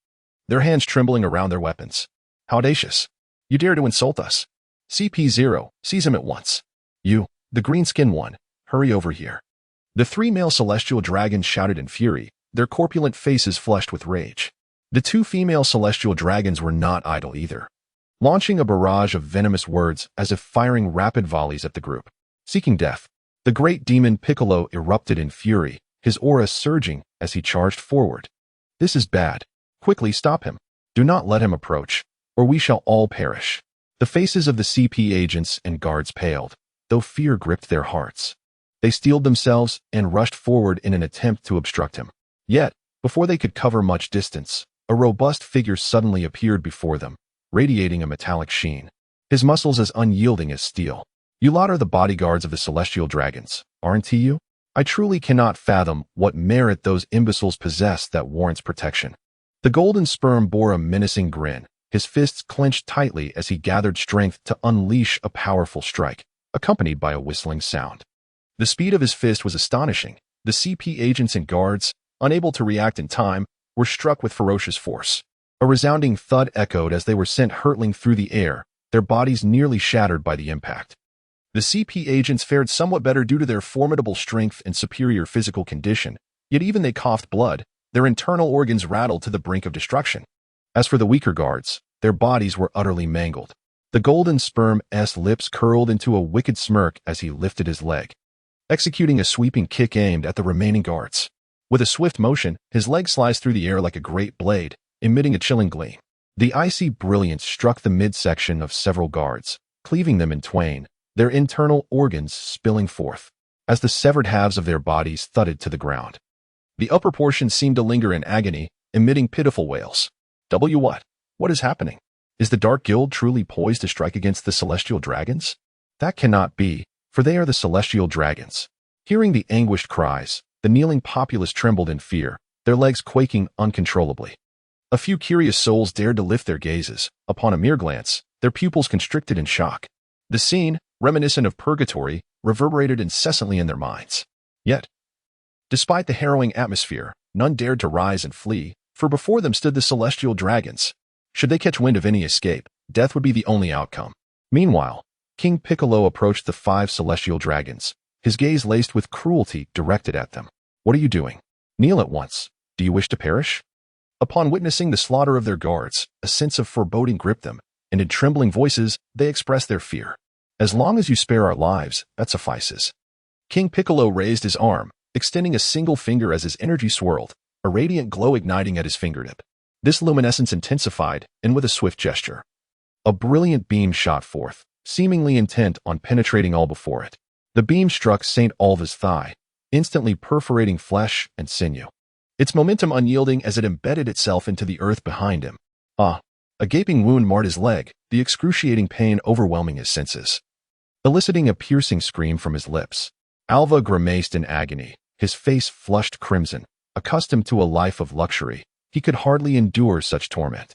their hands trembling around their weapons. How audacious! You dare to insult us. CP0, seize him at once. You, the green-skinned one, hurry over here. The 3 male celestial dragons shouted in fury, their corpulent faces flushed with rage. The 2 female celestial dragons were not idle either, launching a barrage of venomous words as if firing rapid volleys at the group. Seeking death, the great demon Piccolo erupted in fury, his aura surging as he charged forward. This is bad. Quickly stop him. Do not let him approach, or we shall all perish. The faces of the CP agents and guards paled, though fear gripped their hearts. They steeled themselves and rushed forward in an attempt to obstruct him. Yet, before they could cover much distance, a robust figure suddenly appeared before them, radiating a metallic sheen, his muscles as unyielding as steel. You lot are the bodyguards of the celestial dragons, aren't you? I truly cannot fathom what merit those imbeciles possess that warrants protection. The golden sperm bore a menacing grin, his fists clenched tightly as he gathered strength to unleash a powerful strike, accompanied by a whistling sound. The speed of his fist was astonishing. The CP agents and guards, unable to react in time, were struck with ferocious force. A resounding thud echoed as they were sent hurtling through the air, their bodies nearly shattered by the impact. The CP agents fared somewhat better due to their formidable strength and superior physical condition, yet even they coughed blood, their internal organs rattled to the brink of destruction. As for the weaker guards, their bodies were utterly mangled. The golden sperm's lips curled into a wicked smirk as he lifted his leg, executing a sweeping kick aimed at the remaining guards. With a swift motion, his leg sliced through the air like a great blade, emitting a chilling gleam. The icy brilliance struck the midsection of several guards, cleaving them in twain, their internal organs spilling forth, as the severed halves of their bodies thudded to the ground. The upper portion seemed to linger in agony, emitting pitiful wails. What? What is happening? Is the Dark Guild truly poised to strike against the celestial dragons? That cannot be, for they are the celestial dragons. Hearing the anguished cries, the kneeling populace trembled in fear, their legs quaking uncontrollably. A few curious souls dared to lift their gazes. Upon a mere glance, their pupils constricted in shock. The scene, reminiscent of purgatory, reverberated incessantly in their minds. Yet, despite the harrowing atmosphere, none dared to rise and flee, for before them stood the celestial dragons. Should they catch wind of any escape, death would be the only outcome. Meanwhile, King Piccolo approached the 5 celestial dragons, his gaze laced with cruelty directed at them. "What are you doing? Kneel at once. Do you wish to perish?" Upon witnessing the slaughter of their guards, a sense of foreboding gripped them, and in trembling voices, they expressed their fear. "As long as you spare our lives, that suffices." King Piccolo raised his arm, extending a single finger as his energy swirled, a radiant glow igniting at his fingertip. This luminescence intensified, and with a swift gesture, a brilliant beam shot forth, seemingly intent on penetrating all before it. The beam struck St. Alva's thigh, instantly perforating flesh and sinew, its momentum unyielding as it embedded itself into the earth behind him. A gaping wound marred his leg, the excruciating pain overwhelming his senses, eliciting a piercing scream from his lips. Alva grimaced in agony, his face flushed crimson. Accustomed to a life of luxury, he could hardly endure such torment.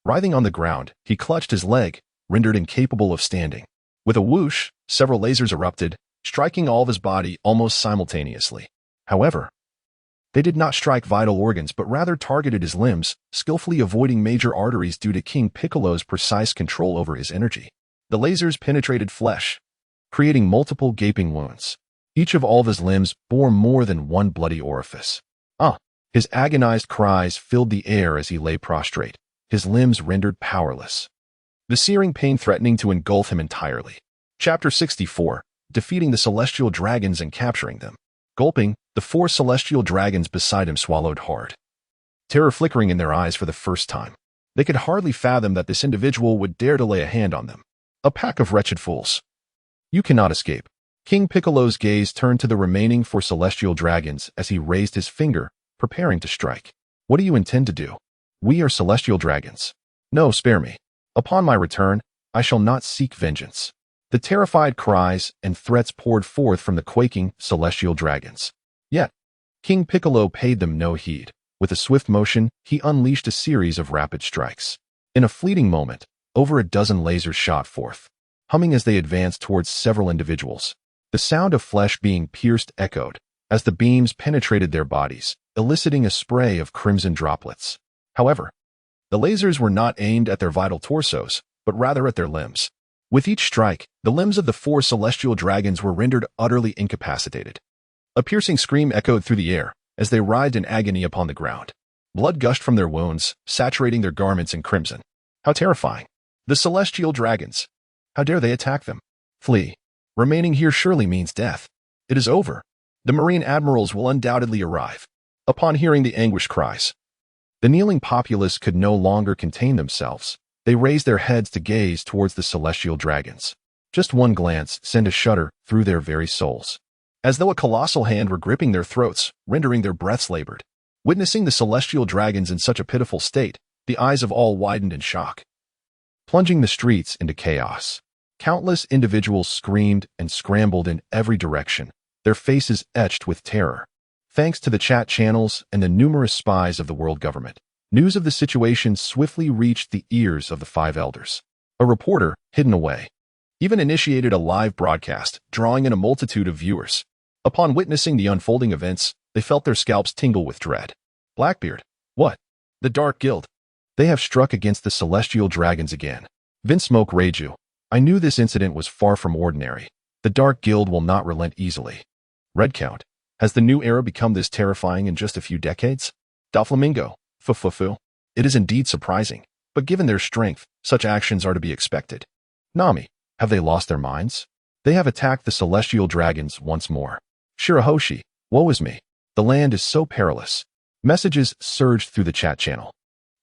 Writhing on the ground, he clutched his leg, rendered incapable of standing. With a whoosh, several lasers erupted, striking Alva's body almost simultaneously. However, they did not strike vital organs but rather targeted his limbs, skillfully avoiding major arteries due to King Piccolo's precise control over his energy. The lasers penetrated flesh, creating multiple gaping wounds. Each of Alva's limbs bore more than one bloody orifice. His agonized cries filled the air as he lay prostrate, his limbs rendered powerless, the searing pain threatening to engulf him entirely. Chapter 64. Defeating the Celestial Dragons and Capturing Them. Gulping, the 4 celestial dragons beside him swallowed hard, terror flickering in their eyes for the first time. They could hardly fathom that this individual would dare to lay a hand on them. A pack of wretched fools. You cannot escape. King Piccolo's gaze turned to the remaining 4 celestial dragons as he raised his finger, preparing to strike. "What do you intend to do? We are celestial dragons. No, spare me. Upon my return, I shall not seek vengeance." The terrified cries and threats poured forth from the quaking celestial dragons. Yet, King Piccolo paid them no heed. With a swift motion, he unleashed a series of rapid strikes. In a fleeting moment, over a dozen lasers shot forth, humming as they advanced towards several individuals. The sound of flesh being pierced echoed as the beams penetrated their bodies, eliciting a spray of crimson droplets. However, the lasers were not aimed at their vital torsos, but rather at their limbs. With each strike, the limbs of the 4 celestial dragons were rendered utterly incapacitated. A piercing scream echoed through the air as they writhed in agony upon the ground. Blood gushed from their wounds, saturating their garments in crimson. How terrifying! The celestial dragons! How dare they attack them? Flee. Remaining here surely means death. It is over. The Marine admirals will undoubtedly arrive. Upon hearing the anguished cries, the kneeling populace could no longer contain themselves. They raised their heads to gaze towards the celestial dragons. Just one glance sent a shudder through their very souls, as though a colossal hand were gripping their throats, rendering their breaths labored. Witnessing the celestial dragons in such a pitiful state, the eyes of all widened in shock, plunging the streets into chaos. Countless individuals screamed and scrambled in every direction, their faces etched with terror. Thanks to the chat channels and the numerous spies of the world government, news of the situation swiftly reached the ears of the 5 elders. A reporter, hidden away, even initiated a live broadcast, drawing in a multitude of viewers. Upon witnessing the unfolding events, they felt their scalps tingle with dread. Blackbeard. What? The Dark Guild. They have struck against the celestial dragons again. Vinsmoke Reiju. I knew this incident was far from ordinary. The Dark Guild will not relent easily. Redcount. Has the new era become this terrifying in just a few decades? Doflamingo. Fufufu. It is indeed surprising, but given their strength, such actions are to be expected. Nami. Have they lost their minds? They have attacked the celestial dragons once more. Shirahoshi. Woe is me. The land is so perilous. Messages surged through the chat channel.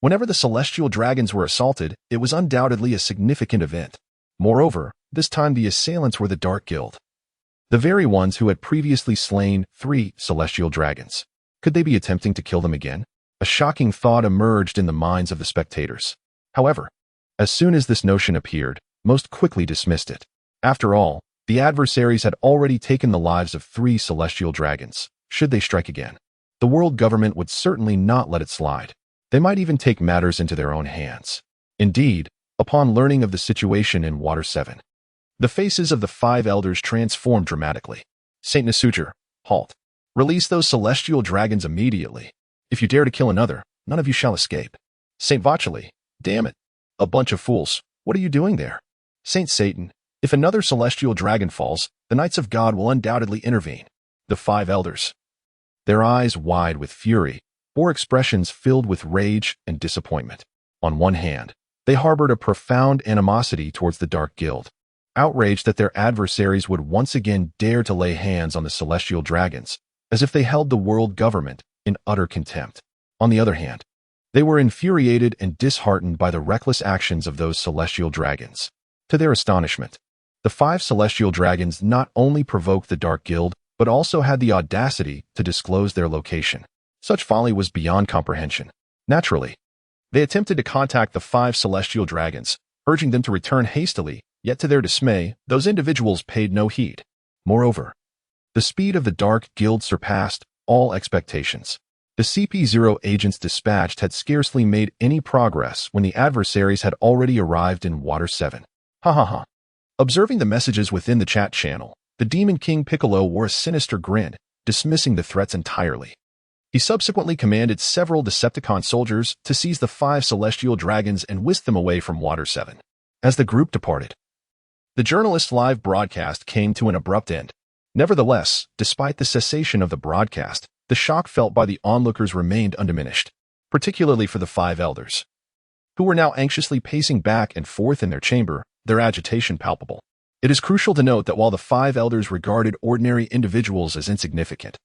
Whenever the celestial dragons were assaulted, it was undoubtedly a significant event. Moreover, this time the assailants were the Dark Guild, the very ones who had previously slain 3 celestial dragons. Could they be attempting to kill them again? A shocking thought emerged in the minds of the spectators. However, as soon as this notion appeared, most quickly dismissed it. After all, the adversaries had already taken the lives of 3 celestial dragons. Should they strike again? The world government would certainly not let it slide. They might even take matters into their own hands. Indeed, upon learning of the situation in Water 7, the faces of the 5 elders transformed dramatically. Saint Nasucher, halt. Release those celestial dragons immediately. If you dare to kill another, none of you shall escape. Saint Vacheli, damn it. A bunch of fools. What are you doing there? Saint Satan, if another celestial dragon falls, the Knights of God will undoubtedly intervene. The 5 elders, their eyes wide with fury, bore expressions filled with rage and disappointment. On one hand, they harbored a profound animosity towards the Dark Guild, outraged that their adversaries would once again dare to lay hands on the celestial dragons, as if they held the world government in utter contempt. On the other hand, they were infuriated and disheartened by the reckless actions of those celestial dragons. To their astonishment, the 5 celestial dragons not only provoked the Dark Guild, but also had the audacity to disclose their location. Such folly was beyond comprehension. Naturally, they attempted to contact the 5 celestial dragons, urging them to return hastily, yet to their dismay, those individuals paid no heed. Moreover, the speed of the Dark Guild surpassed all expectations. The CP0 agents dispatched had scarcely made any progress when the adversaries had already arrived in Water 7. Ha ha ha. Observing the messages within the chat channel, the Demon King Piccolo wore a sinister grin, dismissing the threats entirely. He subsequently commanded several Decepticon soldiers to seize the 5 celestial dragons and whisk them away from Water 7. As the group departed, the journalist's live broadcast came to an abrupt end. Nevertheless, despite the cessation of the broadcast, the shock felt by the onlookers remained undiminished, particularly for the 5 elders, who were now anxiously pacing back and forth in their chamber, their agitation palpable. It is crucial to note that while the 5 elders regarded ordinary individuals as insignificant,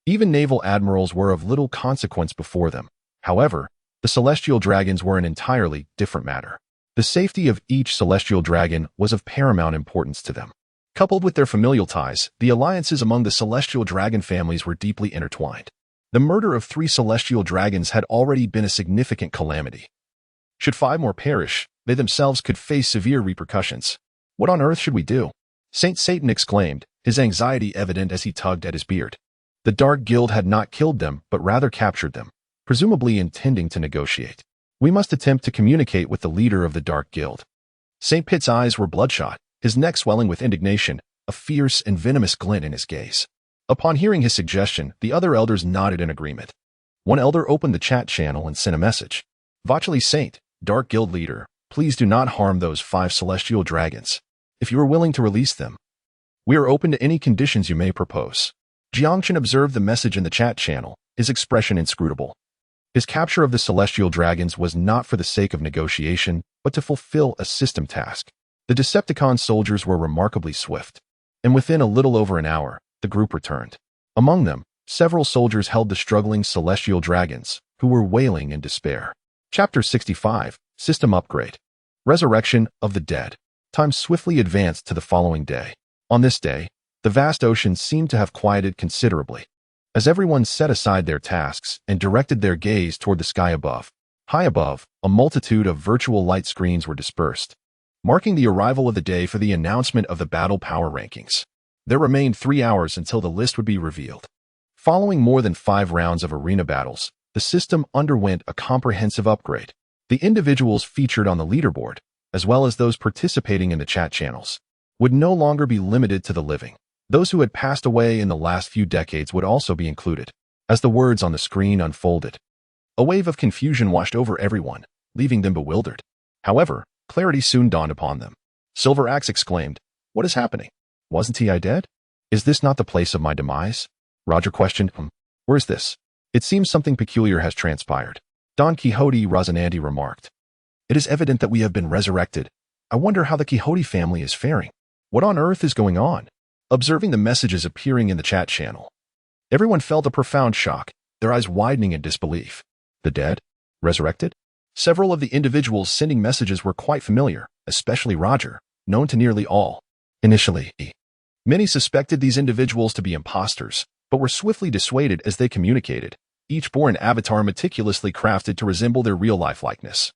even naval admirals were of little consequence before them. However, the celestial dragons were an entirely different matter. The safety of each celestial dragon was of paramount importance to them. Coupled with their familial ties, the alliances among the celestial dragon families were deeply intertwined. The murder of 3 celestial dragons had already been a significant calamity. Should 5 more perish, they themselves could face severe repercussions. What on earth should we do? Saint Satan exclaimed, his anxiety evident as he tugged at his beard. The Dark Guild had not killed them, but rather captured them, presumably intending to negotiate. We must attempt to communicate with the leader of the Dark Guild. Saint Pitt's eyes were bloodshot, his neck swelling with indignation, a fierce and venomous glint in his gaze. Upon hearing his suggestion, the other elders nodded in agreement. One elder opened the chat channel and sent a message. Vacheli Saint, Dark Guild leader, please do not harm those 5 celestial dragons. If you are willing to release them, we are open to any conditions you may propose. Jiangchen observed the message in the chat channel, his expression inscrutable. His capture of the celestial dragons was not for the sake of negotiation, but to fulfill a system task. The Decepticon soldiers were remarkably swift, and within a little over an hour, the group returned. Among them, several soldiers held the struggling celestial dragons, who were wailing in despair. Chapter 65, System Upgrade. Resurrection of the Dead. Time swiftly advanced to the following day. On this day, the vast ocean seemed to have quieted considerably, as everyone set aside their tasks and directed their gaze toward the sky above. High above, a multitude of virtual light screens were dispersed, marking the arrival of the day for the announcement of the battle power rankings. There remained 3 hours until the list would be revealed. Following more than 5 rounds of arena battles, the system underwent a comprehensive upgrade. The individuals featured on the leaderboard, as well as those participating in the chat channels, would no longer be limited to the living. Those who had passed away in the last few decades would also be included. As the words on the screen unfolded, a wave of confusion washed over everyone, leaving them bewildered. However, clarity soon dawned upon them. Silver Axe exclaimed, "What is happening? Wasn't I dead? Is this not the place of my demise?" Roger questioned, "Where's this? It seems something peculiar has transpired." Don Quixote Rosinante remarked, "It is evident that we have been resurrected. I wonder how the Quixote family is faring. What on earth is going on?" Observing the messages appearing in the chat channel, everyone felt a profound shock, their eyes widening in disbelief. The dead? Resurrected? Several of the individuals sending messages were quite familiar, especially Roger, known to nearly all. Initially, many suspected these individuals to be imposters, but were swiftly dissuaded as they communicated, each bore an avatar meticulously crafted to resemble their real-life likeness.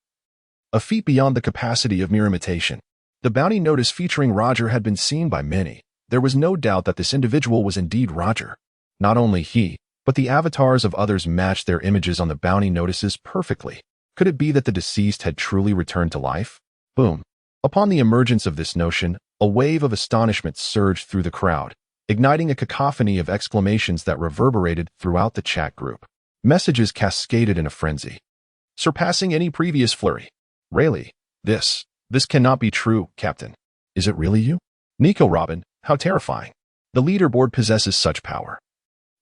A feat beyond the capacity of mere imitation. The bounty notice featuring Roger had been seen by many. There was no doubt that this individual was indeed Roger. Not only he, but the avatars of others matched their images on the bounty notices perfectly. Could it be that the deceased had truly returned to life? Boom. Upon the emergence of this notion, a wave of astonishment surged through the crowd, igniting a cacophony of exclamations that reverberated throughout the chat group. Messages cascaded in a frenzy, surpassing any previous flurry. Really? This cannot be true, Captain. Is it really you? Nico Robin, how terrifying. The leaderboard possesses such power.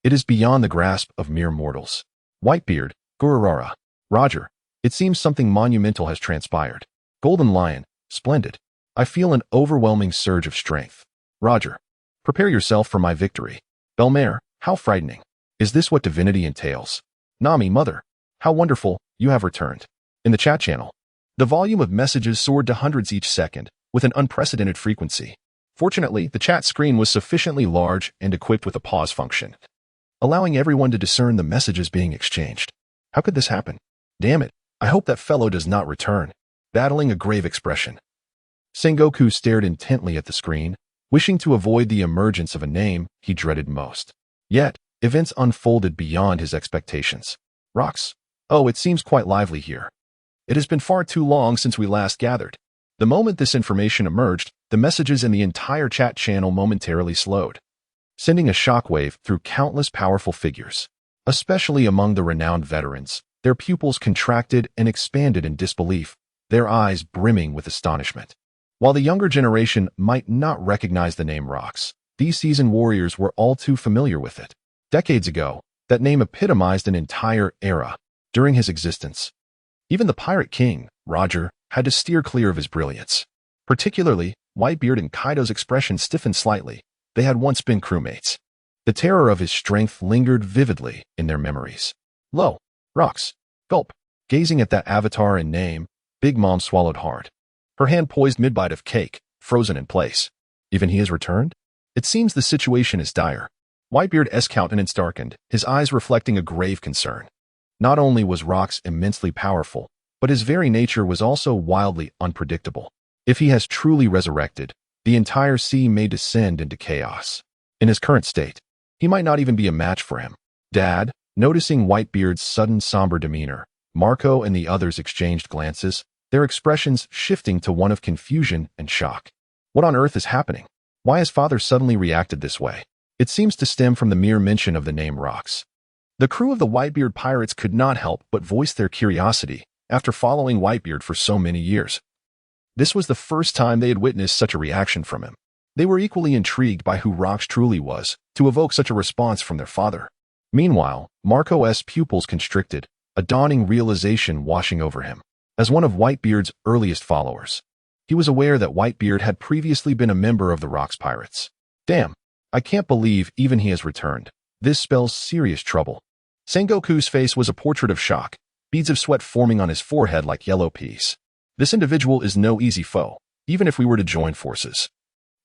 It is beyond the grasp of mere mortals. Whitebeard, Gururara. Roger, it seems something monumental has transpired. Golden Lion, splendid. I feel an overwhelming surge of strength. Roger, prepare yourself for my victory. Belmare, how frightening. Is this what divinity entails? Nami, Mother, how wonderful, you have returned. In the chat channel, the volume of messages soared to hundreds each second, with an unprecedented frequency. Fortunately, the chat screen was sufficiently large and equipped with a pause function, allowing everyone to discern the messages being exchanged. How could this happen? Damn it, I hope that fellow does not return. Battling a grave expression, Sengoku stared intently at the screen, wishing to avoid the emergence of a name he dreaded most. Yet, events unfolded beyond his expectations. Rocks. Oh, it seems quite lively here. It has been far too long since we last gathered. The moment this information emerged, the messages in the entire chat channel momentarily slowed, sending a shockwave through countless powerful figures. Especially among the renowned veterans, their pupils contracted and expanded in disbelief, their eyes brimming with astonishment. While the younger generation might not recognize the name Rocks, these seasoned warriors were all too familiar with it. Decades ago, that name epitomized an entire era. During his existence, even the Pirate King, Roger, had to steer clear of his brilliance. Particularly, Whitebeard and Kaido's expression stiffened slightly. They had once been crewmates. The terror of his strength lingered vividly in their memories. Lo, Rocks. Gulp. Gazing at that avatar and name, Big Mom swallowed hard. Her hand poised mid-bite of cake, frozen in place. Even he has returned? It seems the situation is dire. Whitebeard's countenance darkened, his eyes reflecting a grave concern. Not only was Rocks immensely powerful, but his very nature was also wildly unpredictable. If he has truly resurrected, the entire sea may descend into chaos. In his current state, he might not even be a match for him. Dad, noticing Whitebeard's sudden somber demeanor, Marco and the others exchanged glances, their expressions shifting to one of confusion and shock. What on earth is happening? Why has father suddenly reacted this way? It seems to stem from the mere mention of the name Rocks. The crew of the Whitebeard Pirates could not help but voice their curiosity after following Whitebeard for so many years. This was the first time they had witnessed such a reaction from him. They were equally intrigued by who Rocks truly was, to evoke such a response from their father. Meanwhile, Marco's pupils constricted, a dawning realization washing over him. As one of Whitebeard's earliest followers, he was aware that Whitebeard had previously been a member of the Rocks Pirates. Damn, I can't believe even he has returned. This spells serious trouble. Sengoku's face was a portrait of shock, beads of sweat forming on his forehead like yellow peas. This individual is no easy foe, even if we were to join forces.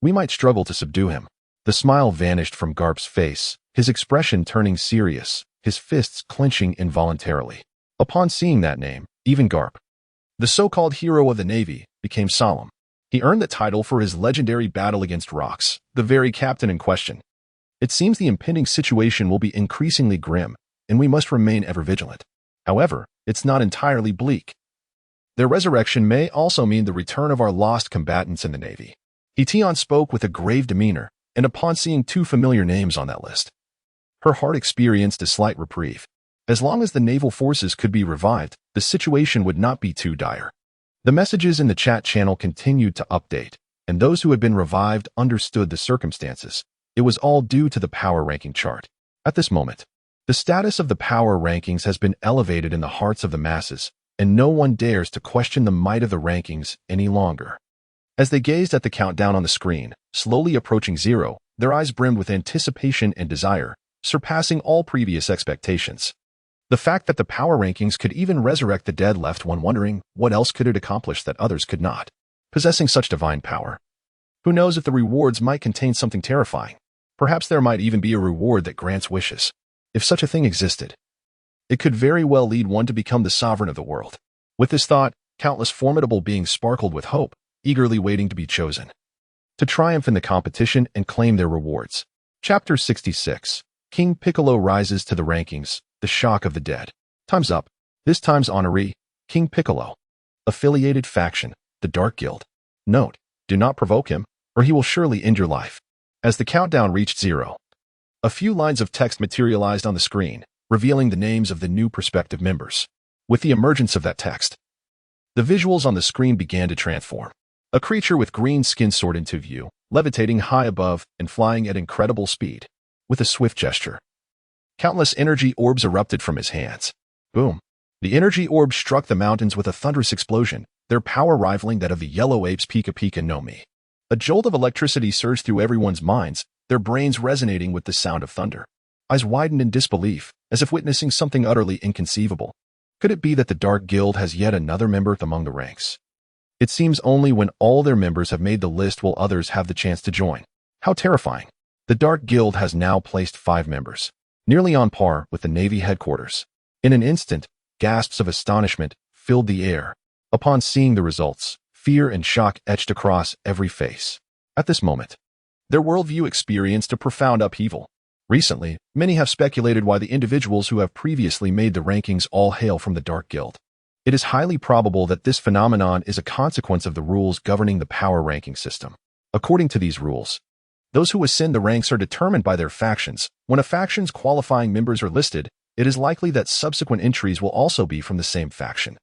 We might struggle to subdue him. The smile vanished from Garp's face, his expression turning serious, his fists clenching involuntarily. Upon seeing that name, even Garp, the so-called hero of the Navy, became solemn. He earned the title for his legendary battle against Rocks, the very captain in question. It seems the impending situation will be increasingly grim, and we must remain ever vigilant. However, it's not entirely bleak. Their resurrection may also mean the return of our lost combatants in the Navy. Hition spoke with a grave demeanor, and upon seeing two familiar names on that list, her heart experienced a slight reprieve. As long as the naval forces could be revived, the situation would not be too dire. The messages in the chat channel continued to update, and those who had been revived understood the circumstances. It was all due to the power ranking chart. At this moment, the status of the power rankings has been elevated in the hearts of the masses, and no one dares to question the might of the rankings any longer. As they gazed at the countdown on the screen, slowly approaching zero, their eyes brimmed with anticipation and desire, surpassing all previous expectations. The fact that the power rankings could even resurrect the dead left one wondering what else could it accomplish that others could not. Possessing such divine power, who knows if the rewards might contain something terrifying? Perhaps there might even be a reward that grants wishes. If such a thing existed, it could very well lead one to become the sovereign of the world. With this thought, countless formidable beings sparkled with hope, eagerly waiting to be chosen, to triumph in the competition and claim their rewards. Chapter 66. King Piccolo rises to the rankings, the shock of the dead. Time's up. This time's honoree, King Piccolo. Affiliated faction, the Dark Guild. Note, do not provoke him, or he will surely end your life. As the countdown reached 0, a few lines of text materialized on the screen, revealing the names of the new prospective members. With the emergence of that text, the visuals on the screen began to transform. A creature with green skin soared into view, levitating high above and flying at incredible speed. With a swift gesture, countless energy orbs erupted from his hands. Boom! The energy orbs struck the mountains with a thunderous explosion, their power rivaling that of the yellow ape's Pika Pika no Mi. A jolt of electricity surged through everyone's minds, their brains resonating with the sound of thunder. Eyes widened in disbelief, as if witnessing something utterly inconceivable. Could it be that the Dark Guild has yet another member among the ranks? It seems only when all their members have made the list will others have the chance to join. How terrifying. The Dark Guild has now placed 5 members, nearly on par with the Navy headquarters. In an instant, gasps of astonishment filled the air. Upon seeing the results, fear and shock etched across every face. At this moment, their worldview experienced a profound upheaval. Recently, many have speculated why the individuals who have previously made the rankings all hail from the Dark Guild. It is highly probable that this phenomenon is a consequence of the rules governing the power ranking system. According to these rules, those who ascend the ranks are determined by their factions. When a faction's qualifying members are listed, it is likely that subsequent entries will also be from the same faction,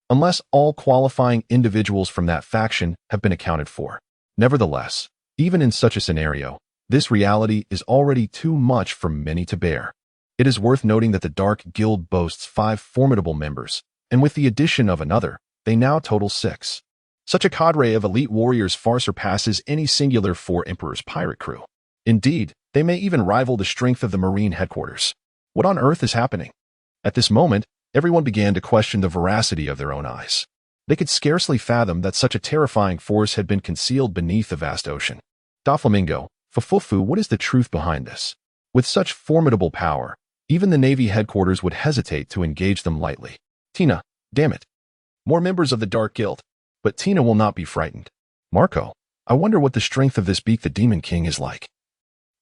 unless all qualifying individuals from that faction have been accounted for. Nevertheless, even in such a scenario, this reality is already too much for many to bear. It is worth noting that the Dark Guild boasts 5 formidable members, and with the addition of another, they now total 6. Such a cadre of elite warriors far surpasses any singular 4 Emperor's pirate crew. Indeed, they may even rival the strength of the Marine headquarters. What on earth is happening? At this moment, everyone began to question the veracity of their own eyes. They could scarcely fathom that such a terrifying force had been concealed beneath the vast ocean. Doflamingo, Fufufu, what is the truth behind this? With such formidable power, even the Navy headquarters would hesitate to engage them lightly. Tina, damn it. More members of the Dark Guild. But Tina will not be frightened. Marco, I wonder what the strength of this Beak the Demon King is like.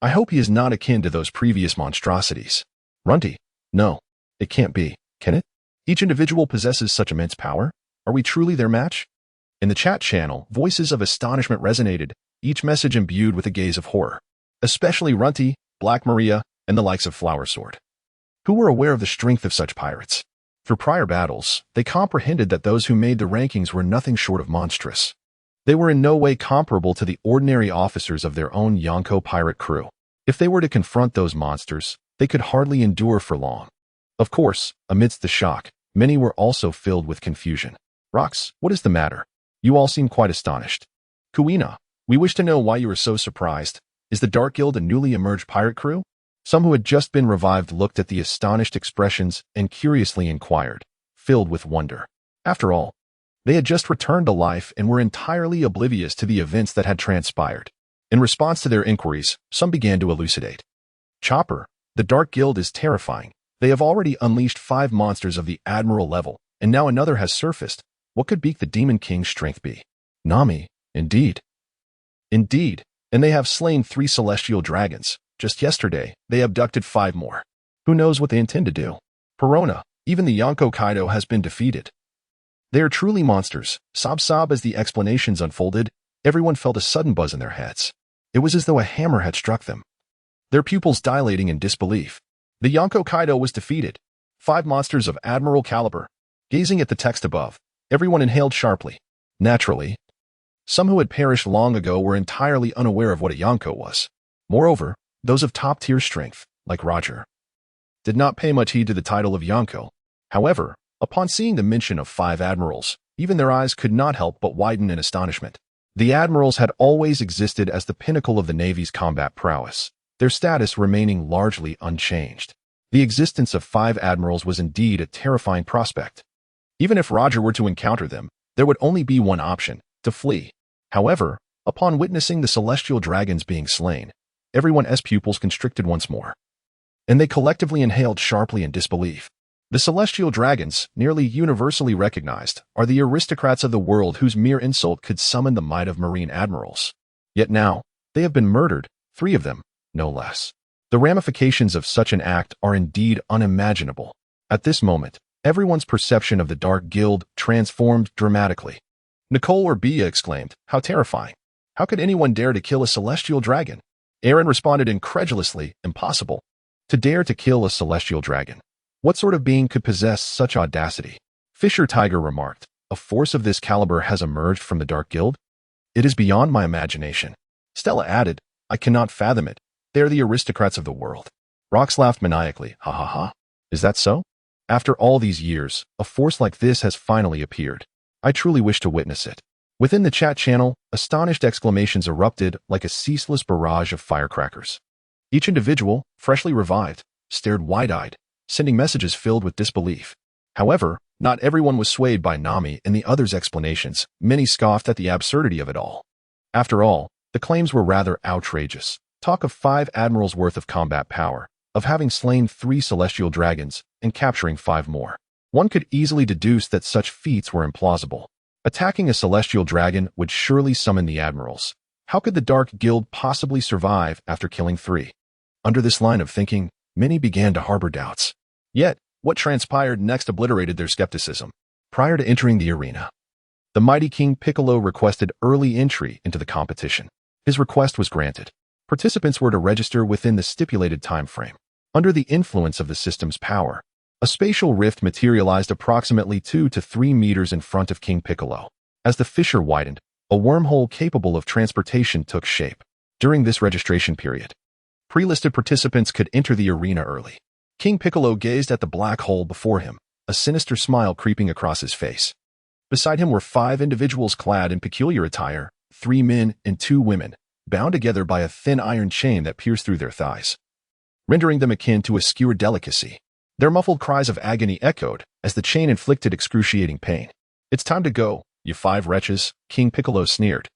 I hope he is not akin to those previous monstrosities. Runty, no, it can't be, can it? Each individual possesses such immense power? Are we truly their match? In the chat channel, voices of astonishment resonated, each message imbued with a gaze of horror. Especially Runty, Black Maria, and the likes of Flower Sword, who were aware of the strength of such pirates. Through prior battles, they comprehended that those who made the rankings were nothing short of monstrous. They were in no way comparable to the ordinary officers of their own Yonko pirate crew. If they were to confront those monsters, they could hardly endure for long. Of course, amidst the shock, many were also filled with confusion. Rox, what is the matter? You all seem quite astonished. Kuina, we wish to know why you are so surprised. Is the Dark Guild a newly emerged pirate crew? Some who had just been revived looked at the astonished expressions and curiously inquired, filled with wonder. After all, they had just returned to life and were entirely oblivious to the events that had transpired. In response to their inquiries, some began to elucidate. Chopper, the Dark Guild is terrifying. They have already unleashed 5 monsters of the Admiral level, and now another has surfaced. What could Beak the Demon King's strength be? Nami, indeed. Indeed, and they have slain 3 celestial dragons. Just yesterday, they abducted 5 more. Who knows what they intend to do? Perona, even the Yonko Kaido has been defeated. They are truly monsters. Sob as the explanations unfolded, everyone felt a sudden buzz in their heads. It was as though a hammer had struck them, their pupils dilating in disbelief. The Yonko Kaido was defeated. 5 monsters of admiral caliber. Gazing at the text above, everyone inhaled sharply. Naturally, some who had perished long ago were entirely unaware of what a Yonko was. Moreover, those of top-tier strength, like Roger, did not pay much heed to the title of Yonko. However, upon seeing the mention of 5 admirals, even their eyes could not help but widen in astonishment. The admirals had always existed as the pinnacle of the Navy's combat prowess, their status remaining largely unchanged. The existence of 5 admirals was indeed a terrifying prospect. Even if Roger were to encounter them, there would only be one option, to flee. However, upon witnessing the celestial dragons being slain, everyone's pupils constricted once more, and they collectively inhaled sharply in disbelief. The celestial dragons, nearly universally recognized, are the aristocrats of the world whose mere insult could summon the might of marine admirals. Yet now, they have been murdered, 3 of them, no less. The ramifications of such an act are indeed unimaginable. At this moment, everyone's perception of the Dark Guild transformed dramatically. Nicole or Bia exclaimed, "How terrifying! How could anyone dare to kill a celestial dragon?" Aaron responded incredulously, "Impossible. To dare to kill a celestial dragon. What sort of being could possess such audacity?" Fisher Tiger remarked, "A force of this caliber has emerged from the Dark Guild? It is beyond my imagination." Stella added, "I cannot fathom it. They are the aristocrats of the world." Rox laughed maniacally, "Ha ha ha. Is that so? After all these years, a force like this has finally appeared. I truly wish to witness it." Within the chat channel, astonished exclamations erupted like a ceaseless barrage of firecrackers. Each individual, freshly revived, stared wide-eyed, sending messages filled with disbelief. However, not everyone was swayed by Nami and the others' explanations. Many scoffed at the absurdity of it all. After all, the claims were rather outrageous. Talk of 5 admirals' worth of combat power, of having slain 3 celestial dragons, and capturing 5 more. One could easily deduce that such feats were implausible. Attacking a celestial dragon would surely summon the admirals. How could the Dark Guild possibly survive after killing 3? Under this line of thinking, many began to harbor doubts. Yet, what transpired next obliterated their skepticism. Prior to entering the arena, the mighty King Piccolo requested early entry into the competition. His request was granted. Participants were to register within the stipulated time frame. Under the influence of the system's power, a spatial rift materialized approximately 2 to 3 meters in front of King Piccolo. As the fissure widened, a wormhole capable of transportation took shape. During this registration period, pre-listed participants could enter the arena early. King Piccolo gazed at the black hole before him, a sinister smile creeping across his face. Beside him were 5 individuals clad in peculiar attire, 3 men and 2 women, bound together by a thin iron chain that pierced through their thighs, rendering them akin to a skewered delicacy. Their muffled cries of agony echoed as the chain inflicted excruciating pain. "It's time to go, you 5 wretches," King Piccolo sneered,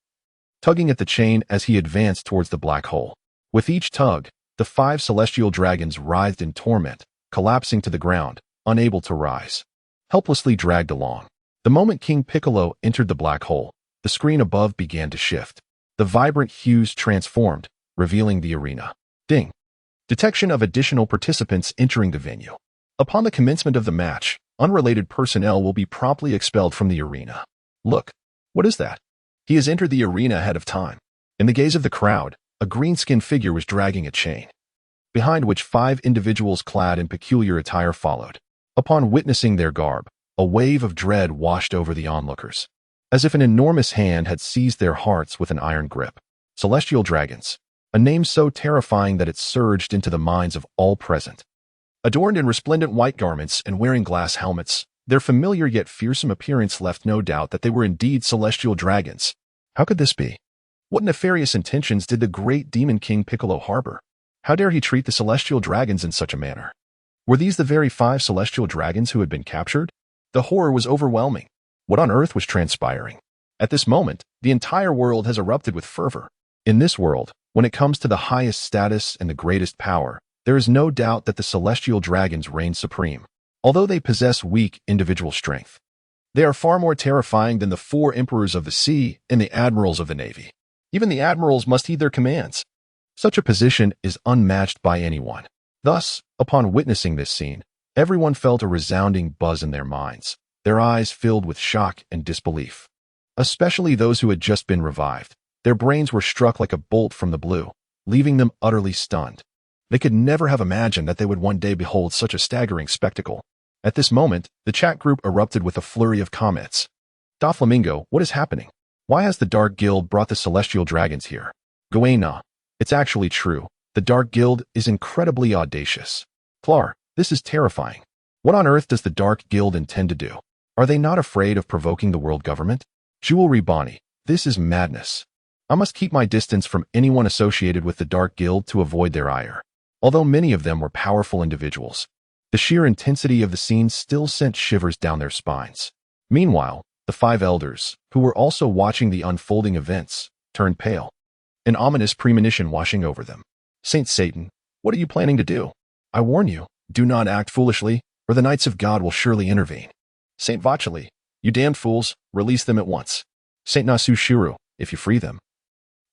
tugging at the chain as he advanced towards the black hole. With each tug, the 5 celestial dragons writhed in torment, collapsing to the ground, unable to rise, helplessly dragged along. The moment King Piccolo entered the black hole, the screen above began to shift. The vibrant hues transformed, revealing the arena. Ding. Detection of additional participants entering the venue. Upon the commencement of the match, unrelated personnel will be promptly expelled from the arena. Look, what is that? He has entered the arena ahead of time. In the gaze of the crowd, a green-skinned figure was dragging a chain, behind which 5 individuals clad in peculiar attire followed. Upon witnessing their garb, a wave of dread washed over the onlookers, as if an enormous hand had seized their hearts with an iron grip. Celestial dragons, a name so terrifying that it surged into the minds of all present. Adorned in resplendent white garments and wearing glass helmets, their familiar yet fearsome appearance left no doubt that they were indeed celestial dragons. How could this be? What nefarious intentions did the great demon King Piccolo harbor? How dare he treat the celestial dragons in such a manner? Were these the very 5 celestial dragons who had been captured? The horror was overwhelming. What on earth was transpiring? At this moment, the entire world has erupted with fervor. In this world, when it comes to the highest status and the greatest power, there is no doubt that the celestial dragons reign supreme. Although they possess weak individual strength, they are far more terrifying than the 4 emperors of the sea and the admirals of the navy. Even the admirals must heed their commands. Such a position is unmatched by anyone. Thus, upon witnessing this scene, everyone felt a resounding buzz in their minds, their eyes filled with shock and disbelief. Especially those who had just been revived. Their brains were struck like a bolt from the blue, leaving them utterly stunned. They could never have imagined that they would one day behold such a staggering spectacle. At this moment, the chat group erupted with a flurry of comments. "Doflamingo, what is happening? Why has the Dark Guild brought the celestial dragons here?" "Guena, it's actually true. The Dark Guild is incredibly audacious." "Clar, this is terrifying. What on earth does the Dark Guild intend to do? Are they not afraid of provoking the world government?" "Jewelry Bonnie, this is madness. I must keep my distance from anyone associated with the Dark Guild to avoid their ire." Although many of them were powerful individuals, the sheer intensity of the scene still sent shivers down their spines. Meanwhile, the 5 elders, who were also watching the unfolding events, turned pale, an ominous premonition washing over them. "Saint Satan, what are you planning to do? I warn you, do not act foolishly, or the Knights of God will surely intervene. Saint Vacheli, you damned fools, release them at once. Saint Nasu Shiru, if you free them,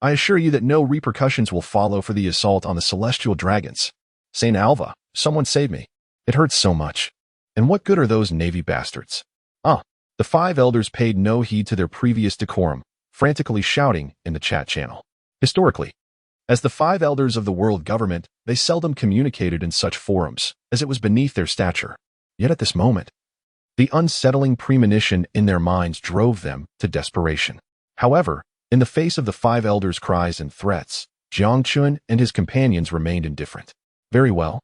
I assure you that no repercussions will follow for the assault on the celestial dragons. Saint Alva, someone save me. It hurts so much. And what good are those Navy bastards? The 5 elders paid no heed to their previous decorum, frantically shouting in the chat channel. Historically, as the 5 elders of the world government, they seldom communicated in such forums, as it was beneath their stature. Yet at this moment, the unsettling premonition in their minds drove them to desperation. However, in the face of the 5 elders' cries and threats, Jiangchun and his companions remained indifferent. Very well.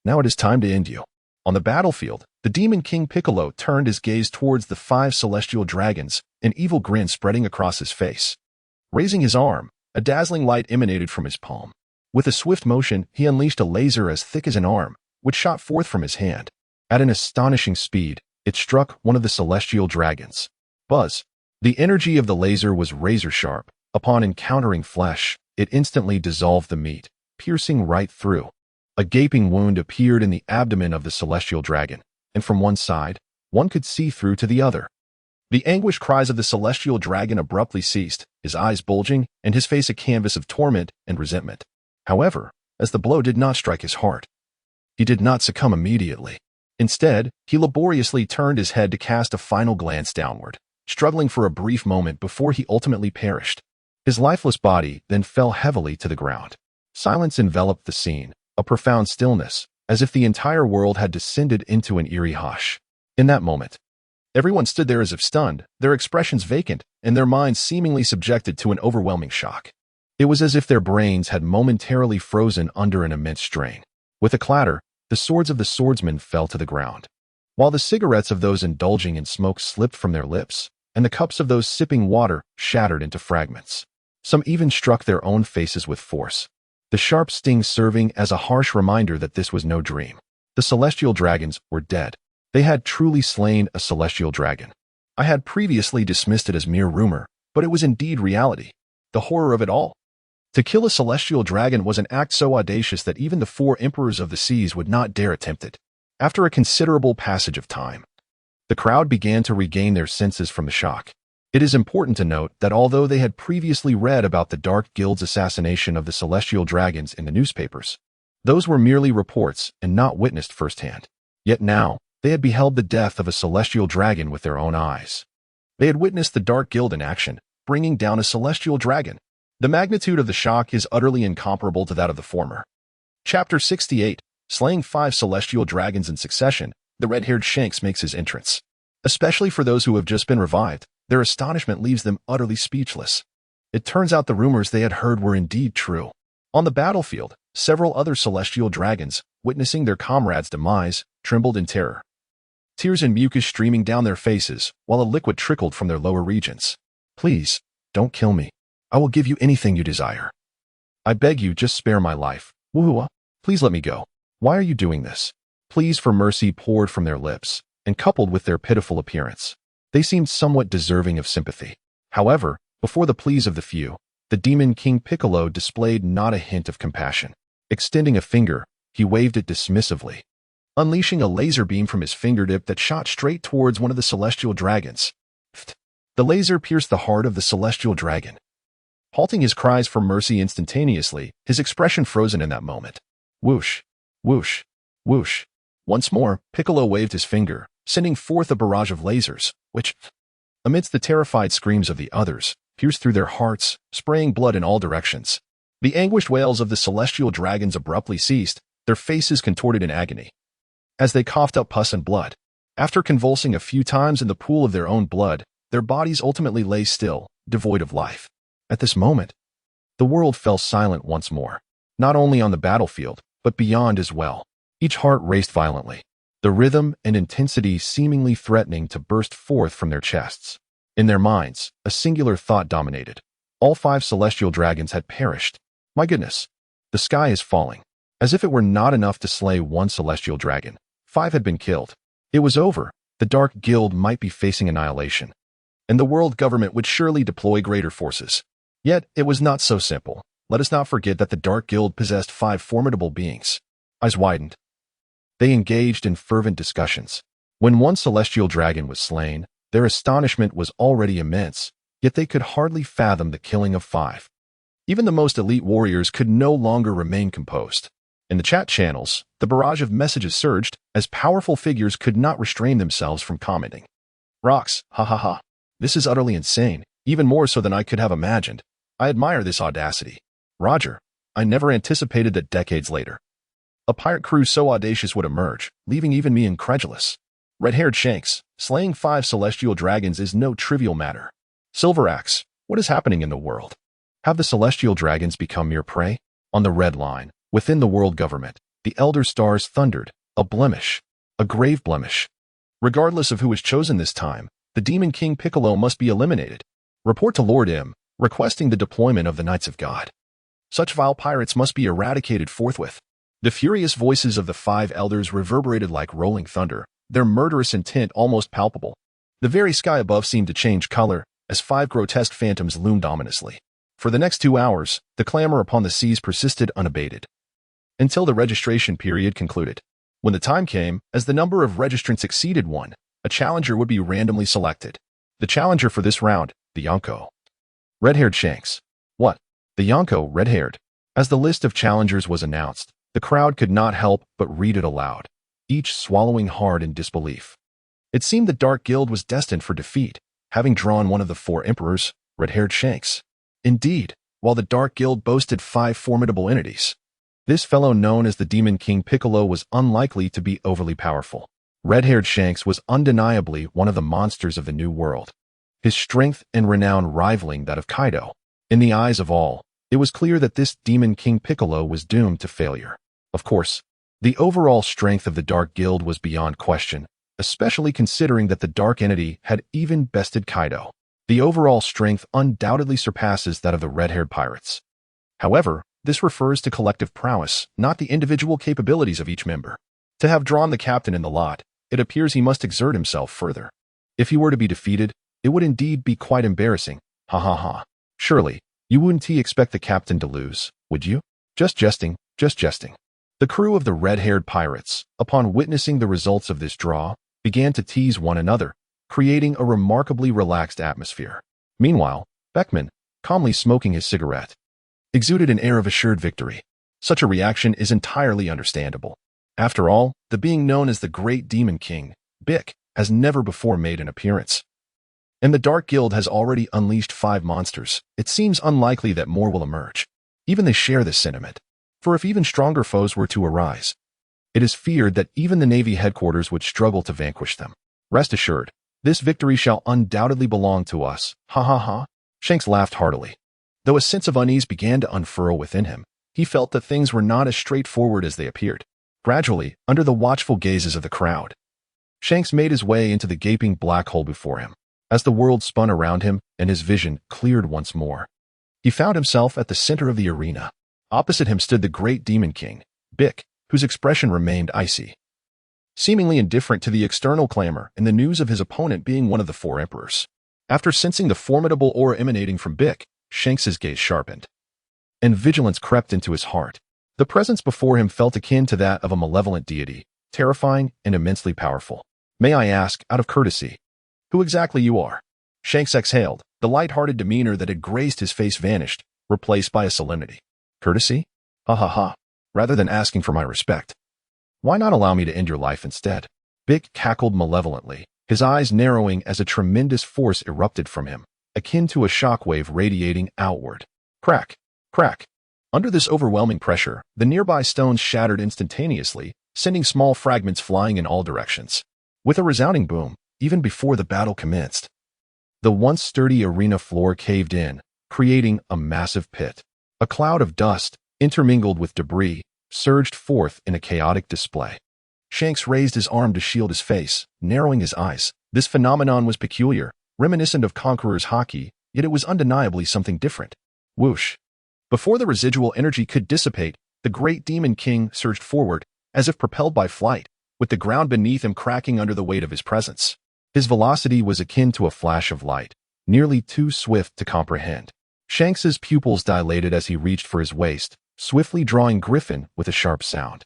Now it is time to end you. On the battlefield, the Demon King Piccolo turned his gaze towards the 5 celestial dragons, an evil grin spreading across his face. Raising his arm, a dazzling light emanated from his palm. With a swift motion, he unleashed a laser as thick as an arm, which shot forth from his hand. At an astonishing speed, it struck one of the celestial dragons. Buzz. The energy of the laser was razor-sharp. Upon encountering flesh, it instantly dissolved the meat, piercing right through. A gaping wound appeared in the abdomen of the celestial dragon, and from one side, one could see through to the other. The anguished cries of the celestial dragon abruptly ceased, his eyes bulging and his face a canvas of torment and resentment. However, as the blow did not strike his heart, he did not succumb immediately. Instead, he laboriously turned his head to cast a final glance downward, struggling for a brief moment before he ultimately perished. His lifeless body then fell heavily to the ground. Silence enveloped the scene, a profound stillness, as if the entire world had descended into an eerie hush. In that moment, everyone stood there as if stunned, their expressions vacant, and their minds seemingly subjected to an overwhelming shock. It was as if their brains had momentarily frozen under an immense strain. With a clatter, the swords of the swordsmen fell to the ground, while the cigarettes of those indulging in smoke slipped from their lips, and the cups of those sipping water shattered into fragments. Some even struck their own faces with force, the sharp sting serving as a harsh reminder that this was no dream. The celestial dragons were dead. They had truly slain a celestial dragon. I had previously dismissed it as mere rumor, but it was indeed reality. The horror of it all. To kill a celestial dragon was an act so audacious that even the 4 emperors of the seas would not dare attempt it. After a considerable passage of time, the crowd began to regain their senses from the shock. It is important to note that although they had previously read about the Dark Guild's assassination of the celestial dragons in the newspapers, those were merely reports and not witnessed firsthand. Yet now, they had beheld the death of a celestial dragon with their own eyes. They had witnessed the Dark Guild in action, bringing down a celestial dragon. The magnitude of the shock is utterly incomparable to that of the former. Chapter 68, Slaying 5 Celestial Dragons in Succession, the red-haired Shanks makes his entrance. Especially for those who have just been revived, their astonishment leaves them utterly speechless. It turns out the rumors they had heard were indeed true. On the battlefield, several other celestial dragons, witnessing their comrades' demise, trembled in terror. Tears and mucus streaming down their faces, while a liquid trickled from their lower regions. Please, don't kill me. I will give you anything you desire. I beg you, just spare my life. Woohoo! Please let me go. Why are you doing this? Pleas for mercy poured from their lips, and coupled with their pitiful appearance, they seemed somewhat deserving of sympathy. However, before the pleas of the few, the Demon King Piccolo displayed not a hint of compassion. Extending a finger, he waved it dismissively, unleashing a laser beam from his fingertip that shot straight towards one of the celestial dragons. The laser pierced the heart of the celestial dragon, halting his cries for mercy instantaneously, his expression frozen in that moment. Whoosh, whoosh, whoosh. Once more, Piccolo waved his finger, sending forth a barrage of lasers, which, amidst the terrified screams of the others, pierced through their hearts, spraying blood in all directions. The anguished wails of the celestial dragons abruptly ceased, their faces contorted in agony, as they coughed up pus and blood. After convulsing a few times in the pool of their own blood, their bodies ultimately lay still, devoid of life. At this moment, the world fell silent once more, not only on the battlefield, but beyond as well. Each heart raced violently, the rhythm and intensity seemingly threatening to burst forth from their chests. In their minds, a singular thought dominated. All 5 celestial dragons had perished. My goodness, the sky is falling. As if it were not enough to slay 1 celestial dragon, 5 had been killed. It was over. The Dark Guild might be facing annihilation, and the world government would surely deploy greater forces. Yet, it was not so simple. Let us not forget that the Dark Guild possessed 5 formidable beings. Eyes widened. They engaged in fervent discussions. When 1 celestial dragon was slain, their astonishment was already immense, yet they could hardly fathom the killing of 5. Even the most elite warriors could no longer remain composed. In the chat channels, the barrage of messages surged as powerful figures could not restrain themselves from commenting. Rocks, ha ha ha. This is utterly insane, even more so than I could have imagined. I admire this audacity. Roger, I never anticipated that decades later, a pirate crew so audacious would emerge, leaving even me incredulous. Red-haired Shanks, slaying 5 celestial dragons is no trivial matter. Silver Axe, what is happening in the world? Have the celestial dragons become mere prey? On the red line, within the world government, the elder stars thundered, a blemish, a grave blemish. Regardless of who is chosen this time, the Demon King Piccolo must be eliminated. Report to Lord M, requesting the deployment of the Knights of God. Such vile pirates must be eradicated forthwith. The furious voices of the 5 elders reverberated like rolling thunder, their murderous intent almost palpable. The very sky above seemed to change color as 5 grotesque phantoms loomed ominously. For the next 2 hours, the clamor upon the seas persisted unabated, until the registration period concluded. When the time came, as the number of registrants exceeded 1, a challenger would be randomly selected. The challenger for this round, the Yonko. Red-haired Shanks. What? The Yonko, red-haired. As the list of challengers was announced, the crowd could not help but read it aloud, each swallowing hard in disbelief. It seemed the Dark Guild was destined for defeat, having drawn one of the 4 emperors, red-haired Shanks. Indeed, while the Dark Guild boasted 5 formidable entities, this fellow known as the Demon King Piccolo was unlikely to be overly powerful. Red-haired Shanks was undeniably one of the monsters of the New World, his strength and renown rivaling that of Kaido. In the eyes of all, it was clear that this Demon King Piccolo was doomed to failure. Of course, the overall strength of the Dark Guild was beyond question, especially considering that the Dark Entity had even bested Kaido. The overall strength undoubtedly surpasses that of the red-haired pirates. However, this refers to collective prowess, not the individual capabilities of each member. To have drawn the captain in the lot, it appears he must exert himself further. If he were to be defeated, it would indeed be quite embarrassing. Ha ha ha. Surely, you wouldn't expect the captain to lose, would you? Just jesting, just jesting. The crew of the red-haired pirates, upon witnessing the results of this draw, began to tease one another, creating a remarkably relaxed atmosphere. Meanwhile, Beckman, calmly smoking his cigarette, exuded an air of assured victory. Such a reaction is entirely understandable. After all, the being known as the Great Demon King, Bick, has never before made an appearance. And the Dark Guild has already unleashed 5 monsters. It seems unlikely that more will emerge. Even they share this sentiment. For if even stronger foes were to arise, it is feared that even the Navy headquarters would struggle to vanquish them. Rest assured, this victory shall undoubtedly belong to us. Ha ha ha. Shanks laughed heartily. Though a sense of unease began to unfurl within him, he felt that things were not as straightforward as they appeared. Gradually, under the watchful gazes of the crowd, Shanks made his way into the gaping black hole before him. As the world spun around him and his vision cleared once more, he found himself at the center of the arena. Opposite him stood the Great Demon King, Bick, whose expression remained icy, seemingly indifferent to the external clamor and the news of his opponent being one of the 4 emperors. After sensing the formidable aura emanating from Bick, Shanks's gaze sharpened, and vigilance crept into his heart. The presence before him felt akin to that of a malevolent deity, terrifying and immensely powerful. May I ask, out of courtesy, who exactly you are? Shanks exhaled. The light-hearted demeanor that had graced his face vanished, replaced by a solemnity. Courtesy? Ha ha ha. Rather than asking for my respect, why not allow me to end your life instead? Bick cackled malevolently, his eyes narrowing as a tremendous force erupted from him, akin to a shockwave radiating outward. Crack, crack. Under this overwhelming pressure, the nearby stones shattered instantaneously, sending small fragments flying in all directions. With a resounding boom, even before the battle commenced, the once sturdy arena floor caved in, creating a massive pit. A cloud of dust, intermingled with debris, surged forth in a chaotic display. Shanks raised his arm to shield his face, narrowing his eyes. This phenomenon was peculiar, reminiscent of Conqueror's haki, yet it was undeniably something different. Whoosh. Before the residual energy could dissipate, the Great Demon King surged forward, as if propelled by flight, with the ground beneath him cracking under the weight of his presence. His velocity was akin to a flash of light, nearly too swift to comprehend. Shanks's pupils dilated as he reached for his waist, swiftly drawing Griffin with a sharp sound.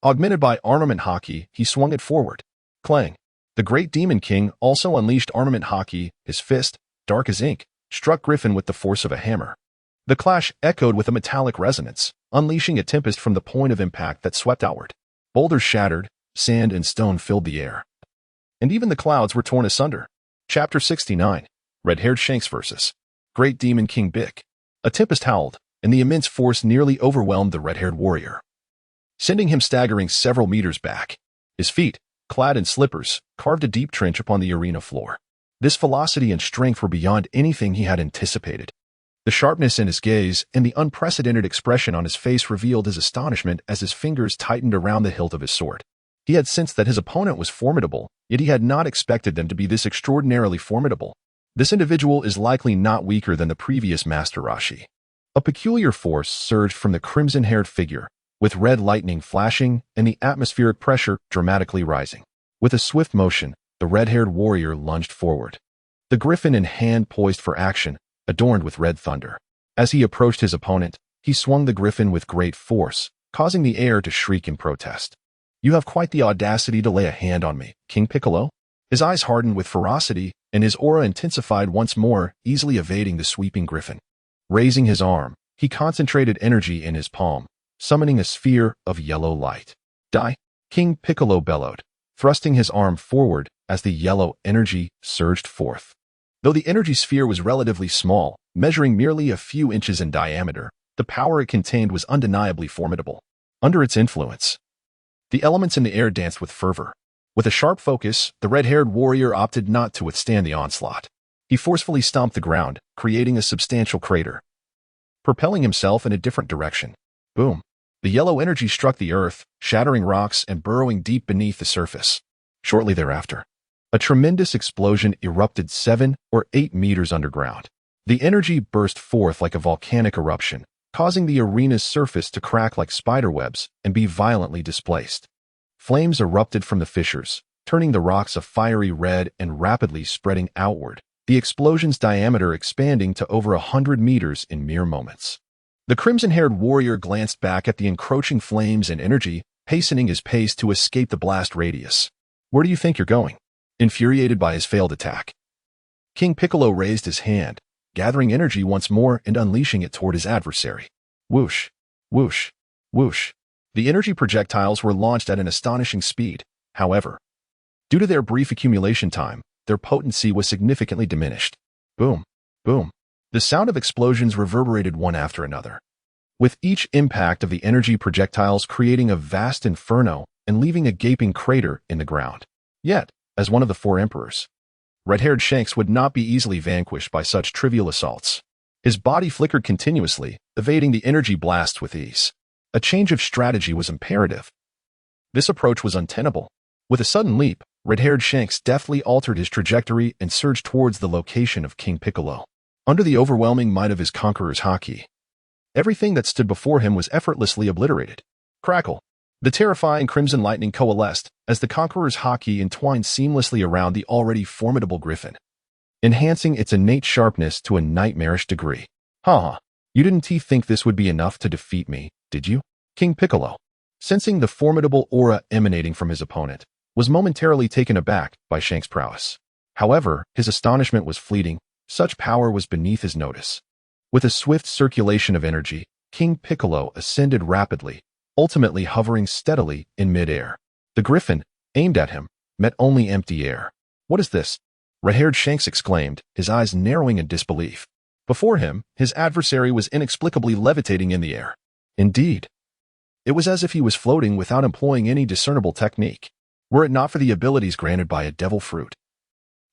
Augmented by armament haki, he swung it forward. Clang. The Great Demon King also unleashed armament haki. His fist, dark as ink, struck Griffin with the force of a hammer. The clash echoed with a metallic resonance, unleashing a tempest from the point of impact that swept outward. Boulders shattered, sand and stone filled the air. And even the clouds were torn asunder. Chapter 69. Red-haired Shanks vs. Great Demon King Bick. A tempest howled, and the immense force nearly overwhelmed the red-haired warrior, sending him staggering several meters back. His feet, clad in slippers, carved a deep trench upon the arena floor. This velocity and strength were beyond anything he had anticipated. The sharpness in his gaze and the unprecedented expression on his face revealed his astonishment as his fingers tightened around the hilt of his sword. He had sensed that his opponent was formidable, yet he had not expected them to be this extraordinarily formidable. This individual is likely not weaker than the previous Master Roshi. A peculiar force surged from the crimson-haired figure, with red lightning flashing and the atmospheric pressure dramatically rising. With a swift motion, the red-haired warrior lunged forward, the griffin in hand poised for action, adorned with red thunder. As he approached his opponent, he swung the griffin with great force, causing the air to shriek in protest. "You have quite the audacity to lay a hand on me, King Piccolo." His eyes hardened with ferocity, and his aura intensified once more, easily evading the sweeping griffin. Raising his arm, he concentrated energy in his palm, summoning a sphere of yellow light. "Die!" King Piccolo bellowed, thrusting his arm forward as the yellow energy surged forth. Though the energy sphere was relatively small, measuring merely a few inches in diameter, the power it contained was undeniably formidable. Under its influence, the elements in the air danced with fervor. With a sharp focus, the red-haired warrior opted not to withstand the onslaught. He forcefully stomped the ground, creating a substantial crater, propelling himself in a different direction. Boom! The yellow energy struck the earth, shattering rocks and burrowing deep beneath the surface. Shortly thereafter, a tremendous explosion erupted 7 or 8 meters underground. The energy burst forth like a volcanic eruption, causing the arena's surface to crack like spiderwebs and be violently displaced. Flames erupted from the fissures, turning the rocks a fiery red and rapidly spreading outward, the explosion's diameter expanding to over 100 meters in mere moments. The crimson-haired warrior glanced back at the encroaching flames and energy, hastening his pace to escape the blast radius. "Where do you think you're going?" Infuriated by his failed attack, King Piccolo raised his hand, gathering energy once more and unleashing it toward his adversary. Whoosh, whoosh, whoosh. The energy projectiles were launched at an astonishing speed. However, due to their brief accumulation time, their potency was significantly diminished. Boom, boom. The sound of explosions reverberated one after another, with each impact of the energy projectiles creating a vast inferno and leaving a gaping crater in the ground. Yet, as one of the 4 emperors, red-haired Shanks would not be easily vanquished by such trivial assaults. His body flickered continuously, evading the energy blasts with ease. A change of strategy was imperative. This approach was untenable. With a sudden leap, red-haired Shanks deftly altered his trajectory and surged towards the location of King Piccolo. Under the overwhelming might of his conqueror's haki, everything that stood before him was effortlessly obliterated. Crackle! The terrifying crimson lightning coalesced as the conqueror's haki entwined seamlessly around the already formidable griffin, enhancing its innate sharpness to a nightmarish degree. "Ha! You didn't think this would be enough to defeat me, did you?" King Piccolo, sensing the formidable aura emanating from his opponent, was momentarily taken aback by Shanks' prowess. However, his astonishment was fleeting. Such power was beneath his notice. With a swift circulation of energy, King Piccolo ascended rapidly, ultimately hovering steadily in mid-air. The griffin, aimed at him, met only empty air. "What is this?" red-haired Shanks exclaimed, his eyes narrowing in disbelief. Before him, his adversary was inexplicably levitating in the air. Indeed, it was as if he was floating without employing any discernible technique, were it not for the abilities granted by a devil fruit.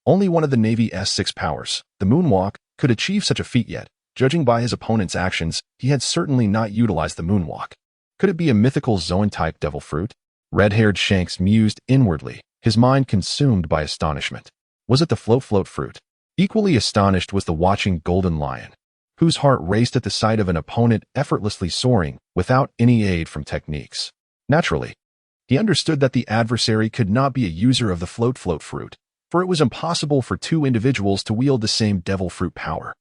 Only one of the Navy's 6 powers, the moonwalk, could achieve such a feat yet. Judging by his opponent's actions, he had certainly not utilized the moonwalk. Could it be a mythical Zoan-type devil fruit? Red-haired Shanks mused inwardly, his mind consumed by astonishment. Was it the float fruit? Equally astonished was the watching golden lion, whose heart raced at the sight of an opponent effortlessly soaring without any aid from techniques. Naturally, he understood that the adversary could not be a user of the float fruit, for it was impossible for 2 individuals to wield the same devil fruit power.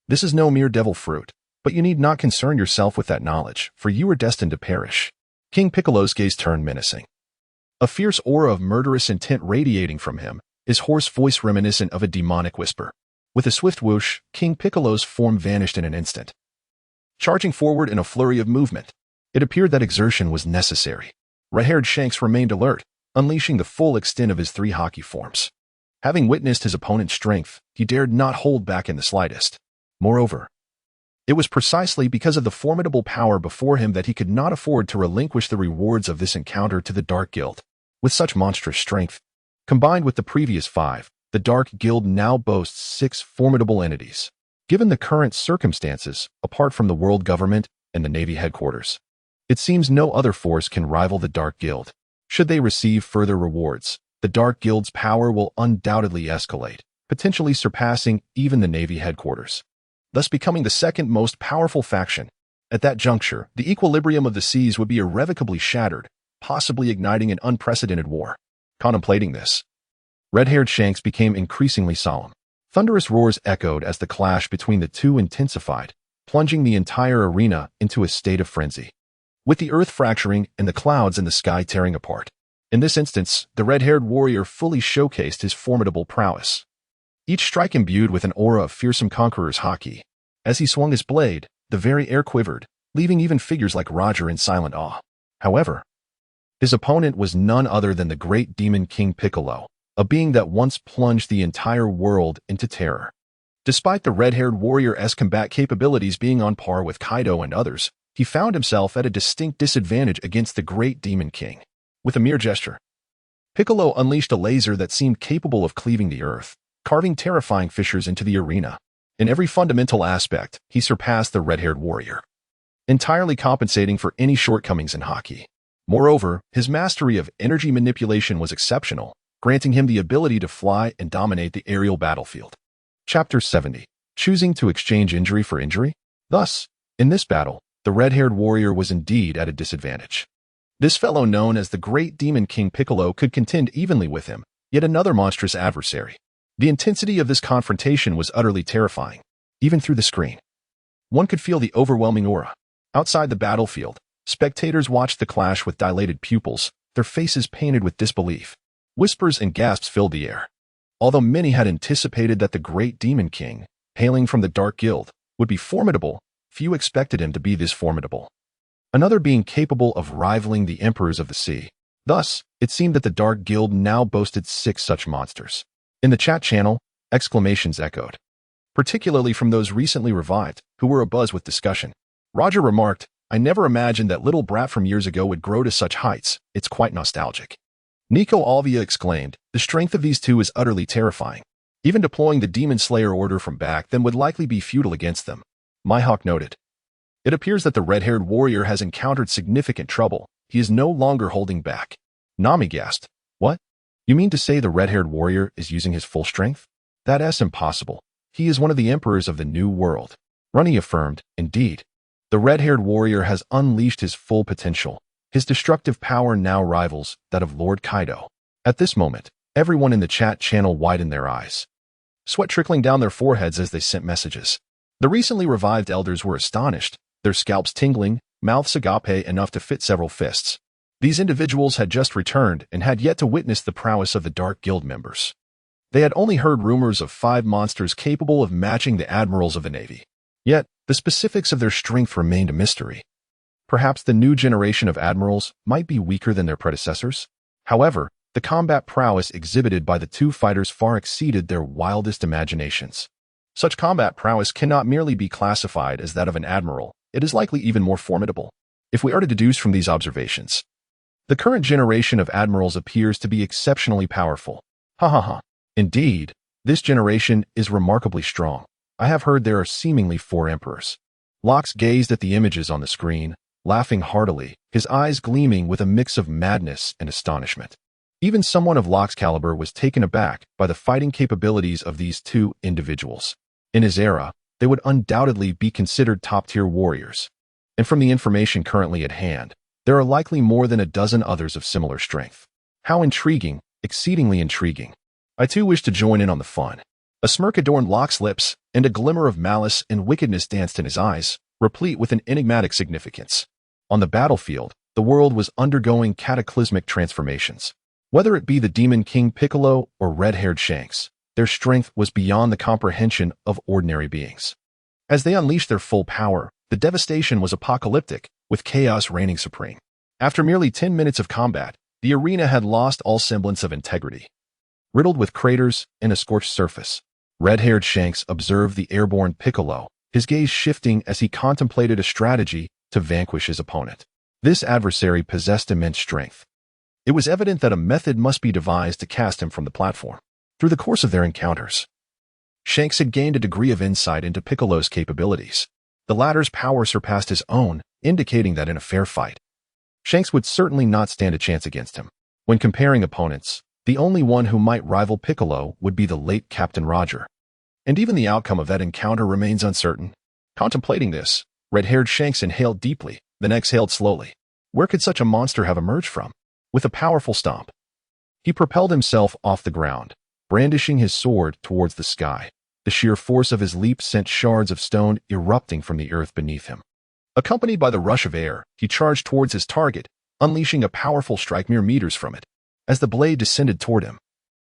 This is no mere devil fruit, but you need not concern yourself with that knowledge, for you are destined to perish. King Piccolo's gaze turned menacing, a fierce aura of murderous intent radiating from him, his hoarse voice reminiscent of a demonic whisper. With a swift whoosh, King Piccolo's form vanished in an instant, charging forward in a flurry of movement. It appeared that exertion was necessary. Red-haired Shanks remained alert, unleashing the full extent of his 3 hockey forms. Having witnessed his opponent's strength, he dared not hold back in the slightest. Moreover, it was precisely because of the formidable power before him that he could not afford to relinquish the rewards of this encounter to the Dark Guild. With such monstrous strength, combined with the previous 5, the Dark Guild now boasts 6 formidable entities. Given the current circumstances, apart from the world government and the Navy headquarters, it seems no other force can rival the Dark Guild. Should they receive further rewards, the Dark Guild's power will undoubtedly escalate, potentially surpassing even the Navy headquarters, thus becoming the second most powerful faction. At that juncture, the equilibrium of the seas would be irrevocably shattered, possibly igniting an unprecedented war. Contemplating this, red-haired Shanks became increasingly solemn. Thunderous roars echoed as the clash between the two intensified, plunging the entire arena into a state of frenzy, with the earth fracturing and the clouds in the sky tearing apart. In this instance, the red-haired warrior fully showcased his formidable prowess, each strike imbued with an aura of fearsome conqueror's haki. As he swung his blade, the very air quivered, leaving even figures like Roger in silent awe. However, his opponent was none other than the great demon king Piccolo, a being that once plunged the entire world into terror. Despite the red-haired warrior's combat capabilities being on par with Kaido and others, he found himself at a distinct disadvantage against the great demon king. With a mere gesture, Piccolo unleashed a laser that seemed capable of cleaving the earth, carving terrifying fissures into the arena. In every fundamental aspect, he surpassed the red-haired warrior, entirely compensating for any shortcomings in haki. Moreover, his mastery of energy manipulation was exceptional, granting him the ability to fly and dominate the aerial battlefield. Chapter 70. Choosing to exchange injury for injury? Thus, in this battle, the red-haired warrior was indeed at a disadvantage. This fellow known as the Great Demon King Piccolo could contend evenly with him, yet another monstrous adversary. The intensity of this confrontation was utterly terrifying. Even through the screen, one could feel the overwhelming aura. Outside the battlefield, spectators watched the clash with dilated pupils, their faces painted with disbelief. Whispers and gasps filled the air. Although many had anticipated that the Great Demon King, hailing from the Dark Guild, would be formidable, few expected him to be this formidable. Another being capable of rivaling the Emperors of the Sea. Thus, it seemed that the Dark Guild now boasted 6 such monsters. In the chat channel, exclamations echoed, particularly from those recently revived, who were abuzz with discussion. Roger remarked, "I never imagined that little brat from years ago would grow to such heights. It's quite nostalgic." Nico Alvia exclaimed, "The strength of these two is utterly terrifying. Even deploying the Demon Slayer order from back then would likely be futile against them." Mihawk noted, "It appears that the red-haired warrior has encountered significant trouble. He is no longer holding back." Nami gasped, "What? You mean to say the red-haired warrior is using his full strength? That's impossible. He is one of the emperors of the New World." Runny affirmed, "Indeed, the red-haired warrior has unleashed his full potential. His destructive power now rivals that of Lord Kaido." At this moment, everyone in the chat channel widened their eyes, sweat trickling down their foreheads as they sent messages. The recently revived elders were astonished, their scalps tingling, mouths agape enough to fit several fists. These individuals had just returned and had yet to witness the prowess of the Dark Guild members. They had only heard rumors of 5 monsters capable of matching the admirals of the Navy. Yet, the specifics of their strength remained a mystery. Perhaps the new generation of admirals might be weaker than their predecessors. However, the combat prowess exhibited by the 2 fighters far exceeded their wildest imaginations. Such combat prowess cannot merely be classified as that of an admiral. It is likely even more formidable. If we are to deduce from these observations, the current generation of admirals appears to be exceptionally powerful. Ha ha ha. Indeed, this generation is remarkably strong. I have heard there are seemingly 4 emperors. Locks gazed at the images on the screen, laughing heartily, his eyes gleaming with a mix of madness and astonishment. Even someone of Locke's caliber was taken aback by the fighting capabilities of these 2 individuals. In his era, they would undoubtedly be considered top-tier warriors. And from the information currently at hand, there are likely more than a dozen others of similar strength. How intriguing, exceedingly intriguing. I too wish to join in on the fun. A smirk adorned Locke's lips, and a glimmer of malice and wickedness danced in his eyes, replete with an enigmatic significance. On the battlefield, the world was undergoing cataclysmic transformations. Whether it be the Demon King Piccolo or red-haired Shanks, their strength was beyond the comprehension of ordinary beings. As they unleashed their full power, The devastation was apocalyptic, with chaos reigning supreme. After merely 10 minutes of combat, the arena had lost all semblance of integrity. Riddled with craters and a scorched surface, red-haired Shanks observed the airborne Piccolo, his gaze shifting as he contemplated a strategy to vanquish his opponent. This adversary possessed immense strength. It was evident that a method must be devised to cast him from the platform. Through the course of their encounters, Shanks had gained a degree of insight into Piccolo's capabilities. The latter's power surpassed his own, indicating that in a fair fight, Shanks would certainly not stand a chance against him. When comparing opponents, the only one who might rival Piccolo would be the late Captain Roger. And even the outcome of that encounter remains uncertain. Contemplating this, red-haired Shanks inhaled deeply, then exhaled slowly. Where could such a monster have emerged from? With a powerful stomp, he propelled himself off the ground, brandishing his sword towards the sky. The sheer force of his leap sent shards of stone erupting from the earth beneath him. Accompanied by the rush of air, he charged towards his target, unleashing a powerful strike mere meters from it. As the blade descended toward him,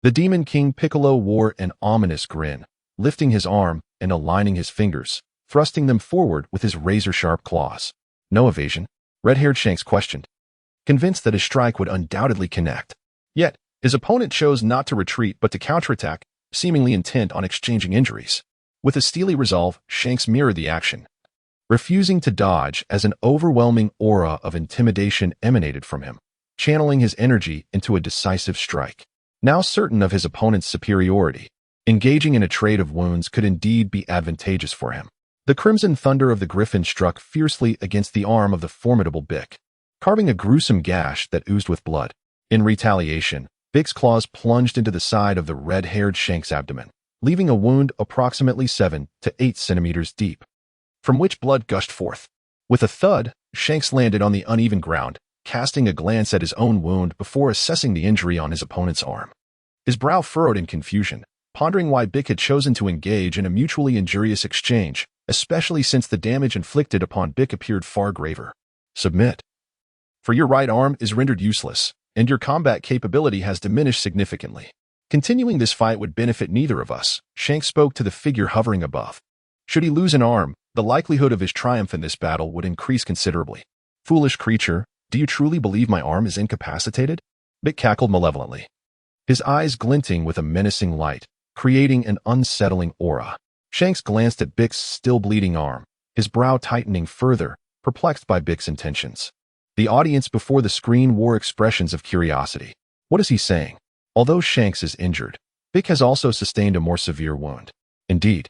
the Demon King Piccolo wore an ominous grin, lifting his arm and aligning his fingers, thrusting them forward with his razor-sharp claws. No evasion, red-haired Shanks questioned, convinced that his strike would undoubtedly connect. Yet, his opponent chose not to retreat but to counterattack, seemingly intent on exchanging injuries. With a steely resolve, Shanks mirrored the action, refusing to dodge as an overwhelming aura of intimidation emanated from him, channeling his energy into a decisive strike. Now certain of his opponent's superiority, engaging in a trade of wounds could indeed be advantageous for him. The crimson thunder of the griffin struck fiercely against the arm of the formidable Bick, carving a gruesome gash that oozed with blood. In retaliation, Bick's claws plunged into the side of the red-haired Shanks' abdomen, leaving a wound approximately 7 to 8 centimeters deep, from which blood gushed forth. With a thud, Shanks landed on the uneven ground, casting a glance at his own wound before assessing the injury on his opponent's arm. His brow furrowed in confusion, pondering why Bick had chosen to engage in a mutually injurious exchange, especially since the damage inflicted upon Bick appeared far graver. Submit. For your right arm is rendered useless, and your combat capability has diminished significantly. Continuing this fight would benefit neither of us, Shanks spoke to the figure hovering above. Should he lose an arm, the likelihood of his triumph in this battle would increase considerably. Foolish creature, do you truly believe my arm is incapacitated? Bick cackled malevolently, his eyes glinting with a menacing light, creating an unsettling aura. Shanks glanced at Bick's still bleeding arm, his brow tightening further, perplexed by Bick's intentions. The audience before the screen wore expressions of curiosity. What is he saying? Although Shanks is injured, Bick has also sustained a more severe wound. Indeed,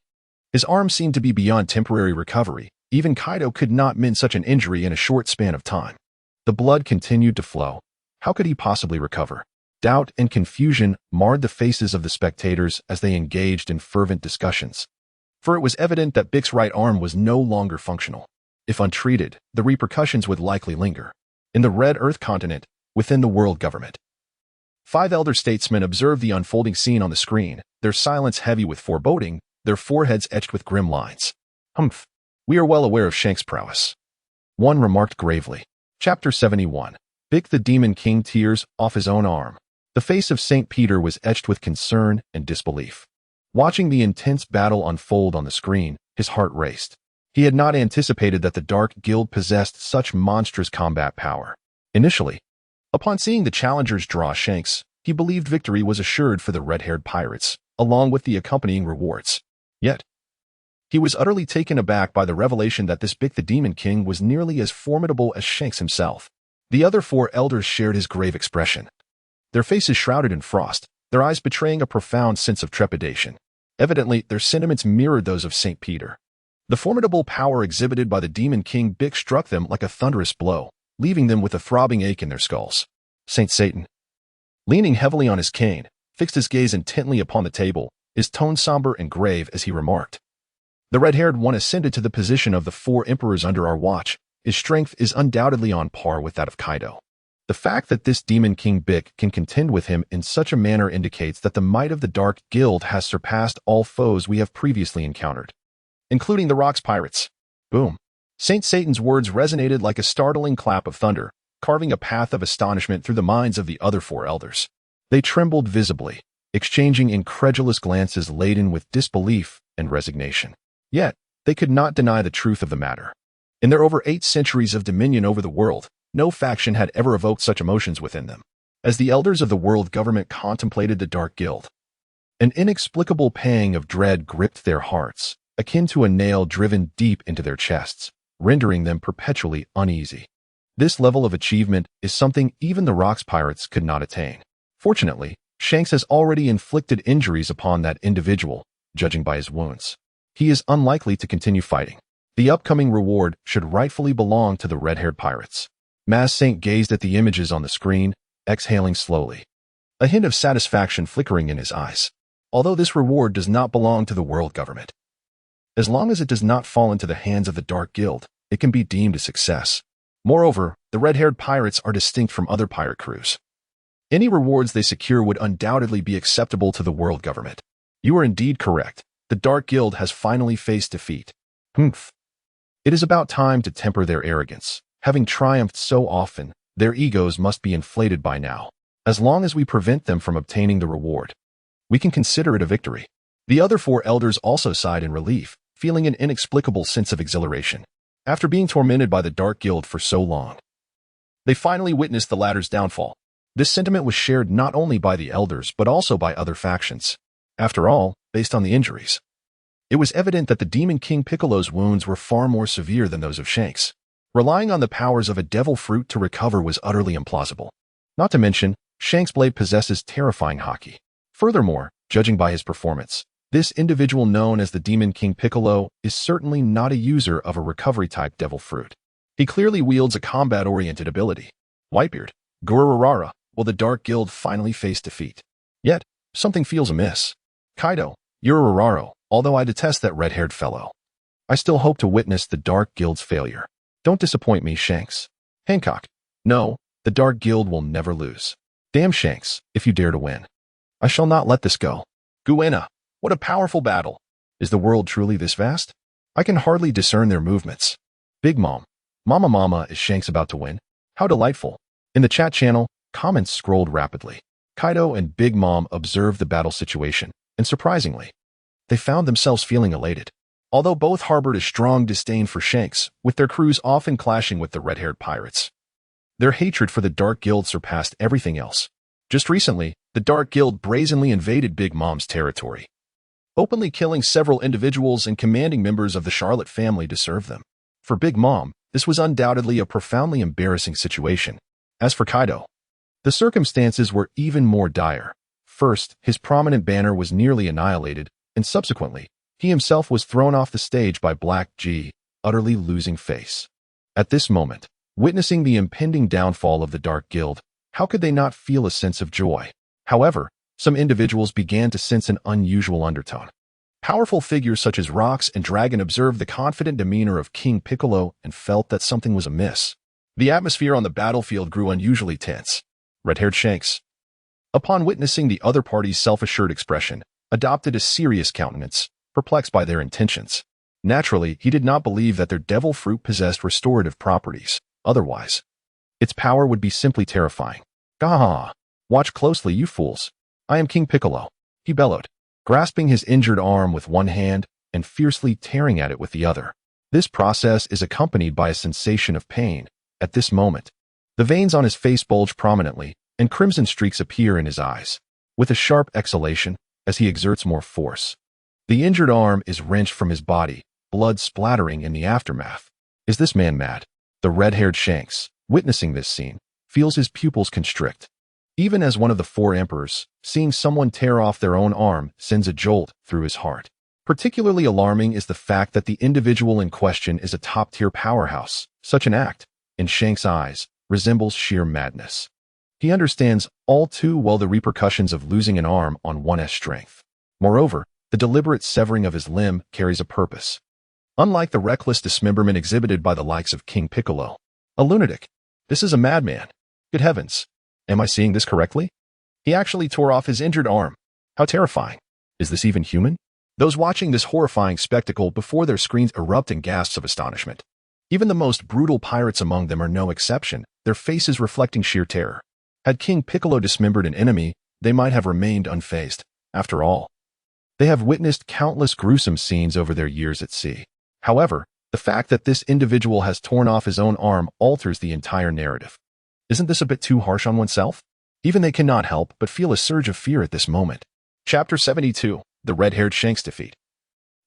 his arm seemed to be beyond temporary recovery. Even Kaido could not mend such an injury in a short span of time. The blood continued to flow. How could he possibly recover? Doubt and confusion marred the faces of the spectators as they engaged in fervent discussions. For it was evident that Bick's right arm was no longer functional. If untreated, the repercussions would likely linger. In the Red Earth continent, within the world government, 5 elder statesmen observed the unfolding scene on the screen, their silence heavy with foreboding, their foreheads etched with grim lines. Humph. We are well aware of Shanks' prowess. One remarked gravely. Chapter 71. Bick the Demon King tears off his own arm. The face of St. Peter was etched with concern and disbelief. Watching the intense battle unfold on the screen, his heart raced. He had not anticipated that the Dark Guild possessed such monstrous combat power. Initially, upon seeing the challengers draw Shanks, he believed victory was assured for the red-haired pirates, along with the accompanying rewards. Yet, he was utterly taken aback by the revelation that this Bick the Demon King was nearly as formidable as Shanks himself. The other 4 elders shared his grave expression, their faces shrouded in frost, their eyes betraying a profound sense of trepidation. Evidently, their sentiments mirrored those of St. Peter. The formidable power exhibited by the Demon King Bick struck them like a thunderous blow, leaving them with a throbbing ache in their skulls. St. Satan, leaning heavily on his cane, fixed his gaze intently upon the table, his tone somber and grave as he remarked, "The red-haired one ascended to the position of the 4 emperors under our watch. His strength is undoubtedly on par with that of Kaido. The fact that this Demon King Bick can contend with him in such a manner indicates that the might of the Dark Guild has surpassed all foes we have previously encountered, including the Rocks Pirates." Boom. Saint Satan's words resonated like a startling clap of thunder, carving a path of astonishment through the minds of the other 4 elders. They trembled visibly, exchanging incredulous glances laden with disbelief and resignation. Yet, they could not deny the truth of the matter. In their over 8 centuries of dominion over the world, no faction had ever evoked such emotions within them. As the elders of the world government contemplated the Dark Guild, an inexplicable pang of dread gripped their hearts, akin to a nail driven deep into their chests, rendering them perpetually uneasy. This level of achievement is something even the Rocks pirates could not attain. Fortunately, Shanks has already inflicted injuries upon that individual, judging by his wounds. He is unlikely to continue fighting. The upcoming reward should rightfully belong to the red-haired pirates. Maz Saint gazed at the images on the screen, exhaling slowly, a hint of satisfaction flickering in his eyes. Although this reward does not belong to the world government, as long as it does not fall into the hands of the Dark Guild, it can be deemed a success. Moreover, the red-haired pirates are distinct from other pirate crews. Any rewards they secure would undoubtedly be acceptable to the world government. You are indeed correct. The Dark Guild has finally faced defeat. Humph. It is about time to temper their arrogance. Having triumphed so often, their egos must be inflated by now. As long as we prevent them from obtaining the reward, we can consider it a victory. The other 4 elders also sighed in relief, feeling an inexplicable sense of exhilaration. After being tormented by the Dark Guild for so long, they finally witnessed the latter's downfall. This sentiment was shared not only by the elders but also by other factions. After all, based on the injuries, it was evident that the Demon King Piccolo's wounds were far more severe than those of Shanks. Relying on the powers of a devil fruit to recover was utterly implausible. Not to mention, Shanks' blade possesses terrifying haki. Furthermore, judging by his performance, this individual known as the Demon King Piccolo is certainly not a user of a recovery-type devil fruit. He clearly wields a combat-oriented ability. Whitebeard, Gururara, will the Dark Guild finally face defeat? Yet, something feels amiss. Kaido, Urararo, although I detest that red-haired fellow, I still hope to witness the Dark Guild's failure. Don't disappoint me, Shanks. Hancock, no, the Dark Guild will never lose. Damn Shanks, if you dare to win. I shall not let this go. Guena, what a powerful battle. Is the world truly this vast? I can hardly discern their movements. Big Mom, Mama, is Shanks about to win? How delightful. In the chat channel, comments scrolled rapidly. Kaido and Big Mom observed the battle situation, and surprisingly, they found themselves feeling elated. Although both harbored a strong disdain for Shanks, with their crews often clashing with the red-haired pirates, their hatred for the Dark Guild surpassed everything else. Just recently, the Dark Guild brazenly invaded Big Mom's territory, openly killing several individuals and commanding members of the Charlotte family to serve them. For Big Mom, this was undoubtedly a profoundly embarrassing situation. As for Kaido, the circumstances were even more dire. First, his prominent banner was nearly annihilated, and subsequently, he himself was thrown off the stage by Black G, utterly losing face. At this moment, witnessing the impending downfall of the Dark Guild, how could they not feel a sense of joy? However, some individuals began to sense an unusual undertone. Powerful figures such as Rocks and Dragon observed the confident demeanor of King Piccolo and felt that something was amiss. The atmosphere on the battlefield grew unusually tense. Red-haired Shanks, upon witnessing the other party's self-assured expression, adopted a serious countenance, perplexed by their intentions. Naturally, he did not believe that their devil fruit possessed restorative properties. Otherwise, its power would be simply terrifying. Gah! Watch closely, you fools. I am King Piccolo, he bellowed, grasping his injured arm with one hand and fiercely tearing at it with the other. This process is accompanied by a sensation of pain. At this moment, the veins on his face bulge prominently, and crimson streaks appear in his eyes. With a sharp exhalation, as he exerts more force, the injured arm is wrenched from his body, blood splattering in the aftermath. Is this man mad? The red-haired Shanks, witnessing this scene, feels his pupils constrict. Even as one of the 4 emperors, seeing someone tear off their own arm sends a jolt through his heart. Particularly alarming is the fact that the individual in question is a top-tier powerhouse. Such an act, in Shanks' eyes, resembles sheer madness. He understands all too well the repercussions of losing an arm on one's strength. Moreover, the deliberate severing of his limb carries a purpose. Unlike the reckless dismemberment exhibited by the likes of King Piccolo, a lunatic, this is a madman. Good heavens, am I seeing this correctly? He actually tore off his injured arm. How terrifying. Is this even human? Those watching this horrifying spectacle before their screens erupt in gasps of astonishment. Even the most brutal pirates among them are no exception, their faces reflecting sheer terror. Had King Piccolo dismembered an enemy, they might have remained unfazed. After all, they have witnessed countless gruesome scenes over their years at sea. However, The fact that this individual has torn off his own arm alters the entire narrative. Isn't this a bit too harsh on oneself? Even they cannot help but feel a surge of fear at this moment. Chapter 72. The Red-Haired Shanks Defeat.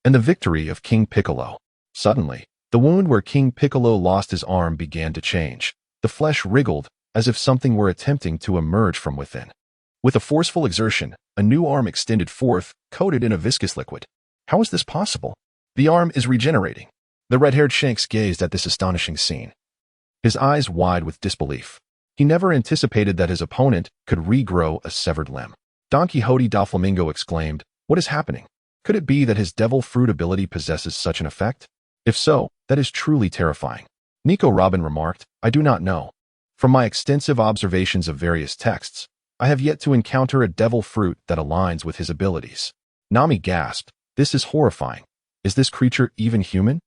And the victory of King Piccolo. Suddenly, the wound where King Piccolo lost his arm began to change. The flesh wriggled, as if something were attempting to emerge from within. With a forceful exertion, a new arm extended forth, coated in a viscous liquid. How is this possible? The arm is regenerating. The red-haired Shanks gazed at this astonishing scene, his eyes wide with disbelief. He never anticipated that his opponent could regrow a severed limb. Don Quixote Doflamingo exclaimed, "What is happening? Could it be that his devil fruit ability possesses such an effect? If so, that is truly terrifying." Nico Robin remarked, "I do not know. From my extensive observations of various texts, I have yet to encounter a devil fruit that aligns with his abilities." Nami gasped, "This is horrifying. Is this creature even human?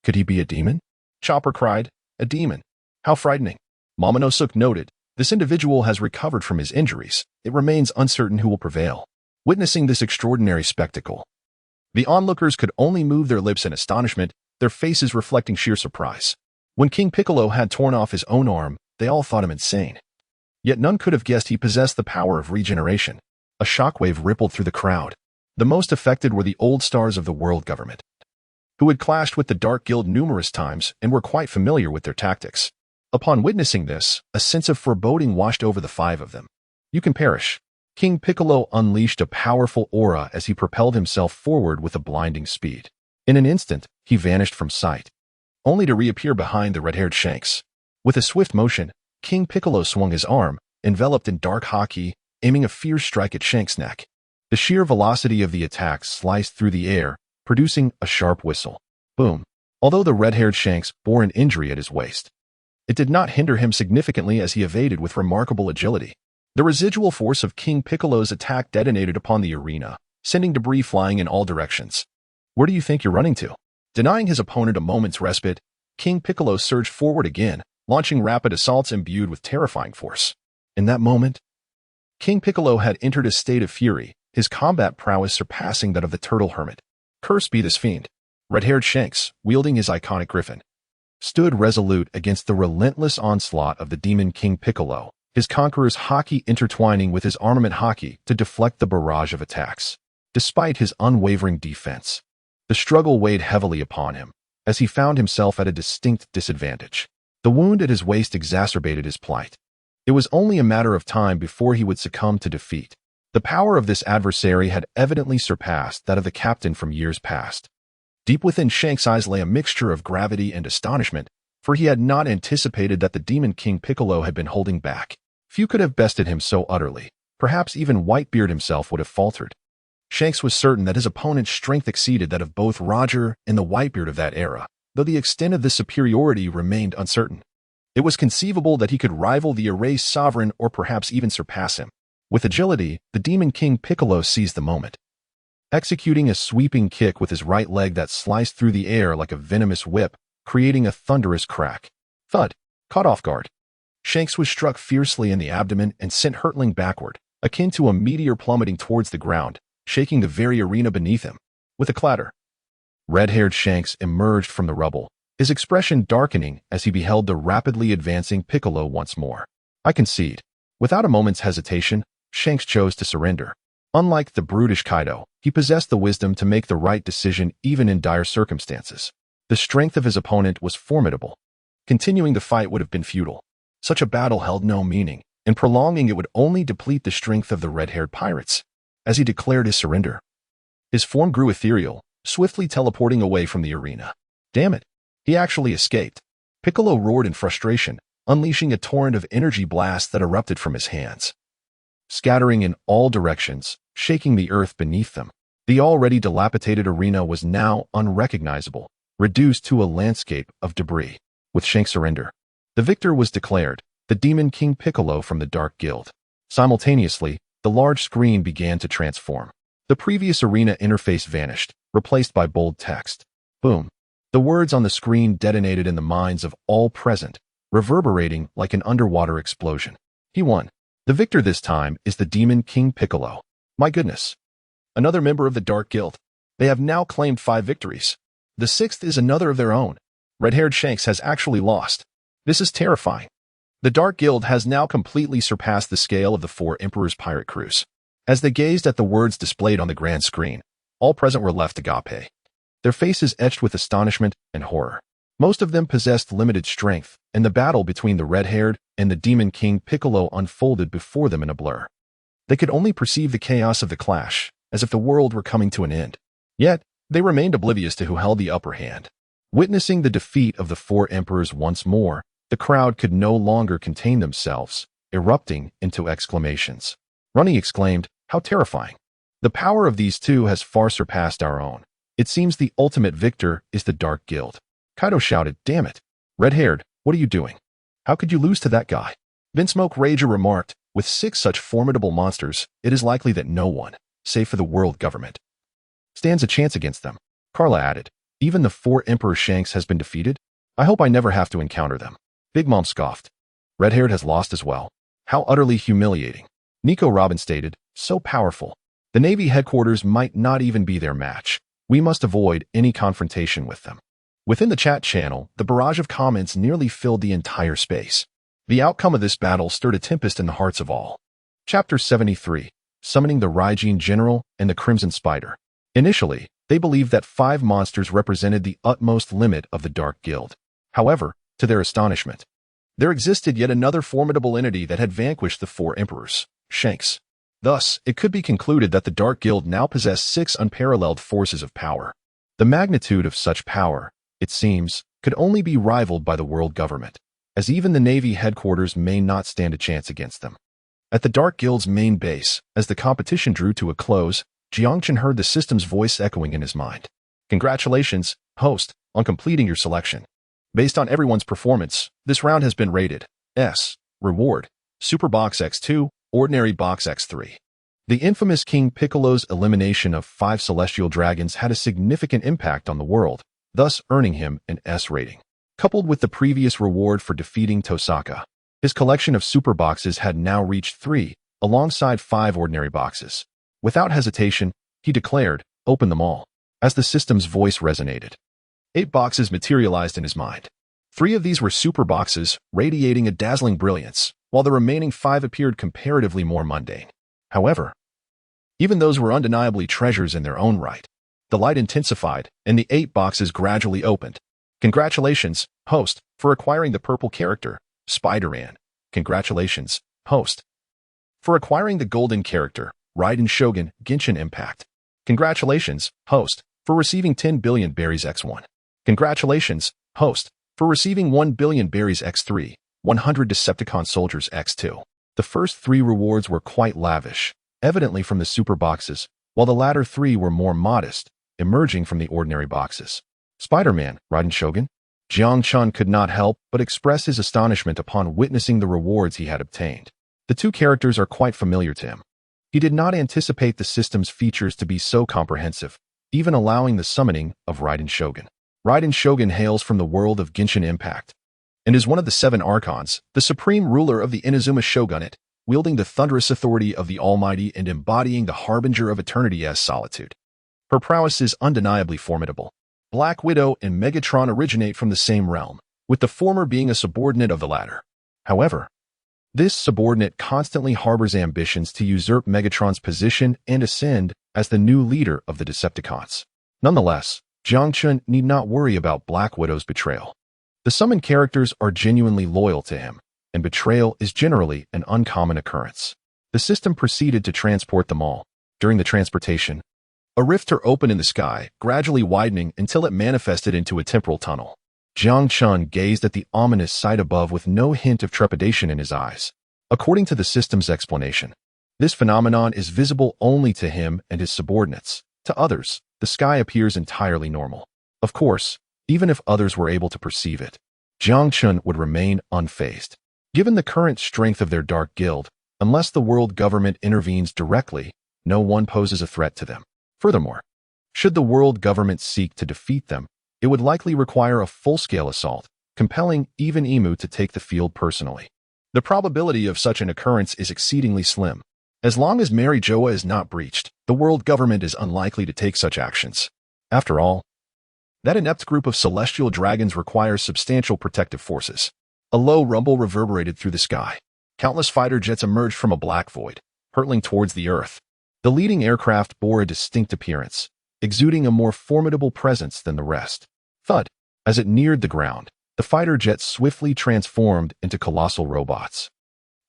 Could he be a demon?" Chopper cried, "A demon? How frightening." Momonosuke noted, "This individual has recovered from his injuries. It remains uncertain who will prevail." Witnessing this extraordinary spectacle, the onlookers could only move their lips in astonishment, their faces reflecting sheer surprise. When King Piccolo had torn off his own arm, they all thought him insane. Yet none could have guessed he possessed the power of regeneration. A shockwave rippled through the crowd. The most affected were the old stars of the world government, who had clashed with the Dark Guild numerous times and were quite familiar with their tactics. Upon witnessing this, a sense of foreboding washed over the five of them. "You can perish." King Piccolo unleashed a powerful aura as he propelled himself forward with a blinding speed. In an instant, he vanished from sight, only to reappear behind the red-haired Shanks. With a swift motion, King Piccolo swung his arm, enveloped in dark haki, aiming a fierce strike at Shanks' neck. The sheer velocity of the attack sliced through the air, producing a sharp whistle. Boom. Although the red-haired Shanks bore an injury at his waist, it did not hinder him significantly as he evaded with remarkable agility. The residual force of King Piccolo's attack detonated upon the arena, sending debris flying in all directions. "Where do you think you're running to?" Denying his opponent a moment's respite, King Piccolo surged forward again, launching rapid assaults imbued with terrifying force. In that moment, King Piccolo had entered a state of fury, his combat prowess surpassing that of the turtle hermit. Cursed be this fiend. Red-haired Shanks, wielding his iconic griffin, stood resolute against the relentless onslaught of the demon King Piccolo, his conqueror's haki intertwining with his armament haki to deflect the barrage of attacks. Despite his unwavering defense, the struggle weighed heavily upon him, as he found himself at a distinct disadvantage. The wound at his waist exacerbated his plight. It was only a matter of time before he would succumb to defeat. The power of this adversary had evidently surpassed that of the captain from years past. Deep within Shanks' eyes lay a mixture of gravity and astonishment, for he had not anticipated that the demon King Piccolo had been holding back. Few could have bested him so utterly. Perhaps even Whitebeard himself would have faltered. Shanks was certain that his opponent's strength exceeded that of both Roger and the Whitebeard of that era, though the extent of this superiority remained uncertain. It was conceivable that he could rival the erased sovereign or perhaps even surpass him. With agility, the demon King Piccolo seized the moment, executing a sweeping kick with his right leg that sliced through the air like a venomous whip, creating a thunderous crack. Thud. Caught off guard, Shanks was struck fiercely in the abdomen and sent hurtling backward, akin to a meteor plummeting towards the ground, shaking the very arena beneath him. With a clatter, red-haired Shanks emerged from the rubble, his expression darkening as he beheld the rapidly advancing Piccolo once more. "I concede." Without a moment's hesitation, Shanks chose to surrender. Unlike the brutish Kaido, he possessed the wisdom to make the right decision even in dire circumstances. The strength of his opponent was formidable. Continuing the fight would have been futile. Such a battle held no meaning, and prolonging it would only deplete the strength of the red-haired pirates. As he declared his surrender, his form grew ethereal, swiftly teleporting away from the arena. Damn it! He actually escaped. Piccolo roared in frustration, unleashing a torrent of energy blasts that erupted from his hands, scattering in all directions, shaking the earth beneath them. The already dilapidated arena was now unrecognizable, reduced to a landscape of debris. With Shanks' surrender, the victor was declared, the demon King Piccolo from the Dark Guild. Simultaneously, the large screen began to transform. The previous arena interface vanished, replaced by bold text. Boom. The words on the screen detonated in the minds of all present, reverberating like an underwater explosion. He won. The victor this time is the demon King Piccolo. My goodness. Another member of the Dark Guild. They have now claimed 5 victories. The 6th is another of their own. Red-haired Shanks has actually lost. This is terrifying. The Dark Guild has now completely surpassed the scale of the four Emperor's pirate crews. As they gazed at the words displayed on the grand screen, all present were left agape, their faces etched with astonishment and horror. Most of them possessed limited strength, and the battle between the red-haired and the Demon King Piccolo unfolded before them in a blur. They could only perceive the chaos of the clash, as if the world were coming to an end. Yet, they remained oblivious to who held the upper hand. Witnessing the defeat of the four emperors once more, the crowd could no longer contain themselves, erupting into exclamations. Ronnie exclaimed, "How terrifying! The power of these two has far surpassed our own. It seems the ultimate victor is the Dark Guild." Kaido shouted, "Damn it! Red-haired, what are you doing? How could you lose to that guy?" Vinsmoke Rager remarked, "With 6 such formidable monsters, it is likely that no one, save for the world government, stands a chance against them." Carla added, "Even the 4 Emperor Shanks has been defeated? I hope I never have to encounter them." Big Mom scoffed. "Red-haired has lost as well. How utterly humiliating." Nico Robin stated, "So powerful. The Navy headquarters might not even be their match. We must avoid any confrontation with them." Within the chat channel, the barrage of comments nearly filled the entire space. The outcome of this battle stirred a tempest in the hearts of all. Chapter 73, Summoning the Raijin General and the Crimson Spider. Initially, they believed that 5 monsters represented the utmost limit of the Dark Guild. However, to their astonishment, there existed yet another formidable entity that had vanquished the 4 emperors, Shanks. Thus, it could be concluded that the Dark Guild now possessed 6 unparalleled forces of power. The magnitude of such power, it seems, could only be rivaled by the world government, as even the Navy headquarters may not stand a chance against them. At the Dark Guild's main base, as the competition drew to a close, Jiangchen heard the system's voice echoing in his mind. "Congratulations, host, on completing your selection. Based on everyone's performance, this round has been rated S. Reward, Super Box X2, Ordinary Box X3. The infamous King Piccolo's elimination of 5 celestial dragons had a significant impact on the world, thus earning him an S rating. Coupled with the previous reward for defeating Tosaka, his collection of super boxes had now reached 3, alongside 5 ordinary boxes. Without hesitation, he declared, "Open them all." As the system's voice resonated, 8 boxes materialized in his mind. 3 of these were super boxes, radiating a dazzling brilliance, while the remaining 5 appeared comparatively more mundane. However, even those were undeniably treasures in their own right. The light intensified, and the 8 boxes gradually opened. "Congratulations, host, for acquiring the purple character, Spider-Man. Congratulations, host, for acquiring the golden character, Raiden Shogun, Genshin Impact. Congratulations, host, for receiving 10 billion berries X1. Congratulations, host, for receiving 1 billion berries X3, 100 Decepticon soldiers X2. The first 3 rewards were quite lavish, evidently from the super boxes, while the latter 3 were more modest, emerging from the ordinary boxes. Spider-Man, Raiden Shogun? Jiang Chun could not help but express his astonishment upon witnessing the rewards he had obtained. The 2 characters are quite familiar to him. He did not anticipate the system's features to be so comprehensive, even allowing the summoning of Raiden Shogun. Raiden Shogun hails from the world of Genshin Impact, and is one of the 7 Archons, the supreme ruler of the Inazuma Shogunate, wielding the thunderous authority of the Almighty and embodying the harbinger of eternity as solitude. Her prowess is undeniably formidable. Black Widow and Megatron originate from the same realm, with the former being a subordinate of the latter. However, this subordinate constantly harbors ambitions to usurp Megatron's position and ascend as the new leader of the Decepticons. Nonetheless, Jiang Chun need not worry about Black Widow's betrayal. The summoned characters are genuinely loyal to him, and betrayal is generally an uncommon occurrence. The system proceeded to transport them all. During the transportation, a rift tore open in the sky, gradually widening until it manifested into a temporal tunnel. Jiang Chun gazed at the ominous sight above with no hint of trepidation in his eyes. According to the system's explanation, this phenomenon is visible only to him and his subordinates. To others, the sky appears entirely normal. Of course, even if others were able to perceive it, Jiang Chun would remain unfazed. Given the current strength of their Dark Guild, unless the world government intervenes directly, no one poses a threat to them. Furthermore, should the world government seek to defeat them, it would likely require a full-scale assault, compelling even Emu to take the field personally. The probability of such an occurrence is exceedingly slim. As long as Mary Joa is not breached, the world government is unlikely to take such actions. After all, That inept group of celestial dragons requires substantial protective forces. A low rumble reverberated through the sky. Countless fighter jets emerged from a black void, hurtling towards the Earth. The leading aircraft bore a distinct appearance, exuding a more formidable presence than the rest. Thud! As it neared the ground, the fighter jets swiftly transformed into colossal robots,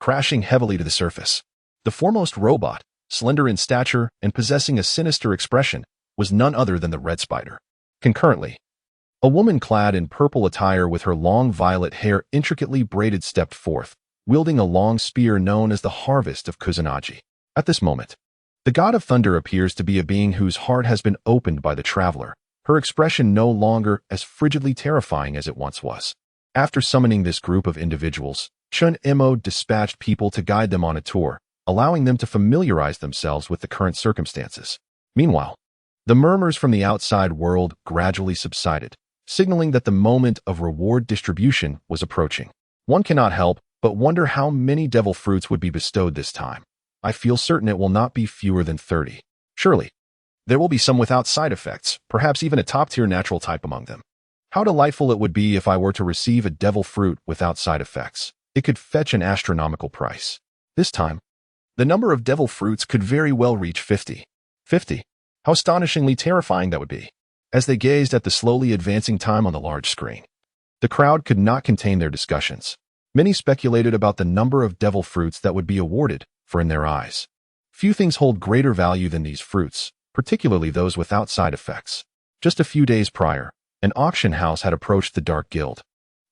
crashing heavily to the surface. The foremost robot, slender in stature and possessing a sinister expression, was none other than the Red Spider. Concurrently, a woman clad in purple attire with her long violet hair intricately braided stepped forth, wielding a long spear known as the Harvest of Kusanagi. At this moment, the god of thunder appears to be a being whose heart has been opened by the traveler, her expression no longer as frigidly terrifying as it once was. After summoning this group of individuals, Chun Imo dispatched people to guide them on a tour, allowing them to familiarize themselves with the current circumstances. Meanwhile, the murmurs from the outside world gradually subsided, signaling that the moment of reward distribution was approaching. One cannot help but wonder how many devil fruits would be bestowed this time. I feel certain it will not be fewer than 30. Surely, there will be some without side effects, perhaps even a top-tier natural type among them. How delightful it would be if I were to receive a devil fruit without side effects. It could fetch an astronomical price. This time, the number of devil fruits could very well reach 50. 50? How astonishingly terrifying that would be. As they gazed at the slowly advancing time on the large screen, the crowd could not contain their discussions. Many speculated about the number of devil fruits that would be awarded, for in their eyes, few things hold greater value than these fruits, particularly those without side effects. Just a few days prior, an auction house had approached the Dark Guild,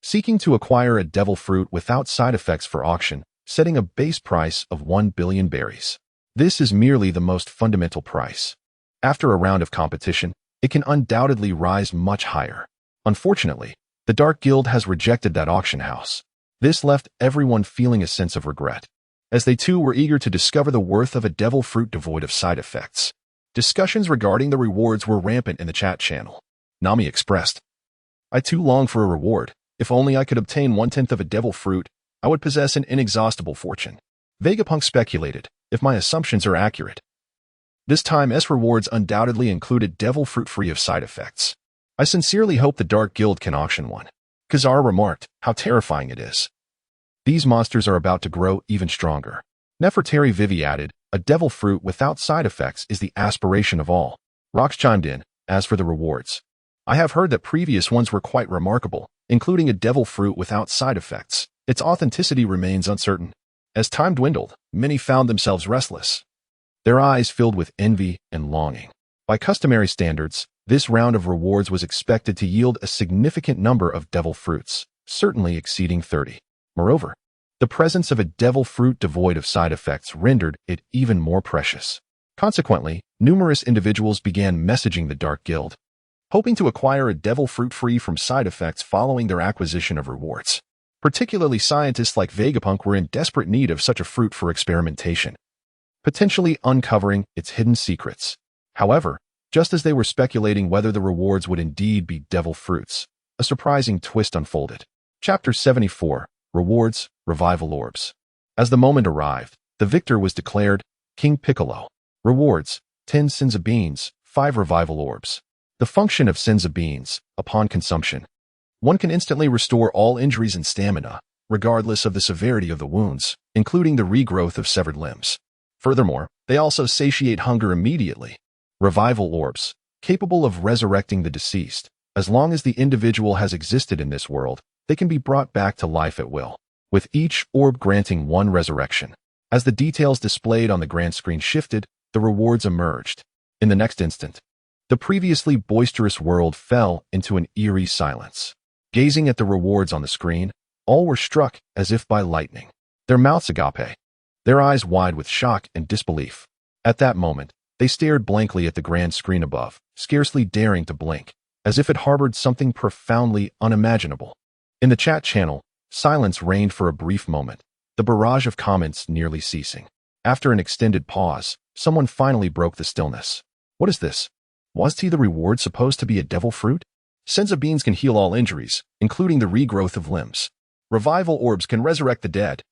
seeking to acquire a devil fruit without side effects for auction, setting a base price of 1 billion berries. This is merely the most fundamental price. After a round of competition, it can undoubtedly rise much higher. Unfortunately, the Dark Guild has rejected that auction house. This left everyone feeling a sense of regret, as they too were eager to discover the worth of a devil fruit devoid of side effects. Discussions regarding the rewards were rampant in the chat channel. Nami expressed, "I too long for a reward. If only I could obtain 1/10 of a devil fruit, I would possess an inexhaustible fortune." Vegapunk speculated, if my assumptions are accurate, this time's rewards undoubtedly included devil fruit free of side effects. I sincerely hope the Dark Guild can auction one. Kazara remarked, "How terrifying it is. These monsters are about to grow even stronger." Nefertari Vivi added, "A devil fruit without side effects is the aspiration of all." Rox chimed in, "As for the rewards, I have heard that previous ones were quite remarkable, including a devil fruit without side effects. Its authenticity remains uncertain." As time dwindled, many found themselves restless, their eyes filled with envy and longing. By customary standards, this round of rewards was expected to yield a significant number of devil fruits, certainly exceeding 30. Moreover, the presence of a devil fruit devoid of side effects rendered it even more precious. Consequently, numerous individuals began messaging the Dark Guild, hoping to acquire a devil fruit free from side effects following their acquisition of rewards. Particularly scientists like Vegapunk were in desperate need of such a fruit for experimentation, potentially uncovering its hidden secrets. However, just as they were speculating whether the rewards would indeed be devil fruits, a surprising twist unfolded. Chapter 74, Rewards, Revival Orbs. As the moment arrived, the victor was declared King Piccolo. Rewards, 10 Senza Beans, 5 Revival Orbs. The function of Senza Beans, upon consumption, one can instantly restore all injuries and stamina, regardless of the severity of the wounds, including the regrowth of severed limbs. Furthermore, they also satiate hunger immediately. Revival Orbs, capable of resurrecting the deceased. As long as the individual has existed in this world, they can be brought back to life at will, with each orb granting 1 resurrection. As the details displayed on the grand screen shifted, the rewards emerged. In the next instant, the previously boisterous world fell into an eerie silence. Gazing at the rewards on the screen, all were struck as if by lightning, their mouths agape, their eyes wide with shock and disbelief. At that moment, they stared blankly at the grand screen above, scarcely daring to blink, as if it harbored something profoundly unimaginable. In the chat channel, silence reigned for a brief moment, the barrage of comments nearly ceasing. After an extended pause, someone finally broke the stillness. "What is this? Was the reward supposed to be a devil fruit? Senza Beans can heal all injuries, including the regrowth of limbs. Revival Orbs can resurrect the dead.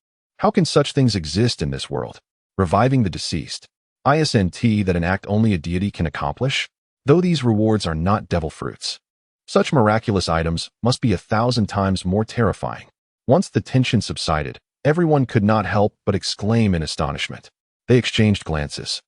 How can such things exist in this world? Reviving the deceased. Isn't that an act only a deity can accomplish? Though these rewards are not devil fruits, Such miraculous items must be 1,000 times more terrifying. Once the tension subsided, everyone could not help but exclaim in astonishment. They exchanged glances,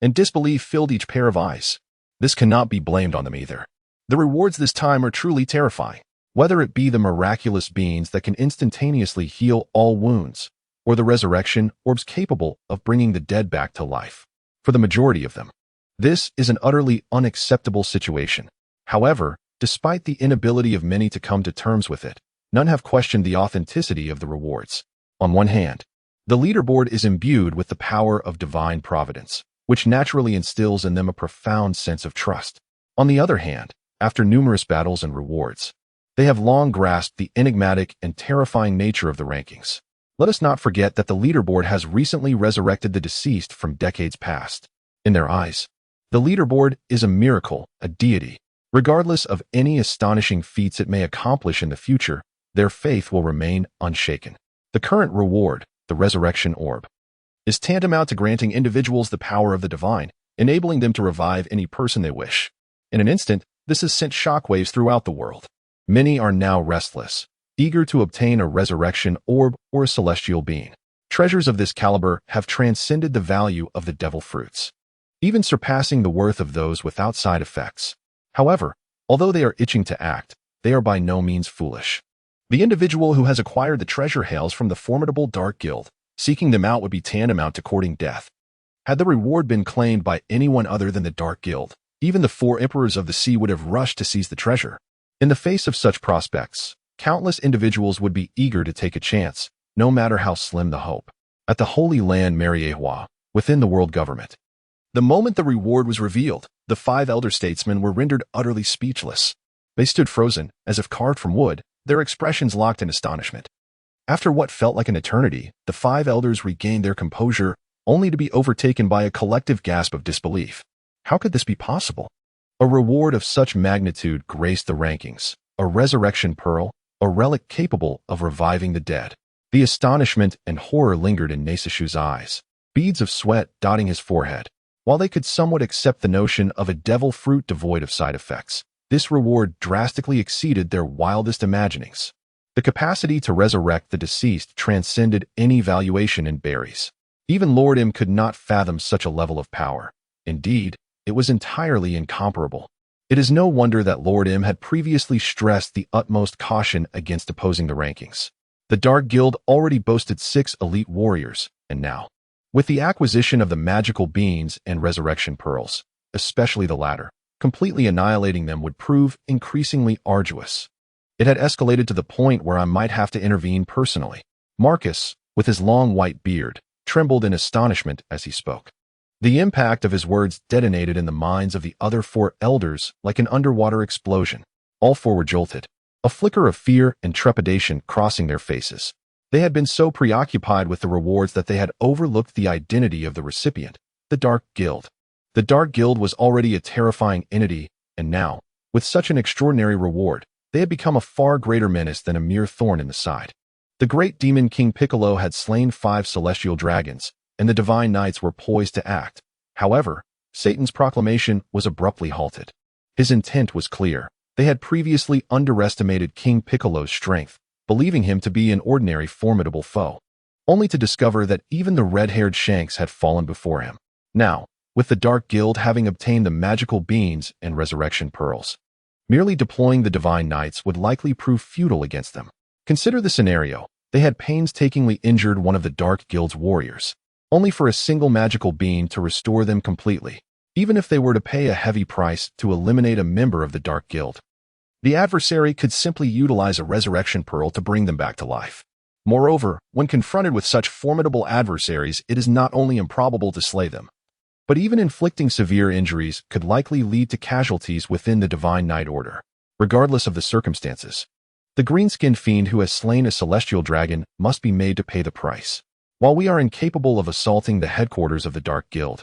and disbelief filled each pair of eyes. This cannot be blamed on them either. The rewards this time are truly terrifying, whether it be the miraculous beings that can instantaneously heal all wounds, or the resurrection orbs capable of bringing the dead back to life. For the majority of them, this is an utterly unacceptable situation. However, despite the inability of many to come to terms with it, none have questioned the authenticity of the rewards. On one hand, the leaderboard is imbued with the power of divine providence, which naturally instills in them a profound sense of trust. On the other hand, after numerous battles and rewards, they have long grasped the enigmatic and terrifying nature of the rankings. Let us not forget that the leaderboard has recently resurrected the deceased from decades past. In their eyes, the leaderboard is a miracle, a deity. Regardless of any astonishing feats it may accomplish in the future, their faith will remain unshaken. The current reward, the Resurrection Orb, is tantamount to granting individuals the power of the divine, enabling them to revive any person they wish. In an instant, this has sent shockwaves throughout the world. Many are now restless, eager to obtain a resurrection orb or a celestial being. Treasures of this caliber have transcended the value of the devil fruits, even surpassing the worth of those without side effects. However, although they are itching to act, they are by no means foolish. The individual who has acquired the treasure hails from the formidable Dark Guild. Seeking them out would be tantamount to courting death. Had the reward been claimed by anyone other than the Dark Guild, even the 4 Emperors of the Sea would have rushed to seize the treasure. In the face of such prospects, countless individuals would be eager to take a chance, no matter how slim the hope. At the Holy Land Mariehua, within the world government, the moment the reward was revealed, the 5 elder statesmen were rendered utterly speechless. They stood frozen, as if carved from wood, their expressions locked in astonishment. After what felt like an eternity, the 5 elders regained their composure, only to be overtaken by a collective gasp of disbelief. How could this be possible? A reward of such magnitude graced the rankings, a resurrection pearl, a relic capable of reviving the dead. The astonishment and horror lingered in Nesushu's eyes, beads of sweat dotting his forehead. While they could somewhat accept the notion of a devil fruit devoid of side effects, this reward drastically exceeded their wildest imaginings. The capacity to resurrect the deceased transcended any valuation in berries. Even Lord M could not fathom such a level of power. Indeed, it was entirely incomparable. It is no wonder that Lord M had previously stressed the utmost caution against opposing the rankings. The Dark Guild already boasted 6 elite warriors, and now, with the acquisition of the magical beans and resurrection pearls, especially the latter, completely annihilating them would prove increasingly arduous. It had escalated to the point where I might have to intervene personally. Marcus, with his long white beard, trembled in astonishment as he spoke. The impact of his words detonated in the minds of the other 4 elders like an underwater explosion. All 4 were jolted, a flicker of fear and trepidation crossing their faces. They had been so preoccupied with the rewards that they had overlooked the identity of the recipient, the Dark Guild. The Dark Guild was already a terrifying entity, and now, with such an extraordinary reward, they had become a far greater menace than a mere thorn in the side. The great demon King Piccolo had slain 5 celestial dragons, and the divine knights were poised to act. However, Satan's proclamation was abruptly halted. His intent was clear. They had previously underestimated King Piccolo's strength, believing him to be an ordinary formidable foe, only to discover that even the red-haired Shanks had fallen before him. Now, with the Dark Guild having obtained the magical beans and resurrection pearls, merely deploying the divine knights would likely prove futile against them. Consider the scenario. They had painstakingly injured one of the Dark Guild's warriors, only for a single magical bean to restore them completely, even if they were to pay a heavy price to eliminate a member of the Dark Guild. The adversary could simply utilize a resurrection pearl to bring them back to life. Moreover, when confronted with such formidable adversaries, it is not only improbable to slay them, but even inflicting severe injuries could likely lead to casualties within the Divine Knight Order. Regardless of the circumstances, the green-skinned fiend who has slain a celestial dragon must be made to pay the price. While we are incapable of assaulting the headquarters of the Dark Guild,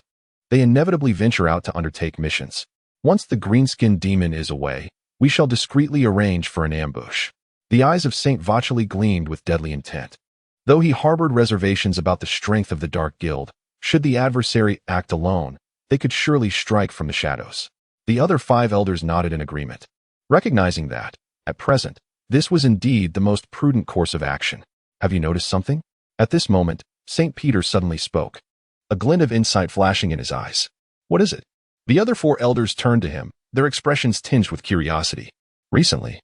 they inevitably venture out to undertake missions. Once the green-skinned demon is away, we shall discreetly arrange for an ambush. The eyes of Saint Vacheli gleamed with deadly intent. Though he harbored reservations about the strength of the Dark Guild, should the adversary act alone, they could surely strike from the shadows. The other 5 elders nodded in agreement. Recognizing that, at present, this was indeed the most prudent course of action. Have you noticed something? At this moment, St. Peter suddenly spoke, a glint of insight flashing in his eyes. What is it? The other four elders turned to him, their expressions tinged with curiosity. Recently,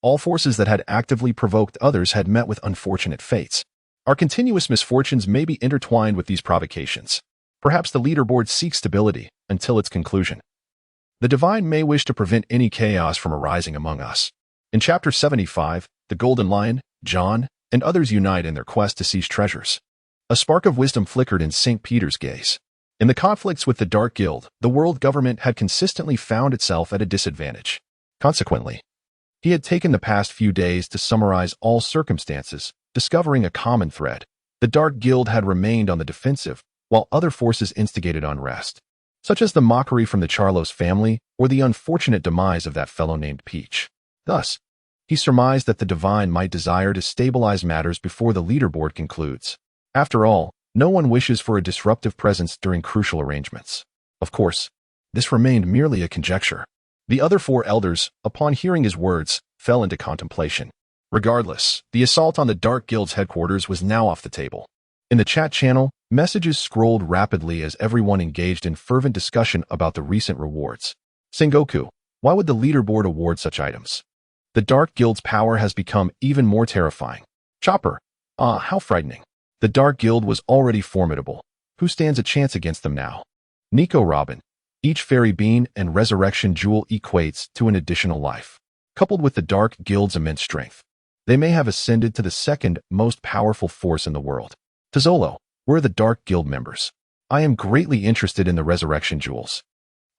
all forces that had actively provoked others had met with unfortunate fates. Our continuous misfortunes may be intertwined with these provocations. Perhaps the leaderboard seeks stability until its conclusion. The divine may wish to prevent any chaos from arising among us. In Chapter 75, the Golden Lion, John, and others unite in their quest to seize treasures. A spark of wisdom flickered in St. Peter's gaze. In the conflicts with the Dark Guild, the world government had consistently found itself at a disadvantage. Consequently, he had taken the past few days to summarize all circumstances, discovering a common thread. The Dark Guild had remained on the defensive, while other forces instigated unrest, such as the mockery from the Charlos family or the unfortunate demise of that fellow named Peach. Thus, he surmised that the divine might desire to stabilize matters before the leaderboard concludes. After all, no one wishes for a disruptive presence during crucial arrangements. Of course, this remained merely a conjecture. The other four elders, upon hearing his words, fell into contemplation. Regardless, the assault on the Dark Guild's headquarters was now off the table. In the chat channel, messages scrolled rapidly as everyone engaged in fervent discussion about the recent rewards. Sengoku, why would the leaderboard award such items? The Dark Guild's power has become even more terrifying. Chopper, how frightening. The Dark Guild was already formidable. Who stands a chance against them now? Nico Robin, each fairy bean and resurrection jewel equates to an additional life. Coupled with the Dark Guild's immense strength, they may have ascended to the second most powerful force in the world. Tazolo, we're the Dark Guild members. I am greatly interested in the resurrection jewels.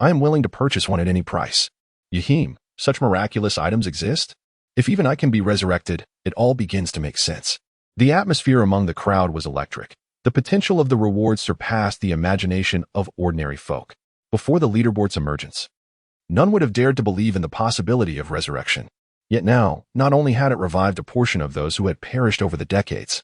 I am willing to purchase one at any price. Yahim, such miraculous items exist? If even I can be resurrected, it all begins to make sense. The atmosphere among the crowd was electric. The potential of the rewards surpassed the imagination of ordinary folk. Before the leaderboard's emergence, none would have dared to believe in the possibility of resurrection. Yet now, not only had it revived a portion of those who had perished over the decades,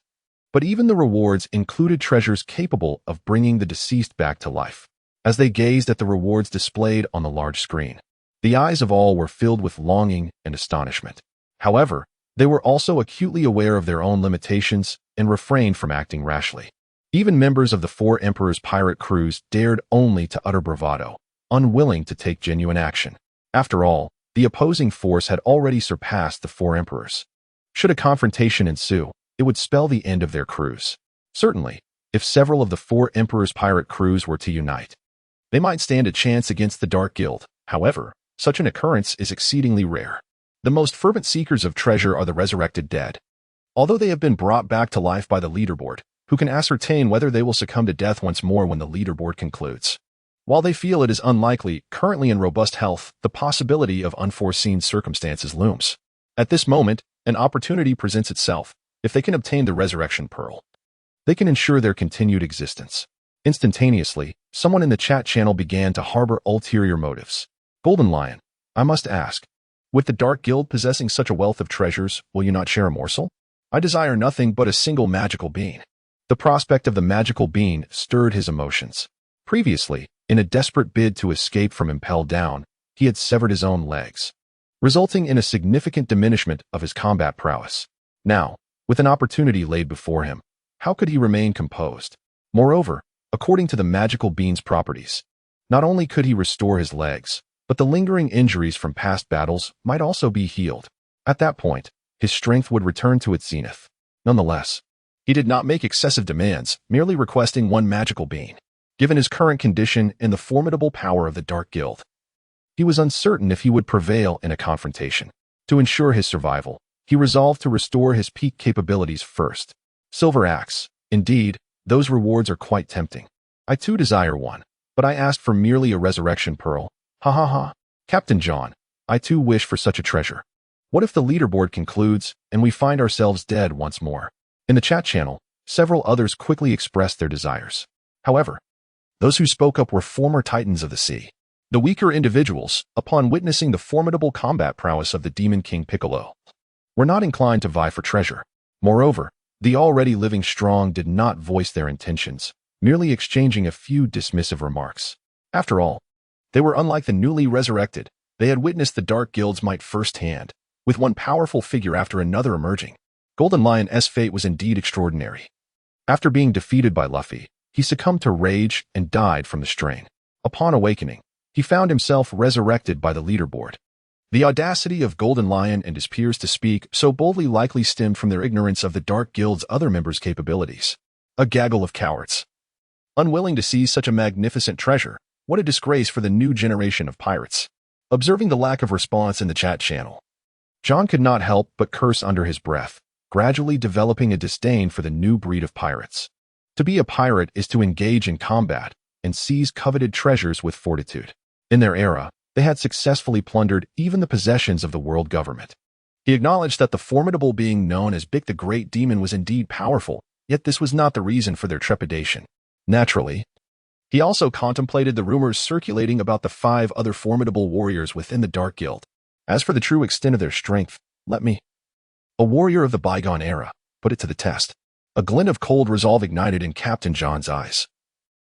but even the rewards included treasures capable of bringing the deceased back to life. As they gazed at the rewards displayed on the large screen, the eyes of all were filled with longing and astonishment. However, they were also acutely aware of their own limitations and refrained from acting rashly. Even members of the Four Emperors pirate crews dared only to utter bravado, unwilling to take genuine action. After all, the opposing force had already surpassed the Four Emperors. Should a confrontation ensue, it would spell the end of their crews. Certainly, if several of the Four Emperors pirate crews were to unite, they might stand a chance against the Dark Guild. However, such an occurrence is exceedingly rare. The most fervent seekers of treasure are the resurrected dead. Although they have been brought back to life by the leaderboard, who can ascertain whether they will succumb to death once more when the leaderboard concludes. While they feel it is unlikely, currently in robust health, the possibility of unforeseen circumstances looms. At this moment, an opportunity presents itself. If they can obtain the resurrection pearl, they can ensure their continued existence. Instantaneously, someone in the chat channel began to harbor ulterior motives. Golden Lion, I must ask, with the Dark Guild possessing such a wealth of treasures, will you not share a morsel? I desire nothing but a single magical bean. The prospect of the magical bean stirred his emotions. Previously, in a desperate bid to escape from impelled down, he had severed his own legs, resulting in a significant diminishment of his combat prowess. Now, with an opportunity laid before him, how could he remain composed? Moreover, according to the magical bean's properties, not only could he restore his legs, but the lingering injuries from past battles might also be healed. At that point, his strength would return to its zenith. Nonetheless, he did not make excessive demands, merely requesting one magical bean. Given his current condition and the formidable power of the Dark Guild, he was uncertain if he would prevail in a confrontation. To ensure his survival, he resolved to restore his peak capabilities first. Silver Axe. Indeed, those rewards are quite tempting. I too desire one, but I asked for merely a resurrection pearl. Ha ha ha. Captain John, I too wish for such a treasure. What if the leaderboard concludes and we find ourselves dead once more? In the chat channel, several others quickly expressed their desires. However, those who spoke up were former titans of the sea. The weaker individuals, upon witnessing the formidable combat prowess of the Demon King Piccolo, were not inclined to vie for treasure. Moreover, the already living strong did not voice their intentions, merely exchanging a few dismissive remarks. After all, they were unlike the newly resurrected, They had witnessed the Dark Guild's might firsthand, with one powerful figure after another emerging. Golden Lion's fate was indeed extraordinary. After being defeated by Luffy, he succumbed to rage and died from the strain. Upon awakening, he found himself resurrected by the leaderboard. The audacity of Golden Lion and his peers to speak so boldly likely stemmed from their ignorance of the Dark Guild's other members' capabilities. A gaggle of cowards. Unwilling to seize such a magnificent treasure, what a disgrace for the new generation of pirates. Observing the lack of response in the chat channel, John could not help but curse under his breath, gradually developing a disdain for the new breed of pirates. To be a pirate is to engage in combat and seize coveted treasures with fortitude. In their era, they had successfully plundered even the possessions of the world government. He acknowledged that the formidable being known as Bick the Great Demon was indeed powerful, yet this was not the reason for their trepidation. Naturally, he also contemplated the rumors circulating about the 5 other formidable warriors within the Dark Guild. As for the true extent of their strength, let me, a warrior of the bygone era, put it to the test. A glint of cold resolve ignited in Captain John's eyes.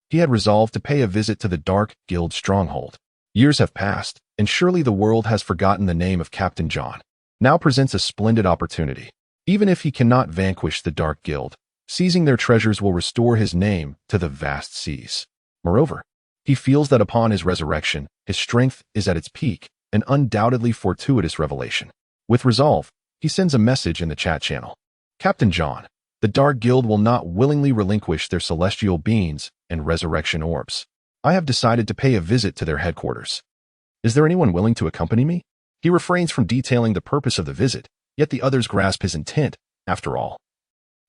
He had resolved to pay a visit to the Dark Guild stronghold. Years have passed, and surely the world has forgotten the name of Captain John. Now presents a splendid opportunity. Even if he cannot vanquish the Dark Guild, seizing their treasures will restore his name to the vast seas. Moreover, he feels that upon his resurrection, his strength is at its peak, an undoubtedly fortuitous revelation. With resolve, he sends a message in the chat channel. Captain John, the Dark Guild will not willingly relinquish their celestial beings and resurrection orbs. I have decided to pay a visit to their headquarters. Is there anyone willing to accompany me? He refrains from detailing the purpose of the visit, yet the others grasp his intent, after all.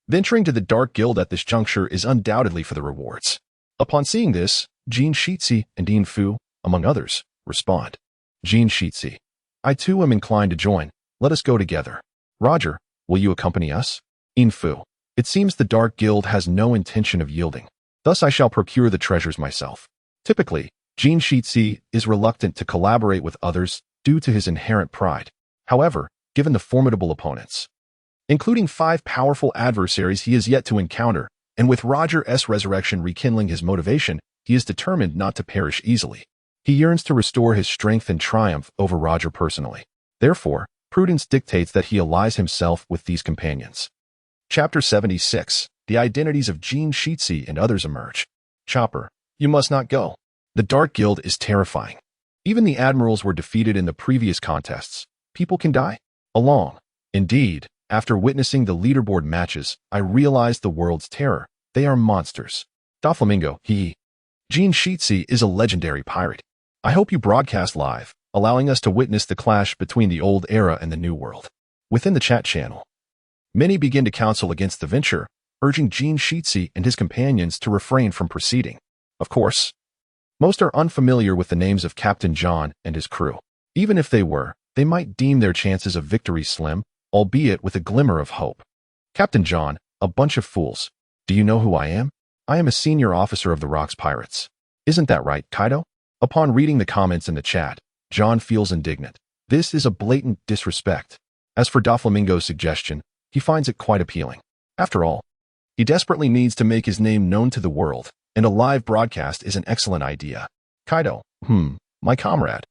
Venturing to the Dark Guild at this juncture is undoubtedly for the rewards. Upon seeing this, Jean Shitsi and Dean Fu, among others, respond. Jean Shitsi, I too am inclined to join. Let us go together. Roger, will you accompany us? Dean Fu, it seems the Dark Guild has no intention of yielding. Thus I shall procure the treasures myself. Typically, Jean Shitsi is reluctant to collaborate with others due to his inherent pride. However, given the formidable opponents, including 5 powerful adversaries he is yet to encounter, and with Roger's resurrection rekindling his motivation, he is determined not to perish easily. He yearns to restore his strength and triumph over Roger personally. Therefore, prudence dictates that he allies himself with these companions. Chapter 76. The identities of Jean Shitsi and others emerge. Chopper, you must not go. The Dark Guild is terrifying. Even the admirals were defeated in the previous contests. People can die. Along. Indeed, after witnessing the leaderboard matches, I realized the world's terror. They are monsters. Doflamingo, Jean Shitsi is a legendary pirate. I hope you broadcast live, allowing us to witness the clash between the old era and the new world. Within the chat channel, many begin to counsel against the venture, urging Jean Shitsi and his companions to refrain from proceeding. Of course, most are unfamiliar with the names of Captain John and his crew. Even if they were, they might deem their chances of victory slim, albeit with a glimmer of hope. Captain John, a bunch of fools. Do you know who I am? I am a senior officer of the Rocks Pirates. Isn't that right, Kaido? Upon reading the comments in the chat, John feels indignant. This is a blatant disrespect. As for Doflamingo's suggestion, he finds it quite appealing. After all, he desperately needs to make his name known to the world, and a live broadcast is an excellent idea. Kaido, my comrade.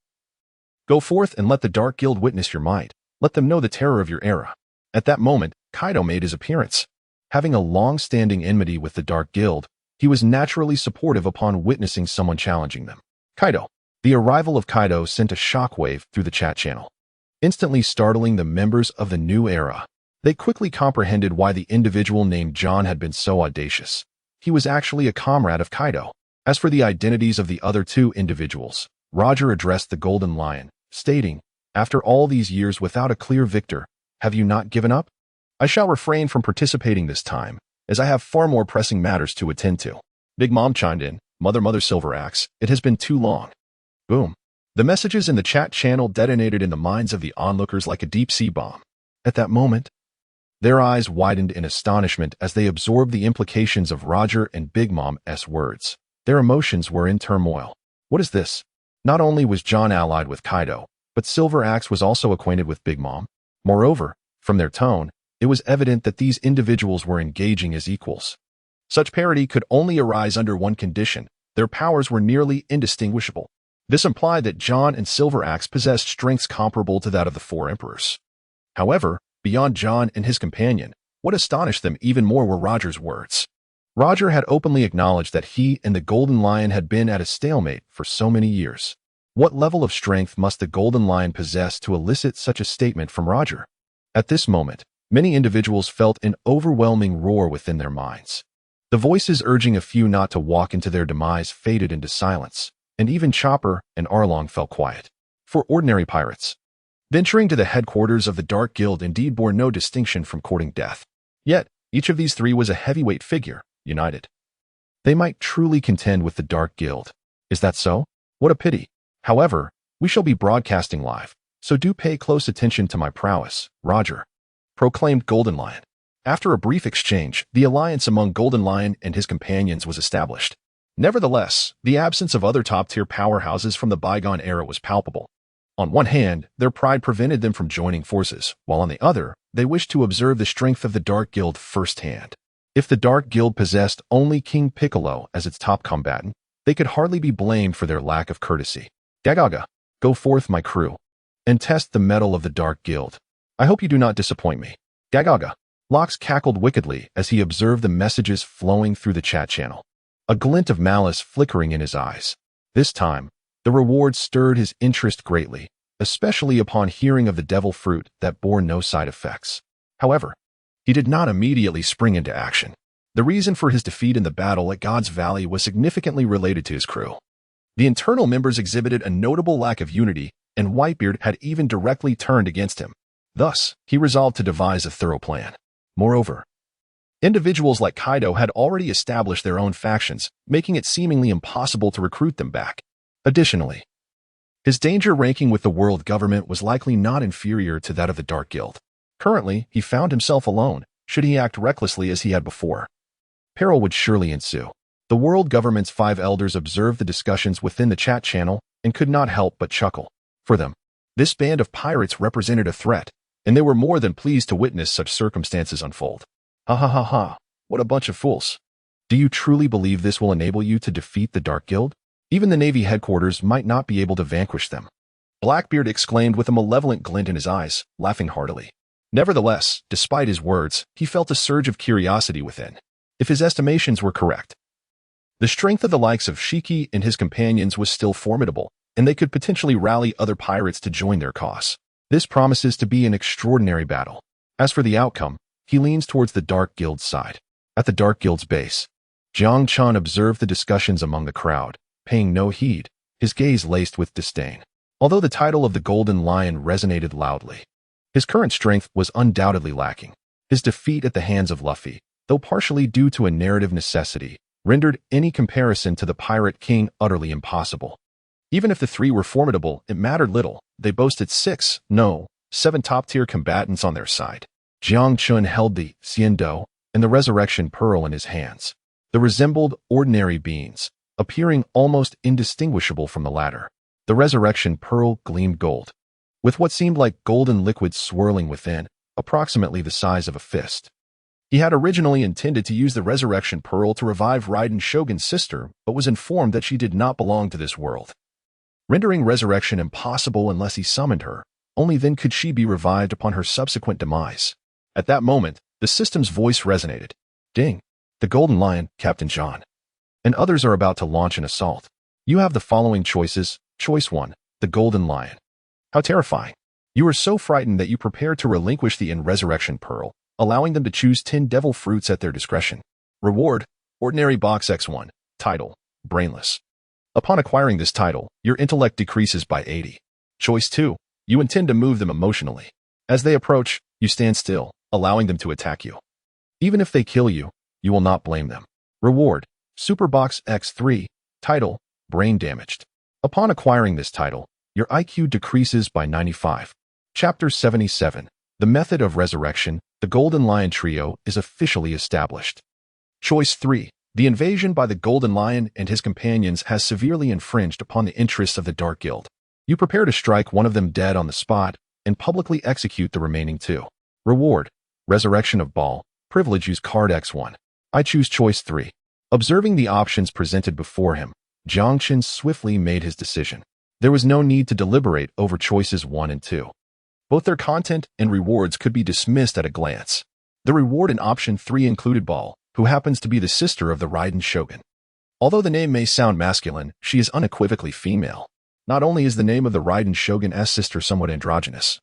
Go forth and let the Dark Guild witness your might. Let them know the terror of your era. At that moment, Kaido made his appearance. Having a long-standing enmity with the Dark Guild, he was naturally supportive upon witnessing someone challenging them. Kaido. The arrival of Kaido sent a shockwave through the chat channel, instantly startling the members of the new era. They quickly comprehended why the individual named John had been so audacious. He was actually a comrade of Kaido. As for the identities of the other 2 individuals, Roger addressed the Golden Lion, stating, after all these years without a clear victor, have you not given up? I shall refrain from participating this time, as I have far more pressing matters to attend to. Big Mom chimed in, Mother Silver Axe, it has been too long. Boom. The messages in the chat channel detonated in the minds of the onlookers like a deep-sea bomb. At that moment, their eyes widened in astonishment as they absorbed the implications of Roger and Big Mom's words. Their emotions were in turmoil. What is this? Not only was John allied with Kaido, but Silver Axe was also acquainted with Big Mom. Moreover, from their tone, it was evident that these individuals were engaging as equals. Such parity could only arise under one condition. Their powers were nearly indistinguishable. This implied that John and Silver Axe possessed strengths comparable to that of the four emperors. However, beyond John and his companion, what astonished them even more were Roger's words. Roger had openly acknowledged that he and the Golden Lion had been at a stalemate for so many years. What level of strength must the Golden Lion possess to elicit such a statement from Roger? At this moment, many individuals felt an overwhelming roar within their minds. The voices urging a few not to walk into their demise faded into silence, and even Chopper and Arlong fell quiet. For ordinary pirates, venturing to the headquarters of the Dark Guild indeed bore no distinction from courting death. Yet, each of these three was a heavyweight figure, united. They might truly contend with the Dark Guild. Is that so? What a pity. However, we shall be broadcasting live, so do pay close attention to my prowess, Roger, proclaimed Golden Lion. After a brief exchange, the alliance among Golden Lion and his companions was established. Nevertheless, the absence of other top-tier powerhouses from the bygone era was palpable. On one hand, their pride prevented them from joining forces, while on the other, they wished to observe the strength of the Dark Guild firsthand. If the Dark Guild possessed only King Piccolo as its top combatant, they could hardly be blamed for their lack of courtesy. Dagaga, go forth, my crew, and test the mettle of the Dark Guild. I hope you do not disappoint me. Dagaga. Lox cackled wickedly as he observed the messages flowing through the chat channel, a glint of malice flickering in his eyes. This time, the reward stirred his interest greatly, especially upon hearing of the devil fruit that bore no side effects. However, he did not immediately spring into action. The reason for his defeat in the battle at God's Valley was significantly related to his crew. The internal members exhibited a notable lack of unity, and Whitebeard had even directly turned against him. Thus, he resolved to devise a thorough plan. Moreover, individuals like Kaido had already established their own factions, making it seemingly impossible to recruit them back. Additionally, his danger ranking with the world government was likely not inferior to that of the Dark Guild. Currently, he found himself alone, should he act recklessly as he had before. Peril would surely ensue. The world government's 5 elders observed the discussions within the chat channel and could not help but chuckle. For them, this band of pirates represented a threat, and they were more than pleased to witness such circumstances unfold. Ha ha ha ha, what a bunch of fools. Do you truly believe this will enable you to defeat the Dark Guild? Even the Navy headquarters might not be able to vanquish them. Blackbeard exclaimed with a malevolent glint in his eyes, laughing heartily. Nevertheless, despite his words, he felt a surge of curiosity within. If his estimations were correct, the strength of the likes of Shiki and his companions was still formidable, and they could potentially rally other pirates to join their cause. This promises to be an extraordinary battle. As for the outcome, he leans towards the Dark Guild's side. At the Dark Guild's base, Jiang Chun observed the discussions among the crowd, paying no heed, his gaze laced with disdain. Although the title of the Golden Lion resonated loudly, his current strength was undoubtedly lacking. His defeat at the hands of Luffy, though partially due to a narrative necessity, rendered any comparison to the Pirate King utterly impossible. Even if the three were formidable, it mattered little. They boasted 7 top-tier combatants on their side. Jiang Chun held the Xiando and the Resurrection Pearl in his hands. They resembled ordinary beings, appearing almost indistinguishable from the latter. The Resurrection Pearl gleamed gold, with what seemed like golden liquid swirling within, approximately the size of a fist. He had originally intended to use the Resurrection Pearl to revive Raiden Shogun's sister, but was informed that she did not belong to this world, rendering resurrection impossible unless he summoned her. Only then could she be revived upon her subsequent demise. At that moment, the system's voice resonated. Ding! The Golden Lion, Captain John, and others are about to launch an assault. You have the following choices. Choice 1, the Golden Lion. How terrifying. You are so frightened that you prepare to relinquish the Resurrection Pearl, allowing them to choose 10 devil fruits at their discretion. Reward, Ordinary Box X1. Title, Brainless. Upon acquiring this title, your intellect decreases by 80. Choice 2, you intend to move them emotionally. As they approach, you stand still, allowing them to attack you. Even if they kill you, you will not blame them. Reward, Super Box X3. Title, Brain Damaged. Upon acquiring this title, your IQ decreases by 95. Chapter 77. The Method of Resurrection. The Golden Lion Trio is officially established. Choice 3. The invasion by the Golden Lion and his companions has severely infringed upon the interests of the Dark Guild. You prepare to strike one of them dead on the spot and publicly execute the remaining 2. Reward, Resurrection of Ball. Privilege use card X1. I choose choice 3. Observing the options presented before him, Jiang Chen swiftly made his decision. There was no need to deliberate over choices 1 and 2. Both their content and rewards could be dismissed at a glance. The reward in option 3 included Ball, who happens to be the sister of the Raiden Shogun. Although the name may sound masculine, she is unequivocally female. Not only is the name of the Raiden Shogun's sister somewhat androgynous,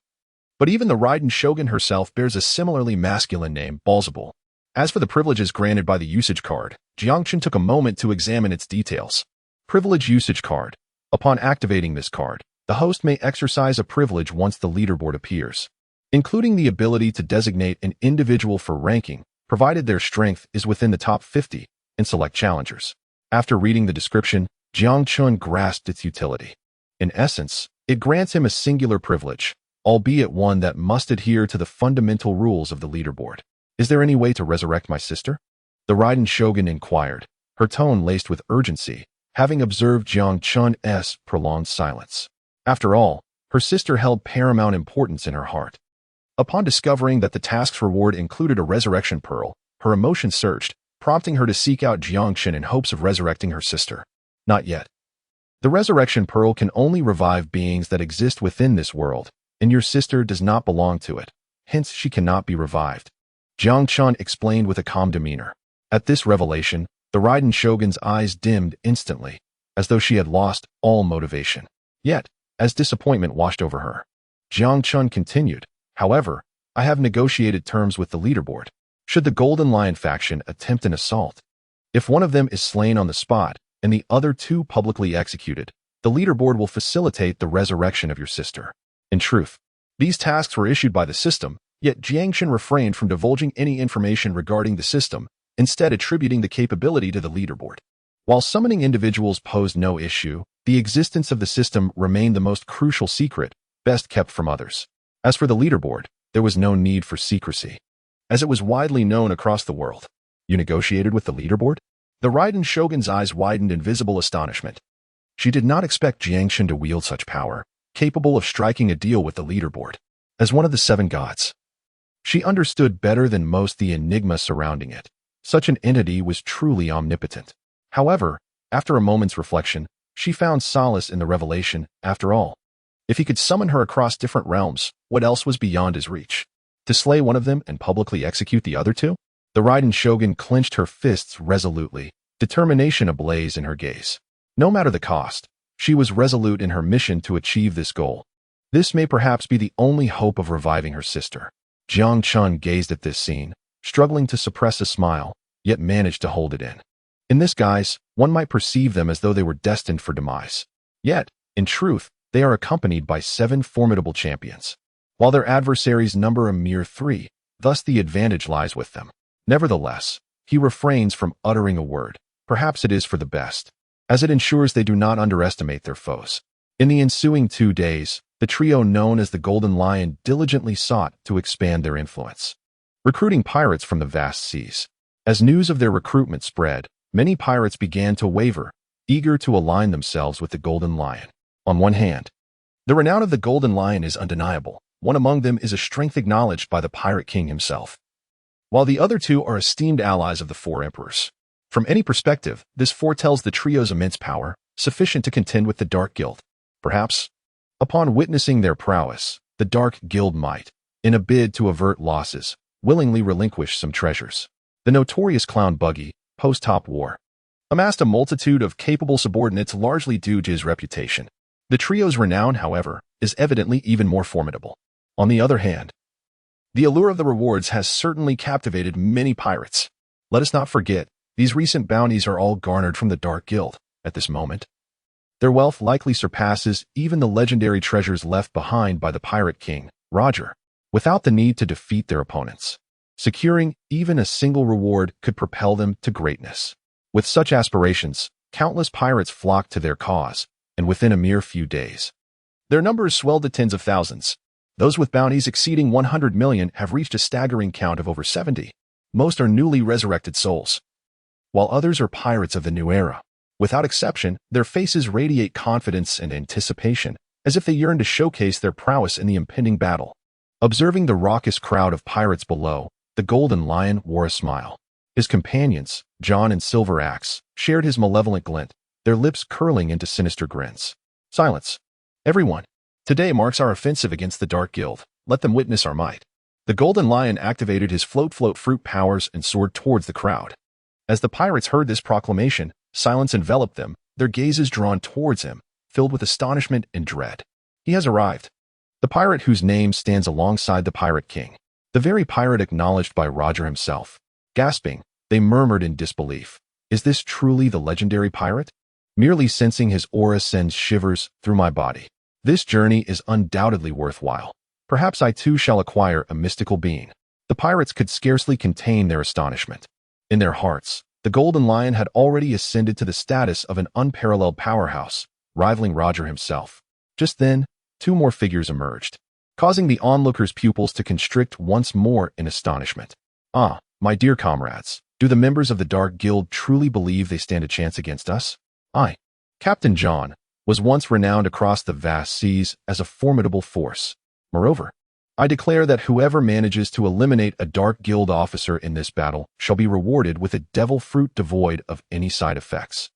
but even the Raiden Shogun herself bears a similarly masculine name, Balzabul. As for the privileges granted by the usage card, Jiangchen took a moment to examine its details. Privilege usage card. Upon activating this card, the host may exercise a privilege once the leaderboard appears, including the ability to designate an individual for ranking, provided their strength is within the top 50, and select challengers. After reading the description, Jiang Chun grasped its utility. In essence, it grants him a singular privilege, albeit one that must adhere to the fundamental rules of the leaderboard. Is there any way to resurrect my sister? The Raiden Shogun inquired, her tone laced with urgency, having observed Jiang Chun's prolonged silence. After all, her sister held paramount importance in her heart. Upon discovering that the task's reward included a resurrection pearl, her emotions surged, prompting her to seek out Jiangchen in hopes of resurrecting her sister. Not yet. The resurrection pearl can only revive beings that exist within this world, and your sister does not belong to it. Hence, she cannot be revived. Jiangchen explained with a calm demeanor. At this revelation, the Raiden Shogun's eyes dimmed instantly, as though she had lost all motivation. Yet, as disappointment washed over her, Jiangchen continued, however, I have negotiated terms with the leaderboard. Should the Golden Lion faction attempt an assault, if one of them is slain on the spot and the other 2 publicly executed, the leaderboard will facilitate the resurrection of your sister. In truth, these tasks were issued by the system, yet Jiangchen refrained from divulging any information regarding the system, instead attributing the capability to the leaderboard. While summoning individuals posed no issue, the existence of the system remained the most crucial secret, best kept from others. As for the leaderboard, there was no need for secrecy, as it was widely known across the world. You negotiated with the leaderboard? The Raiden Shogun's eyes widened in visible astonishment. She did not expect Jiangchen to wield such power, capable of striking a deal with the leaderboard. As one of the 7 gods, she understood better than most the enigma surrounding it. Such an entity was truly omnipotent. However, after a moment's reflection, she found solace in the revelation. After all, if he could summon her across different realms, what else was beyond his reach? To slay one of them and publicly execute the other 2? The Raiden Shogun clenched her fists resolutely, determination ablaze in her gaze. No matter the cost, she was resolute in her mission to achieve this goal. This may perhaps be the only hope of reviving her sister. Jiang Chun gazed at this scene, struggling to suppress a smile, yet managed to hold it in. In this guise, one might perceive them as though they were destined for demise. Yet, in truth, they are accompanied by 7 formidable champions, while their adversaries number a mere 3, thus the advantage lies with them. Nevertheless, he refrains from uttering a word. Perhaps it is for the best, as it ensures they do not underestimate their foes. In the ensuing 2 days, the trio known as the Golden Lion diligently sought to expand their influence, recruiting pirates from the vast seas. As news of their recruitment spread, many pirates began to waver, eager to align themselves with the Golden Lion. On one hand, the renown of the Golden Lion is undeniable. One among them is a strength acknowledged by the Pirate King himself, while the other 2 are esteemed allies of the 4 emperors. From any perspective, this foretells the trio's immense power, sufficient to contend with the Dark Guild. Perhaps, upon witnessing their prowess, the Dark Guild might, in a bid to avert losses, willingly relinquish some treasures. The notorious Clown Buggy, post-Top War, amassed a multitude of capable subordinates largely due to his reputation. The trio's renown, however, is evidently even more formidable. On the other hand, the allure of the rewards has certainly captivated many pirates. Let us not forget, these recent bounties are all garnered from the Dark Guild. At this moment, their wealth likely surpasses even the legendary treasures left behind by the Pirate King, Roger, without the need to defeat their opponents. Securing even a single reward could propel them to greatness. With such aspirations, countless pirates flocked to their cause, and within a mere few days, their numbers swelled to tens of thousands. Those with bounties exceeding 100 million have reached a staggering count of over 70. Most are newly resurrected souls, while others are pirates of the new era. Without exception, their faces radiate confidence and anticipation, as if they yearn to showcase their prowess in the impending battle. Observing the raucous crowd of pirates below, the Golden Lion wore a smile. His companions, John and Silver Axe, shared his malevolent glint, their lips curling into sinister grins. Silence. Everyone, today marks our offensive against the Dark Guild. Let them witness our might. The Golden Lion activated his float fruit powers and soared towards the crowd. As the pirates heard this proclamation, silence enveloped them, their gazes drawn towards him, filled with astonishment and dread. He has arrived. The pirate whose name stands alongside the Pirate King. The very pirate acknowledged by Roger himself. Gasping, they murmured in disbelief. Is this truly the legendary pirate? Merely sensing his aura sends shivers through my body. This journey is undoubtedly worthwhile. Perhaps I too shall acquire a mystical being. The pirates could scarcely contain their astonishment. In their hearts, the Golden Lion had already ascended to the status of an unparalleled powerhouse, rivaling Roger himself. Just then, two more figures emerged, causing the onlookers' pupils to constrict once more in astonishment. Ah, my dear comrades, do the members of the Dark Guild truly believe they stand a chance against us? I, Captain John, was once renowned across the vast seas as a formidable force. Moreover, I declare that whoever manages to eliminate a Dark Guild officer in this battle shall be rewarded with a devil fruit devoid of any side effects.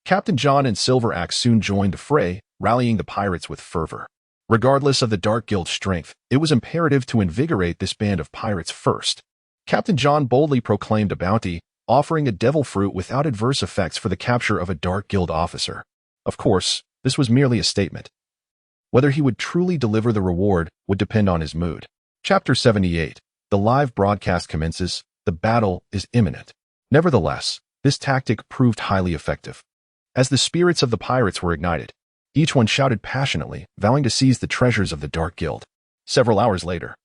Captain John and Silver Axe soon joined the fray, rallying the pirates with fervor. Regardless of the Dark Guild's strength, it was imperative to invigorate this band of pirates first. Captain John boldly proclaimed a bounty, offering a devil fruit without adverse effects for the capture of a Dark Guild officer. Of course, this was merely a statement. Whether he would truly deliver the reward would depend on his mood. Chapter 78. The live broadcast commences. The battle is imminent. Nevertheless, this tactic proved highly effective. As the spirits of the pirates were ignited, each one shouted passionately, vowing to seize the treasures of the Dark Guild. Several hours later,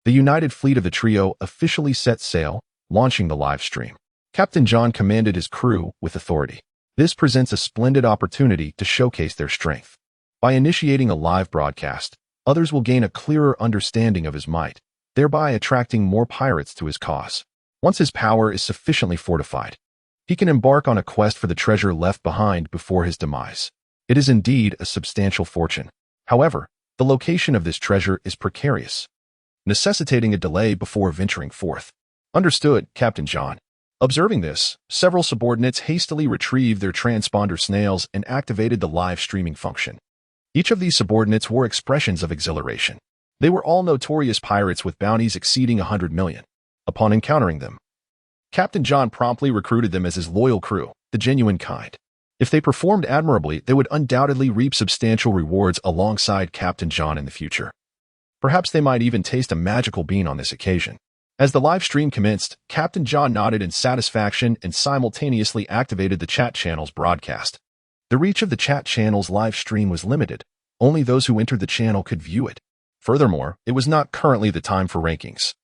the united fleet of the trio officially set sail, launching the live stream. Captain John commanded his crew with authority. This presents a splendid opportunity to showcase their strength. By initiating a live broadcast, others will gain a clearer understanding of his might, thereby attracting more pirates to his cause. Once his power is sufficiently fortified, he can embark on a quest for the treasure left behind before his demise. It is indeed a substantial fortune. However, the location of this treasure is precarious, necessitating a delay before venturing forth. Understood, Captain John. Observing this, several subordinates hastily retrieved their transponder snails and activated the live streaming function. Each of these subordinates wore expressions of exhilaration. They were all notorious pirates with bounties exceeding 100 million. Upon encountering them, Captain John promptly recruited them as his loyal crew, the genuine kind. If they performed admirably, they would undoubtedly reap substantial rewards alongside Captain John in the future. Perhaps they might even taste a magical bean on this occasion. As the live stream commenced, Captain John nodded in satisfaction and simultaneously activated the chat channel's broadcast. The reach of the chat channel's live stream was limited. Only those who entered the channel could view it. Furthermore, it was not currently the time for rankings,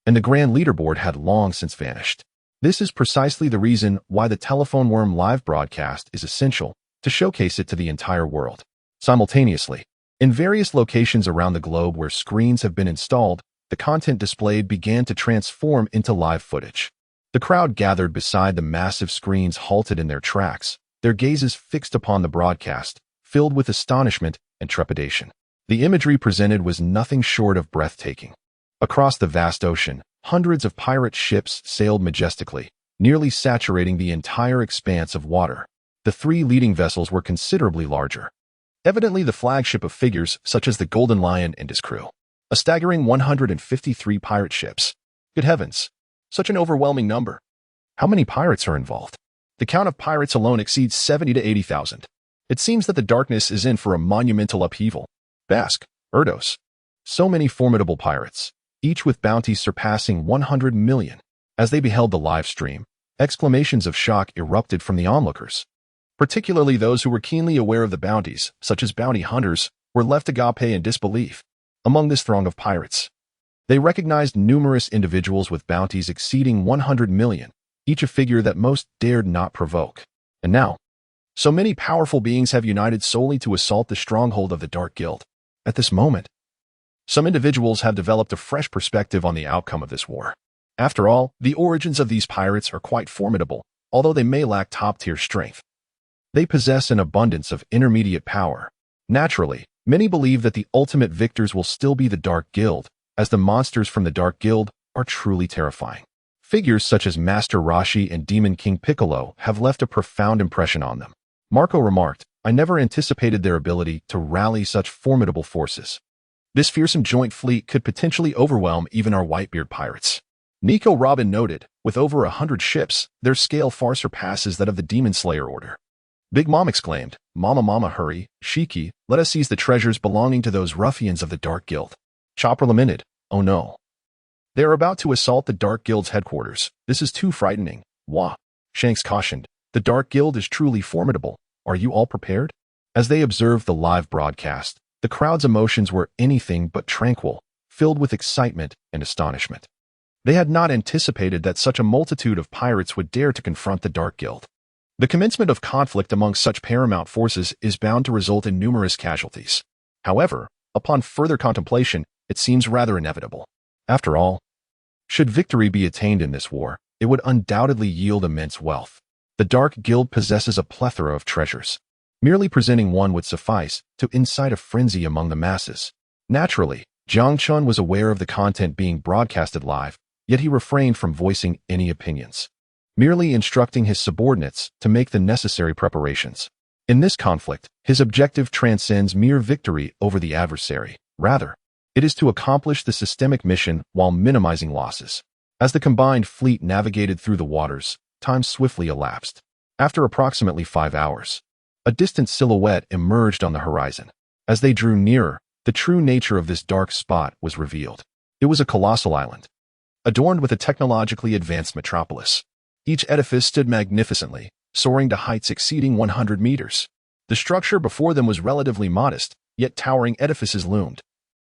and the grand leaderboard had long since vanished. This is precisely the reason why the Telephone Worm live broadcast is essential, to showcase it to the entire world. Simultaneously, in various locations around the globe where screens have been installed, the content displayed began to transform into live footage. The crowd gathered beside the massive screens halted in their tracks, their gazes fixed upon the broadcast, filled with astonishment and trepidation. The imagery presented was nothing short of breathtaking. Across the vast ocean, hundreds of pirate ships sailed majestically, nearly saturating the entire expanse of water. The three leading vessels were considerably larger, evidently the flagship of figures such as the Golden Lion and his crew. A staggering 153 pirate ships. Good heavens, such an overwhelming number. How many pirates are involved? The count of pirates alone exceeds 70 to 80,000. It seems that the darkness is in for a monumental upheaval. Basque, Erdos. So many formidable pirates, each with bounties surpassing 100 million. As they beheld the live stream, exclamations of shock erupted from the onlookers. Particularly those who were keenly aware of the bounties, such as bounty hunters, were left agape in disbelief. Among this throng of pirates, they recognized numerous individuals with bounties exceeding 100 million, each a figure that most dared not provoke. And now, so many powerful beings have united solely to assault the stronghold of the Dark Guild. At this moment, some individuals have developed a fresh perspective on the outcome of this war. After all, the origins of these pirates are quite formidable, although they may lack top-tier strength. They possess an abundance of intermediate power. Naturally, many believe that the ultimate victors will still be the Dark Guild, as the monsters from the Dark Guild are truly terrifying. Figures such as Master Roshi and Demon King Piccolo have left a profound impression on them. Marco remarked, I never anticipated their ability to rally such formidable forces. This fearsome joint fleet could potentially overwhelm even our Whitebeard pirates. Nico Robin noted, with over 100 ships, their scale far surpasses that of the Demon Slayer order. Big Mom exclaimed, Mama, hurry, Shiki, let us seize the treasures belonging to those ruffians of the Dark Guild. Chopper lamented, oh no. They are about to assault the Dark Guild's headquarters. This is too frightening. Wah. Shanks cautioned, the Dark Guild is truly formidable. Are you all prepared? As they observed the live broadcast, the crowd's emotions were anything but tranquil, filled with excitement and astonishment. They had not anticipated that such a multitude of pirates would dare to confront the Dark Guild. The commencement of conflict among such paramount forces is bound to result in numerous casualties. However, upon further contemplation, it seems rather inevitable. After all, should victory be attained in this war, it would undoubtedly yield immense wealth. The Dark Guild possesses a plethora of treasures. Merely presenting one would suffice to incite a frenzy among the masses. Naturally, Jiang Chun was aware of the content being broadcasted live, yet he refrained from voicing any opinions, merely instructing his subordinates to make the necessary preparations. In this conflict, his objective transcends mere victory over the adversary. Rather, it is to accomplish the systemic mission while minimizing losses. As the combined fleet navigated through the waters, time swiftly elapsed. After approximately 5 hours, a distant silhouette emerged on the horizon. As they drew nearer, the true nature of this dark spot was revealed. It was a colossal island, adorned with a technologically advanced metropolis. Each edifice stood magnificently, soaring to heights exceeding 100 meters. The structure before them was relatively modest, yet towering edifices loomed,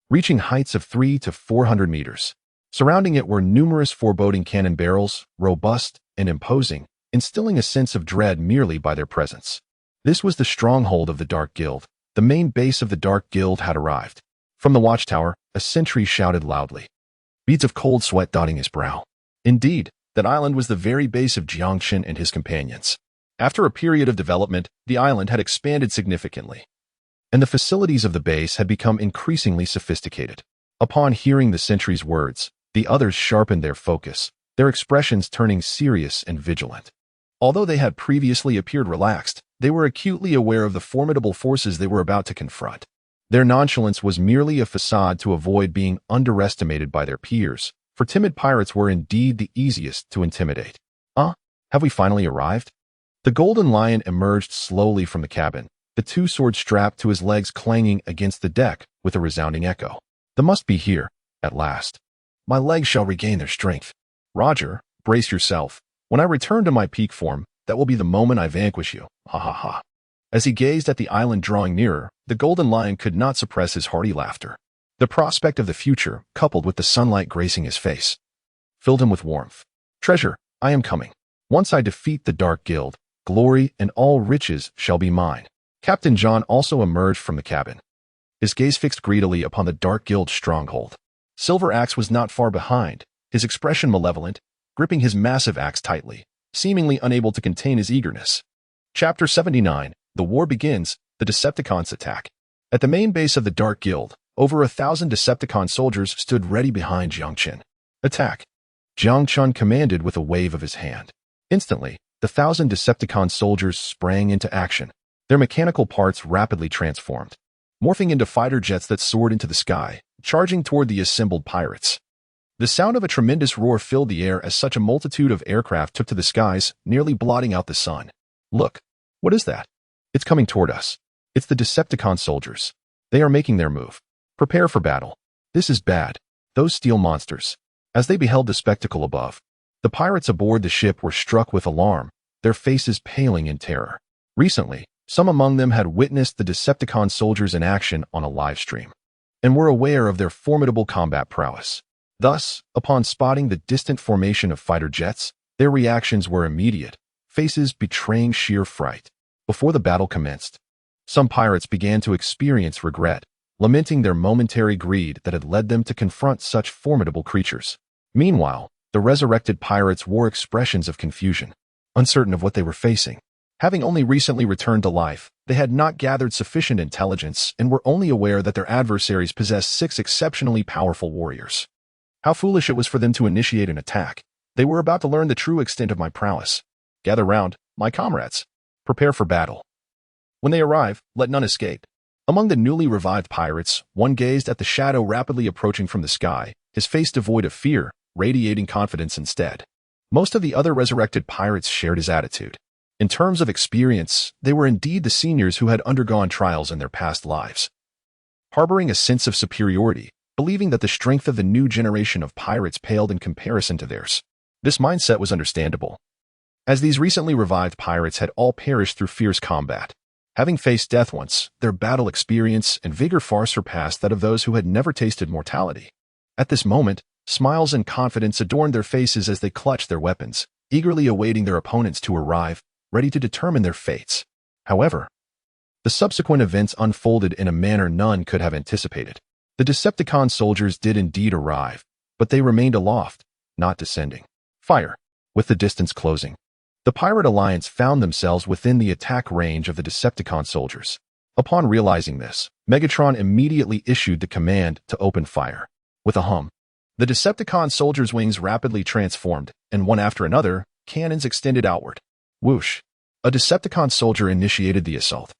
reaching heights of 300 to 400 meters. Surrounding it were numerous foreboding cannon barrels, robust and imposing, instilling a sense of dread merely by their presence. This was the stronghold of the Dark Guild. The main base of the Dark Guild had arrived. From the watchtower, a sentry shouted loudly, beads of cold sweat dotting his brow. Indeed, that island was the very base of Jiangchen and his companions. After a period of development, the island had expanded significantly, and the facilities of the base had become increasingly sophisticated. Upon hearing the sentry's words, the others sharpened their focus, their expressions turning serious and vigilant. Although they had previously appeared relaxed, they were acutely aware of the formidable forces they were about to confront. Their nonchalance was merely a facade to avoid being underestimated by their peers, for timid pirates were indeed the easiest to intimidate. Have we finally arrived? The Golden Lion emerged slowly from the cabin, the two swords strapped to his legs clanging against the deck with a resounding echo. They must be here, at last. My legs shall regain their strength. Roger, brace yourself. When I return to my peak form, that will be the moment I vanquish you. Ha ha ha. As he gazed at the island drawing nearer, the Golden Lion could not suppress his hearty laughter. The prospect of the future, coupled with the sunlight gracing his face, filled him with warmth. Treasure, I am coming. Once I defeat the Dark Guild, glory and all riches shall be mine. Captain John also emerged from the cabin, his gaze fixed greedily upon the Dark Guild stronghold. Silver Axe was not far behind, his expression malevolent, gripping his massive axe tightly, seemingly unable to contain his eagerness. Chapter 79. The war begins. The Decepticons attack. At the main base of the Dark Guild, over 1,000 Decepticon soldiers stood ready behind Jiang Chun. Attack! Jiang Chun commanded with a wave of his hand. Instantly, the 1,000 Decepticon soldiers sprang into action, their mechanical parts rapidly transformed, morphing into fighter jets that soared into the sky, charging toward the assembled pirates. The sound of a tremendous roar filled the air as such a multitude of aircraft took to the skies, nearly blotting out the sun. Look! What is that? It's coming toward us. It's the Decepticon soldiers. They are making their move. Prepare for battle. This is bad. Those steel monsters. As they beheld the spectacle above, the pirates aboard the ship were struck with alarm, their faces paling in terror. Recently, some among them had witnessed the Decepticon soldiers in action on a live stream, and were aware of their formidable combat prowess. Thus, upon spotting the distant formation of fighter jets, their reactions were immediate, faces betraying sheer fright. Before the battle commenced, some pirates began to experience regret, lamenting their momentary greed that had led them to confront such formidable creatures. Meanwhile, the resurrected pirates wore expressions of confusion, uncertain of what they were facing. Having only recently returned to life, they had not gathered sufficient intelligence and were only aware that their adversaries possessed 6 exceptionally powerful warriors. How foolish it was for them to initiate an attack. They were about to learn the true extent of my prowess. Gather round, my comrades. Prepare for battle. When they arrive, let none escape. Among the newly revived pirates, one gazed at the shadow rapidly approaching from the sky, his face devoid of fear, radiating confidence instead. Most of the other resurrected pirates shared his attitude. In terms of experience, they were indeed the seniors who had undergone trials in their past lives. Harboring a sense of superiority, believing that the strength of the new generation of pirates paled in comparison to theirs. This mindset was understandable, as these recently revived pirates had all perished through fierce combat. Having faced death once, their battle experience and vigor far surpassed that of those who had never tasted mortality. At this moment, smiles and confidence adorned their faces as they clutched their weapons, eagerly awaiting their opponents to arrive, ready to determine their fates. However, the subsequent events unfolded in a manner none could have anticipated. The Decepticon soldiers did indeed arrive, but they remained aloft, not descending. Fire. With the distance closing, the Pirate Alliance found themselves within the attack range of the Decepticon soldiers. Upon realizing this, Megatron immediately issued the command to open fire. With a hum, the Decepticon soldiers' wings rapidly transformed, and one after another, cannons extended outward. Whoosh! A Decepticon soldier initiated the assault,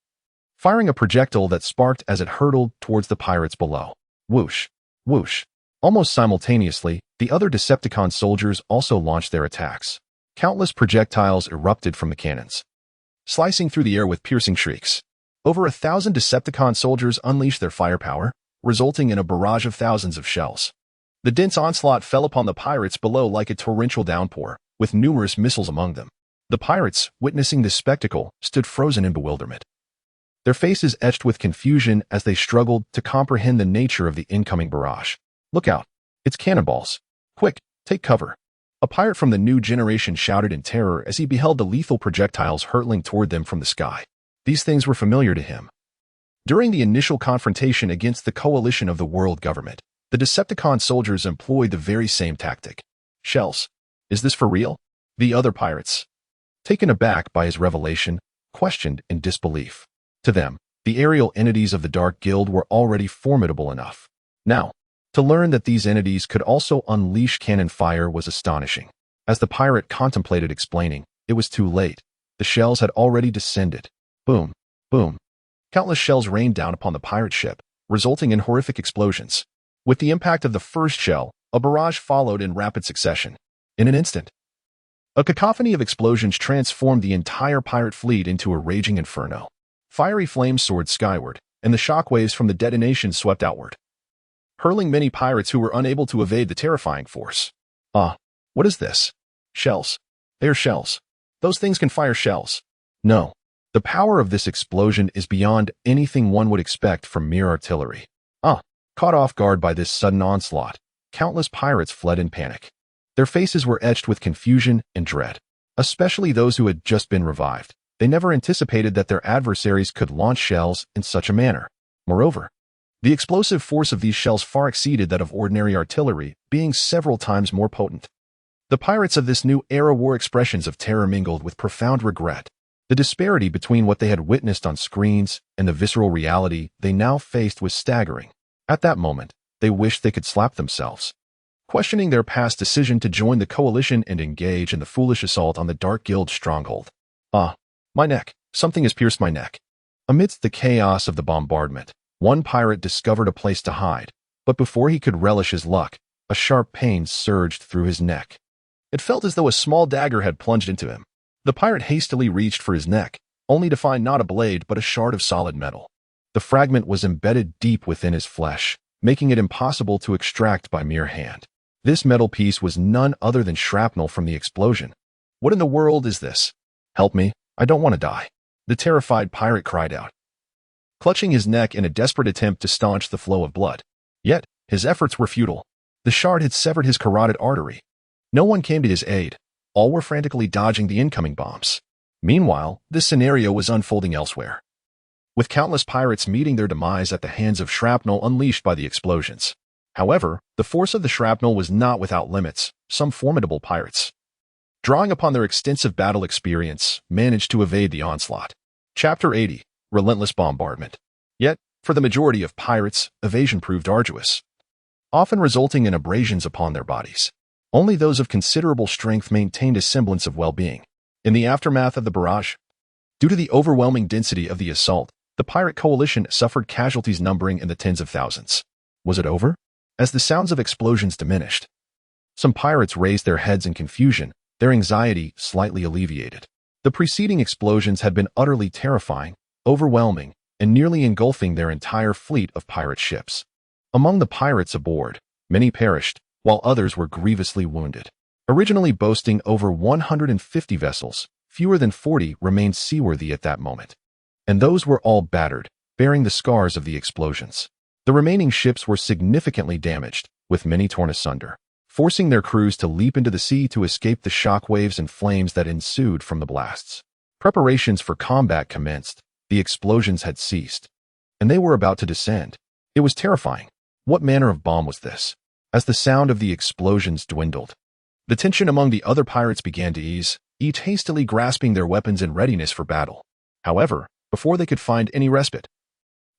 firing a projectile that sparked as it hurtled towards the pirates below. Whoosh! Whoosh! Almost simultaneously, the other Decepticon soldiers also launched their attacks. Countless projectiles erupted from the cannons, slicing through the air with piercing shrieks. Over 1,000 Decepticon soldiers unleashed their firepower, resulting in a barrage of thousands of shells. The dense onslaught fell upon the pirates below like a torrential downpour, with numerous missiles among them. The pirates, witnessing this spectacle, stood frozen in bewilderment, their faces etched with confusion as they struggled to comprehend the nature of the incoming barrage. "Look out! It's cannonballs! Quick, take cover!" A pirate from the new generation shouted in terror as he beheld the lethal projectiles hurtling toward them from the sky. These things were familiar to him. During the initial confrontation against the coalition of the world government, the Decepticon soldiers employed the very same tactic. Shells. Is this for real? The other pirates, taken aback by his revelation, questioned in disbelief. To them, the aerial entities of the Dark Guild were already formidable enough. Now, to learn that these entities could also unleash cannon fire was astonishing. As the pirate contemplated explaining, it was too late. The shells had already descended. Boom, boom. Countless shells rained down upon the pirate ship, resulting in horrific explosions. With the impact of the first shell, a barrage followed in rapid succession. In an instant, a cacophony of explosions transformed the entire pirate fleet into a raging inferno. Fiery flames soared skyward, and the shockwaves from the detonation swept outward, hurling many pirates who were unable to evade the terrifying force. What is this? Shells. They are shells. Those things can fire shells. No. The power of this explosion is beyond anything one would expect from mere artillery. Caught off guard by this sudden onslaught, countless pirates fled in panic. Their faces were etched with confusion and dread, especially those who had just been revived. They never anticipated that their adversaries could launch shells in such a manner. Moreover, the explosive force of these shells far exceeded that of ordinary artillery, being several times more potent. The pirates of this new era wore expressions of terror mingled with profound regret. The disparity between what they had witnessed on screens and the visceral reality they now faced was staggering. At that moment, they wished they could slap themselves, questioning their past decision to join the coalition and engage in the foolish assault on the Dark Guild stronghold. My neck. Something has pierced my neck. Amidst the chaos of the bombardment, one pirate discovered a place to hide, but before he could relish his luck, a sharp pain surged through his neck. It felt as though a small dagger had plunged into him. The pirate hastily reached for his neck, only to find not a blade but a shard of solid metal. The fragment was embedded deep within his flesh, making it impossible to extract by mere hand. This metal piece was none other than shrapnel from the explosion. What in the world is this? Help me, I don't want to die. The terrified pirate cried out, clutching his neck in a desperate attempt to staunch the flow of blood. Yet, his efforts were futile. The shard had severed his carotid artery. No one came to his aid. All were frantically dodging the incoming bombs. Meanwhile, this scenario was unfolding elsewhere, with countless pirates meeting their demise at the hands of shrapnel unleashed by the explosions. However, the force of the shrapnel was not without limits. Some formidable pirates, drawing upon their extensive battle experience, managed to evade the onslaught. Chapter 80. Relentless Bombardment. Yet, for the majority of pirates, evasion proved arduous, often resulting in abrasions upon their bodies. Only those of considerable strength maintained a semblance of well-being. In the aftermath of the barrage, Due to the overwhelming density of the assault, the pirate coalition suffered casualties numbering in the tens of thousands. Was it over? As the sounds of explosions diminished, some pirates raised their heads in confusion, their anxiety slightly alleviated. The preceding explosions had been utterly terrifying, overwhelming, and nearly engulfing their entire fleet of pirate ships. Among the pirates aboard, many perished, while others were grievously wounded. Originally boasting over 150 vessels, fewer than 40 remained seaworthy at that moment. And those were all battered, bearing the scars of the explosions. The remaining ships were significantly damaged, with many torn asunder, forcing their crews to leap into the sea to escape the shockwaves and flames that ensued from the blasts. Preparations for combat commenced. The explosions had ceased, and they were about to descend. It was terrifying. What manner of bomb was this? As the sound of the explosions dwindled, the tension among the other pirates began to ease, each hastily grasping their weapons in readiness for battle. However, before they could find any respite,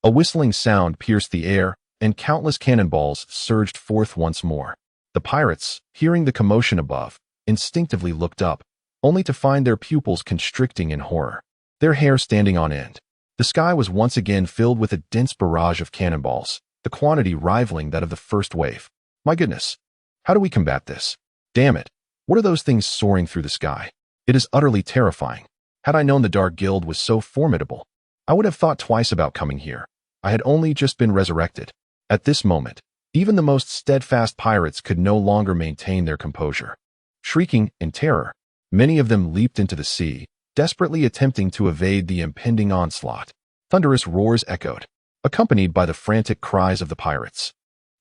a whistling sound pierced the air, and countless cannonballs surged forth once more. The pirates, hearing the commotion above, instinctively looked up, only to find their pupils constricting in horror, their hair standing on end. The sky was once again filled with a dense barrage of cannonballs, the quantity rivaling that of the first wave. My goodness, how do we combat this? Damn it, what are those things soaring through the sky? It is utterly terrifying. Had I known the Dark Guild was so formidable, I would have thought twice about coming here. I had only just been resurrected. At this moment, even the most steadfast pirates could no longer maintain their composure. Shrieking in terror, many of them leaped into the sea, desperately attempting to evade the impending onslaught. Thunderous roars echoed, accompanied by the frantic cries of the pirates.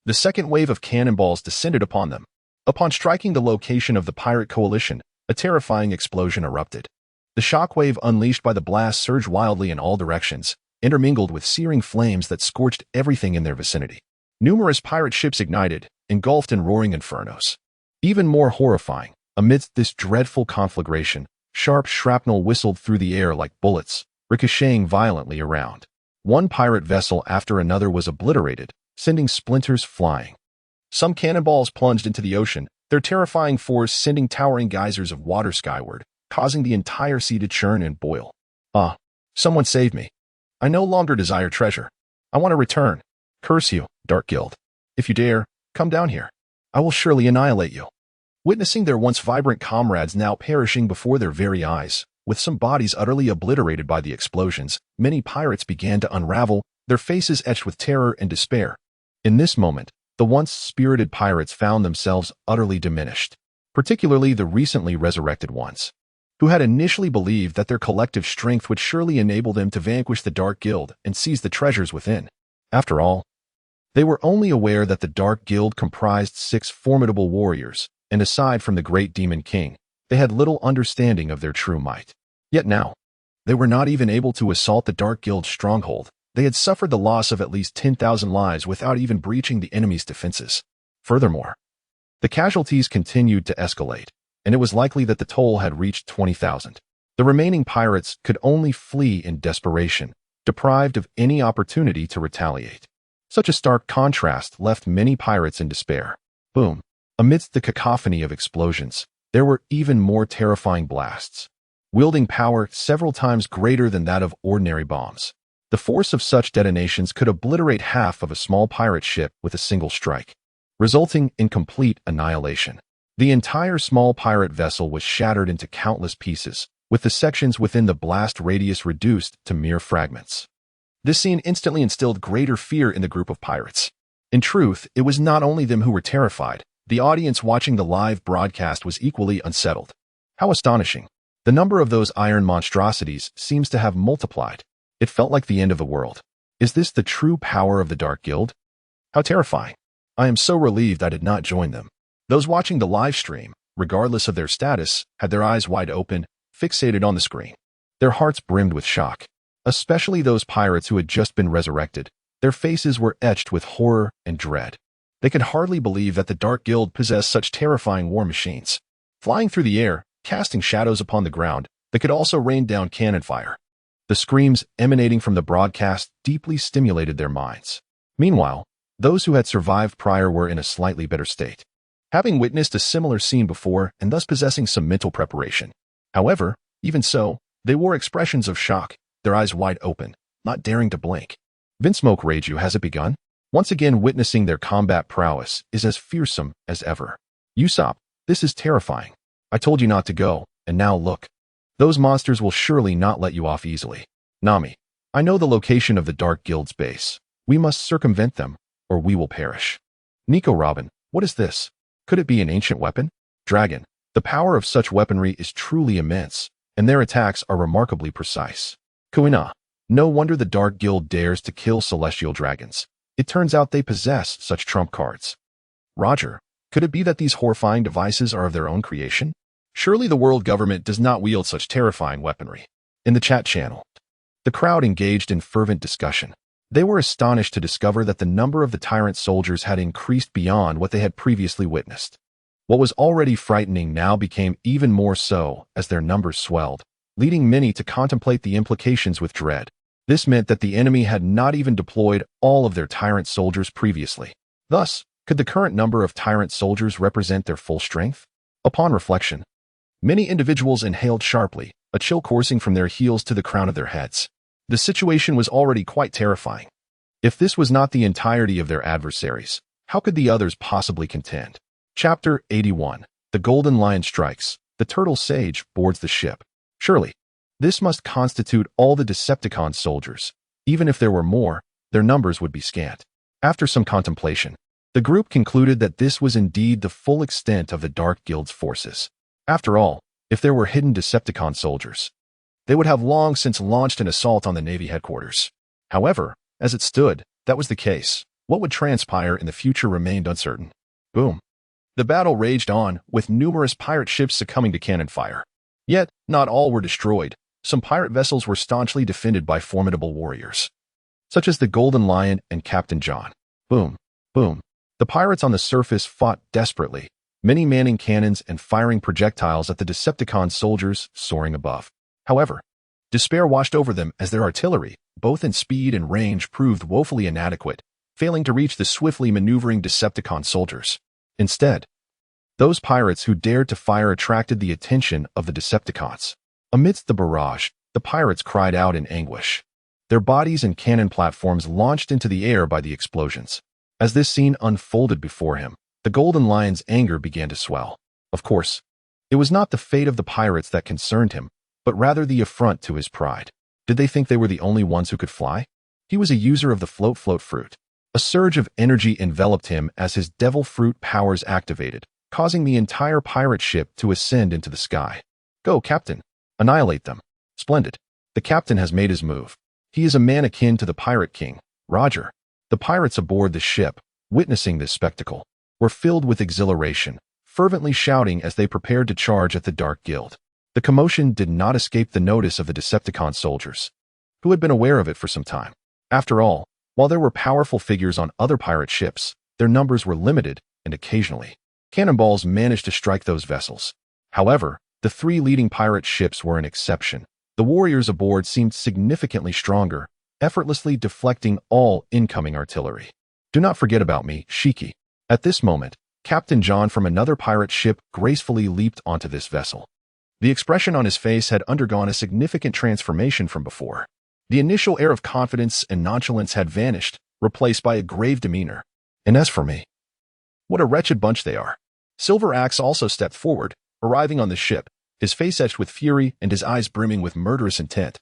The second wave of cannonballs descended upon them. Upon striking the location of the pirate coalition, a terrifying explosion erupted. The shockwave unleashed by the blast surged wildly in all directions, intermingled with searing flames that scorched everything in their vicinity. Numerous pirate ships ignited, engulfed in roaring infernos. Even more horrifying, amidst this dreadful conflagration, sharp shrapnel whistled through the air like bullets, ricocheting violently around. One pirate vessel after another was obliterated, sending splinters flying. Some cannonballs plunged into the ocean, their terrifying force sending towering geysers of water skyward, causing the entire sea to churn and boil. Ah, someone save me. I no longer desire treasure. I want to return. Curse you, Dark Guild. If you dare, come down here. I will surely annihilate you. Witnessing their once vibrant comrades now perishing before their very eyes, with some bodies utterly obliterated by the explosions, many pirates began to unravel, their faces etched with terror and despair. In this moment, the once spirited pirates found themselves utterly diminished, particularly the recently resurrected ones, who had initially believed that their collective strength would surely enable them to vanquish the Dark Guild and seize the treasures within. After all, they were only aware that the Dark Guild comprised 6 formidable warriors, and aside from the great Demon King, they had little understanding of their true might. Yet now, they were not even able to assault the Dark Guild's stronghold. They had suffered the loss of at least 10,000 lives without even breaching the enemy's defenses. Furthermore, the casualties continued to escalate, and it was likely that the toll had reached 20,000. The remaining pirates could only flee in desperation, deprived of any opportunity to retaliate. Such a stark contrast left many pirates in despair. Boom. Amidst the cacophony of explosions, there were even more terrifying blasts, wielding power several times greater than that of ordinary bombs. The force of such detonations could obliterate half of a small pirate ship with a single strike, resulting in complete annihilation. The entire small pirate vessel was shattered into countless pieces, with the sections within the blast radius reduced to mere fragments. This scene instantly instilled greater fear in the group of pirates. In truth, it was not only them who were terrified. The audience watching the live broadcast was equally unsettled. How astonishing. The number of those iron monstrosities seems to have multiplied. It felt like the end of the world. Is this the true power of the Dark Guild? How terrifying. I am so relieved I did not join them. Those watching the live stream, regardless of their status, had their eyes wide open, fixated on the screen. Their hearts brimmed with shock. Especially those pirates who had just been resurrected. Their faces were etched with horror and dread. They could hardly believe that the Dark Guild possessed such terrifying war machines. Flying through the air, casting shadows upon the ground, they could also rain down cannon fire. The screams emanating from the broadcast deeply stimulated their minds. Meanwhile, those who had survived prior were in a slightly better state, having witnessed a similar scene before and thus possessing some mental preparation. However, even so, They wore expressions of shock, their eyes wide open, not daring to blink. Vinsmoke Reiju, has it begun? Once again witnessing their combat prowess is as fearsome as ever. Usopp, this is terrifying. I told you not to go, and now look. Those monsters will surely not let you off easily. Nami, I know the location of the Dark Guild's base. We must circumvent them, or we will perish. Nico Robin, what is this? Could it be an ancient weapon? Dragon, the power of such weaponry is truly immense, and their attacks are remarkably precise. Kuina, no wonder the Dark Guild dares to kill celestial dragons. It turns out they possess such trump cards. Roger, could it be that these horrifying devices are of their own creation? Surely the world government does not wield such terrifying weaponry. In the chat channel, the crowd engaged in fervent discussion. They were astonished to discover that the number of the tyrant soldiers had increased beyond what they had previously witnessed. What was already frightening now became even more so as their numbers swelled, leading many to contemplate the implications with dread. This meant that the enemy had not even deployed all of their tyrant soldiers previously. Thus, could the current number of tyrant soldiers represent their full strength? Upon reflection, many individuals inhaled sharply, a chill coursing from their heels to the crown of their heads. The situation was already quite terrifying. If this was not the entirety of their adversaries, how could the others possibly contend? Chapter 81. The Golden Lion Strikes. The Turtle Sage boards the ship. Surely, this must constitute all the Decepticon soldiers. Even if there were more, their numbers would be scant. After some contemplation, the group concluded that this was indeed the full extent of the Dark Guild's forces. After all, if there were hidden Decepticon soldiers, they would have long since launched an assault on the Navy headquarters. However, as it stood, that was the case. What would transpire in the future remained uncertain. Boom. The battle raged on, with numerous pirate ships succumbing to cannon fire. Yet, not all were destroyed. Some pirate vessels were staunchly defended by formidable warriors, such as the Golden Lion and Captain John. Boom, boom. The pirates on the surface fought desperately, many manning cannons and firing projectiles at the Decepticon soldiers soaring above. However, despair washed over them as their artillery, both in speed and range, proved woefully inadequate, failing to reach the swiftly maneuvering Decepticon soldiers. Instead, those pirates who dared to fire attracted the attention of the Decepticons. Amidst the barrage, the pirates cried out in anguish. Their bodies and cannon platforms launched into the air by the explosions. As this scene unfolded before him, the Golden Lion's anger began to swell. Of course, it was not the fate of the pirates that concerned him, but rather the affront to his pride. Did they think they were the only ones who could fly? He was a user of the float fruit. A surge of energy enveloped him as his devil fruit powers activated, causing the entire pirate ship to ascend into the sky. Go, Captain! Annihilate them. Splendid. The captain has made his move. He is a man akin to the Pirate King. Roger. The pirates aboard the ship, witnessing this spectacle, were filled with exhilaration, fervently shouting as they prepared to charge at the Dark Guild. The commotion did not escape the notice of the Decepticon soldiers, who had been aware of it for some time. After all, while there were powerful figures on other pirate ships, their numbers were limited, and occasionally, cannonballs managed to strike those vessels. However, the three leading pirate ships were an exception. The warriors aboard seemed significantly stronger, effortlessly deflecting all incoming artillery. Do not forget about me, Shiki. At this moment, Captain John from another pirate ship gracefully leaped onto this vessel. The expression on his face had undergone a significant transformation from before. The initial air of confidence and nonchalance had vanished, replaced by a grave demeanor. And as for me, what a wretched bunch they are. Silver Axe also stepped forward, arriving on the ship, his face etched with fury and his eyes brimming with murderous intent.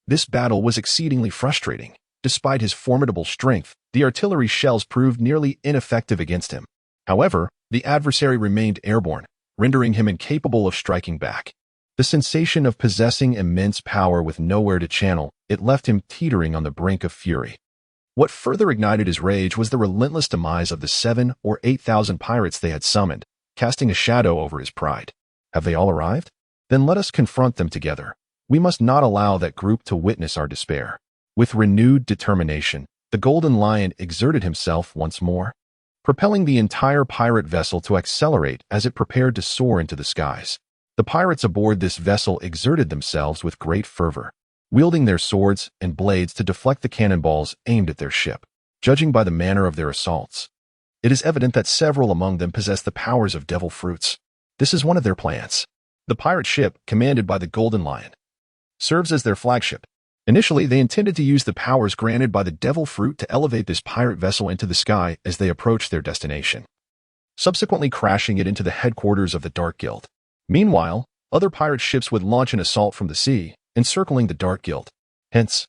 This battle was exceedingly frustrating. Despite his formidable strength, the artillery shells proved nearly ineffective against him. However, the adversary remained airborne, rendering him incapable of striking back. The sensation of possessing immense power with nowhere to channel it left him teetering on the brink of fury. What further ignited his rage was the relentless demise of the 7,000 or 8,000 pirates they had summoned, casting a shadow over his pride. Have they all arrived? Then let us confront them together. We must not allow that group to witness our despair. With renewed determination, the Golden Lion exerted himself once more, propelling the entire pirate vessel to accelerate as it prepared to soar into the skies. The pirates aboard this vessel exerted themselves with great fervor, wielding their swords and blades to deflect the cannonballs aimed at their ship. Judging by the manner of their assaults, it is evident that several among them possess the powers of devil fruits. This is one of their plans. The pirate ship, commanded by the Golden Lion, serves as their flagship. Initially, they intended to use the powers granted by the Devil Fruit to elevate this pirate vessel into the sky as they approached their destination, subsequently crashing it into the headquarters of the Dark Guild. Meanwhile, other pirate ships would launch an assault from the sea, encircling the Dark Guild. Hence,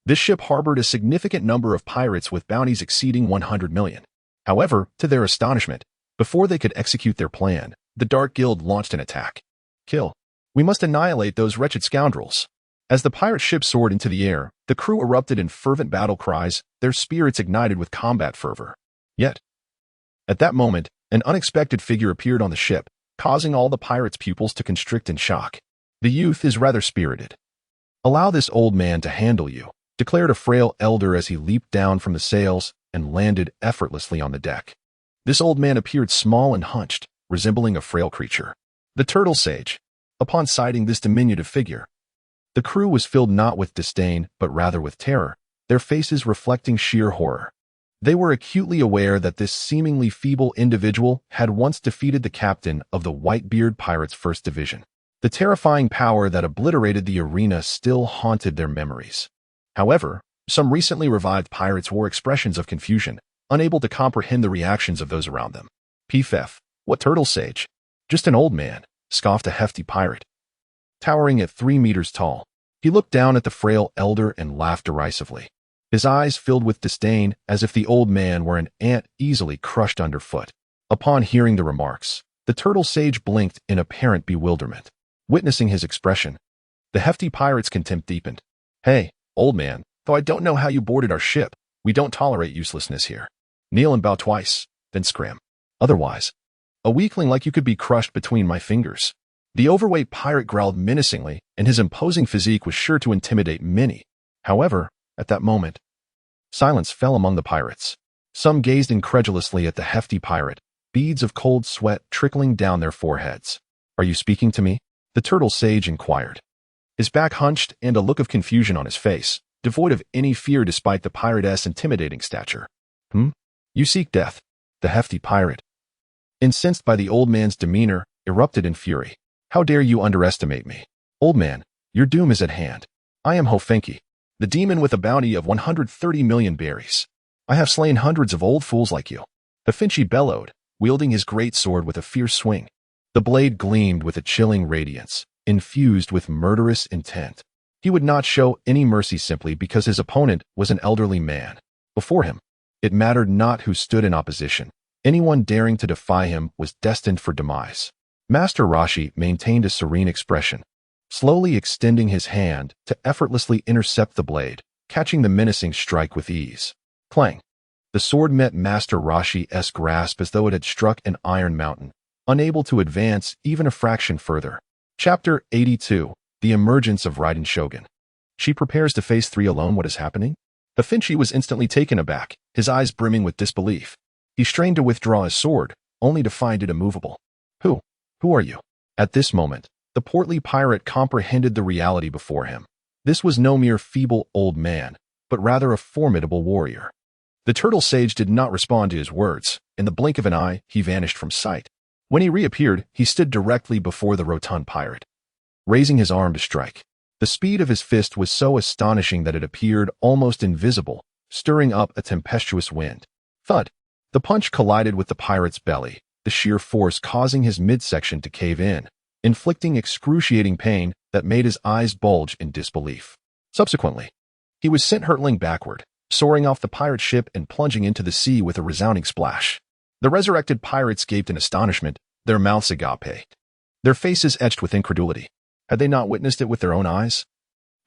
this ship harbored a significant number of pirates with bounties exceeding 100 million. However, to their astonishment, before they could execute their plan, the Dark Guild launched an attack. Kill. We must annihilate those wretched scoundrels. As the pirate ship soared into the air, the crew erupted in fervent battle cries, their spirits ignited with combat fervor. Yet, at that moment, an unexpected figure appeared on the ship, causing all the pirates' pupils to constrict in shock. The youth is rather spirited. Allow this old man to handle you, declared a frail elder as he leaped down from the sails and landed effortlessly on the deck. This old man appeared small and hunched, resembling a frail creature. The turtle sage. Upon sighting this diminutive figure, the crew was filled not with disdain, but rather with terror, their faces reflecting sheer horror. They were acutely aware that this seemingly feeble individual had once defeated the captain of the Whitebeard Pirates' First Division. The terrifying power that obliterated the arena still haunted their memories. However, some recently revived pirates wore expressions of confusion, unable to comprehend the reactions of those around them. PFF, what turtle sage? Just an old man, scoffed a hefty pirate. Towering at 3 meters tall, he looked down at the frail elder and laughed derisively. His eyes filled with disdain as if the old man were an ant easily crushed underfoot. Upon hearing the remarks, the turtle sage blinked in apparent bewilderment. Witnessing his expression, the hefty pirate's contempt deepened. Hey, old man, though I don't know how you boarded our ship, we don't tolerate uselessness here. Kneel and bow twice, then scram. Otherwise, a weakling like you could be crushed between my fingers. The overweight pirate growled menacingly, and his imposing physique was sure to intimidate many. However, at that moment, silence fell among the pirates. Some gazed incredulously at the hefty pirate, beads of cold sweat trickling down their foreheads. Are you speaking to me? The turtle sage inquired. His back hunched and a look of confusion on his face, devoid of any fear despite the pirate's intimidating stature. You seek death. The hefty pirate, incensed by the old man's demeanor, erupted in fury. How dare you underestimate me? Old man, your doom is at hand. I am Doflamingo, the demon with a bounty of 130 million berries. I have slain hundreds of old fools like you. Doflamingo bellowed, wielding his great sword with a fierce swing. The blade gleamed with a chilling radiance, infused with murderous intent. He would not show any mercy simply because his opponent was an elderly man. Before him, it mattered not who stood in opposition. Anyone daring to defy him was destined for demise. Master Roshi maintained a serene expression, slowly extending his hand to effortlessly intercept the blade, catching the menacing strike with ease. Clang! The sword met Master Roshi's grasp as though it had struck an iron mountain, unable to advance even a fraction further. Chapter 82. The Emergence of Raiden Shogun. She prepares to face 3 alone. What is happening? Doflamingo was instantly taken aback, his eyes brimming with disbelief. He strained to withdraw his sword, only to find it immovable. Who are you? At this moment, the portly pirate comprehended the reality before him. This was no mere feeble old man, but rather a formidable warrior. The turtle sage did not respond to his words. In the blink of an eye, he vanished from sight. When he reappeared, he stood directly before the rotund pirate, raising his arm to strike. The speed of his fist was so astonishing that it appeared almost invisible, stirring up a tempestuous wind. Thud! The punch collided with the pirate's belly, the sheer force causing his midsection to cave in, inflicting excruciating pain that made his eyes bulge in disbelief. Subsequently, he was sent hurtling backward, soaring off the pirate ship and plunging into the sea with a resounding splash. The resurrected pirates gaped in astonishment, their mouths agape, their faces etched with incredulity. Had they not witnessed it with their own eyes?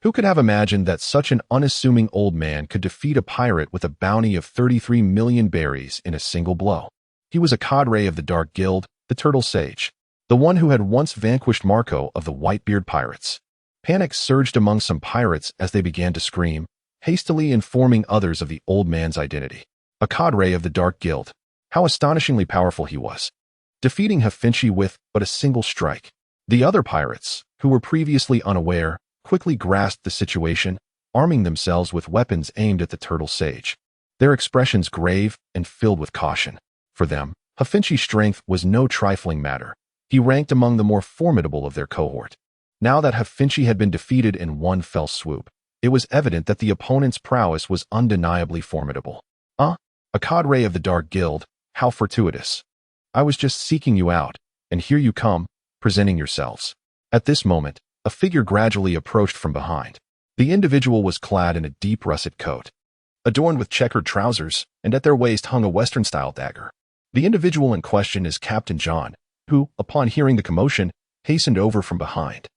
Who could have imagined that such an unassuming old man could defeat a pirate with a bounty of 33 million berries in a single blow? He was a cadre of the Dark Guild, the Turtle Sage, the one who had once vanquished Marco of the Whitebeard Pirates. Panic surged among some pirates as they began to scream, hastily informing others of the old man's identity. A cadre of the Dark Guild. How astonishingly powerful he was, defeating Doflamingo with but a single strike. The other pirates, who were previously unaware, quickly grasped the situation, arming themselves with weapons aimed at the Turtle Sage, their expressions grave and filled with caution. For them, Doflamingo's strength was no trifling matter. He ranked among the more formidable of their cohort. Now that Hafinchi had been defeated in one fell swoop, it was evident that the opponent's prowess was undeniably formidable. A cadre of the Dark Guild, how fortuitous. I was just seeking you out, and here you come, presenting yourselves. At this moment, a figure gradually approached from behind. The individual was clad in a deep russet coat, adorned with checkered trousers, and at their waist hung a Western-style dagger. The individual in question is Captain John, who, upon hearing the commotion, hastened over from behind.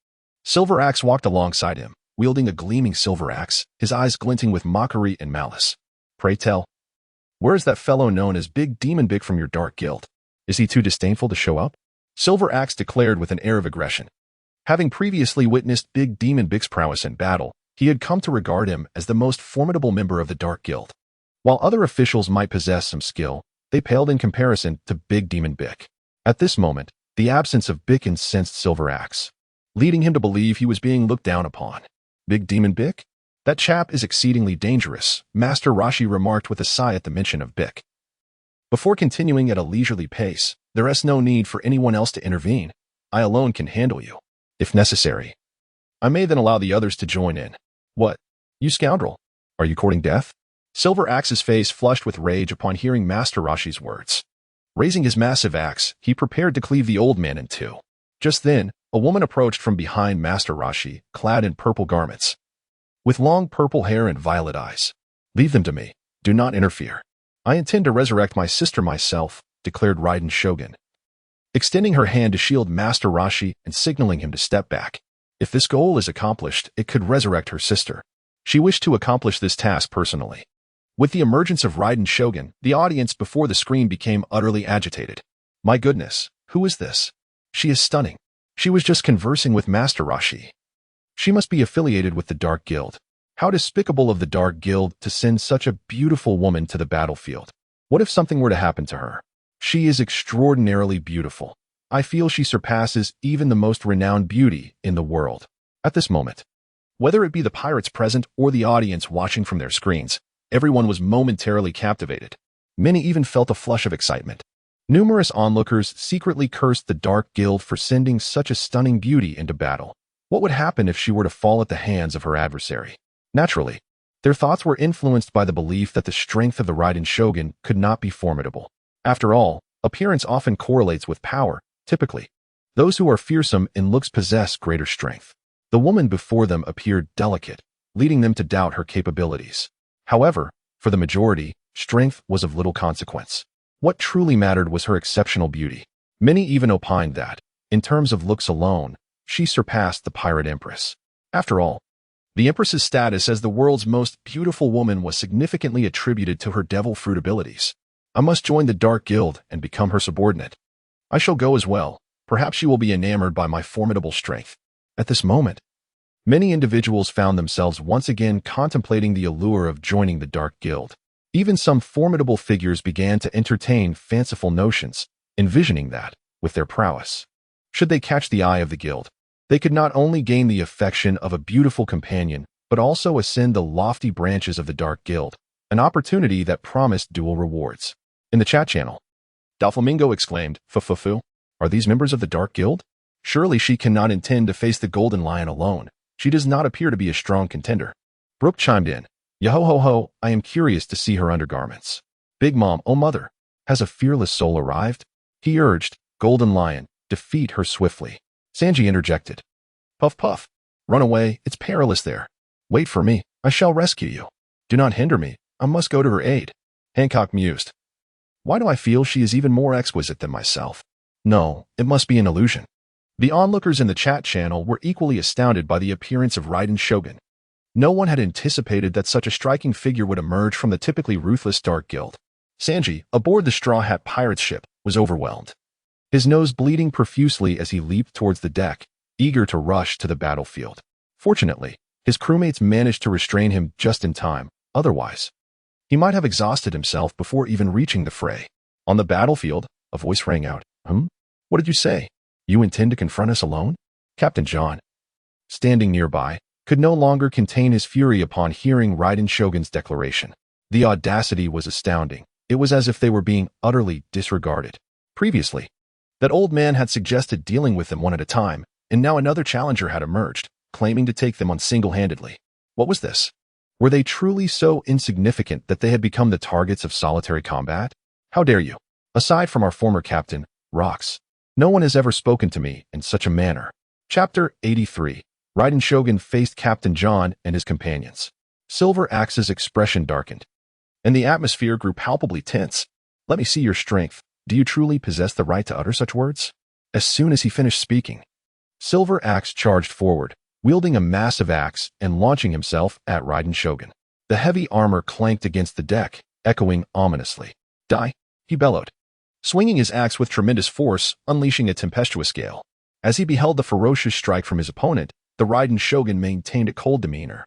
Silver Axe walked alongside him, wielding a gleaming silver axe, his eyes glinting with mockery and malice. Pray tell, where is that fellow known as Big Demon Big from your Dark Guild? Is he too disdainful to show up? Silver Axe declared with an air of aggression. Having previously witnessed Big Demon Big's prowess in battle, he had come to regard him as the most formidable member of the Dark Guild. While other officials might possess some skill, they paled in comparison to Big Demon Big. At this moment, the absence of Big incensed Silver Axe, leading him to believe he was being looked down upon. Big Demon Big? That chap is exceedingly dangerous, Master Roshi remarked with a sigh at the mention of Big. Before continuing at a leisurely pace, there is no need for anyone else to intervene. I alone can handle you, if necessary. I may then allow the others to join in. What? You scoundrel! Are you courting death? Silver Axe's face flushed with rage upon hearing Master Roshi's words. Raising his massive axe, he prepared to cleave the old man in two. Just then, a woman approached from behind Master Roshi, clad in purple garments, with long purple hair and violet eyes. Leave them to me. Do not interfere. I intend to resurrect my sister myself, declared Raiden Shogun, extending her hand to shield Master Roshi and signaling him to step back. If this goal is accomplished, it could resurrect her sister. She wished to accomplish this task personally. With the emergence of Raiden Shogun, the audience before the screen became utterly agitated. My goodness, who is this? She is stunning. She was just conversing with Master Roshi. She must be affiliated with the Dark Guild. How despicable of the Dark Guild to send such a beautiful woman to the battlefield. What if something were to happen to her? She is extraordinarily beautiful. I feel she surpasses even the most renowned beauty in the world. At this moment, whether it be the pirates present or the audience watching from their screens, everyone was momentarily captivated. Many even felt a flush of excitement. Numerous onlookers secretly cursed the Dark Guild for sending such a stunning beauty into battle. What would happen if she were to fall at the hands of her adversary? Naturally, their thoughts were influenced by the belief that the strength of the Raiden Shogun could not be formidable. After all, appearance often correlates with power. Typically, those who are fearsome in looks possess greater strength. The woman before them appeared delicate, leading them to doubt her capabilities. However, for the majority, strength was of little consequence. What truly mattered was her exceptional beauty. Many even opined that, in terms of looks alone, she surpassed the Pirate Empress. After all, the Empress's status as the world's most beautiful woman was significantly attributed to her devil fruit abilities. I must join the Dark Guild and become her subordinate. I shall go as well. Perhaps she will be enamored by my formidable strength. At this moment, many individuals found themselves once again contemplating the allure of joining the Dark Guild. Even some formidable figures began to entertain fanciful notions, envisioning that, with their prowess, should they catch the eye of the guild, they could not only gain the affection of a beautiful companion, but also ascend the lofty branches of the Dark Guild, an opportunity that promised dual rewards. In the chat channel, Doflamingo exclaimed, "Fu, are these members of the Dark Guild? Surely she cannot intend to face the Golden Lion alone. She does not appear to be a strong contender." Brooke chimed in, "Yo-ho-ho-ho, I am curious to see her undergarments." Big Mom, oh mother, has a fearless soul arrived? He urged, Golden Lion, defeat her swiftly. Sanji interjected, Puff puff, run away, it's perilous there. Wait for me, I shall rescue you. Do not hinder me, I must go to her aid. Hancock mused, why do I feel she is even more exquisite than myself? No, it must be an illusion. The onlookers in the chat channel were equally astounded by the appearance of Raiden Shogun. No one had anticipated that such a striking figure would emerge from the typically ruthless Dark Guild. Sanji, aboard the Straw Hat Pirate's ship, was overwhelmed, his nose bleeding profusely as he leaped towards the deck, eager to rush to the battlefield. Fortunately, his crewmates managed to restrain him just in time. Otherwise, he might have exhausted himself before even reaching the fray. On the battlefield, a voice rang out, What did you say? You intend to confront us alone? Captain John, standing nearby, could no longer contain his fury upon hearing Raiden Shogun's declaration. The audacity was astounding. It was as if they were being utterly disregarded. Previously, that old man had suggested dealing with them one at a time, And now another challenger had emerged, claiming to take them on single-handedly. What was this? Were they truly so insignificant that they had become the targets of solitary combat? How dare you? Aside from our former captain, Rox, no one has ever spoken to me in such a manner. Chapter 83. Raiden Shogun faced Captain John and his companions. Silver Axe's expression darkened, and the atmosphere grew palpably tense. Let me see your strength. Do you truly possess the right to utter such words? As soon as he finished speaking, Silver Axe charged forward, wielding a massive axe and launching himself at Raiden Shogun. The heavy armor clanked against the deck, echoing ominously. Die, he bellowed, swinging his axe with tremendous force, unleashing a tempestuous gale. As he beheld the ferocious strike from his opponent, the Raiden Shogun maintained a cold demeanor,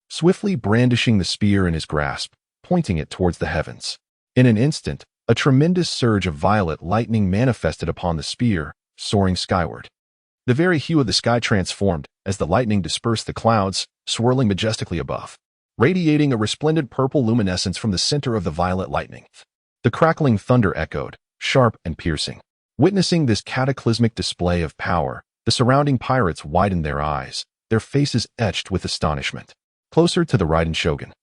swiftly brandishing the spear in his grasp, pointing it towards the heavens. In an instant, a tremendous surge of violet lightning manifested upon the spear, soaring skyward. The very hue of the sky transformed as the lightning dispersed the clouds, swirling majestically above, radiating a resplendent purple luminescence from the center of the violet lightning. The crackling thunder echoed, sharp and piercing. Witnessing this cataclysmic display of power, the surrounding pirates widened their eyes, their faces etched with astonishment. Closer to the Raiden Shogun,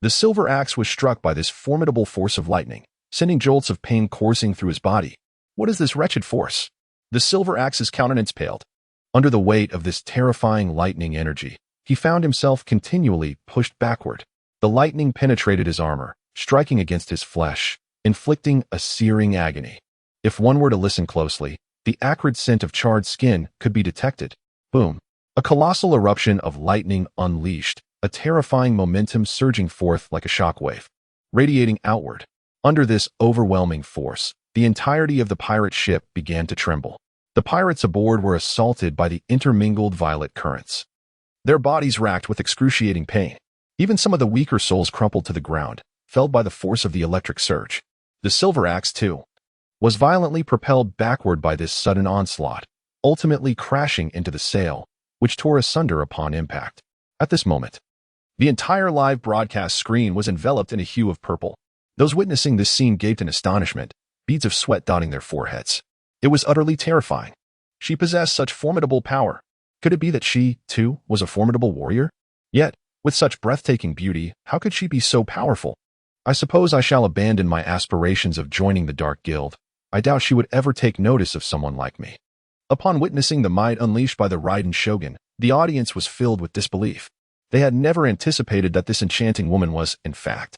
the Silver Axe was struck by this formidable force of lightning, sending jolts of pain coursing through his body. What is this wretched force? The Silver Axe's countenance paled. Under the weight of this terrifying lightning energy, he found himself continually pushed backward. The lightning penetrated his armor, striking against his flesh, inflicting a searing agony. If one were to listen closely, the acrid scent of charred skin could be detected. Boom! A colossal eruption of lightning unleashed, a terrifying momentum surging forth like a shockwave, radiating outward. Under this overwhelming force, the entirety of the pirate ship began to tremble. The pirates aboard were assaulted by the intermingled violet currents, their bodies racked with excruciating pain. Even some of the weaker souls crumpled to the ground, felled by the force of the electric surge. The Silver Axe, too, was violently propelled backward by this sudden onslaught, ultimately crashing into the sail, which tore asunder upon impact. At this moment, the entire live broadcast screen was enveloped in a hue of purple. Those witnessing this scene gaped in astonishment, beads of sweat dotting their foreheads. It was utterly terrifying. She possessed such formidable power. Could it be that she, too, was a formidable warrior? Yet, with such breathtaking beauty, how could she be so powerful? I suppose I shall abandon my aspirations of joining the Dark Guild. I doubt she would ever take notice of someone like me. Upon witnessing the might unleashed by the Raiden Shogun, the audience was filled with disbelief. They had never anticipated that this enchanting woman was, in fact,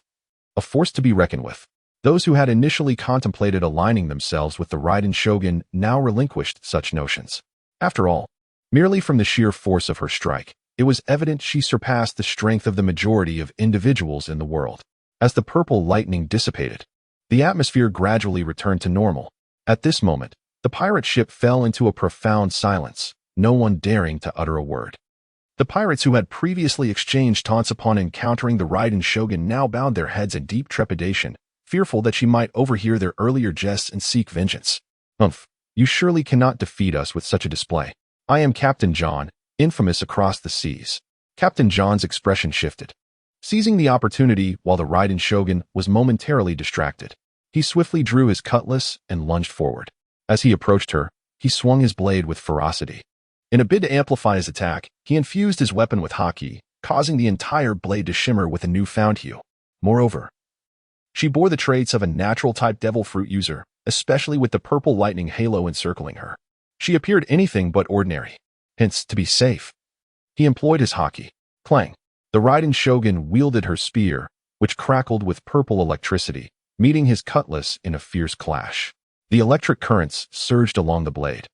a force to be reckoned with. Those who had initially contemplated aligning themselves with the Raiden Shogun now relinquished such notions. After all, merely from the sheer force of her strike, it was evident she surpassed the strength of the majority of individuals in the world. As the purple lightning dissipated, the atmosphere gradually returned to normal. At this moment, the pirate ship fell into a profound silence, no one daring to utter a word. The pirates who had previously exchanged taunts upon encountering the Raiden Shogun now bowed their heads in deep trepidation, fearful that she might overhear their earlier jests and seek vengeance. Humph, you surely cannot defeat us with such a display. I am Captain John, infamous across the seas. Captain John's expression shifted. Seizing the opportunity while the Raiden Shogun was momentarily distracted, he swiftly drew his cutlass and lunged forward. As he approached her, he swung his blade with ferocity. In a bid to amplify his attack, he infused his weapon with haki, causing the entire blade to shimmer with a newfound hue. Moreover, she bore the traits of a natural-type devil fruit user, especially with the purple lightning halo encircling her. She appeared anything but ordinary. Hence, to be safe, he employed his haki. Clang! The Raiden Shogun wielded her spear, which crackled with purple electricity, meeting his cutlass in a fierce clash. The electric currents surged along the blade,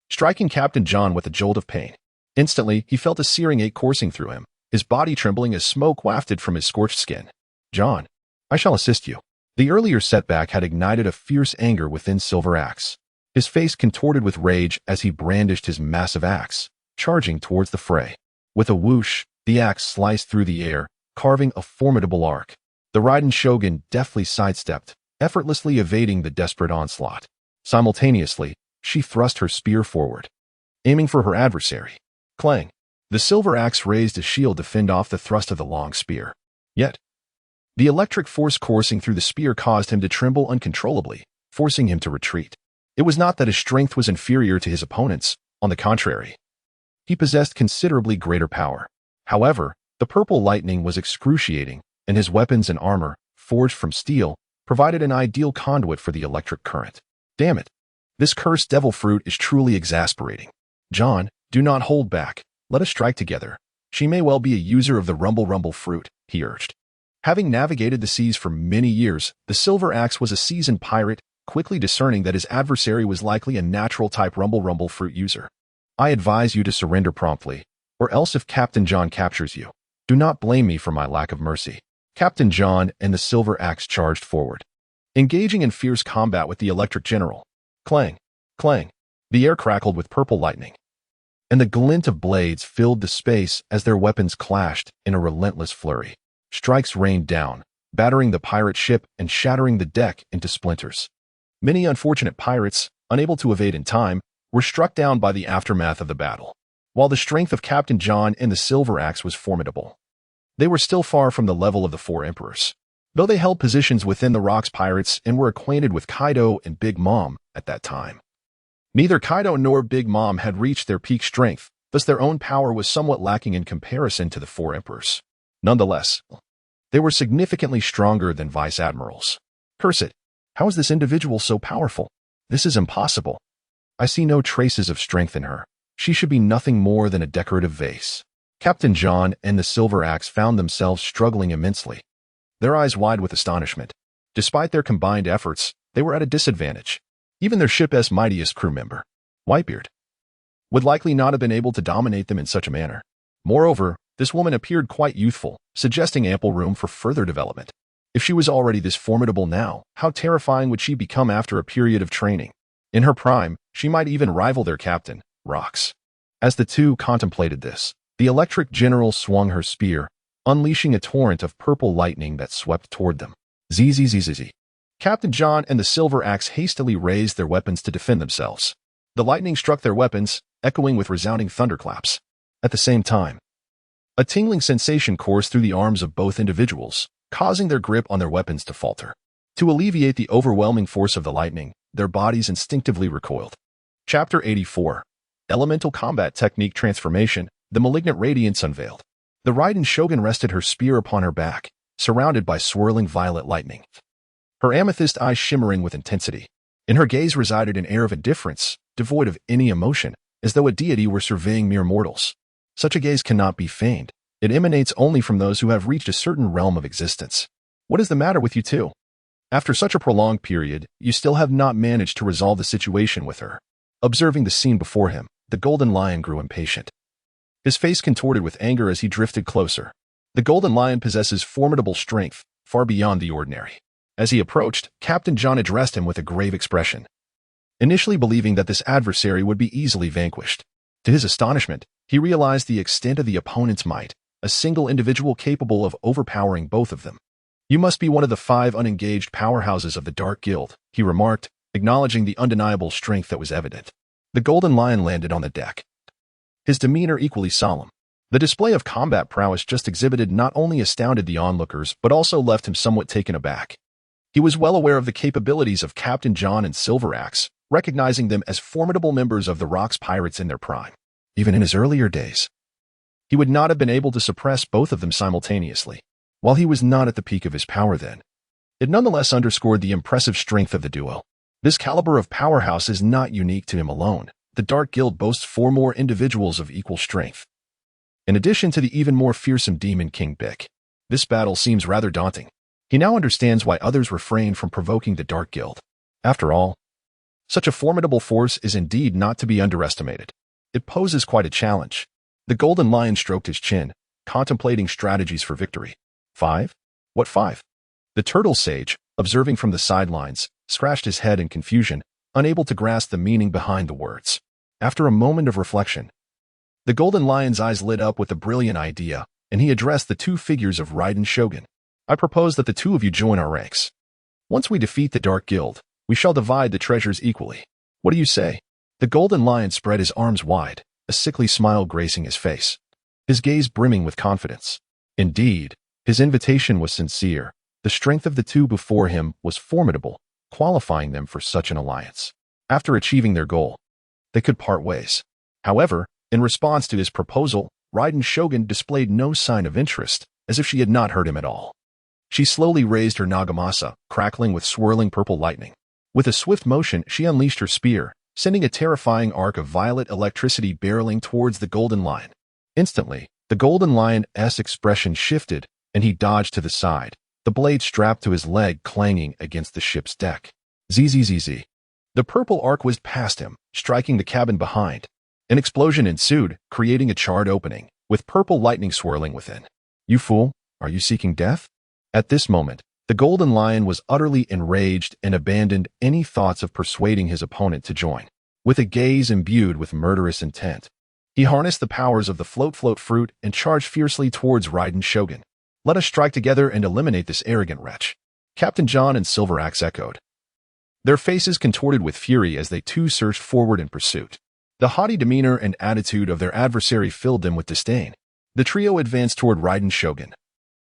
striking Captain John with a jolt of pain. Instantly, he felt a searing ache coursing through him, his body trembling as smoke wafted from his scorched skin. John, I shall assist you. The earlier setback had ignited a fierce anger within Silver Axe. His face contorted with rage as he brandished his massive axe, charging towards the fray. With a whoosh, the axe sliced through the air, carving a formidable arc. The Raiden Shogun deftly sidestepped, effortlessly evading the desperate onslaught. Simultaneously, she thrust her spear forward, aiming for her adversary. Clang! The Silver Axe raised a shield to fend off the thrust of the long spear. Yet, the electric force coursing through the spear caused him to tremble uncontrollably, forcing him to retreat. It was not that his strength was inferior to his opponent's. On the contrary, he possessed considerably greater power. However, the purple lightning was excruciating, and his weapons and armor, forged from steel, provided an ideal conduit for the electric current. Damn it! This cursed devil fruit is truly exasperating. John, do not hold back. Let us strike together. She may well be a user of the rumble fruit, he urged. Having navigated the seas for many years, the Silver Axe was a seasoned pirate, quickly discerning that his adversary was likely a natural-type rumble fruit user. I advise you to surrender promptly, or else if Captain John captures you, do not blame me for my lack of mercy. Captain John and the Silver Axe charged forward, engaging in fierce combat with the Electric General. Clang, clang. The air crackled with purple lightning, and the glint of blades filled the space as their weapons clashed in a relentless flurry. Strikes rained down, battering the pirate ship and shattering the deck into splinters. Many unfortunate pirates, unable to evade in time, were struck down by the aftermath of the battle. While the strength of Captain John and the Silver Axe was formidable, they were still far from the level of the four emperors. Though they held positions within the Rocks Pirates and were acquainted with Kaido and Big Mom at that time, neither Kaido nor Big Mom had reached their peak strength, thus their own power was somewhat lacking in comparison to the four emperors. Nonetheless, they were significantly stronger than vice admirals. Curse it! How is this individual so powerful? This is impossible. I see no traces of strength in her. She should be nothing more than a decorative vase. Captain John and the Silver Axe found themselves struggling immensely, their eyes wide with astonishment. Despite their combined efforts, they were at a disadvantage. Even their ship's mightiest crew member, Whitebeard, would likely not have been able to dominate them in such a manner. Moreover, this woman appeared quite youthful, suggesting ample room for further development. If she was already this formidable now, how terrifying would she become after a period of training? In her prime, she might even rival their captain, Rocks. As the two contemplated this, the Electric General swung her spear, unleashing a torrent of purple lightning that swept toward them. Zzz. Captain John and the Silver Axe hastily raised their weapons to defend themselves. The lightning struck their weapons, echoing with resounding thunderclaps. At the same time, a tingling sensation coursed through the arms of both individuals, causing their grip on their weapons to falter. To alleviate the overwhelming force of the lightning, their bodies instinctively recoiled. Chapter 84. Elemental Combat Technique Transformation. The Malignant Radiance unveiled. The Raiden Shogun rested her spear upon her back, surrounded by swirling violet lightning, her amethyst eyes shimmering with intensity. In her gaze resided an air of indifference, devoid of any emotion, as though a deity were surveying mere mortals. Such a gaze cannot be feigned. It emanates only from those who have reached a certain realm of existence. What is the matter with you two? After such a prolonged period, you still have not managed to resolve the situation with her. Observing the scene before him, the Golden Lion grew impatient. His face contorted with anger as he drifted closer. The Golden Lion possesses formidable strength, far beyond the ordinary. As he approached, Captain John addressed him with a grave expression, initially believing that this adversary would be easily vanquished. To his astonishment, he realized the extent of the opponent's might, a single individual capable of overpowering both of them. You must be one of the 5 unengaged powerhouses of the Dark Guild, he remarked, acknowledging the undeniable strength that was evident. The Golden Lion landed on the deck, his demeanor equally solemn. The display of combat prowess just exhibited not only astounded the onlookers but also left him somewhat taken aback. He was well aware of the capabilities of Captain John and Silver Axe, recognizing them as formidable members of the Rocks Pirates in their prime. Even in his earlier days, he would not have been able to suppress both of them simultaneously. While he was not at the peak of his power then, it nonetheless underscored the impressive strength of the duo. This caliber of powerhouse is not unique to him alone. The Dark Guild boasts 4 more individuals of equal strength, in addition to the even more fearsome Demon King Bick. This battle seems rather daunting. He now understands why others refrain from provoking the Dark Guild. After all, such a formidable force is indeed not to be underestimated. It poses quite a challenge. The Golden Lion stroked his chin, contemplating strategies for victory. 5? What 5? The Turtle Sage, observing from the sidelines, scratched his head in confusion, unable to grasp the meaning behind the words. After a moment of reflection, the Golden Lion's eyes lit up with a brilliant idea, and he addressed the 2 figures of Raiden Shogun. I propose that the 2 of you join our ranks. Once we defeat the Dark Guild, we shall divide the treasures equally. What do you say? The Golden Lion spread his arms wide, a sickly smile gracing his face, his gaze brimming with confidence. Indeed, his invitation was sincere. The strength of the 2 before him was formidable, qualifying them for such an alliance. After achieving their goal, they could part ways. However, In response to his proposal, Raiden Shogun displayed no sign of interest, as if she had not heard him at all. She slowly raised her nagamasa, crackling with swirling purple lightning. With a swift motion, she unleashed her spear, sending a terrifying arc of violet electricity barreling towards the Golden Lion. Instantly, the Golden Lion's expression shifted, and he dodged to the side, the blade strapped to his leg clanging against the ship's deck. Zzz. The purple arc whizzed past him, striking the cabin behind. An explosion ensued, creating a charred opening, with purple lightning swirling within. You fool, are you seeking death? At this moment, the Golden Lion was utterly enraged and abandoned any thoughts of persuading his opponent to join. With a gaze imbued with murderous intent, he harnessed the powers of the float fruit and charged fiercely towards Raiden Shogun. Let us strike together and eliminate this arrogant wretch. Captain John and Silver Axe echoed. Their faces contorted with fury as they too surged forward in pursuit. The haughty demeanor and attitude of their adversary filled them with disdain. The trio advanced toward Raiden Shogun,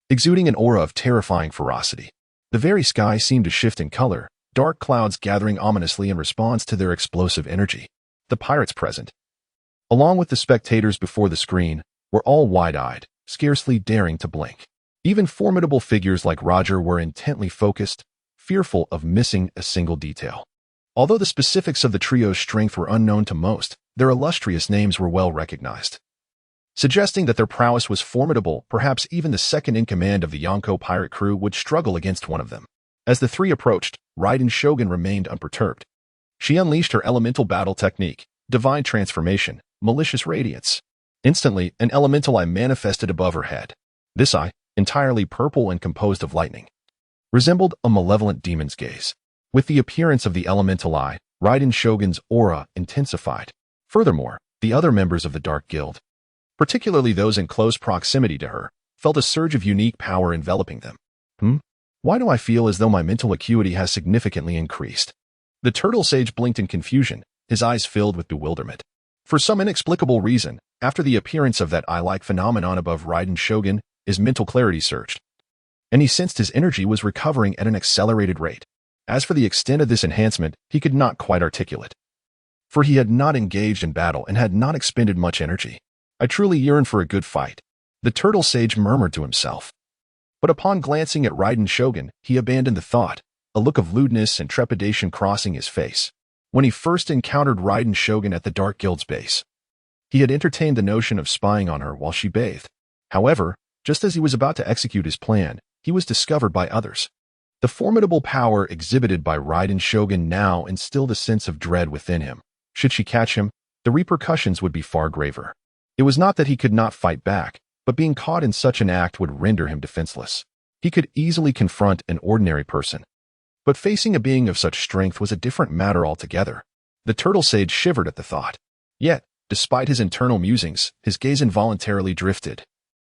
exuding an aura of terrifying ferocity. The very sky seemed to shift in color, dark clouds gathering ominously in response to their explosive energy. The pirates present, along with the spectators before the screen, were all wide-eyed, scarcely daring to blink. Even formidable figures like Roger were intently focused, fearful of missing a single detail. Although the specifics of the trio's strength were unknown to most, their illustrious names were well recognized, suggesting that their prowess was formidable. Perhaps even the second-in-command of the Yonko pirate crew would struggle against one of them. As the three approached, Raiden Shogun remained unperturbed. She unleashed her elemental battle technique, divine transformation, malicious radiance. Instantly, an elemental eye manifested above her head. This eye, entirely purple and composed of lightning, resembled a malevolent demon's gaze. With the appearance of the elemental eye, Raiden Shogun's aura intensified. Furthermore, the other members of the Dark Guild, particularly those in close proximity to her, felt a surge of unique power enveloping them. Why do I feel as though my mental acuity has significantly increased? The turtle sage blinked in confusion, his eyes filled with bewilderment. For some inexplicable reason, after the appearance of that eye-like phenomenon above Raiden Shogun, his mental clarity surged, and he sensed his energy was recovering at an accelerated rate. As for the extent of this enhancement, he could not quite articulate, for he had not engaged in battle and had not expended much energy. I truly yearn for a good fight, the turtle sage murmured to himself. But upon glancing at Raiden Shogun, he abandoned the thought, a look of lewdness and trepidation crossing his face. When he first encountered Raiden Shogun at the Dark Guild's base, he had entertained the notion of spying on her while she bathed. However, just as he was about to execute his plan, he was discovered by others. The formidable power exhibited by Raiden Shogun now instilled a sense of dread within him. Should she catch him, the repercussions would be far graver. It was not that he could not fight back, but being caught in such an act would render him defenseless. He could easily confront an ordinary person, but facing a being of such strength was a different matter altogether. The turtle sage shivered at the thought. Yet, despite his internal musings, his gaze involuntarily drifted,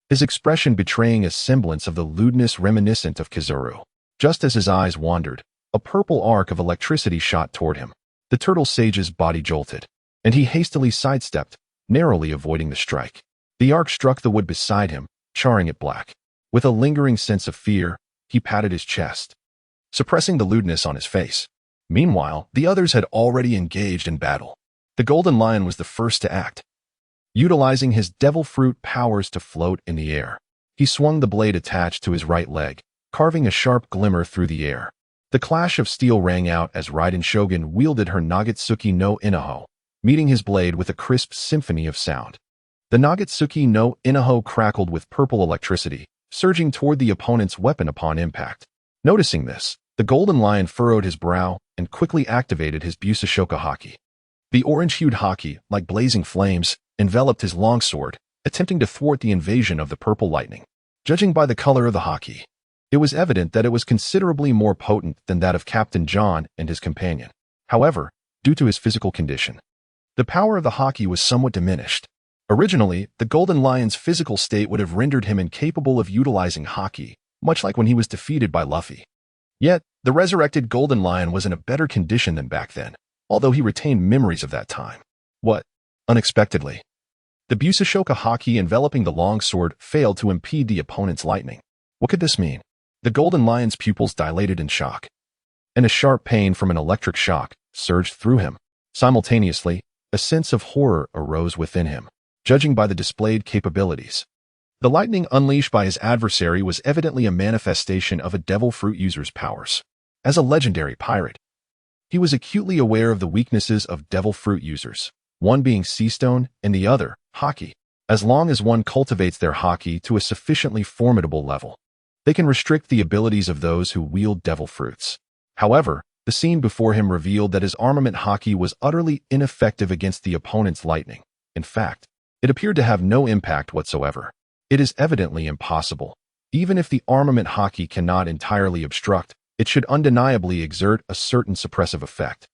his expression betraying a semblance of the lewdness reminiscent of Kizaru. Just as his eyes wandered, a purple arc of electricity shot toward him. The turtle sage's body jolted, and he hastily sidestepped, narrowly avoiding the strike. The arc struck the wood beside him, charring it black. With a lingering sense of fear, he patted his chest, suppressing the lewdness on his face. Meanwhile, the others had already engaged in battle. The Golden Lion was the first to act, utilizing his devil fruit powers to float in the air. He swung the blade attached to his right leg, carving a sharp glimmer through the air. The clash of steel rang out as Raiden Shogun wielded her Nagatsuki no Inaho, meeting his blade with a crisp symphony of sound. The Nagatsuki no Inaho crackled with purple electricity, surging toward the opponent's weapon upon impact. Noticing this, the Golden Lion furrowed his brow and quickly activated his Busashoka haki. The orange-hued haki, like blazing flames, enveloped his longsword, attempting to thwart the invasion of the purple lightning. Judging by the color of the haki, it was evident that it was considerably more potent than that of Captain John and his companion. However, due to his physical condition, the power of the haki was somewhat diminished. Originally, the Golden Lion's physical state would have rendered him incapable of utilizing haki, much like when he was defeated by Luffy. Yet, the resurrected Golden Lion was in a better condition than back then, although he retained memories of that time. What? Unexpectedly, the Busashoka haki enveloping the longsword failed to impede the opponent's lightning. What could this mean? The Golden Lion's pupils dilated in shock, and a sharp pain from an electric shock surged through him. Simultaneously, A sense of horror arose within him, judging by the displayed capabilities. The lightning unleashed by his adversary was evidently a manifestation of a devil fruit user's powers. As a legendary pirate, he was acutely aware of the weaknesses of devil fruit users, one being sea stone and the other, haki. As long as one cultivates their haki to a sufficiently formidable level, they can restrict the abilities of those who wield devil fruits. However, the scene before him revealed that his armament haki was utterly ineffective against the opponent's lightning. In fact, it appeared to have no impact whatsoever. It is evidently impossible. Even if the armament haki cannot entirely obstruct, it should undeniably exert a certain suppressive effect.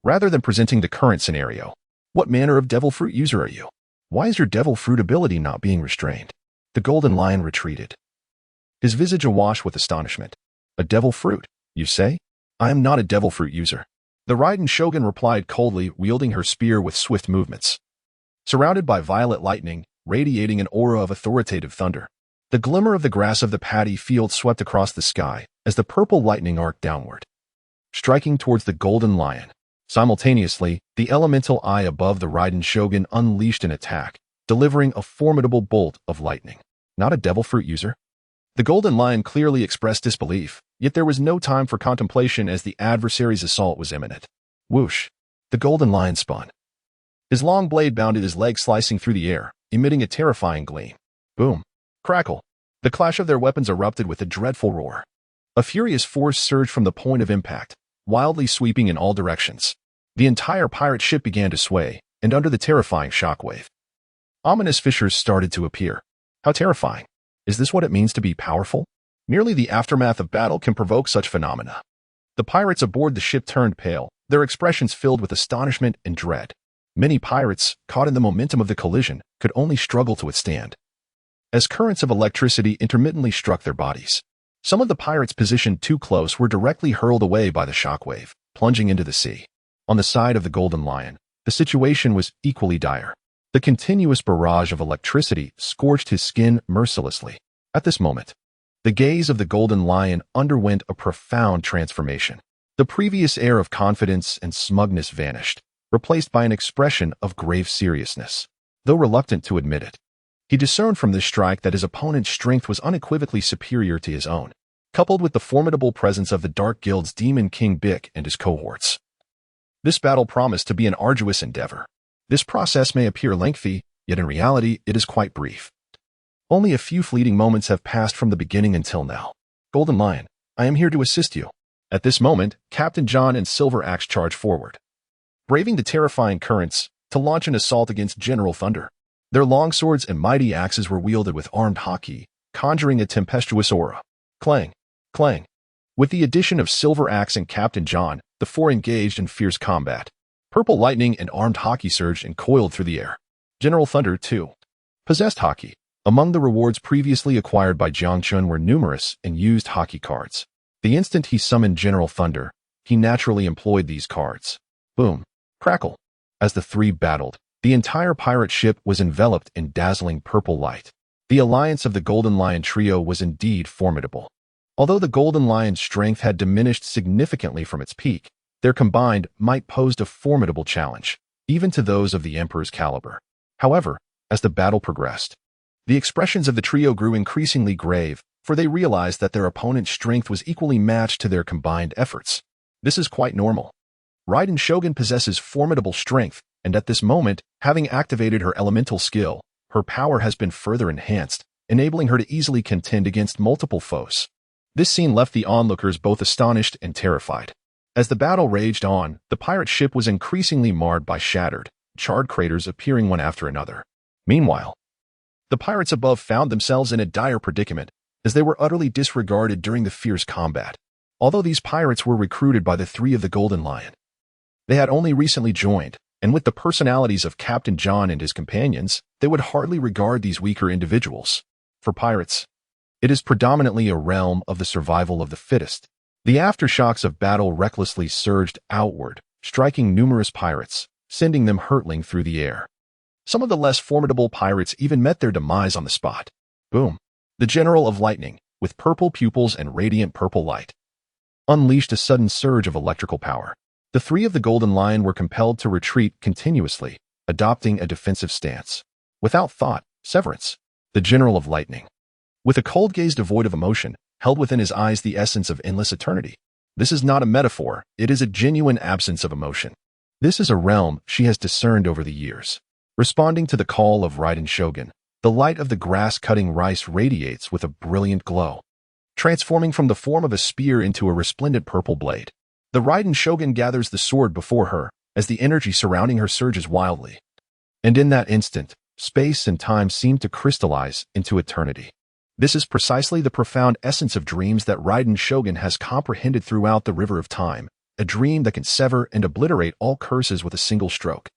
Rather than presenting the current scenario, what manner of devil fruit user are you? Why is your devil fruit ability not being restrained? The golden lion retreated, his visage awash with astonishment. A devil fruit, you say? I am not a devil fruit user. The Raiden Shogun replied coldly, wielding her spear with swift movements. Surrounded by violet lightning, radiating an aura of authoritative thunder, the glimmer of the grass of the paddy field swept across the sky as the purple lightning arced downward, striking towards the golden lion. Simultaneously, the elemental eye above the Raiden Shogun unleashed an attack, delivering a formidable bolt of lightning. Not a devil fruit user? The golden lion clearly expressed disbelief, yet there was no time for contemplation as the adversary's assault was imminent. Whoosh! The golden lion spun. His long blade bounded his leg, slicing through the air, emitting a terrifying gleam. Boom! Crackle! The clash of their weapons erupted with a dreadful roar. A furious force surged from the point of impact, wildly sweeping in all directions. The entire pirate ship began to sway, and under the terrifying shockwave, ominous fissures started to appear. How terrifying! Is this what it means to be powerful? Merely the aftermath of battle can provoke such phenomena. The pirates aboard the ship turned pale, their expressions filled with astonishment and dread. Many pirates, caught in the momentum of the collision, could only struggle to withstand, as currents of electricity intermittently struck their bodies. Some of the pirates positioned too close were directly hurled away by the shockwave, plunging into the sea. On the side of the Golden Lion, the situation was equally dire. The continuous barrage of electricity scorched his skin mercilessly. At this moment, the gaze of the Golden Lion underwent a profound transformation. The previous air of confidence and smugness vanished, replaced by an expression of grave seriousness. Though reluctant to admit it, he discerned from this strike that his opponent's strength was unequivocally superior to his own, coupled with the formidable presence of the Dark Guild's Demon King Bick and his cohorts. This battle promised to be an arduous endeavor. This process may appear lengthy, yet in reality it is quite brief. Only a few fleeting moments have passed from the beginning until now. Golden Lion, I am here to assist you. At this moment, Captain John and Silver Axe charged forward, braving the terrifying currents, to launch an assault against General Thunder. Their long swords and mighty axes were wielded with armed haki, conjuring a tempestuous aura. Clang! Clang! With the addition of Silver Axe and Captain John, the four engaged in fierce combat. Purple lightning and armed haki surged and coiled through the air. General Thunder, too, possessed haki. Among the rewards previously acquired by Jiang Chun were numerous and used haki cards. The instant he summoned General Thunder, he naturally employed these cards. Boom! Crackle! As the three battled, the entire pirate ship was enveloped in dazzling purple light. The alliance of the Golden Lion trio was indeed formidable. Although the Golden Lion's strength had diminished significantly from its peak, their combined might posed a formidable challenge, even to those of the Emperor's caliber. However, as the battle progressed, the expressions of the trio grew increasingly grave, for they realized that their opponent's strength was equally matched to their combined efforts. This is quite normal. Raiden Shogun possesses formidable strength, and at this moment, having activated her elemental skill, her power has been further enhanced, enabling her to easily contend against multiple foes. This scene left the onlookers both astonished and terrified. As the battle raged on, the pirate ship was increasingly marred by shattered, charred craters appearing one after another. Meanwhile, the pirates above found themselves in a dire predicament, as they were utterly disregarded during the fierce combat. Although these pirates were recruited by the three of the Golden Lion, they had only recently joined, and with the personalities of Captain John and his companions, they would hardly regard these weaker individuals. For pirates, it is predominantly a realm of the survival of the fittest. The aftershocks of battle recklessly surged outward, striking numerous pirates, sending them hurtling through the air. Some of the less formidable pirates even met their demise on the spot. Boom! The General of Lightning, with purple pupils and radiant purple light, unleashed a sudden surge of electrical power. The three of the Golden Lion were compelled to retreat continuously, adopting a defensive stance. Without thought, Severance, the General of Lightning, with a cold gaze devoid of emotion, held within his eyes the essence of endless eternity. This is not a metaphor, it is a genuine absence of emotion. This is a realm she has discerned over the years. Responding to the call of Raiden Shogun, the light of the grass-cutting rice radiates with a brilliant glow, transforming from the form of a spear into a resplendent purple blade. The Raiden Shogun gathers the sword before her, as the energy surrounding her surges wildly. And in that instant, space and time seem to crystallize into eternity. This is precisely the profound essence of dreams that Raiden Shogun has comprehended throughout the river of time, a dream that can sever and obliterate all curses with a single stroke.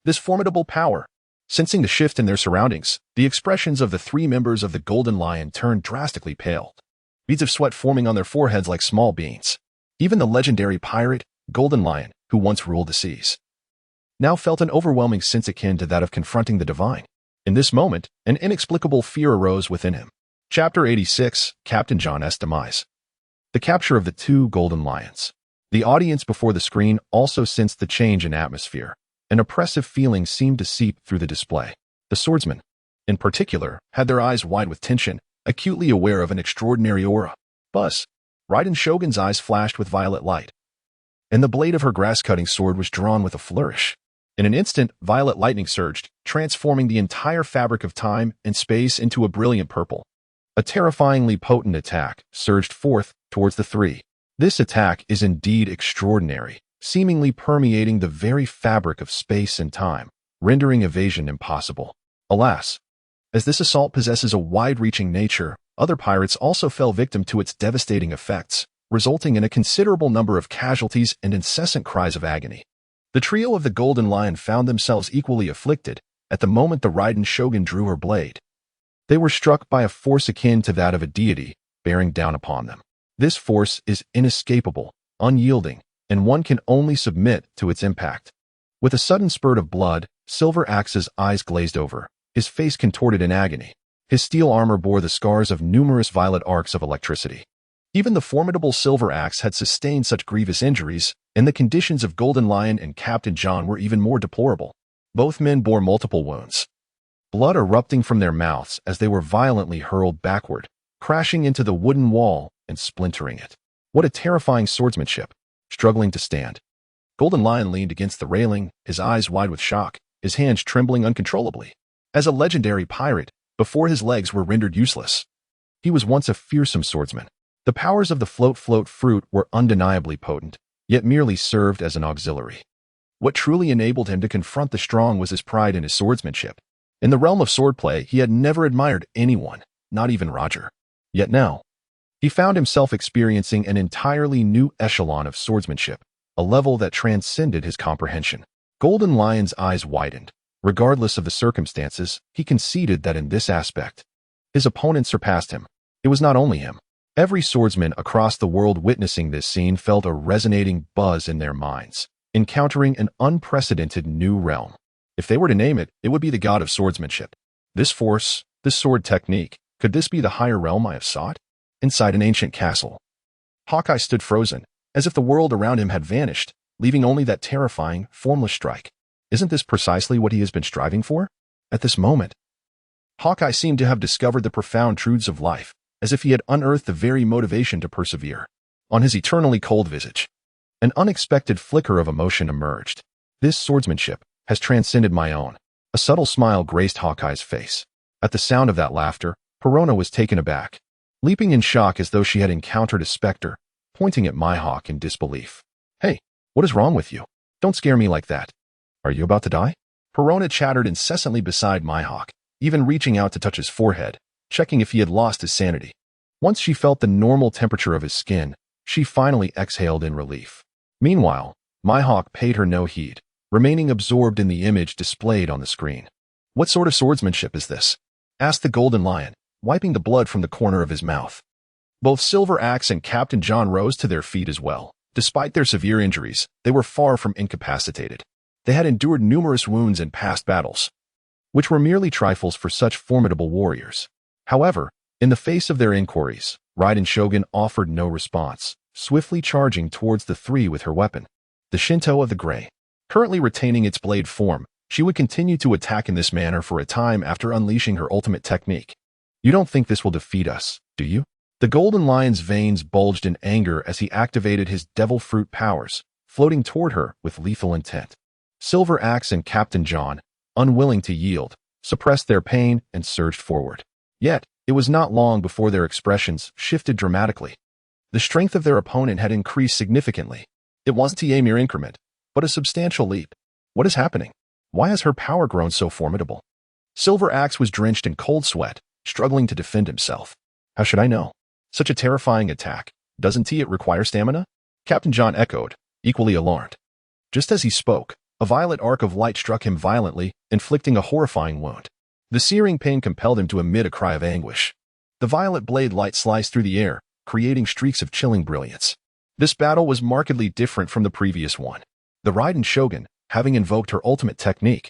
This formidable power, sensing the shift in their surroundings, the expressions of the three members of the Golden Lion turned drastically pale, beads of sweat forming on their foreheads like small beans. Even the legendary pirate, Golden Lion, who once ruled the seas, now felt an overwhelming sense akin to that of confronting the divine. In this moment, an inexplicable fear arose within him. Chapter 86, Captain John's Demise. The capture of the two Golden Lions. The audience before the screen also sensed the change in atmosphere. An oppressive feeling seemed to seep through the display. The swordsmen, in particular, had their eyes wide with tension, acutely aware of an extraordinary aura. Buzz. Raiden Shogun's eyes flashed with violet light, and the blade of her grass-cutting sword was drawn with a flourish. In an instant, violet lightning surged, transforming the entire fabric of time and space into a brilliant purple. A terrifyingly potent attack surged forth towards the three. This attack is indeed extraordinary, seemingly permeating the very fabric of space and time, rendering evasion impossible. Alas, as this assault possesses a wide-reaching nature, other pirates also fell victim to its devastating effects, resulting in a considerable number of casualties and incessant cries of agony. The trio of the Golden Lion found themselves equally afflicted at the moment the Raiden Shogun drew her blade. They were struck by a force akin to that of a deity, bearing down upon them. This force is inescapable, unyielding, and one can only submit to its impact. With a sudden spurt of blood, Silver Axe's eyes glazed over, his face contorted in agony. His steel armor bore the scars of numerous violet arcs of electricity. Even the formidable Silver Axe had sustained such grievous injuries, and the conditions of Golden Lion and Captain John were even more deplorable. Both men bore multiple wounds, blood erupting from their mouths as they were violently hurled backward, crashing into the wooden wall and splintering it. What a terrifying swordsmanship! Struggling to stand, Golden Lion leaned against the railing, his eyes wide with shock, his hands trembling uncontrollably. As a legendary pirate, before his legs were rendered useless, he was once a fearsome swordsman. The powers of the float fruit were undeniably potent, yet merely served as an auxiliary. What truly enabled him to confront the strong was his pride in his swordsmanship. In the realm of swordplay, he had never admired anyone, not even Roger. Yet now, he found himself experiencing an entirely new echelon of swordsmanship, a level that transcended his comprehension. Golden Lion's eyes widened. Regardless of the circumstances, he conceded that in this aspect, his opponent surpassed him. It was not only him. Every swordsman across the world witnessing this scene felt a resonating buzz in their minds, encountering an unprecedented new realm. If they were to name it, it would be the god of swordsmanship. This force, this sword technique, could this be the higher realm I have sought? Inside an ancient castle, Hawkeye stood frozen, as if the world around him had vanished, leaving only that terrifying, formless strike. Isn't this precisely what he has been striving for? At this moment, Hawkeye seemed to have discovered the profound truths of life, as if he had unearthed the very motivation to persevere. On his eternally cold visage, an unexpected flicker of emotion emerged. This swordsmanship has transcended my own. A subtle smile graced Hawkeye's face. At the sound of that laughter, Perona was taken aback, leaping in shock as though she had encountered a specter, pointing at Mihawk in disbelief. Hey, what is wrong with you? Don't scare me like that. Are you about to die? Perona chattered incessantly beside Mihawk, even reaching out to touch his forehead, checking if he had lost his sanity. Once she felt the normal temperature of his skin, she finally exhaled in relief. Meanwhile, Mihawk paid her no heed, remaining absorbed in the image displayed on the screen. What sort of swordsmanship is this? Asked the Golden Lion, wiping the blood from the corner of his mouth. Both Silver Axe and Captain John rose to their feet as well. Despite their severe injuries, they were far from incapacitated. They had endured numerous wounds in past battles, which were merely trifles for such formidable warriors. However, in the face of their inquiries, Raiden Shogun offered no response, swiftly charging towards the three with her weapon. The the Shinto of the Gray. Currently retaining its blade form, she would continue to attack in this manner for a time after unleashing her ultimate technique. You don't think this will defeat us, do you? The Golden Lion's veins bulged in anger as he activated his devil fruit powers, floating toward her with lethal intent. Silver Axe and Captain John, unwilling to yield, suppressed their pain and surged forward. Yet, it was not long before their expressions shifted dramatically. The strength of their opponent had increased significantly. It wasn't a mere increment, but a substantial leap. What is happening? Why has her power grown so formidable? Silver Axe was drenched in cold sweat, struggling to defend himself. How should I know? Such a terrifying attack. Doesn't it require stamina? Captain John echoed, equally alarmed. Just as he spoke, a violet arc of light struck him violently, inflicting a horrifying wound. The searing pain compelled him to emit a cry of anguish. The violet blade light sliced through the air, creating streaks of chilling brilliance. This battle was markedly different from the previous one. The Raiden Shogun, having invoked her ultimate technique,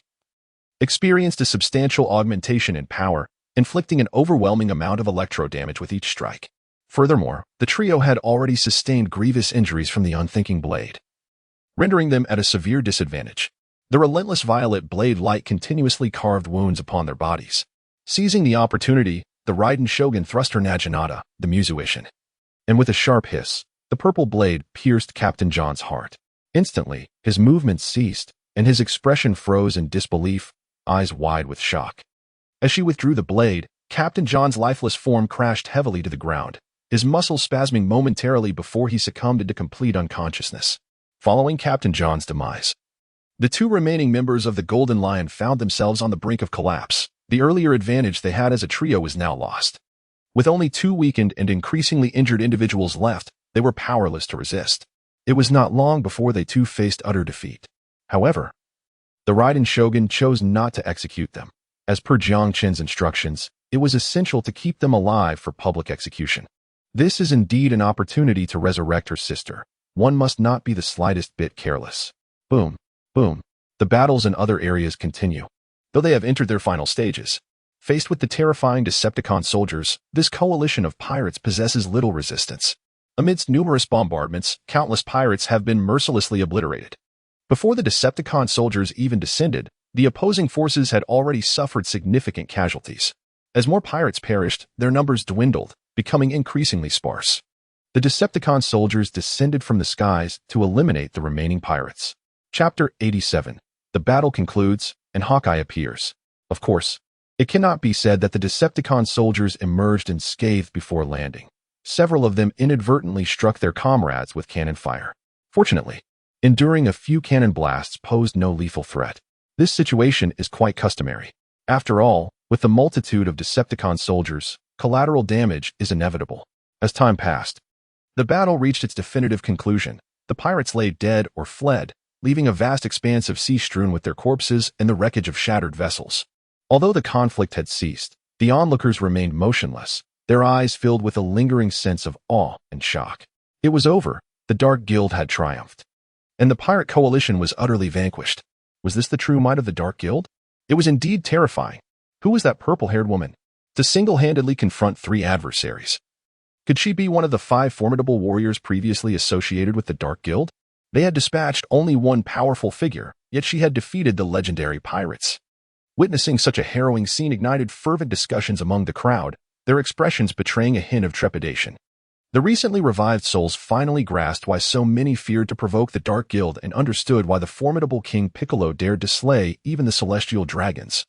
experienced a substantial augmentation in power, inflicting an overwhelming amount of electro damage with each strike. Furthermore, the trio had already sustained grievous injuries from the unthinking blade, rendering them at a severe disadvantage. The relentless violet blade light continuously carved wounds upon their bodies. Seizing the opportunity, the Raiden Shogun thrust her Naginata, the Musuishin, and with a sharp hiss, the purple blade pierced Captain John's heart. Instantly, his movements ceased, and his expression froze in disbelief, eyes wide with shock. As she withdrew the blade, Captain John's lifeless form crashed heavily to the ground, his muscles spasming momentarily before he succumbed into complete unconsciousness. Following Captain John's demise, the two remaining members of the Golden Lion found themselves on the brink of collapse. The earlier advantage they had as a trio was now lost. With only two weakened and increasingly injured individuals left, they were powerless to resist. It was not long before they too faced utter defeat. However, the Raiden Shogun chose not to execute them. As per Jiang Qin's instructions, it was essential to keep them alive for public execution. This is indeed an opportunity to resurrect her sister. One must not be the slightest bit careless. Boom, boom. The battles in other areas continue, though they have entered their final stages. Faced with the terrifying Decepticon soldiers, this coalition of pirates possesses little resistance. Amidst numerous bombardments, countless pirates have been mercilessly obliterated. Before the Decepticon soldiers even descended, the opposing forces had already suffered significant casualties. As more pirates perished, their numbers dwindled, becoming increasingly sparse. The Decepticon soldiers descended from the skies to eliminate the remaining pirates. Chapter 87. The battle concludes, and Hawkeye appears. Of course, it cannot be said that the Decepticon soldiers emerged unscathed before landing. Several of them inadvertently struck their comrades with cannon fire. Fortunately, enduring a few cannon blasts posed no lethal threat. This situation is quite customary. After all, with the multitude of Decepticon soldiers, collateral damage is inevitable. As time passed, the battle reached its definitive conclusion. The pirates lay dead or fled, leaving a vast expanse of sea strewn with their corpses and the wreckage of shattered vessels. Although the conflict had ceased, the onlookers remained motionless, their eyes filled with a lingering sense of awe and shock. It was over. The Dark Guild had triumphed, and the pirate coalition was utterly vanquished. Was this the true might of the Dark Guild? It was indeed terrifying. Who was that purple-haired woman to single-handedly confront three adversaries? Could she be one of the 5 formidable warriors previously associated with the Dark Guild? They had dispatched only one powerful figure, yet she had defeated the legendary pirates. Witnessing such a harrowing scene ignited fervent discussions among the crowd, their expressions betraying a hint of trepidation. The recently revived souls finally grasped why so many feared to provoke the Dark Guild and understood why the formidable King Piccolo dared to slay even the celestial dragons.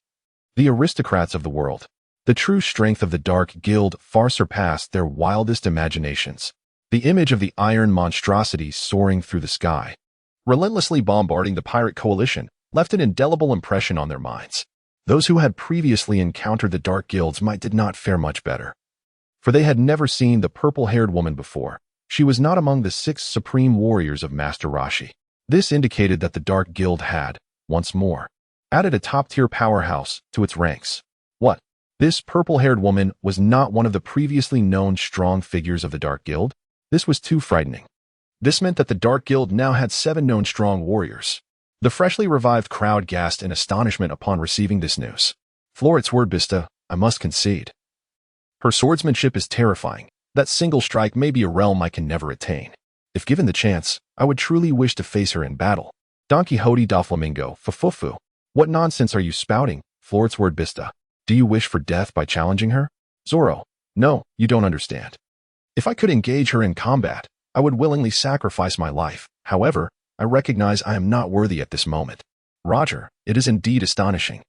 The aristocrats of the world. The true strength of the Dark Guild far surpassed their wildest imaginations. The image of the iron monstrosity soaring through the sky, relentlessly bombarding the pirate coalition, left an indelible impression on their minds. Those who had previously encountered the Dark Guild's might did not fare much better, for they had never seen the purple-haired woman before. She was not among the 6 supreme warriors of Master Roshi. This indicated that the Dark Guild had, once more, added a top-tier powerhouse to its ranks. What? This purple-haired woman was not one of the previously known strong figures of the Dark Guild? This was too frightening. This meant that the Dark Guild now had 7 known strong warriors. The freshly revived crowd gasped in astonishment upon receiving this news. Floret's word, Bista, I must concede. Her swordsmanship is terrifying. That single strike may be a realm I can never attain. If given the chance, I would truly wish to face her in battle. Don Quixote Doflamingo, fufufu. What nonsense are you spouting, Floretsword Bista? Do you wish for death by challenging her? Zoro. No, you don't understand. If I could engage her in combat, I would willingly sacrifice my life. However, I recognize I am not worthy at this moment. Roger, it is indeed astonishing.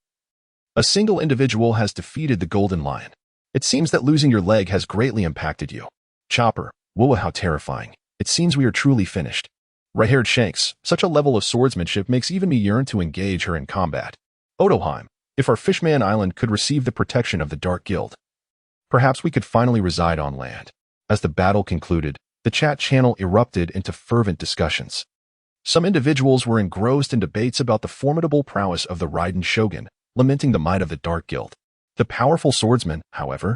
A single individual has defeated the Golden Lion. It seems that losing your leg has greatly impacted you. Chopper, whoa, how terrifying. It seems we are truly finished. Right-haired Shanks, such a level of swordsmanship makes even me yearn to engage her in combat. Otoheim, if our Fishman Island could receive the protection of the Dark Guild, perhaps we could finally reside on land. As the battle concluded, the chat channel erupted into fervent discussions. Some individuals were engrossed in debates about the formidable prowess of the Raiden Shogun, lamenting the might of the Dark Guild. The powerful swordsmen, however,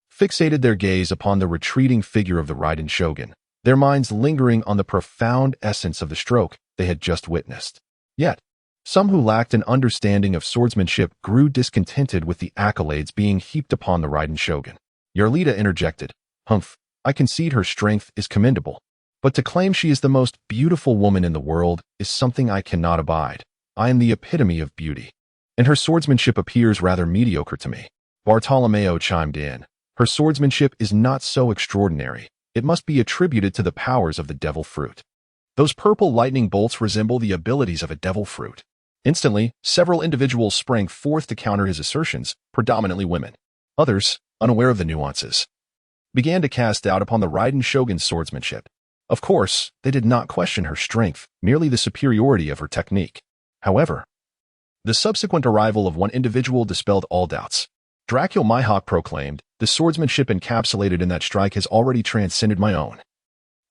fixated their gaze upon the retreating figure of the Raiden Shogun, their minds lingering on the profound essence of the stroke they had just witnessed. Yet, some who lacked an understanding of swordsmanship grew discontented with the accolades being heaped upon the Raiden Shogun. Yarlita interjected, "Humph, I concede her strength is commendable, but to claim she is the most beautiful woman in the world is something I cannot abide. I am the epitome of beauty, and her swordsmanship appears rather mediocre to me." Bartolomeo chimed in, "Her swordsmanship is not so extraordinary. It must be attributed to the powers of the devil fruit. Those purple lightning bolts resemble the abilities of a devil fruit." Instantly, several individuals sprang forth to counter his assertions, predominantly women. Others, unaware of the nuances, began to cast doubt upon the Raiden Shogun's swordsmanship. Of course, they did not question her strength, merely the superiority of her technique. However, the subsequent arrival of one individual dispelled all doubts. Dracul Mihawk proclaimed, "The swordsmanship encapsulated in that strike has already transcended my own.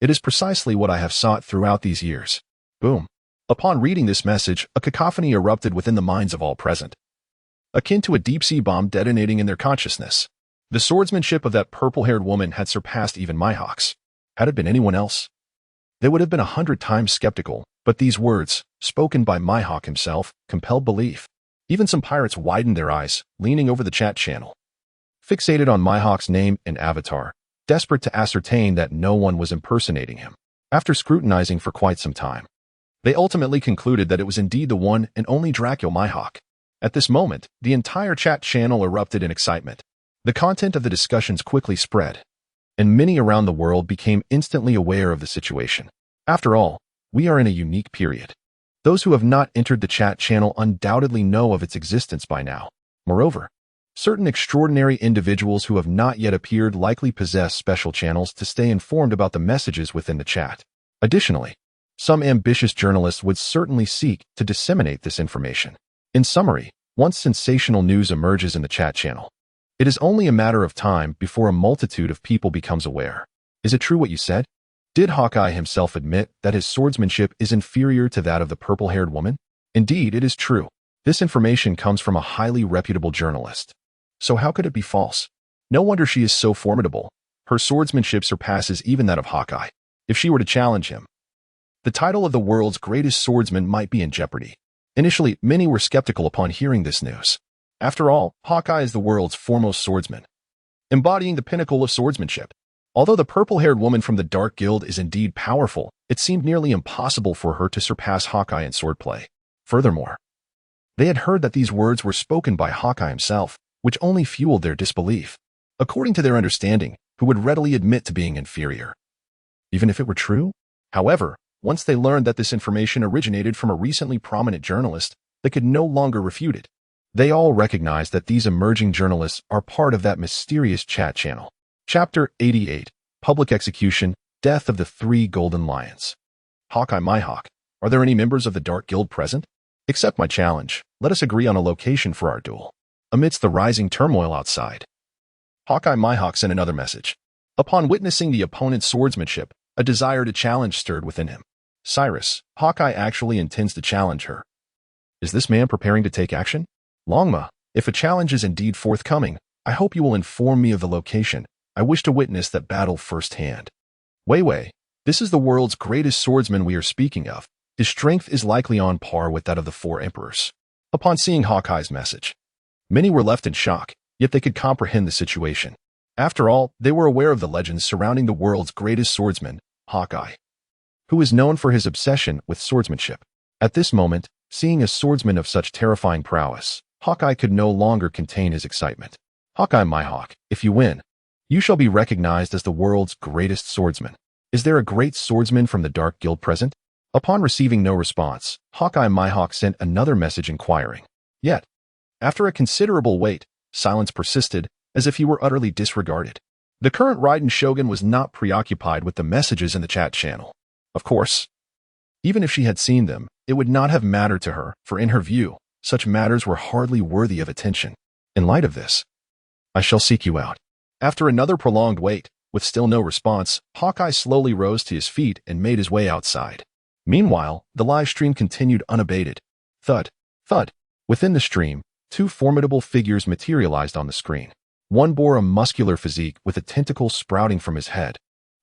It is precisely what I have sought throughout these years." Boom. Upon reading this message, a cacophony erupted within the minds of all present, akin to a deep-sea bomb detonating in their consciousness. The swordsmanship of that purple-haired woman had surpassed even Mihawk's. Had it been anyone else, they would have been 100 times skeptical, but these words, spoken by Mihawk himself, compelled belief. Even some pirates widened their eyes, leaning over the chat channel, fixated on Mihawk's name and avatar, desperate to ascertain that no one was impersonating him. After scrutinizing for quite some time, they ultimately concluded that it was indeed the one and only Dracul Mihawk. At this moment, the entire chat channel erupted in excitement. The content of the discussions quickly spread, and many around the world became instantly aware of the situation. After all, we are in a unique period. Those who have not entered the chat channel undoubtedly know of its existence by now. Moreover, certain extraordinary individuals who have not yet appeared likely possess special channels to stay informed about the messages within the chat. Additionally, some ambitious journalists would certainly seek to disseminate this information. In summary, once sensational news emerges in the chat channel, it is only a matter of time before a multitude of people becomes aware. Is it true what you said? Did Hawkeye himself admit that his swordsmanship is inferior to that of the purple-haired woman? Indeed, it is true. This information comes from a highly reputable journalist. So how could it be false? No wonder she is so formidable. Her swordsmanship surpasses even that of Hawkeye. If she were to challenge him, the title of the world's greatest swordsman might be in jeopardy. Initially, many were skeptical upon hearing this news. After all, Hawkeye is the world's foremost swordsman, embodying the pinnacle of swordsmanship. Although the purple-haired woman from the Dark Guild is indeed powerful, it seemed nearly impossible for her to surpass Hawkeye in swordplay. Furthermore, they had heard that these words were spoken by Hawkeye himself, which only fueled their disbelief. According to their understanding, who would readily admit to being inferior, even if it were true? However, once they learned that this information originated from a recently prominent journalist, they could no longer refute it. They all recognized that these emerging journalists are part of that mysterious chat channel. Chapter 88, Public Execution, Death of the Three Golden Lions. Hawkeye Mihawk, are there any members of the Dark Guild present? Accept my challenge. Let us agree on a location for our duel. Amidst the rising turmoil outside, Hawkeye Mihawk sent another message. Upon witnessing the opponent's swordsmanship, a desire to challenge stirred within him. Cyrus, Hawkeye actually intends to challenge her. Is this man preparing to take action? Longma, if a challenge is indeed forthcoming, I hope you will inform me of the location. I wish to witness that battle firsthand. Wei, this is the world's greatest swordsman we are speaking of. His strength is likely on par with that of the four emperors. Upon seeing Hawkeye's message, many were left in shock, yet they could comprehend the situation. After all, they were aware of the legends surrounding the world's greatest swordsman, Hawkeye. who is known for his obsession with swordsmanship. At this moment, seeing a swordsman of such terrifying prowess, Hawkeye could no longer contain his excitement. Hawkeye, my hawk, if you win, you shall be recognized as the world's greatest swordsman. Is there a great swordsman from the Dark Guild present? Upon receiving no response, Hawkeye, my hawk, sent another message inquiring. Yet, after a considerable wait, silence persisted, as if he were utterly disregarded. The current Raiden Shogun was not preoccupied with the messages in the chat channel. Of course, even if she had seen them, it would not have mattered to her, for in her view, such matters were hardly worthy of attention. In light of this, I shall seek you out. After another prolonged wait, with still no response, Hawkeye slowly rose to his feet and made his way outside. Meanwhile, the live stream continued unabated. Thud, thud. Within the stream, two formidable figures materialized on the screen. One bore a muscular physique with a tentacle sprouting from his head,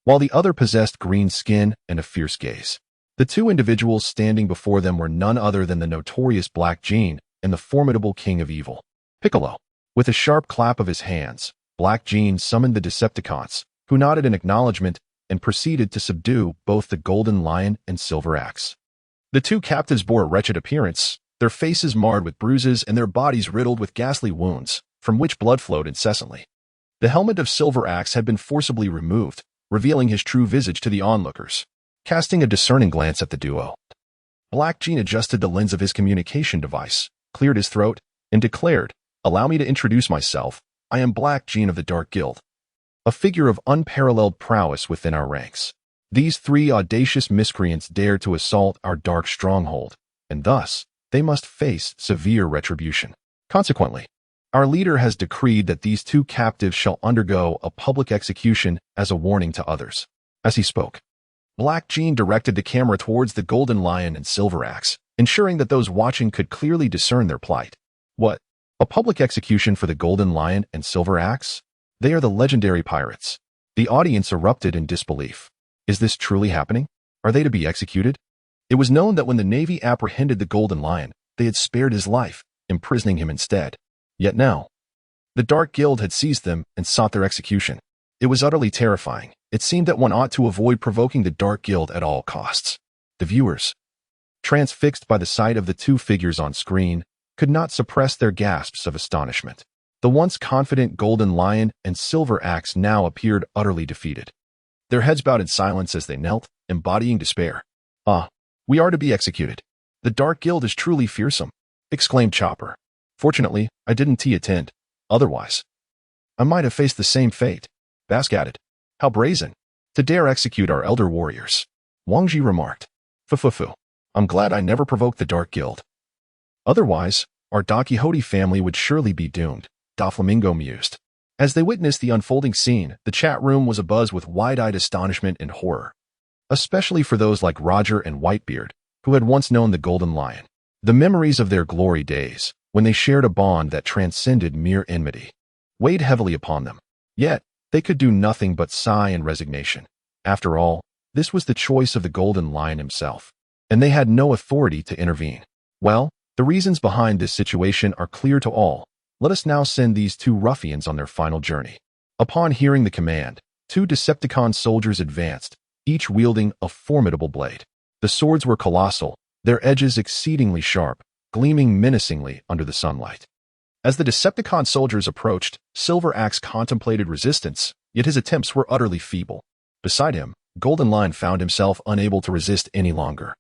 while the other possessed green skin and a fierce gaze. The two individuals standing before them were none other than the notorious Black Gene and the formidable King of Evil, Piccolo. With a sharp clap of his hands, Black Gene summoned the Decepticons, who nodded in acknowledgement and proceeded to subdue both the Golden Lion and Silver Axe. The two captives bore a wretched appearance, their faces marred with bruises and their bodies riddled with ghastly wounds, from which blood flowed incessantly. The helmet of Silver Axe had been forcibly removed, revealing his true visage to the onlookers. Casting a discerning glance at the duo, Black Gene adjusted the lens of his communication device, cleared his throat, and declared, "Allow me to introduce myself. I am Black Gene of the Dark Guild, a figure of unparalleled prowess within our ranks. These three audacious miscreants dared to assault our dark stronghold, and thus they must face severe retribution. Consequently, our leader has decreed that these two captives shall undergo a public execution as a warning to others." As he spoke, Black Gene directed the camera towards the Golden Lion and Silver Axe, ensuring that those watching could clearly discern their plight. What? A public execution for the Golden Lion and Silver Axe? They are the legendary pirates. The audience erupted in disbelief. Is this truly happening? Are they to be executed? It was known that when the Navy apprehended the Golden Lion, they had spared his life, imprisoning him instead. Yet now, the Dark Guild had seized them and sought their execution. It was utterly terrifying. It seemed that one ought to avoid provoking the Dark Guild at all costs. The viewers, transfixed by the sight of the two figures on screen, could not suppress their gasps of astonishment. The once confident Golden Lion and Silver Axe now appeared utterly defeated. Their heads bowed in silence as they knelt, embodying despair. "Ah, we are to be executed. The Dark Guild is truly fearsome," exclaimed Chopper. "Fortunately, I didn't attend. Otherwise, I might have faced the same fate." Bask added, "How brazen, to dare execute our elder warriors." Wang Ji remarked, "Fu. I'm glad I never provoked the Dark Guild. Otherwise, our Don Quixote family would surely be doomed," Doflamingo mused. As they witnessed the unfolding scene, the chat room was abuzz with wide-eyed astonishment and horror, especially for those like Roger and Whitebeard, who had once known the Golden Lion. The memories of their glory days, when they shared a bond that transcended mere enmity, weighed heavily upon them. Yet, they could do nothing but sigh in resignation. After all, this was the choice of the Golden Lion himself, and they had no authority to intervene. Well, the reasons behind this situation are clear to all. Let us now send these two ruffians on their final journey. Upon hearing the command, two Decepticon soldiers advanced, each wielding a formidable blade. The swords were colossal, their edges exceedingly sharp, gleaming menacingly under the sunlight. As the Decepticon soldiers approached, Silver Axe contemplated resistance, yet his attempts were utterly feeble. Beside him, Golden Lion found himself unable to resist any longer.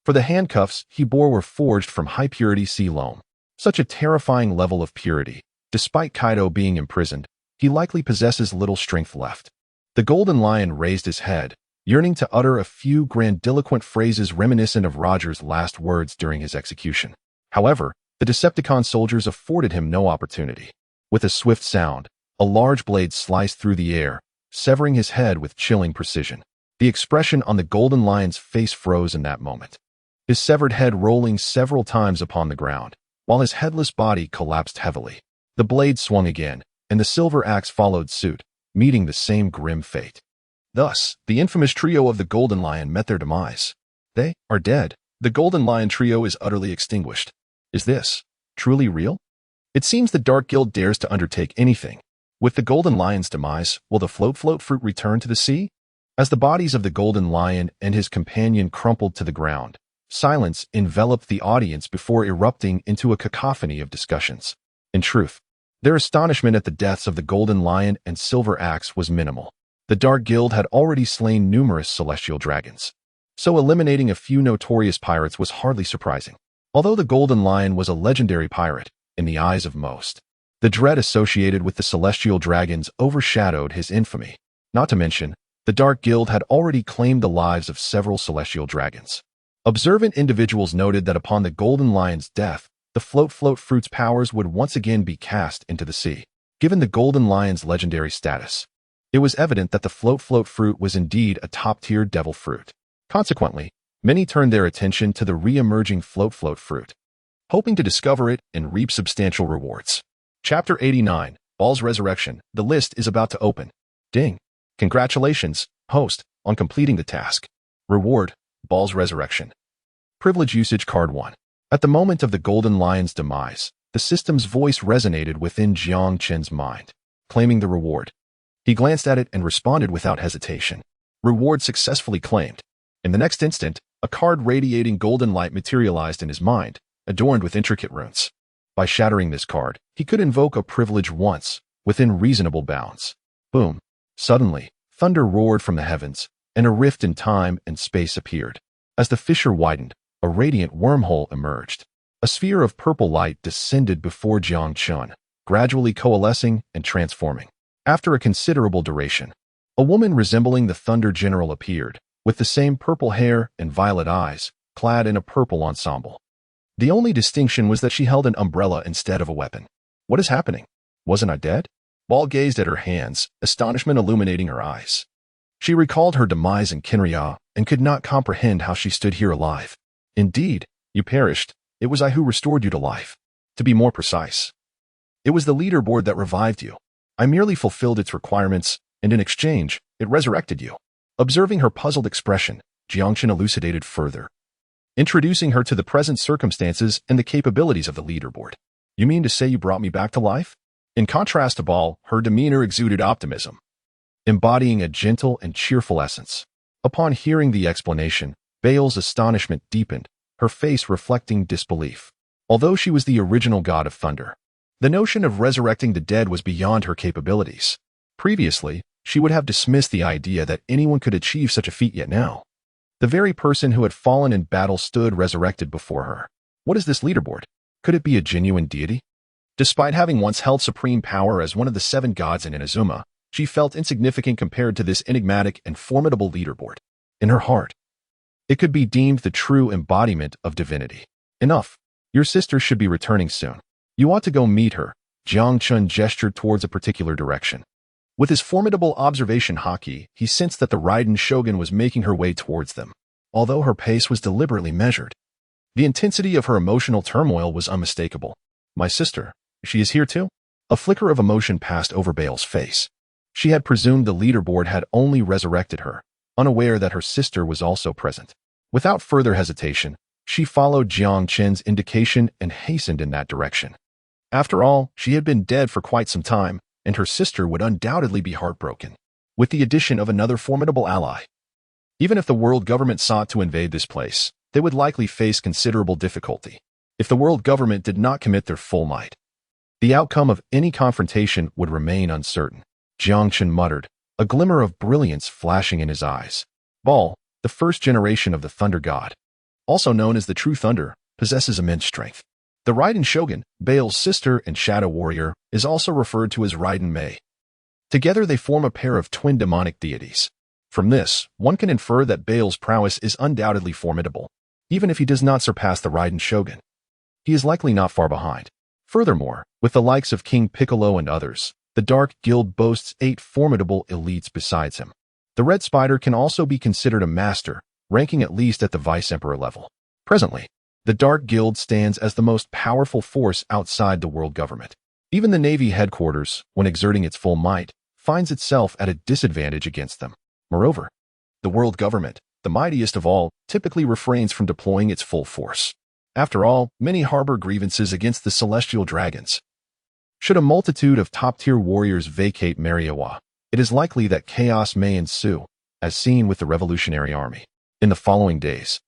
For the handcuffs he bore were forged from high-purity sea loam. Such a terrifying level of purity. Despite Kaido being imprisoned, he likely possesses little strength left. The Golden Lion raised his head, yearning to utter a few grandiloquent phrases reminiscent of Roger's last words during his execution. However, the Decepticon soldiers afforded him no opportunity. With a swift sound, a large blade sliced through the air, severing his head with chilling precision. The expression on the Golden Lion's face froze in that moment, his severed head rolling several times upon the ground, while his headless body collapsed heavily. The blade swung again, and the Silver Axe followed suit, meeting the same grim fate. Thus, the infamous trio of the Golden Lion met their demise. They are dead. The Golden Lion trio is utterly extinguished. Is this truly real? It seems the Dark Guild dares to undertake anything. With the Golden Lion's demise, will the float fruit return to the sea? As the bodies of the Golden Lion and his companion crumpled to the ground, silence enveloped the audience before erupting into a cacophony of discussions. In truth, their astonishment at the deaths of the Golden Lion and Silver Axe was minimal. The Dark Guild had already slain numerous celestial dragons, so eliminating a few notorious pirates was hardly surprising. Although the Golden Lion was a legendary pirate, in the eyes of most, the dread associated with the celestial dragons overshadowed his infamy. Not to mention, the Dark Guild had already claimed the lives of several celestial dragons. Observant individuals noted that upon the Golden Lion's death, the float fruit's powers would once again be cast into the sea. Given the Golden Lion's legendary status, it was evident that the float fruit was indeed a top-tier devil fruit. Consequently, many turned their attention to the re-emerging float fruit, hoping to discover it and reap substantial rewards. Chapter 89, Ball's Resurrection. The list is about to open. Ding. Congratulations, host, on completing the task. Reward, Ball's Resurrection. Privilege Usage Card 1. At the moment of the Golden Lion's demise, the system's voice resonated within Jiang Chen's mind, claiming the reward. He glanced at it and responded without hesitation. Reward successfully claimed. In the next instant, a card radiating golden light materialized in his mind, adorned with intricate runes. By shattering this card, he could invoke a privilege once, within reasonable bounds. Boom. Suddenly, thunder roared from the heavens, and a rift in time and space appeared. As the fissure widened, a radiant wormhole emerged. A sphere of purple light descended before Jiang Chen, gradually coalescing and transforming. After a considerable duration, a woman resembling the Thunder General appeared, with the same purple hair and violet eyes, clad in a purple ensemble. The only distinction was that she held an umbrella instead of a weapon. What is happening? Wasn't I dead? Ball gazed at her hands, astonishment illuminating her eyes. She recalled her demise in Kinria and could not comprehend how she stood here alive. Indeed, you perished. It was I who restored you to life. To be more precise, it was the leaderboard that revived you. I merely fulfilled its requirements, and in exchange, it resurrected you. Observing her puzzled expression, Jiangchen elucidated further, introducing her to the present circumstances and the capabilities of the leaderboard. You mean to say you brought me back to life? In contrast to Ball, her demeanor exuded optimism, embodying a gentle and cheerful essence. Upon hearing the explanation, Bale's astonishment deepened, her face reflecting disbelief. Although she was the original god of thunder, the notion of resurrecting the dead was beyond her capabilities. Previously, she would have dismissed the idea that anyone could achieve such a feat, yet now, the very person who had fallen in battle stood resurrected before her. What is this leaderboard? Could it be a genuine deity? Despite having once held supreme power as one of the 7 gods in Inazuma, she felt insignificant compared to this enigmatic and formidable leaderboard. In her heart, it could be deemed the true embodiment of divinity. Enough. Your sister should be returning soon. You ought to go meet her. Jiang Chun gestured towards a particular direction. With his formidable observation haki, he sensed that the Raiden Shogun was making her way towards them. Although her pace was deliberately measured, the intensity of her emotional turmoil was unmistakable. My sister, she is here too? A flicker of emotion passed over Bale's face. She had presumed the leaderboard had only resurrected her, unaware that her sister was also present. Without further hesitation, she followed Jiang Chen's indication and hastened in that direction. After all, she had been dead for quite some time, and her sister would undoubtedly be heartbroken, with the addition of another formidable ally. Even if the world government sought to invade this place, they would likely face considerable difficulty. If the world government did not commit their full might, the outcome of any confrontation would remain uncertain. Jiang Chen muttered, a glimmer of brilliance flashing in his eyes. Ball, the first generation of the Thunder God, also known as the True Thunder, possesses immense strength. The Raiden Shogun, Bale's sister and shadow warrior, is also referred to as Raiden Mei. Together they form a pair of twin demonic deities. From this, one can infer that Bale's prowess is undoubtedly formidable. Even if he does not surpass the Raiden Shogun, he is likely not far behind. Furthermore, with the likes of King Piccolo and others, the Dark Guild boasts 8 formidable elites besides him. The Red Spider can also be considered a master, ranking at least at the Vice-Emperor level. Presently, the Dark Guild stands as the most powerful force outside the world government. Even the Navy headquarters, when exerting its full might, finds itself at a disadvantage against them. Moreover, the world government, the mightiest of all, typically refrains from deploying its full force. After all, many harbor grievances against the celestial dragons. Should a multitude of top-tier warriors vacate Mariawa, it is likely that chaos may ensue, as seen with the Revolutionary Army. In the following days,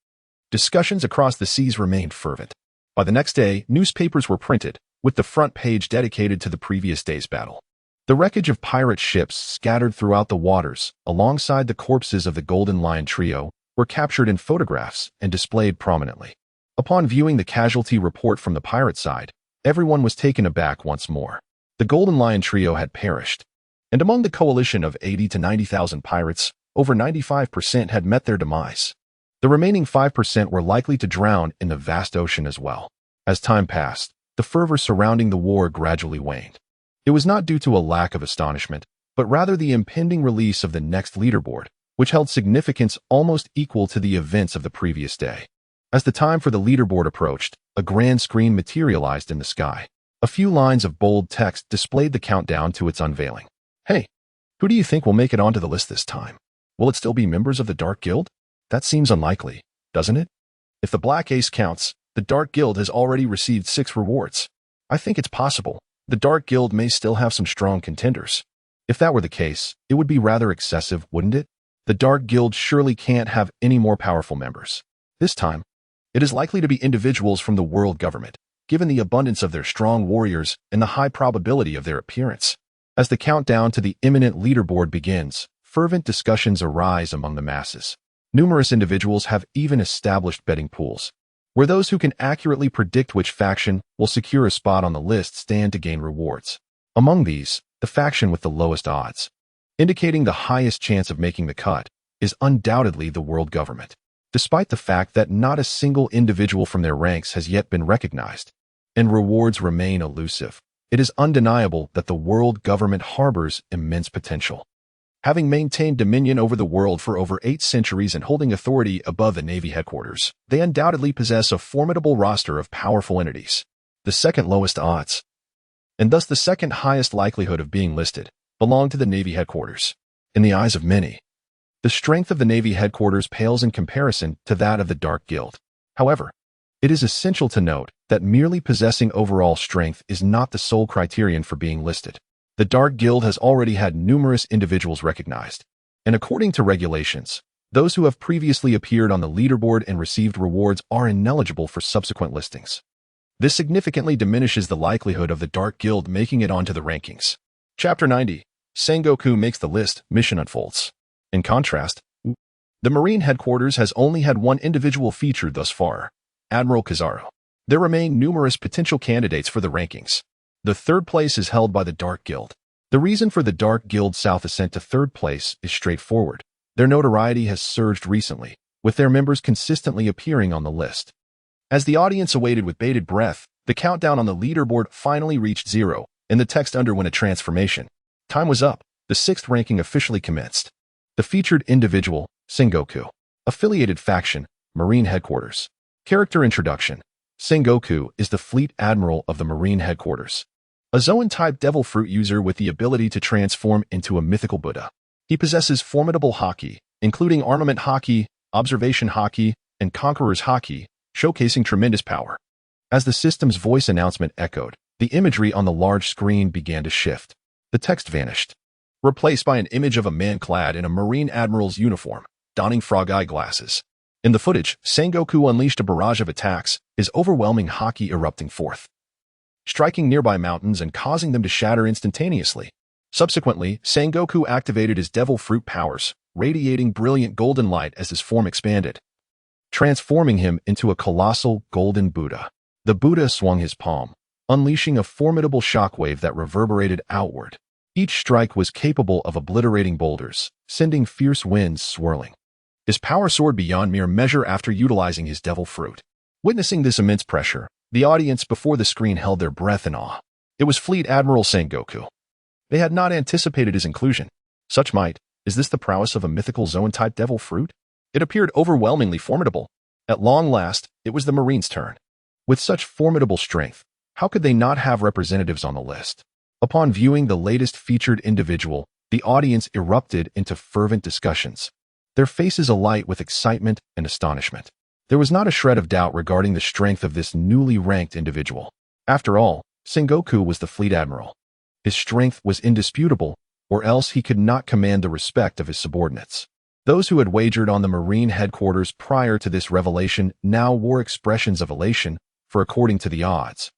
discussions across the seas remained fervent. By the next day, newspapers were printed, with the front page dedicated to the previous day's battle. The wreckage of pirate ships scattered throughout the waters, alongside the corpses of the Golden Lion trio, were captured in photographs and displayed prominently. Upon viewing the casualty report from the pirate side, everyone was taken aback once more. The Golden Lion trio had perished, and among the coalition of 80 to 90,000 pirates, over 95% had met their demise. The remaining 5% were likely to drown in the vast ocean as well. As time passed, the fervor surrounding the war gradually waned. It was not due to a lack of astonishment, but rather the impending release of the next leaderboard, which held significance almost equal to the events of the previous day. As the time for the leaderboard approached, a grand screen materialized in the sky. A few lines of bold text displayed the countdown to its unveiling. Hey, who do you think will make it onto the list this time? Will it still be members of the Dark Guild? That seems unlikely, doesn't it? If the Black Ace counts, the Dark Guild has already received 6 rewards. I think it's possible. The Dark Guild may still have some strong contenders. If that were the case, it would be rather excessive, wouldn't it? The Dark Guild surely can't have any more powerful members. This time, it is likely to be individuals from the world government, given the abundance of their strong warriors and the high probability of their appearance. As the countdown to the imminent leaderboard begins, fervent discussions arise among the masses. Numerous individuals have even established betting pools, where those who can accurately predict which faction will secure a spot on the list stand to gain rewards. Among these, the faction with the lowest odds, indicating the highest chance of making the cut, is undoubtedly the world government. Despite the fact that not a single individual from their ranks has yet been recognized, and rewards remain elusive, it is undeniable that the world government harbors immense potential. Having maintained dominion over the world for over 8 centuries and holding authority above the Navy headquarters, they undoubtedly possess a formidable roster of powerful entities. The second lowest odds, and thus the second highest likelihood of being listed, belong to the Navy headquarters. In the eyes of many, the strength of the Navy headquarters pales in comparison to that of the Dark Guild. However, it is essential to note that merely possessing overall strength is not the sole criterion for being listed. The Dark Guild has already had numerous individuals recognized, and according to regulations, those who have previously appeared on the leaderboard and received rewards are ineligible for subsequent listings. This significantly diminishes the likelihood of the Dark Guild making it onto the rankings. Chapter 90. Sengoku makes the list, mission unfolds. In contrast, the Marine headquarters has only had one individual featured thus far, Admiral Kizaru. There remain numerous potential candidates for the rankings. The third place is held by the Dark Guild. The reason for the Dark Guild South ascent to third place is straightforward. Their notoriety has surged recently, with their members consistently appearing on the list. As the audience awaited with bated breath, the countdown on the leaderboard finally reached 0, and the text underwent a transformation. Time was up. The 6th ranking officially commenced. The featured individual, Sengoku. Affiliated faction, Marine Headquarters. Character introduction. Sengoku is the Fleet Admiral of the Marine Headquarters, a Zoan-type devil fruit user with the ability to transform into a mythical Buddha. He possesses formidable haki, including armament haki, observation haki, and conqueror's haki, showcasing tremendous power. As the system's voice announcement echoed, the imagery on the large screen began to shift. The text vanished, replaced by an image of a man clad in a Marine Admiral's uniform, donning frog-eye glasses. In the footage, Sengoku unleashed a barrage of attacks, his overwhelming haki erupting forth, striking nearby mountains and causing them to shatter instantaneously. Subsequently, Sengoku activated his devil fruit powers, radiating brilliant golden light as his form expanded, transforming him into a colossal golden Buddha. The Buddha swung his palm, unleashing a formidable shockwave that reverberated outward. Each strike was capable of obliterating boulders, sending fierce winds swirling. His power soared beyond mere measure after utilizing his devil fruit. Witnessing this immense pressure, the audience before the screen held their breath in awe. It was Fleet Admiral Sengoku. They had not anticipated his inclusion. Such might, is this the prowess of a mythical Zoan-type devil fruit? It appeared overwhelmingly formidable. At long last, it was the Marines' turn. With such formidable strength, how could they not have representatives on the list? Upon viewing the latest featured individual, the audience erupted into fervent discussions, their faces alight with excitement and astonishment. There was not a shred of doubt regarding the strength of this newly ranked individual. After all, Sengoku was the Fleet Admiral. His strength was indisputable, or else he could not command the respect of his subordinates. Those who had wagered on the Marine headquarters prior to this revelation now wore expressions of elation, for according to the odds,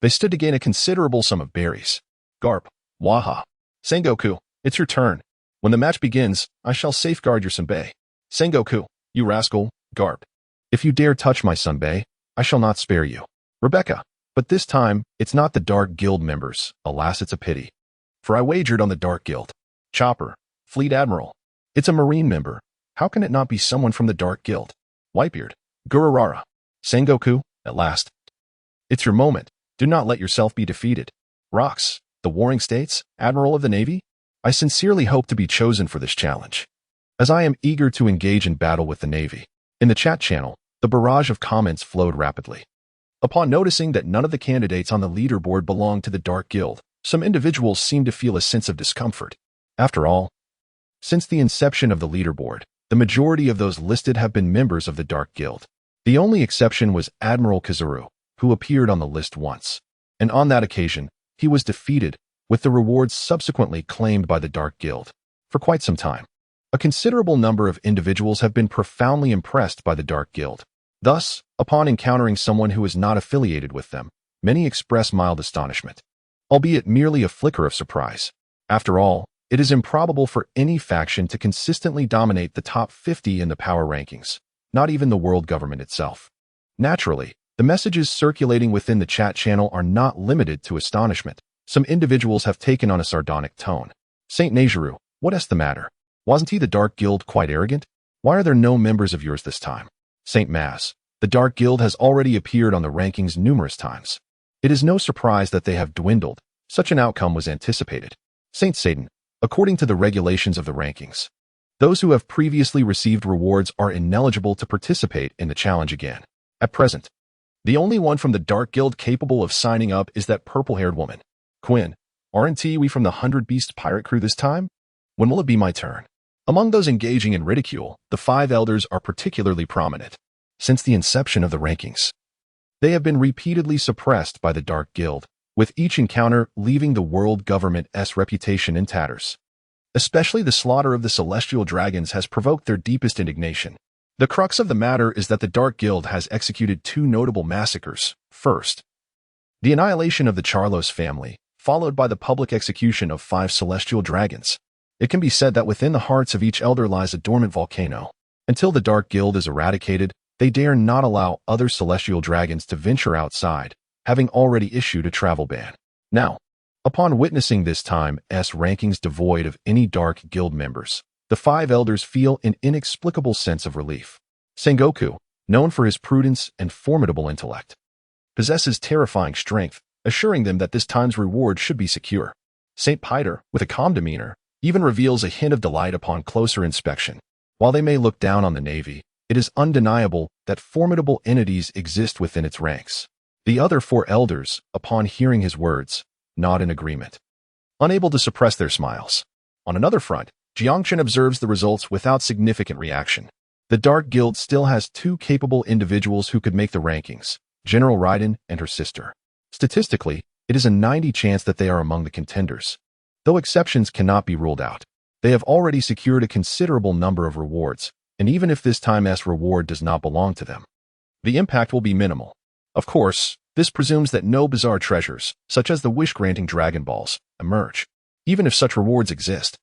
they stood to gain a considerable sum of berries. Garp, Waha. Sengoku, it's your turn. When the match begins, I shall safeguard your Senbei. Sengoku, you rascal, Garp. If you dare touch my Senbei, I shall not spare you. Rebecca, but this time, it's not the Dark Guild members. Alas, it's a pity. For I wagered on the Dark Guild. Chopper, Fleet Admiral. It's a Marine member. How can it not be someone from the Dark Guild? Whitebeard, Gururara. Sengoku, at last. It's your moment. Do not let yourself be defeated. Rox, the Warring States, Admiral of the Navy. I sincerely hope to be chosen for this challenge, as I am eager to engage in battle with the Navy. In the chat channel, the barrage of comments flowed rapidly. Upon noticing that none of the candidates on the leaderboard belonged to the Dark Guild, some individuals seemed to feel a sense of discomfort. After all, since the inception of the leaderboard, the majority of those listed have been members of the Dark Guild. The only exception was Admiral Kazuru, who appeared on the list once, and on that occasion, he was defeated, with the rewards subsequently claimed by the Dark Guild. For quite some time, a considerable number of individuals have been profoundly impressed by the Dark Guild. Thus, upon encountering someone who is not affiliated with them, many express mild astonishment, albeit merely a flicker of surprise. After all, it is improbable for any faction to consistently dominate the top 50 in the power rankings, not even the world government itself. Naturally, the messages circulating within the chat channel are not limited to astonishment. Some individuals have taken on a sardonic tone. Saint Nejiru, what is the matter? Wasn't he the Dark Guild quite arrogant? Why are there no members of yours this time? Saint Mass, the Dark Guild has already appeared on the rankings numerous times. It is no surprise that they have dwindled. Such an outcome was anticipated. Saint Satan, according to the regulations of the rankings, those who have previously received rewards are ineligible to participate in the challenge again. At present, the only one from the Dark Guild capable of signing up is that purple-haired woman. Quinn, aren't we from the 100-beast pirate crew this time? When will it be my turn? Among those engaging in ridicule, the 5 elders are particularly prominent. Since the inception of the rankings, they have been repeatedly suppressed by the Dark Guild, with each encounter leaving the world government's reputation in tatters. Especially the slaughter of the celestial dragons has provoked their deepest indignation. The crux of the matter is that the Dark Guild has executed 2 notable massacres. First, the annihilation of the Charlos family, followed by the public execution of 5 celestial dragons. It can be said that within the hearts of each elder lies a dormant volcano. Until the Dark Guild is eradicated, they dare not allow other celestial dragons to venture outside, having already issued a travel ban. Now, upon witnessing this time's rankings devoid of any Dark Guild members, the 5 elders feel an inexplicable sense of relief. Sengoku, known for his prudence and formidable intellect, possesses terrifying strength, assuring them that this time's reward should be secure. Saint Peter, with a calm demeanor, even reveals a hint of delight upon closer inspection. While they may look down on the Navy, it is undeniable that formidable entities exist within its ranks. The other 4 elders, upon hearing his words, nod in agreement, unable to suppress their smiles. On another front, Jiangchen observes the results without significant reaction. The Dark Guild still has 2 capable individuals who could make the rankings, General Raiden and her sister. Statistically, it is a 90% chance that they are among the contenders. Though exceptions cannot be ruled out, they have already secured a considerable number of rewards, and even if this time's reward does not belong to them, the impact will be minimal. Of course, this presumes that no bizarre treasures, such as the wish-granting Dragon Balls, emerge. Even if such rewards exist,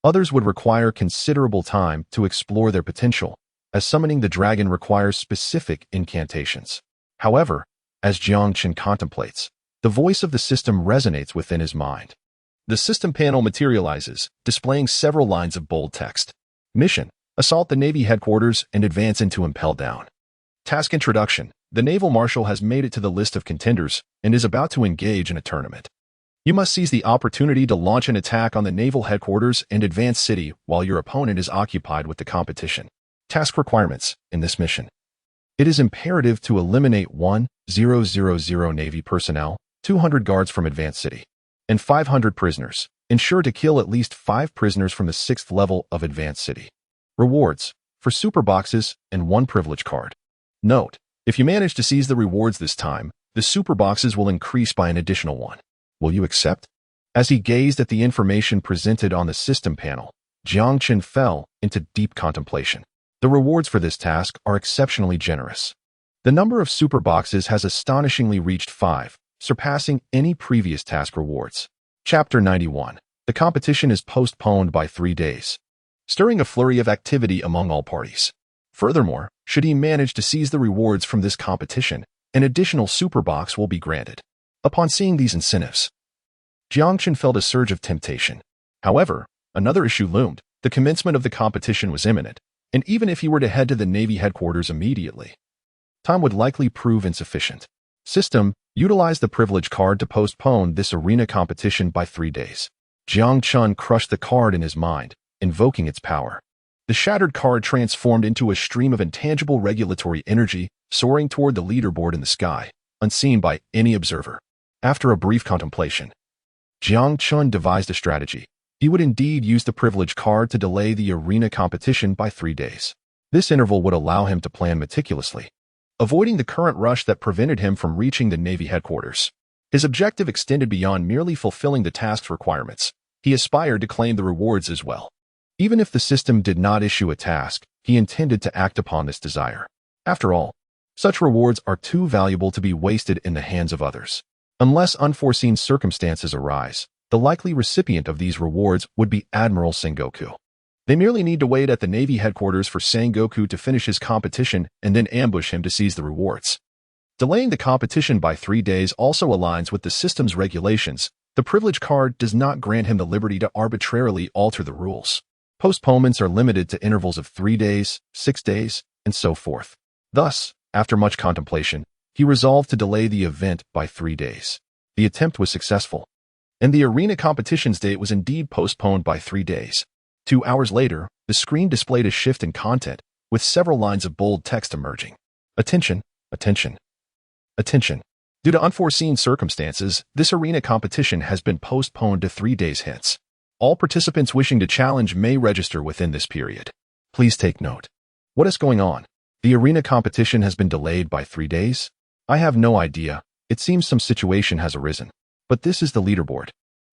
others would require considerable time to explore their potential, as summoning the dragon requires specific incantations. However, as Jiangchen contemplates, the voice of the system resonates within his mind. The system panel materializes, displaying several lines of bold text. Mission: assault the Navy headquarters and advance into Impel Down. Task introduction: the Naval Marshal has made it to the list of contenders and is about to engage in a tournament. You must seize the opportunity to launch an attack on the Naval headquarters and Advance City while your opponent is occupied with the competition. Task requirements in this mission: it is imperative to eliminate 1,000 Navy personnel, 200 guards from Advance City, and 500 prisoners. Ensure to kill at least 5 prisoners from the 6th level of Advance City. Rewards: for super boxes and 1 privilege card. Note: if you manage to seize the rewards this time, the super boxes will increase by an additional 1. Will you accept? As he gazed at the information presented on the system panel, Jiangchen fell into deep contemplation. The rewards for this task are exceptionally generous. The number of super boxes has astonishingly reached 5, surpassing any previous task rewards. Chapter 91. The competition is postponed by 3 days, stirring a flurry of activity among all parties. Furthermore, should he manage to seize the rewards from this competition, an additional super box will be granted. Upon seeing these incentives, Jiangchen felt a surge of temptation. However, another issue loomed. The commencement of the competition was imminent, and even if he were to head to the Navy headquarters immediately, time would likely prove insufficient. System, utilize the privilege card to postpone this arena competition by 3 days. Jiang Chun crushed the card in his mind, invoking its power. The shattered card transformed into a stream of intangible regulatory energy, soaring toward the leaderboard in the sky, unseen by any observer. After a brief contemplation, Jiang Chun devised a strategy. He would indeed use the privilege card to delay the arena competition by 3 days. This interval would allow him to plan meticulously, avoiding the current rush that prevented him from reaching the Navy headquarters. His objective extended beyond merely fulfilling the task's requirements. He aspired to claim the rewards as well. Even if the system did not issue a task, he intended to act upon this desire. After all, such rewards are too valuable to be wasted in the hands of others. Unless unforeseen circumstances arise, the likely recipient of these rewards would be Admiral Sengoku. They merely need to wait at the Navy headquarters for Sengoku to finish his competition and then ambush him to seize the rewards. Delaying the competition by 3 days also aligns with the system's regulations. The privilege card does not grant him the liberty to arbitrarily alter the rules. Postponements are limited to intervals of 3 days, 6 days, and so forth. Thus, after much contemplation, he resolved to delay the event by 3 days. The attempt was successful, and the arena competition's date was indeed postponed by 3 days. 2 hours later, the screen displayed a shift in content, with several lines of bold text emerging. Attention, attention, attention. Due to unforeseen circumstances, this arena competition has been postponed to 3 days hence. All participants wishing to challenge may register within this period. Please take note. What is going on? The arena competition has been delayed by 3 days? I have no idea. It seems some situation has arisen. But this is the leaderboard.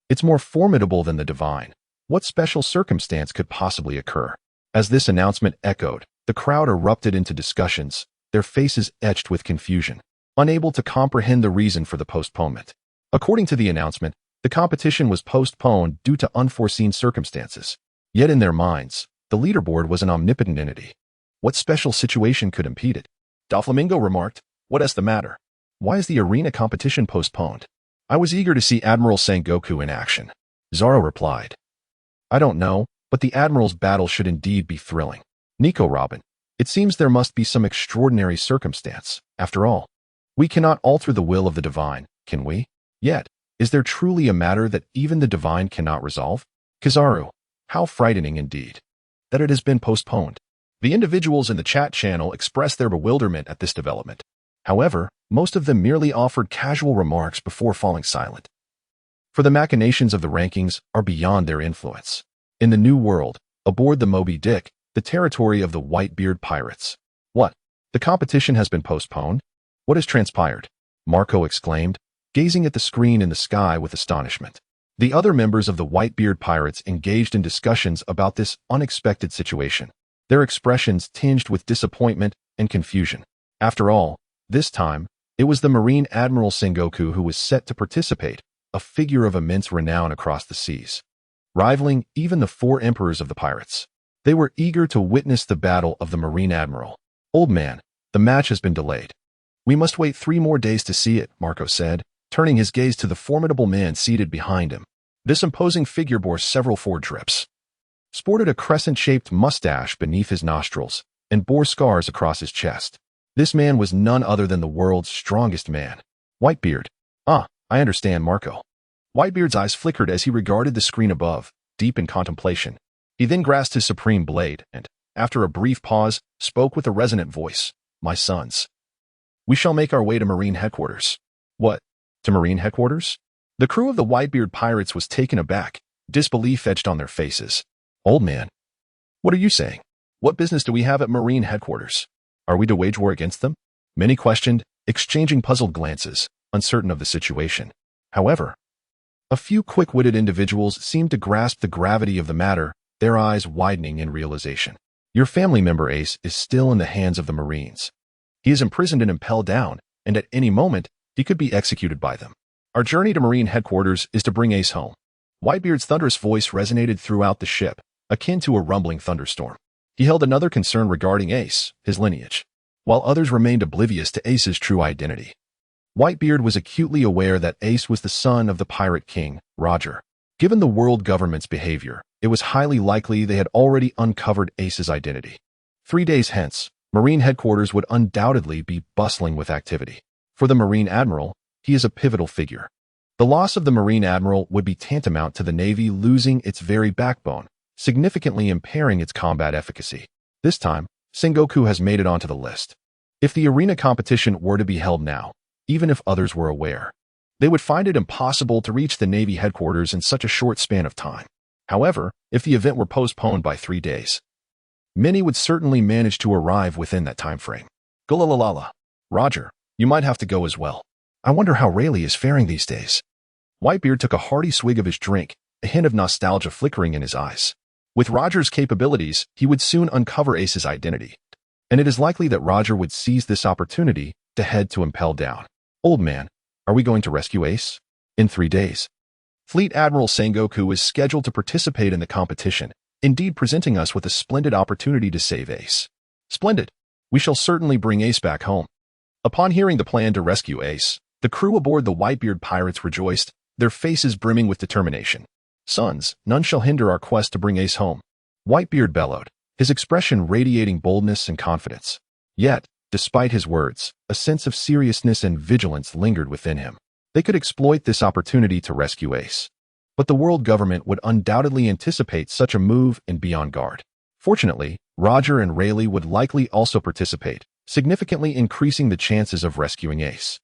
It's more formidable than the divine. What special circumstance could possibly occur? As this announcement echoed, the crowd erupted into discussions, their faces etched with confusion, unable to comprehend the reason for the postponement. According to the announcement, the competition was postponed due to unforeseen circumstances. Yet in their minds, the leaderboard was an omnipotent entity. What special situation could impede it? Doflamingo remarked, "What is the matter? Why is the arena competition postponed?" "I was eager to see Admiral Sengoku in action," Zoro replied. "I don't know, but the Admiral's battle should indeed be thrilling." Nico Robin, "It seems there must be some extraordinary circumstance. After all, we cannot alter the will of the divine, can we? Yet, is there truly a matter that even the divine cannot resolve? Kizaru, how frightening indeed that it has been postponed." The individuals in the chat channel expressed their bewilderment at this development. However, most of them merely offered casual remarks before falling silent. For the machinations of the rankings are beyond their influence. In the New World, aboard the Moby Dick, the territory of the Whitebeard Pirates. "What? The competition has been postponed? What has transpired?" Marco exclaimed, gazing at the screen in the sky with astonishment. The other members of the Whitebeard Pirates engaged in discussions about this unexpected situation, their expressions tinged with disappointment and confusion. After all, this time, it was the Marine Admiral Sengoku who was set to participate, a figure of immense renown across the seas, rivaling even the 4 emperors of the pirates. They were eager to witness the battle of the Marine Admiral. "Old man, the match has been delayed. We must wait 3 more days to see it," Marco said, turning his gaze to the formidable man seated behind him. This imposing figure bore several foredrips, sported a crescent-shaped mustache beneath his nostrils, and bore scars across his chest. This man was none other than the world's strongest man, Whitebeard. "Ah, I understand, Marco." Whitebeard's eyes flickered as he regarded the screen above, deep in contemplation. He then grasped his supreme blade and, after a brief pause, spoke with a resonant voice. "My sons, we shall make our way to Marine headquarters." "What? To Marine headquarters?" The crew of the Whitebeard Pirates was taken aback, disbelief etched on their faces. "Old man, what are you saying? What business do we have at Marine headquarters? Are we to wage war against them?" Many questioned, exchanging puzzled glances, uncertain of the situation. However, a few quick-witted individuals seemed to grasp the gravity of the matter. their eyes widening in realization. Your family member Ace is still in the hands of the Marines. He is imprisoned and impelled down, and at any moment, he could be executed by them. Our journey to Marine headquarters is to bring Ace home. Whitebeard's thunderous voice resonated throughout the ship, akin to a rumbling thunderstorm. He held another concern regarding Ace, his lineage, while others remained oblivious to Ace's true identity. Whitebeard was acutely aware that Ace was the son of the pirate king, Roger. Given the world government's behavior, it was highly likely they had already uncovered Ace's identity. 3 days hence, Marine headquarters would undoubtedly be bustling with activity. For the Marine Admiral, he is a pivotal figure. The loss of the Marine Admiral would be tantamount to the Navy losing its very backbone, significantly impairing its combat efficacy. This time, Sengoku has made it onto the list. If the arena competition were to be held now, even if others were aware, they would find it impossible to reach the Navy headquarters in such a short span of time. However, if the event were postponed by 3 days, many would certainly manage to arrive within that time frame. Gulalala. Roger, you might have to go as well. I wonder how Rayleigh is faring these days. Whitebeard took a hearty swig of his drink, a hint of nostalgia flickering in his eyes. With Roger's capabilities, he would soon uncover Ace's identity, and it is likely that Roger would seize this opportunity to head to Impel Down. Old man, are we going to rescue Ace? In 3 days. Fleet Admiral Sengoku is scheduled to participate in the competition, indeed presenting us with a splendid opportunity to save Ace. Splendid. We shall certainly bring Ace back home. Upon hearing the plan to rescue Ace, the crew aboard the Whitebeard Pirates rejoiced, their faces brimming with determination. Sons, none shall hinder our quest to bring Ace home. Whitebeard bellowed, his expression radiating boldness and confidence. Yet, despite his words, a sense of seriousness and vigilance lingered within him. They could exploit this opportunity to rescue Ace. But the world government would undoubtedly anticipate such a move and be on guard. Fortunately, Roger and Rayleigh would likely also participate, significantly increasing the chances of rescuing Ace.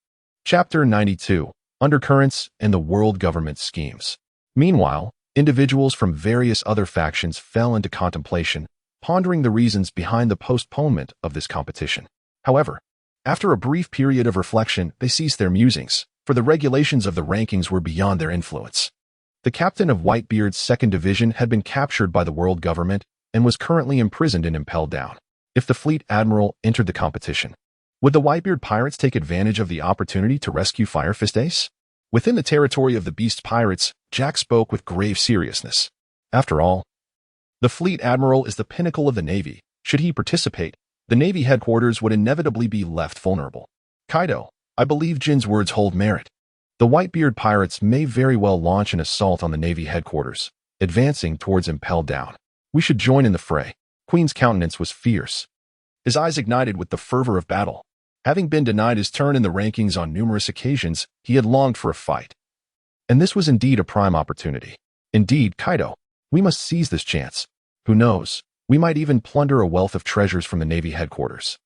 Chapter 92. Undercurrents and the World Government Schemes. Meanwhile, individuals from various other factions fell into contemplation, pondering the reasons behind the postponement of this competition. However, after a brief period of reflection, they ceased their musings, for the regulations of the rankings were beyond their influence. The captain of Whitebeard's 2nd Division had been captured by the world government and was currently imprisoned and impelled down. If the fleet admiral entered the competition, would the Whitebeard Pirates take advantage of the opportunity to rescue Fire Fist Ace? Within the territory of the Beast Pirates, Jack spoke with grave seriousness. After all, the fleet admiral is the pinnacle of the Navy. Should he participate, the Navy headquarters would inevitably be left vulnerable. Kaido, I believe Jin's words hold merit. The Whitebeard Pirates may very well launch an assault on the Navy headquarters, advancing towards Impel Down. We should join in the fray. Queen's countenance was fierce. His eyes ignited with the fervor of battle. Having been denied his turn in the rankings on numerous occasions, he had longed for a fight. And this was indeed a prime opportunity. Indeed, Kaido, we must seize this chance. Who knows, we might even plunder a wealth of treasures from the Navy headquarters.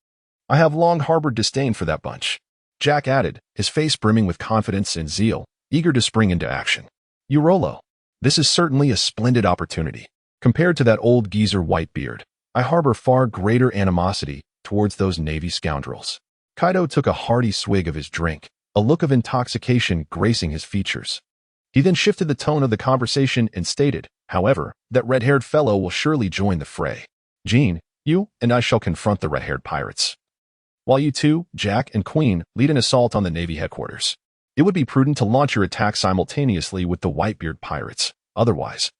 I have long harbored disdain for that bunch. Jack added, his face brimming with confidence and zeal, eager to spring into action. Urolo, this is certainly a splendid opportunity. Compared to that old geezer Whitebeard, I harbor far greater animosity towards those Navy scoundrels. Kaido took a hearty swig of his drink, a look of intoxication gracing his features. He then shifted the tone of the conversation and stated, however, that red-haired fellow will surely join the fray. Jean, you and I shall confront the red-haired pirates, while you two, Jack and Queen, lead an assault on the Navy headquarters. It would be prudent to launch your attack simultaneously with the Whitebeard Pirates. Otherwise,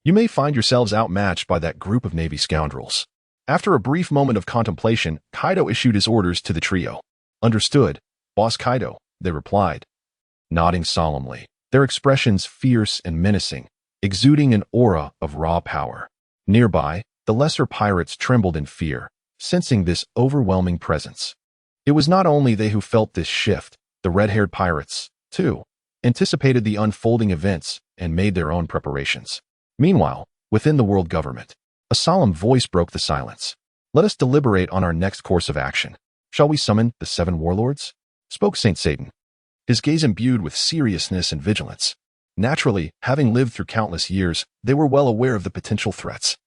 you may find yourselves outmatched by that group of Navy scoundrels. After a brief moment of contemplation, Kaido issued his orders to the trio. Understood, Boss Kaido, they replied, nodding solemnly, their expressions fierce and menacing, exuding an aura of raw power. Nearby, the lesser pirates trembled in fear, sensing this overwhelming presence. It was not only they who felt this shift, the red-haired pirates, too, anticipated the unfolding events and made their own preparations. Meanwhile, within the world government, a solemn voice broke the silence. Let us deliberate on our next course of action. Shall we summon the 7 warlords? Spoke Saint Satan, his gaze imbued with seriousness and vigilance. Naturally, having lived through countless years, they were well aware of the potential threats.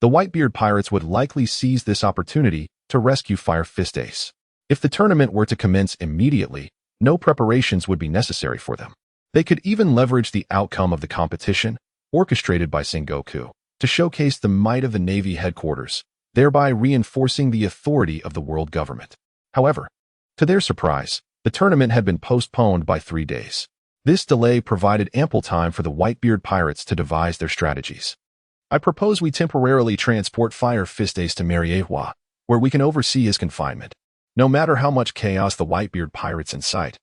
The Whitebeard Pirates would likely seize this opportunity to rescue Fire Fist Ace. If the tournament were to commence immediately, no preparations would be necessary for them. They could even leverage the outcome of the competition, orchestrated by Sengoku, to showcase the might of the Navy headquarters, thereby reinforcing the authority of the world government. However, to their surprise, the tournament had been postponed by 3 days. This delay provided ample time for the Whitebeard Pirates to devise their strategies. I propose we temporarily transport Fire Fist Ace to Mariehua, where we can oversee his confinement. No matter how much chaos the Whitebeard Pirates incite,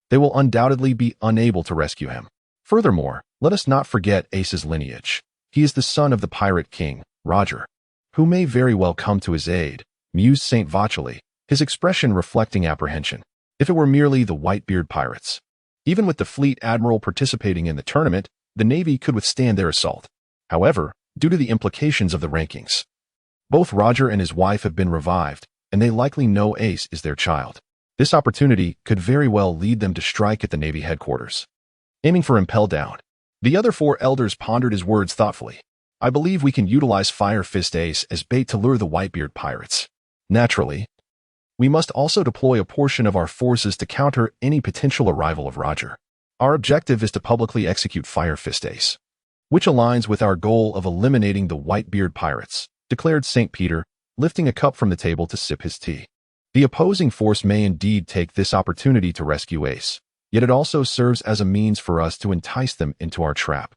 they will undoubtedly be unable to rescue him. Furthermore, let us not forget Ace's lineage. He is the son of the Pirate King, Roger, who may very well come to his aid, mused St. Vacheli, his expression reflecting apprehension. If it were merely the Whitebeard Pirates, even with the fleet admiral participating in the tournament, the Navy could withstand their assault. However, due to the implications of the rankings, both Roger and his wife have been revived, and they likely know Ace is their child. This opportunity could very well lead them to strike at the Navy headquarters, aiming for impel down. The other 4 elders pondered his words thoughtfully. I believe we can utilize Fire Fist Ace as bait to lure the Whitebeard Pirates. Naturally, we must also deploy a portion of our forces to counter any potential arrival of Roger. Our objective is to publicly execute Fire Fist Ace, which aligns with our goal of eliminating the Whitebeard Pirates, declared St. Peter, lifting a cup from the table to sip his tea. The opposing force may indeed take this opportunity to rescue Ace, yet it also serves as a means for us to entice them into our trap.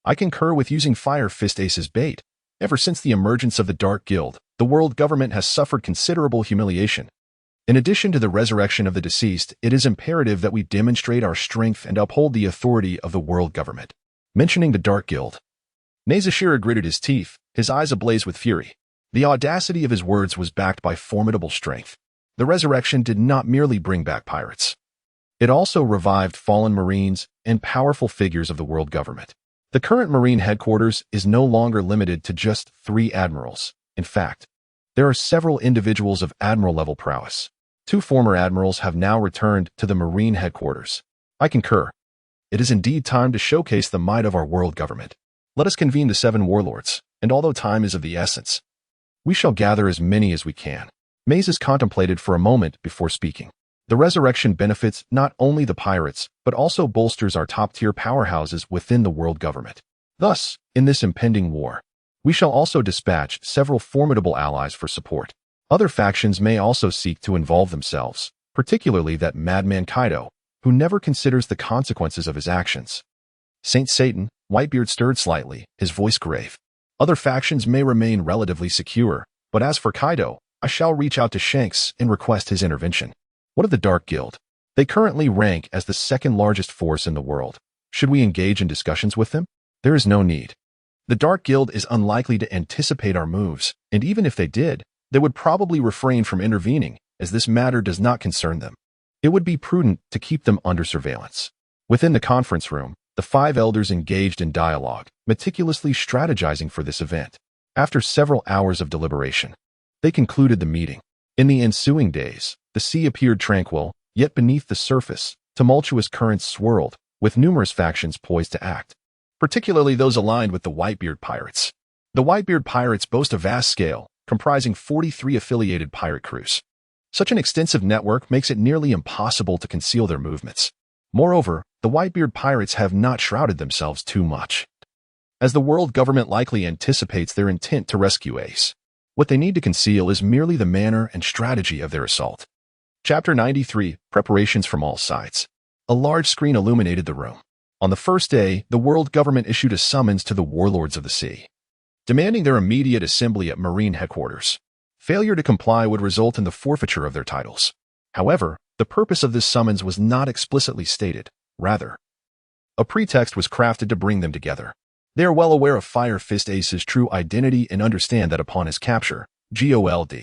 I concur with using Fire Fist Ace as bait. Ever since the emergence of the Dark Guild, the world government has suffered considerable humiliation. In addition to the resurrection of the deceased, it is imperative that we demonstrate our strength and uphold the authority of the world government. Mentioning the Dark Guild, Nezashira gritted his teeth, his eyes ablaze with fury. The audacity of his words was backed by formidable strength. The resurrection did not merely bring back pirates. It also revived fallen Marines and powerful figures of the world government. The current Marine headquarters is no longer limited to just 3 admirals. In fact, there are several individuals of admiral-level prowess. 2 former admirals have now returned to the Marine headquarters. I concur. It is indeed time to showcase the might of our world government. Let us convene the 7 warlords, and although time is of the essence, we shall gather as many as we can. Maze contemplated for a moment before speaking. The resurrection benefits not only the pirates, but also bolsters our top-tier powerhouses within the world government. Thus, in this impending war, we shall also dispatch several formidable allies for support. Other factions may also seek to involve themselves, particularly that madman Kaido, who never considers the consequences of his actions. Saint Satan, Whitebeard stirred slightly, his voice grave. Other factions may remain relatively secure, but as for Kaido, I shall reach out to Shanks and request his intervention. What of the Dark Guild? They currently rank as the 2nd largest force in the world. Should we engage in discussions with them? There is no need. The Dark Guild is unlikely to anticipate our moves, and even if they did, they would probably refrain from intervening, as this matter does not concern them. It would be prudent to keep them under surveillance. Within the conference room, the 5 elders engaged in dialogue, meticulously strategizing for this event. After several hours of deliberation, they concluded the meeting. In the ensuing days, the sea appeared tranquil, yet beneath the surface, tumultuous currents swirled, with numerous factions poised to act, particularly those aligned with the Whitebeard Pirates. The Whitebeard Pirates boast a vast scale, comprising 43 affiliated pirate crews. Such an extensive network makes it nearly impossible to conceal their movements. Moreover, the Whitebeard Pirates have not shrouded themselves too much, as the world government likely anticipates their intent to rescue Ace. What they need to conceal is merely the manner and strategy of their assault. Chapter 93, Preparations from All Sides. A large screen illuminated the room. On the first day, the world government issued a summons to the warlords of the sea, demanding their immediate assembly at Marine headquarters. Failure to comply would result in the forfeiture of their titles. However, the purpose of this summons was not explicitly stated. Rather, a pretext was crafted to bring them together. They are well aware of Fire Fist Ace's true identity and understand that upon his capture, GOLD,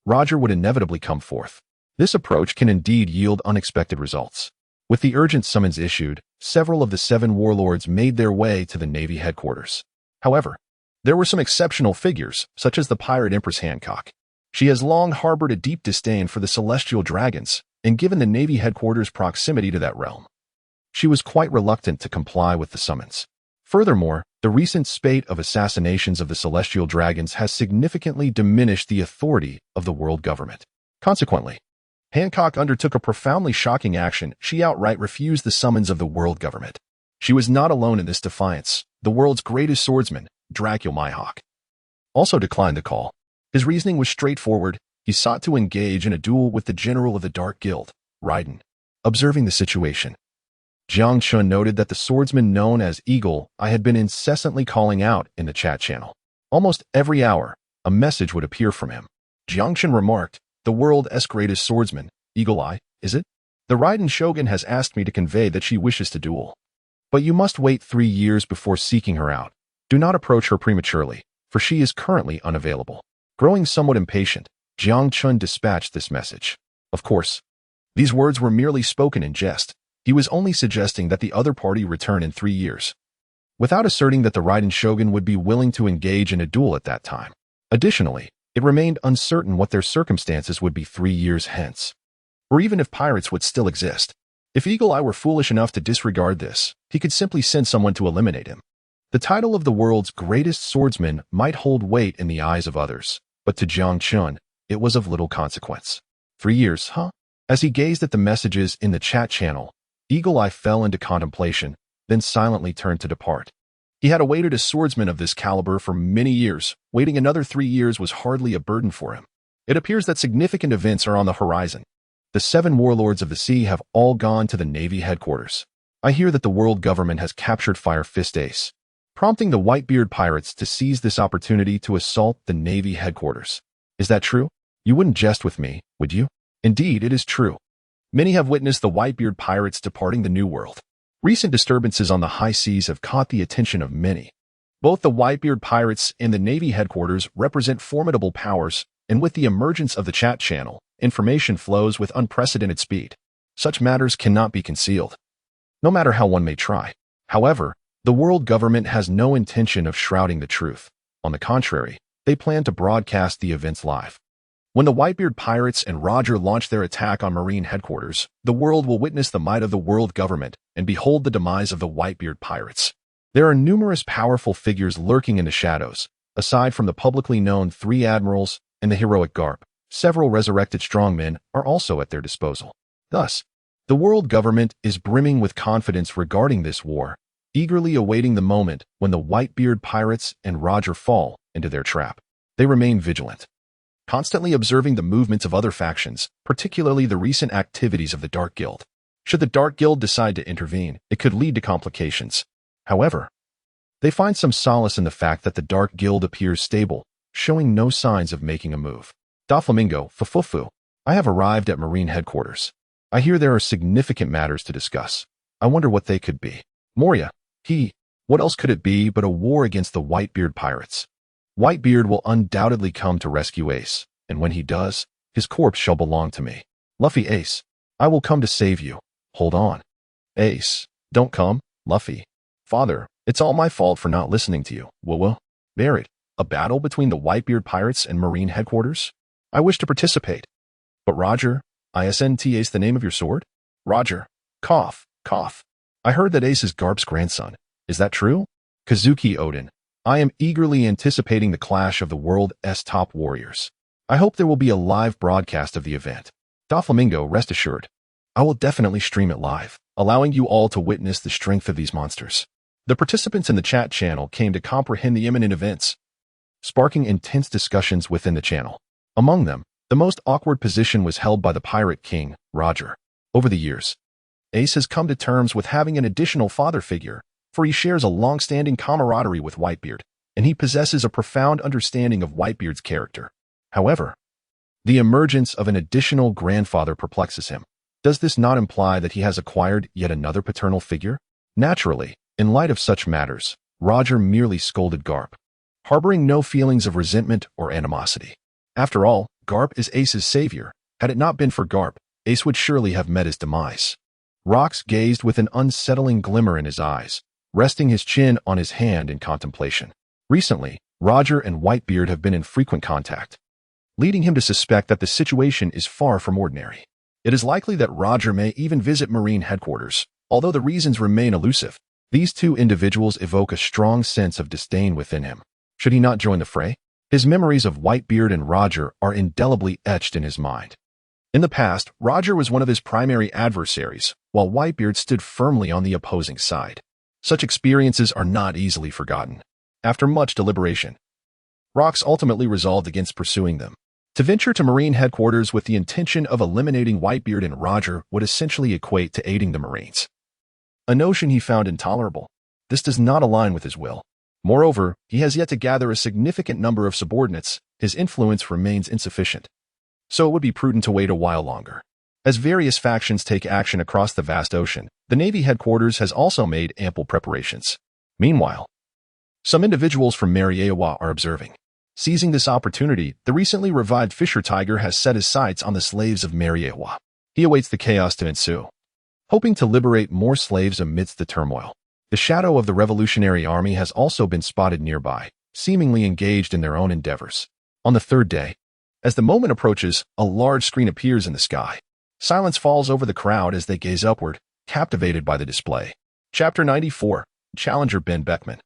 Roger would inevitably come forth. This approach can indeed yield unexpected results. With the urgent summons issued, several of the 7 warlords made their way to the Navy headquarters. However, there were some exceptional figures, such as the pirate Empress Hancock. She has long harbored a deep disdain for the celestial dragons, and given the Navy headquarters' proximity to that realm, she was quite reluctant to comply with the summons. Furthermore, the recent spate of assassinations of the celestial dragons has significantly diminished the authority of the world government. Consequently, Hancock undertook a profoundly shocking action. She outright refused the summons of the world government. She was not alone in this defiance. The world's greatest swordsman, Dracula Mihawk also declined the call. His reasoning was straightforward. He sought to engage in a duel with the general of the Dark Guild, Raiden. Observing the situation, Jiang Chun noted that the swordsman known as Eagle Eye had been incessantly calling out in the chat channel. Almost every hour, a message would appear from him. Jiang Chun remarked, "The world's greatest swordsman, Eagle Eye, is it? The Raiden Shogun has asked me to convey that she wishes to duel. But you must wait 3 years before seeking her out. Do not approach her prematurely, for she is currently unavailable." Growing somewhat impatient, Jiang Chun dispatched this message. Of course, these words were merely spoken in jest. He was only suggesting that the other party return in 3 years, without asserting that the Raiden Shogun would be willing to engage in a duel at that time. Additionally, it remained uncertain what their circumstances would be 3 years hence, or even if pirates would still exist. If Eagle Eye were foolish enough to disregard this, he could simply send someone to eliminate him. The title of the world's greatest swordsman might hold weight in the eyes of others, but to Jiang Chun, it was of little consequence. 3 years, huh? As he gazed at the messages in the chat channel, Eagle Eye fell into contemplation, then silently turned to depart. He had awaited a swordsman of this caliber for many years. Waiting another 3 years was hardly a burden for him. It appears that significant events are on the horizon. The 7 warlords of the sea have all gone to the Navy headquarters. I hear that the world government has captured Fire Fist Ace, prompting the Whitebeard Pirates to seize this opportunity to assault the Navy headquarters. Is that true? You wouldn't jest with me, would you? Indeed, it is true. Many have witnessed the Whitebeard Pirates departing the New World. Recent disturbances on the high seas have caught the attention of many. Both the Whitebeard Pirates and the Navy headquarters represent formidable powers, and with the emergence of the chat channel, information flows with unprecedented speed. Such matters cannot be concealed, no matter how one may try. However, the world government has no intention of shrouding the truth. On the contrary, they plan to broadcast the events live. When the Whitebeard Pirates and Roger launch their attack on Marine headquarters, the world will witness the might of the world government and behold the demise of the Whitebeard Pirates. There are numerous powerful figures lurking in the shadows. Aside from the publicly known 3 admirals and the heroic Garp, several resurrected strongmen are also at their disposal. Thus, the world government is brimming with confidence regarding this war, eagerly awaiting the moment when the Whitebeard Pirates and Roger fall into their trap. They remain vigilant, constantly observing the movements of other factions, particularly the recent activities of the Dark Guild. Should the Dark Guild decide to intervene, it could lead to complications. However, they find some solace in the fact that the Dark Guild appears stable, showing no signs of making a move. Doflamingo, Fufufu, I have arrived at Marine headquarters. I hear there are significant matters to discuss. I wonder what they could be. Moria, what else could it be but a war against the Whitebeard Pirates? Whitebeard will undoubtedly come to rescue Ace, and when he does, his corpse shall belong to me. Luffy, Ace, I will come to save you. Hold on. Ace, don't come, Luffy. Father, it's all my fault for not listening to you. Whoa. Barrett, a battle between the Whitebeard Pirates and Marine headquarters? I wish to participate. But Roger, isn't Ace the name of your sword? Roger, cough. I heard that Ace is Garp's grandson. Is that true? Kazuki Odin, I am eagerly anticipating the clash of the world's top warriors. I hope there will be a live broadcast of the event. Doflamingo, rest assured, I will definitely stream it live, allowing you all to witness the strength of these monsters. The participants in the chat channel came to comprehend the imminent events, sparking intense discussions within the channel. Among them, the most awkward position was held by the Pirate King, Roger. Over the years, Ace has come to terms with having an additional father figure, for he shares a long-standing camaraderie with Whitebeard, and he possesses a profound understanding of Whitebeard's character. However, the emergence of an additional grandfather perplexes him. Does this not imply that he has acquired yet another paternal figure? Naturally, in light of such matters, Roger merely scolded Garp, harboring no feelings of resentment or animosity. After all, Garp is Ace's savior. Had it not been for Garp, Ace would surely have met his demise. Rox gazed with an unsettling glimmer in his eyes, resting his chin on his hand in contemplation. Recently, Roger and Whitebeard have been in frequent contact, leading him to suspect that the situation is far from ordinary. It is likely that Roger may even visit Marine headquarters, although the reasons remain elusive. These two individuals evoke a strong sense of disdain within him. Should he not join the fray? His memories of Whitebeard and Roger are indelibly etched in his mind. In the past, Roger was one of his primary adversaries, while Whitebeard stood firmly on the opposing side. Such experiences are not easily forgotten. After much deliberation, Rox ultimately resolved against pursuing them. To venture to Marine headquarters with the intention of eliminating Whitebeard and Roger would essentially equate to aiding the Marines. A notion he found intolerable. This does not align with his will. Moreover, he has yet to gather a significant number of subordinates. His influence remains insufficient. So it would be prudent to wait a while longer. As various factions take action across the vast ocean, the Navy headquarters has also made ample preparations. Meanwhile, some individuals from Mariewa are observing. Seizing this opportunity, the recently revived Fisher Tiger has set his sights on the slaves of Mariewa. He awaits the chaos to ensue, hoping to liberate more slaves amidst the turmoil. The shadow of the Revolutionary Army has also been spotted nearby, seemingly engaged in their own endeavors. On the third day, as the moment approaches, a large screen appears in the sky. Silence falls over the crowd as they gaze upward, captivated by the display. Chapter 94, Challenger Ben Beckman.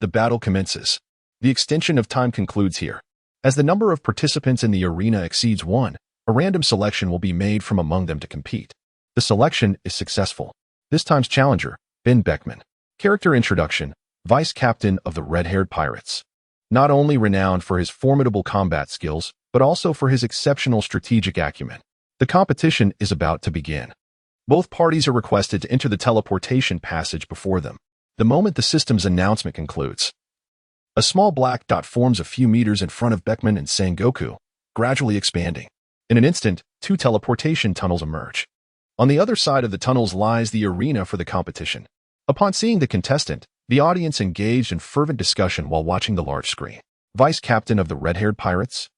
The battle commences. The extension of time concludes here. As the number of participants in the arena exceeds 1, a random selection will be made from among them to compete. The selection is successful. This time's challenger, Ben Beckman. Character introduction, Vice Captain of the Red-Haired Pirates. Not only renowned for his formidable combat skills, but also for his exceptional strategic acumen. The competition is about to begin. Both parties are requested to enter the teleportation passage before them. The moment the system's announcement concludes, a small black dot forms a few meters in front of Beckman and Sengoku, gradually expanding. In an instant, 2 teleportation tunnels emerge. On the other side of the tunnels lies the arena for the competition. Upon seeing the contestant, the audience engaged in fervent discussion while watching the large screen. Vice Captain of the Red-Haired Pirates?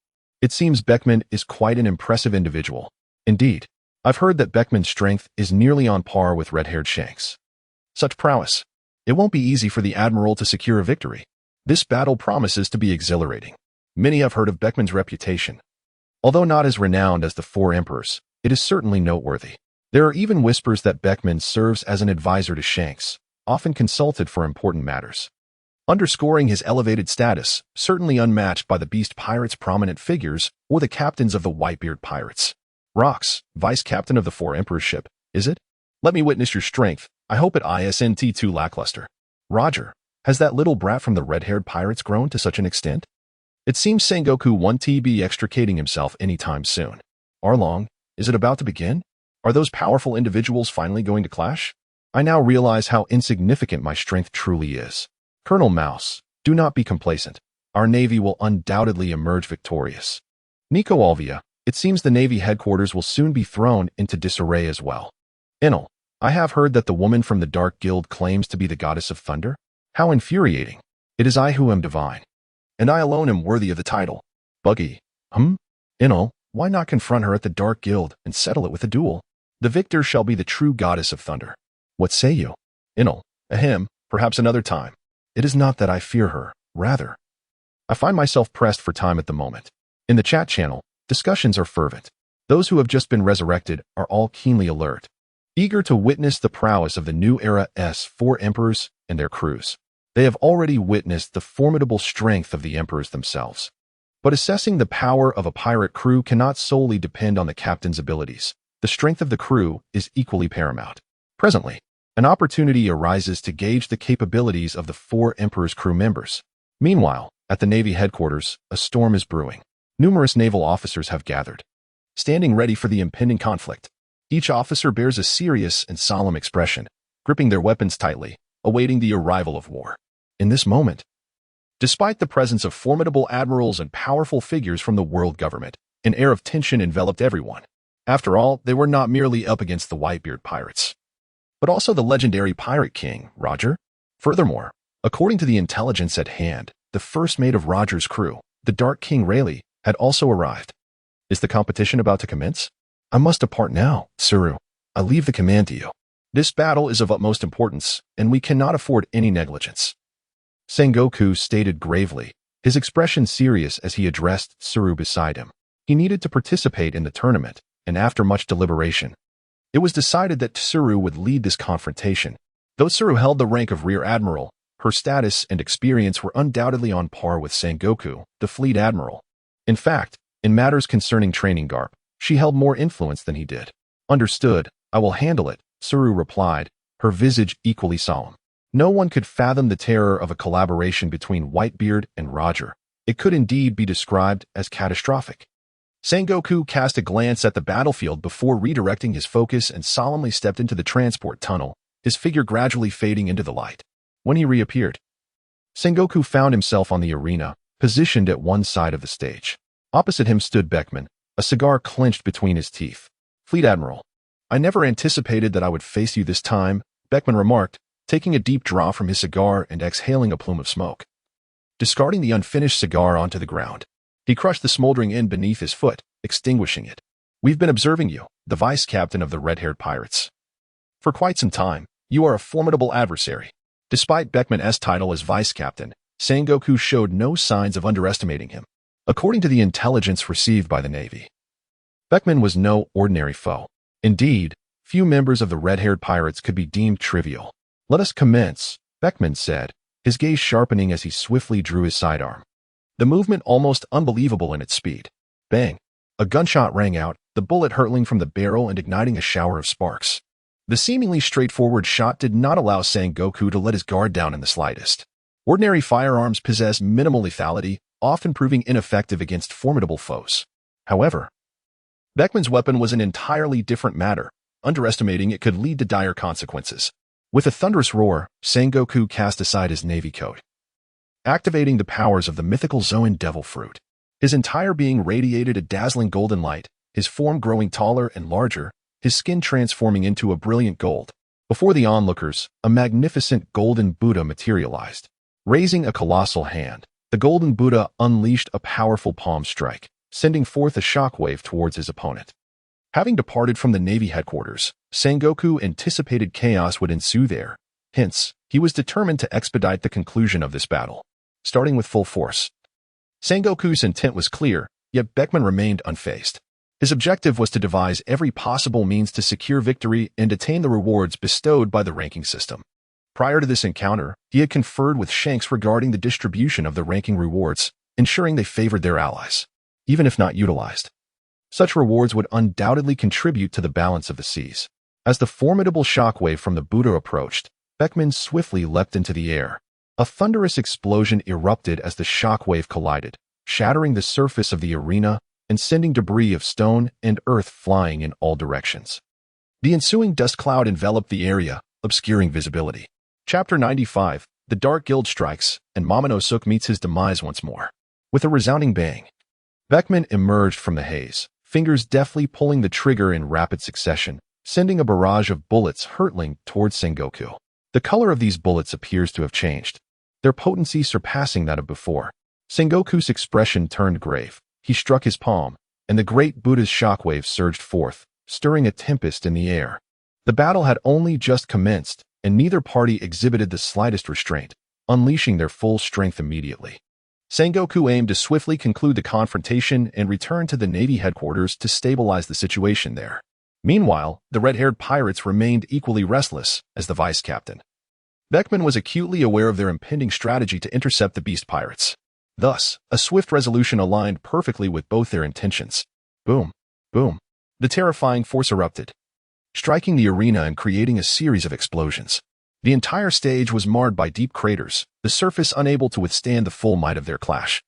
It seems Beckman is quite an impressive individual. Indeed, I've heard that Beckman's strength is nearly on par with Red-Haired Shanks. Such prowess. It won't be easy for the Admiral to secure a victory. This battle promises to be exhilarating. Many have heard of Beckman's reputation. Although not as renowned as the 4 emperors, it is certainly noteworthy. There are even whispers that Beckman serves as an advisor to Shanks, often consulted for important matters. Underscoring his elevated status, certainly unmatched by the Beast Pirates' prominent figures or the captains of the Whitebeard Pirates. Rox, Vice Captain of the 4 Emperors ship, is it? Let me witness your strength. I hope it isn't too lackluster. Roger, has that little brat from the Red-Haired Pirates grown to such an extent? It seems Sengoku won't be extricating himself anytime soon. Arlong, is it about to begin? Are those powerful individuals finally going to clash? I now realize how insignificant my strength truly is. Colonel Mouse, do not be complacent. Our Navy will undoubtedly emerge victorious. Nico Alvia, it seems the Navy headquarters will soon be thrown into disarray as well. Enel, I have heard that the woman from the Dark Guild claims to be the goddess of thunder. How infuriating. It is I who am divine. And I alone am worthy of the title. Buggy, Enel, why not confront her at the Dark Guild and settle it with a duel? The victor shall be the true goddess of thunder. What say you? Enel, perhaps another time. It is not that I fear her, rather. I find myself pressed for time at the moment. In the chat channel, discussions are fervent. Those who have just been resurrected are all keenly alert, eager to witness the prowess of the new era's 4 emperors and their crews. They have already witnessed the formidable strength of the emperors themselves. But assessing the power of a pirate crew cannot solely depend on the captain's abilities. The strength of the crew is equally paramount. Presently, an opportunity arises to gauge the capabilities of the 4 emperors' crew members. Meanwhile, at the Navy headquarters, a storm is brewing. Numerous naval officers have gathered, standing ready for the impending conflict. Each officer bears a serious and solemn expression, gripping their weapons tightly, awaiting the arrival of war. In this moment, despite the presence of formidable admirals and powerful figures from the world government, an air of tension enveloped everyone. After all, they were not merely up against the Whitebeard Pirates, but also the legendary Pirate King, Roger. Furthermore, according to the intelligence at hand, the first mate of Roger's crew, the Dark King Rayleigh, had also arrived. Is the competition about to commence? I must depart now, Tsuru. I leave the command to you. This battle is of utmost importance, and we cannot afford any negligence. Sengoku stated gravely, his expression serious as he addressed Tsuru beside him. He needed to participate in the tournament, and after much deliberation, it was decided that Tsuru would lead this confrontation. Though Tsuru held the rank of Rear Admiral, her status and experience were undoubtedly on par with Sengoku, the Fleet Admiral. In fact, in matters concerning training garb, she held more influence than he did. Understood, I will handle it, Tsuru replied, her visage equally solemn. No one could fathom the terror of a collaboration between Whitebeard and Roger. It could indeed be described as catastrophic. Sengoku cast a glance at the battlefield before redirecting his focus and solemnly stepped into the transport tunnel, his figure gradually fading into the light. When he reappeared, Sengoku found himself on the arena, positioned at one side of the stage. Opposite him stood Beckman, a cigar clenched between his teeth. "Fleet Admiral, I never anticipated that I would face you this time," Beckman remarked, taking a deep draw from his cigar and exhaling a plume of smoke. Discarding the unfinished cigar onto the ground, he crushed the smoldering end beneath his foot, extinguishing it. "We've been observing you, the vice captain of the red-haired pirates. For quite some time, you are a formidable adversary." Despite Beckman's title as vice captain, Sengoku showed no signs of underestimating him. According to the intelligence received by the Navy, Beckman was no ordinary foe. Indeed, few members of the red-haired pirates could be deemed trivial. "Let us commence," Beckman said, his gaze sharpening as he swiftly drew his sidearm. The movement almost unbelievable in its speed. Bang! A gunshot rang out, the bullet hurtling from the barrel and igniting a shower of sparks. The seemingly straightforward shot did not allow Sengoku to let his guard down in the slightest. Ordinary firearms possess minimal lethality, often proving ineffective against formidable foes. However, Beckman's weapon was an entirely different matter. Underestimating it could lead to dire consequences. With a thunderous roar, Sengoku cast aside his navy coat, activating the powers of the mythical Zoan devil fruit. His entire being radiated a dazzling golden light, his form growing taller and larger, his skin transforming into a brilliant gold. Before the onlookers, a magnificent golden Buddha materialized. Raising a colossal hand, the golden Buddha unleashed a powerful palm strike, sending forth a shockwave towards his opponent. Having departed from the Navy headquarters, Sengoku anticipated chaos would ensue there. Hence, he was determined to expedite the conclusion of this battle, starting with full force. Sengoku's intent was clear, yet Beckman remained unfazed. His objective was to devise every possible means to secure victory and attain the rewards bestowed by the ranking system. Prior to this encounter, he had conferred with Shanks regarding the distribution of the ranking rewards, ensuring they favored their allies, even if not utilized. Such rewards would undoubtedly contribute to the balance of the seas. As the formidable shockwave from the Buddha approached, Beckman swiftly leapt into the air. A thunderous explosion erupted as the shockwave collided, shattering the surface of the arena and sending debris of stone and earth flying in all directions. The ensuing dust cloud enveloped the area, obscuring visibility. Chapter 95, The Dark Guild Strikes, and Momonosuke meets his demise once more. With a resounding bang, Beckman emerged from the haze, fingers deftly pulling the trigger in rapid succession, sending a barrage of bullets hurtling towards Sengoku. The color of these bullets appears to have changed, their potency surpassing that of before. Sengoku's expression turned grave. He struck his palm, and the great Buddha's shockwave surged forth, stirring a tempest in the air. The battle had only just commenced, and neither party exhibited the slightest restraint, unleashing their full strength immediately. Sengoku aimed to swiftly conclude the confrontation and return to the Navy headquarters to stabilize the situation there. Meanwhile, the red-haired pirates remained equally restless as the vice captain. Beckman was acutely aware of their impending strategy to intercept the beast pirates. Thus, a swift resolution aligned perfectly with both their intentions. Boom, boom. The terrifying force erupted, striking the arena and creating a series of explosions. The entire stage was marred by deep craters, the surface unable to withstand the full might of their clash.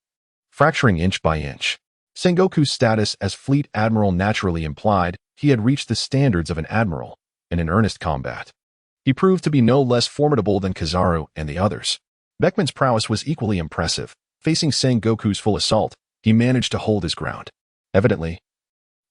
Fracturing inch by inch. Sengoku's status as fleet admiral naturally implied he had reached the standards of an admiral in an earnest combat. He proved to be no less formidable than Kizaru and the others. Beckman's prowess was equally impressive. Facing Sengoku's full assault, he managed to hold his ground. Evidently,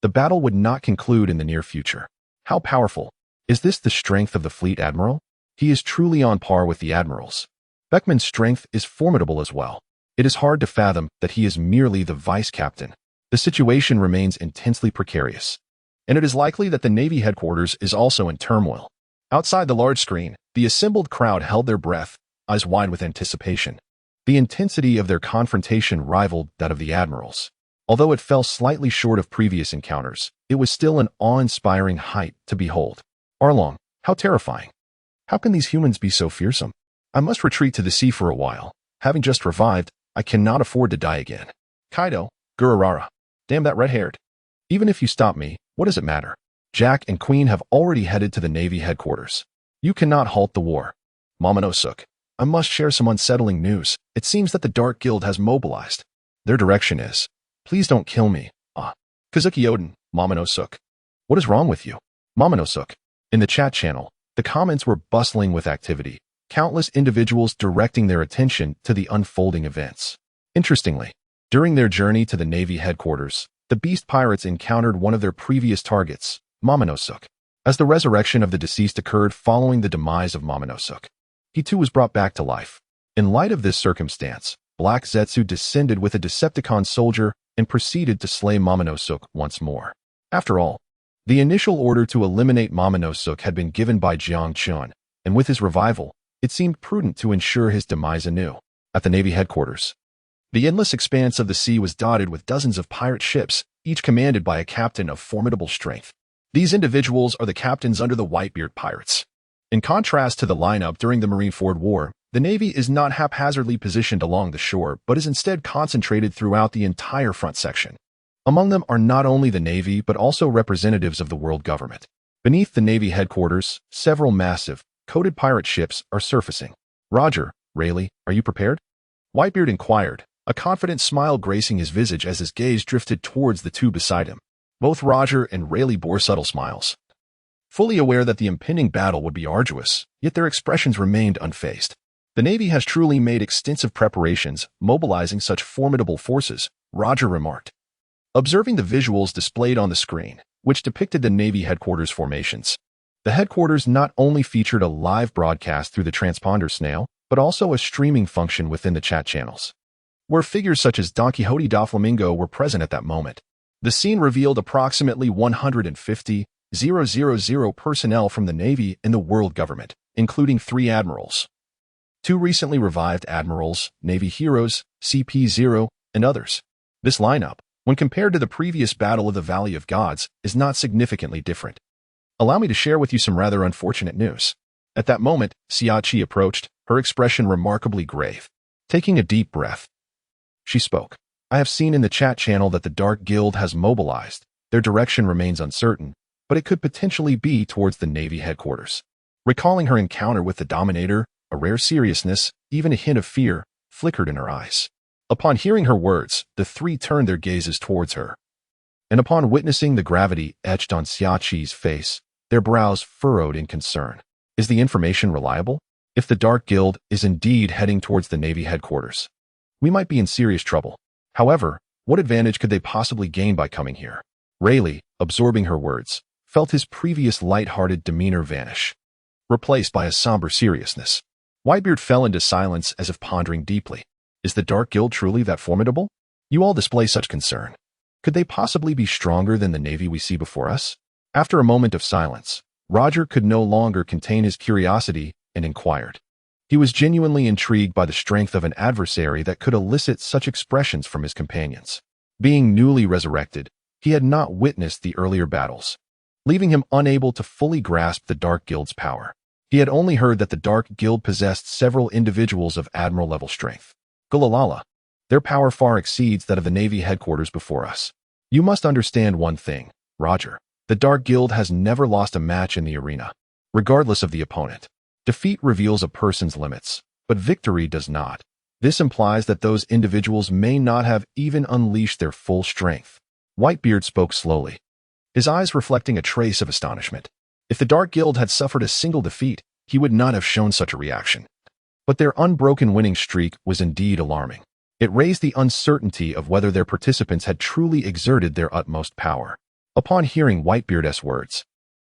the battle would not conclude in the near future. How powerful? Is this the strength of the fleet admiral? He is truly on par with the admirals. Beckman's strength is formidable as well. It is hard to fathom that he is merely the vice captain. The situation remains intensely precarious, and it is likely that the Navy headquarters is also in turmoil. Outside the large screen, the assembled crowd held their breath, eyes wide with anticipation. The intensity of their confrontation rivaled that of the admirals. Although it fell slightly short of previous encounters, it was still an awe-inspiring height to behold. Arlong, how terrifying. How can these humans be so fearsome? I must retreat to the sea for a while. Having just revived, I cannot afford to die again. Kaido, Gururara. Damn that red-haired. Even if you stop me, what does it matter? Jack and Queen have already headed to the Navy headquarters. You cannot halt the war. Momonosuke, I must share some unsettling news. It seems that the Dark Guild has mobilized. Their direction is, please don't kill me. Kazuki Oden, Momonosuke. What is wrong with you? Momonosuke. In the chat channel, the comments were bustling with activity, countless individuals directing their attention to the unfolding events. Interestingly, during their journey to the Navy headquarters, the Beast Pirates encountered one of their previous targets, Momonosuke. As the resurrection of the deceased occurred following the demise of Momonosuke, he too was brought back to life. In light of this circumstance, Black Zetsu descended with a Decepticon soldier and proceeded to slay Momonosuke once more. After all, the initial order to eliminate Momonosuke had been given by Jiang Chun, and with his revival, it seemed prudent to ensure his demise anew. At the Navy headquarters, the endless expanse of the sea was dotted with dozens of pirate ships, each commanded by a captain of formidable strength. These individuals are the captains under the Whitebeard Pirates. In contrast to the lineup during the Marineford War, the Navy is not haphazardly positioned along the shore, but is instead concentrated throughout the entire front section. Among them are not only the Navy, but also representatives of the world government. Beneath the Navy headquarters, several massive, coated pirate ships are surfacing. Roger, Rayleigh, are you prepared? Whitebeard inquired, a confident smile gracing his visage as his gaze drifted towards the two beside him. Both Roger and Rayleigh bore subtle smiles. Fully aware that the impending battle would be arduous, yet their expressions remained unfazed. The Navy has truly made extensive preparations, mobilizing such formidable forces, Roger remarked. Observing the visuals displayed on the screen, which depicted the Navy headquarters formations. The headquarters not only featured a live broadcast through the transponder snail, but also a streaming function within the chat channels, where figures such as Don Quixote Doflamingo were present at that moment. The scene revealed approximately 150,000 personnel from the Navy and the world government, including 3 admirals, 2 recently revived admirals, Navy heroes, CP0, and others. This lineup, when compared to the previous Battle of the Valley of Gods, is not significantly different. Allow me to share with you some rather unfortunate news. At that moment, Sabaody approached, her expression remarkably grave. Taking a deep breath, she spoke. I have seen in the chat channel that the Dark Guild has mobilized. Their direction remains uncertain, but it could potentially be towards the Navy headquarters. Recalling her encounter with the Dominator, a rare seriousness, even a hint of fear, flickered in her eyes. Upon hearing her words, the 3 turned their gazes towards her. And upon witnessing the gravity etched on Sabaody's face, their brows furrowed in concern. Is the information reliable? If the Dark Guild is indeed heading towards the Navy headquarters, we might be in serious trouble. However, what advantage could they possibly gain by coming here? Rayleigh, absorbing her words, felt his previous light-hearted demeanor vanish, replaced by a somber seriousness. Whitebeard fell into silence as if pondering deeply. Is the Dark Guild truly that formidable? You all display such concern. Could they possibly be stronger than the Navy we see before us? After a moment of silence, Roger could no longer contain his curiosity and inquired. He was genuinely intrigued by the strength of an adversary that could elicit such expressions from his companions. Being newly resurrected, he had not witnessed the earlier battles, leaving him unable to fully grasp the Dark Guild's power. He had only heard that the Dark Guild possessed several individuals of admiral-level strength. Gulalala, their power far exceeds that of the Navy headquarters before us. You must understand one thing, Roger. The Dark Guild has never lost a match in the arena, regardless of the opponent. Defeat reveals a person's limits, but victory does not. This implies that those individuals may not have even unleashed their full strength. Whitebeard spoke slowly, his eyes reflecting a trace of astonishment. If the Dark Guild had suffered a single defeat, he would not have shown such a reaction. But their unbroken winning streak was indeed alarming. It raised the uncertainty of whether their participants had truly exerted their utmost power. Upon hearing Whitebeard's words,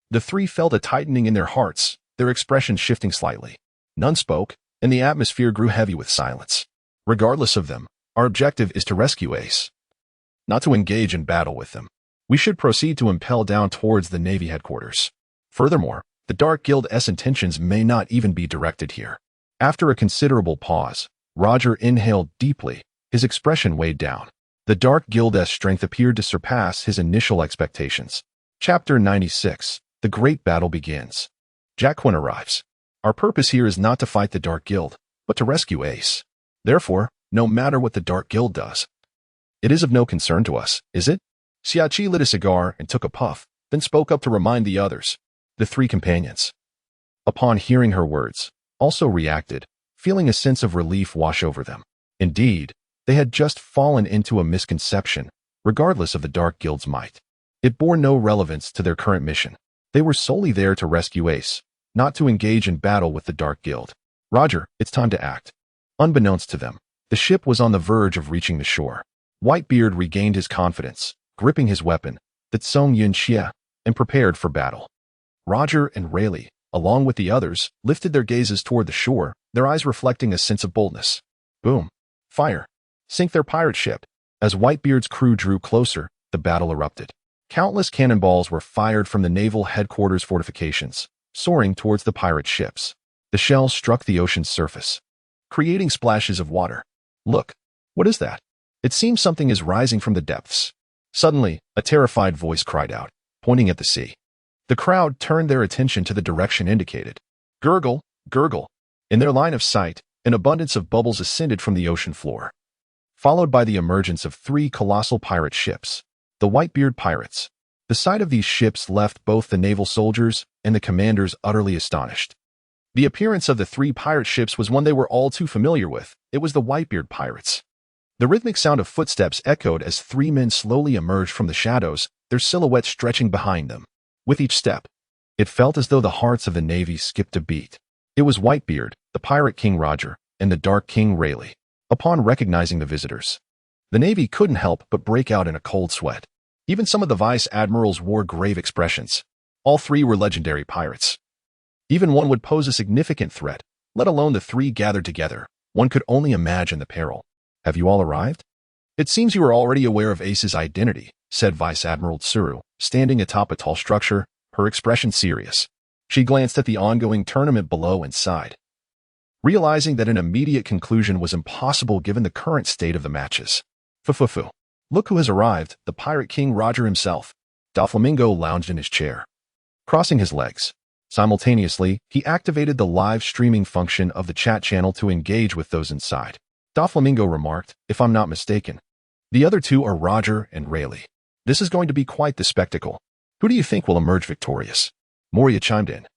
the 3 felt a tightening in their hearts, their expressions shifting slightly. None spoke, and the atmosphere grew heavy with silence. Regardless of them, our objective is to rescue Ace, not to engage in battle with them. We should proceed to impel down towards the Navy headquarters. Furthermore, the Dark Guild's intentions may not even be directed here. After a considerable pause, Roger inhaled deeply, his expression weighed down. The Dark Guild's strength appeared to surpass his initial expectations. Chapter 96. The Great Battle Begins. Jack Quinn arrives. Our purpose here is not to fight the Dark Guild, but to rescue Ace. Therefore, no matter what the Dark Guild does, it is of no concern to us, is it? Sabaody lit a cigar and took a puff, then spoke up to remind the others, the 3 companions. Upon hearing her words, also reacted, feeling a sense of relief wash over them. Indeed, they had just fallen into a misconception, regardless of the Dark Guild's might. It bore no relevance to their current mission. They were solely there to rescue Ace, not to engage in battle with the Dark Guild. Roger, it's time to act. Unbeknownst to them, the ship was on the verge of reaching the shore. Whitebeard regained his confidence, gripping his weapon, the Tsong Yun Xie, and prepared for battle. Roger and Rayleigh, along with the others, lifted their gazes toward the shore, their eyes reflecting a sense of boldness. Boom. Fire. Sink their pirate ship. As Whitebeard's crew drew closer, the battle erupted. Countless cannonballs were fired from the naval headquarters fortifications, soaring towards the pirate ships. The shells struck the ocean's surface, creating splashes of water. Look, what is that? It seems something is rising from the depths. Suddenly, a terrified voice cried out, pointing at the sea. The crowd turned their attention to the direction indicated. Gurgle, gurgle. In their line of sight, an abundance of bubbles ascended from the ocean floor, followed by the emergence of 3 colossal pirate ships, the Whitebeard Pirates. The sight of these ships left both the naval soldiers and the commanders utterly astonished. The appearance of the 3 pirate ships was one they were all too familiar with. It was the Whitebeard Pirates. The rhythmic sound of footsteps echoed as 3 men slowly emerged from the shadows, their silhouettes stretching behind them. With each step, it felt as though the hearts of the Navy skipped a beat. It was Whitebeard, the Pirate King Roger, and the Dark King Rayleigh. Upon recognizing the visitors, the Navy couldn't help but break out in a cold sweat. Even some of the vice admirals wore grave expressions. All 3 were legendary pirates. Even one would pose a significant threat, let alone the 3 gathered together. One could only imagine the peril. Have you all arrived? It seems you are already aware of Ace's identity, said Vice Admiral Tsuru, standing atop a tall structure, her expression serious. She glanced at the ongoing tournament below and sighed, realizing that an immediate conclusion was impossible given the current state of the matches. Fu. Look who has arrived, the Pirate King Roger himself. Doflamingo lounged in his chair, crossing his legs. Simultaneously, he activated the live streaming function of the chat channel to engage with those inside. Doflamingo remarked, if I'm not mistaken, the other 2 are Roger and Rayleigh. This is going to be quite the spectacle. Who do you think will emerge victorious? Moria chimed in.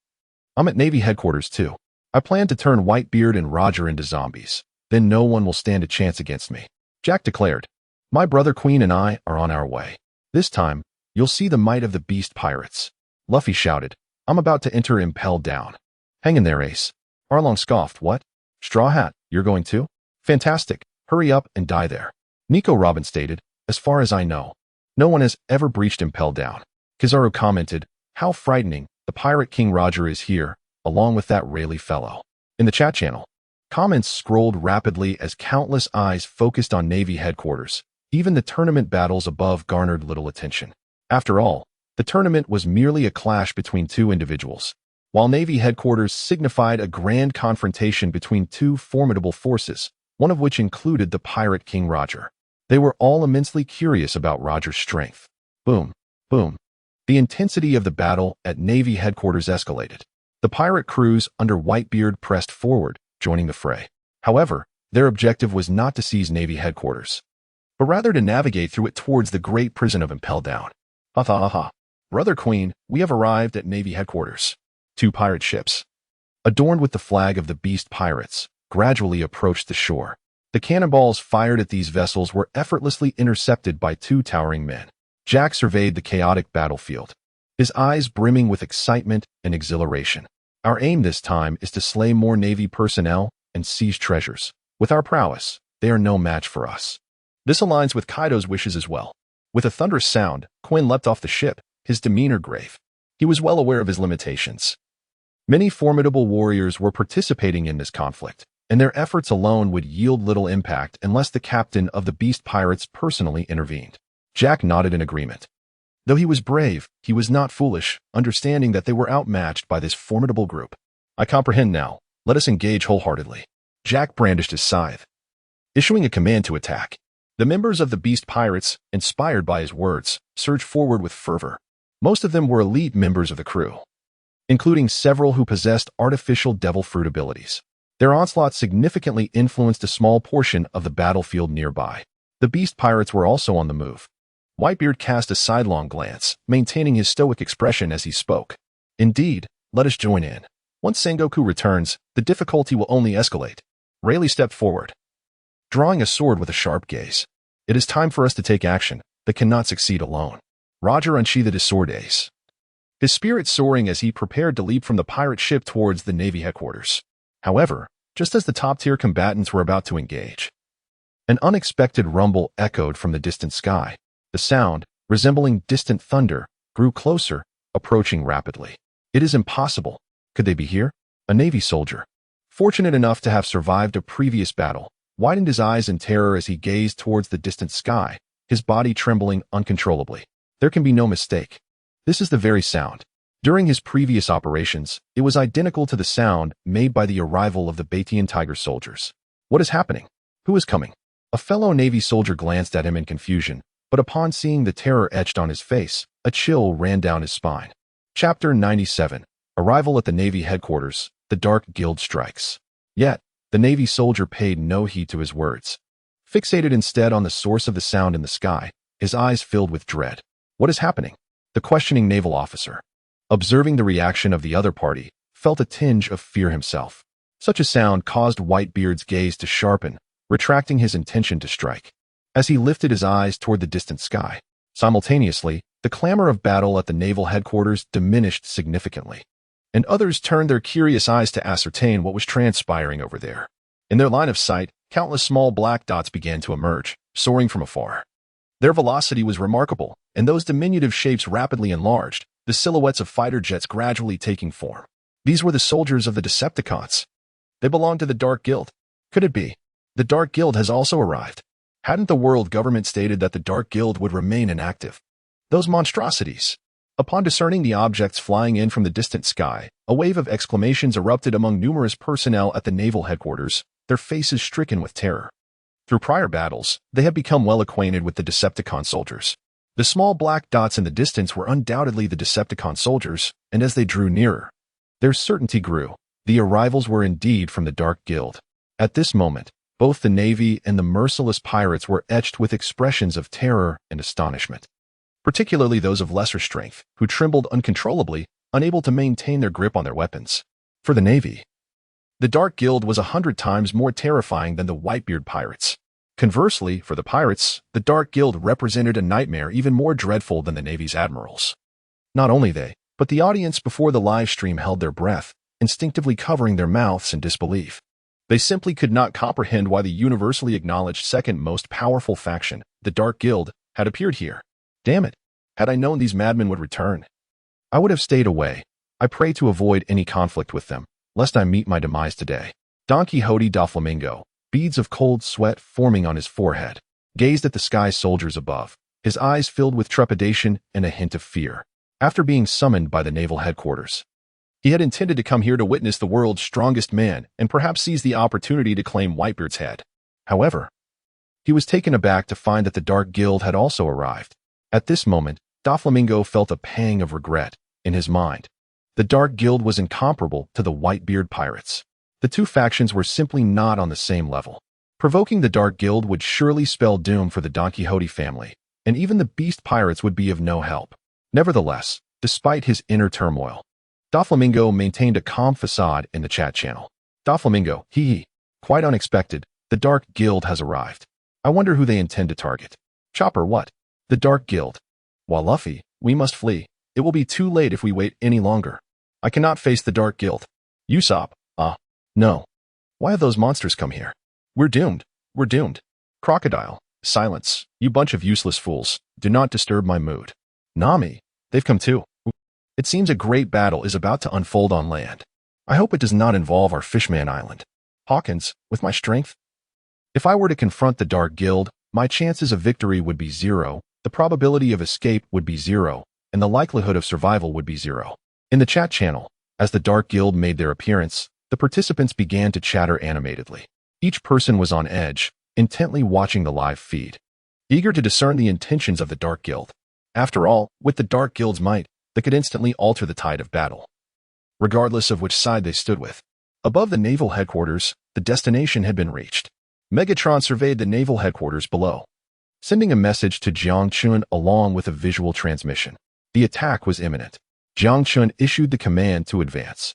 I'm at Navy headquarters too. I plan to turn Whitebeard and Roger into zombies. Then no one will stand a chance against me. Jack declared. My brother Queen and I are on our way. This time, you'll see the might of the Beast Pirates. Luffy shouted. I'm about to enter Impel Down. Hang in there, Ace. Arlong scoffed. What? Straw Hat, you're going too? Fantastic. Hurry up and die there. Nico Robin stated. As far as I know, no one has ever breached Impel Down. Kizaru commented. How frightening. The Pirate King Roger is here, along with that Rayleigh fellow. In the chat channel, comments scrolled rapidly as countless eyes focused on Navy headquarters. Even the tournament battles above garnered little attention. After all, the tournament was merely a clash between 2 individuals, while Navy headquarters signified a grand confrontation between 2 formidable forces, one of which included the Pirate King Roger. They were all immensely curious about Roger's strength. Boom, boom. The intensity of the battle at Navy headquarters escalated. The pirate crews under Whitebeard pressed forward, joining the fray. However, their objective was not to seize Navy headquarters, but rather to navigate through it towards the great prison of Impel Down. Ha. Brother Queen, we have arrived at Navy headquarters. 2 pirate ships, adorned with the flag of the Beast Pirates, gradually approached the shore. The cannonballs fired at these vessels were effortlessly intercepted by 2 towering men. Jack surveyed the chaotic battlefield, his eyes brimming with excitement and exhilaration. Our aim this time is to slay more Navy personnel and seize treasures. With our prowess, they are no match for us. This aligns with Kaido's wishes as well. With a thunderous sound, Quinn leapt off the ship, his demeanor grave. He was well aware of his limitations. Many formidable warriors were participating in this conflict, and their efforts alone would yield little impact unless the captain of the Beast Pirates personally intervened. Jack nodded in agreement. Though he was brave, he was not foolish, understanding that they were outmatched by this formidable group. I comprehend now. Let us engage wholeheartedly. Jack brandished his scythe, issuing a command to attack. The members of the Beast Pirates, inspired by his words, surged forward with fervor. Most of them were elite members of the crew, including several who possessed artificial devil fruit abilities. Their onslaught significantly influenced a small portion of the battlefield nearby. The Beast Pirates were also on the move. Whitebeard cast a sidelong glance, maintaining his stoic expression as he spoke. Indeed, let us join in. Once Sengoku returns, the difficulty will only escalate. Rayleigh stepped forward, drawing a sword with a sharp gaze. It is time for us to take action that cannot succeed alone. Roger unsheathed his sword ace, his spirit soaring as he prepared to leap from the pirate ship towards the Navy headquarters. However, just as the top-tier combatants were about to engage, an unexpected rumble echoed from the distant sky. The sound, resembling distant thunder, grew closer, approaching rapidly. It is impossible. Could they be here? A Navy soldier, fortunate enough to have survived a previous battle, widened his eyes in terror as he gazed towards the distant sky, his body trembling uncontrollably. There can be no mistake. This is the very sound. During his previous operations, it was identical to the sound made by the arrival of the Batian Tiger soldiers. What is happening? Who is coming? A fellow Navy soldier glanced at him in confusion, but upon seeing the terror etched on his face, a chill ran down his spine. Chapter 97. Arrival at the Navy headquarters. The Dark Guild strikes. Yet, the Navy soldier paid no heed to his words. Fixated instead on the source of the sound in the sky, his eyes filled with dread. What is happening? The questioning naval officer, observing the reaction of the other party, felt a tinge of fear himself. Such a sound caused Whitebeard's gaze to sharpen, retracting his intention to strike. As he lifted his eyes toward the distant sky, simultaneously, the clamor of battle at the naval headquarters diminished significantly, and others turned their curious eyes to ascertain what was transpiring over there. In their line of sight, countless small black dots began to emerge, soaring from afar. Their velocity was remarkable, and those diminutive shapes rapidly enlarged, the silhouettes of fighter jets gradually taking form. These were the soldiers of the Decepticons. They belonged to the Dark Guild. Could it be? The Dark Guild has also arrived. Hadn't the world government stated that the Dark Guild would remain inactive? Those monstrosities. Upon discerning the objects flying in from the distant sky, a wave of exclamations erupted among numerous personnel at the naval headquarters, their faces stricken with terror. Through prior battles, they had become well acquainted with the Decepticon soldiers. The small black dots in the distance were undoubtedly the Decepticon soldiers, and as they drew nearer, their certainty grew. The arrivals were indeed from the Dark Guild. At this moment, both the Navy and the merciless pirates were etched with expressions of terror and astonishment, particularly those of lesser strength, who trembled uncontrollably, unable to maintain their grip on their weapons. For the Navy, the Dark Guild was 100 times more terrifying than the Whitebeard Pirates. Conversely, for the pirates, the Dark Guild represented a nightmare even more dreadful than the Navy's admirals. Not only they, but the audience before the live stream held their breath, instinctively covering their mouths in disbelief. They simply could not comprehend why the universally acknowledged second most powerful faction, the Dark Guild, had appeared here. Damn it! Had I known these madmen would return, I would have stayed away. I pray to avoid any conflict with them, lest I meet my demise today. Don Quixote Doflamingo, beads of cold sweat forming on his forehead, gazed at the sky soldiers above, his eyes filled with trepidation and a hint of fear. After being summoned by the naval headquarters, he had intended to come here to witness the world's strongest man and perhaps seize the opportunity to claim Whitebeard's head. However, he was taken aback to find that the Dark Guild had also arrived. At this moment, Doflamingo felt a pang of regret in his mind. The Dark Guild was incomparable to the Whitebeard Pirates. The two factions were simply not on the same level. Provoking the Dark Guild would surely spell doom for the Don Quixote family, and even the Beast Pirates would be of no help. Nevertheless, despite his inner turmoil, Doflamingo maintained a calm facade in the chat channel. Doflamingo, hee. Quite unexpected, the Dark Guild has arrived. I wonder who they intend to target. Chopper what? The Dark Guild. While Luffy, we must flee. It will be too late if we wait any longer. I cannot face the Dark Guild. Usopp, no. Why have those monsters come here? We're doomed. We're doomed. Crocodile, silence. You bunch of useless fools. Do not disturb my mood. Nami, they've come too. It seems a great battle is about to unfold on land. I hope it does not involve our Fishman Island. Hawkins, with my strength? If I were to confront the Dark Guild, my chances of victory would be 0, the probability of escape would be 0, and the likelihood of survival would be 0. In the chat channel, as the Dark Guild made their appearance, the participants began to chatter animatedly. Each person was on edge, intently watching the live feed, eager to discern the intentions of the Dark Guild. After all, with the Dark Guild's might, they could instantly alter the tide of battle, regardless of which side they stood with. Above the naval headquarters, the destination had been reached. Megatron surveyed the naval headquarters below, sending a message to Jiang Chun along with a visual transmission. The attack was imminent. Jiang Chun issued the command to advance.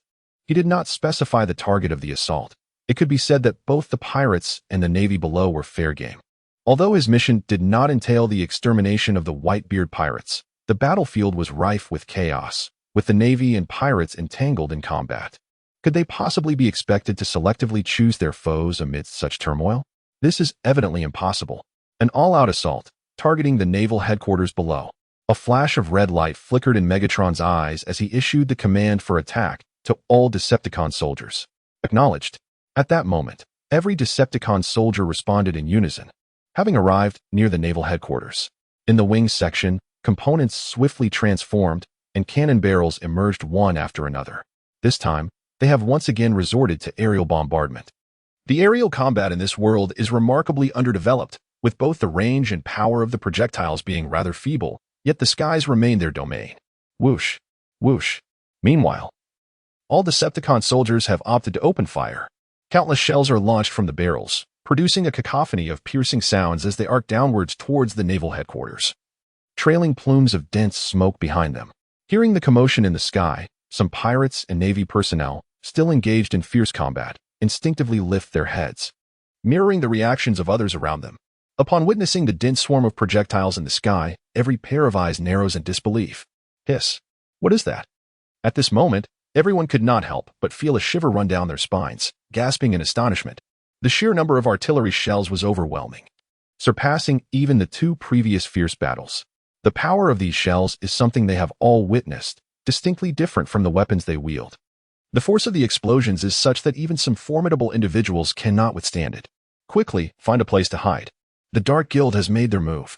He did not specify the target of the assault. It could be said that both the pirates and the navy below were fair game. Although his mission did not entail the extermination of the Whitebeard Pirates, the battlefield was rife with chaos, with the navy and pirates entangled in combat. Could they possibly be expected to selectively choose their foes amidst such turmoil? This is evidently impossible. An all-out assault, targeting the naval headquarters below. A flash of red light flickered in Megatron's eyes as he issued the command for attack to all Decepticon soldiers. Acknowledged. At that moment, every Decepticon soldier responded in unison. Having arrived near the naval headquarters, in the wings section, components swiftly transformed, and cannon barrels emerged one after another. This time, they have once again resorted to aerial bombardment. The aerial combat in this world is remarkably underdeveloped, with both the range and power of the projectiles being rather feeble, yet the skies remain their domain. Whoosh, whoosh. Meanwhile, all Decepticon soldiers have opted to open fire. Countless shells are launched from the barrels, producing a cacophony of piercing sounds as they arc downwards towards the naval headquarters, trailing plumes of dense smoke behind them. Hearing the commotion in the sky, some pirates and navy personnel, still engaged in fierce combat, instinctively lift their heads, mirroring the reactions of others around them. Upon witnessing the dense swarm of projectiles in the sky, every pair of eyes narrows in disbelief. Hiss. What is that? At this moment, everyone could not help but feel a shiver run down their spines, gasping in astonishment. The sheer number of artillery shells was overwhelming, surpassing even the two previous fierce battles. The power of these shells is something they have all witnessed, distinctly different from the weapons they wield. The force of the explosions is such that even some formidable individuals cannot withstand it. Quickly, find a place to hide. The Dark Guild has made their move,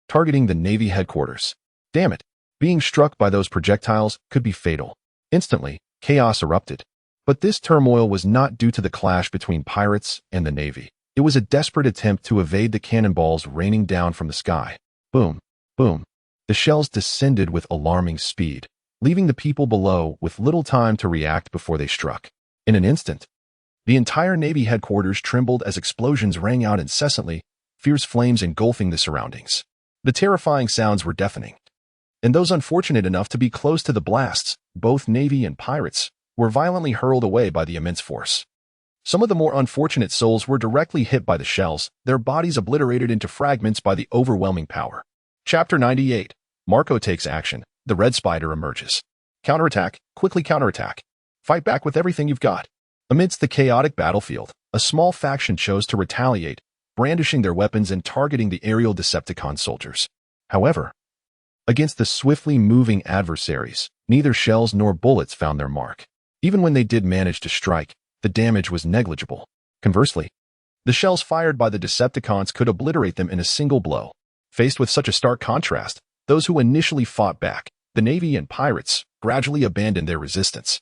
targeting the Navy headquarters. Damn it, being struck by those projectiles could be fatal. Instantly, chaos erupted. But this turmoil was not due to the clash between pirates and the Navy. It was a desperate attempt to evade the cannonballs raining down from the sky. Boom, boom. The shells descended with alarming speed, leaving the people below with little time to react before they struck. In an instant, the entire Navy headquarters trembled as explosions rang out incessantly, fierce flames engulfing the surroundings. The terrifying sounds were deafening. And those unfortunate enough to be close to the blasts, both Navy and pirates, were violently hurled away by the immense force. Some of the more unfortunate souls were directly hit by the shells, their bodies obliterated into fragments by the overwhelming power. Chapter 98. Marco takes action. The Red Spider emerges. Counterattack, quickly counterattack. Fight back with everything you've got. Amidst the chaotic battlefield, a small faction chose to retaliate, brandishing their weapons and targeting the aerial Decepticon soldiers. However, against the swiftly moving adversaries, neither shells nor bullets found their mark. Even when they did manage to strike, the damage was negligible. Conversely, the shells fired by the Decepticons could obliterate them in a single blow. Faced with such a stark contrast, those who initially fought back, the Navy and pirates, gradually abandoned their resistance,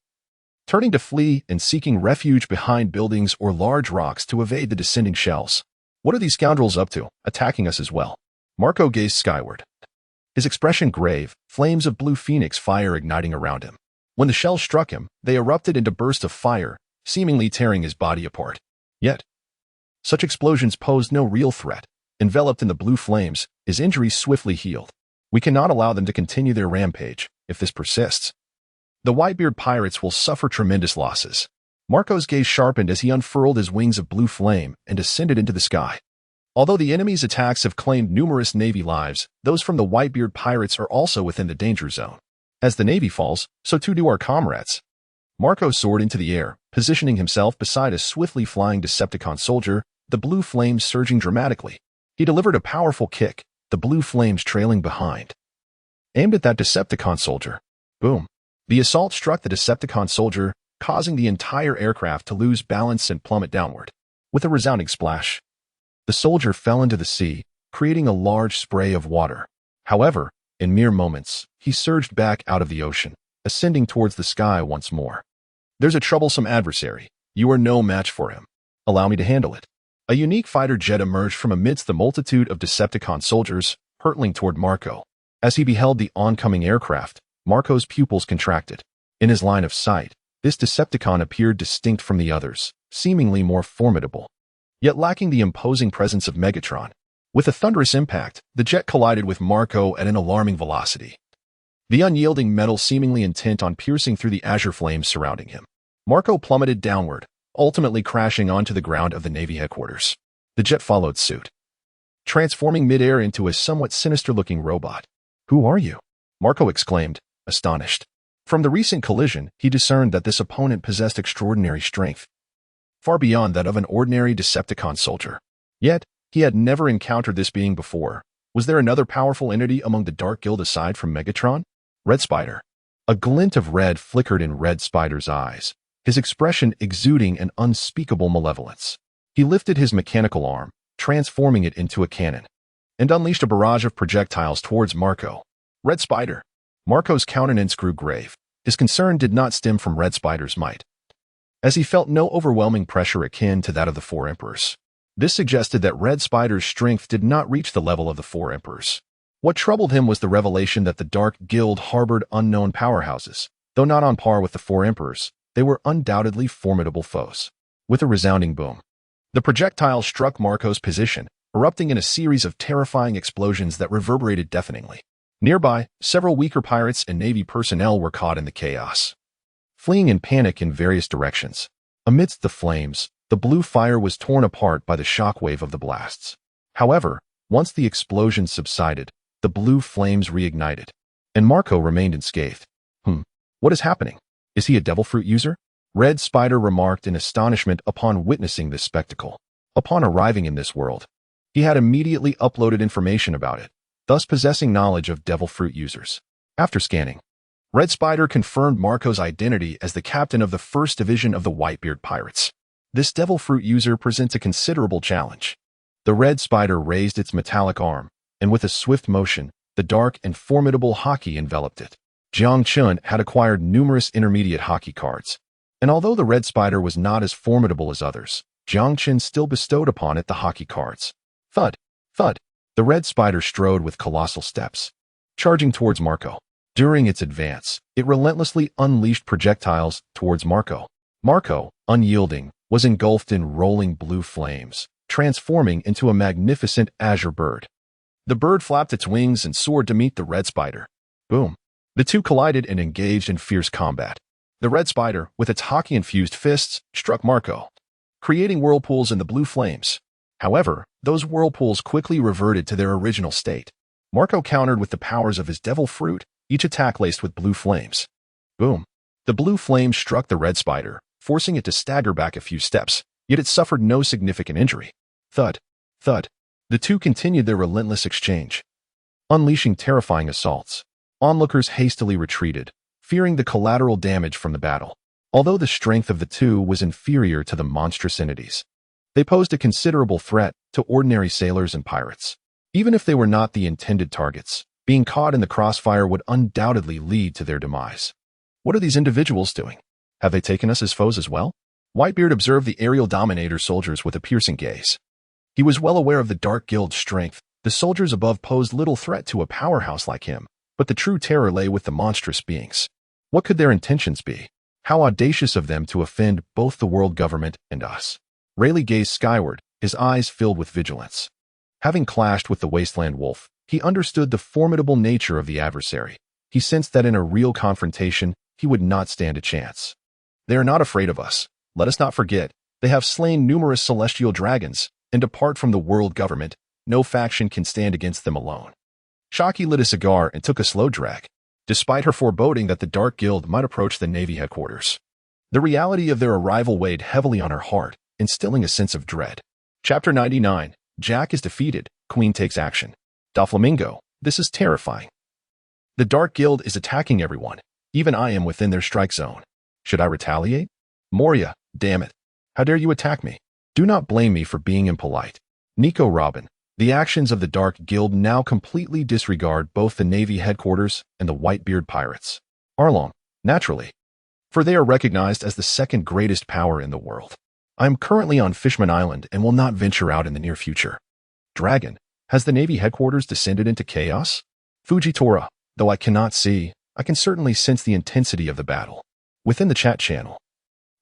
turning to flee and seeking refuge behind buildings or large rocks to evade the descending shells. What are these scoundrels up to, attacking us as well? Marco gazed skyward, his expression grave, flames of blue phoenix fire igniting around him. When the shells struck him, they erupted into bursts of fire, seemingly tearing his body apart. Yet, such explosions posed no real threat. Enveloped in the blue flames, his injuries swiftly healed. We cannot allow them to continue their rampage. If this persists, the Whitebeard Pirates will suffer tremendous losses. Marco's gaze sharpened as he unfurled his wings of blue flame and ascended into the sky. Although the enemy's attacks have claimed numerous Navy lives, those from the Whitebeard Pirates are also within the danger zone. As the Navy falls, so too do our comrades. Marco soared into the air, positioning himself beside a swiftly flying Decepticon soldier, the blue flames surging dramatically. He delivered a powerful kick, the blue flames trailing behind. Aimed at that Decepticon soldier. Boom. The assault struck the Decepticon soldier, causing the entire aircraft to lose balance and plummet downward. With a resounding splash, the soldier fell into the sea, creating a large spray of water. However, in mere moments, he surged back out of the ocean, ascending towards the sky once more. There's a troublesome adversary. You are no match for him. Allow me to handle it. A unique fighter jet emerged from amidst the multitude of Decepticon soldiers, hurtling toward Marco. As he beheld the oncoming aircraft, Marco's pupils contracted. In his line of sight, this Decepticon appeared distinct from the others, seemingly more formidable, yet lacking the imposing presence of Megatron. With a thunderous impact, the jet collided with Marco at an alarming velocity, the unyielding metal seemingly intent on piercing through the azure flames surrounding him. Marco plummeted downward, ultimately crashing onto the ground of the Navy headquarters. The jet followed suit, transforming midair into a somewhat sinister-looking robot. "Who are you?" Marco exclaimed, astonished. From the recent collision, he discerned that this opponent possessed extraordinary strength, far beyond that of an ordinary Decepticon soldier. Yet, he had never encountered this being before. Was there another powerful entity among the Dark Guild aside from Megatron? Red Spider. A glint of red flickered in Red Spider's eyes, his expression exuding an unspeakable malevolence. He lifted his mechanical arm, transforming it into a cannon, and unleashed a barrage of projectiles towards Marco. Red Spider. Marco's countenance grew grave. His concern did not stem from Red Spider's might, as he felt no overwhelming pressure akin to that of the Four Emperors. This suggested that Red Spider's strength did not reach the level of the Four Emperors. What troubled him was the revelation that the Dark Guild harbored unknown powerhouses. Though not on par with the Four Emperors, they were undoubtedly formidable foes. With a resounding boom, the projectile struck Marco's position, erupting in a series of terrifying explosions that reverberated deafeningly. Nearby, several weaker pirates and Navy personnel were caught in the chaos, fleeing in panic in various directions. Amidst the flames, the blue fire was torn apart by the shockwave of the blasts. However, once the explosions subsided, the blue flames reignited, and Marco remained unscathed. What is happening? Is he a devil fruit user? Red Spider remarked in astonishment upon witnessing this spectacle. Upon arriving in this world, he had immediately uploaded information about it, thus possessing knowledge of devil fruit users. After scanning, Red Spider confirmed Marco's identity as the captain of the 1st Division of the Whitebeard Pirates. This devil fruit user presents a considerable challenge. The Red Spider raised its metallic arm, and with a swift motion, the dark and formidable hockey enveloped it. Jiang Chun had acquired numerous intermediate hockey cards, and although the Red Spider was not as formidable as others, Jiang Chun still bestowed upon it the hockey cards. Thud, thud. The Red Spider strode with colossal steps, charging towards Marco. During its advance, it relentlessly unleashed projectiles towards Marco. Marco, unyielding, was engulfed in rolling blue flames, transforming into a magnificent azure bird. The bird flapped its wings and soared to meet the Red Spider. Boom. The two collided and engaged in fierce combat. The Red Spider, with its hockey-infused fists, struck Marco, creating whirlpools in the blue flames. However, those whirlpools quickly reverted to their original state. Marco countered with the powers of his devil fruit, each attack laced with blue flames. Boom. The blue flames struck the Red Spider, forcing it to stagger back a few steps, yet it suffered no significant injury. Thud, thud. The two continued their relentless exchange, unleashing terrifying assaults. Onlookers hastily retreated, fearing the collateral damage from the battle. Although the strength of the two was inferior to the monstrous entities, they posed a considerable threat to ordinary sailors and pirates. Even if they were not the intended targets, being caught in the crossfire would undoubtedly lead to their demise. What are these individuals doing? Have they taken us as foes as well? Whitebeard observed the aerial dominator soldiers with a piercing gaze. He was well aware of the Dark Guild's strength. The soldiers above posed little threat to a powerhouse like him, but the true terror lay with the monstrous beings. What could their intentions be? How audacious of them to offend both the world government and us. Rayleigh gazed skyward, his eyes filled with vigilance. Having clashed with the wasteland wolf, he understood the formidable nature of the adversary. He sensed that in a real confrontation, he would not stand a chance. They are not afraid of us. Let us not forget, they have slain numerous celestial dragons, and apart from the world government, no faction can stand against them alone. Shocky lit a cigar and took a slow drag, despite her foreboding that the Dark Guild might approach the Navy headquarters. The reality of their arrival weighed heavily on her heart, instilling a sense of dread. Chapter 99. Jack is defeated. Queen takes action. Doflamingo, this is terrifying. The Dark Guild is attacking everyone. Even I am within their strike zone. Should I retaliate? Moria, damn it. How dare you attack me? Do not blame me for being impolite. Nico Robin, the actions of the Dark Guild now completely disregard both the Navy headquarters and the Whitebeard Pirates. Arlong, naturally, for they are recognized as the second greatest power in the world. I am currently on Fishman Island and will not venture out in the near future. Dragon, has the Navy headquarters descended into chaos? Fujitora, though I cannot see, I can certainly sense the intensity of the battle. Within the chat channel,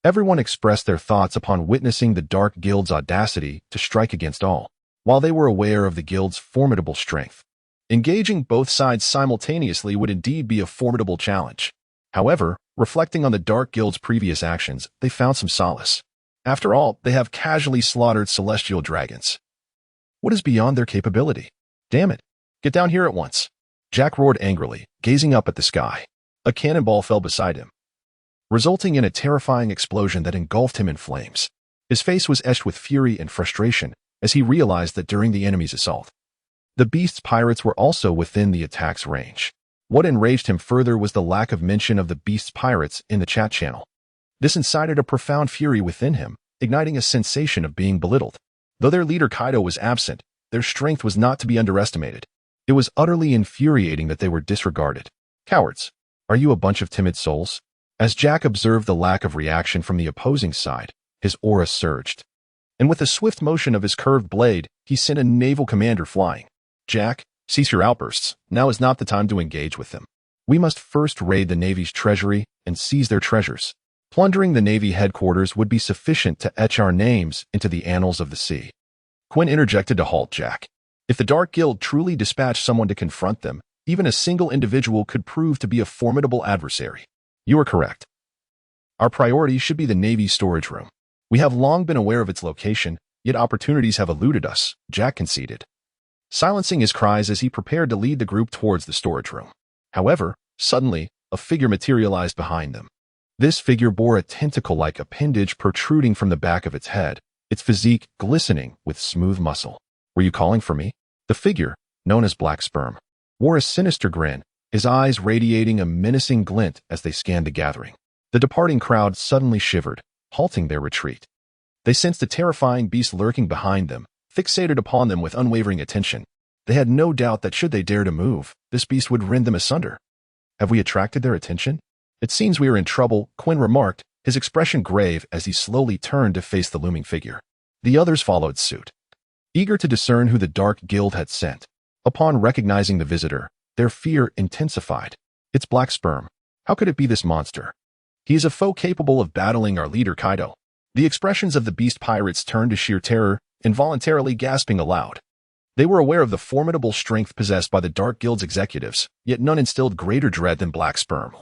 everyone expressed their thoughts upon witnessing the Dark Guild's audacity to strike against all. While they were aware of the Guild's formidable strength, engaging both sides simultaneously would indeed be a formidable challenge. However, Reflecting on the Dark Guild's previous actions, they found some solace. After all, they have casually slaughtered celestial dragons. What is beyond their capability? Damn it. Get down here at once. Jack roared angrily, gazing up at the sky. A cannonball fell beside him, resulting in a terrifying explosion that engulfed him in flames. His face was etched with fury and frustration as he realized that during the enemy's assault, the beast's pirates were also within the attack's range. What enraged him further was the lack of mention of the beast's pirates in the chat channel. This incited a profound fury within him, igniting a sensation of being belittled. Though their leader Kaido was absent, their strength was not to be underestimated. It was utterly infuriating that they were disregarded. Cowards, are you a bunch of timid souls? As Jack observed the lack of reaction from the opposing side, his aura surged. And with a swift motion of his curved blade, he sent a naval commander flying. Jack, cease your outbursts. Now is not the time to engage with them. We must first raid the Navy's treasury and seize their treasures. Plundering the Navy headquarters would be sufficient to etch our names into the annals of the sea. Quinn interjected to halt Jack. If the Dark Guild truly dispatched someone to confront them, even a single individual could prove to be a formidable adversary. You are correct. Our priority should be the Navy's storage room. We have long been aware of its location, yet opportunities have eluded us, Jack conceded, silencing his cries as he prepared to lead the group towards the storage room. However, suddenly, a figure materialized behind them. This figure bore a tentacle-like appendage protruding from the back of its head, its physique glistening with smooth muscle. Were you calling for me? The figure, known as Black Sperm, wore a sinister grin, his eyes radiating a menacing glint as they scanned the gathering. The departing crowd suddenly shivered, halting their retreat. They sensed a terrifying beast lurking behind them, fixated upon them with unwavering attention. They had no doubt that should they dare to move, this beast would rend them asunder. Have we attracted their attention? It seems we are in trouble, Quinn remarked, his expression grave as he slowly turned to face the looming figure. The others followed suit, eager to discern who the Dark Guild had sent. Upon recognizing the visitor, their fear intensified. It's Black Sperm. How could it be this monster? He is a foe capable of battling our leader Kaido. The expressions of the beast pirates turned to sheer terror, involuntarily gasping aloud. They were aware of the formidable strength possessed by the Dark Guild's executives, yet none instilled greater dread than Black Sperm.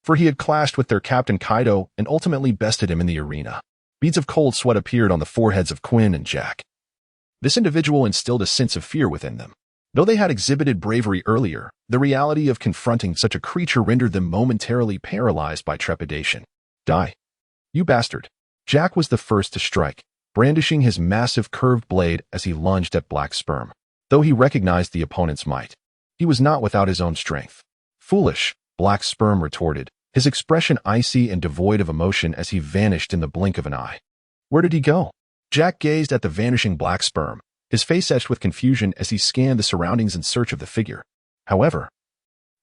For he had clashed with their captain Kaido and ultimately bested him in the arena. Beads of cold sweat appeared on the foreheads of Quinn and Jack. This individual instilled a sense of fear within them. Though they had exhibited bravery earlier, the reality of confronting such a creature rendered them momentarily paralyzed by trepidation. Die. You bastard. Jack was the first to strike, brandishing his massive curved blade as he lunged at Black Sperm. Though he recognized the opponent's might, he was not without his own strength. Foolish, Black Sperm retorted, his expression icy and devoid of emotion as he vanished in the blink of an eye. Where did he go? Jack gazed at the vanishing Black Sperm, his face etched with confusion as he scanned the surroundings in search of the figure. However,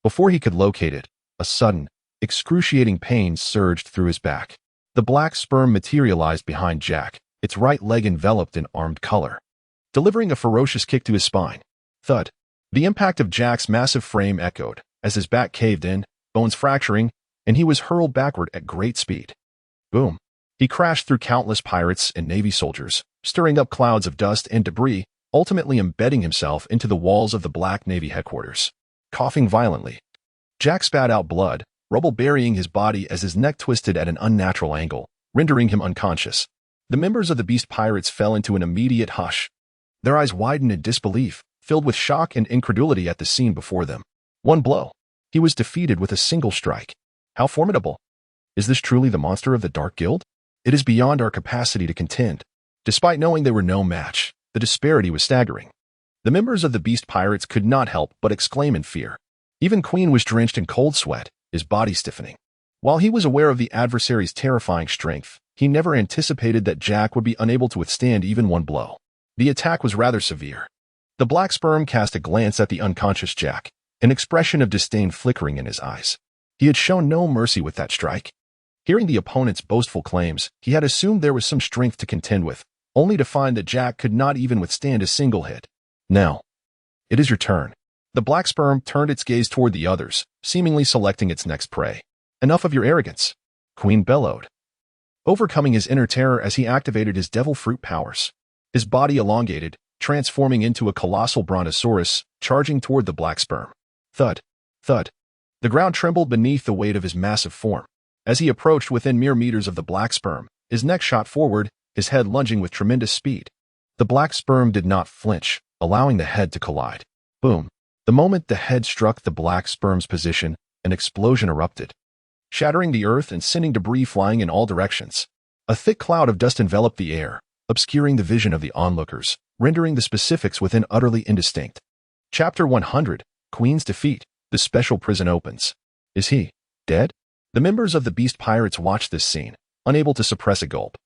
before he could locate it, a sudden, excruciating pain surged through his back. The Black Sperm materialized behind Jack, its right leg enveloped in armed color, delivering a ferocious kick to his spine. Thud. The impact of Jack's massive frame echoed as his back caved in, bones fracturing, and he was hurled backward at great speed. Boom. He crashed through countless pirates and Navy soldiers, stirring up clouds of dust and debris, ultimately embedding himself into the walls of the Black Navy headquarters. Coughing violently, Jack spat out blood, rubble burying his body as his neck twisted at an unnatural angle, rendering him unconscious. The members of the Beast Pirates fell into an immediate hush. Their eyes widened in disbelief, filled with shock and incredulity at the scene before them. One blow. He was defeated with a single strike. How formidable. Is this truly the monster of the Dark Guild? It is beyond our capacity to contend. Despite knowing they were no match, the disparity was staggering. The members of the Beast Pirates could not help but exclaim in fear. Even Queen was drenched in cold sweat, his body stiffening. While he was aware of the adversary's terrifying strength, he never anticipated that Jack would be unable to withstand even one blow. The attack was rather severe. The Black Sperm cast a glance at the unconscious Jack, an expression of disdain flickering in his eyes. He had shown no mercy with that strike. Hearing the opponent's boastful claims, he had assumed there was some strength to contend with, only to find that Jack could not even withstand a single hit. Now, it is your turn. The Black Sperm turned its gaze toward the others, seemingly selecting its next prey. Enough of your arrogance, Queen bellowed, overcoming his inner terror as he activated his devil fruit powers. His body elongated, transforming into a colossal brontosaurus, charging toward the Black Sperm. Thud. Thud. The ground trembled beneath the weight of his massive form. As he approached within mere meters of the black sperm, his neck shot forward, his head lunging with tremendous speed. The black sperm did not flinch, allowing the head to collide. Boom. The moment the head struck the black sperm's position, an explosion erupted, shattering the earth and sending debris flying in all directions. A thick cloud of dust enveloped the air, obscuring the vision of the onlookers, rendering the specifics within utterly indistinct. Chapter 100, Queen's Defeat. The special prison opens. Is he dead? The members of the Beast Pirates watched this scene, unable to suppress a gulp.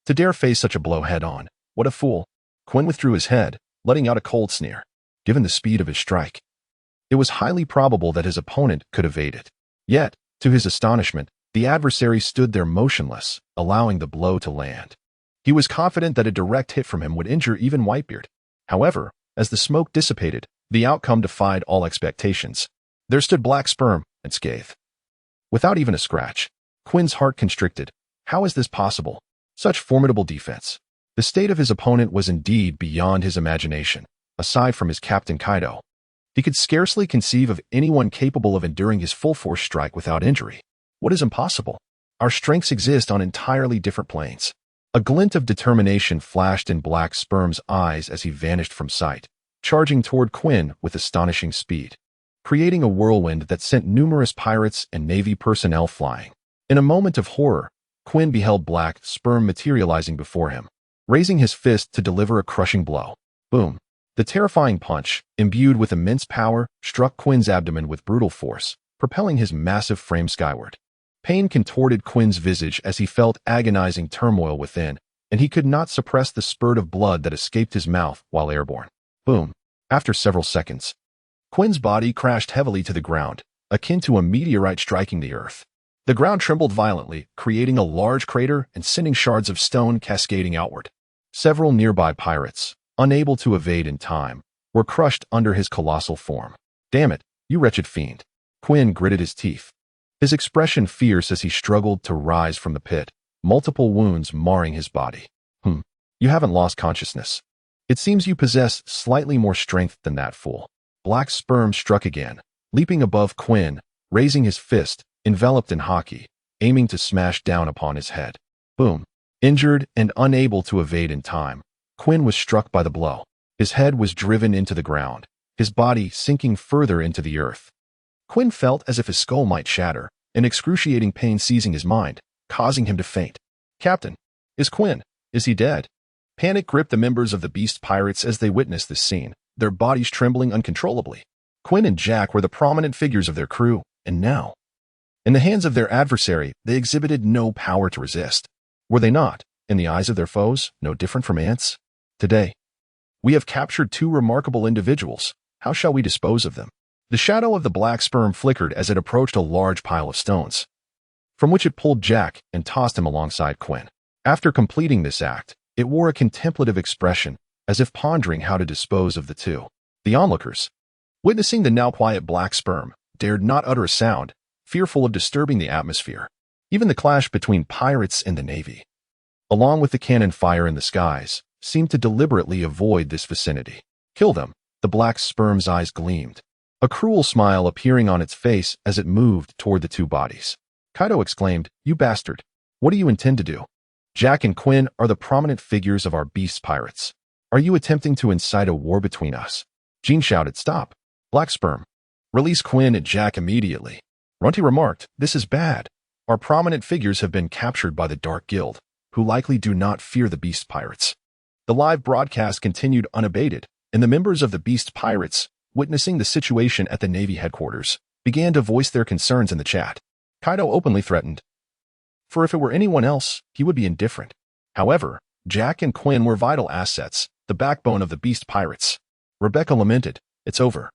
To dare face such a blow head-on, what a fool. Quinn withdrew his head, letting out a cold sneer. Given the speed of his strike, it was highly probable that his opponent could evade it. Yet, to his astonishment, the adversary stood there motionless, allowing the blow to land. He was confident that a direct hit from him would injure even Whitebeard. However, as the smoke dissipated, the outcome defied all expectations. There stood black sperm, unscathed. Without even a scratch. Quinn's heart constricted. How is this possible? Such formidable defense. The state of his opponent was indeed beyond his imagination, aside from his captain Kaido. He could scarcely conceive of anyone capable of enduring his full-force strike without injury. What is impossible? Our strengths exist on entirely different planes. A glint of determination flashed in black sperm's eyes as he vanished from sight, charging toward Quinn with astonishing speed, creating a whirlwind that sent numerous pirates and navy personnel flying. In a moment of horror, Quinn beheld black sperm materializing before him, raising his fist to deliver a crushing blow. Boom. The terrifying punch, imbued with immense power, struck Quinn's abdomen with brutal force, propelling his massive frame skyward. Pain contorted Quinn's visage as he felt agonizing turmoil within, and he could not suppress the spurt of blood that escaped his mouth while airborne. Boom. After several seconds, Quinn's body crashed heavily to the ground, akin to a meteorite striking the earth. The ground trembled violently, creating a large crater and sending shards of stone cascading outward. Several nearby pirates, unable to evade in time, were crushed under his colossal form. Damn it, you wretched fiend. Quinn gritted his teeth, his expression fierce as he struggled to rise from the pit, multiple wounds marring his body. You haven't lost consciousness. It seems you possess slightly more strength than that fool. Black sperm struck again, leaping above Quinn, raising his fist, enveloped in haki, aiming to smash down upon his head. Boom. Injured and unable to evade in time, Quinn was struck by the blow. His head was driven into the ground, his body sinking further into the earth. Quinn felt as if his skull might shatter, an excruciating pain seizing his mind, causing him to faint. Captain, is Quinn? Is he dead? Panic gripped the members of the Beast Pirates as they witnessed this scene, their bodies trembling uncontrollably. Quinn and Jack were the prominent figures of their crew, and now, in the hands of their adversary, they exhibited no power to resist. Were they not, in the eyes of their foes, no different from ants? Today, we have captured two remarkable individuals. How shall we dispose of them? The shadow of the black sperm flickered as it approached a large pile of stones, from which it pulled Jack and tossed him alongside Quinn. After completing this act, it wore a contemplative expression, as if pondering how to dispose of the two. The onlookers, witnessing the now quiet black sperm, dared not utter a sound, fearful of disturbing the atmosphere. Even the clash between pirates and the navy, along with the cannon fire in the skies, seemed to deliberately avoid this vicinity. Kill them. The black sperm's eyes gleamed, a cruel smile appearing on its face as it moved toward the two bodies. Kaido exclaimed, "You bastard! What do you intend to do?" Jack and Quinn are the prominent figures of our Beast Pirates. Are you attempting to incite a war between us? Jean shouted, "Stop! Black sperm! Release Quinn and Jack immediately." Runty remarked, "This is bad. Our prominent figures have been captured by the Dark Guild, who likely do not fear the Beast Pirates." The live broadcast continued unabated, and the members of the Beast Pirates, witnessing the situation at the Navy headquarters, began to voice their concerns in the chat. Kaido openly threatened, for if it were anyone else, he would be indifferent. However, Jack and Quinn were vital assets, the backbone of the Beast Pirates. Rebecca lamented, "It's over.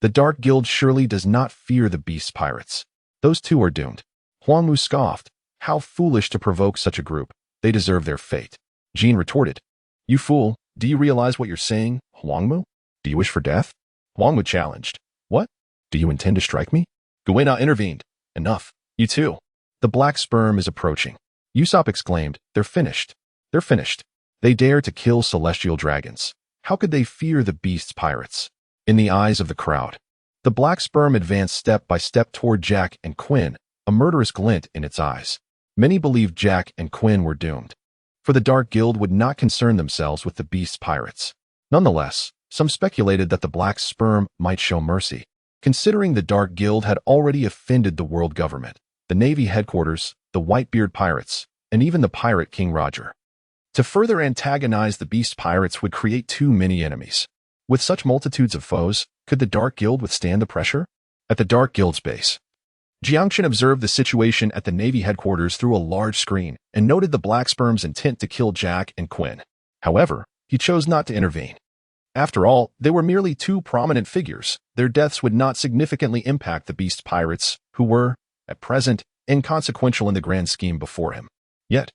The Dark Guild surely does not fear the Beast Pirates. Those two are doomed." Huangmu scoffed, "How foolish to provoke such a group. They deserve their fate." Jean retorted, "You fool, do you realize what you're saying, Huangmu? Do you wish for death?" Huangmu challenged, "What? Do you intend to strike me?" Guena intervened, "Enough. You too. The black sperm is approaching." Usopp exclaimed, "They're finished. They're finished. They dare to kill celestial dragons. How could they fear the Beast Pirates?" In the eyes of the crowd, the black sperm advanced step by step toward Jack and Quinn, a murderous glint in its eyes. Many believed Jack and Quinn were doomed, for the Dark Guild would not concern themselves with the Beast's pirates. Nonetheless, some speculated that the Black Sperm might show mercy, considering the Dark Guild had already offended the world government, the Navy headquarters, the Whitebeard Pirates, and even the pirate King Roger. To further antagonize the Beast Pirates would create too many enemies. With such multitudes of foes, could the Dark Guild withstand the pressure? At the Dark Guild's base, Jiangchen observed the situation at the Navy headquarters through a large screen and noted the Black Sperm's intent to kill Jack and Quinn. However, he chose not to intervene. After all, they were merely two prominent figures. Their deaths would not significantly impact the Beast Pirates, who were, at present, inconsequential in the grand scheme before him. Yet,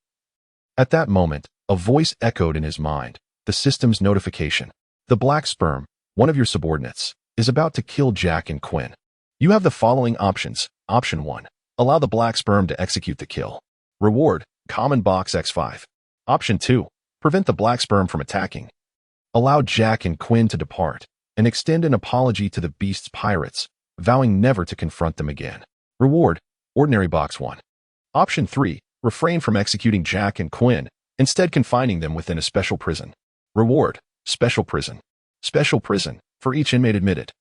at that moment, a voice echoed in his mind, the system's notification. The Black Sperm, one of your subordinates, is about to kill Jack and Quinn. You have the following options. Option 1. Allow the Black Sperm to execute the kill. Reward, Common Box X5. Option 2. Prevent the Black Sperm from attacking. Allow Jack and Quinn to depart, and extend an apology to the Beast's pirates, vowing never to confront them again. Reward, Ordinary Box 1. Option 3. Refrain from executing Jack and Quinn, instead confining them within a special prison. Reward, Special Prison. Special prison, for each inmate admitted.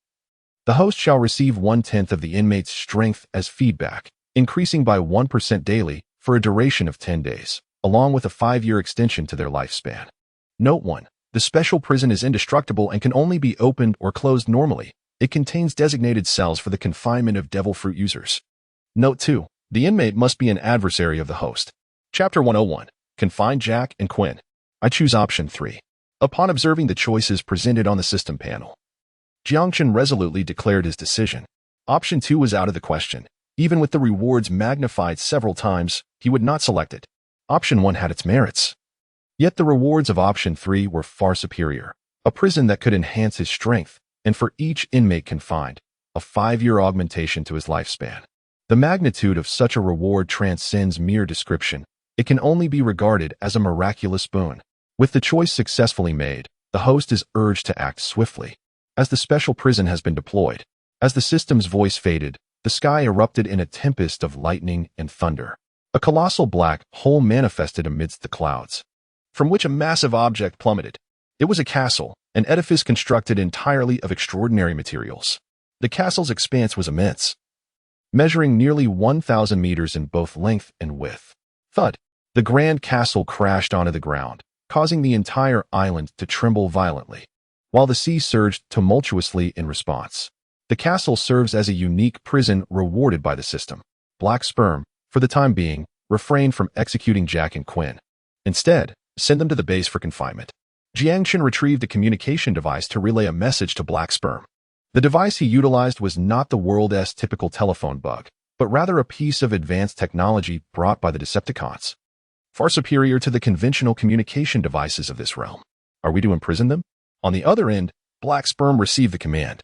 The host shall receive 1/10 of the inmate's strength as feedback, increasing by 1% daily for a duration of 10 days, along with a 5-year extension to their lifespan. Note 1. The special prison is indestructible and can only be opened or closed normally. It contains designated cells for the confinement of devil fruit users. Note 2. The inmate must be an adversary of the host. Chapter 101. Confine Jack and Quinn. I choose option 3. Upon observing the choices presented on the system panel, Jiangchen resolutely declared his decision. Option 2 was out of the question. Even with the rewards magnified several times, he would not select it. Option 1 had its merits. Yet the rewards of option 3 were far superior. A prison that could enhance his strength, and for each inmate confined, a 5-year augmentation to his lifespan. The magnitude of such a reward transcends mere description. It can only be regarded as a miraculous boon. With the choice successfully made, the host is urged to act swiftly. As the special prison has been deployed, as the system's voice faded, the sky erupted in a tempest of lightning and thunder. A colossal black hole manifested amidst the clouds, from which a massive object plummeted. It was a castle, an edifice constructed entirely of extraordinary materials. The castle's expanse was immense, measuring nearly 1,000 meters in both length and width. Thud! The grand castle crashed onto the ground, causing the entire island to tremble violently, while the sea surged tumultuously in response. The castle serves as a unique prison rewarded by the system. Black Sperm, for the time being, refrain from executing Jack and Quinn. Instead, send them to the base for confinement. Jiangchen retrieved a communication device to relay a message to Black Sperm. The device he utilized was not the world's typical telephone bug, but rather a piece of advanced technology brought by the Decepticons, far superior to the conventional communication devices of this realm. Are we to imprison them? On the other end, Black Sperm received the command,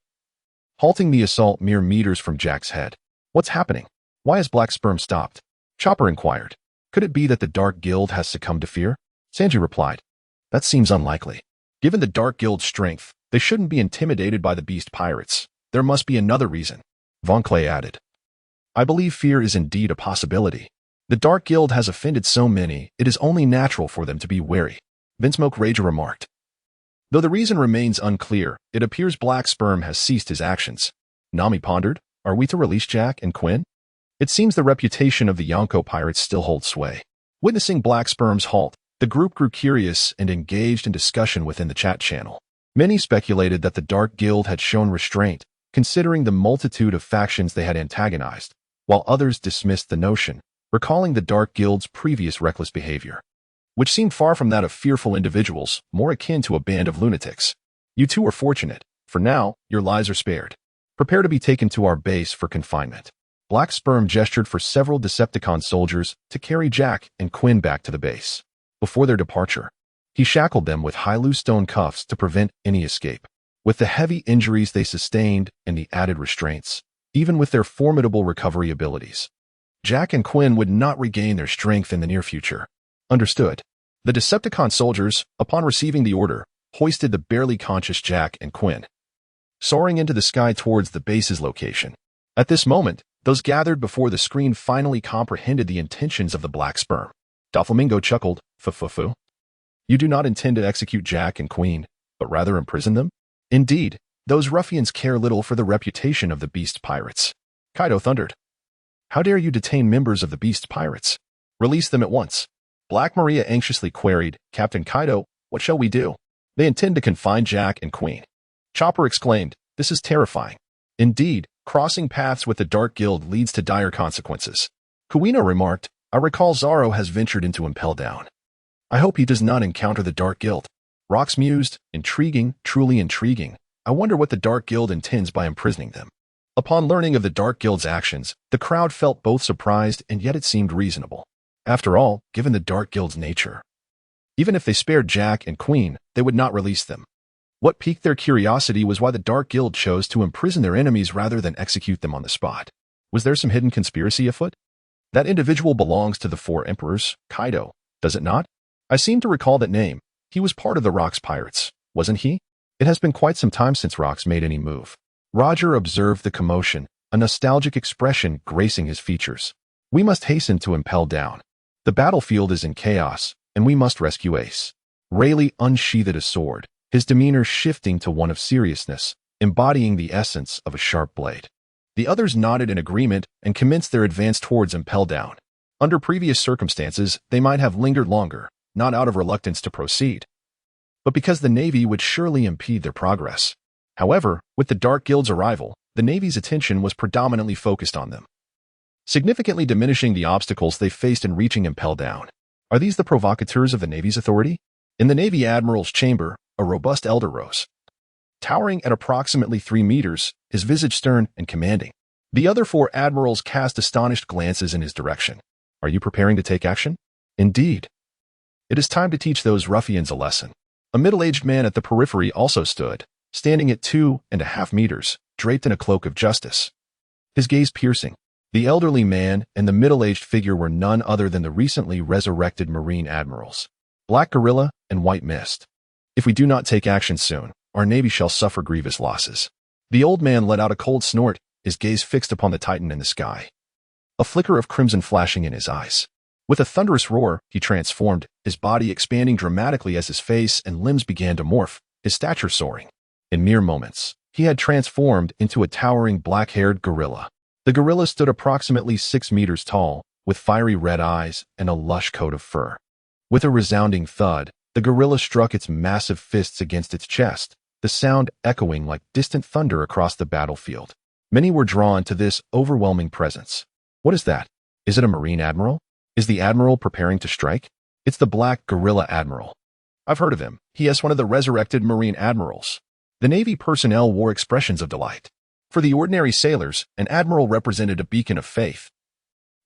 halting the assault mere meters from Jack's head. What's happening? Why has Black Sperm stopped? Chopper inquired. Could it be that the Dark Guild has succumbed to fear? Sanji replied. That seems unlikely. Given the Dark Guild's strength, they shouldn't be intimidated by the Beast Pirates. There must be another reason. Von Clay added. I believe fear is indeed a possibility. The Dark Guild has offended so many, it is only natural for them to be wary, Vinsmoke Rager remarked. Though the reason remains unclear, it appears Black Sperm has ceased his actions. Nami pondered, are we to release Jack and Quinn? It seems the reputation of the Yonko pirates still holds sway. Witnessing Black Sperm's halt, the group grew curious and engaged in discussion within the chat channel. Many speculated that the Dark Guild had shown restraint, considering the multitude of factions they had antagonized, while others dismissed the notion, recalling the Dark Guild's previous reckless behavior, which seemed far from that of fearful individuals, more akin to a band of lunatics. You two are fortunate. For now, your lives are spared. Prepare to be taken to our base for confinement. Black Sperm gestured for several Decepticon soldiers to carry Jack and Quinn back to the base. Before their departure, he shackled them with high-loose stone cuffs to prevent any escape. With the heavy injuries they sustained and the added restraints, even with their formidable recovery abilities, Jack and Quinn would not regain their strength in the near future. Understood. The Decepticon soldiers, upon receiving the order, hoisted the barely conscious Jack and Quinn, soaring into the sky towards the base's location. At this moment, Those gathered before the screen finally comprehended the intentions of the black sperm. Doflamingo chuckled, "Fu-fu-fu. You do not intend to execute Jack and Queen, but rather imprison them? Indeed, those ruffians care little for the reputation of the Beast Pirates." Kaido thundered. "How dare you detain members of the Beast Pirates? Release them at once." Black Maria anxiously queried, "Captain Kaido, what shall we do?" "They intend to confine Jack and Queen." Chopper exclaimed, "This is terrifying." "Indeed, crossing paths with the Dark Guild leads to dire consequences." Kuino remarked, "I recall Zoro has ventured into Impel Down. I hope he does not encounter the Dark Guild." Rox mused, "Intriguing, truly intriguing. I wonder what the Dark Guild intends by imprisoning them." Upon learning of the Dark Guild's actions, the crowd felt both surprised and yet it seemed reasonable. After all, given the Dark Guild's nature, even if they spared Jack and Queen, they would not release them. What piqued their curiosity was why the Dark Guild chose to imprison their enemies rather than execute them on the spot. Was there some hidden conspiracy afoot? That individual belongs to the Four Emperors, Kaido, does it not? I seem to recall that name. He was part of the Rox Pirates, wasn't he? It has been quite some time since Rox made any move. Roger observed the commotion, a nostalgic expression gracing his features. "We must hasten to Impel Down. The battlefield is in chaos, and we must rescue Ace." Rayleigh unsheathed a sword, his demeanor shifting to one of seriousness, embodying the essence of a sharp blade. The others nodded in agreement and commenced their advance towards Impel Down. Under previous circumstances, they might have lingered longer, not out of reluctance to proceed, but because the Navy would surely impede their progress. However, with the Dark Guild's arrival, the Navy's attention was predominantly focused on them, significantly diminishing the obstacles they faced in reaching Impel Down. Are these the provocateurs of the Navy's authority? In the Navy Admiral's chamber, a robust elder rose. Towering at approximately 3 meters, his visage stern and commanding. The other 4 admirals cast astonished glances in his direction. "Are you preparing to take action?" "Indeed. It is time to teach those ruffians a lesson." A middle-aged man at the periphery also stood, standing at 2.5 meters, draped in a cloak of justice, his gaze piercing. The elderly man and the middle-aged figure were none other than the recently resurrected Marine admirals, Black Gorilla and White Mist. "If we do not take action soon, our Navy shall suffer grievous losses." The old man let out a cold snort, his gaze fixed upon the Titan in the sky, a flicker of crimson flashing in his eyes. With a thunderous roar, he transformed, his body expanding dramatically as his face and limbs began to morph, his stature soaring. In mere moments, he had transformed into a towering black-haired gorilla. The gorilla stood approximately 6 meters tall, with fiery red eyes and a lush coat of fur. With a resounding thud, the gorilla struck its massive fists against its chest, the sound echoing like distant thunder across the battlefield. Many were drawn to this overwhelming presence. What is that? Is it a Marine admiral? Is the admiral preparing to strike? It's the Black Gorilla Admiral. I've heard of him. He is one of the resurrected Marine admirals. The Navy personnel wore expressions of delight. For the ordinary sailors, an admiral represented a beacon of faith.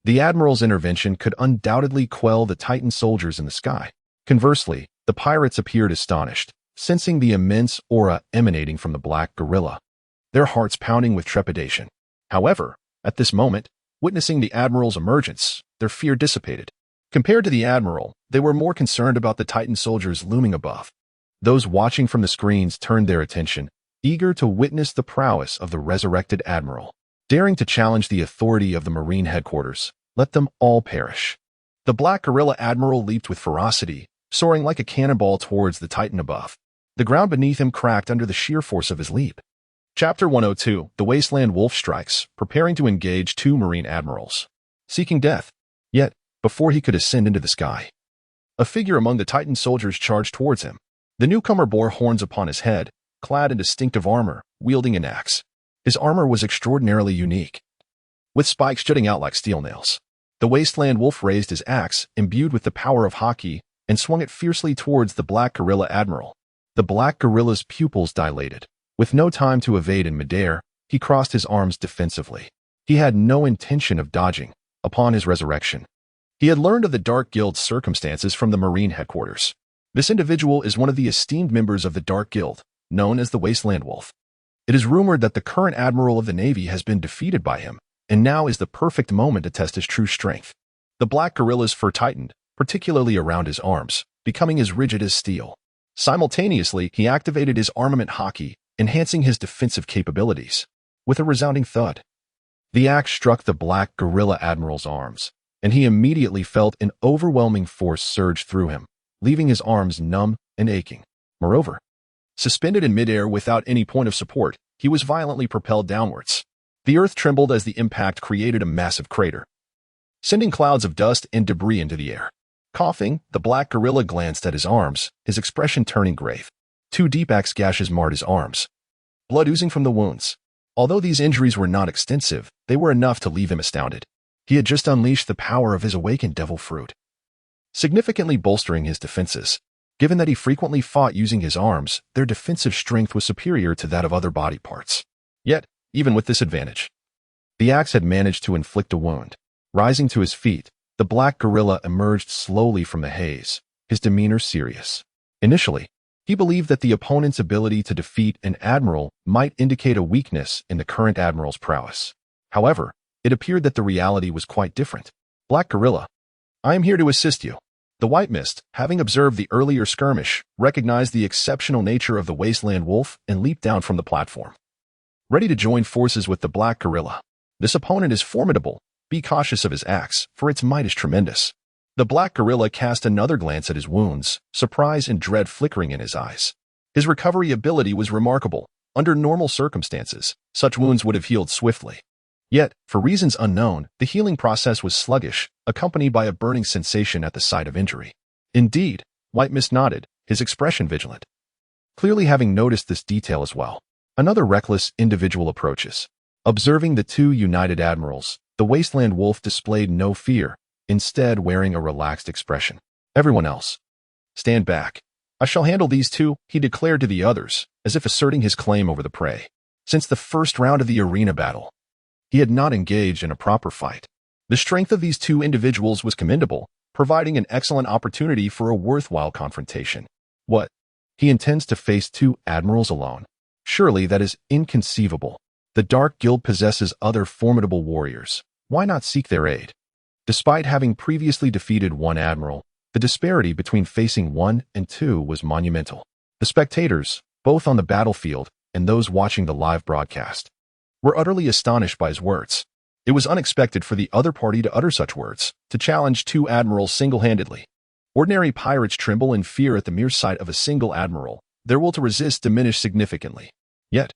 The admiral's intervention could undoubtedly quell the Titan soldiers in the sky. Conversely, the pirates appeared astonished, sensing the immense aura emanating from the Black Gorilla, their hearts pounding with trepidation. However, at this moment, witnessing the admiral's emergence, their fear dissipated. Compared to the admiral, they were more concerned about the Titan soldiers looming above. Those watching from the screens turned their attention, eager to witness the prowess of the resurrected admiral. Daring to challenge the authority of the Marine headquarters, let them all perish. The Black Gorilla Admiral leaped with ferocity, soaring like a cannonball towards the Titan above. The ground beneath him cracked under the sheer force of his leap. Chapter 102, The Wasteland Wolf strikes, preparing to engage 2 Marine admirals, seeking death. Yet, before he could ascend into the sky, a figure among the Titan soldiers charged towards him. The newcomer bore horns upon his head, clad in distinctive armor, wielding an axe. His armor was extraordinarily unique, with spikes jutting out like steel nails. The Wasteland Wolf raised his axe, imbued with the power of Haki, and swung it fiercely towards the Black Gorilla Admiral. The Black Gorilla's pupils dilated. With no time to evade in midair, he crossed his arms defensively. He had no intention of dodging. Upon his resurrection, he had learned of the Dark Guild's circumstances from the Marine headquarters. This individual is one of the esteemed members of the Dark Guild, known as the Wasteland Wolf. It is rumored that the current admiral of the Navy has been defeated by him, and now is the perfect moment to test his true strength. The Black Gorilla's fur tightened, particularly around his arms, becoming as rigid as steel. Simultaneously, he activated his armament Haki, enhancing his defensive capabilities. With a resounding thud, The axe struck the black gorilla admiral's arms, and he immediately felt an overwhelming force surge through him, leaving his arms numb and aching. Moreover, suspended in midair without any point of support, he was violently propelled downwards. The earth trembled as the impact created a massive crater, sending clouds of dust and debris into the air. Coughing, the black gorilla glanced at his arms, his expression turning grave. 2 deep axe gashes marred his arms, blood oozing from the wounds. Although these injuries were not extensive, they were enough to leave him astounded. He had just unleashed the power of his awakened devil fruit, significantly bolstering his defenses. Given that he frequently fought using his arms, their defensive strength was superior to that of other body parts. Yet, even with this advantage, the axe had managed to inflict a wound. Rising to his feet, the black gorilla emerged slowly from the haze, his demeanor serious. Initially, he believed that the opponent's ability to defeat an admiral might indicate a weakness in the current admiral's prowess. However, it appeared that the reality was quite different. Black gorilla, I am here to assist you. The White Mist, having observed the earlier skirmish, recognized the exceptional nature of the wasteland wolf and leaped down from the platform, ready to join forces with the black gorilla. This opponent is formidable. Be cautious of his axe, for its might is tremendous. The black gorilla cast another glance at his wounds, surprise and dread flickering in his eyes. His recovery ability was remarkable. Under normal circumstances, such wounds would have healed swiftly. Yet, for reasons unknown, the healing process was sluggish, accompanied by a burning sensation at the site of injury. Indeed, White Mist nodded, his expression vigilant, clearly having noticed this detail as well. Another reckless individual approaches. Observing the 2 united admirals, the wasteland wolf displayed no fear, instead wearing a relaxed expression. Everyone else, stand back. I shall handle these 2, he declared to the others, as if asserting his claim over the prey. Since the first round of the arena battle, he had not engaged in a proper fight. The strength of these 2 individuals was commendable, providing an excellent opportunity for a worthwhile confrontation. What? He intends to face 2 admirals alone? Surely that is inconceivable. The Dark Guild possesses other formidable warriors. Why not seek their aid? Despite having previously defeated 1 admiral, the disparity between facing 1 and 2 was monumental. The spectators, both on the battlefield and those watching the live broadcast, were utterly astonished by his words. It was unexpected for the other party to utter such words, to challenge 2 admirals single-handedly. Ordinary pirates tremble in fear at the mere sight of a single admiral. Their will to resist diminished significantly. Yet,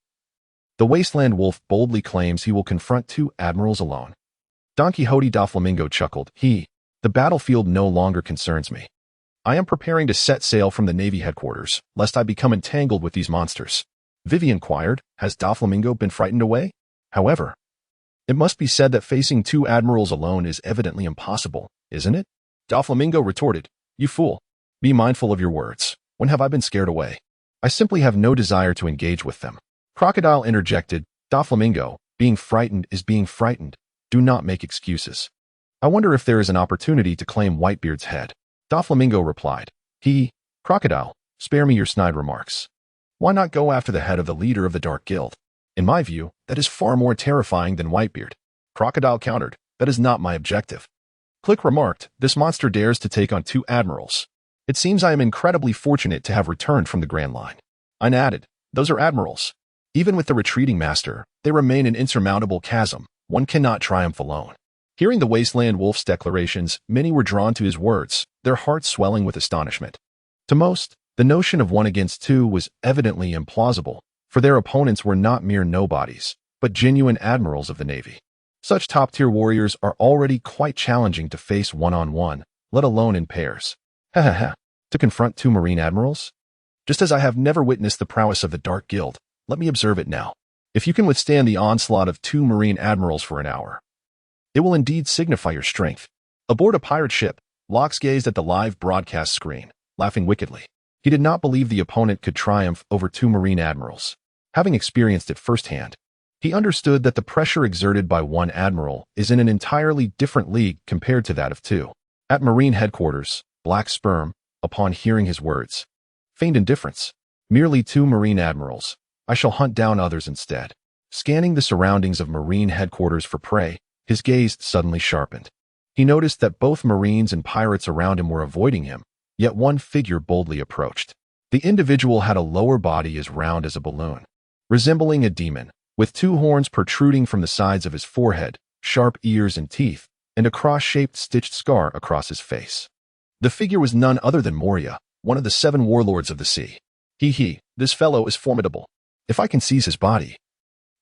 the wasteland wolf boldly claims he will confront 2 admirals alone. Don Quixote Doflamingo chuckled. The battlefield no longer concerns me. I am preparing to set sail from the Navy headquarters, lest I become entangled with these monsters. Vivi inquired, has Doflamingo been frightened away? However, it must be said that facing 2 admirals alone is evidently impossible, isn't it? Doflamingo retorted, you fool. Be mindful of your words. When have I been scared away? I simply have no desire to engage with them. Crocodile interjected, Doflamingo, being frightened is being frightened. Do not make excuses. I wonder if there is an opportunity to claim Whitebeard's head. Doflamingo replied, Crocodile, spare me your snide remarks. Why not go after the head of the leader of the Dark Guild? In my view, that is far more terrifying than Whitebeard. Crocodile countered, that is not my objective. Click remarked, this monster dares to take on 2 admirals. It seems I am incredibly fortunate to have returned from the Grand Line. Ein added, those are admirals. Even with the retreating master, they remain an insurmountable chasm. One cannot triumph alone. Hearing the wasteland wolf's declarations, many were drawn to his words, their hearts swelling with astonishment. To most, the notion of 1 against 2 was evidently implausible, for their opponents were not mere nobodies, but genuine admirals of the Navy. Such top-tier warriors are already quite challenging to face one-on-one, let alone in pairs. To confront 2 Marine admirals? Just as I have never witnessed the prowess of the Dark Guild, let me observe it now. If you can withstand the onslaught of 2 Marine admirals for an hour, it will indeed signify your strength. Aboard a pirate ship, Lox gazed at the live broadcast screen, laughing wickedly. He did not believe the opponent could triumph over 2 Marine admirals. Having experienced it firsthand, he understood that the pressure exerted by 1 admiral is in an entirely different league compared to that of 2. At Marine headquarters, Black Sperm, upon hearing his words, feigned indifference. Merely 2 Marine admirals. I shall hunt down others instead. Scanning the surroundings of Marine headquarters for prey, his gaze suddenly sharpened. He noticed that both Marines and pirates around him were avoiding him, yet 1 figure boldly approached. The individual had a lower body as round as a balloon, resembling a demon, with two horns protruding from the sides of his forehead, sharp ears and teeth, and a cross-shaped stitched scar across his face. The figure was none other than Moria, one of the 7 warlords of the sea. This fellow is formidable. If I can seize his body,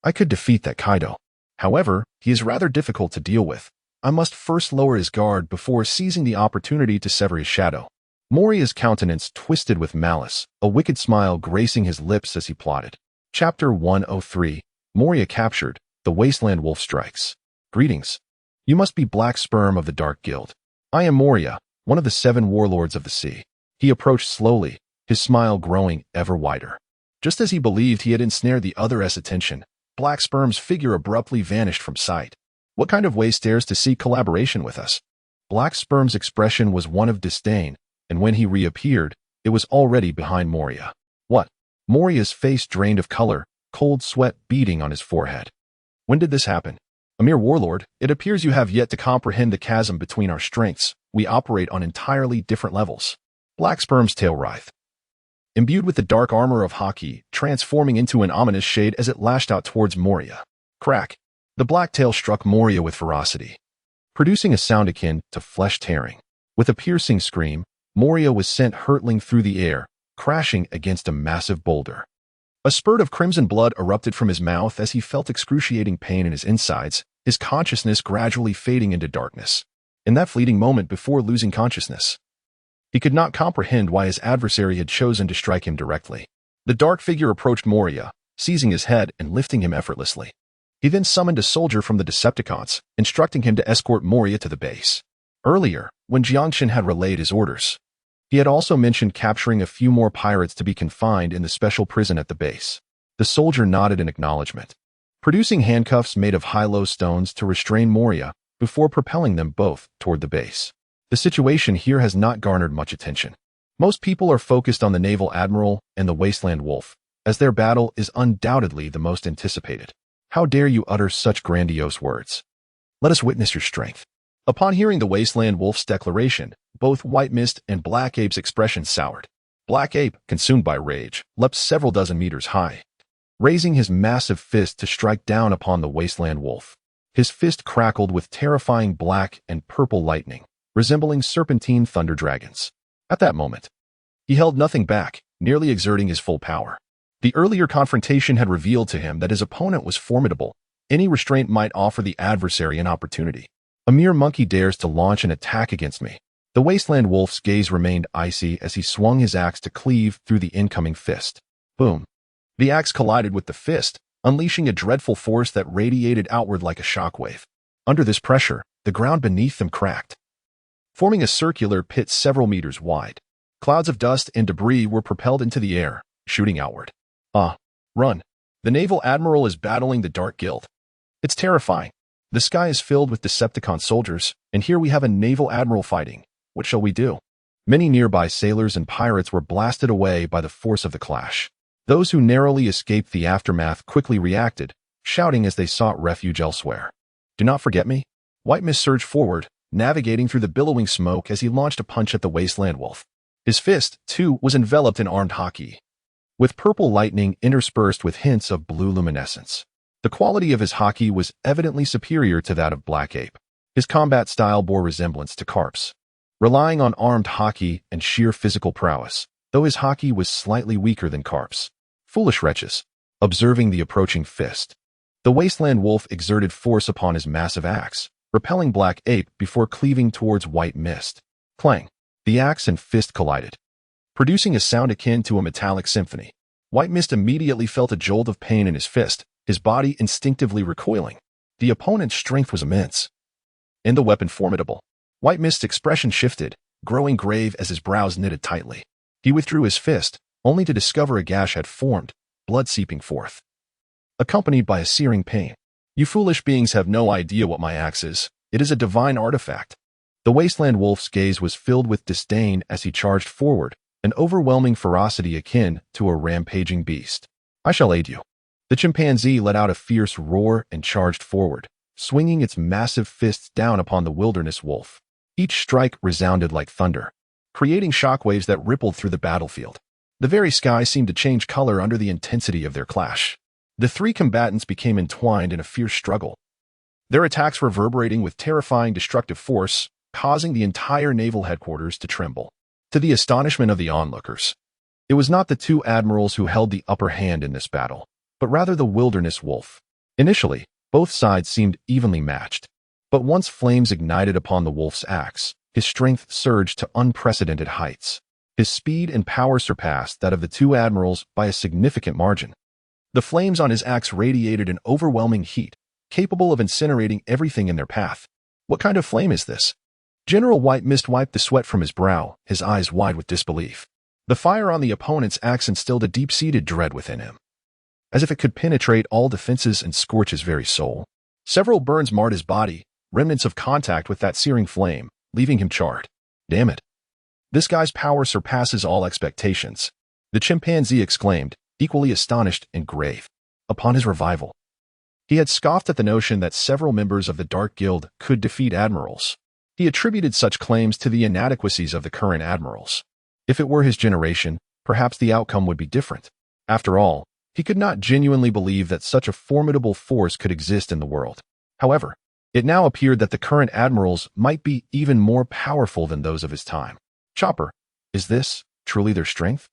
I could defeat that Kaido. However, he is rather difficult to deal with. I must first lower his guard before seizing the opportunity to sever his shadow. Moria's countenance twisted with malice, a wicked smile gracing his lips as he plotted. Chapter 103. Moria captured. The Wasteland Wolf strikes. Greetings. You must be Black Sperm of the Dark Guild. I am Moria, one of the 7 warlords of the sea. He approached slowly, his smile growing ever wider. Just as he believed he had ensnared the other's attention, Black Sperm's figure abruptly vanished from sight. What kind of waste dares to seek collaboration with us? Black Sperm's expression was one of disdain, and when he reappeared, it was already behind Moria. What? Moria's face drained of color, cold sweat beading on his forehead. When did this happen? A mere warlord, it appears you have yet to comprehend the chasm between our strengths. We operate on entirely different levels. Black Sperm's tail writhed. Imbued with the dark armor of Haki, transforming into an ominous shade as it lashed out towards Moria. Crack! The black tail struck Moria with ferocity, producing a sound akin to flesh tearing. With a piercing scream, Moria was sent hurtling through the air, crashing against a massive boulder. A spurt of crimson blood erupted from his mouth as he felt excruciating pain in his insides, his consciousness gradually fading into darkness. In that fleeting moment before losing consciousness, he could not comprehend why his adversary had chosen to strike him directly. The dark figure approached Moria, seizing his head and lifting him effortlessly. He then summoned a soldier from the Decepticons, instructing him to escort Moria to the base. Earlier, when Jiangshan had relayed his orders, he had also mentioned capturing a few more pirates to be confined in the special prison at the base. The soldier nodded in acknowledgement, producing handcuffs made of high-low stones to restrain Moria before propelling them both toward the base. The situation here has not garnered much attention. Most people are focused on the Naval Admiral and the Wasteland Wolf, as their battle is undoubtedly the most anticipated. How dare you utter such grandiose words? Let us witness your strength. Upon hearing the Wasteland Wolf's declaration, both White Mist and Black Ape's expressions soured. Black Ape, consumed by rage, leapt several dozen meters high, raising his massive fist to strike down upon the Wasteland Wolf. His fist crackled with terrifying black and purple lightning, resembling serpentine thunder dragons. At that moment, he held nothing back, nearly exerting his full power. The earlier confrontation had revealed to him that his opponent was formidable. Any restraint might offer the adversary an opportunity. A mere monkey dares to launch an attack against me. The Wasteland Wolf's gaze remained icy as he swung his axe to cleave through the incoming fist. Boom! The axe collided with the fist, unleashing a dreadful force that radiated outward like a shockwave. Under this pressure, the ground beneath them cracked, forming a circular pit several meters wide. Clouds of dust and debris were propelled into the air, shooting outward. Run. The Naval Admiral is battling the Dark Guild. It's terrifying. The sky is filled with Decepticon soldiers, and here we have a Naval Admiral fighting. What shall we do? Many nearby sailors and pirates were blasted away by the force of the clash. Those who narrowly escaped the aftermath quickly reacted, shouting as they sought refuge elsewhere. Do not forget me? White Mist surged forward, navigating through the billowing smoke as he launched a punch at the Wasteland Wolf. His fist, too, was enveloped in armed Haki, with purple lightning interspersed with hints of blue luminescence. The quality of his Haki was evidently superior to that of Black Ape. His combat style bore resemblance to Carp's, relying on armed Haki and sheer physical prowess, though his Haki was slightly weaker than Carp's. Foolish wretches. Observing the approaching fist, the Wasteland Wolf exerted force upon his massive axe, repelling Black Ape before cleaving towards White Mist. Clang! The axe and fist collided, producing a sound akin to a metallic symphony. White Mist immediately felt a jolt of pain in his fist, his body instinctively recoiling. The opponent's strength was immense, and the weapon formidable. White Mist's expression shifted, growing grave as his brows knitted tightly. He withdrew his fist, only to discover a gash had formed, blood seeping forth, accompanied by a searing pain. You foolish beings have no idea what my axe is. It is a divine artifact. The Wasteland Wolf's gaze was filled with disdain as he charged forward, an overwhelming ferocity akin to a rampaging beast. I shall aid you. The chimpanzee let out a fierce roar and charged forward, swinging its massive fists down upon the wilderness wolf. Each strike resounded like thunder, creating shockwaves that rippled through the battlefield. The very sky seemed to change color under the intensity of their clash. The three combatants became entwined in a fierce struggle, their attacks reverberating with terrifying destructive force, causing the entire naval headquarters to tremble. To the astonishment of the onlookers, it was not the two admirals who held the upper hand in this battle, but rather the wilderness wolf. Initially, both sides seemed evenly matched, but once flames ignited upon the wolf's axe, his strength surged to unprecedented heights. His speed and power surpassed that of the two admirals by a significant margin. The flames on his axe radiated an overwhelming heat, capable of incinerating everything in their path. What kind of flame is this? General White Mist wiped the sweat from his brow, his eyes wide with disbelief. The fire on the opponent's axe instilled a deep-seated dread within him, as if it could penetrate all defenses and scorch his very soul. Several burns marred his body, remnants of contact with that searing flame, leaving him charred. Damn it. This guy's power surpasses all expectations, the chimpanzee exclaimed, equally astonished and grave. Upon his revival, he had scoffed at the notion that several members of the Dark Guild could defeat admirals. He attributed such claims to the inadequacies of the current admirals. If it were his generation, perhaps the outcome would be different. After all, he could not genuinely believe that such a formidable force could exist in the world. However, it now appeared that the current admirals might be even more powerful than those of his time. Chopper, is this truly their strength?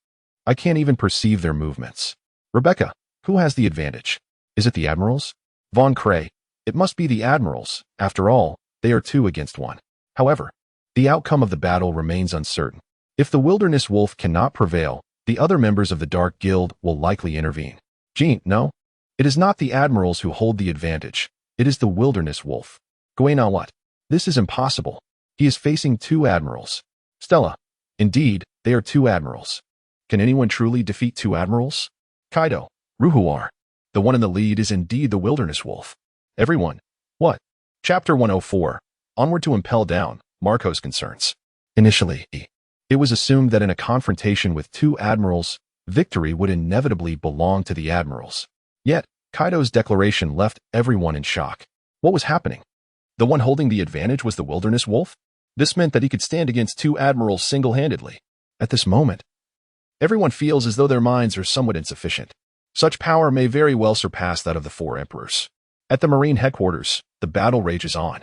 I can't even perceive their movements. Rebecca, who has the advantage? Is it the admirals? Von Cray, it must be the admirals. After all, they are 2 against 1. However, the outcome of the battle remains uncertain. If the wilderness wolf cannot prevail, the other members of the Dark Guild will likely intervene. Jean, no. It is not the admirals who hold the advantage. It is the wilderness wolf. Guena, what? This is impossible. He is facing 2 admirals. Stella, indeed, they are 2 admirals. Can anyone truly defeat 2 admirals? Kaido, Ruhuar. The one in the lead is indeed the wilderness wolf. Everyone. What? Chapter 104. Onward to Impel Down, Marco's concerns. Initially, it was assumed that in a confrontation with 2 admirals, victory would inevitably belong to the admirals. Yet, Kaido's declaration left everyone in shock. What was happening? The one holding the advantage was the wilderness wolf? This meant that he could stand against 2 admirals single-handedly. At this moment, everyone feels as though their minds are somewhat insufficient. Such power may very well surpass that of the 4 emperors. At the Marine headquarters, the battle rages on.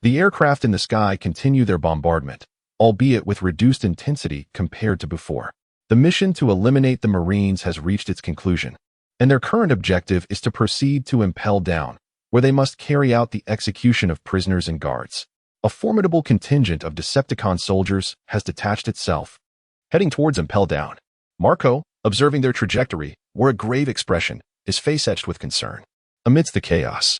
The aircraft in the sky continue their bombardment, albeit with reduced intensity compared to before. The mission to eliminate the Marines has reached its conclusion, and their current objective is to proceed to Impel Down, where they must carry out the execution of prisoners and guards. A formidable contingent of Decepticon soldiers has detached itself, heading towards Impel Down. Marco, observing their trajectory, wore a grave expression, his face etched with concern. Amidst the chaos,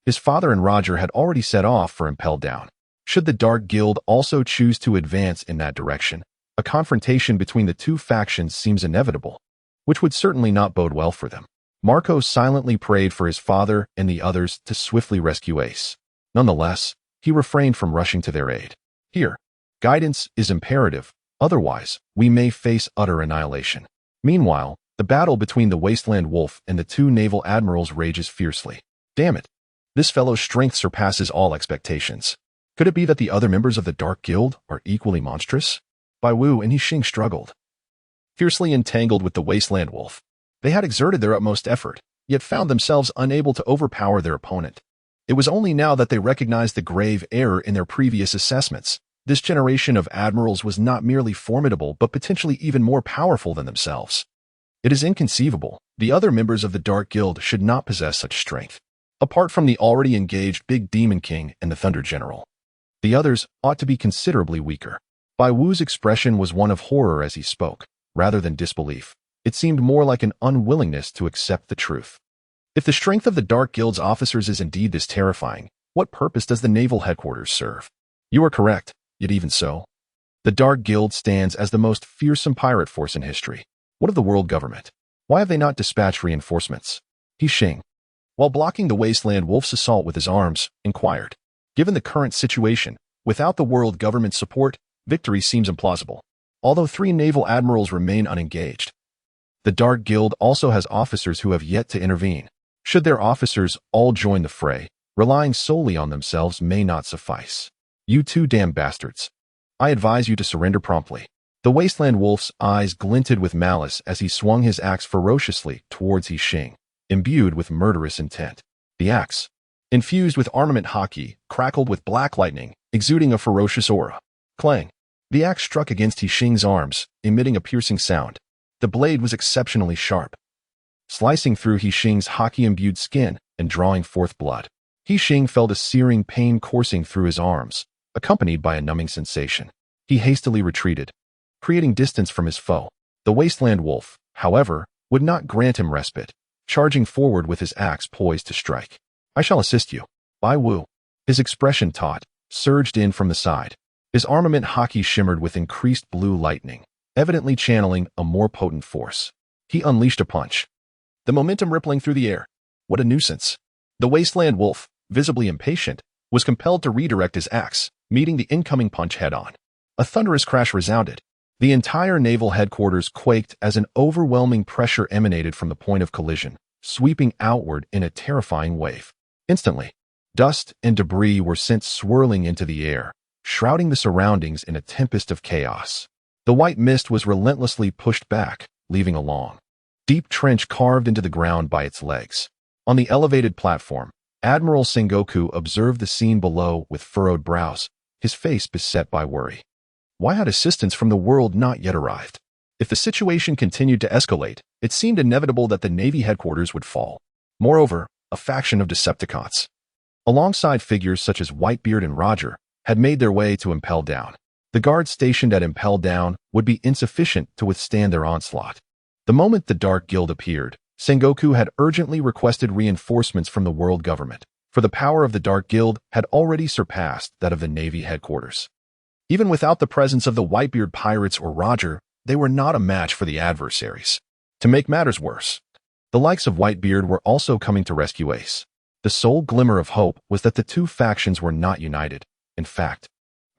his father and Roger had already set off for Impel Down. Should the Dark Guild also choose to advance in that direction, a confrontation between the 2 factions seems inevitable, which would certainly not bode well for them. Marco silently prayed for his father and the others to swiftly rescue Ace. Nonetheless, he refrained from rushing to their aid. Here, guidance is imperative, otherwise, we may face utter annihilation. Meanwhile, the battle between the Wasteland Wolf and the 2 naval admirals rages fiercely. Damn it. This fellow's strength surpasses all expectations. Could it be that the other members of the Dark Guild are equally monstrous? Bai Wu and Yixing struggled, fiercely entangled with the Wasteland Wolf. They had exerted their utmost effort, yet found themselves unable to overpower their opponent. It was only now that they recognized the grave error in their previous assessments. This generation of admirals was not merely formidable, but potentially even more powerful than themselves. It is inconceivable. The other members of the Dark Guild should not possess such strength. Apart from the already engaged Big Demon King and the Thunder General, the others ought to be considerably weaker. Bai Wu's expression was one of horror as he spoke, rather than disbelief. It seemed more like an unwillingness to accept the truth. If the strength of the Dark Guild's officers is indeed this terrifying, what purpose does the naval headquarters serve? You are correct, yet even so, the Dark Guild stands as the most fearsome pirate force in history. What of the world government? Why have they not dispatched reinforcements? Yixing, while blocking the Wasteland Wolf's assault with his arms, inquired. Given the current situation, without the world government's support, victory seems implausible. Although 3 naval admirals remain unengaged, the Dark Guild also has officers who have yet to intervene. Should their officers all join the fray, relying solely on themselves may not suffice. You 2 damn bastards. I advise you to surrender promptly. The Wasteland Wolf's eyes glinted with malice as he swung his axe ferociously towards Yixing. imbued with murderous intent. The axe, infused with armament haki, crackled with black lightning, exuding a ferocious aura. Clang! The axe struck against Xing's arms, emitting a piercing sound. The blade was exceptionally sharp, slicing through Xing's haki-imbued skin and drawing forth blood. Xing felt a searing pain coursing through his arms, accompanied by a numbing sensation. He hastily retreated, creating distance from his foe. The wasteland wolf, however, would not grant him respite, charging forward with his axe poised to strike. "I shall assist you." Bai Wu, his expression taut, surged in from the side. His armament haki shimmered with increased blue lightning, evidently channeling a more potent force. He unleashed a punch, the momentum rippling through the air. What a nuisance. The wasteland wolf, visibly impatient, was compelled to redirect his axe, meeting the incoming punch head-on. A thunderous crash resounded. The entire naval headquarters quaked as an overwhelming pressure emanated from the point of collision, sweeping outward in a terrifying wave. Instantly, dust and debris were sent swirling into the air, shrouding the surroundings in a tempest of chaos. The white mist was relentlessly pushed back, leaving a long, deep trench carved into the ground by its legs. On the elevated platform, Admiral Sengoku observed the scene below with furrowed brows, his face beset by worry. Why had assistance from the world not yet arrived? If the situation continued to escalate, it seemed inevitable that the Navy headquarters would fall. Moreover, a faction of Decepticons, alongside figures such as Whitebeard and Roger, had made their way to Impel Down. The guards stationed at Impel Down would be insufficient to withstand their onslaught. The moment the Dark Guild appeared, Sengoku had urgently requested reinforcements from the world government, for the power of the Dark Guild had already surpassed that of the Navy headquarters. Even without the presence of the Whitebeard Pirates or Roger, they were not a match for the adversaries. To make matters worse, the likes of Whitebeard were also coming to rescue Ace. The sole glimmer of hope was that the two factions were not united. In fact,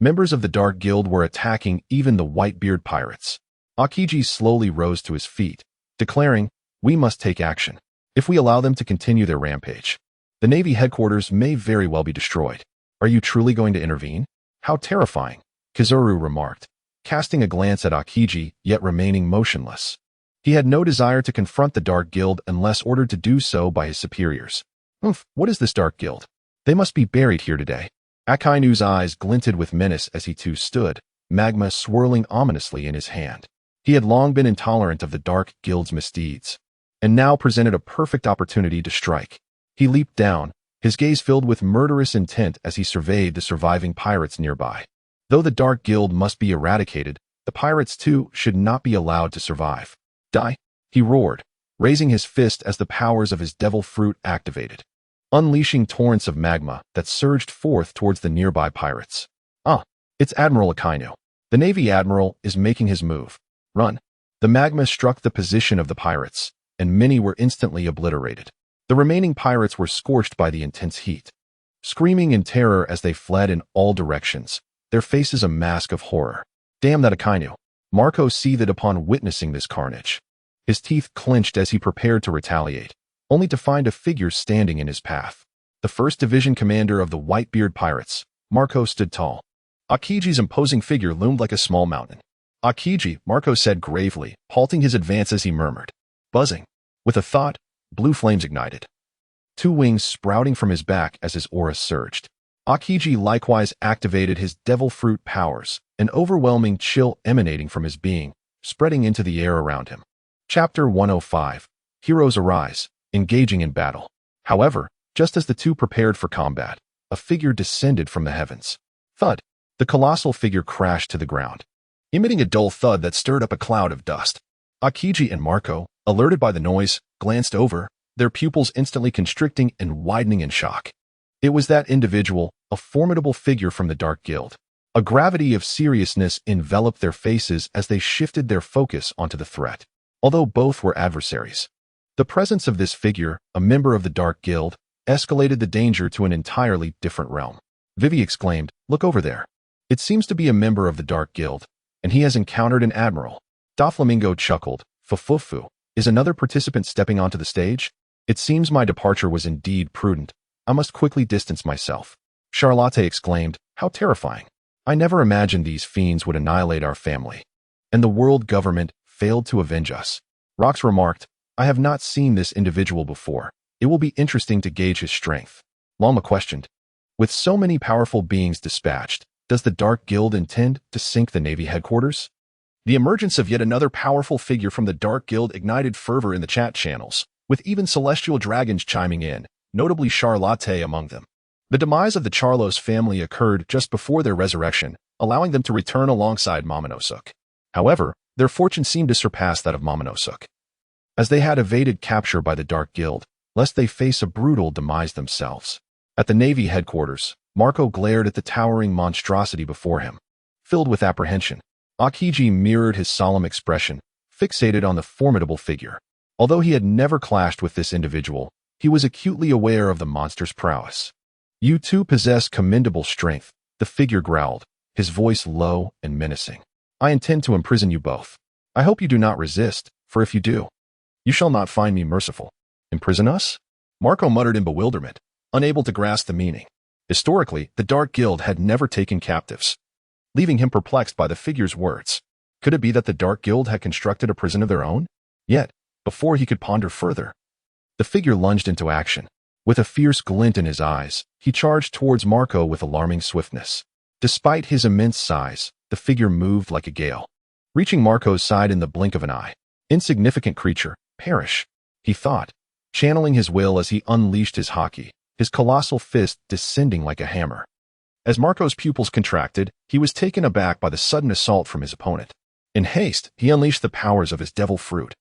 members of the Dark Guild were attacking even the Whitebeard Pirates. Aokiji slowly rose to his feet, declaring, "We must take action. If we allow them to continue their rampage, the Navy headquarters may very well be destroyed. Are you truly going to intervene? How terrifying," Kizuru remarked, casting a glance at Aokiji, yet remaining motionless. He had no desire to confront the Dark Guild unless ordered to do so by his superiors. What is this Dark Guild? They must be buried here today. Akainu's eyes glinted with menace as he too stood, magma swirling ominously in his hand. He had long been intolerant of the Dark Guild's misdeeds, and now presented a perfect opportunity to strike. He leaped down, his gaze filled with murderous intent as he surveyed the surviving pirates nearby. Though the Dark Guild must be eradicated, the pirates too should not be allowed to survive. "Die!" he roared, raising his fist as the powers of his devil fruit activated, unleashing torrents of magma that surged forth towards the nearby pirates. It's Admiral Akainu. The Navy Admiral is making his move. Run! The magma struck the position of the pirates, and many were instantly obliterated. The remaining pirates were scorched by the intense heat, screaming in terror as they fled in all directions, their faces a mask of horror. "Damn that Akainu!" Marco seethed upon witnessing this carnage. His teeth clenched as he prepared to retaliate, only to find a figure standing in his path. The 1st Division commander of the Whitebeard Pirates, Marco stood tall. Aokiji's imposing figure loomed like a small mountain. "Aokiji," Marco said gravely, halting his advance as he murmured. Buzzing. With a thought, blue flames ignited, 2 wings sprouting from his back as his aura surged. Aokiji likewise activated his devil fruit powers, an overwhelming chill emanating from his being, spreading into the air around him. Chapter 105. Heroes Arise, engaging in battle. However, just as the two prepared for combat, a figure descended from the heavens. Thud! The colossal figure crashed to the ground, emitting a dull thud that stirred up a cloud of dust. Aokiji and Marco, alerted by the noise, glanced over, their pupils instantly constricting and widening in shock. It was that individual, a formidable figure from the Dark Guild. A gravity of seriousness enveloped their faces as they shifted their focus onto the threat. Although both were adversaries, the presence of this figure, a member of the Dark Guild, escalated the danger to an entirely different realm. Vivi exclaimed, "Look over there. It seems to be a member of the Dark Guild, and he has encountered an admiral." Doflamingo chuckled. "Fufufu, is another participant stepping onto the stage? It seems my departure was indeed prudent. I must quickly distance myself." Charlotte exclaimed, "How terrifying. I never imagined these fiends would annihilate our family. And the world government failed to avenge us." Rox remarked, I have not seen this individual before. It will be interesting to gauge his strength. Lama questioned. With so many powerful beings dispatched, does the Dark Guild intend to sink the Navy headquarters? The emergence of yet another powerful figure from the Dark Guild ignited fervor in the chat channels, with even celestial dragons chiming in, notably Charlotte among them. The demise of the Charlos family occurred just before their resurrection, allowing them to return alongside Momonosuke. However, their fortune seemed to surpass that of Momonosuke, as they had evaded capture by the Dark Guild, lest they face a brutal demise themselves. At the Navy headquarters, Marco glared at the towering monstrosity before him. Filled with apprehension, Aokiji mirrored his solemn expression, fixated on the formidable figure. Although he had never clashed with this individual, he was acutely aware of the monster's prowess. You two possess commendable strength, the figure growled, his voice low and menacing. I intend to imprison you both. I hope you do not resist, for if you do, you shall not find me merciful. Imprison us? Marco muttered in bewilderment, unable to grasp the meaning. Historically, the Dark Guild had never taken captives, leaving him perplexed by the figure's words. Could it be that the Dark Guild had constructed a prison of their own? Yet, before he could ponder further, the figure lunged into action. With a fierce glint in his eyes, he charged towards Marco with alarming swiftness. Despite his immense size, the figure moved like a gale, reaching Marco's side in the blink of an eye. Insignificant creature, perish, he thought, channeling his will as he unleashed his haki, his colossal fist descending like a hammer. As Marco's pupils contracted, he was taken aback by the sudden assault from his opponent. In haste, he unleashed the powers of his devil fruit,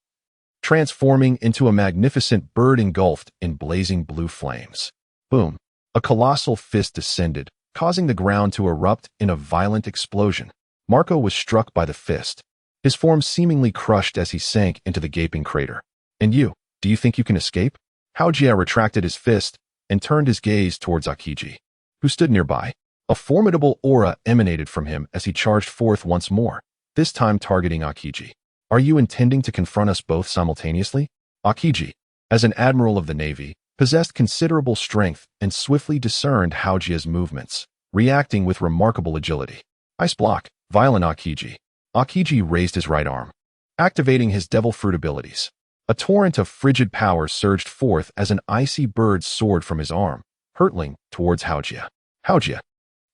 transforming into a magnificent bird engulfed in blazing blue flames. Boom! A colossal fist descended, causing the ground to erupt in a violent explosion. Marco was struck by the fist, his form seemingly crushed as he sank into the gaping crater. And you, do you think you can escape? Haojia retracted his fist and turned his gaze towards Aokiji, who stood nearby. A formidable aura emanated from him as he charged forth once more, this time targeting Aokiji. Are you intending to confront us both simultaneously? Aokiji, as an admiral of the Navy, possessed considerable strength and swiftly discerned Haojia's movements, reacting with remarkable agility. Ice block, violent Aokiji. Aokiji raised his right arm, activating his devil fruit abilities. A torrent of frigid power surged forth as an icy bird soared from his arm, hurtling towards Haojia. Haojia,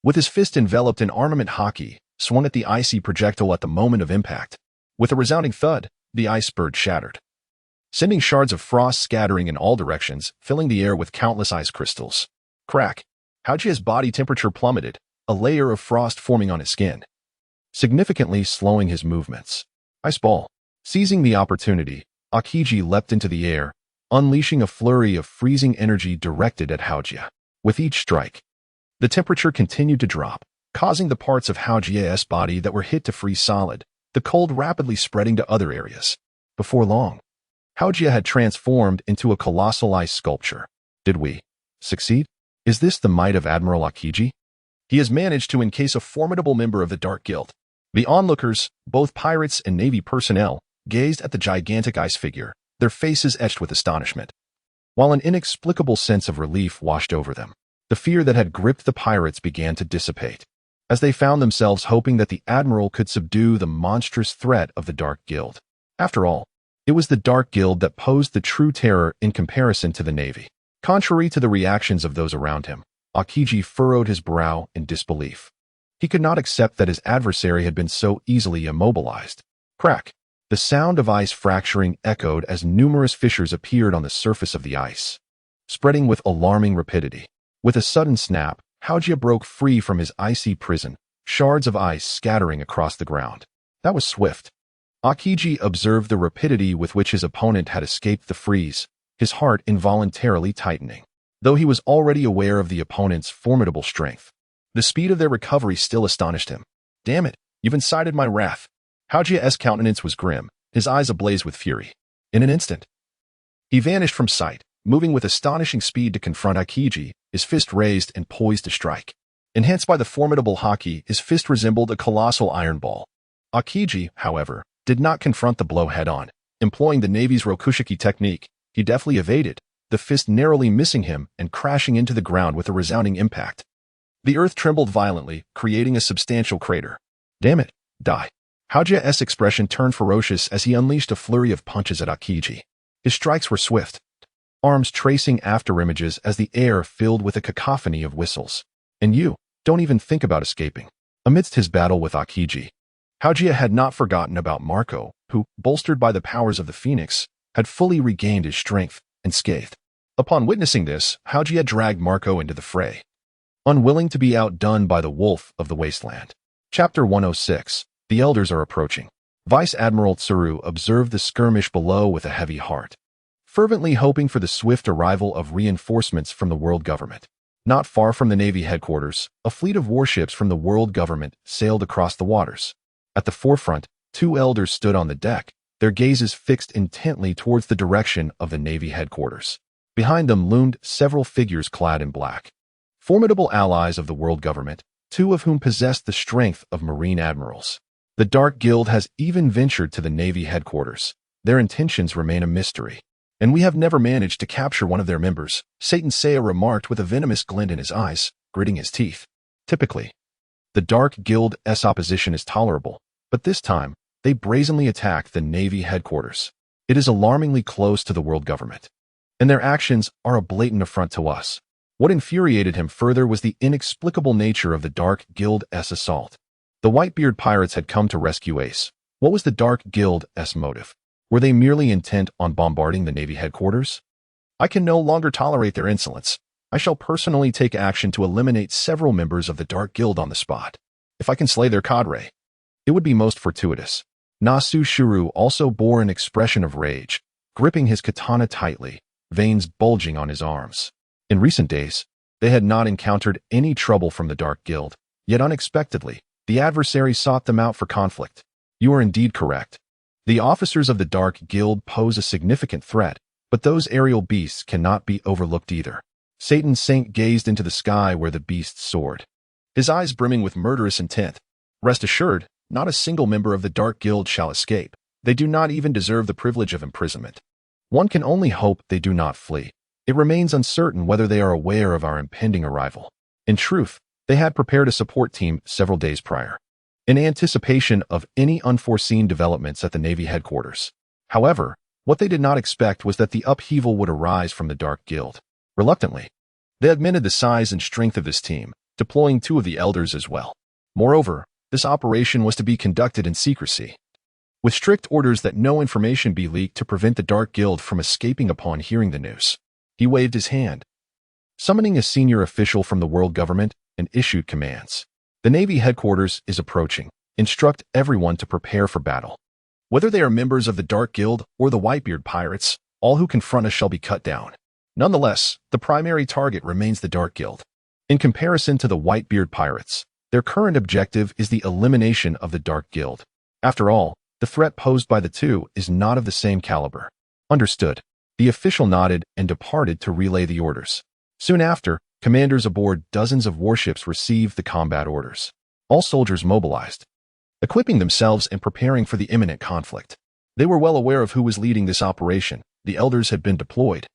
with his fist enveloped in armament haki, swung at the icy projectile at the moment of impact. With a resounding thud, the ice bird shattered, sending shards of frost scattering in all directions, filling the air with countless ice crystals. Crack! Haojia's body temperature plummeted, a layer of frost forming on his skin, significantly slowing his movements. Ice ball. Seizing the opportunity, Aokiji leapt into the air, unleashing a flurry of freezing energy directed at Haojia. With each strike, the temperature continued to drop, causing the parts of Haojia's body that were hit to freeze solid, the cold rapidly spreading to other areas. Before long, Haojia had transformed into a colossal ice sculpture. Did we succeed? Is this the might of Admiral Aokiji? He has managed to encase a formidable member of the Dark Guild. The onlookers, both pirates and Navy personnel, gazed at the gigantic ice figure, their faces etched with astonishment, while an inexplicable sense of relief washed over them. The fear that had gripped the pirates began to dissipate, as they found themselves hoping that the Admiral could subdue the monstrous threat of the Dark Guild. After all, it was the Dark Guild that posed the true terror in comparison to the Navy. Contrary to the reactions of those around him, Aokiji furrowed his brow in disbelief. He could not accept that his adversary had been so easily immobilized. Crack! The sound of ice fracturing echoed as numerous fissures appeared on the surface of the ice, spreading with alarming rapidity. With a sudden snap, Haojia broke free from his icy prison, shards of ice scattering across the ground. That was swift. Aokiji observed the rapidity with which his opponent had escaped the freeze, his heart involuntarily tightening. Though he was already aware of the opponent's formidable strength, the speed of their recovery still astonished him. Damn it, you've incited my wrath. Haojia's countenance was grim, his eyes ablaze with fury. In an instant, he vanished from sight, moving with astonishing speed to confront Aokiji, his fist raised and poised to strike. Enhanced by the formidable haki, his fist resembled a colossal iron ball. Aokiji, however, did not confront the blow head-on. Employing the Navy's Rokushiki technique, he deftly evaded, the fist narrowly missing him and crashing into the ground with a resounding impact. The earth trembled violently, creating a substantial crater. Damn it, die. Haojia's expression turned ferocious as he unleashed a flurry of punches at Aokiji. His strikes were swift, arms tracing after images as the air filled with a cacophony of whistles. And you, don't even think about escaping. Amidst his battle with Aokiji, Aokiji had not forgotten about Marco, who, bolstered by the powers of the Phoenix, had fully regained his strength and scathed. Upon witnessing this, Aokiji had dragged Marco into the fray, unwilling to be outdone by the wolf of the wasteland. Chapter 106. The Elders are approaching. Vice Admiral Tsuru observed the skirmish below with a heavy heart, fervently hoping for the swift arrival of reinforcements from the world government. Not far from the Navy headquarters, a fleet of warships from the world government sailed across the waters. At the forefront, two elders stood on the deck, their gazes fixed intently towards the direction of the Navy headquarters. Behind them loomed several figures clad in black. Formidable allies of the world government, two of whom possessed the strength of marine admirals. The Dark Guild has even ventured to the Navy headquarters. Their intentions remain a mystery, and we have never managed to capture one of their members, Satan Seiya remarked with a venomous glint in his eyes, gritting his teeth. Typically, the Dark Guild's opposition is tolerable, but this time, they brazenly attacked the Navy headquarters. It is alarmingly close to the world government, and their actions are a blatant affront to us. What infuriated him further was the inexplicable nature of the Dark Guild's assault. The Whitebeard Pirates had come to rescue Ace. What was the Dark Guild's motive? Were they merely intent on bombarding the Navy headquarters? I can no longer tolerate their insolence. I shall personally take action to eliminate several members of the Dark Guild on the spot. If I can slay their cadre, it would be most fortuitous. Nasu Shuru also bore an expression of rage, gripping his katana tightly, veins bulging on his arms. In recent days, they had not encountered any trouble from the Dark Guild, yet unexpectedly, the adversary sought them out for conflict. You are indeed correct. The officers of the Dark Guild pose a significant threat, but those aerial beasts cannot be overlooked either. Satan Saint gazed into the sky where the beasts soared, his eyes brimming with murderous intent. Rest assured, not a single member of the Dark Guild shall escape. They do not even deserve the privilege of imprisonment. One can only hope they do not flee. It remains uncertain whether they are aware of our impending arrival. In truth, they had prepared a support team several days prior, in anticipation of any unforeseen developments at the Navy headquarters. However, what they did not expect was that the upheaval would arise from the Dark Guild. Reluctantly, they admitted the size and strength of this team, deploying two of the elders as well. Moreover, this operation was to be conducted in secrecy, with strict orders that no information be leaked to prevent the Dark Guild from escaping upon hearing the news. He waved his hand, summoning a senior official from the world government, and issued commands. The Navy headquarters is approaching. Instruct everyone to prepare for battle. Whether they are members of the Dark Guild or the Whitebeard Pirates, all who confront us shall be cut down. Nonetheless, the primary target remains the Dark Guild. In comparison to the Whitebeard Pirates, their current objective is the elimination of the Dark Guild. After all, the threat posed by the two is not of the same caliber. Understood. The official nodded and departed to relay the orders. Soon after, commanders aboard dozens of warships received the combat orders. All soldiers mobilized, equipping themselves and preparing for the imminent conflict. They were well aware of who was leading this operation. The elders had been deployed,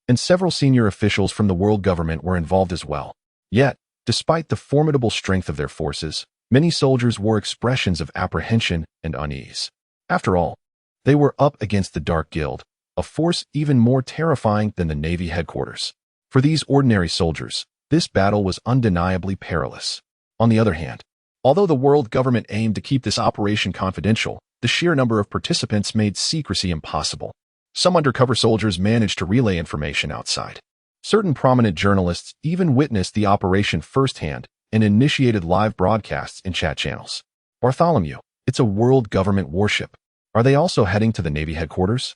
and several senior officials from the world government were involved as well. Yet, despite the formidable strength of their forces, many soldiers wore expressions of apprehension and unease. After all, they were up against the Dark Guild, a force even more terrifying than the Navy headquarters. For these ordinary soldiers, this battle was undeniably perilous. On the other hand, although the world government aimed to keep this operation confidential, the sheer number of participants made secrecy impossible. Some undercover soldiers managed to relay information outside. Certain prominent journalists even witnessed the operation firsthand and initiated live broadcasts in chat channels. Bartholomew, it's a world government warship. Are they also heading to the Navy headquarters?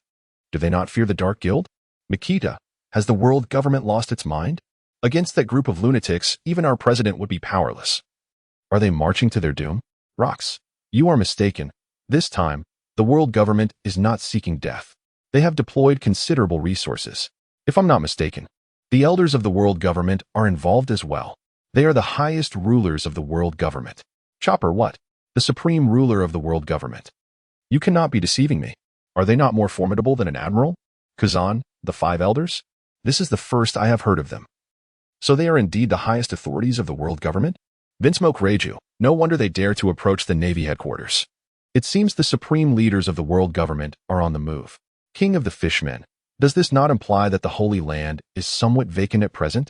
Do they not fear the Dark Guild? Mikita, has the world government lost its mind? Against that group of lunatics, even our president would be powerless. Are they marching to their doom? Rox, you are mistaken. This time, the world government is not seeking death. They have deployed considerable resources. If I'm not mistaken, the elders of the world government are involved as well. They are the highest rulers of the world government. Chopper what? The supreme ruler of the world government. You cannot be deceiving me. Are they not more formidable than an admiral? Kazan, the five elders? This is the first I have heard of them. So they are indeed the highest authorities of the world government? Vinsmoke Reiju, no wonder they dare to approach the Navy headquarters. It seems the supreme leaders of the world government are on the move. King of the Fishmen, Does this not imply that the Holy Land is somewhat vacant at present?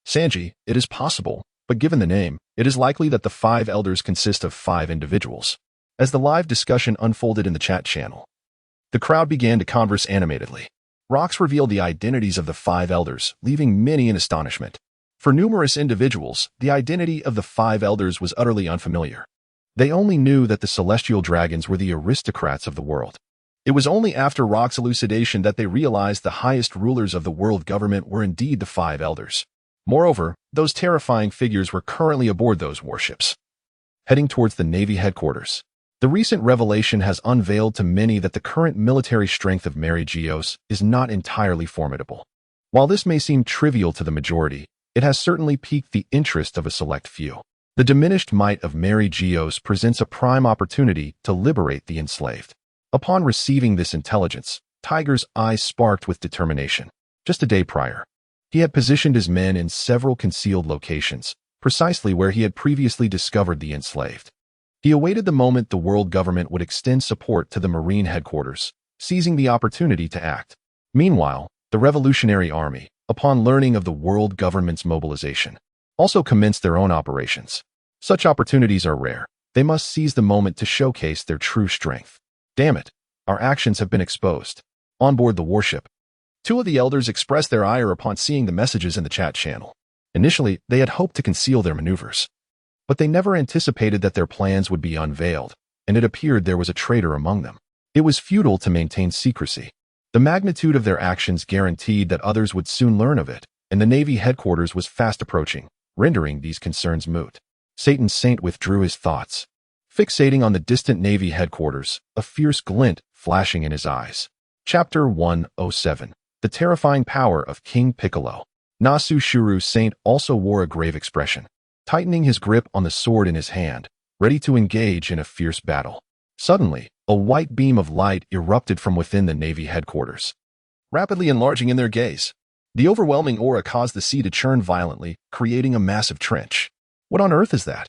Sanji, it is possible, but given the name, it is likely that the 5 elders consist of 5 individuals. As the live discussion unfolded in the chat channel, the crowd began to converse animatedly. Rox revealed the identities of the 5 elders, leaving many in astonishment. For numerous individuals, the identity of the 5 elders was utterly unfamiliar. They only knew that the celestial dragons were the aristocrats of the world. It was only after Rox's elucidation that they realized the highest rulers of the world government were indeed the 5 elders. Moreover, those terrifying figures were currently aboard those warships, heading towards the Navy headquarters. The recent revelation has unveiled to many that the current military strength of Mary Geos is not entirely formidable. While this may seem trivial to the majority, it has certainly piqued the interest of a select few. The diminished might of Mary Geos presents a prime opportunity to liberate the enslaved. Upon receiving this intelligence, Tiger's eyes sparked with determination. Just a day prior, he had positioned his men in several concealed locations, precisely where he had previously discovered the enslaved. He awaited the moment the world government would extend support to the Marine headquarters, seizing the opportunity to act. Meanwhile, the Revolutionary Army, upon learning of the world government's mobilization, also commenced their own operations. Such opportunities are rare. They must seize the moment to showcase their true strength. Damn it, our actions have been exposed. On board the warship, 2 of the elders expressed their ire upon seeing the messages in the chat channel. Initially, they had hoped to conceal their maneuvers, but they never anticipated that their plans would be unveiled, and it appeared there was a traitor among them. It was futile to maintain secrecy. The magnitude of their actions guaranteed that others would soon learn of it, and the Navy headquarters was fast approaching, rendering these concerns moot. Satan's Saint withdrew his thoughts, fixating on the distant Navy headquarters, a fierce glint flashing in his eyes. Chapter 107. The Terrifying Power of King Piccolo. Nasu Shuru Saint also wore a grave expression, tightening his grip on the sword in his hand, ready to engage in a fierce battle. Suddenly, a white beam of light erupted from within the Navy headquarters, rapidly enlarging in their gaze. The overwhelming aura caused the sea to churn violently, creating a massive trench. What on earth is that?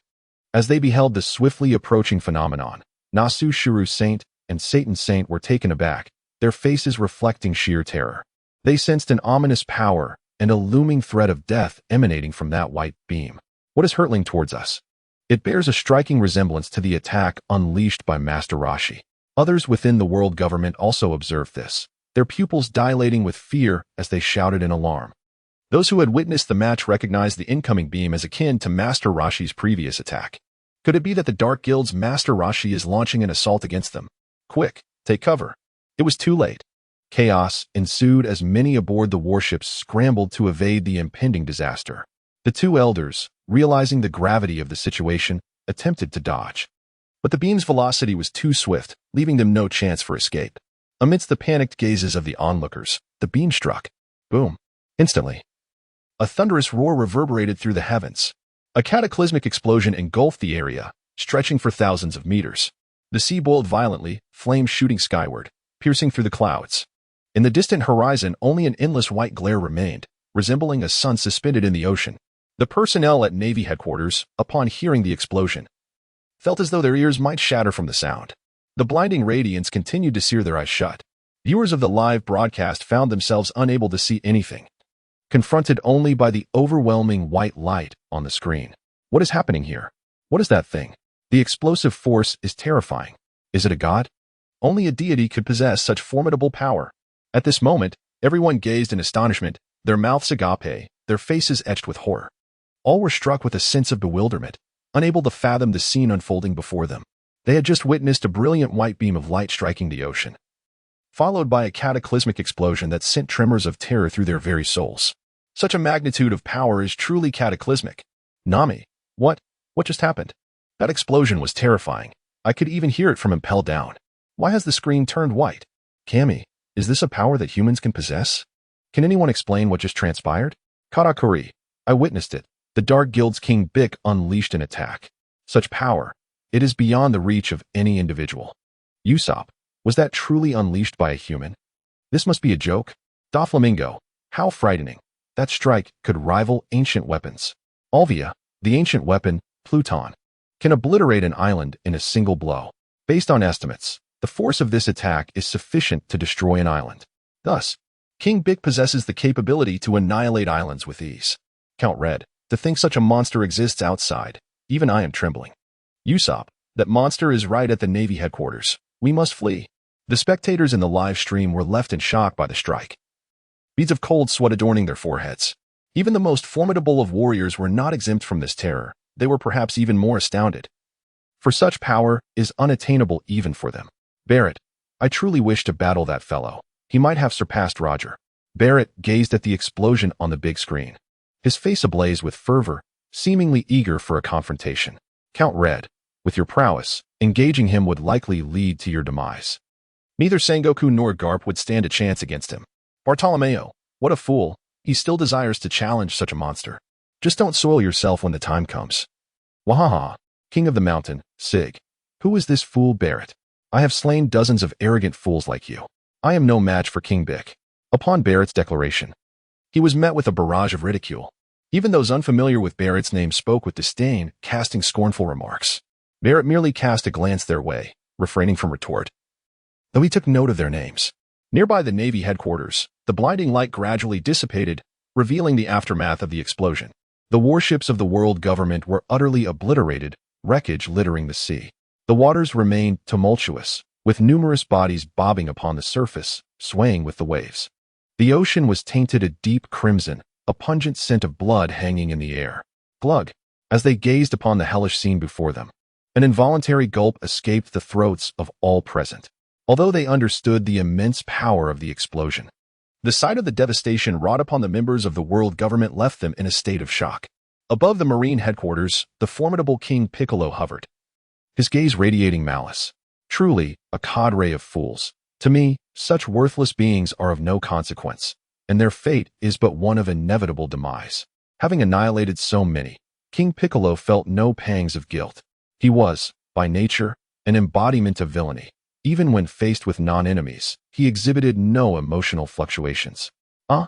As they beheld the swiftly approaching phenomenon, Nasu Shuru Saint and Satan Saint were taken aback, their faces reflecting sheer terror. They sensed an ominous power and a looming threat of death emanating from that white beam. What is hurtling towards us? It bears a striking resemblance to the attack unleashed by Master Roshi. Others within the world government also observed this, their pupils dilating with fear as they shouted in alarm. Those who had witnessed the match recognized the incoming beam as akin to Master Roshi's previous attack. Could it be that the Dark Guild's Master Roshi is launching an assault against them? Quick, take cover. It was too late. Chaos ensued as many aboard the warships scrambled to evade the impending disaster. The 2 elders, realizing the gravity of the situation, attempted to dodge. But the beam's velocity was too swift, leaving them no chance for escape. Amidst the panicked gazes of the onlookers, the beam struck. Boom. Instantly, a thunderous roar reverberated through the heavens. A cataclysmic explosion engulfed the area, stretching for thousands of meters. The sea boiled violently, flames shooting skyward, piercing through the clouds. In the distant horizon, only an endless white glare remained, resembling a sun suspended in the ocean. The personnel at Navy headquarters, upon hearing the explosion, felt as though their ears might shatter from the sound. The blinding radiance continued to sear their eyes shut. Viewers of the live broadcast found themselves unable to see anything, confronted only by the overwhelming white light on the screen. What is happening here? What is that thing? The explosive force is terrifying. Is it a god? Only a deity could possess such formidable power. At this moment, everyone gazed in astonishment, their mouths agape, their faces etched with horror. All were struck with a sense of bewilderment, unable to fathom the scene unfolding before them. They had just witnessed a brilliant white beam of light striking the ocean, followed by a cataclysmic explosion that sent tremors of terror through their very souls. Such a magnitude of power is truly cataclysmic. Nami, what just happened? That explosion was terrifying. I could even hear it from impel down. Why has the screen turned white? Kami, is this a power that humans can possess? Can anyone explain what just transpired? Karakuri, I witnessed it. The Dark Guild's King Bick unleashed an attack. Such power, it is beyond the reach of any individual. Usopp, was that truly unleashed by a human? This must be a joke. Doflamingo, how frightening. That strike could rival ancient weapons. Alvia, the ancient weapon, Pluton, can obliterate an island in a single blow. Based on estimates, the force of this attack is sufficient to destroy an island. Thus, King Bick possesses the capability to annihilate islands with ease. Count Red, to think such a monster exists outside. Even I am trembling. Usopp, that monster is right at the Navy headquarters. We must flee. The spectators in the live stream were left in shock by the strike. Beads of cold sweat adorning their foreheads. Even the most formidable of warriors were not exempt from this terror. They were perhaps even more astounded. For such power is unattainable even for them. Barrett, I truly wish to battle that fellow. He might have surpassed Roger. Barrett gazed at the explosion on the big screen, his face ablaze with fervor, seemingly eager for a confrontation. Count Red, with your prowess, engaging him would likely lead to your demise. Neither Sengoku nor Garp would stand a chance against him. Bartolomeo, what a fool. He still desires to challenge such a monster. Just don't soil yourself when the time comes. Wahaha, King of the Mountain, Sig. Who is this fool Barrett? I have slain dozens of arrogant fools like you. I am no match for King Bick. Upon Barrett's declaration, he was met with a barrage of ridicule. Even those unfamiliar with Barrett's name spoke with disdain, casting scornful remarks. Barrett merely cast a glance their way, refraining from retort, though he took note of their names. Nearby the Navy headquarters, the blinding light gradually dissipated, revealing the aftermath of the explosion. The warships of the world government were utterly obliterated, wreckage littering the sea. The waters remained tumultuous, with numerous bodies bobbing upon the surface, swaying with the waves. The ocean was tainted a deep crimson, a pungent scent of blood hanging in the air. Glug! As they gazed upon the hellish scene before them, an involuntary gulp escaped the throats of all present, although they understood the immense power of the explosion. The sight of the devastation wrought upon the members of the world government left them in a state of shock. Above the Marine headquarters, the formidable King Piccolo hovered, his gaze radiating malice. Truly, a cadre of fools. To me, such worthless beings are of no consequence, and their fate is but one of inevitable demise. Having annihilated so many, King Piccolo felt no pangs of guilt. He was, by nature, an embodiment of villainy. Even when faced with non-enemies, he exhibited no emotional fluctuations. Are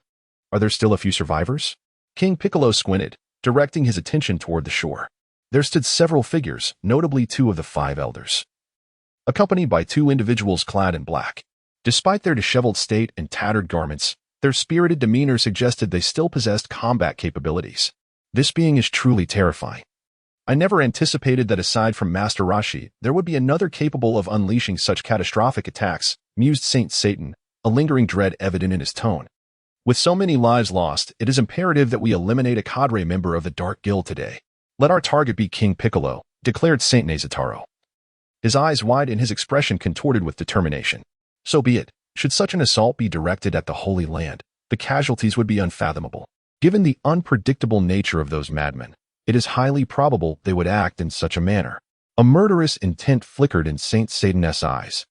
there still a few survivors? King Piccolo squinted, directing his attention toward the shore. There stood several figures, notably two of the five elders, accompanied by two individuals clad in black. Despite their disheveled state and tattered garments, their spirited demeanor suggested they still possessed combat capabilities. This being is truly terrifying. I never anticipated that aside from Master Roshi, there would be another capable of unleashing such catastrophic attacks, mused Saint Satan, a lingering dread evident in his tone. With so many lives lost, it is imperative that we eliminate a cadre member of the Dark Guild today. Let our target be King Piccolo, declared Saint Nezataro, his eyes wide and his expression contorted with determination. So be it. Should such an assault be directed at the Holy Land, the casualties would be unfathomable. Given the unpredictable nature of those madmen, it is highly probable they would act in such a manner. A murderous intent flickered in Saint Satan's eyes.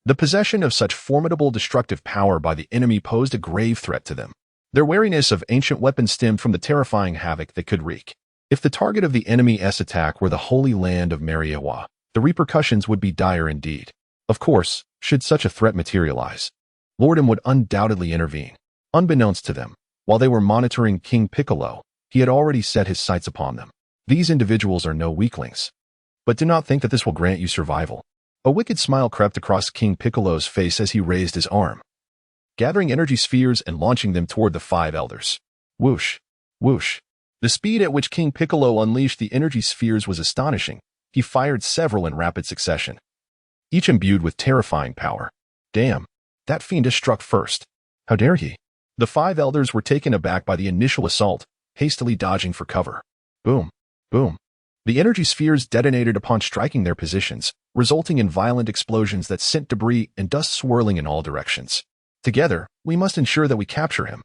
The possession of such formidable destructive power by the enemy posed a grave threat to them. Their wariness of ancient weapons stemmed from the terrifying havoc they could wreak. If the target of the enemy's attack were the Holy Land of Mariawa, the repercussions would be dire indeed. Of course, should such a threat materialize, Lordum would undoubtedly intervene. Unbeknownst to them, while they were monitoring King Piccolo, he had already set his sights upon them. These individuals are no weaklings. But do not think that this will grant you survival. A wicked smile crept across King Piccolo's face as he raised his arm, gathering energy spheres and launching them toward the five elders. Whoosh! Whoosh! The speed at which King Piccolo unleashed the energy spheres was astonishing. He fired several in rapid succession, each imbued with terrifying power. Damn, that fiend struck first. How dare he? The five elders were taken aback by the initial assault, hastily dodging for cover. Boom, boom. The energy spheres detonated upon striking their positions, resulting in violent explosions that sent debris and dust swirling in all directions. Together, we must ensure that we capture him.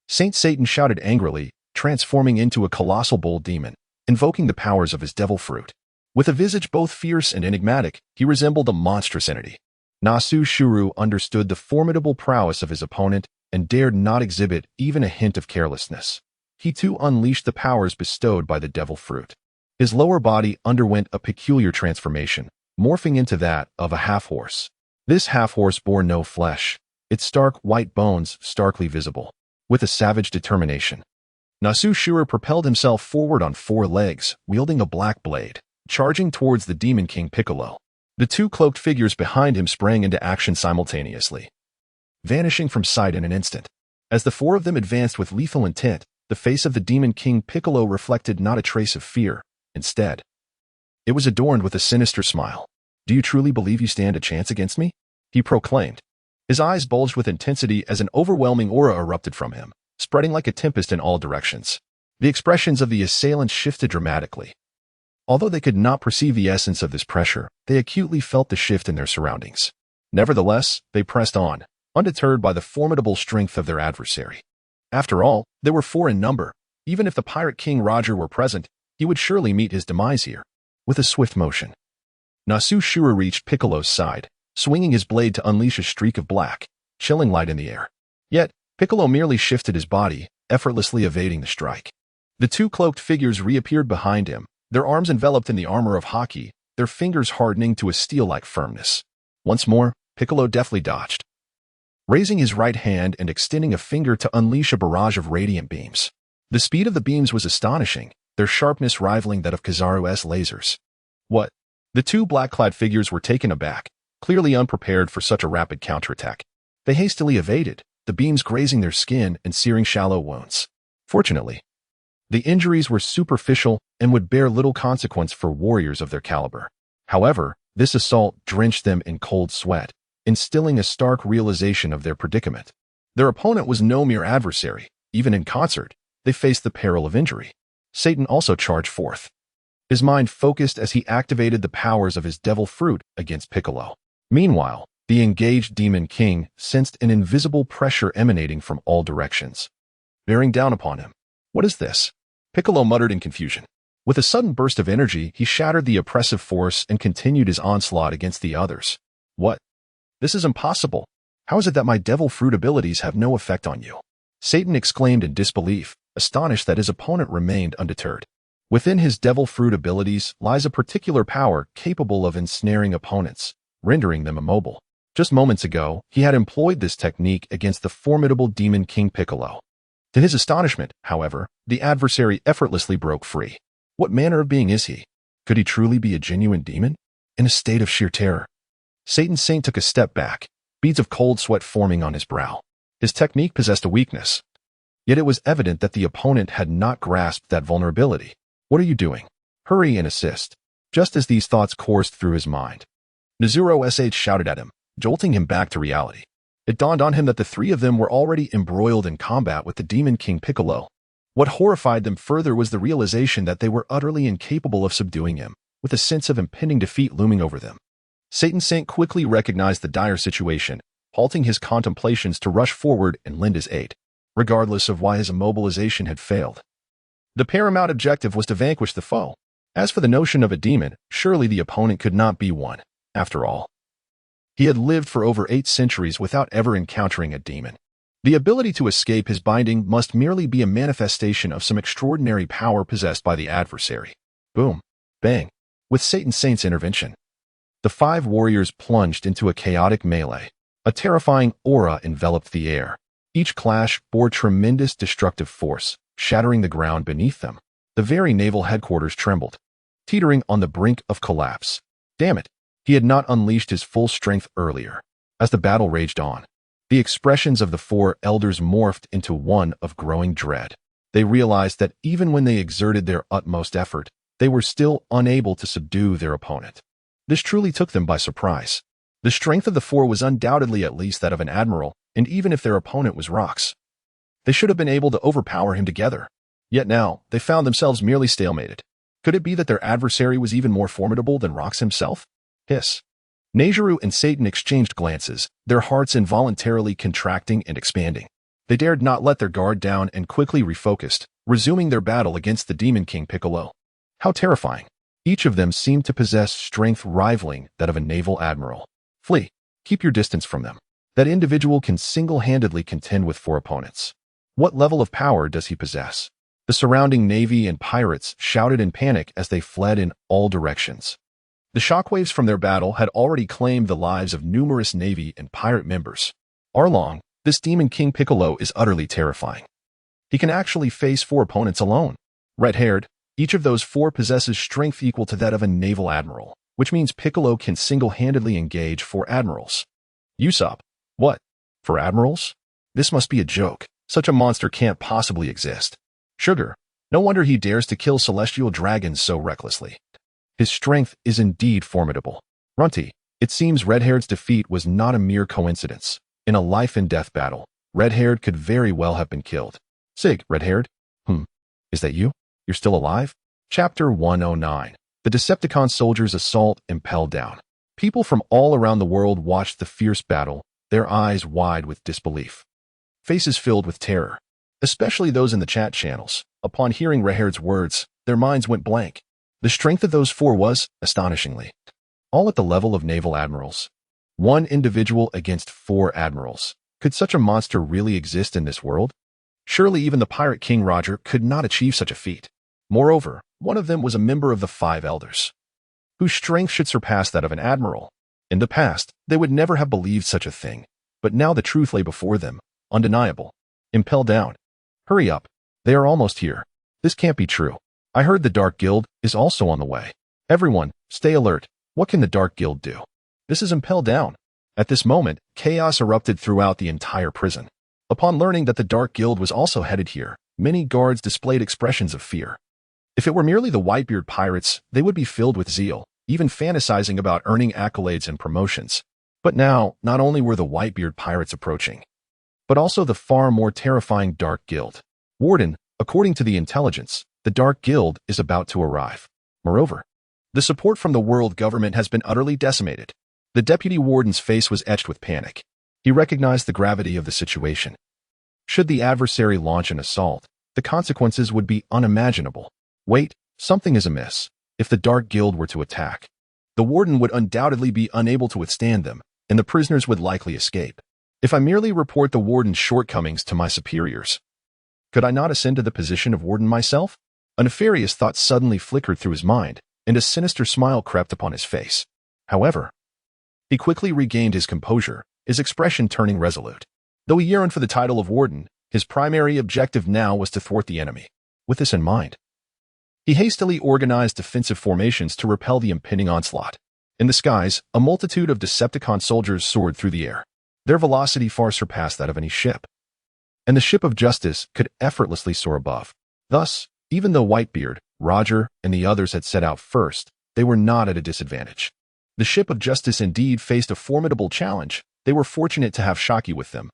Saint Satan shouted angrily, transforming into a colossal bull demon, invoking the powers of his devil fruit. With a visage both fierce and enigmatic, he resembled a monstrous entity. Nasu Shuru understood the formidable prowess of his opponent and dared not exhibit even a hint of carelessness. He too unleashed the powers bestowed by the devil fruit. His lower body underwent a peculiar transformation, morphing into that of a half-horse. This half-horse bore no flesh, its stark white bones starkly visible. With a savage determination, Nasu Shuru propelled himself forward on four legs, wielding a black blade, charging towards the Demon King Piccolo. The two cloaked figures behind him sprang into action simultaneously, vanishing from sight in an instant. As the four of them advanced with lethal intent, the face of the Demon King Piccolo reflected not a trace of fear. Instead, it was adorned with a sinister smile. "Do you truly believe you stand a chance against me?" he proclaimed. His eyes bulged with intensity as an overwhelming aura erupted from him, spreading like a tempest in all directions. The expressions of the assailants shifted dramatically. Although they could not perceive the essence of this pressure, they acutely felt the shift in their surroundings. Nevertheless, they pressed on, undeterred by the formidable strength of their adversary. After all, they were four in number. Even if the Pirate King Roger were present, he would surely meet his demise here. With a swift motion, Nasu Shura reached Piccolo's side, swinging his blade to unleash a streak of black, chilling light in the air. Yet, Piccolo merely shifted his body, effortlessly evading the strike. The two cloaked figures reappeared behind him, their arms enveloped in the armor of Haki, their fingers hardening to a steel-like firmness. Once more, Piccolo deftly dodged, raising his right hand and extending a finger to unleash a barrage of radiant beams. The speed of the beams was astonishing, their sharpness rivaling that of Kizaru's lasers. What? The two black-clad figures were taken aback, clearly unprepared for such a rapid counterattack. They hastily evaded, the beams grazing their skin and searing shallow wounds. Fortunately, the injuries were superficial and would bear little consequence for warriors of their caliber. However, this assault drenched them in cold sweat, instilling a stark realization of their predicament. Their opponent was no mere adversary. Even in concert, they faced the peril of injury. Satan also charged forth, his mind focused as he activated the powers of his devil fruit against Piccolo. Meanwhile, the engaged Demon King sensed an invisible pressure emanating from all directions, bearing down upon him. "What is this?" Piccolo muttered in confusion. With a sudden burst of energy, he shattered the oppressive force and continued his onslaught against the others. "What? This is impossible. How is it that my devil fruit abilities have no effect on you?" Satan exclaimed in disbelief, astonished that his opponent remained undeterred. Within his devil fruit abilities lies a particular power capable of ensnaring opponents, rendering them immobile. Just moments ago, he had employed this technique against the formidable Demon King Piccolo. To his astonishment, however, the adversary effortlessly broke free. What manner of being is he? Could he truly be a genuine demon? In a state of sheer terror, Satan's Saint took a step back, beads of cold sweat forming on his brow. His technique possessed a weakness, yet it was evident that the opponent had not grasped that vulnerability. "What are you doing? Hurry and assist." Just as these thoughts coursed through his mind, Nezuro SH shouted at him, jolting him back to reality. It dawned on him that the three of them were already embroiled in combat with the Demon King Piccolo. What horrified them further was the realization that they were utterly incapable of subduing him, with a sense of impending defeat looming over them. Satan's Saint quickly recognized the dire situation, halting his contemplations to rush forward and lend his aid, regardless of why his immobilization had failed. The paramount objective was to vanquish the foe. As for the notion of a demon, surely the opponent could not be one. After all, he had lived for over 8 centuries without ever encountering a demon. The ability to escape his binding must merely be a manifestation of some extraordinary power possessed by the adversary. Boom. Bang. With Satan's Saint's intervention, the 5 warriors plunged into a chaotic melee. A terrifying aura enveloped the air. Each clash bore tremendous destructive force, shattering the ground beneath them. The very naval headquarters trembled, teetering on the brink of collapse. Damn it, he had not unleashed his full strength earlier. As the battle raged on, the expressions of the 4 elders morphed into one of growing dread. They realized that even when they exerted their utmost effort, they were still unable to subdue their opponent. This truly took them by surprise. The strength of the 4 was undoubtedly at least that of an admiral, and even if their opponent was Rox, they should have been able to overpower him together. Yet now, they found themselves merely stalemated. Could it be that their adversary was even more formidable than Rox himself? Hiss. Nejiru and Satan exchanged glances, their hearts involuntarily contracting and expanding. They dared not let their guard down and quickly refocused, resuming their battle against the Demon King Piccolo. How terrifying. Each of them seemed to possess strength rivaling that of a naval admiral. Flee. Keep your distance from them. That individual can single-handedly contend with 4 opponents. What level of power does he possess? The surrounding navy and pirates shouted in panic as they fled in all directions. The shockwaves from their battle had already claimed the lives of numerous navy and pirate members. Arlong, this Demon King Piccolo is utterly terrifying. He can actually face 4 opponents alone. Red-haired, each of those 4 possesses strength equal to that of a naval admiral, which means Piccolo can single-handedly engage 4 admirals. Usopp, what? 4 admirals? This must be a joke. Such a monster can't possibly exist. Sugar. No wonder he dares to kill celestial dragons so recklessly. His strength is indeed formidable. Runty. It seems Redhaired's defeat was not a mere coincidence. In a life-and-death battle, Redhaired could very well have been killed. Sig, Redhaired? Is that you? You're still alive? Chapter 109. The Decepticon soldiers' assault impelled down. People from all around the world watched the fierce battle, their eyes wide with disbelief. Faces filled with terror, especially those in the chat channels. Upon hearing Redhaired's words, their minds went blank. The strength of those four was, astonishingly, all at the level of naval admirals. One individual against 4 admirals. Could such a monster really exist in this world? Surely even the Pirate King Roger could not achieve such a feat. Moreover, one of them was a member of the 5 Elders, whose strength should surpass that of an admiral. In the past, they would never have believed such a thing, but now the truth lay before them, undeniable. Impel down. Hurry up. They are almost here. This can't be true. I heard the Dark Guild is also on the way. Everyone, stay alert. What can the Dark Guild do? This is Impel down. At this moment, chaos erupted throughout the entire prison. Upon learning that the Dark Guild was also headed here, many guards displayed expressions of fear. If it were merely the Whitebeard Pirates, they would be filled with zeal, even fantasizing about earning accolades and promotions. But now, not only were the Whitebeard Pirates approaching, but also the far more terrifying Dark Guild. Warden, according to the intelligence, the Dark Guild is about to arrive. Moreover, the support from the world government has been utterly decimated. The deputy warden's face was etched with panic. He recognized the gravity of the situation. Should the adversary launch an assault, the consequences would be unimaginable. Wait, something is amiss. If the Dark Guild were to attack, the warden would undoubtedly be unable to withstand them, and the prisoners would likely escape. If I merely report the warden's shortcomings to my superiors, could I not ascend to the position of warden myself? A nefarious thought suddenly flickered through his mind, and a sinister smile crept upon his face. However, he quickly regained his composure, his expression turning resolute. Though he yearned for the title of warden, his primary objective now was to thwart the enemy. With this in mind, he hastily organized defensive formations to repel the impending onslaught. In the skies, a multitude of Decepticon soldiers soared through the air. Their velocity far surpassed that of any ship, and the ship of justice could effortlessly soar above. Thus, even though Whitebeard, Roger, and the others had set out first, they were not at a disadvantage. The ship of justice indeed faced a formidable challenge. They were fortunate to have Shocky with them,